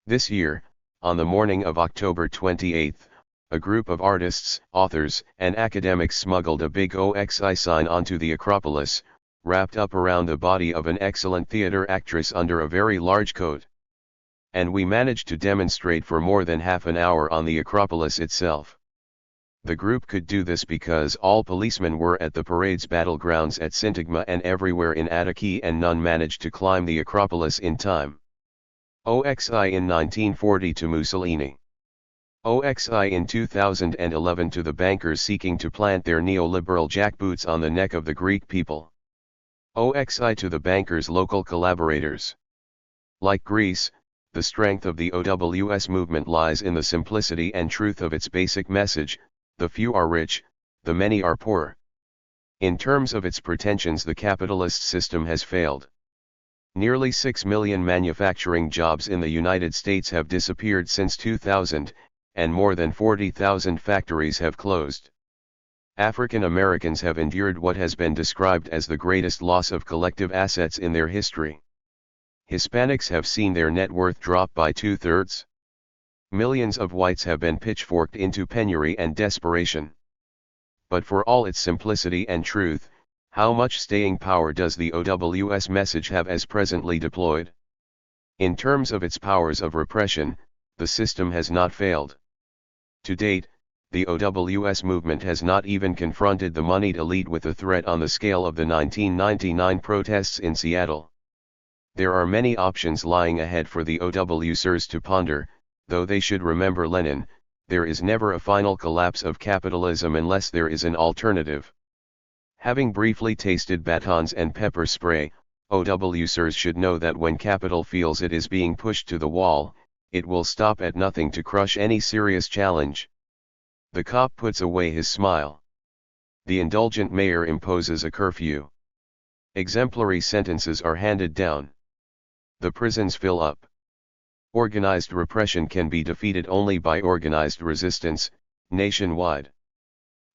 This year, on the morning of October 28, a group of artists, authors, and academics smuggled a big OXI sign onto the Acropolis, wrapped up around the body of an excellent theater actress under a very large coat. And we managed to demonstrate for more than half an hour on the Acropolis itself. The group could do this because all policemen were at the parade's battlegrounds at Syntagma and everywhere in Attiki, and none managed to climb the Acropolis in time. OXI in 1940 to Mussolini. OXI in 2011 to the bankers seeking to plant their neoliberal jackboots on the neck of the Greek people. OXI to the bankers' local collaborators. Like Greece, the strength of the OWS movement lies in the simplicity and truth of its basic message: the few are rich, the many are poor. In terms of its pretensions, the capitalist system has failed. Nearly 6 million manufacturing jobs in the United States have disappeared since 2000, and more than 40,000 factories have closed. African Americans have endured what has been described as the greatest loss of collective assets in their history. Hispanics have seen their net worth drop by 2/3. Millions of whites have been pitchforked into penury and desperation. But for all its simplicity and truth, how much staying power does the OWS message have as presently deployed? In terms of its powers of repression, the system has not failed. To date, the OWS movement has not even confronted the moneyed elite with a threat on the scale of the 1999 protests in Seattle. There are many options lying ahead for the OWSers to ponder, though they should remember Lenin: there is never a final collapse of capitalism unless there is an alternative. Having briefly tasted batons and pepper spray, OWSers should know that when capital feels it is being pushed to the wall, it will stop at nothing to crush any serious challenge. The cop puts away his smile. The indulgent mayor imposes a curfew. Exemplary sentences are handed down. The prisons fill up. Organized repression can be defeated only by organized resistance, nationwide.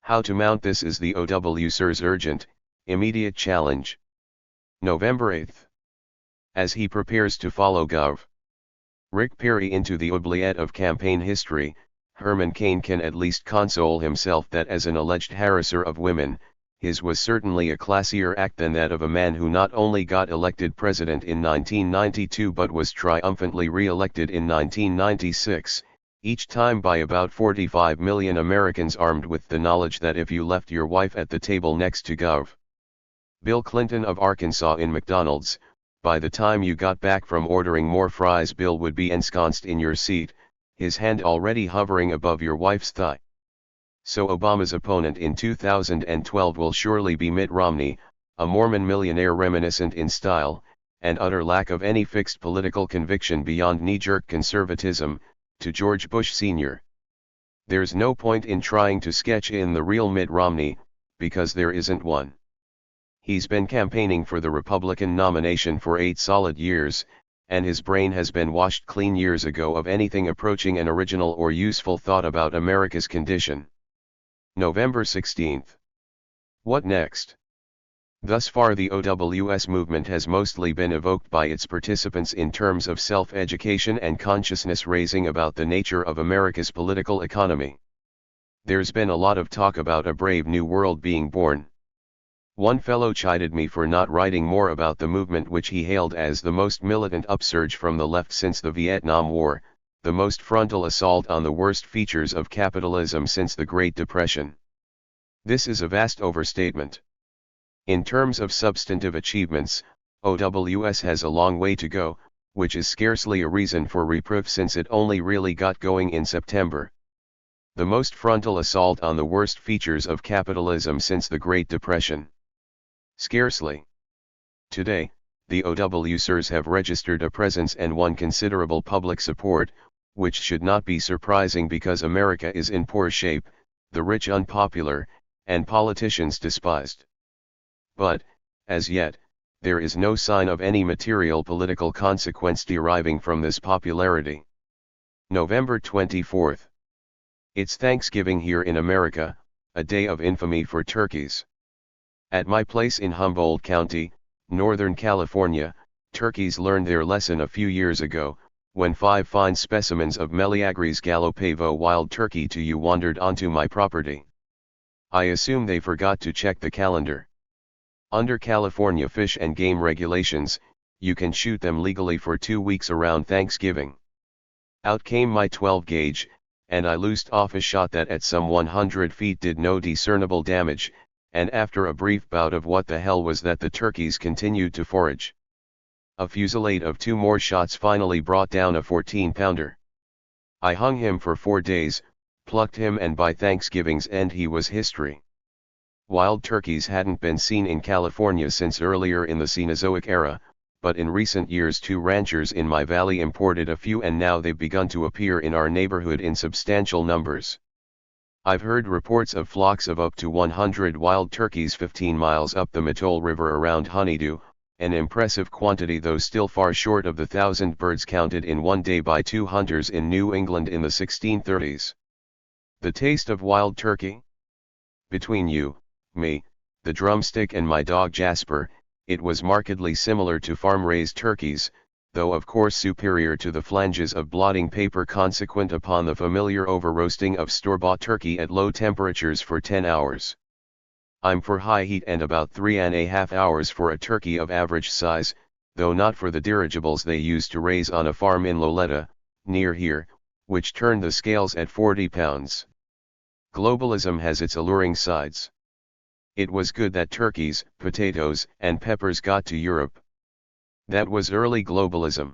How to mount this is the OWSer's urgent, immediate challenge. November 8. As he prepares to follow Gov. Rick Perry into the oubliette of campaign history, Herman Cain can at least console himself that as an alleged harasser of women, his was certainly a classier act than that of a man who not only got elected president in 1992 but was triumphantly re-elected in 1996, each time by about 45 million Americans armed with the knowledge that if you left your wife at the table next to Gov. Bill Clinton of Arkansas in McDonald's, by the time you got back from ordering more fries, Bill would be ensconced in your seat, his hand already hovering above your wife's thigh. So Obama's opponent in 2012 will surely be Mitt Romney, a Mormon millionaire reminiscent in style, and utter lack of any fixed political conviction beyond knee-jerk conservatism, to George Bush Sr. There's no point in trying to sketch in the real Mitt Romney, because there isn't one. He's been campaigning for the Republican nomination for 8 solid years, and his brain has been washed clean years ago of anything approaching an original or useful thought about America's condition. November 16. What next? Thus far the OWS movement has mostly been evoked by its participants in terms of self-education and consciousness raising about the nature of America's political economy. There's been a lot of talk about a brave new world being born. One fellow chided me for not writing more about the movement which he hailed as the most militant upsurge from the left since the Vietnam War, the most frontal assault on the worst features of capitalism since the Great Depression. This is a vast overstatement. In terms of substantive achievements, OWS has a long way to go, which is scarcely a reason for reproof since it only really got going in September. The most frontal assault on the worst features of capitalism since the Great Depression. Scarcely. Today, the OWSers have registered a presence and won considerable public support, which should not be surprising because America is in poor shape, the rich unpopular, and politicians despised. But, as yet, there is no sign of any material political consequence deriving from this popularity. November 24th. It's Thanksgiving here in America, a day of infamy for turkeys. At my place in Humboldt County, Northern California, turkeys learned their lesson a few years ago, when 5 fine specimens of Meleagris gallopavo wild turkey to you wandered onto my property. I assume they forgot to check the calendar. Under California fish and game regulations, you can shoot them legally for 2 weeks around Thanksgiving. Out came my 12-gauge, and I loosed off a shot that at some 100 feet did no discernible damage, and after a brief bout of what the hell was that, the turkeys continued to forage. A fusillade of 2 more shots finally brought down a 14-pounder. I hung him for 4 days, plucked him, and by Thanksgiving's end he was history. Wild turkeys hadn't been seen in California since earlier in the Cenozoic era, but in recent years 2 ranchers in my valley imported a few, and now they've begun to appear in our neighborhood in substantial numbers. I've heard reports of flocks of up to 100 wild turkeys 15 miles up the Mattole River around Honeydew, an impressive quantity though still far short of the 1,000 birds counted in one day by 2 hunters in New England in the 1630s. The taste of wild turkey? Between you, me, the drumstick and my dog Jasper, it was markedly similar to farm-raised turkeys, though of course superior to the flanges of blotting paper consequent upon the familiar over-roasting of store-bought turkey at low temperatures for 10 hours. I'm for high heat and about 3.5 hours for a turkey of average size, though not for the dirigibles they used to raise on a farm in Loletta, near here, which turned the scales at 40 pounds. Globalism has its alluring sides. It was good that turkeys, potatoes, and peppers got to Europe. That was early globalism.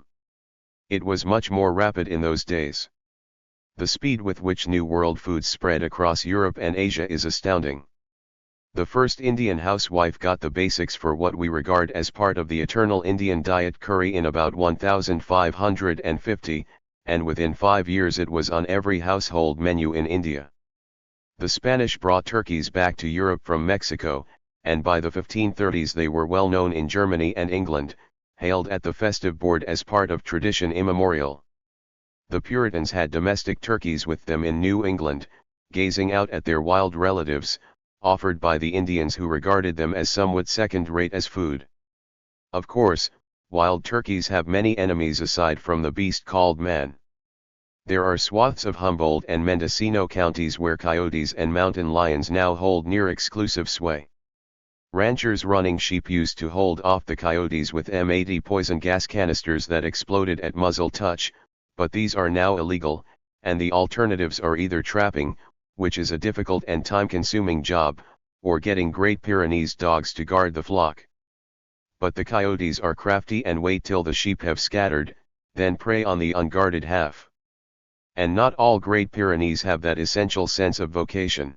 It was much more rapid in those days. The speed with which New World foods spread across Europe and Asia is astounding. The first Indian housewife got the basics for what we regard as part of the eternal Indian diet curry in about 1550, and within 5 years it was on every household menu in India. The Spanish brought turkeys back to Europe from Mexico, and by the 1530s they were well known in Germany and England, hailed at the festive board as part of tradition immemorial. The Puritans had domestic turkeys with them in New England, gazing out at their wild relatives, offered by the Indians who regarded them as somewhat second-rate as food. Of course, wild turkeys have many enemies aside from the beast called man. There are swaths of Humboldt and Mendocino counties where coyotes and mountain lions now hold near exclusive sway. Ranchers running sheep used to hold off the coyotes with M80 poison gas canisters that exploded at muzzle touch, but these are now illegal, and the alternatives are either trapping, which is a difficult and time-consuming job, or getting Great Pyrenees dogs to guard the flock. But the coyotes are crafty and wait till the sheep have scattered, then prey on the unguarded half. And not all Great Pyrenees have that essential sense of vocation.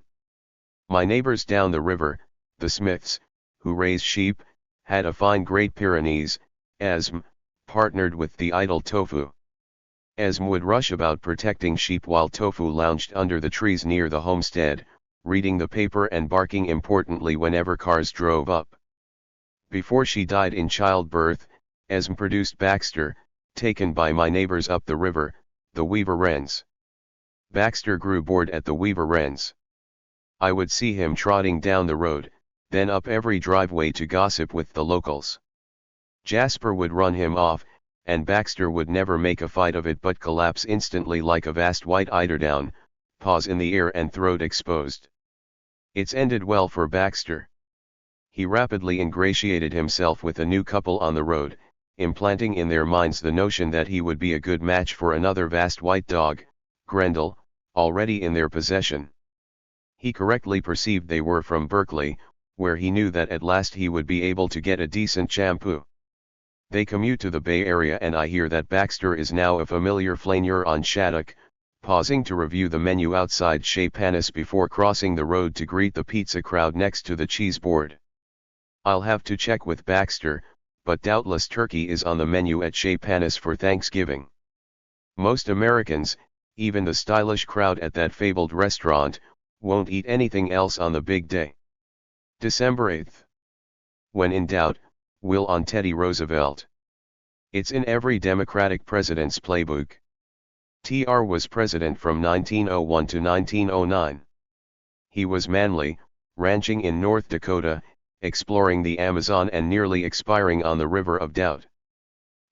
My neighbors down the river, the Smiths, who raise sheep, had a fine Great Pyrenees, Esm, partnered with the idle Tofu. Esm would rush about protecting sheep while Tofu lounged under the trees near the homestead, reading the paper and barking importantly whenever cars drove up. Before she died in childbirth, Esm produced Baxter, taken by my neighbors up the river, the Weaver wrens. Baxter grew bored at the Weaver wrens. I would see him trotting down the road, then up every driveway to gossip with the locals. Jasper would run him off, and Baxter would never make a fight of it but collapse instantly like a vast white eiderdown, paws in the air and throat exposed. It's ended well for Baxter. He rapidly ingratiated himself with a new couple on the road, implanting in their minds the notion that he would be a good match for another vast white dog, Grendel, already in their possession. He correctly perceived they were from Berkeley, where he knew that at last he would be able to get a decent shampoo. They commute to the Bay Area, and I hear that Baxter is now a familiar flaneur on Shattuck, pausing to review the menu outside Chez Panisse before crossing the road to greet the pizza crowd next to the cheese board. I'll have to check with Baxter, but doubtless turkey is on the menu at Chez Panisse for Thanksgiving. Most Americans, even the stylish crowd at that fabled restaurant, won't eat anything else on the big day. December 8th. When in doubt, will on Teddy Roosevelt. It's in every Democratic president's playbook. TR was president from 1901 to 1909. He was manly, ranching in North Dakota, exploring the Amazon and nearly expiring on the River of Doubt.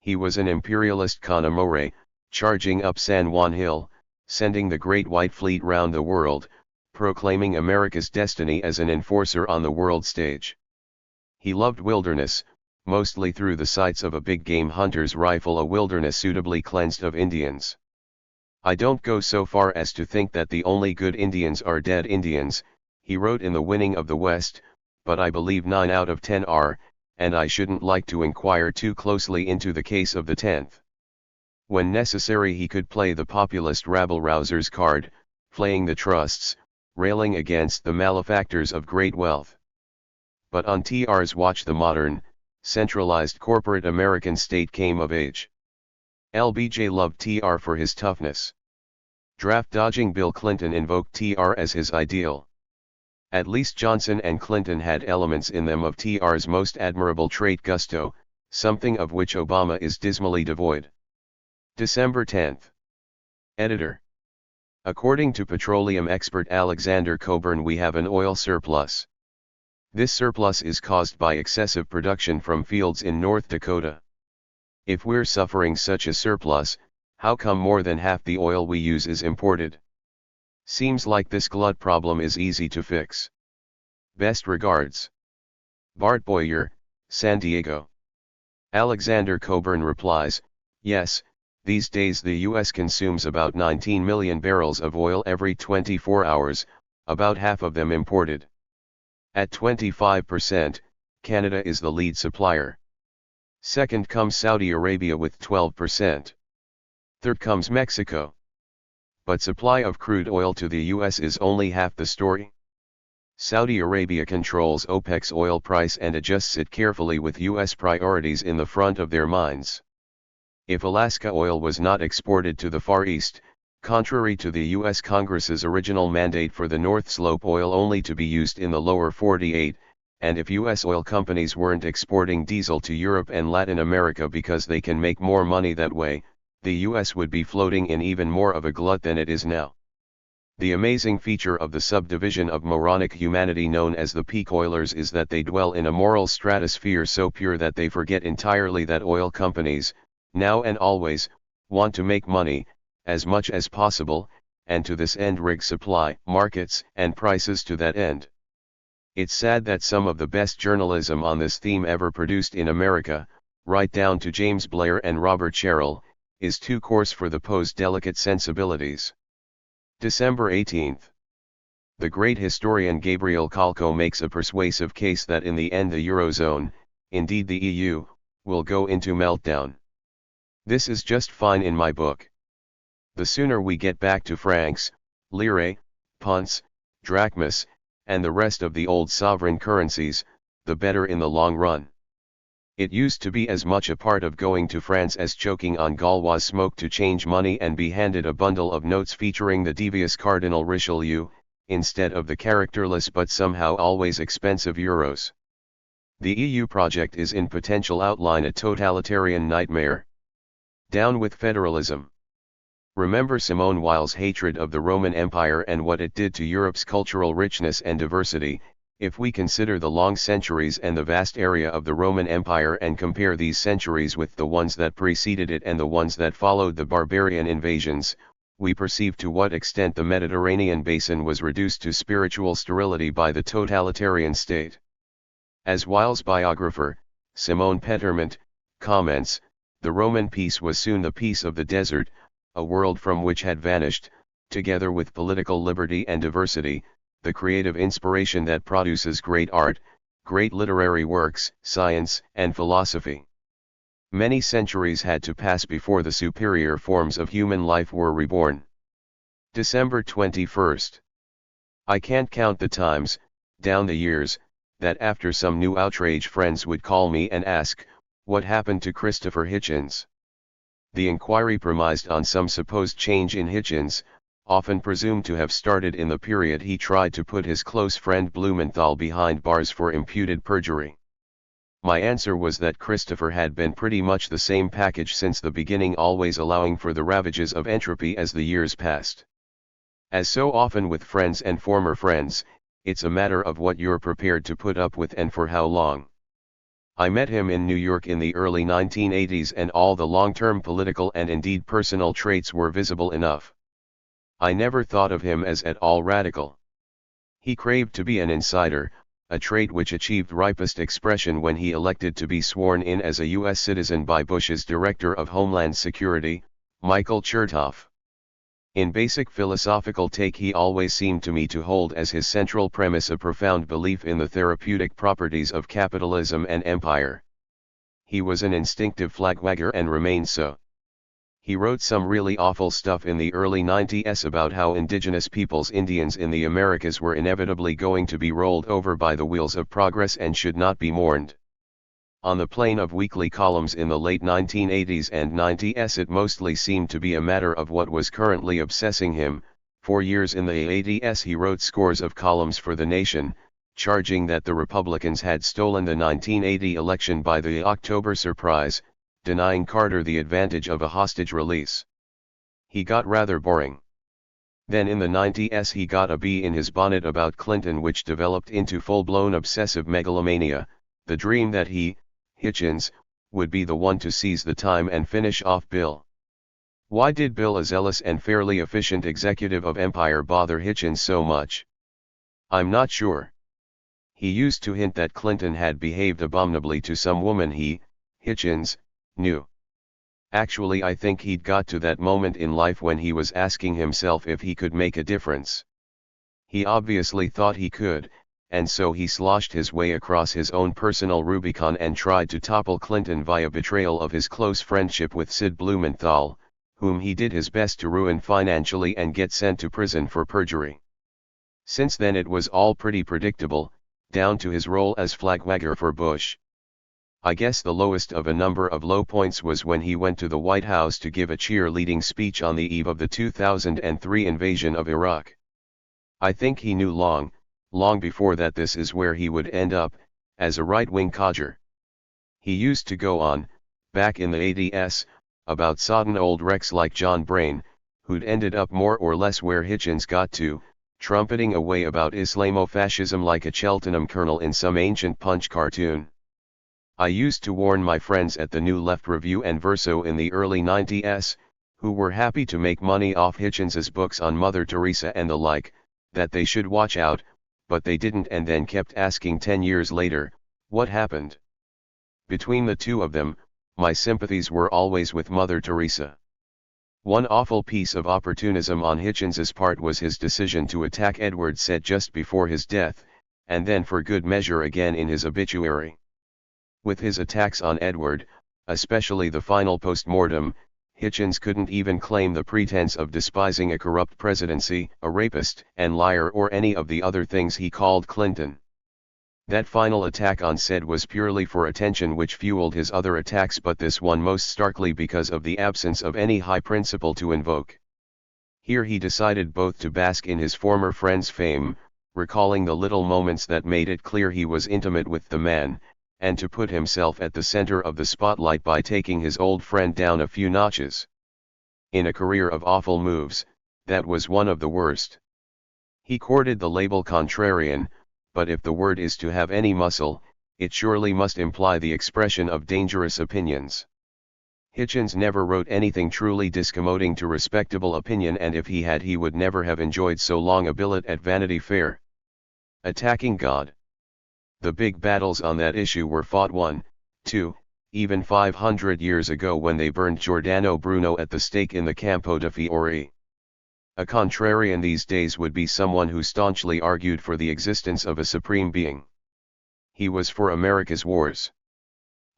He was an imperialist con amore, charging up San Juan Hill, sending the Great White Fleet round the world, proclaiming America's destiny as an enforcer on the world stage. He loved wilderness, mostly through the sights of a big game hunter's rifle, a wilderness suitably cleansed of Indians. I don't go so far as to think that the only good Indians are dead Indians, he wrote in The Winning of the West, but I believe 9 out of 10 are, and I shouldn't like to inquire too closely into the case of the 10th. When necessary he could play the populist rabble-rousers card, flaying the trusts, railing against the malefactors of great wealth. But on TR's watch the modern, centralized corporate American state came of age. LBJ loved TR for his toughness. Draft-dodging Bill Clinton invoked TR as his ideal. At least Johnson and Clinton had elements in them of TR's most admirable trait, gusto, something of which Obama is dismally devoid. December 10th. Editor. According to petroleum expert Alexander Cockburn, we have an oil surplus. This surplus is caused by excessive production from fields in North Dakota. If we're suffering such a surplus, how come more than half the oil we use is imported? Seems like this glut problem is easy to fix. Best regards. Bart Boyer, San Diego. Alexander Cockburn replies, yes, these days the U.S. consumes about 19 million barrels of oil every 24 hours, about half of them imported. At 25%, Canada is the lead supplier. Second comes Saudi Arabia with 12%. Third comes Mexico. But supply of crude oil to the U.S. is only half the story. Saudi Arabia controls OPEC's oil price and adjusts it carefully with U.S. priorities in the front of their minds. If Alaska oil was not exported to the Far East, contrary to the U.S. Congress's original mandate for the North Slope oil only to be used in the lower 48, and if U.S. oil companies weren't exporting diesel to Europe and Latin America because they can make more money that way, the U.S. would be floating in even more of a glut than it is now. The amazing feature of the subdivision of moronic humanity known as the peak oilers is that they dwell in a moral stratosphere so pure that they forget entirely that oil companies, now and always, want to make money, as much as possible, and to this end rig supply, markets, and prices to that end. It's sad that some of the best journalism on this theme ever produced in America, right down to James Blair and Robert Sherrill, is too coarse for the Poe's delicate sensibilities. December 18th. The great historian Gabriel Kalko makes a persuasive case that in the end the Eurozone, indeed the EU, will go into meltdown. This is just fine in my book. The sooner we get back to francs, lire, punts, drachmas, and the rest of the old sovereign currencies, the better in the long run. It used to be as much a part of going to France as choking on Gaulois smoke to change money and be handed a bundle of notes featuring the devious Cardinal Richelieu, instead of the characterless but somehow always expensive euros. The EU project is in potential outline a totalitarian nightmare. Down with federalism. Remember Simone Weil's hatred of the Roman Empire and what it did to Europe's cultural richness and diversity. If we consider the long centuries and the vast area of the Roman Empire and compare these centuries with the ones that preceded it and the ones that followed the barbarian invasions, we perceive to what extent the Mediterranean basin was reduced to spiritual sterility by the totalitarian state. As Weil's biographer, Simone Petermont, comments, the Roman peace was soon the peace of the desert, a world from which had vanished, together with political liberty and diversity, the creative inspiration that produces great art, great literary works, science, and philosophy. Many centuries had to pass before the superior forms of human life were reborn. December 21st. I can't count the times, down the years, that after some new outrage friends would call me and ask, what happened to Christopher Hitchens? The inquiry premised on some supposed change in Hitchens, often presumed to have started in the period he tried to put his close friend Blumenthal behind bars for imputed perjury. My answer was that Christopher had been pretty much the same package since the beginning, always allowing for the ravages of entropy as the years passed. As so often with friends and former friends, it's a matter of what you're prepared to put up with and for how long. I met him in New York in the early 1980s, and all the long-term political and indeed personal traits were visible enough. I never thought of him as at all radical. He craved to be an insider, a trait which achieved ripest expression when he elected to be sworn in as a U.S. citizen by Bush's Director of Homeland Security, Michael Chertoff. In basic philosophical take, he always seemed to me to hold as his central premise a profound belief in the therapeutic properties of capitalism and empire. He was an instinctive flagwagger and remained so. He wrote some really awful stuff in the early 90s about how indigenous peoples, Indians in the Americas, were inevitably going to be rolled over by the wheels of progress and should not be mourned. On the plane of weekly columns in the late 1980s and 90s, it mostly seemed to be a matter of what was currently obsessing him. 4 years in the 80s he wrote scores of columns for The Nation, charging that the Republicans had stolen the 1980 election by the October surprise, denying Carter the advantage of a hostage release. He got rather boring. Then in the 90s he got a bee in his bonnet about Clinton, which developed into full-blown obsessive megalomania, the dream that he, Hitchens, would be the one to seize the time and finish off Bill. Why did Bill, a zealous and fairly efficient executive of Empire, bother Hitchens so much? I'm not sure. He used to hint that Clinton had behaved abominably to some woman he, Hitchens, knew. Actually, I think he'd got to that moment in life when he was asking himself if he could make a difference. He obviously thought he could, and so he sloshed his way across his own personal Rubicon and tried to topple Clinton via betrayal of his close friendship with Sid Blumenthal, whom he did his best to ruin financially and get sent to prison for perjury. Since then it was all pretty predictable, down to his role as flagwagger for Bush. I guess the lowest of a number of low points was when he went to the White House to give a cheerleading speech on the eve of the 2003 invasion of Iraq. I think he knew long before that this is where he would end up, as a right-wing codger. He used to go on, back in the 80s, about sodden old wrecks like John Brain, who'd ended up more or less where Hitchens got to, trumpeting away about Islamofascism like a Cheltenham colonel in some ancient Punch cartoon. I used to warn my friends at the New Left Review and Verso in the early 90s, who were happy to make money off Hitchens's books on Mother Teresa and the like, that they should watch out, but they didn't, and then kept asking 10 years later, what happened? Between the two of them, my sympathies were always with Mother Teresa. One awful piece of opportunism on Hitchens's part was his decision to attack Edward Said just before his death, and then for good measure again in his obituary. With his attacks on Edward, especially the final post-mortem, Hitchens couldn't even claim the pretense of despising a corrupt presidency, a rapist and liar, or any of the other things he called Clinton. That final attack on Said was purely for attention, which fueled his other attacks, but this one most starkly because of the absence of any high principle to invoke. Here he decided both to bask in his former friend's fame, recalling the little moments that made it clear he was intimate with the man, and to put himself at the center of the spotlight by taking his old friend down a few notches. In a career of awful moves, that was one of the worst. He courted the label contrarian, but if the word is to have any muscle, it surely must imply the expression of dangerous opinions. Hitchens never wrote anything truly discommoding to respectable opinion, and if he had, he would never have enjoyed so long a billet at Vanity Fair. Attacking God. The big battles on that issue were fought 1, 2, even 500 years ago when they burned Giordano Bruno at the stake in the Campo de' Fiori. A contrarian these days would be someone who staunchly argued for the existence of a supreme being. he was for America's wars.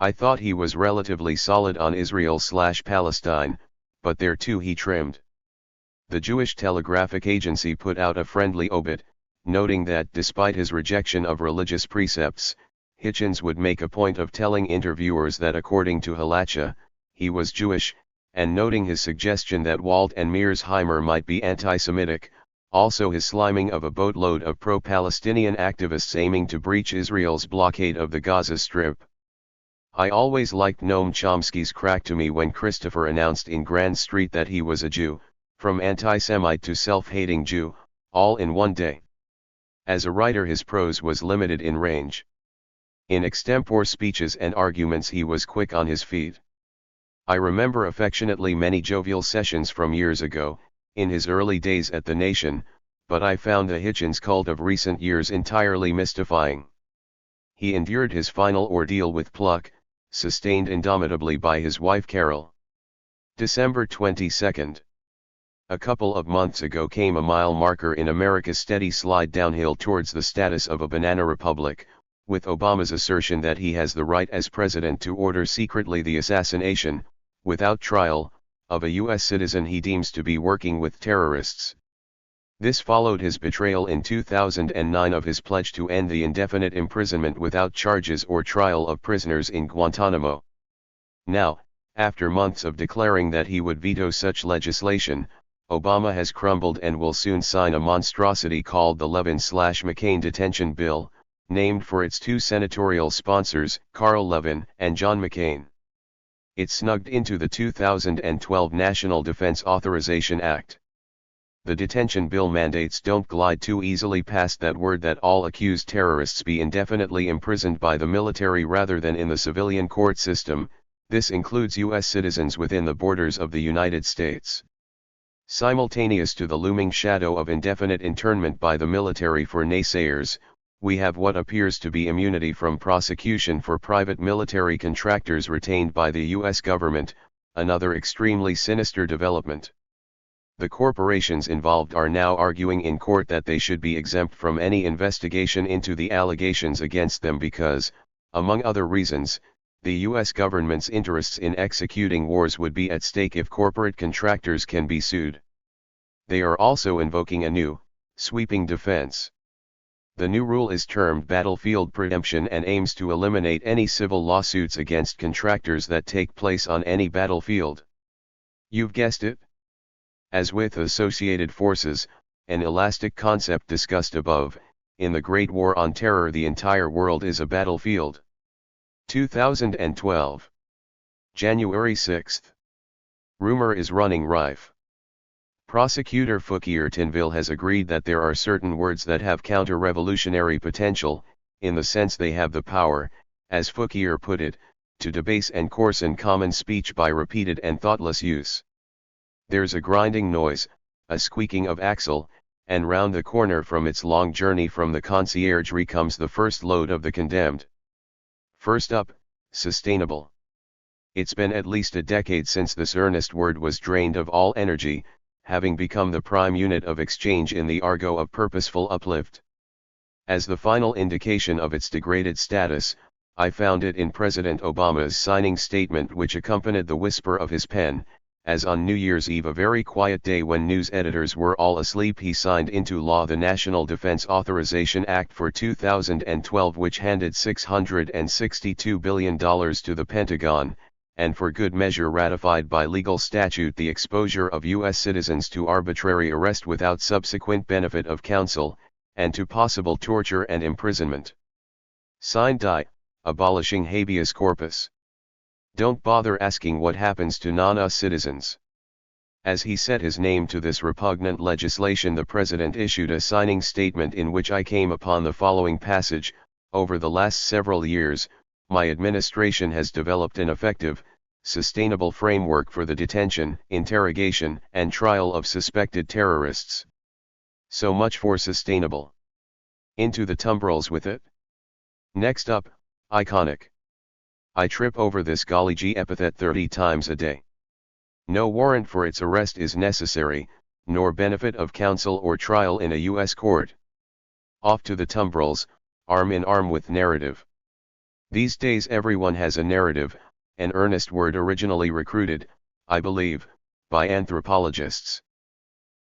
I thought he was relatively solid on Israel/Palestine, but there too he trimmed. The Jewish Telegraphic Agency put out a friendly obit, noting that despite his rejection of religious precepts, Hitchens would make a point of telling interviewers that according to Halacha, he was Jewish, and noting his suggestion that Wald and Mearsheimer might be anti-Semitic, also his sliming of a boatload of pro-Palestinian activists aiming to breach Israel's blockade of the Gaza Strip. I always liked Noam Chomsky's crack to me when Christopher announced in Grand Street that he was a Jew, from anti-Semite to self-hating Jew, all in one day. As a writer his prose was limited in range. In extempore speeches and arguments he was quick on his feet. I remember affectionately many jovial sessions from years ago, in his early days at The Nation, but I found the Hitchens cult of recent years entirely mystifying. He endured his final ordeal with pluck, sustained indomitably by his wife Carol. December 22. A couple of months ago came a mile marker in America's steady slide downhill towards the status of a banana republic, with Obama's assertion that he has the right as president to order secretly the assassination, without trial, of a U.S. citizen he deems to be working with terrorists. This followed his betrayal in 2009 of his pledge to end the indefinite imprisonment without charges or trial of prisoners in Guantanamo. Now, after months of declaring that he would veto such legislation, Obama has crumbled and will soon sign a monstrosity called the Levin/McCain Detention Bill, named for its two senatorial sponsors, Carl Levin and John McCain. It snugged into the 2012 National Defense Authorization Act. The detention bill mandates don't glide too easily past that word that all accused terrorists be indefinitely imprisoned by the military rather than in the civilian court system. This includes U.S. citizens within the borders of the United States. Simultaneous to the looming shadow of indefinite internment by the military for naysayers, we have what appears to be immunity from prosecution for private military contractors retained by the U.S. government, another extremely sinister development. The corporations involved are now arguing in court that they should be exempt from any investigation into the allegations against them because, among other reasons, the U.S. government's interests in executing wars would be at stake if corporate contractors can be sued. They are also invoking a new, sweeping defense. The new rule is termed battlefield preemption and aims to eliminate any civil lawsuits against contractors that take place on any battlefield. You've guessed it. As with associated forces, an elastic concept discussed above, in the Great War on Terror the entire world is a battlefield. 2012. January 6. Rumor is running rife. Prosecutor Fouquier Tinville has agreed that there are certain words that have counter-revolutionary potential, in the sense they have the power, as Fouquier put it, to debase and coarsen common speech by repeated and thoughtless use. There's a grinding noise, a squeaking of axle, and round the corner from its long journey from the conciergerie comes the first load of the condemned. First up, sustainable. It's been at least a decade since this earnest word was drained of all energy, having become the prime unit of exchange in the argot of purposeful uplift. As the final indication of its degraded status, I found it in President Obama's signing statement which accompanied the whisper of his pen, as on New Year's Eve, a very quiet day when news editors were all asleep, he signed into law the National Defense Authorization Act for 2012 which handed $662 billion to the Pentagon, and for good measure ratified by legal statute the exposure of U.S. citizens to arbitrary arrest without subsequent benefit of counsel, and to possible torture and imprisonment. Signed I, abolishing habeas corpus. Don't bother asking what happens to non-US citizens. As he set his name to this repugnant legislation, the President issued a signing statement in which I came upon the following passage: over the last several years, my administration has developed an effective, sustainable framework for the detention, interrogation, and trial of suspected terrorists. So much for sustainable. Into the tumbrils with it. Next up, iconic. I trip over this golly gee epithet 30 times a day. No warrant for its arrest is necessary, nor benefit of counsel or trial in a U.S. court. Off to the tumbrils, arm in arm with narrative. These days everyone has a narrative, an earnest word originally recruited, I believe, by anthropologists.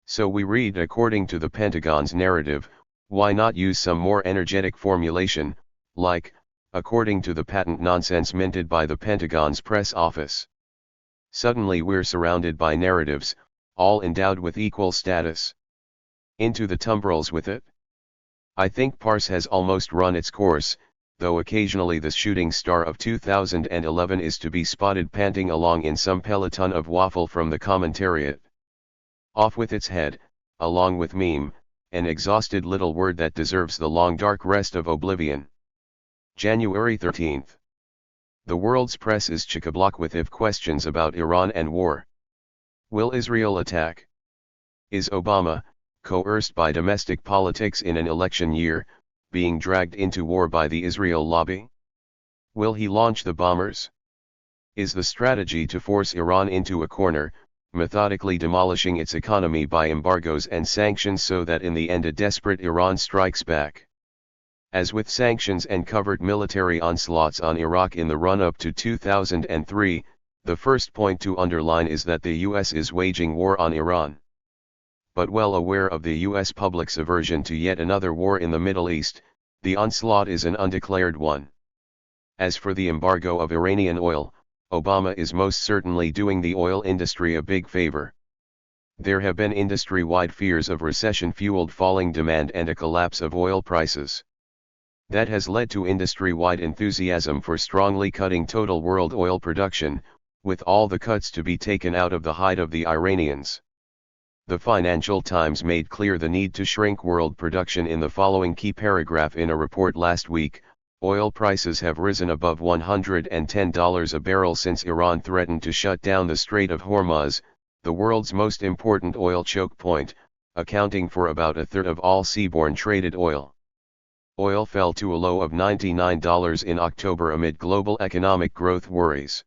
So we read according to the Pentagon's narrative. Why not use some more energetic formulation, like, according to the patent nonsense minted by the Pentagon's press office? Suddenly we're surrounded by narratives, all endowed with equal status. Into the tumbrils with it? I think Parse has almost run its course, though occasionally the shooting star of 2011 is to be spotted panting along in some peloton of waffle from the commentariat. Off with its head, along with meme, an exhausted little word that deserves the long dark rest of oblivion. January 13th. The world's press is chock-a-block with if questions about Iran and war. Will Israel attack? Is Obama, coerced by domestic politics in an election year, being dragged into war by the Israel lobby? Will he launch the bombers? Is the strategy to force Iran into a corner, methodically demolishing its economy by embargoes and sanctions so that in the end a desperate Iran strikes back? As with sanctions and covert military onslaughts on Iraq in the run-up to 2003, the first point to underline is that the US is waging war on Iran. But well aware of the US public's aversion to yet another war in the Middle East, the onslaught is an undeclared one. As for the embargo of Iranian oil, Obama is most certainly doing the oil industry a big favor. There have been industry-wide fears of recession-fueled falling demand and a collapse of oil prices. That has led to industry-wide enthusiasm for strongly cutting total world oil production, with all the cuts to be taken out of the hide of the Iranians. The Financial Times made clear the need to shrink world production in the following key paragraph in a report last week. Oil prices have risen above $110 a barrel since Iran threatened to shut down the Strait of Hormuz, the world's most important oil choke point, accounting for about a third of all seaborne traded oil. Oil fell to a low of $99 in October amid global economic growth worries.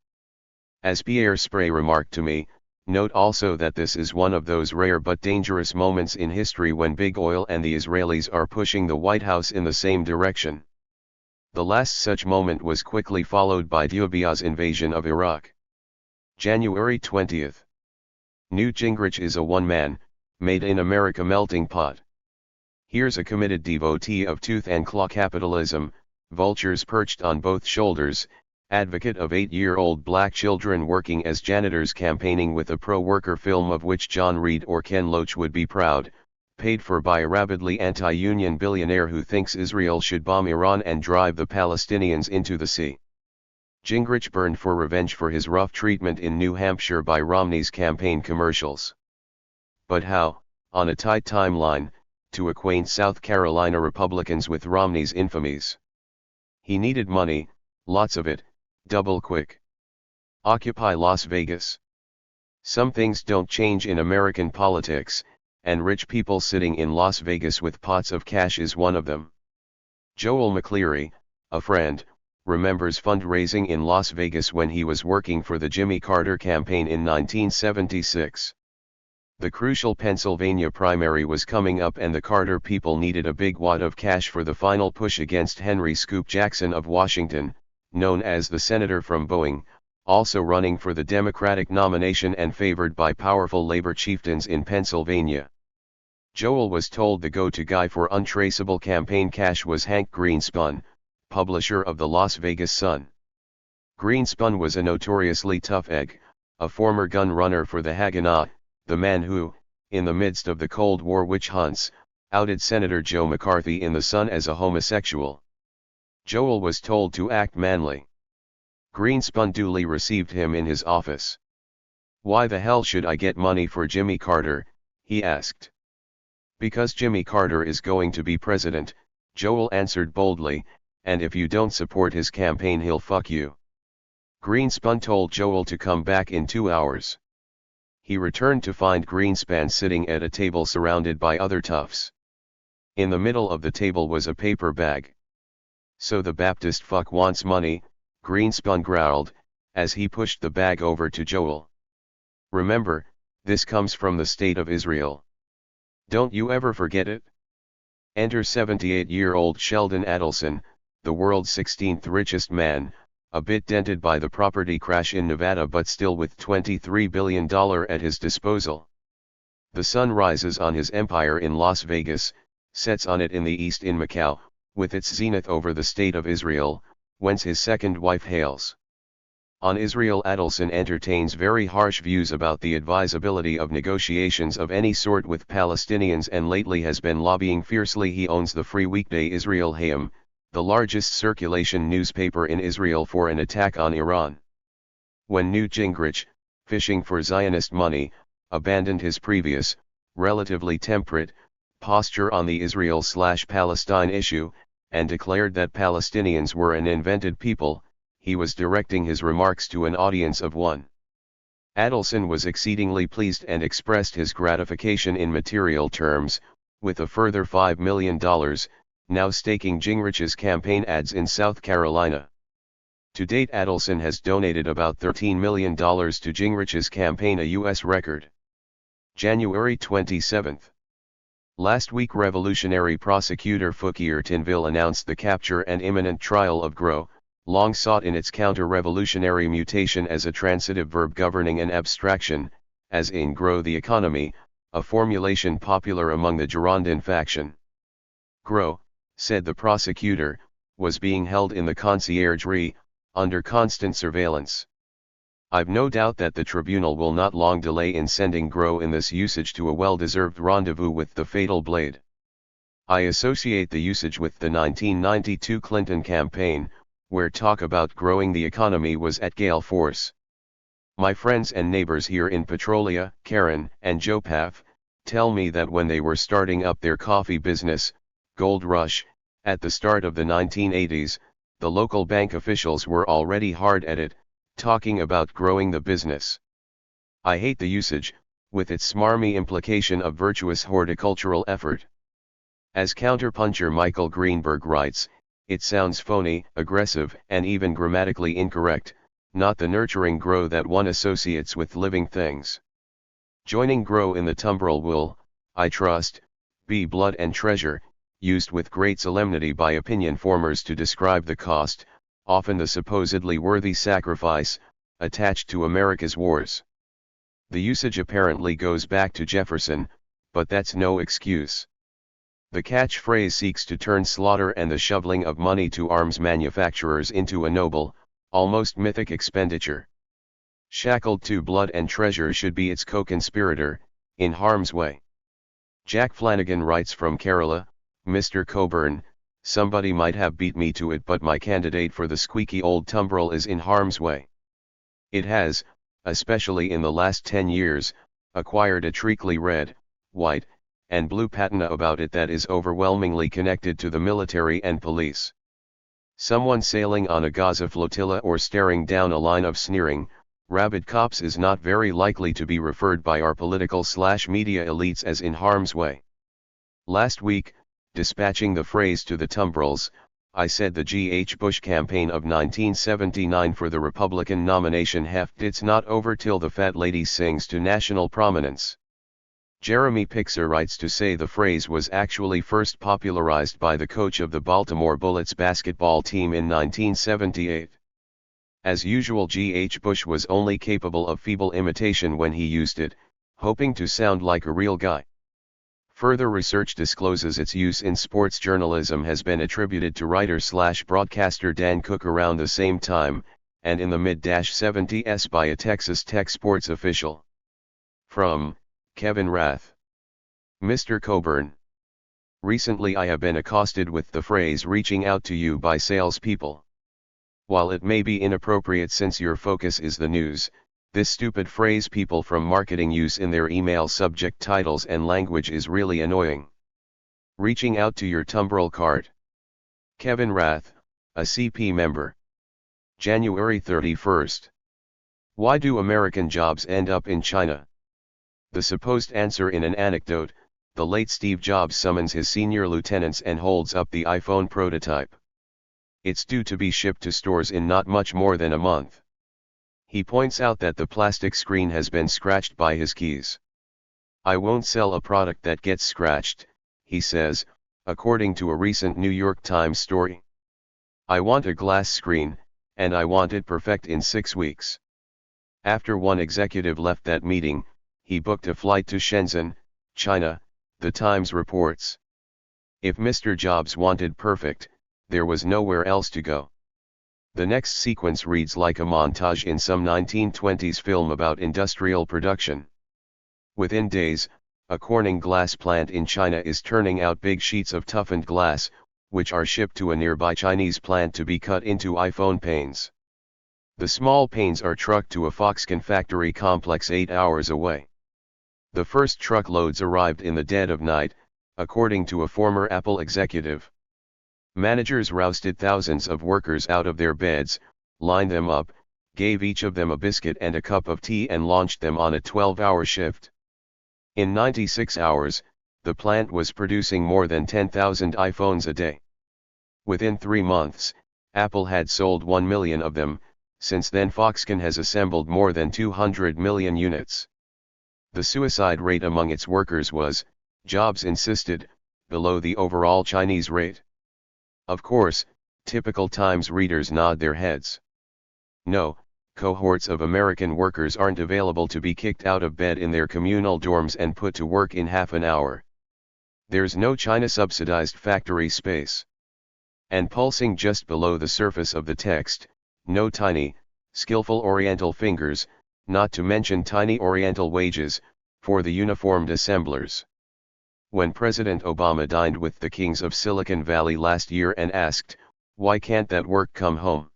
As Pierre Spray remarked to me, note also that this is one of those rare but dangerous moments in history when big oil and the Israelis are pushing the White House in the same direction. The last such moment was quickly followed by Libya's invasion of Iraq. January 20th. Newt Gingrich is a one-man, made-in-America melting pot. Here's a committed devotee of tooth-and-claw capitalism, vultures perched on both shoulders, advocate of 8-year-old black children working as janitors campaigning with a pro-worker film of which John Reed or Ken Loach would be proud, paid for by a rabidly anti-union billionaire who thinks Israel should bomb Iran and drive the Palestinians into the sea. Gingrich burned for revenge for his rough treatment in New Hampshire by Romney's campaign commercials. But how, on a tight timeline, to acquaint South Carolina Republicans with Romney's infamies? He needed money, lots of it, double quick. Occupy Las Vegas. Some things don't change in American politics, and rich people sitting in Las Vegas with pots of cash is one of them. Joel McCleary, a friend, remembers fundraising in Las Vegas when he was working for the Jimmy Carter campaign in 1976. The crucial Pennsylvania primary was coming up and the Carter people needed a big wad of cash for the final push against Henry Scoop Jackson of Washington, known as the senator from Boeing, also running for the Democratic nomination and favored by powerful labor chieftains in Pennsylvania. Joel was told the go-to guy for untraceable campaign cash was Hank Greenspun, publisher of the Las Vegas Sun. Greenspun was a notoriously tough egg, a former gun runner for the Haganah, the man who, in the midst of the Cold War witch hunts, outed Senator Joe McCarthy in the Sun as a homosexual. Joel was told to act manly. Greenspun duly received him in his office. "Why the hell should I get money for Jimmy Carter?" he asked. "Because Jimmy Carter is going to be president," Joel answered boldly, "and if you don't support his campaign he'll fuck you." Greenspun told Joel to come back in 2 hours. He returned to find Greenspan sitting at a table surrounded by other toughs. In the middle of the table was a paper bag. "So the Baptist fuck wants money," Greenspun growled, as he pushed the bag over to Joel. "Remember, this comes from the State of Israel. Don't you ever forget it?" Enter 78-year-old Sheldon Adelson, the world's 16th richest man, a bit dented by the property crash in Nevada but still with $23 billion at his disposal. The sun rises on his empire in Las Vegas, sets on it in the east in Macau, with its zenith over the state of Israel, whence his second wife hails. On Israel, Adelson entertains very harsh views about the advisability of negotiations of any sort with Palestinians and lately has been lobbying fiercely. He owns the free weekday Israel Hayom, the largest circulation newspaper in Israel, for an attack on Iran. When Newt Gingrich, fishing for Zionist money, abandoned his previous, relatively temperate, posture on the Israel-Palestine issue, and declared that Palestinians were an invented people, he was directing his remarks to an audience of one. Adelson was exceedingly pleased and expressed his gratification in material terms, with a further $5 million, now staking Gingrich's campaign ads in South Carolina. To date, Adelson has donated about $13 million to Gingrich's campaign, a U.S. record. January 27. Last week, Revolutionary Prosecutor Fouquier Tinville announced the capture and imminent trial of Gros, long sought in its counter-revolutionary mutation as a transitive verb governing an abstraction, as in grow the economy, a formulation popular among the Girondin faction. Gros, said the prosecutor, was being held in the conciergerie, under constant surveillance. I've no doubt that the tribunal will not long delay in sending Gros in this usage to a well-deserved rendezvous with the fatal blade. I associate the usage with the 1992 Clinton campaign, where talk about growing the economy was at gale force. My friends and neighbors here in Petrolia, Karen and Joe Paff, tell me that when they were starting up their coffee business, Gold Rush, at the start of the 1980s, the local bank officials were already hard at it, talking about growing the business. I hate the usage, with its smarmy implication of virtuous horticultural effort. As counterpuncher Michael Greenberg writes, it sounds phony, aggressive, and even grammatically incorrect, not the nurturing grow that one associates with living things. Joining grow in the tumbril will, I trust, be blood and treasure, used with great solemnity by opinion formers to describe the cost, often the supposedly worthy sacrifice, attached to America's wars. The usage apparently goes back to Jefferson, but that's no excuse. The catchphrase seeks to turn slaughter and the shoveling of money to arms manufacturers into a noble, almost mythic expenditure. Shackled to blood and treasure should be its co-conspirator, in harm's way. Jack Flanagan writes from Kerala, Mr. Cockburn, somebody might have beat me to it, but my candidate for the squeaky old tumbril is in harm's way. It has, especially in the last 10 years, acquired a treacly red, white, and blue patina about it that is overwhelmingly connected to the military and police. Someone sailing on a Gaza flotilla or staring down a line of sneering, rabid cops is not very likely to be referred by our political/media elites as in harm's way. Last week, dispatching the phrase to the tumbrils, I said the G.H. Bush campaign of 1979 for the Republican nomination heft it's not over till the fat lady sings to national prominence. Jeremy Pixar writes to say the phrase was actually first popularized by the coach of the Baltimore Bullets basketball team in 1978. As usual, G.H. Bush was only capable of feeble imitation when he used it, hoping to sound like a real guy. Further research discloses its use in sports journalism has been attributed to writer/broadcaster Dan Cook around the same time, and in the mid-70s by a Texas Tech sports official. From Kevin Rath. Mr. Cockburn. Recently I have been accosted with the phrase reaching out to you by salespeople. While it may be inappropriate since your focus is the news, this stupid phrase people from marketing use in their email subject titles and language is really annoying. Reaching out to your tumbril card. Kevin Rath, a CP member. January 31. Why do American jobs end up in China? The supposed answer in an anecdote, the late Steve Jobs summons his senior lieutenants and holds up the iPhone prototype. It's due to be shipped to stores in not much more than a month. He points out that the plastic screen has been scratched by his keys. I won't sell a product that gets scratched, he says, according to a recent New York Times story. I want a glass screen, and I want it perfect in 6 weeks. After one executive left that meeting, he booked a flight to Shenzhen, China, the Times reports. If Mr. Jobs wanted perfect, there was nowhere else to go. The next sequence reads like a montage in some 1920s film about industrial production. Within days, a Corning glass plant in China is turning out big sheets of toughened glass, which are shipped to a nearby Chinese plant to be cut into iPhone panes. The small panes are trucked to a Foxconn factory complex 8 hours away. The first truckloads arrived in the dead of night, according to a former Apple executive. Managers rousted thousands of workers out of their beds, lined them up, gave each of them a biscuit and a cup of tea and launched them on a 12-hour shift. In 96 hours, the plant was producing more than 10,000 iPhones a day. Within 3 months, Apple had sold 1 million of them. Since then Foxconn has assembled more than 200 million units. The suicide rate among its workers was, Jobs insisted, below the overall Chinese rate. Of course, typical Times readers nod their heads. No, cohorts of American workers aren't available to be kicked out of bed in their communal dorms and put to work in half an hour. There's no China-subsidized factory space. And pulsing just below the surface of the text, no tiny, skillful Oriental fingers, not to mention tiny Oriental wages, for the uniformed assemblers. When President Obama dined with the kings of Silicon Valley last year and asked, "Why can't that work come home?"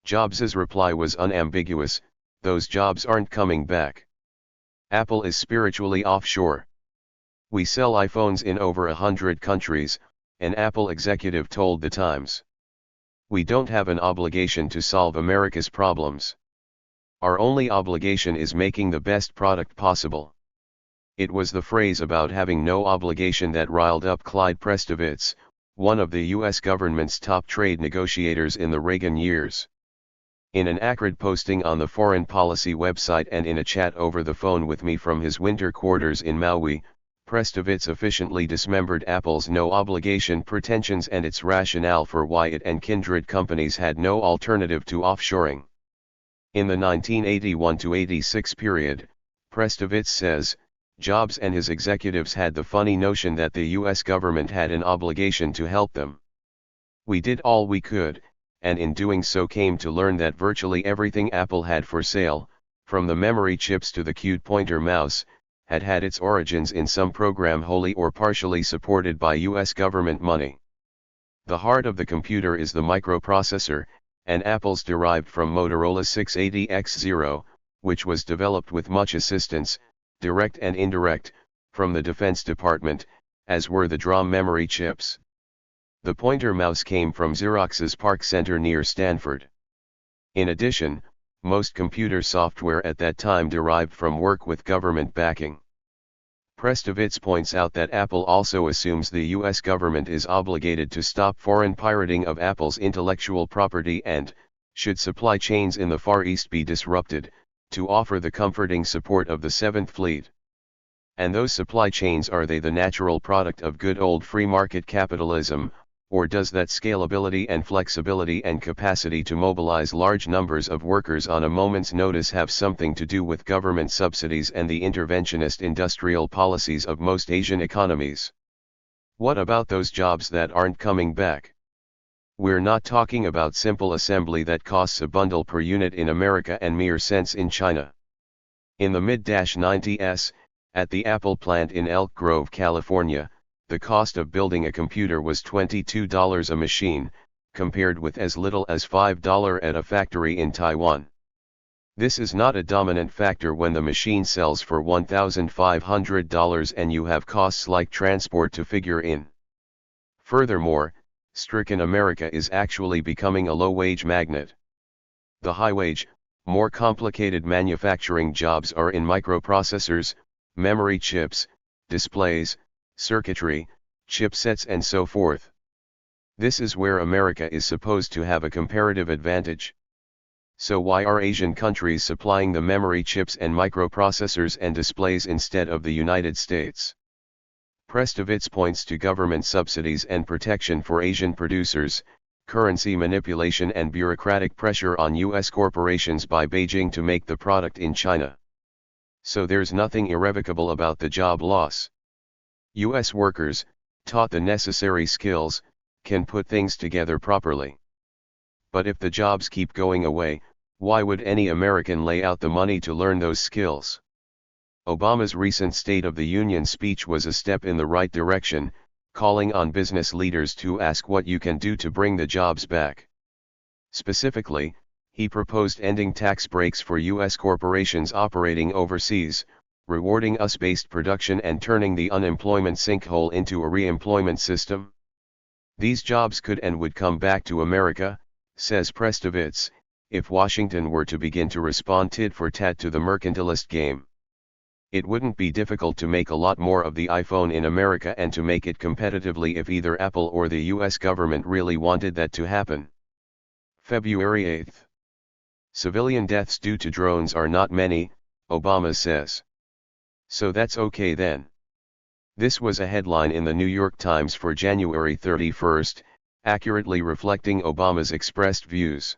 Jobs' reply was unambiguous, "Those jobs aren't coming back." Apple is spiritually offshore. "We sell iPhones in over 100 countries, an Apple executive told the Times. We don't have an obligation to solve America's problems. Our only obligation is making the best product possible." It was the phrase about having no obligation that riled up Clyde Prestovitz, one of the U.S. government's top trade negotiators in the Reagan years. In an acrid posting on the Foreign Policy website and in a chat over the phone with me from his winter quarters in Maui, Prestovitz efficiently dismembered Apple's no-obligation pretensions and its rationale for why it and kindred companies had no alternative to offshoring. In the 1981-86 period, Prestovitz says, Jobs and his executives had the funny notion that the U.S. government had an obligation to help them. We did all we could, and in doing so came to learn that virtually everything Apple had for sale, from the memory chips to the cute pointer mouse, had had its origins in some program wholly or partially supported by U.S. government money. The heart of the computer is the microprocessor, and Apple's derived from Motorola 680X0, which was developed with much assistance, direct and indirect, from the Defense Department, as were the DRAM memory chips. The pointer mouse came from Xerox's Park Center near Stanford. In addition, most computer software at that time derived from work with government backing. Prestovitz points out that Apple also assumes the U.S. government is obligated to stop foreign pirating of Apple's intellectual property and, should supply chains in the Far East be disrupted, to offer the comforting support of the Seventh Fleet. And those supply chains, are they the natural product of good old free market capitalism, or does that scalability and flexibility and capacity to mobilize large numbers of workers on a moment's notice have something to do with government subsidies and the interventionist industrial policies of most Asian economies? What about those jobs that aren't coming back? We're not talking about simple assembly that costs a bundle per unit in America and mere cents in China. In the mid-90s, at the Apple plant in Elk Grove, California, the cost of building a computer was $22 a machine, compared with as little as $5 at a factory in Taiwan. This is not a dominant factor when the machine sells for $1,500 and you have costs like transport to figure in. Furthermore, stricken America is actually becoming a low-wage magnet. The high-wage, more complicated manufacturing jobs are in microprocessors, memory chips, displays, circuitry, chipsets and so forth. This is where America is supposed to have a comparative advantage. So why are Asian countries supplying the memory chips and microprocessors and displays instead of the United States? Prestovitz points to government subsidies and protection for Asian producers, currency manipulation and bureaucratic pressure on U.S. corporations by Beijing to make the product in China. So there's nothing irrevocable about the job loss. U.S. workers, taught the necessary skills, can put things together properly. But if the jobs keep going away, why would any American lay out the money to learn those skills? Obama's recent State of the Union speech was a step in the right direction, calling on business leaders to ask what you can do to bring the jobs back. Specifically, he proposed ending tax breaks for U.S. corporations operating overseas, rewarding US-based production and turning the unemployment sinkhole into a re-employment system. These jobs could and would come back to America, says Prestovitz, if Washington were to begin to respond tit for tat to the mercantilist game. It wouldn't be difficult to make a lot more of the iPhone in America and to make it competitively if either Apple or the US government really wanted that to happen. February 8. Civilian deaths due to drones are not many, Obama says. So that's okay then. This was a headline in the New York Times for January 31, accurately reflecting Obama's expressed views.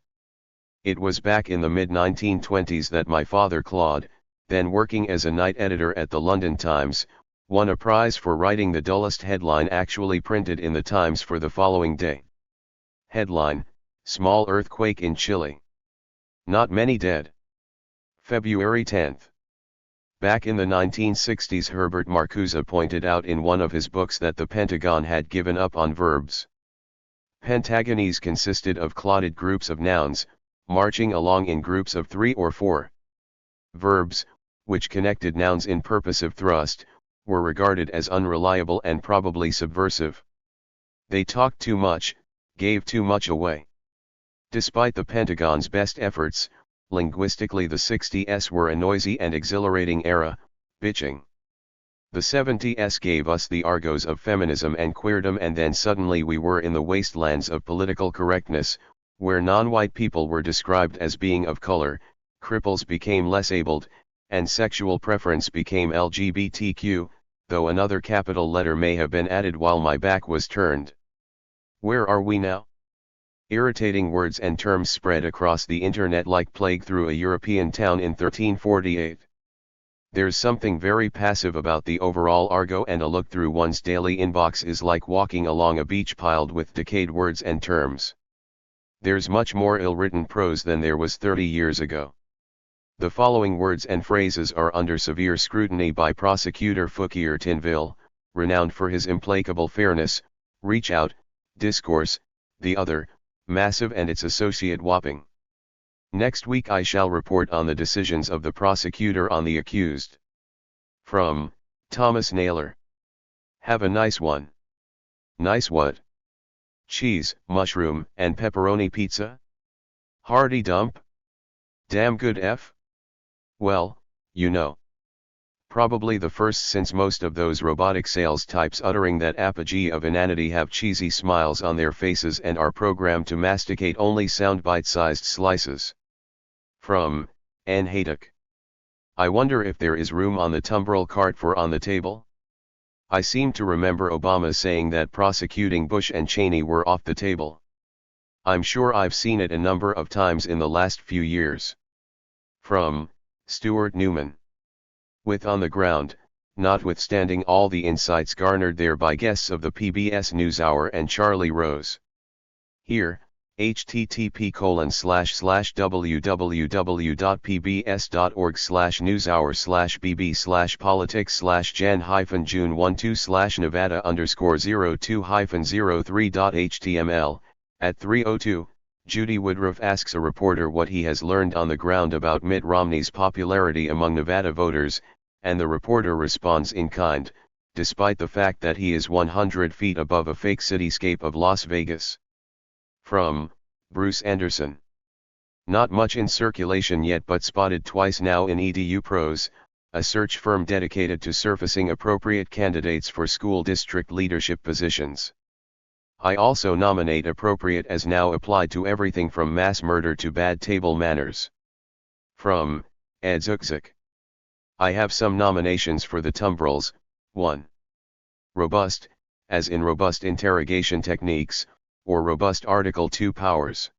It was back in the mid-1920s that my father Claude, then working as a night editor at the London Times, won a prize for writing the dullest headline actually printed in the Times for the following day. Headline: Small earthquake in Chile. Not many dead. February 10. Back in the 1960s, Herbert Marcuse pointed out in one of his books that the Pentagon had given up on verbs. Pentagonese consisted of clotted groups of nouns, marching along in groups of 3 or 4. Verbs, which connected nouns in purposive thrust, were regarded as unreliable and probably subversive. They talked too much, gave too much away. Despite the Pentagon's best efforts, linguistically the 60s were a noisy and exhilarating era, bitching. The 70s gave us the argos of feminism and queerdom, and then suddenly we were in the wastelands of political correctness, where non-white people were described as being of color, cripples became less abled, and sexual preference became LGBTQ, though another capital letter may have been added while my back was turned. Where are we now? Irritating words and terms spread across the internet like plague through a European town in 1348. There's something very passive about the overall argot, and a look through one's daily inbox is like walking along a beach piled with decayed words and terms. There's much more ill-written prose than there was 30 years ago. The following words and phrases are under severe scrutiny by prosecutor Fouquier Tinville, renowned for his implacable fairness: reach out, discourse, the other, massive, and its associate whopping. Next week I shall report on the decisions of the prosecutor on the accused. From Thomas Naylor. Have a nice one. Nice what? Cheese, mushroom, and pepperoni pizza? Hearty dump? Damn good F? Well, you know. Probably the first, since most of those robotic sales types uttering that apogee of inanity have cheesy smiles on their faces and are programmed to masticate only sound bite-sized slices. From Anne Haydock. I wonder if there is room on the tumbril cart for on the table? I seem to remember Obama saying that prosecuting Bush and Cheney were off the table. I'm sure I've seen it a number of times in the last few years. From Stuart Newman. With On the Ground, notwithstanding all the insights garnered there by guests of the PBS NewsHour and Charlie Rose. Here, http://www.pbs.org/news/bb/politics/jan-jan-02-02-03.html, at 3:02, Judy Woodruff asks a reporter what he has learned on the ground about Mitt Romney's popularity among Nevada voters, and the reporter responds in kind, despite the fact that he is 100 feet above a fake cityscape of Las Vegas. From Bruce Anderson. Not much in circulation yet, but spotted twice now in EDU Pros, a search firm dedicated to surfacing appropriate candidates for school district leadership positions. I also nominate appropriate as now applied to everything from mass murder to bad table manners. From Ed Zukzik. I have some nominations for the tumbrils. 1. robust, as in robust interrogation techniques, or robust Article 2 powers.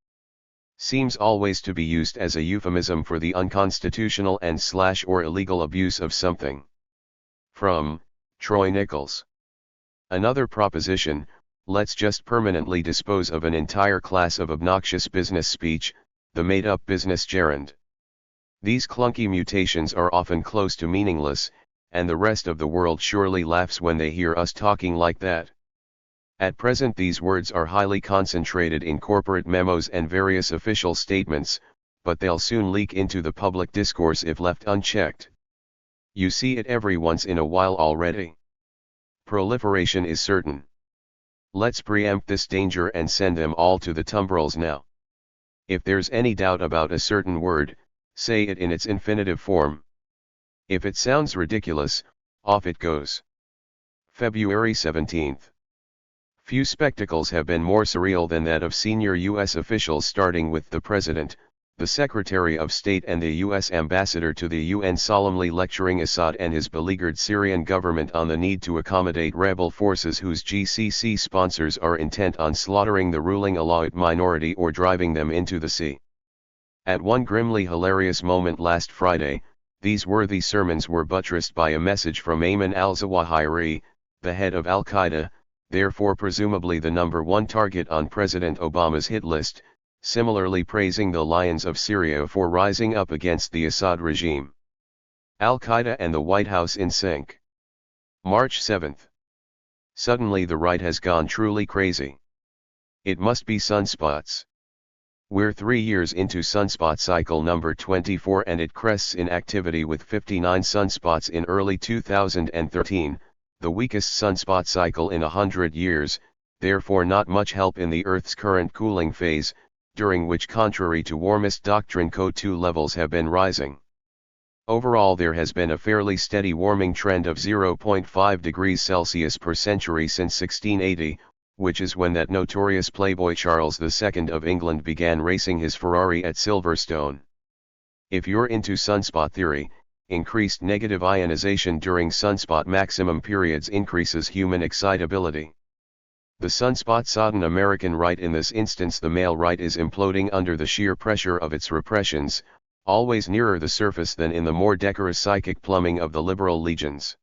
Seems always to be used as a euphemism for the unconstitutional and/or illegal abuse of something. From Troy Nichols. Another proposition: let's just permanently dispose of an entire class of obnoxious business speech, the made-up business gerund. These clunky mutations are often close to meaningless, and the rest of the world surely laughs when they hear us talking like that. At present these words are highly concentrated in corporate memos and various official statements, but they'll soon leak into the public discourse if left unchecked. You see it every once in a while already. Proliferation is certain. Let's preempt this danger and send them all to the tumbrils now. If there's any doubt about a certain word, say it in its infinitive form. If it sounds ridiculous, off it goes. February 17th. Few spectacles have been more surreal than that of senior U.S. officials, starting with the President, the Secretary of State and the U.S. Ambassador to the UN, solemnly lecturing Assad and his beleaguered Syrian government on the need to accommodate rebel forces whose GCC sponsors are intent on slaughtering the ruling Alawite minority or driving them into the sea. At one grimly hilarious moment last Friday, these worthy sermons were buttressed by a message from Ayman al-Zawahiri, the head of al-Qaeda, therefore presumably the number one target on President Obama's hit list, similarly praising the Lions of Syria for rising up against the Assad regime. Al-Qaeda and the White House in sync. March 7th. Suddenly the right has gone truly crazy. It must be sunspots. We're 3 years into sunspot cycle number 24 and it crests in activity with 59 sunspots in early 2013, the weakest sunspot cycle in 100 years, therefore not much help in the Earth's current cooling phase, during which, contrary to warmist doctrine, CO2 levels have been rising. Overall there has been a fairly steady warming trend of 0.5 degrees Celsius per century since 1680, which is when that notorious playboy Charles II of England began racing his Ferrari at Silverstone. If you're into sunspot theory, increased negative ionization during sunspot maximum periods increases human excitability. The sunspot-sodden American right, in this instance the male right, is imploding under the sheer pressure of its repressions, always nearer the surface than in the more decorous psychic plumbing of the liberal legions.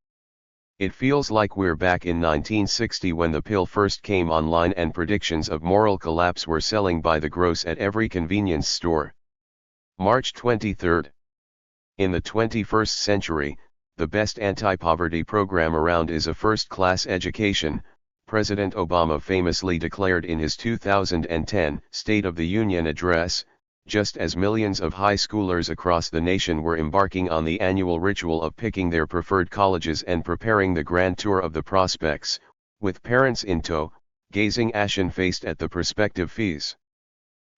It feels like we're back in 1960 when the pill first came online and predictions of moral collapse were selling by the gross at every convenience store. March 23rd. In the 21st century, the best anti-poverty program around is a first-class education, President Obama famously declared in his 2010 State of the Union address, just as millions of high schoolers across the nation were embarking on the annual ritual of picking their preferred colleges and preparing the grand tour of the prospects, with parents in tow, gazing ashen-faced at the prospective fees.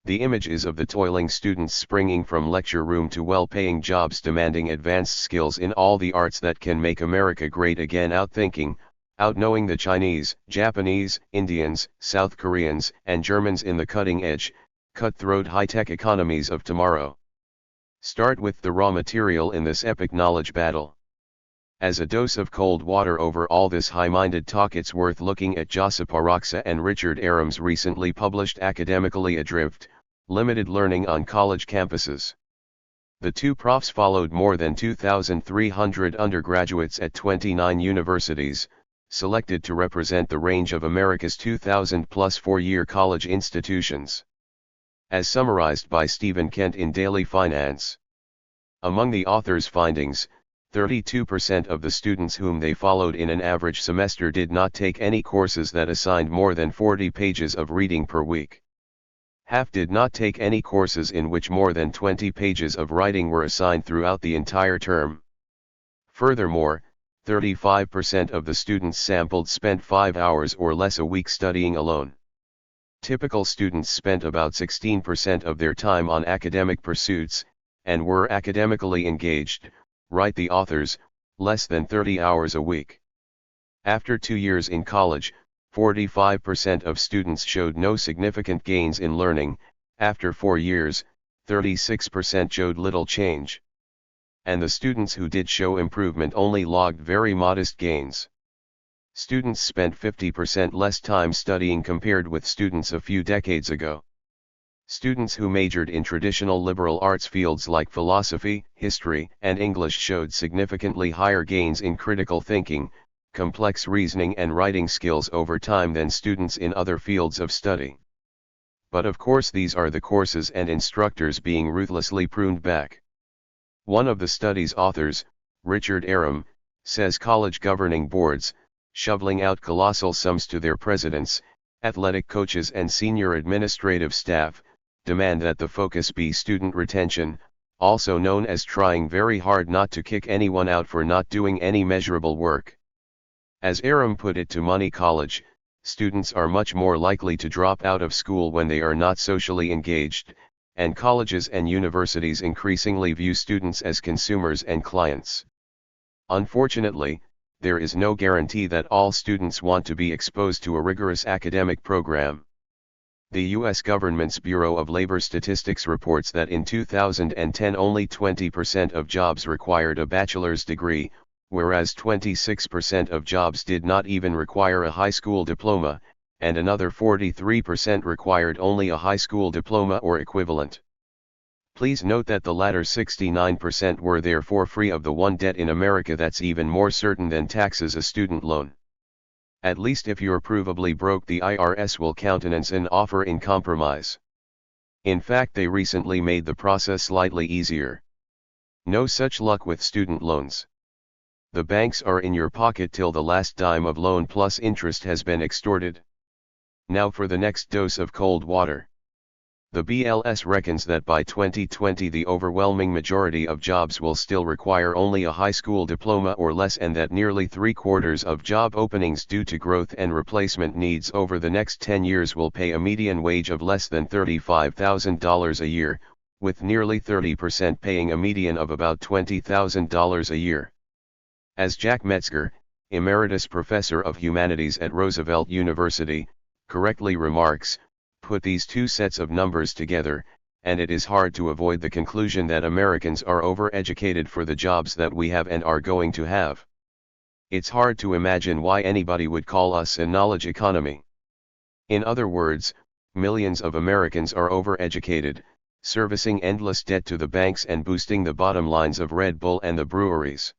The images of the toiling students springing from lecture room to well-paying jobs demanding advanced skills in all the arts that can make America great again, outknowing the Chinese, Japanese, Indians, South Koreans, and Germans in the cutting-edge, cutthroat high-tech economies of tomorrow. Start with the raw material in this epic knowledge battle. As a dose of cold water over all this high-minded talk, it's worth looking at Josip Araksa and Richard Aram's recently published Academically Adrift, Limited Learning on College Campuses. The two profs followed more than 2,300 undergraduates at 29 universities, selected to represent the range of America's 2,000-plus four-year college institutions. As summarized by Stephen Kent in Daily Finance. Among the author's findings, 32% of the students whom they followed in an average semester did not take any courses that assigned more than 40 pages of reading per week. Half did not take any courses in which more than 20 pages of writing were assigned throughout the entire term. Furthermore, 35% of the students sampled spent 5 hours or less a week studying alone. Typical students spent about 16% of their time on academic pursuits, and were academically engaged, write the authors, less than 30 hours a week. After 2 years in college, 45% of students showed no significant gains in learning. After 4 years, 36% showed little change. And the students who did show improvement only logged very modest gains. Students spent 50% less time studying compared with students a few decades ago. Students who majored in traditional liberal arts fields like philosophy, history, and English showed significantly higher gains in critical thinking, complex reasoning and writing skills over time than students in other fields of study. But of course these are the courses and instructors being ruthlessly pruned back. One of the study's authors, Richard Aram, says college governing boards, shoveling out colossal sums to their presidents, athletic coaches and senior administrative staff, demand that the focus be student retention, also known as trying very hard not to kick anyone out for not doing any measurable work. As Aram put it to Money College, students are much more likely to drop out of school when they are not socially engaged, and colleges and universities increasingly view students as consumers and clients. Unfortunately, there is no guarantee that all students want to be exposed to a rigorous academic program. The U.S. government's Bureau of Labor Statistics reports that in 2010 only 20% of jobs required a bachelor's degree, whereas 26% of jobs did not even require a high school diploma, and another 43% required only a high school diploma or equivalent. Please note that the latter 69% were therefore free of the one debt in America that's even more certain than taxes: a student loan. At least if you're provably broke, the IRS will countenance an offer in compromise. In fact, they recently made the process slightly easier. No such luck with student loans. The banks are in your pocket till the last dime of loan plus interest has been extorted. Now for the next dose of cold water. The BLS reckons that by 2020 the overwhelming majority of jobs will still require only a high school diploma or less, and that nearly 3/4 of job openings due to growth and replacement needs over the next 10 years will pay a median wage of less than $35,000 a year, with nearly 30% paying a median of about $20,000 a year. As Jack Metzger, Emeritus Professor of Humanities at Roosevelt University, correctly remarks, put these two sets of numbers together, and it is hard to avoid the conclusion that Americans are overeducated for the jobs that we have and are going to have. It's hard to imagine why anybody would call us a knowledge economy. In other words, millions of Americans are overeducated, servicing endless debt to the banks and boosting the bottom lines of Red Bull and the breweries.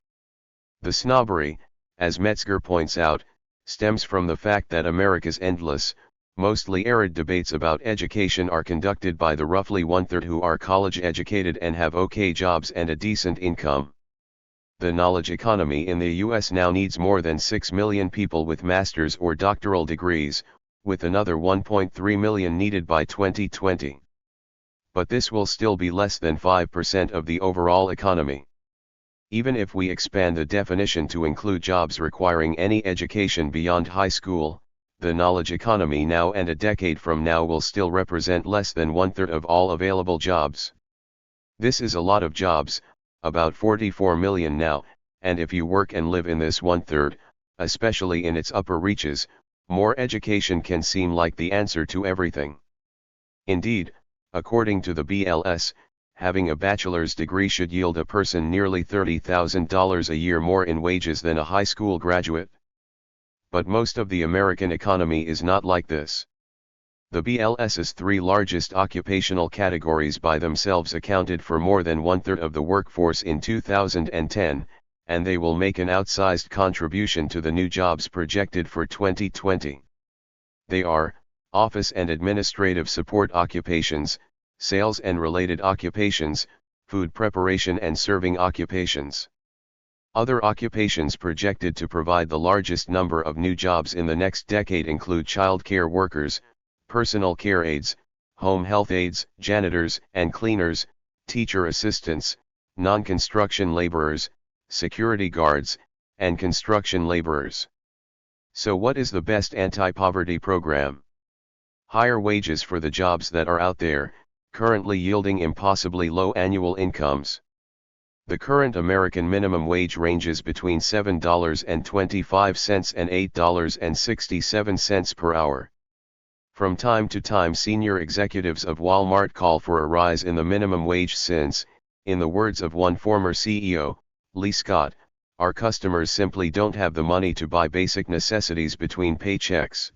The snobbery, as Metzger points out, stems from the fact that America's endless, mostly arid debates about education are conducted by the roughly 1/3 who are college educated and have okay jobs and a decent income. The knowledge economy in the US now needs more than 6 million people with master's or doctoral degrees, with another 1.3 million needed by 2020. But this will still be less than 5% of the overall economy. Even if we expand the definition to include jobs requiring any education beyond high school, the knowledge economy now and a decade from now will still represent less than 1/3 of all available jobs. This is a lot of jobs, about 44 million now, and if you work and live in this 1/3, especially in its upper reaches, more education can seem like the answer to everything. Indeed, according to the BLS, having a bachelor's degree should yield a person nearly $30,000 a year more in wages than a high school graduate. But most of the American economy is not like this. The BLS's 3 largest occupational categories by themselves accounted for more than 1/3 of the workforce in 2010, and they will make an outsized contribution to the new jobs projected for 2020. They are office and administrative support occupations, sales and related occupations, food preparation and serving occupations. Other occupations projected to provide the largest number of new jobs in the next decade include child care workers, personal care aides, home health aides, janitors and cleaners, teacher assistants, non-construction laborers, security guards, and construction laborers. So what is the best anti-poverty program? Higher wages for the jobs that are out there, currently yielding impossibly low annual incomes. The current American minimum wage ranges between $7.25 and $8.67 per hour. From time to time, senior executives of Walmart call for a rise in the minimum wage since, in the words of one former CEO, Lee Scott, our customers simply don't have the money to buy basic necessities between paychecks.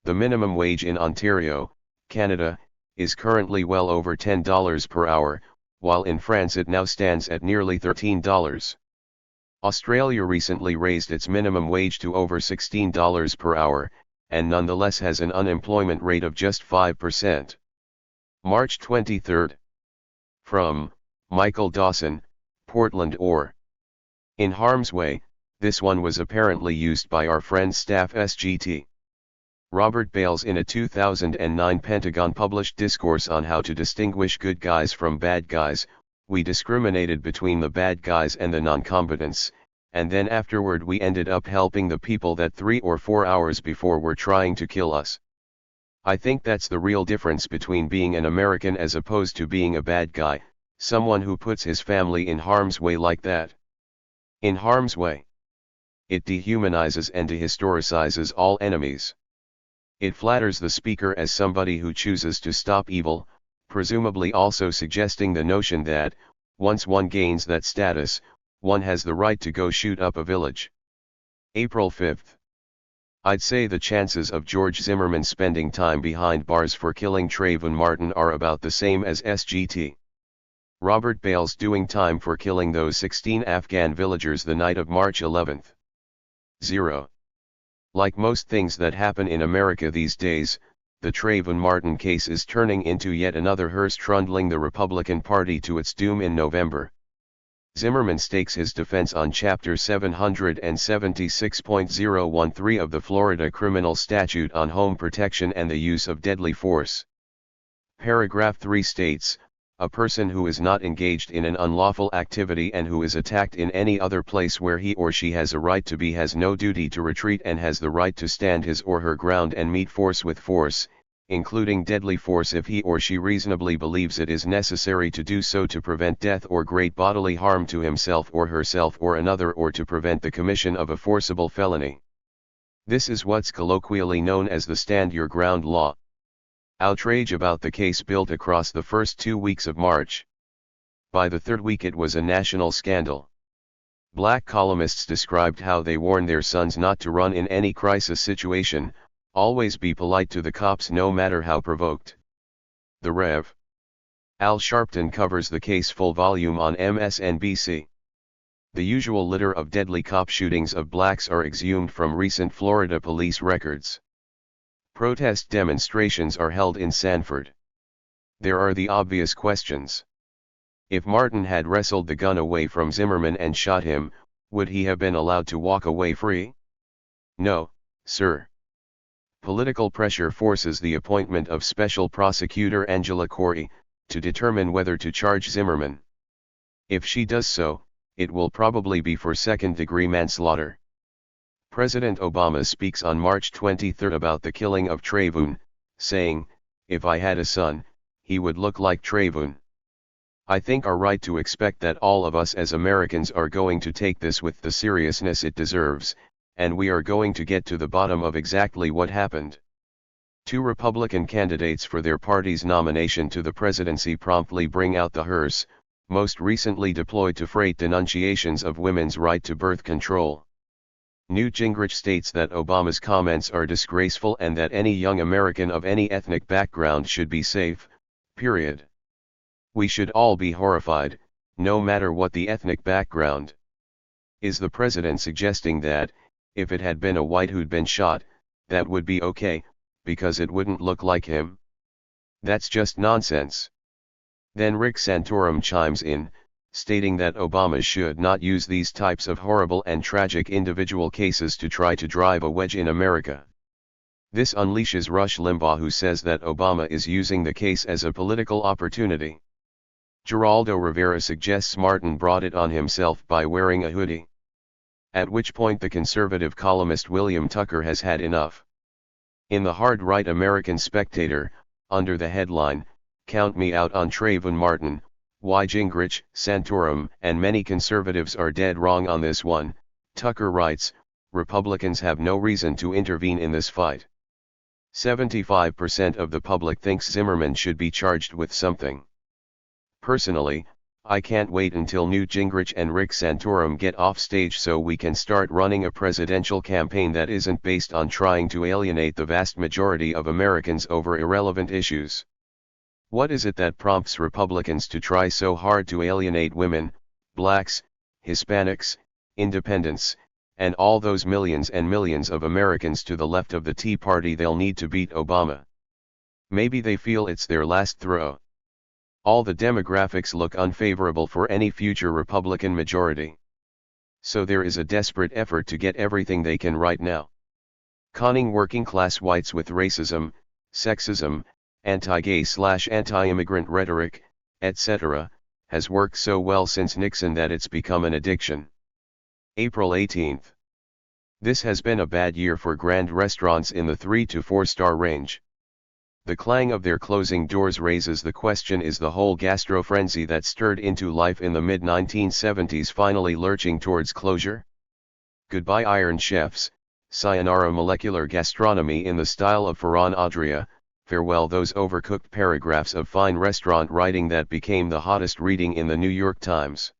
The minimum wage in Ontario, Canada, is currently well over $10 per hour, while in France it now stands at nearly $13. Australia recently raised its minimum wage to over $16 per hour, and nonetheless has an unemployment rate of just 5%. March 23. From Michael Dawson, Portland, or in harm's way. This one was apparently used by our friend Staff SGT. Robert Bales in a 2009 Pentagon-published discourse on how to distinguish good guys from bad guys, we discriminated between the bad guys and the non-combatants, and then afterward we ended up helping the people that 3 or 4 hours before were trying to kill us. I think that's the real difference between being an American as opposed to being a bad guy, someone who puts his family in harm's way like that. In harm's way. It dehumanizes and dehistoricizes all enemies. It flatters the speaker as somebody who chooses to stop evil, presumably also suggesting the notion that, once one gains that status, one has the right to go shoot up a village. April 5. I'd say the chances of George Zimmerman spending time behind bars for killing Trayvon Martin are about the same as SGT. Robert Bales doing time for killing those 16 Afghan villagers the night of March 11. 0. Like most things that happen in America these days, the Trayvon Martin case is turning into yet another hearse trundling the Republican Party to its doom in November. Zimmerman stakes his defense on Chapter 776.013 of the Florida Criminal Statute on home protection and the use of deadly force. Paragraph 3 states, a person who is not engaged in an unlawful activity and who is attacked in any other place where he or she has a right to be has no duty to retreat and has the right to stand his or her ground and meet force with force, including deadly force if he or she reasonably believes it is necessary to do so to prevent death or great bodily harm to himself or herself or another or to prevent the commission of a forcible felony. This is what's colloquially known as the Stand Your Ground law. Outrage about the case built across the first 2 weeks of March. By the third week it was a national scandal. Black columnists described how they warned their sons not to run in any crisis situation, always be polite to the cops no matter how provoked. The Rev. Al Sharpton covers the case full volume on MSNBC. The usual litter of deadly cop shootings of blacks are exhumed from recent Florida police records. Protest demonstrations are held in Sanford. There are the obvious questions. If Martin had wrestled the gun away from Zimmerman and shot him, would he have been allowed to walk away free? No, sir. Political pressure forces the appointment of Special Prosecutor Angela Corey, to determine whether to charge Zimmerman. If she does so, it will probably be for second-degree manslaughter. President Obama speaks on March 23 about the killing of Trayvon, saying, "If I had a son, he would look like Trayvon." I think are right to expect that all of us as Americans are going to take this with the seriousness it deserves, and we are going to get to the bottom of exactly what happened. 2 Republican candidates for their party's nomination to the presidency promptly bring out the hearse, most recently deployed to freight denunciations of women's right to birth control. Newt Gingrich states that Obama's comments are disgraceful and that any young American of any ethnic background should be safe, period. We should all be horrified, no matter what the ethnic background. Is the president suggesting that, if it had been a white who'd been shot, that would be okay, because it wouldn't look like him? That's just nonsense. Then Rick Santorum chimes in, stating that Obama should not use these types of horrible and tragic individual cases to try to drive a wedge in America. This unleashes Rush Limbaugh, who says that Obama is using the case as a political opportunity. Geraldo Rivera suggests Martin brought it on himself by wearing a hoodie. At which point the conservative columnist William Tucker has had enough. In the hard-right American Spectator, under the headline, "Count Me Out on Trayvon Martin, Why Gingrich, Santorum, and many conservatives are dead wrong on this one," Tucker writes, "Republicans have no reason to intervene in this fight. 75% of the public thinks Zimmerman should be charged with something. Personally, I can't wait until Newt Gingrich and Rick Santorum get off stage so we can start running a presidential campaign that isn't based on trying to alienate the vast majority of Americans over irrelevant issues. What is it that prompts Republicans to try so hard to alienate women, blacks, Hispanics, independents, and all those millions and millions of Americans to the left of the Tea Party they'll need to beat Obama? Maybe they feel it's their last throw. All the demographics look unfavorable for any future Republican majority. So there is a desperate effort to get everything they can right now. Conning working-class whites with racism, sexism, anti-gay/anti-immigrant rhetoric, etc., has worked so well since Nixon that it's become an addiction. April 18. This has been a bad year for grand restaurants in the 3 to 4 star range. The clang of their closing doors raises the question: is the whole gastro frenzy that stirred into life in the mid-1970s finally lurching towards closure? Goodbye Iron Chefs, sayonara molecular gastronomy in the style of Ferran Adria, farewell those overcooked paragraphs of fine restaurant writing that became the hottest reading in the New York Times.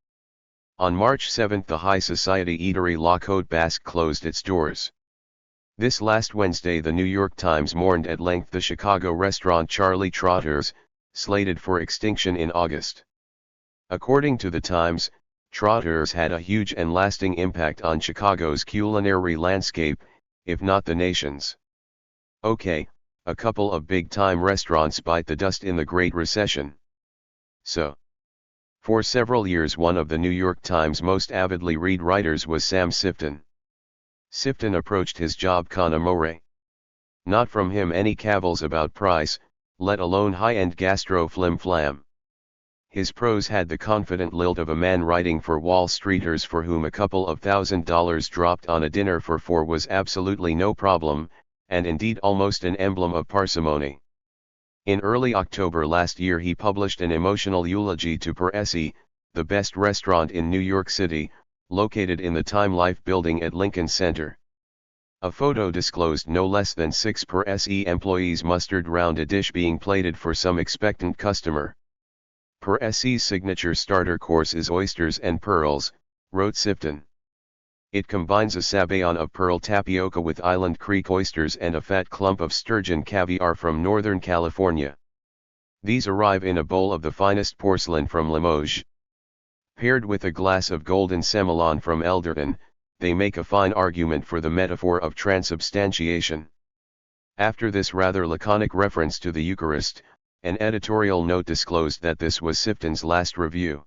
On March 7 the high society eatery La Côte Basque closed its doors. This last Wednesday the New York Times mourned at length the Chicago restaurant Charlie Trotter's, slated for extinction in August. According to the Times, Trotter's had a huge and lasting impact on Chicago's culinary landscape, if not the nation's. Okay, a couple of big-time restaurants bite the dust in the Great Recession. So, for several years one of the New York Times' most avidly read writers was Sam Sifton. Sifton approached his job con amore. Not from him any cavils about price, let alone high-end gastro flim-flam. His prose had the confident lilt of a man writing for Wall Streeters for whom a couple of $1,000s dropped on a dinner for four was absolutely no problem, and indeed almost an emblem of parsimony. In early October last year he published an emotional eulogy to Per Se, the best restaurant in New York City, located in the Time Life building at Lincoln Center. A photo disclosed no less than 6 Per Se employees mustered round a dish being plated for some expectant customer. Per Se's signature starter course is oysters and pearls, wrote Sifton. It combines a sabayon of pearl tapioca with Island Creek oysters and a fat clump of sturgeon caviar from Northern California. These arrive in a bowl of the finest porcelain from Limoges. Paired with a glass of golden semillon from Elderton, they make a fine argument for the metaphor of transubstantiation. After this rather laconic reference to the Eucharist, an editorial note disclosed that this was Sifton's last review.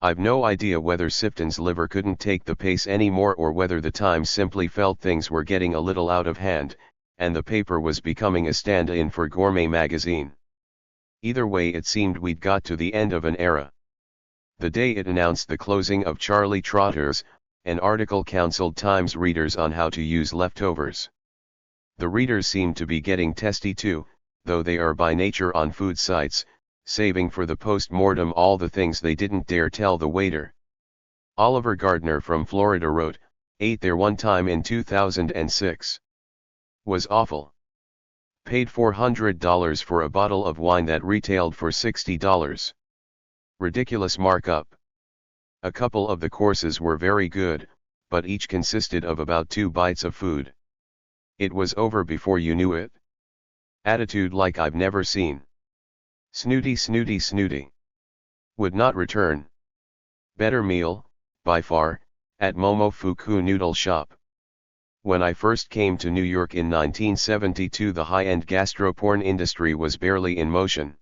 I've no idea whether Sifton's liver couldn't take the pace anymore or whether the Times simply felt things were getting a little out of hand, and the paper was becoming a stand-in for Gourmet magazine. Either way it seemed we'd got to the end of an era. The day it announced the closing of Charlie Trotter's, an article counseled Times readers on how to use leftovers. The readers seemed to be getting testy too, though they are by nature on food sites, saving for the post-mortem all the things they didn't dare tell the waiter. Oliver Gardner from Florida wrote, "Ate there one time in 2006. Was awful. Paid $400 for a bottle of wine that retailed for $60. Ridiculous markup. A couple of the courses were very good, but each consisted of about 2 bites of food. It was over before you knew it. Attitude like I've never seen. Snooty snooty snooty. Would not return. Better meal, by far, at Momofuku Noodle Shop. When I first came to New York in 1972 the high-end gastro-porn industry was barely in motion.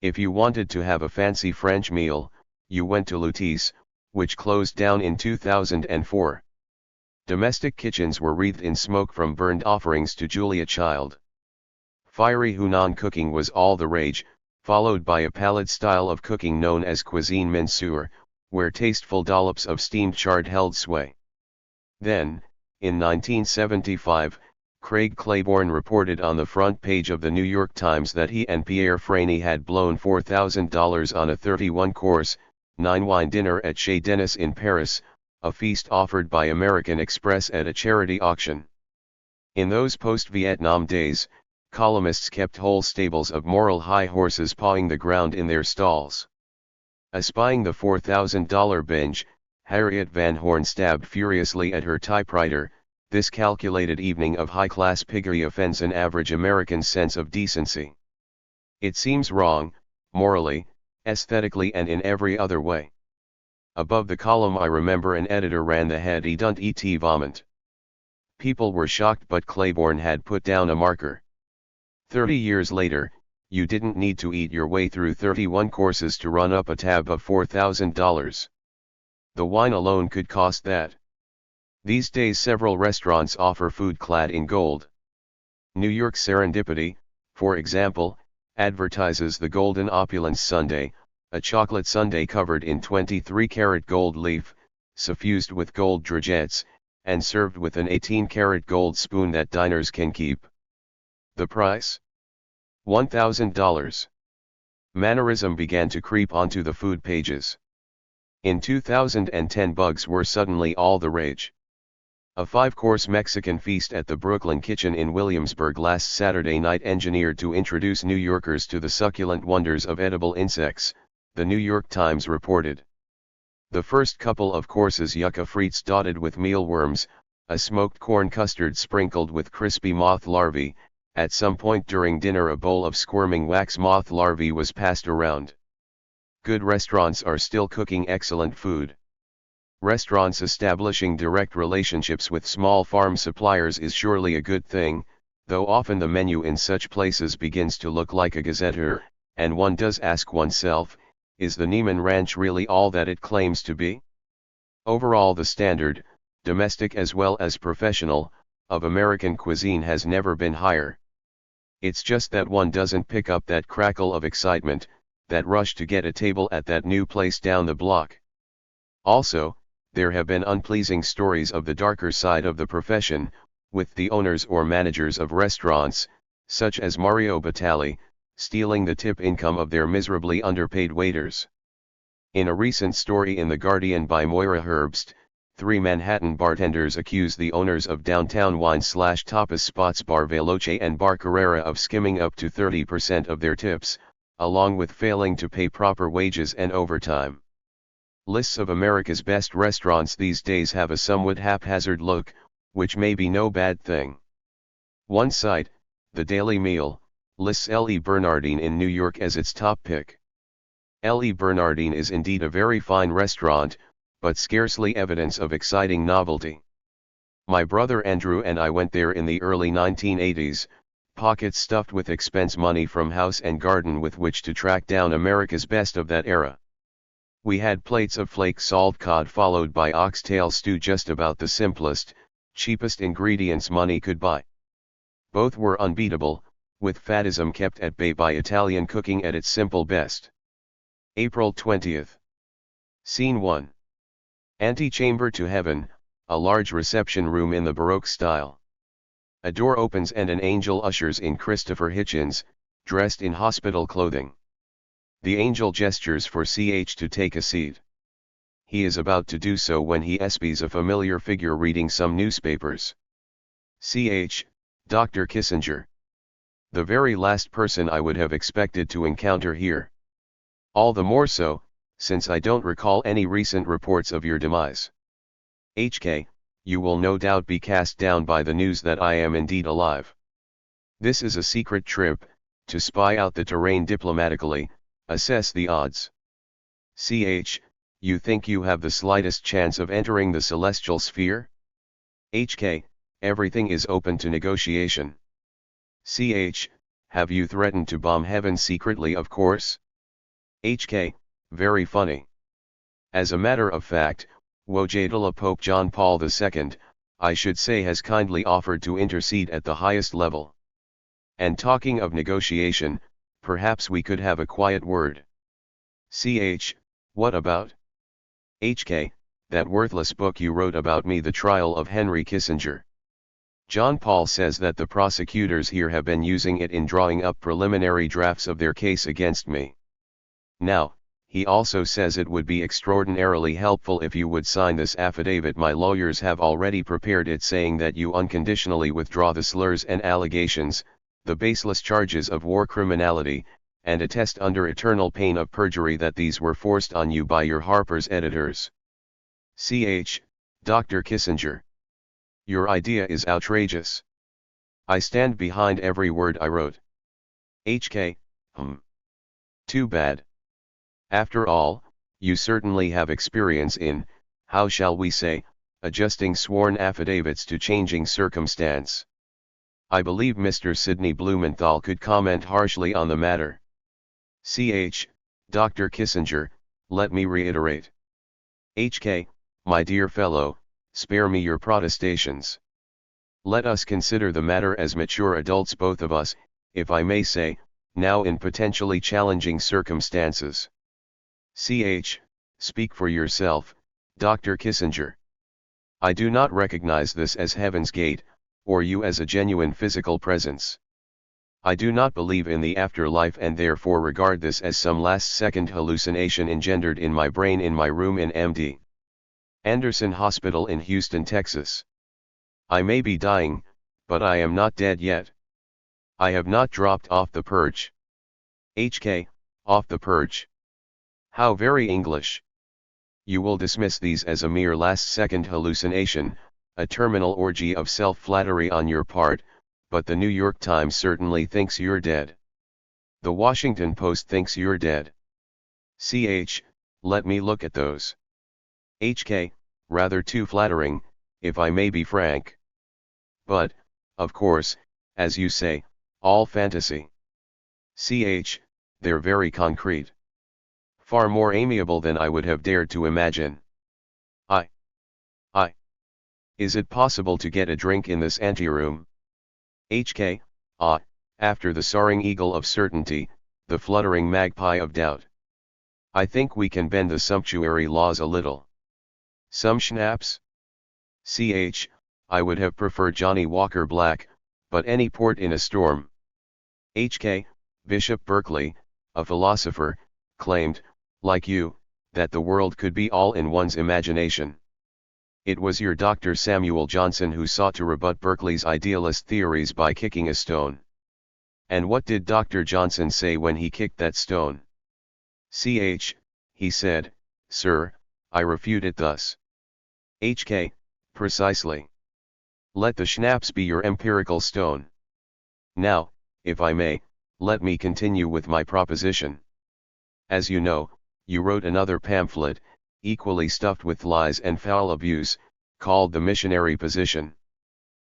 If you wanted to have a fancy French meal, you went to Lute's, which closed down in 2004. Domestic kitchens were wreathed in smoke from burned offerings to Julia Child. Fiery Hunan cooking was all the rage, followed by a pallid style of cooking known as cuisine minceure, where tasteful dollops of steamed chard held sway. Then, in 1975, Craig Claiborne reported on the front page of the New York Times that he and Pierre Franey had blown $4,000 on a 31-course, 9-wine dinner at Chez Denis in Paris, a feast offered by American Express at a charity auction. In those post-Vietnam days, columnists kept whole stables of moral high horses pawing the ground in their stalls. Espying the $4,000 binge, Harriet Van Horn stabbed furiously at her typewriter. This calculated evening of high-class piggery offends an average American's sense of decency. It seems wrong, morally, aesthetically and in every other way. Above the column I remember an editor ran the head "E don't eat vomit." People were shocked, but Claiborne had put down a marker. 30 years later, you didn't need to eat your way through 31 courses to run up a tab of $4,000. The wine alone could cost that. These days several restaurants offer food clad in gold. New York Serendipity, for example, advertises the Golden Opulence Sundae, a chocolate sundae covered in 23-karat gold leaf, suffused with gold drogettes, and served with an 18-karat gold spoon that diners can keep. The price? $1,000. Mannerism began to creep onto the food pages. In 2010 bugs were suddenly all the rage. A 5-course Mexican feast at the Brooklyn Kitchen in Williamsburg last Saturday night engineered to introduce New Yorkers to the succulent wonders of edible insects, the New York Times reported. The first couple of courses yucca frites dotted with mealworms, a smoked corn custard sprinkled with crispy moth larvae. At some point during dinner a bowl of squirming wax moth larvae was passed around. Good restaurants are still cooking excellent food. Restaurants establishing direct relationships with small farm suppliers is surely a good thing, though often the menu in such places begins to look like a gazetteer, and one does ask oneself, is the Neiman Ranch really all that it claims to be? Overall, the standard, domestic as well as professional, of American cuisine has never been higher. It's just that one doesn't pick up that crackle of excitement, that rush to get a table at that new place down the block. Also, there have been unpleasing stories of the darker side of the profession, with the owners or managers of restaurants, such as Mario Batali, stealing the tip income of their miserably underpaid waiters. In a recent story in The Guardian by Moira Herbst, 3 Manhattan bartenders accuse the owners of downtown wine/tapas spots Bar Veloce and Bar Carrera of skimming up to 30% of their tips, along with failing to pay proper wages and overtime. Lists of America's best restaurants these days have a somewhat haphazard look, which may be no bad thing. One site, The Daily Meal, lists L.E. Bernardine in New York as its top pick. L.E. Bernardine is indeed a very fine restaurant, but scarcely evidence of exciting novelty. My brother Andrew and I went there in the early 1980s, pockets stuffed with expense money from house and garden with which to track down America's best of that era. We had plates of flake salt cod followed by oxtail stew, just about the simplest, cheapest ingredients money could buy. Both were unbeatable, with fatism kept at bay by Italian cooking at its simple best. April 20th. Scene 1. Antechamber to Heaven, a large reception room in the Baroque style. A door opens and an angel ushers in Christopher Hitchens, dressed in hospital clothing. The angel gestures for CH to take a seat. He is about to do so when he espies a familiar figure reading some newspapers. CH, Dr. Kissinger. The very last person I would have expected to encounter here. All the more so, since I don't recall any recent reports of your demise. HK, you will no doubt be cast down by the news that I am indeed alive. This is a secret trip, to spy out the terrain diplomatically, assess the odds. CH, you think you have the slightest chance of entering the celestial sphere? HK, everything is open to negotiation. CH, have you threatened to bomb heaven secretly? Of course. HK, very funny. As a matter of fact, Wojtyla Pope John Paul II, I should say, has kindly offered to intercede at the highest level. And talking of negotiation, perhaps we could have a quiet word. CH, what about? HK, that worthless book you wrote about me, The Trial of Henry Kissinger. John Paul says that the prosecutors here have been using it in drawing up preliminary drafts of their case against me. Now, he also says it would be extraordinarily helpful if you would sign this affidavit. My lawyers have already prepared it, saying that you unconditionally withdraw the slurs and allegations, the baseless charges of war criminality, and attest under eternal pain of perjury that these were forced on you by your Harper's editors. Ch. Dr. Kissinger. Your idea is outrageous. I stand behind every word I wrote. HK. Too bad. After all, you certainly have experience in, how shall we say, adjusting sworn affidavits to changing circumstance. I believe Mr. Sidney Blumenthal could comment harshly on the matter. Ch. Dr. Kissinger, let me reiterate. HK, my dear fellow, spare me your protestations. Let us consider the matter as mature adults, both of us, if I may say, now in potentially challenging circumstances. Ch. Speak for yourself, Dr. Kissinger. I do not recognize this as Heaven's Gate, or you as a genuine physical presence. I do not believe in the afterlife and therefore regard this as some last-second hallucination engendered in my brain in my room in M.D. Anderson Hospital in Houston, Texas. I may be dying, but I am not dead yet. I have not dropped off the perch. HK, off the perch. How very English. You will dismiss these as a mere last-second hallucination, a terminal orgy of self-flattery on your part, but the New York Times certainly thinks you're dead. The Washington Post thinks you're dead. Ch. Let me look at those. HK, rather too flattering, if I may be frank. But, of course, as you say, all fantasy. Ch. They're very concrete. Far more amiable than I would have dared to imagine. Is it possible to get a drink in this anteroom? HK, after the soaring eagle of certainty, the fluttering magpie of doubt. I think we can bend the sumptuary laws a little. Some schnapps? Ch. I would have preferred Johnny Walker Black, but any port in a storm. HK, Bishop Berkeley, a philosopher, claimed, like you, that the world could be all in one's imagination. It was your Dr. Samuel Johnson who sought to rebut Berkeley's idealist theories by kicking a stone. And what did Dr. Johnson say when he kicked that stone? Ch. He said, "Sir, I refute it thus." HK, precisely. Let the schnapps be your empirical stone. Now, if I may, let me continue with my proposition. As you know, you wrote another pamphlet, equally stuffed with lies and foul abuse, called The Missionary Position.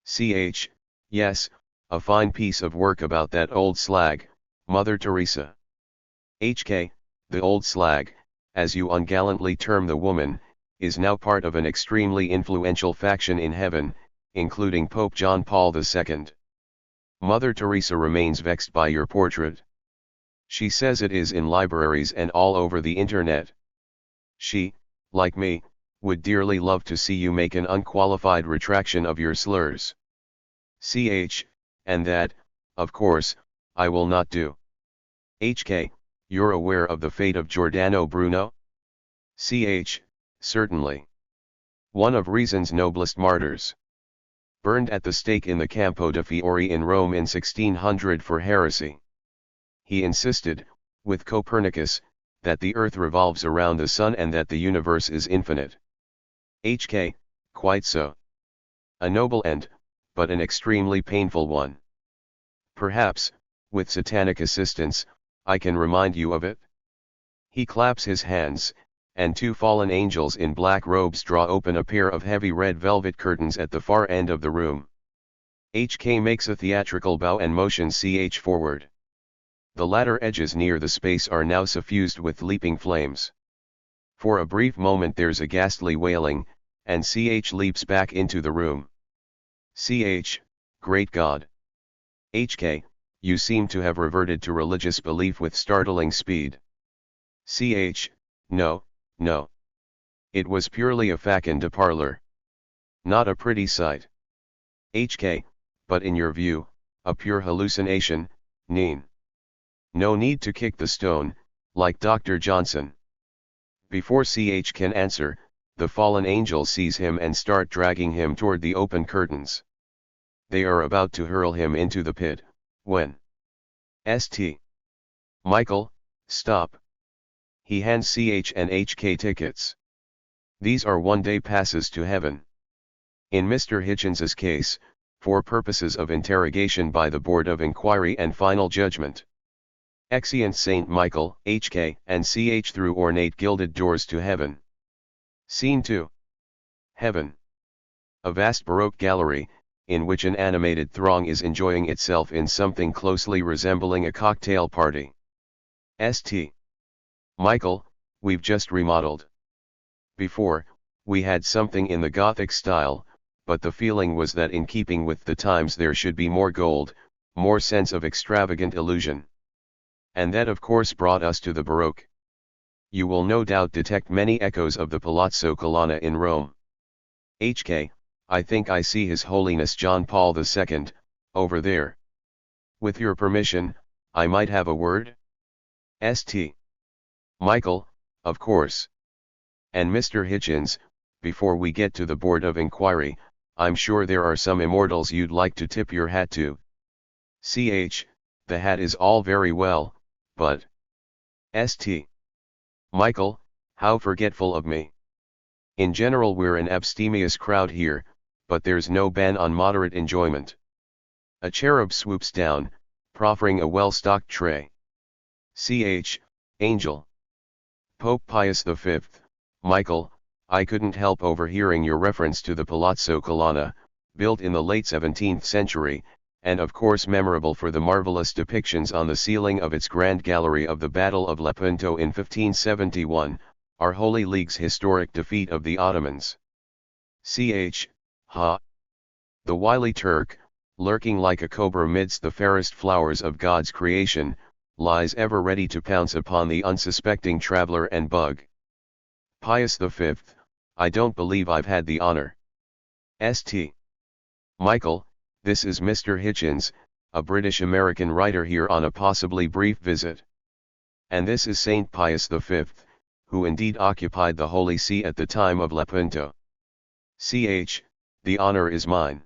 Ch. Yes, a fine piece of work about that old slag, Mother Teresa. HK, the old slag, as you ungallantly term the woman, is now part of an extremely influential faction in heaven, including Pope John Paul II. Mother Teresa remains vexed by your portrait. She says it is in libraries and all over the internet. She, like me, would dearly love to see you make an unqualified retraction of your slurs. Ch. And that, of course, I will not do. HK, you're aware of the fate of Giordano Bruno? Ch. Certainly. One of reason's noblest martyrs. Burned at the stake in the Campo de' Fiori in Rome in 1600 for heresy. He insisted, with Copernicus, that the earth revolves around the sun and that the universe is infinite. HK, quite so. A noble end, but an extremely painful one. Perhaps, with satanic assistance, I can remind you of it. He claps his hands, and two fallen angels in black robes draw open a pair of heavy red velvet curtains at the far end of the room. HK makes a theatrical bow and motions Ch forward. The latter edges near the space are now suffused with leaping flames. For a brief moment there's a ghastly wailing, and Ch leaps back into the room. Ch, great God! HK, you seem to have reverted to religious belief with startling speed. Ch, no. It was purely a facon de parlor. Not a pretty sight. HK, but in your view, a pure hallucination, Neen. No need to kick the stone, like Dr. Johnson. Before Ch can answer, the fallen angels seize him and start dragging him toward the open curtains. They are about to hurl him into the pit, when St. Michael, stop. He hands CH and HK tickets. These are one-day passes to heaven. In Mr. Hitchens's case, for purposes of interrogation by the Board of Inquiry and final judgment. Exeunt Saint Michael, HK, and CH through ornate gilded doors to heaven. Scene 2. Heaven. A vast Baroque gallery, in which an animated throng is enjoying itself in something closely resembling a cocktail party. St. Michael, we've just remodeled. Before, we had something in the Gothic style, but the feeling was that in keeping with the times there should be more gold, more sense of extravagant illusion. And that of course brought us to the Baroque. You will no doubt detect many echoes of the Palazzo Colonna in Rome. HK, I think I see His Holiness John Paul II, over there. With your permission, I might have a word? St. Michael, of course. And Mr. Hitchens, before we get to the Board of Inquiry, I'm sure there are some immortals you'd like to tip your hat to. CH, the hat is all very well, but... St. Michael, how forgetful of me. In general we're an abstemious crowd here, but there's no ban on moderate enjoyment. A cherub swoops down, proffering a well-stocked tray. CH, Angel. Pope Pius V, Michael, I couldn't help overhearing your reference to the Palazzo Colonna, built in the late 17th century, and of course memorable for the marvelous depictions on the ceiling of its grand gallery of the Battle of Lepanto in 1571, our Holy League's historic defeat of the Ottomans. Ch. Ha. The wily Turk, lurking like a cobra midst the fairest flowers of God's creation, lies ever ready to pounce upon the unsuspecting traveler and bug. Pius V, I don't believe I've had the honor. St. Michael, this is Mr. Hitchens, a British-American writer here on a possibly brief visit. And this is Saint Pius V, who indeed occupied the Holy See at the time of Lepanto. Ch. The honor is mine.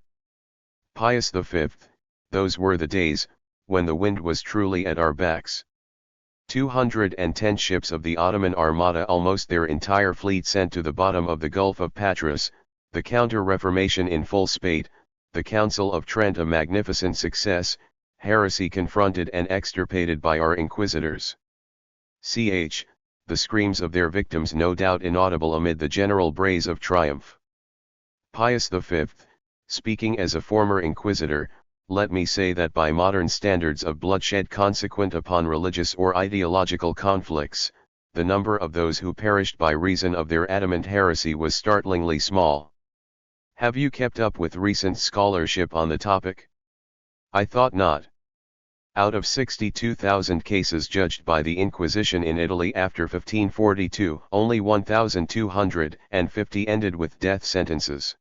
Pius V, those were the days, when the wind was truly at our backs. 210 ships of the Ottoman Armada, almost their entire fleet, sent to the bottom of the Gulf of Patras, the Counter-Reformation in full spate, the Council of Trent a magnificent success, heresy confronted and extirpated by our inquisitors. Ch. The screams of their victims no doubt inaudible amid the general braze of triumph. Pius V, speaking as a former inquisitor, let me say that by modern standards of bloodshed consequent upon religious or ideological conflicts, the number of those who perished by reason of their adamant heresy was startlingly small. Have you kept up with recent scholarship on the topic? I thought not. Out of 62,000 cases judged by the Inquisition in Italy after 1542, only 1,250 ended with death sentences.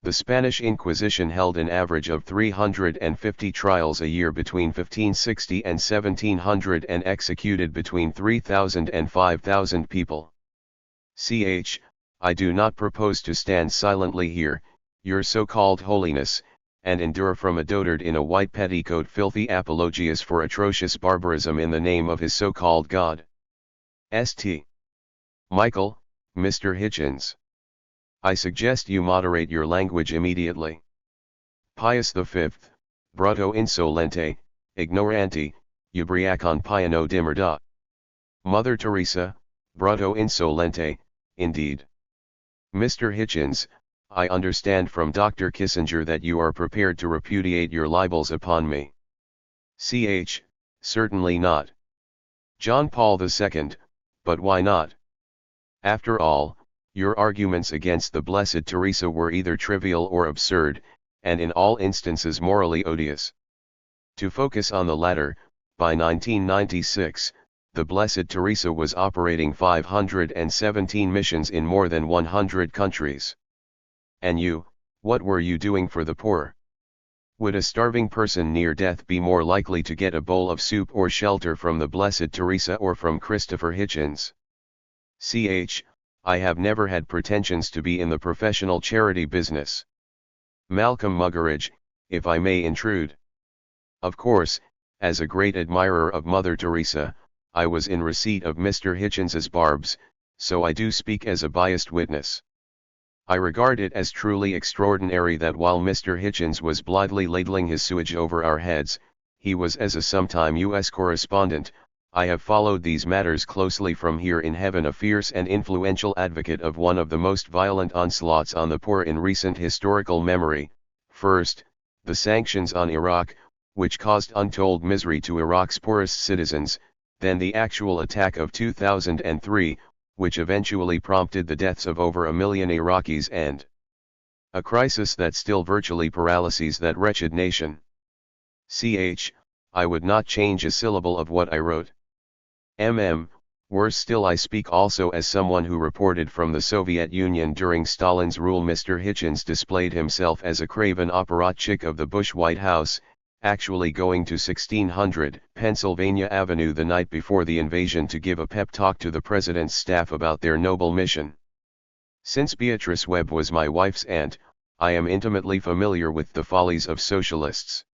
The Spanish Inquisition held an average of 350 trials a year between 1560 and 1700 and executed between 3,000 and 5,000 people. Ch. I do not propose to stand silently here, your so-called holiness, and endure from a dotard in a white petticoat filthy apologias for atrocious barbarism in the name of his so-called God. St. Michael, Mr. Hitchens. I suggest you moderate your language immediately. Pius V, brutto insolente, ignoranti, ubriacon piano di merda. Mother Teresa, brutto insolente, indeed. Mr. Hitchens, I understand from Dr. Kissinger that you are prepared to repudiate your libels upon me. Ch. Certainly not. John Paul II, but why not? After all, your arguments against the Blessed Teresa were either trivial or absurd, and in all instances morally odious. To focus on the latter, by 1996, the Blessed Teresa was operating 517 missions in more than 100 countries. And you, what were you doing for the poor? Would a starving person near death be more likely to get a bowl of soup or shelter from the Blessed Teresa or from Christopher Hitchens? Ch. I have never had pretensions to be in the professional charity business. Malcolm Muggeridge, if I may intrude. Of course, As a great admirer of Mother Teresa, I was in receipt of Mr. Hitchens's barbs, so I do speak as a biased witness. I regard it as truly extraordinary that while Mr. Hitchens was blithely ladling his sewage over our heads, he was as a sometime U.S. correspondent. I have followed these matters closely from here in heaven, a fierce and influential advocate of one of the most violent onslaughts on the poor in recent historical memory. First, the sanctions on Iraq, which caused untold misery to Iraq's poorest citizens, then the actual attack of 2003, which eventually prompted the deaths of over 1 million Iraqis, and a crisis that still virtually paralyses that wretched nation. I would not change a syllable of what I wrote. Worse still, I speak also as someone who reported from the Soviet Union during Stalin's rule. Mr. Hitchens displayed himself as a craven apparatchik of the Bush White House, actually going to 1600 Pennsylvania Avenue the night before the invasion to give a pep talk to the president's staff about their noble mission. Since Beatrice Webb was my wife's aunt, I am intimately familiar with the follies of socialists.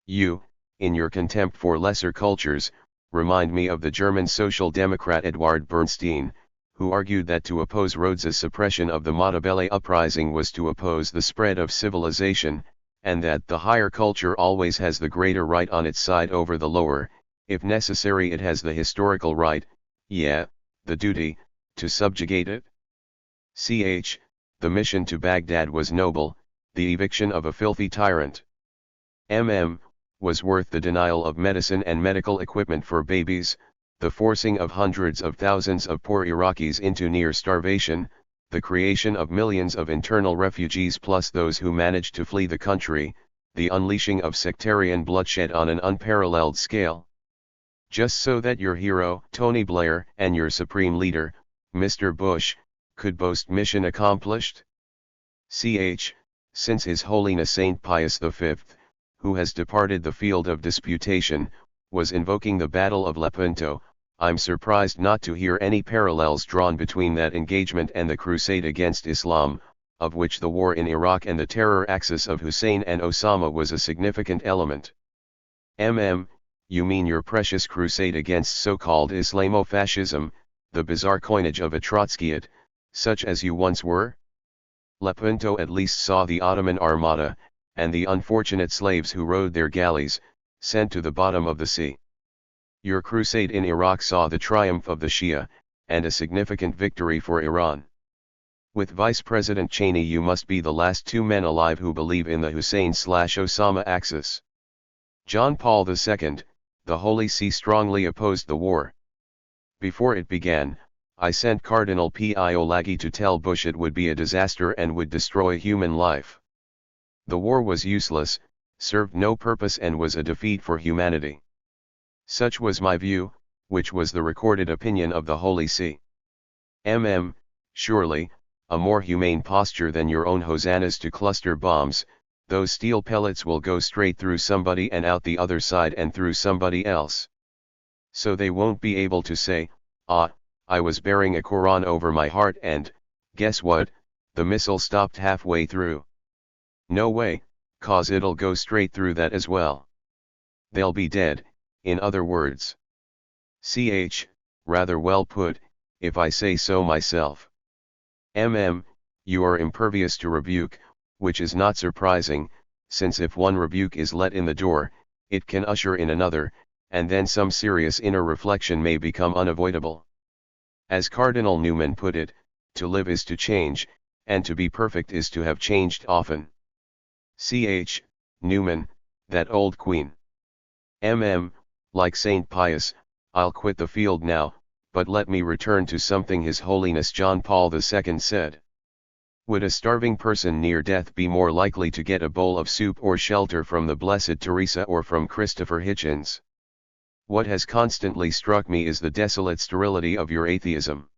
You, in your contempt for lesser cultures, remind me of the German Social Democrat Eduard Bernstein, who argued that to oppose Rhodes's suppression of the Matabele uprising was to oppose the spread of civilization, and that the higher culture always has the greater right on its side over the lower. If necessary, it has the historical right, the duty, to subjugate it. The mission to Baghdad was noble, the eviction of a filthy tyrant was worth the denial of medicine and medical equipment for babies, the forcing of hundreds of thousands of poor Iraqis into near starvation, the creation of millions of internal refugees plus those who managed to flee the country, the unleashing of sectarian bloodshed on an unparalleled scale. Just so that your hero, Tony Blair, and your supreme leader, Mr. Bush, could boast mission accomplished? Since His Holiness Saint Pius V, who has departed the field of disputation, was invoking the Battle of Lepanto, I'm surprised not to hear any parallels drawn between that engagement and the crusade against Islam, of which the war in Iraq and the terror axis of Hussein and Osama was a significant element. You mean your precious crusade against so-called Islamofascism, the bizarre coinage of a Trotskyite, such as you once were? Lepanto at least saw the Ottoman Armada, and the unfortunate slaves who rode their galleys, sent to the bottom of the sea. Your crusade in Iraq saw the triumph of the Shia, and a significant victory for Iran. With Vice President Cheney, you must be the last two men alive who believe in the Hussein/Osama axis. John Paul II, the Holy See, strongly opposed the war. Before it began, I sent Cardinal Pio Laghi to tell Bush it would be a disaster and would destroy human life. The war was useless, served no purpose, and was a defeat for humanity. Such was my view, which was the recorded opinion of the Holy See. Surely, a more humane posture than your own hosannas to cluster bombs. Those steel pellets will go straight through somebody and out the other side and through somebody else. So they won't be able to say, I was bearing a Quran over my heart and, guess what, the missile stopped halfway through. No way, 'cause it'll go straight through that as well. They'll be dead, in other words. Rather well put, if I say so myself. You are impervious to rebuke, which is not surprising, since if one rebuke is let in the door, it can usher in another, and then some serious inner reflection may become unavoidable. As Cardinal Newman put it, to live is to change, and to be perfect is to have changed often. Newman, that old queen. Like Saint Pius, I'll quit the field now, but let me return to something His Holiness John Paul II said. Would a starving person near death be more likely to get a bowl of soup or shelter from the Blessed Teresa or from Christopher Hitchens? What has constantly struck me is the desolate sterility of your atheism.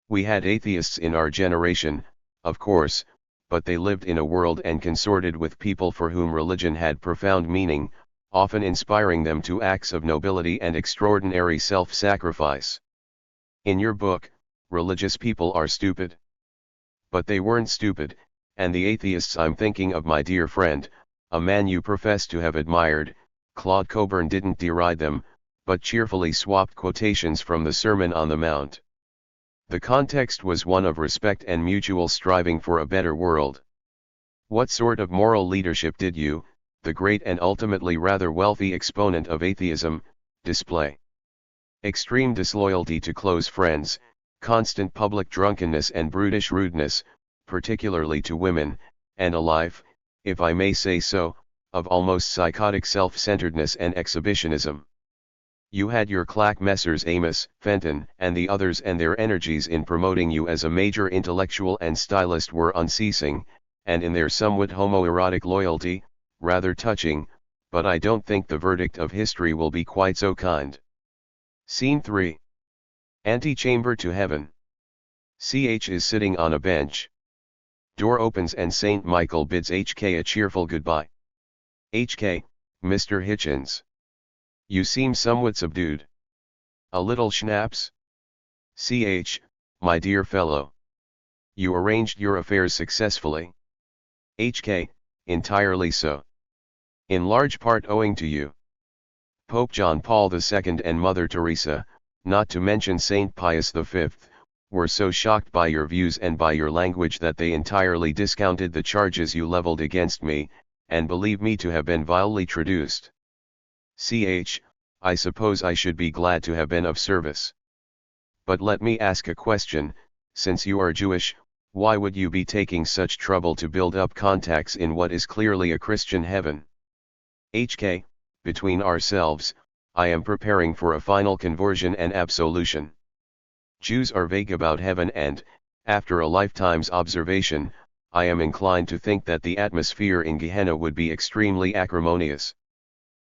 We had atheists in our generation, of course, but they lived in a world and consorted with people for whom religion had profound meaning, often inspiring them to acts of nobility and extraordinary self-sacrifice. In your book, religious people are stupid. But they weren't stupid, and the atheists I'm thinking of, my dear friend, a man you profess to have admired, Claude Cockburn didn't deride them, but cheerfully swapped quotations from the Sermon on the Mount. The context was one of respect and mutual striving for a better world. What sort of moral leadership did you, the great and ultimately rather wealthy exponent of atheism, display? Extreme disloyalty to close friends, constant public drunkenness and brutish rudeness, particularly to women, and a life, if I may say so, of almost psychotic self-centeredness and exhibitionism. You had your claque Messrs. Amos, Fenton, and the others, and their energies in promoting you as a major intellectual and stylist were unceasing, and in their somewhat homoerotic loyalty, rather touching, but I don't think the verdict of history will be quite so kind. Scene 3. Antechamber to heaven. CH is sitting on a bench. Door opens and St. Michael bids HK a cheerful goodbye. HK, Mr. Hitchens. You seem somewhat subdued. A little schnapps? CH, my dear fellow. You arranged your affairs successfully. HK, entirely so. In large part owing to you. Pope John Paul II and Mother Teresa, not to mention Saint Pius V, were so shocked by your views and by your language that they entirely discounted the charges you leveled against me, and believe me to have been vilely traduced. Ch, I suppose I should be glad to have been of service. But let me ask a question, since you are Jewish, why would you be taking such trouble to build up contacts in what is clearly a Christian heaven? HK, between ourselves, I am preparing for a final conversion and absolution. Jews are vague about heaven and, after a lifetime's observation, I am inclined to think that the atmosphere in Gehenna would be extremely acrimonious.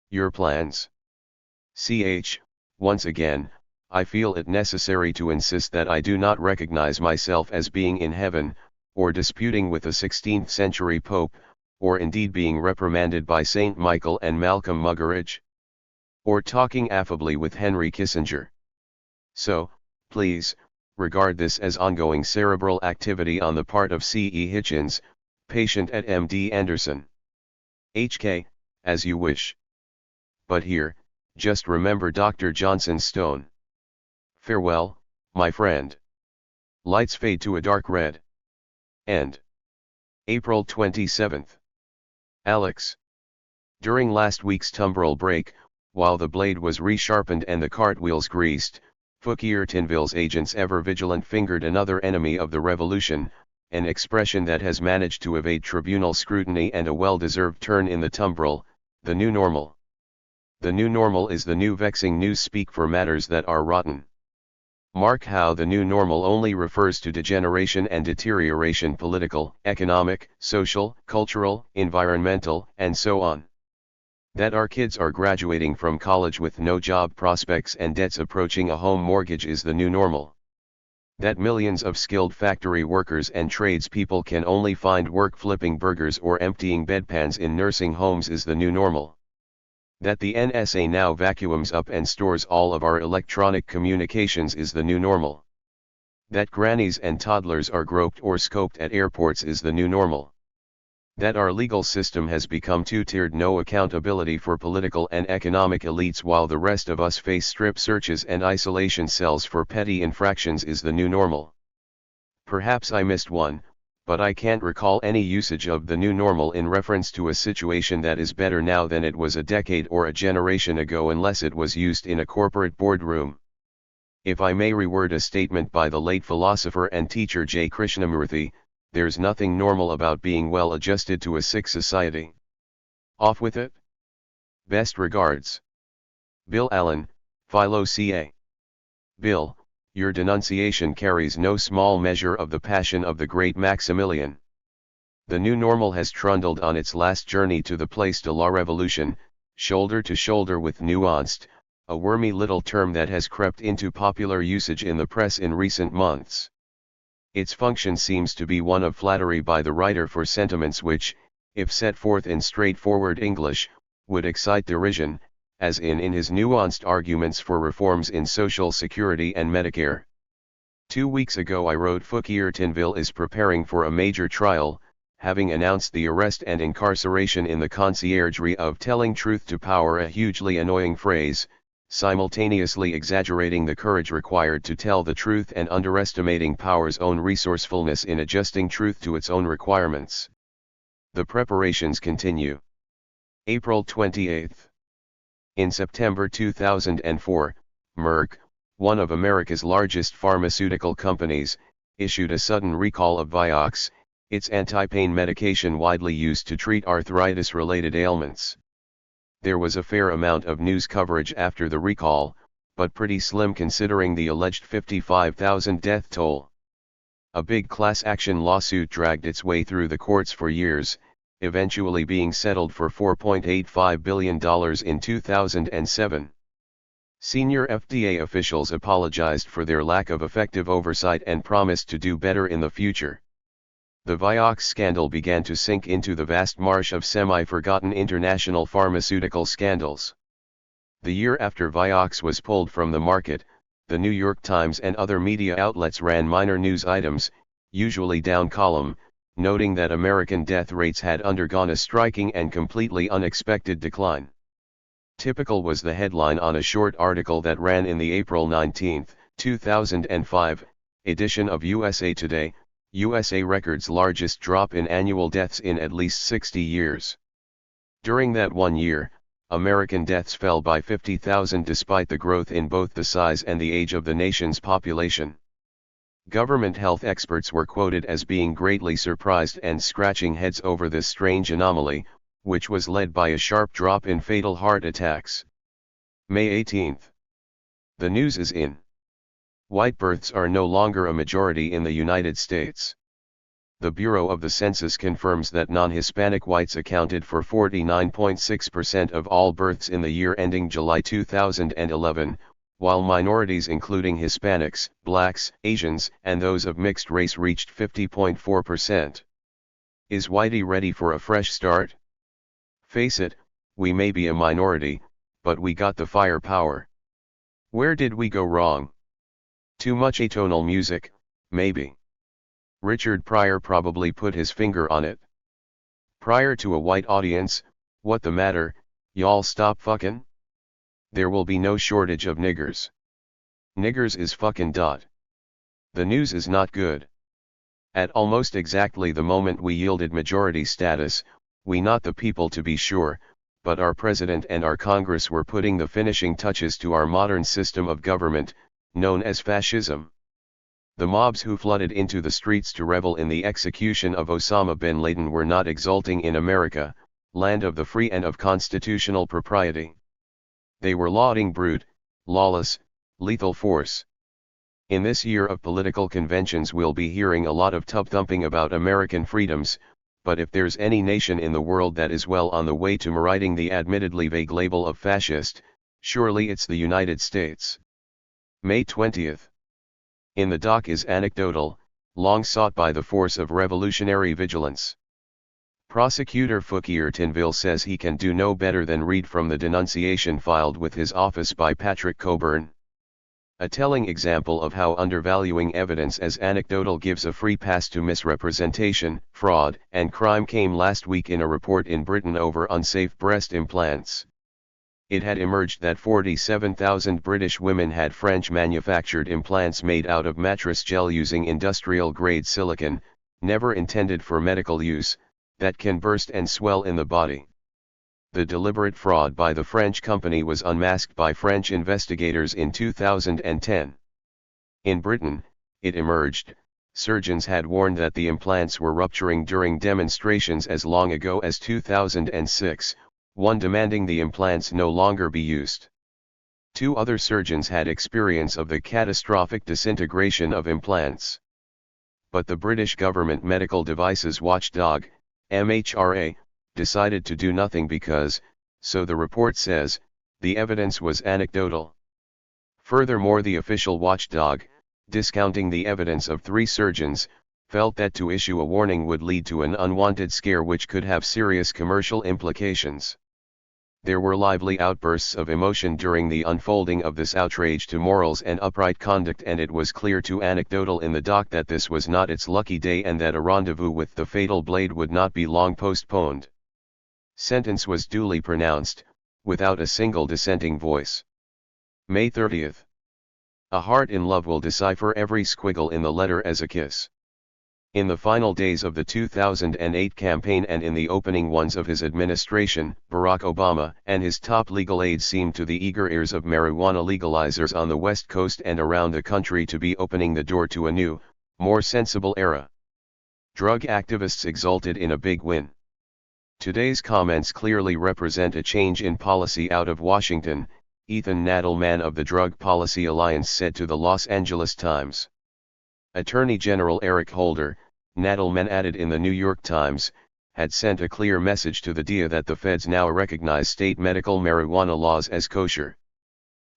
Your plans? Ch, once again, I feel it necessary to insist that I do not recognize myself as being in heaven, or disputing with a 16th century pope, or indeed being reprimanded by St. Michael and Malcolm Muggeridge, or talking affably with Henry Kissinger. So, please, regard this as ongoing cerebral activity on the part of C.E. Hitchens, patient at M.D. Anderson. HK, as you wish. But here, just remember Dr. Johnson's stone. Farewell, my friend. Lights fade to a dark red. End. April 27th. Alex. During last week's tumbril break, while the blade was resharpened and the cartwheels greased, Fouquier Tinville's agents ever vigilant fingered another enemy of the revolution, an expression that has managed to evade tribunal scrutiny and a well-deserved turn in the tumbril, the new normal. The new normal is the new vexing news-speak for matters that are rotten. Mark how the new normal only refers to degeneration and deterioration, political, economic, social, cultural, environmental, and so on. That our kids are graduating from college with no job prospects and debts approaching a home mortgage is the new normal. That millions of skilled factory workers and tradespeople can only find work flipping burgers or emptying bedpans in nursing homes is the new normal. That the NSA now vacuums up and stores all of our electronic communications is the new normal. That grannies and toddlers are groped or scoped at airports is the new normal. That our legal system has become two-tiered, no accountability for political and economic elites while the rest of us face strip searches and isolation cells for petty infractions is the new normal. Perhaps I missed one, but I can't recall any usage of the new normal in reference to a situation that is better now than it was a decade or a generation ago, unless it was used in a corporate boardroom. If I may reword a statement by the late philosopher and teacher J. Krishnamurthy, there's nothing normal about being well adjusted to a sick society. Off with it. Best regards. Bill Allen, Philo CA. Bill, your denunciation carries no small measure of the passion of the great Maximilian. The new normal has trundled on its last journey to the Place de la Revolution, shoulder to shoulder with nuanced, a wormy little term that has crept into popular usage in the press in recent months. Its function seems to be one of flattery by the writer for sentiments which, if set forth in straightforward English, would excite derision, as in his nuanced arguments for reforms in Social Security and Medicare. 2 weeks ago I wrote Fouquier Tinville is preparing for a major trial, having announced the arrest and incarceration in the conciergerie of telling truth to power, a hugely annoying phrase, simultaneously exaggerating the courage required to tell the truth and underestimating power's own resourcefulness in adjusting truth to its own requirements. The preparations continue. April 28. In September 2004, Merck, one of America's largest pharmaceutical companies, issued a sudden recall of Vioxx, its anti-pain medication widely used to treat arthritis-related ailments. There was a fair amount of news coverage after the recall, but pretty slim considering the alleged 55,000 death toll. A big class action lawsuit dragged its way through the courts for years, eventually being settled for $4.85 billion in 2007. Senior FDA officials apologized for their lack of effective oversight and promised to do better in the future. The Vioxx scandal began to sink into the vast marsh of semi-forgotten international pharmaceutical scandals. The year after Vioxx was pulled from the market, the New York Times and other media outlets ran minor news items, usually down column, noting that American death rates had undergone a striking and completely unexpected decline. Typical was the headline on a short article that ran in the April 19, 2005, edition of USA Today: USA records largest drop in annual deaths in at least 60 years. During that 1 year, American deaths fell by 50,000 despite the growth in both the size and the age of the nation's population. Government health experts were quoted as being greatly surprised and scratching heads over this strange anomaly, which was led by a sharp drop in fatal heart attacks. May 18. The news is in. White births are no longer a majority in the United States. The Bureau of the Census confirms that non-Hispanic whites accounted for 49.6% of all births in the year ending July 2011, while minorities including Hispanics, blacks, Asians, and those of mixed race reached 50.4%. Is Whitey ready for a fresh start? Face it, we may be a minority, but we got the firepower. Where did we go wrong? Too much atonal music, maybe. Richard Pryor probably put his finger on it. Prior to a white audience, what the matter, y'all stop fucking? There will be no shortage of niggers. Niggers is fucking dot. The news is not good. At almost exactly the moment we yielded majority status, we not the people to be sure, but our president and our Congress were putting the finishing touches to our modern system of government, known as fascism. The mobs who flooded into the streets to revel in the execution of Osama bin Laden were not exulting in America, land of the free and of constitutional propriety. They were lauding brute, lawless, lethal force. In this year of political conventions we'll be hearing a lot of tub-thumping about American freedoms, but if there's any nation in the world that is well on the way to meriting the admittedly vague label of fascist, surely it's the United States. May 20. In the dock is anecdotal, long sought by the force of revolutionary vigilance. Prosecutor Fouquier Tinville says he can do no better than read from the denunciation filed with his office by Patrick Cockburn. A telling example of how undervaluing evidence as anecdotal gives a free pass to misrepresentation, fraud, and crime came last week in a report in Britain over unsafe breast implants. It had emerged that 47,000 British women had French-manufactured implants made out of mattress gel using industrial-grade silicone, never intended for medical use, that can burst and swell in the body. The deliberate fraud by the French company was unmasked by French investigators in 2010. In Britain, it emerged, surgeons had warned that the implants were rupturing during demonstrations as long ago as 2006, one demanding the implants no longer be used. 2 other surgeons had experience of the catastrophic disintegration of implants. But the British government medical devices watchdog, MHRA, decided to do nothing because, so the report says, the evidence was anecdotal. Furthermore, the official watchdog, discounting the evidence of 3 surgeons, felt that to issue a warning would lead to an unwanted scare which could have serious commercial implications. There were lively outbursts of emotion during the unfolding of this outrage to morals and upright conduct, and it was clear to anecdotal in the dock that this was not its lucky day and that a rendezvous with the fatal blade would not be long postponed. Sentence was duly pronounced, without a single dissenting voice. May 30th. A heart in love will decipher every squiggle in the letter as a kiss. In the final days of the 2008 campaign and in the opening ones of his administration, Barack Obama and his top legal aides seemed to the eager ears of marijuana legalizers on the West Coast and around the country to be opening the door to a new, more sensible era. Drug activists exulted in a big win. Today's comments clearly represent a change in policy out of Washington, Ethan Nadelman of the Drug Policy Alliance said to the Los Angeles Times. Attorney General Eric Holder, Nadelman added in the New York Times, had sent a clear message to the DEA that the feds now recognize state medical marijuana laws as kosher.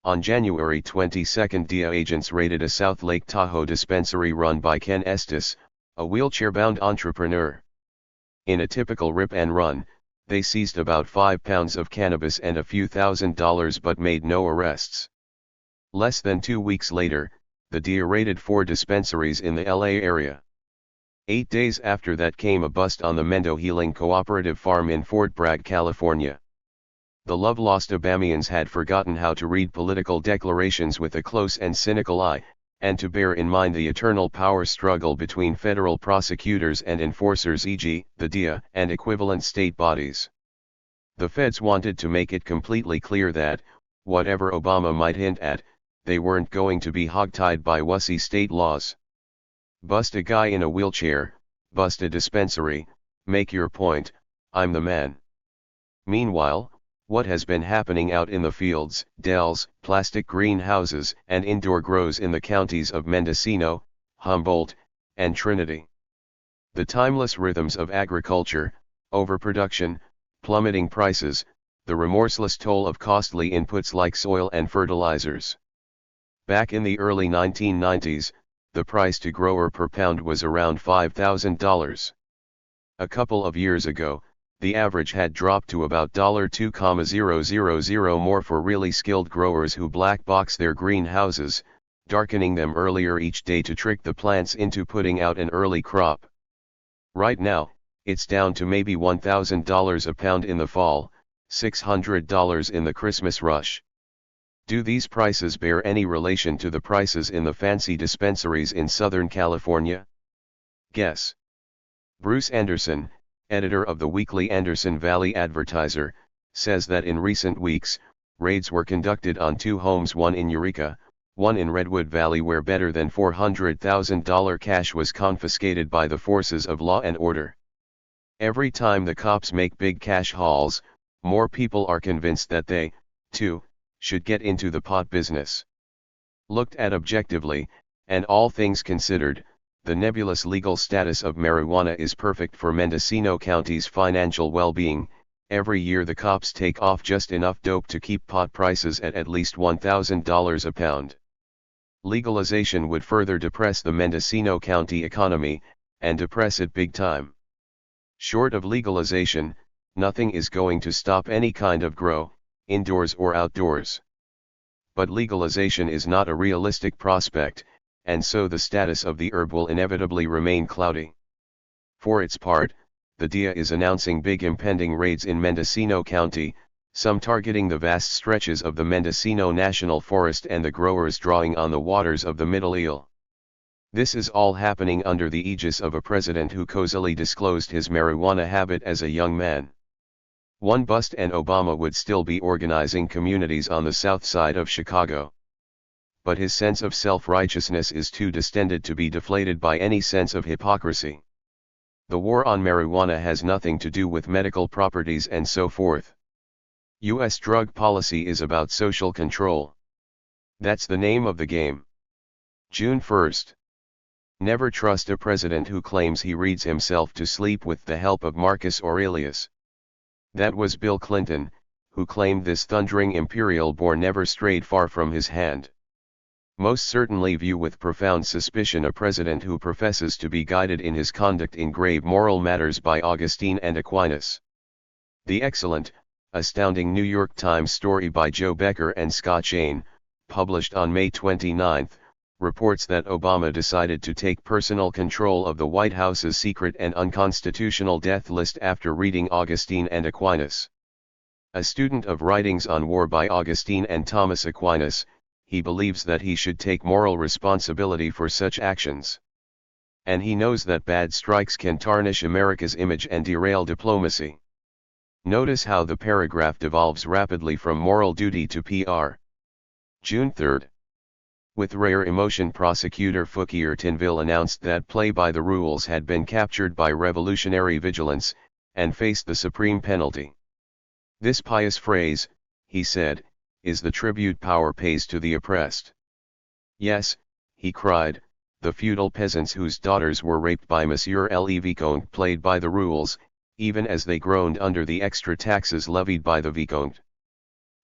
On January 22, DEA agents raided a South Lake Tahoe dispensary run by Ken Estes, a wheelchair-bound entrepreneur. In a typical rip and run, they seized about 5 pounds of cannabis and a few $1,000s but made no arrests. Less than 2 weeks later, the DEA raided 4 dispensaries in the LA area. 8 days after that came a bust on the Mendo Healing Cooperative Farm in Fort Bragg, California. The love-lost Obamians had forgotten how to read political declarations with a close and cynical eye, and to bear in mind the eternal power struggle between federal prosecutors and enforcers, e.g., the DEA and equivalent state bodies. The feds wanted to make it completely clear that, whatever Obama might hint at, they weren't going to be hogtied by wussy state laws. Bust a guy in a wheelchair, bust a dispensary, make your point, I'm the man. Meanwhile, what has been happening out in the fields, dells, plastic greenhouses, and indoor grows in the counties of Mendocino, Humboldt, and Trinity? The timeless rhythms of agriculture, overproduction, plummeting prices, the remorseless toll of costly inputs like soil and fertilizers. Back in the early 1990s, the price to grower per pound was around $5,000. A couple of years ago, the average had dropped to about $2,000 more for really skilled growers who black box their greenhouses, darkening them earlier each day to trick the plants into putting out an early crop. Right now, it's down to maybe $1,000 a pound in the fall, $600 in the Christmas rush. Do these prices bear any relation to the prices in the fancy dispensaries in Southern California? Guess. Bruce Anderson, editor of the weekly Anderson Valley Advertiser, says that in recent weeks, raids were conducted on 2 homes, one in Eureka, one in Redwood Valley, where better than $400,000 cash was confiscated by the forces of law and order. Every time the cops make big cash hauls, more people are convinced that they, too, should get into the pot business. Looked at objectively, and all things considered, the nebulous legal status of marijuana is perfect for Mendocino County's financial well-being. Every year the cops take off just enough dope to keep pot prices at least $1,000 a pound. Legalization would further depress the Mendocino County economy, and depress it big time. Short of legalization, nothing is going to stop any kind of grow, indoors or outdoors. But legalization is not a realistic prospect, and so the status of the herb will inevitably remain cloudy. For its part, the DEA is announcing big impending raids in Mendocino County, some targeting the vast stretches of the Mendocino National Forest and the growers drawing on the waters of the Middle Eel. This is all happening under the aegis of a president who cozily disclosed his marijuana habit as a young man. One bust and Obama would still be organizing communities on the south side of Chicago. But his sense of self-righteousness is too distended to be deflated by any sense of hypocrisy. The war on marijuana has nothing to do with medical properties and so forth. U.S. drug policy is about social control. That's the name of the game. June 1st. Never trust a president who claims he reads himself to sleep with the help of Marcus Aurelius. That was Bill Clinton, who claimed this thundering imperial boar never strayed far from his hand. Most certainly view with profound suspicion a president who professes to be guided in his conduct in grave moral matters by Augustine and Aquinas. The excellent, Astounding New York Times story by Joe Becker and Scott Shane, published on May 29, reports that Obama decided to take personal control of the White House's secret and unconstitutional death list after reading Augustine and Aquinas. A student of writings on war by Augustine and Thomas Aquinas, he believes that he should take moral responsibility for such actions. And he knows that bad strikes can tarnish America's image and derail diplomacy. Notice how the paragraph devolves rapidly from moral duty to PR. June 3. With rare emotion, prosecutor Fouquier Tinville announced that Play by the Rules had been captured by revolutionary vigilance, and faced the supreme penalty. This pious phrase, he said, is the tribute power pays to the oppressed. Yes, he cried, the feudal peasants whose daughters were raped by Monsieur le Vicomte played by the rules, even as they groaned under the extra taxes levied by the Vicomte.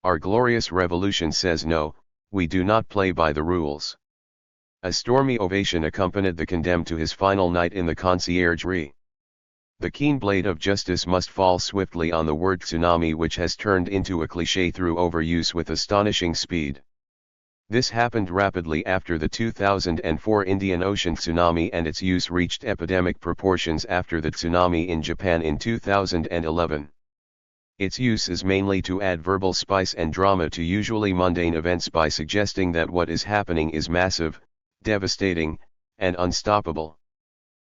Our glorious revolution says no, we do not play by the rules. A stormy ovation accompanied the condemned to his final night in the conciergerie. The keen blade of justice must fall swiftly on the word tsunami, which has turned into a cliché through overuse with astonishing speed. This happened rapidly after the 2004 Indian Ocean tsunami, and its use reached epidemic proportions after the tsunami in Japan in 2011. Its use is mainly to add verbal spice and drama to usually mundane events by suggesting that what is happening is massive, devastating, and unstoppable.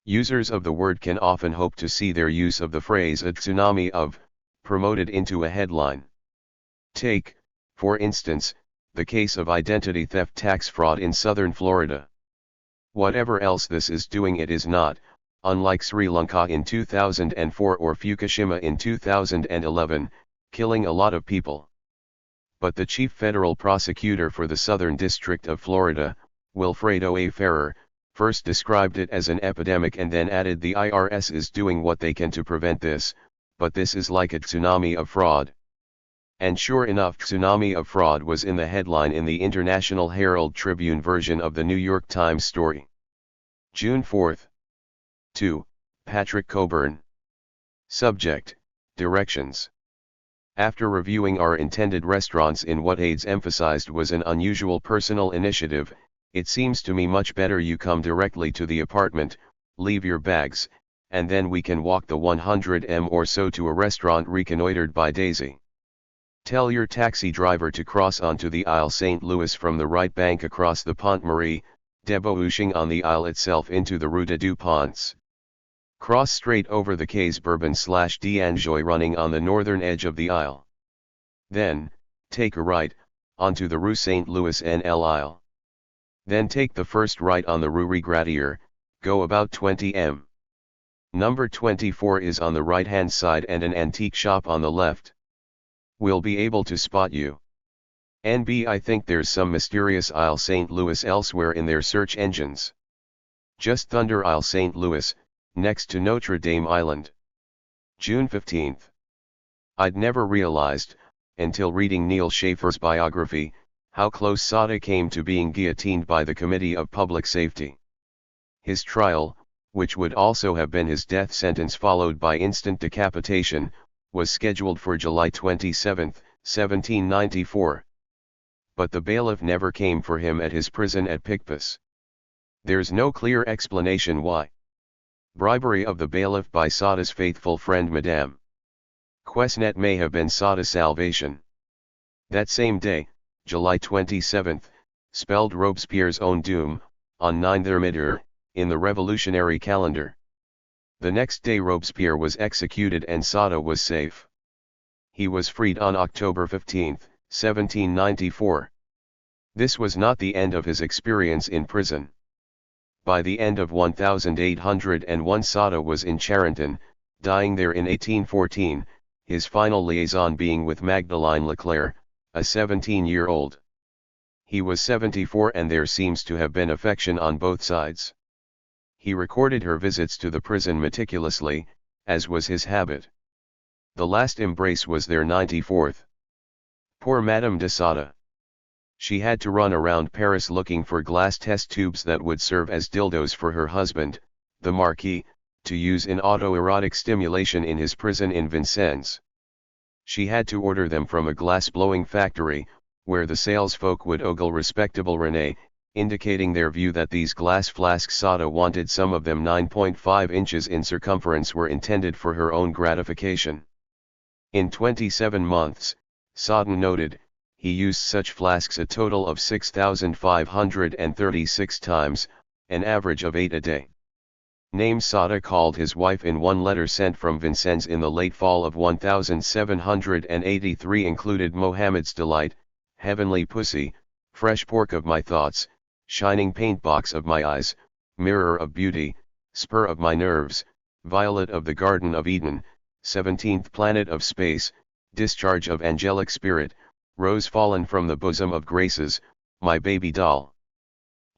Users of the word can often hope to see their use of the phrase "a tsunami of" promoted into a headline. Take, for instance, the case of identity theft tax fraud in southern Florida. Whatever else this is doing, it is not, unlike Sri Lanka in 2004 or Fukushima in 2011, killing a lot of people. But the chief federal prosecutor for the Southern District of Florida, Wilfredo A. Ferrer, first described it as an epidemic and then added the IRS is doing what they can to prevent this, but this is like a tsunami of fraud. And sure enough, tsunami of fraud was in the headline in the International Herald Tribune version of the New York Times story. June 4. 2. Patrick Cockburn. Subject, Directions. After reviewing our intended restaurants in what aides emphasized was an unusual personal initiative, it seems to me much better you come directly to the apartment, leave your bags, and then we can walk the 100 m or so to a restaurant reconnoitered by Daisy. Tell your taxi driver to cross onto the Isle St. Louis from the right bank across the Pont Marie, debouching on the Isle itself into the Rue des Ponts. Cross straight over the quays Bourbon/d'Anjou running on the northern edge of the Isle. Then, take a right, onto the Rue St. Louis NL Isle. Then take the first right on the Rue Regratier, go about 20 m. Number 24 is on the right-hand side and an antique shop on the left. We'll be able to spot you. NB I think there's some mysterious Isle St. Louis elsewhere in their search engines. Just Thunder Isle St. Louis, next to Notre Dame Island. June 15. I'd never realized, until reading Neil Schaefer's biography, how close Sada came to being guillotined by the Committee of Public Safety. His trial, which would also have been his death sentence followed by instant decapitation, was scheduled for July 27, 1794. But the bailiff never came for him at his prison at Picpus. There's no clear explanation why. Bribery of the bailiff by Sada's faithful friend Madame Quesnette may have been Sada's salvation. That same day, July 27, spelled Robespierre's own doom, on 9 Thermidor, in the revolutionary calendar. The next day Robespierre was executed and Sada was safe. He was freed on October 15, 1794. This was not the end of his experience in prison. By the end of 1801 Sada was in Charenton, dying there in 1814, his final liaison being with Magdeleine Leclerc, a 17-year-old. He was 74 and there seems to have been affection on both sides. He recorded her visits to the prison meticulously, as was his habit. The last embrace was their 94th. Poor Madame de Sada. She had to run around Paris looking for glass test tubes that would serve as dildos for her husband, the Marquis, to use in autoerotic stimulation in his prison in Vincennes. She had to order them from a glass-blowing factory, where the salesfolk would ogle respectable Renee, indicating their view that these glass flasks Sada wanted, some of them 9.5 inches in circumference, were intended for her own gratification. In 27 months, Sada noted, he used such flasks a total of 6,536 times, an average of 8 a day. Name Sada called his wife in one letter sent from Vincennes in the late fall of 1783 included Mohammed's delight, heavenly pussy, fresh pork of my thoughts, shining paintbox of my eyes, mirror of beauty, spur of my nerves, violet of the Garden of Eden, 17th planet of space, discharge of angelic spirit, rose fallen from the bosom of graces, my baby doll.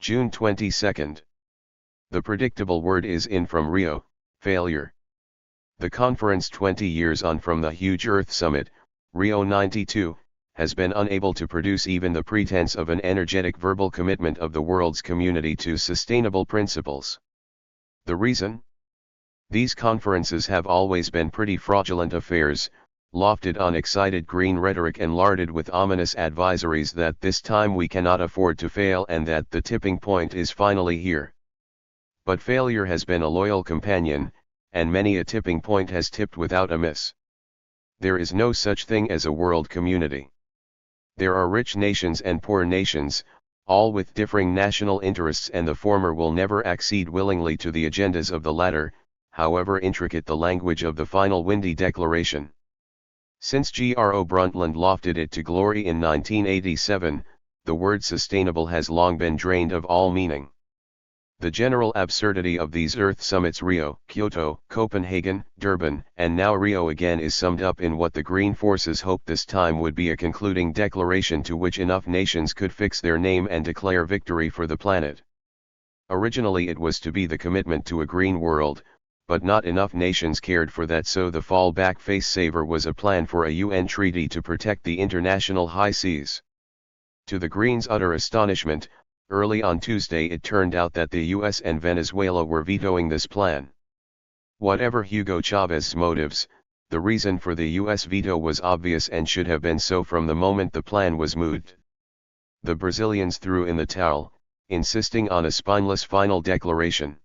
June 22nd. The predictable word is in from Rio, failure. The conference 20 years on from the huge Earth Summit, Rio 92, has been unable to produce even the pretense of an energetic verbal commitment of the world's community to sustainable principles. The reason? These conferences have always been pretty fraudulent affairs, lofted on excited green rhetoric and larded with ominous advisories that this time we cannot afford to fail and that the tipping point is finally here. But failure has been a loyal companion, and many a tipping point has tipped without a miss. There is no such thing as a world community. There are rich nations and poor nations, all with differing national interests, and the former will never accede willingly to the agendas of the latter, however intricate the language of the final windy declaration. Since G.R.O. Brundtland lofted it to glory in 1987, the word sustainable has long been drained of all meaning. The general absurdity of these Earth summits, Rio, Kyoto, Copenhagen, Durban, and now Rio again, is summed up in what the Green forces hoped this time would be a concluding declaration to which enough nations could fix their name and declare victory for the planet. Originally it was to be the commitment to a green world, but not enough nations cared for that, so the fallback face saver was a plan for a UN treaty to protect the international high seas. To the Greens' utter astonishment, early on Tuesday it turned out that the US and Venezuela were vetoing this plan. Whatever Hugo Chávez's motives, the reason for the US veto was obvious and should have been so from the moment the plan was moved. The Brazilians threw in the towel, insisting on a spineless final declaration.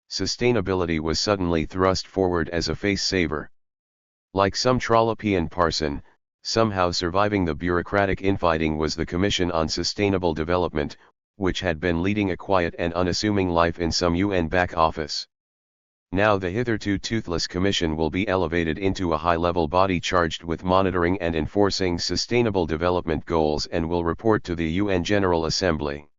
Sustainability was suddenly thrust forward as a face saver. Like some trollopian parson, somehow surviving the bureaucratic infighting was the Commission on Sustainable Development, which had been leading a quiet and unassuming life in some UN back office. Now the hitherto toothless commission will be elevated into a high-level body charged with monitoring and enforcing sustainable development goals and will report to the UN General Assembly.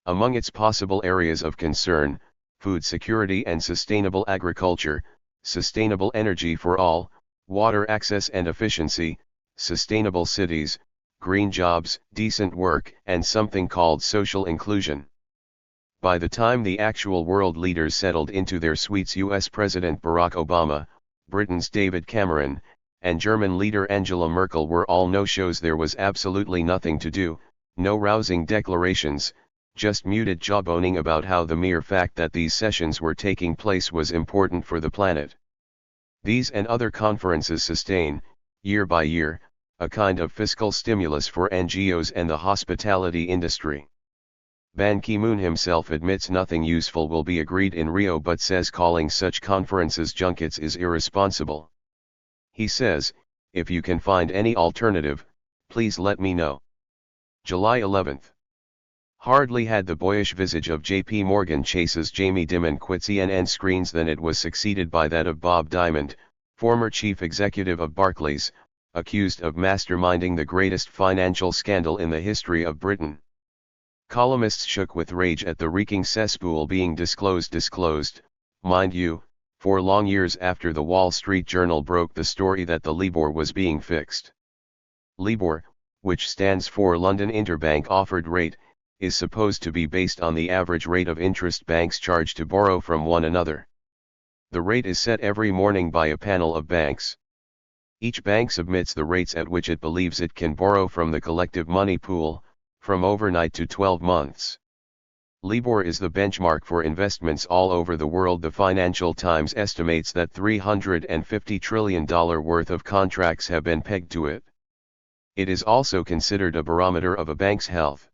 Among its possible areas of concern, food security and sustainable agriculture, sustainable energy for all, water access and efficiency, sustainable cities, green jobs, decent work, and something called social inclusion. By the time the actual world leaders settled into their suites, US President Barack Obama, Britain's David Cameron, and German leader Angela Merkel were all no-shows. There was absolutely nothing to do, no rousing declarations, just muted jawboning about how the mere fact that these sessions were taking place was important for the planet. These and other conferences sustain, year by year, a kind of fiscal stimulus for NGOs and the hospitality industry. Ban Ki-moon himself admits nothing useful will be agreed in Rio, but says calling such conferences junkets is irresponsible. He says, "If you can find any alternative, please let me know." July 11th. Hardly had the boyish visage of J.P. Morgan Chase's Jamie Dimon quit CNN screens than it was succeeded by that of Bob Diamond, former chief executive of Barclays, accused of masterminding the greatest financial scandal in the history of Britain. Columnists shook with rage at the reeking cesspool being disclosed, mind you, 4 long years after the Wall Street Journal broke the story that the LIBOR was being fixed. LIBOR, which stands for London Interbank Offered Rate, is supposed to be based on the average rate of interest banks charge to borrow from one another. The rate is set every morning by a panel of banks. Each bank submits the rates at which it believes it can borrow from the collective money pool, from overnight to 12 months. LIBOR is the benchmark for investments all over the world. The Financial Times estimates that $350 trillion worth of contracts have been pegged to it. It is also considered a barometer of a bank's health.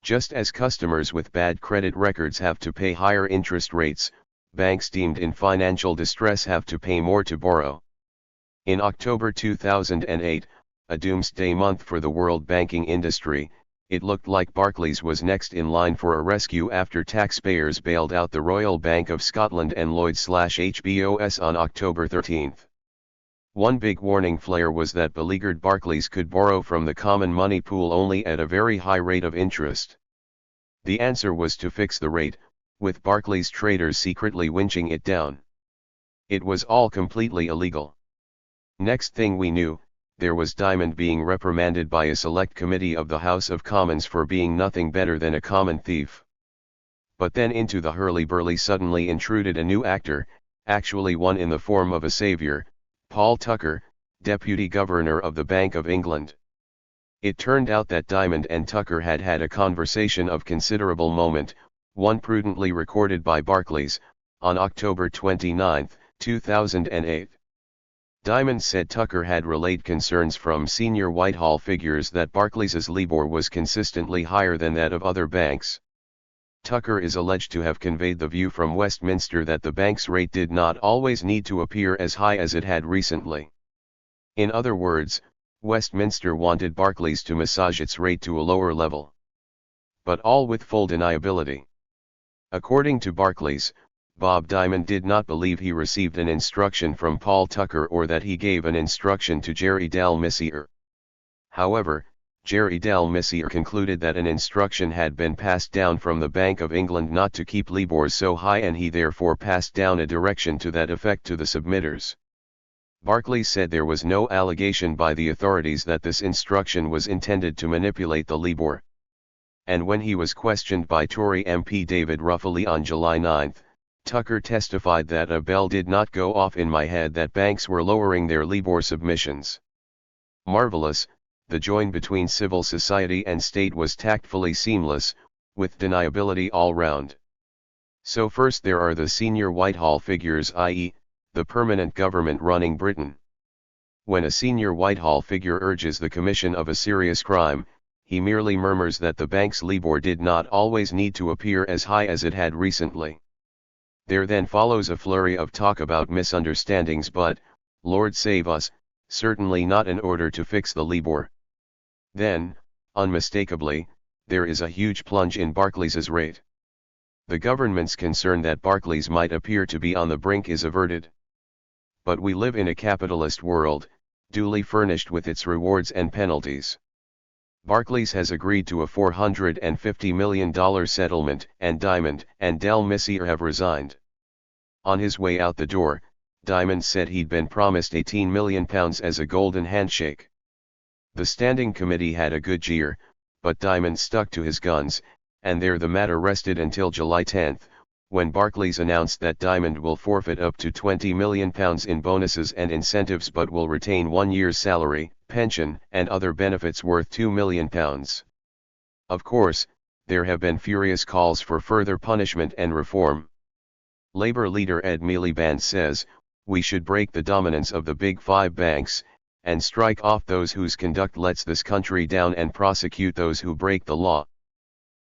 Just as customers with bad credit records have to pay higher interest rates, banks deemed in financial distress have to pay more to borrow. In October 2008, a doomsday month for the world banking industry, it looked like Barclays was next in line for a rescue after taxpayers bailed out the Royal Bank of Scotland and Lloyds/HBOS on October 13. One big warning flare was that beleaguered Barclays could borrow from the common money pool only at a very high rate of interest. The answer was to fix the rate, with Barclays traders secretly winching it down. It was all completely illegal. Next thing we knew, there was Diamond being reprimanded by a select committee of the House of Commons for being nothing better than a common thief. But then into the hurly-burly suddenly intruded a new actor, actually one in the form of a savior, Paul Tucker, Deputy Governor of the Bank of England. It turned out that Diamond and Tucker had had a conversation of considerable moment, one prudently recorded by Barclays, on October 29, 2008. Diamond said Tucker had relayed concerns from senior Whitehall figures that Barclays's LIBOR was consistently higher than that of other banks. Tucker is alleged to have conveyed the view from Westminster that the bank's rate did not always need to appear as high as it had recently. In other words, Westminster wanted Barclays to massage its rate to a lower level. But all with full deniability. According to Barclays, Bob Diamond did not believe he received an instruction from Paul Tucker or that he gave an instruction to Jerry Dalmessier. However, Jerry Dalmessier concluded that an instruction had been passed down from the Bank of England not to keep LIBOR so high, and he therefore passed down a direction to that effect to the submitters. Barclays said there was no allegation by the authorities that this instruction was intended to manipulate the LIBOR. And when he was questioned by Tory MP David Ruffley on July 9, Tucker testified that a bell did not go off in my head that banks were lowering their LIBOR submissions. Marvelous, the join between civil society and state was tactfully seamless, with deniability all round. So first there are the senior Whitehall figures, i.e., the permanent government running Britain. When a senior Whitehall figure urges the commission of a serious crime, he merely murmurs that the bank's LIBOR did not always need to appear as high as it had recently. There then follows a flurry of talk about misunderstandings, but, Lord save us, certainly not in order to fix the LIBOR. Then, unmistakably, there is a huge plunge in Barclays's rate. The government's concern that Barclays might appear to be on the brink is averted. But we live in a capitalist world, duly furnished with its rewards and penalties. Barclays has agreed to a $450 million settlement, and Diamond and Dalmessier have resigned. On his way out the door, Diamond said he'd been promised £18 million as a golden handshake. The standing committee had a good jeer, but Diamond stuck to his guns, and there the matter rested until July 10, when Barclays announced that Diamond will forfeit up to £20 million in bonuses and incentives but will retain 1 year's salary, pension, and other benefits worth £2 million. Of course, there have been furious calls for further punishment and reform. Labour leader Ed Miliband says, "We should break the dominance of the big five banks, and strike off those whose conduct lets this country down and prosecute those who break the law."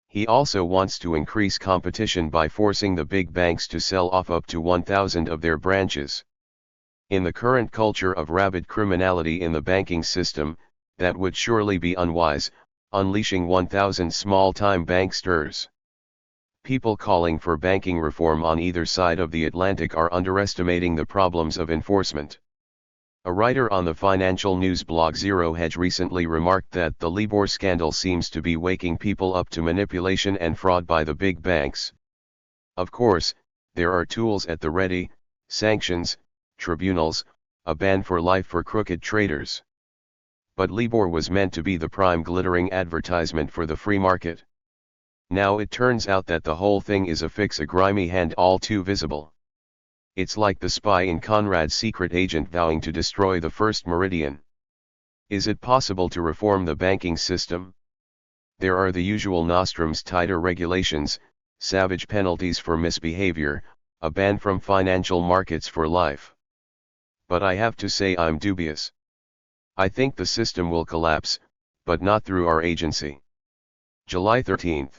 He also wants to increase competition by forcing the big banks to sell off up to 1,000 of their branches. In the current culture of rabid criminality in the banking system, that would surely be unwise, unleashing 1,000 small-time banksters. People calling for banking reform on either side of the Atlantic are underestimating the problems of enforcement. A writer on the financial news blog Zero Hedge recently remarked that the LIBOR scandal seems to be waking people up to manipulation and fraud by the big banks. Of course, there are tools at the ready: sanctions, tribunals, a ban for life for crooked traders. But LIBOR was meant to be the prime glittering advertisement for the free market. Now it turns out that the whole thing is a fix, a grimy hand all too visible. It's like the spy in Conrad's Secret Agent vowing to destroy the first meridian. Is it possible to reform the banking system? There are the usual nostrums: tighter regulations, savage penalties for misbehavior, a ban from financial markets for life. But I have to say I'm dubious. I think the system will collapse, but not through our agency. July 13.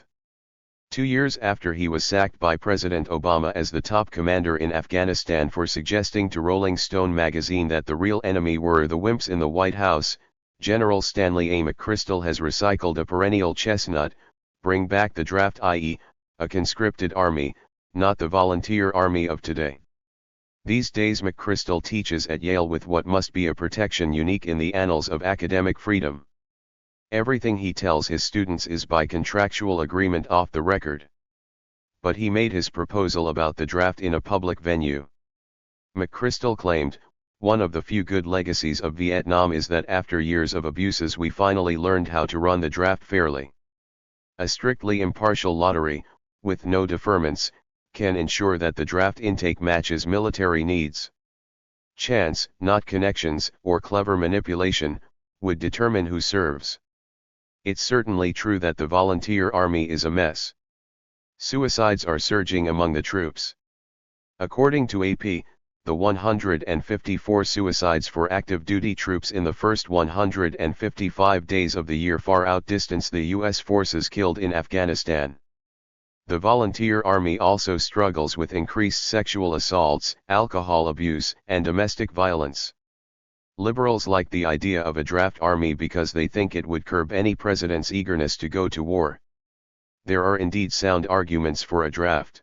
2 years after he was sacked by President Obama as the top commander in Afghanistan for suggesting to Rolling Stone magazine that the real enemy were the wimps in the White House, General Stanley A. McChrystal has recycled a perennial chestnut: bring back the draft, i.e., a conscripted army, not the volunteer army of today. These days McChrystal teaches at Yale with what must be a protection unique in the annals of academic freedom. Everything he tells his students is by contractual agreement off the record. But he made his proposal about the draft in a public venue. McChrystal claimed, "One of the few good legacies of Vietnam is that after years of abuses we finally learned how to run the draft fairly. A strictly impartial lottery, with no deferments, can ensure that the draft intake matches military needs. Chance, not connections, or clever manipulation, would determine who serves. It's certainly true that the volunteer army is a mess. Suicides are surging among the troops. According to AP, the 154 suicides for active duty troops in the first 155 days of the year far outdistance the U.S. forces killed in Afghanistan. The volunteer army also struggles with increased sexual assaults, alcohol abuse, and domestic violence. Liberals like the idea of a draft army because they think it would curb any president's eagerness to go to war. There are indeed sound arguments for a draft.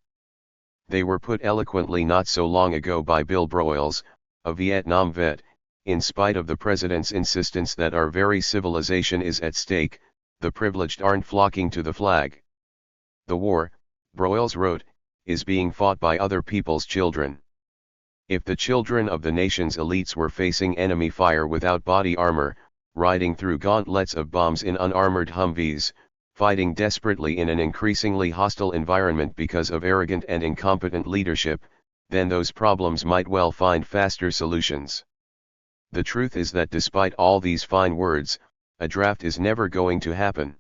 They were put eloquently not so long ago by Bill Broyles, a Vietnam vet: in spite of the president's insistence that our very civilization is at stake, the privileged aren't flocking to the flag. The war, Broyles wrote, is being fought by other people's children. If the children of the nation's elites were facing enemy fire without body armor, riding through gauntlets of bombs in unarmored Humvees, fighting desperately in an increasingly hostile environment because of arrogant and incompetent leadership, then those problems might well find faster solutions. The truth is that despite all these fine words, a draft is never going to happen.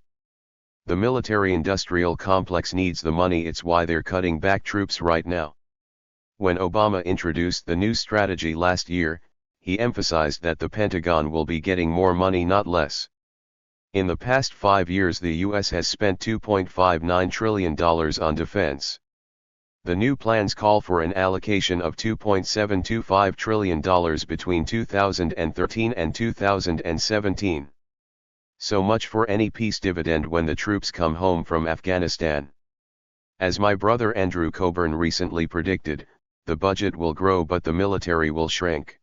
The military-industrial complex needs the money. It's why they're cutting back troops right now. When Obama introduced the new strategy last year, he emphasized that the Pentagon will be getting more money, not less. In the past 5 years the U.S. has spent $2.59 trillion on defense. The new plans call for an allocation of $2.725 trillion between 2013 and 2017. So much for any peace dividend when the troops come home from Afghanistan. As my brother Andrew Cockburn recently predicted, the budget will grow but the military will shrink.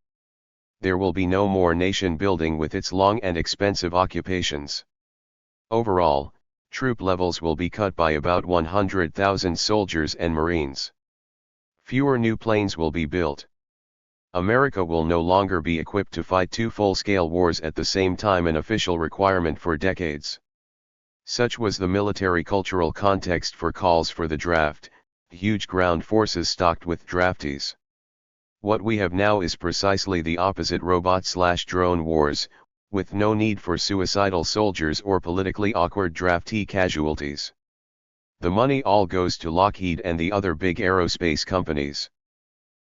There will be no more nation building with its long and expensive occupations. Overall, troop levels will be cut by about 100,000 soldiers and Marines. Fewer new planes will be built. America will no longer be equipped to fight 2 full-scale wars at the same time, an official requirement for decades. Such was the military-cultural context for calls for the draft, huge ground forces stocked with draftees. What we have now is precisely the opposite: robot/drone wars, with no need for suicidal soldiers or politically awkward draftee casualties. The money all goes to Lockheed and the other big aerospace companies.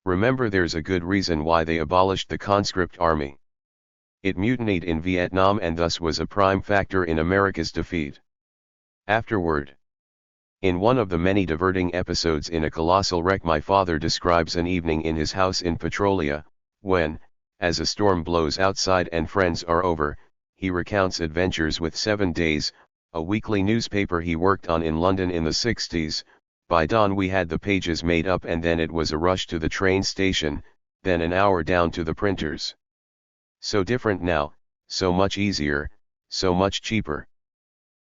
Remember, there's a good reason why they abolished the conscript army. It mutinied in Vietnam and thus was a prime factor in America's defeat. Afterward, in one of the many diverting episodes in A Colossal Wreck, my father describes an evening in his house in Petrolia, when, as a storm blows outside and friends are over, he recounts adventures with 7 Days, a weekly newspaper he worked on in London in the 60s. By dawn we had the pages made up and then it was a rush to the train station, then an hour down to the printers. So different now, so much easier, so much cheaper.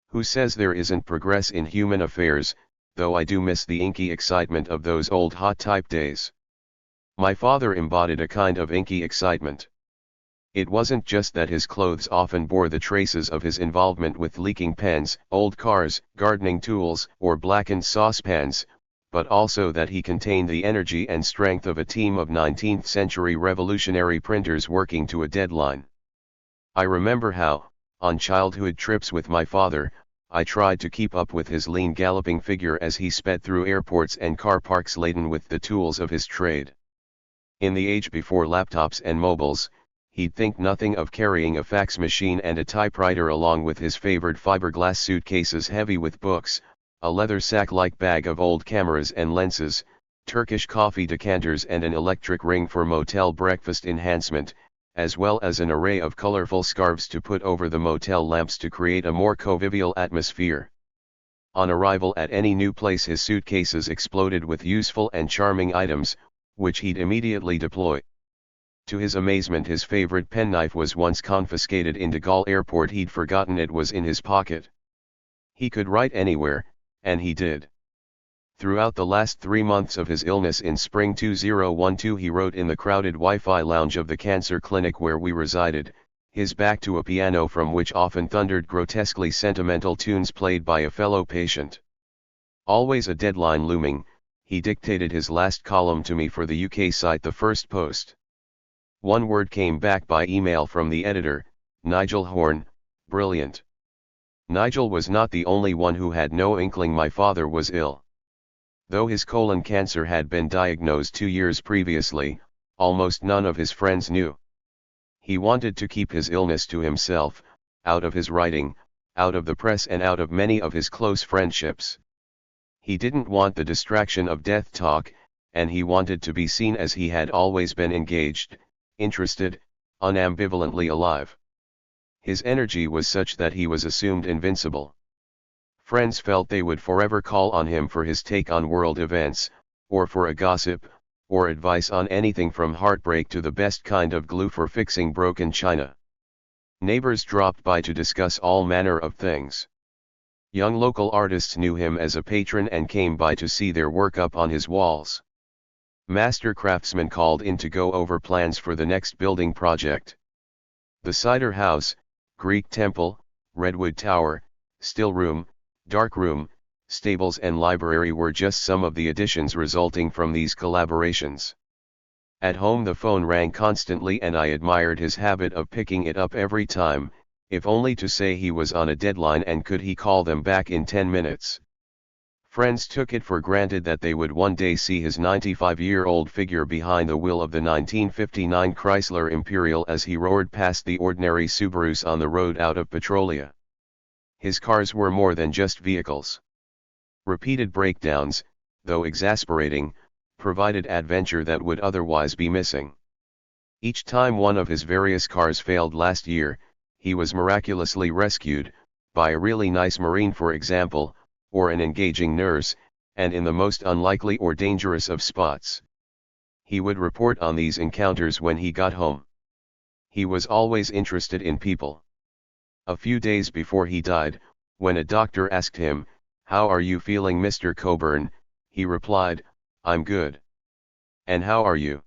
Who says there isn't progress in human affairs, though I do miss the inky excitement of those old hot type days. My father embodied a kind of inky excitement. It wasn't just that his clothes often bore the traces of his involvement with leaking pens, old cars, gardening tools, or blackened saucepans, but also that he contained the energy and strength of a team of 19th-century revolutionary printers working to a deadline. I remember how, on childhood trips with my father, I tried to keep up with his lean galloping figure as he sped through airports and car parks laden with the tools of his trade. In the age before laptops and mobiles, he'd think nothing of carrying a fax machine and a typewriter along with his favored fiberglass suitcases heavy with books, a leather sack-like bag of old cameras and lenses, Turkish coffee decanters and an electric ring for motel breakfast enhancement, as well as an array of colorful scarves to put over the motel lamps to create a more convivial atmosphere. On arrival at any new place, his suitcases exploded with useful and charming items, which he'd immediately deploy. To his amazement, his favorite penknife was once confiscated in De Gaulle Airport. He'd forgotten it was in his pocket. He could write anywhere, and he did. Throughout the last 3 months of his illness in spring 2012, he wrote in the crowded Wi-Fi lounge of the cancer clinic where we resided, his back to a piano from which often thundered grotesquely sentimental tunes played by a fellow patient. Always a deadline looming, he dictated his last column to me for the UK site The First Post. One word came back by email from the editor, Nigel Horn: brilliant. Nigel was not the only one who had no inkling my father was ill. Though his colon cancer had been diagnosed 2 years previously, almost none of his friends knew. He wanted to keep his illness to himself, out of his writing, out of the press and out of many of his close friendships. He didn't want the distraction of death talk, and he wanted to be seen as he had always been: engaged, interested, unambivalently alive. His energy was such that he was assumed invincible. Friends felt they would forever call on him for his take on world events, or for a gossip, or advice on anything from heartbreak to the best kind of glue for fixing broken china. Neighbors dropped by to discuss all manner of things. Young local artists knew him as a patron and came by to see their work up on his walls. Master craftsmen called in to go over plans for the next building project. The cider house, Greek temple, redwood tower, still room, dark room, stables and library were just some of the additions resulting from these collaborations. At home the phone rang constantly and I admired his habit of picking it up every time, if only to say he was on a deadline and could he call them back in 10 minutes. Friends took it for granted that they would one day see his 95-year-old figure behind the wheel of the 1959 Chrysler Imperial as he roared past the ordinary Subarus on the road out of Petrolia. His cars were more than just vehicles. Repeated breakdowns, though exasperating, provided adventure that would otherwise be missing. Each time one of his various cars failed last year, he was miraculously rescued, by a really nice Marine for example, or an engaging nurse, and in the most unlikely or dangerous of spots. He would report on these encounters when he got home. He was always interested in people. A few days before he died, when a doctor asked him, "How are you feeling, Mr. Cockburn?" he replied, "I'm good." "And how are you?"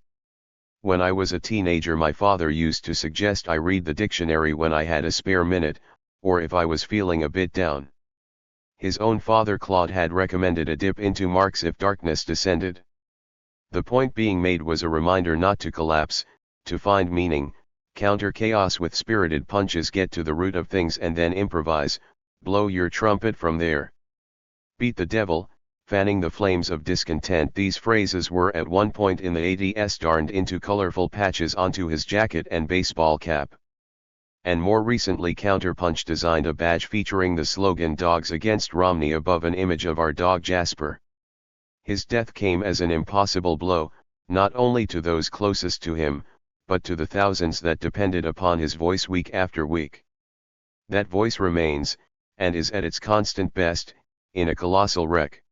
"When I was a teenager my father used to suggest I read the dictionary when I had a spare minute, or if I was feeling a bit down." His own father Claude had recommended a dip into Marx if darkness descended. The point being made was a reminder not to collapse, to find meaning, counter chaos with spirited punches, get to the root of things and then improvise, blow your trumpet from there. Beat the devil, fanning the flames of discontent. These phrases were at one point in the 80s darned into colorful patches onto his jacket and baseball cap. And more recently Counterpunch designed a badge featuring the slogan "Dogs Against Romney" above an image of our dog Jasper. His death came as an impossible blow, not only to those closest to him, but to the thousands that depended upon his voice week after week. That voice remains, and is at its constant best, in a colossal wreck.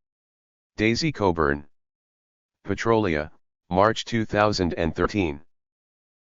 Daisy Cockburn. Petrolia, March 2013.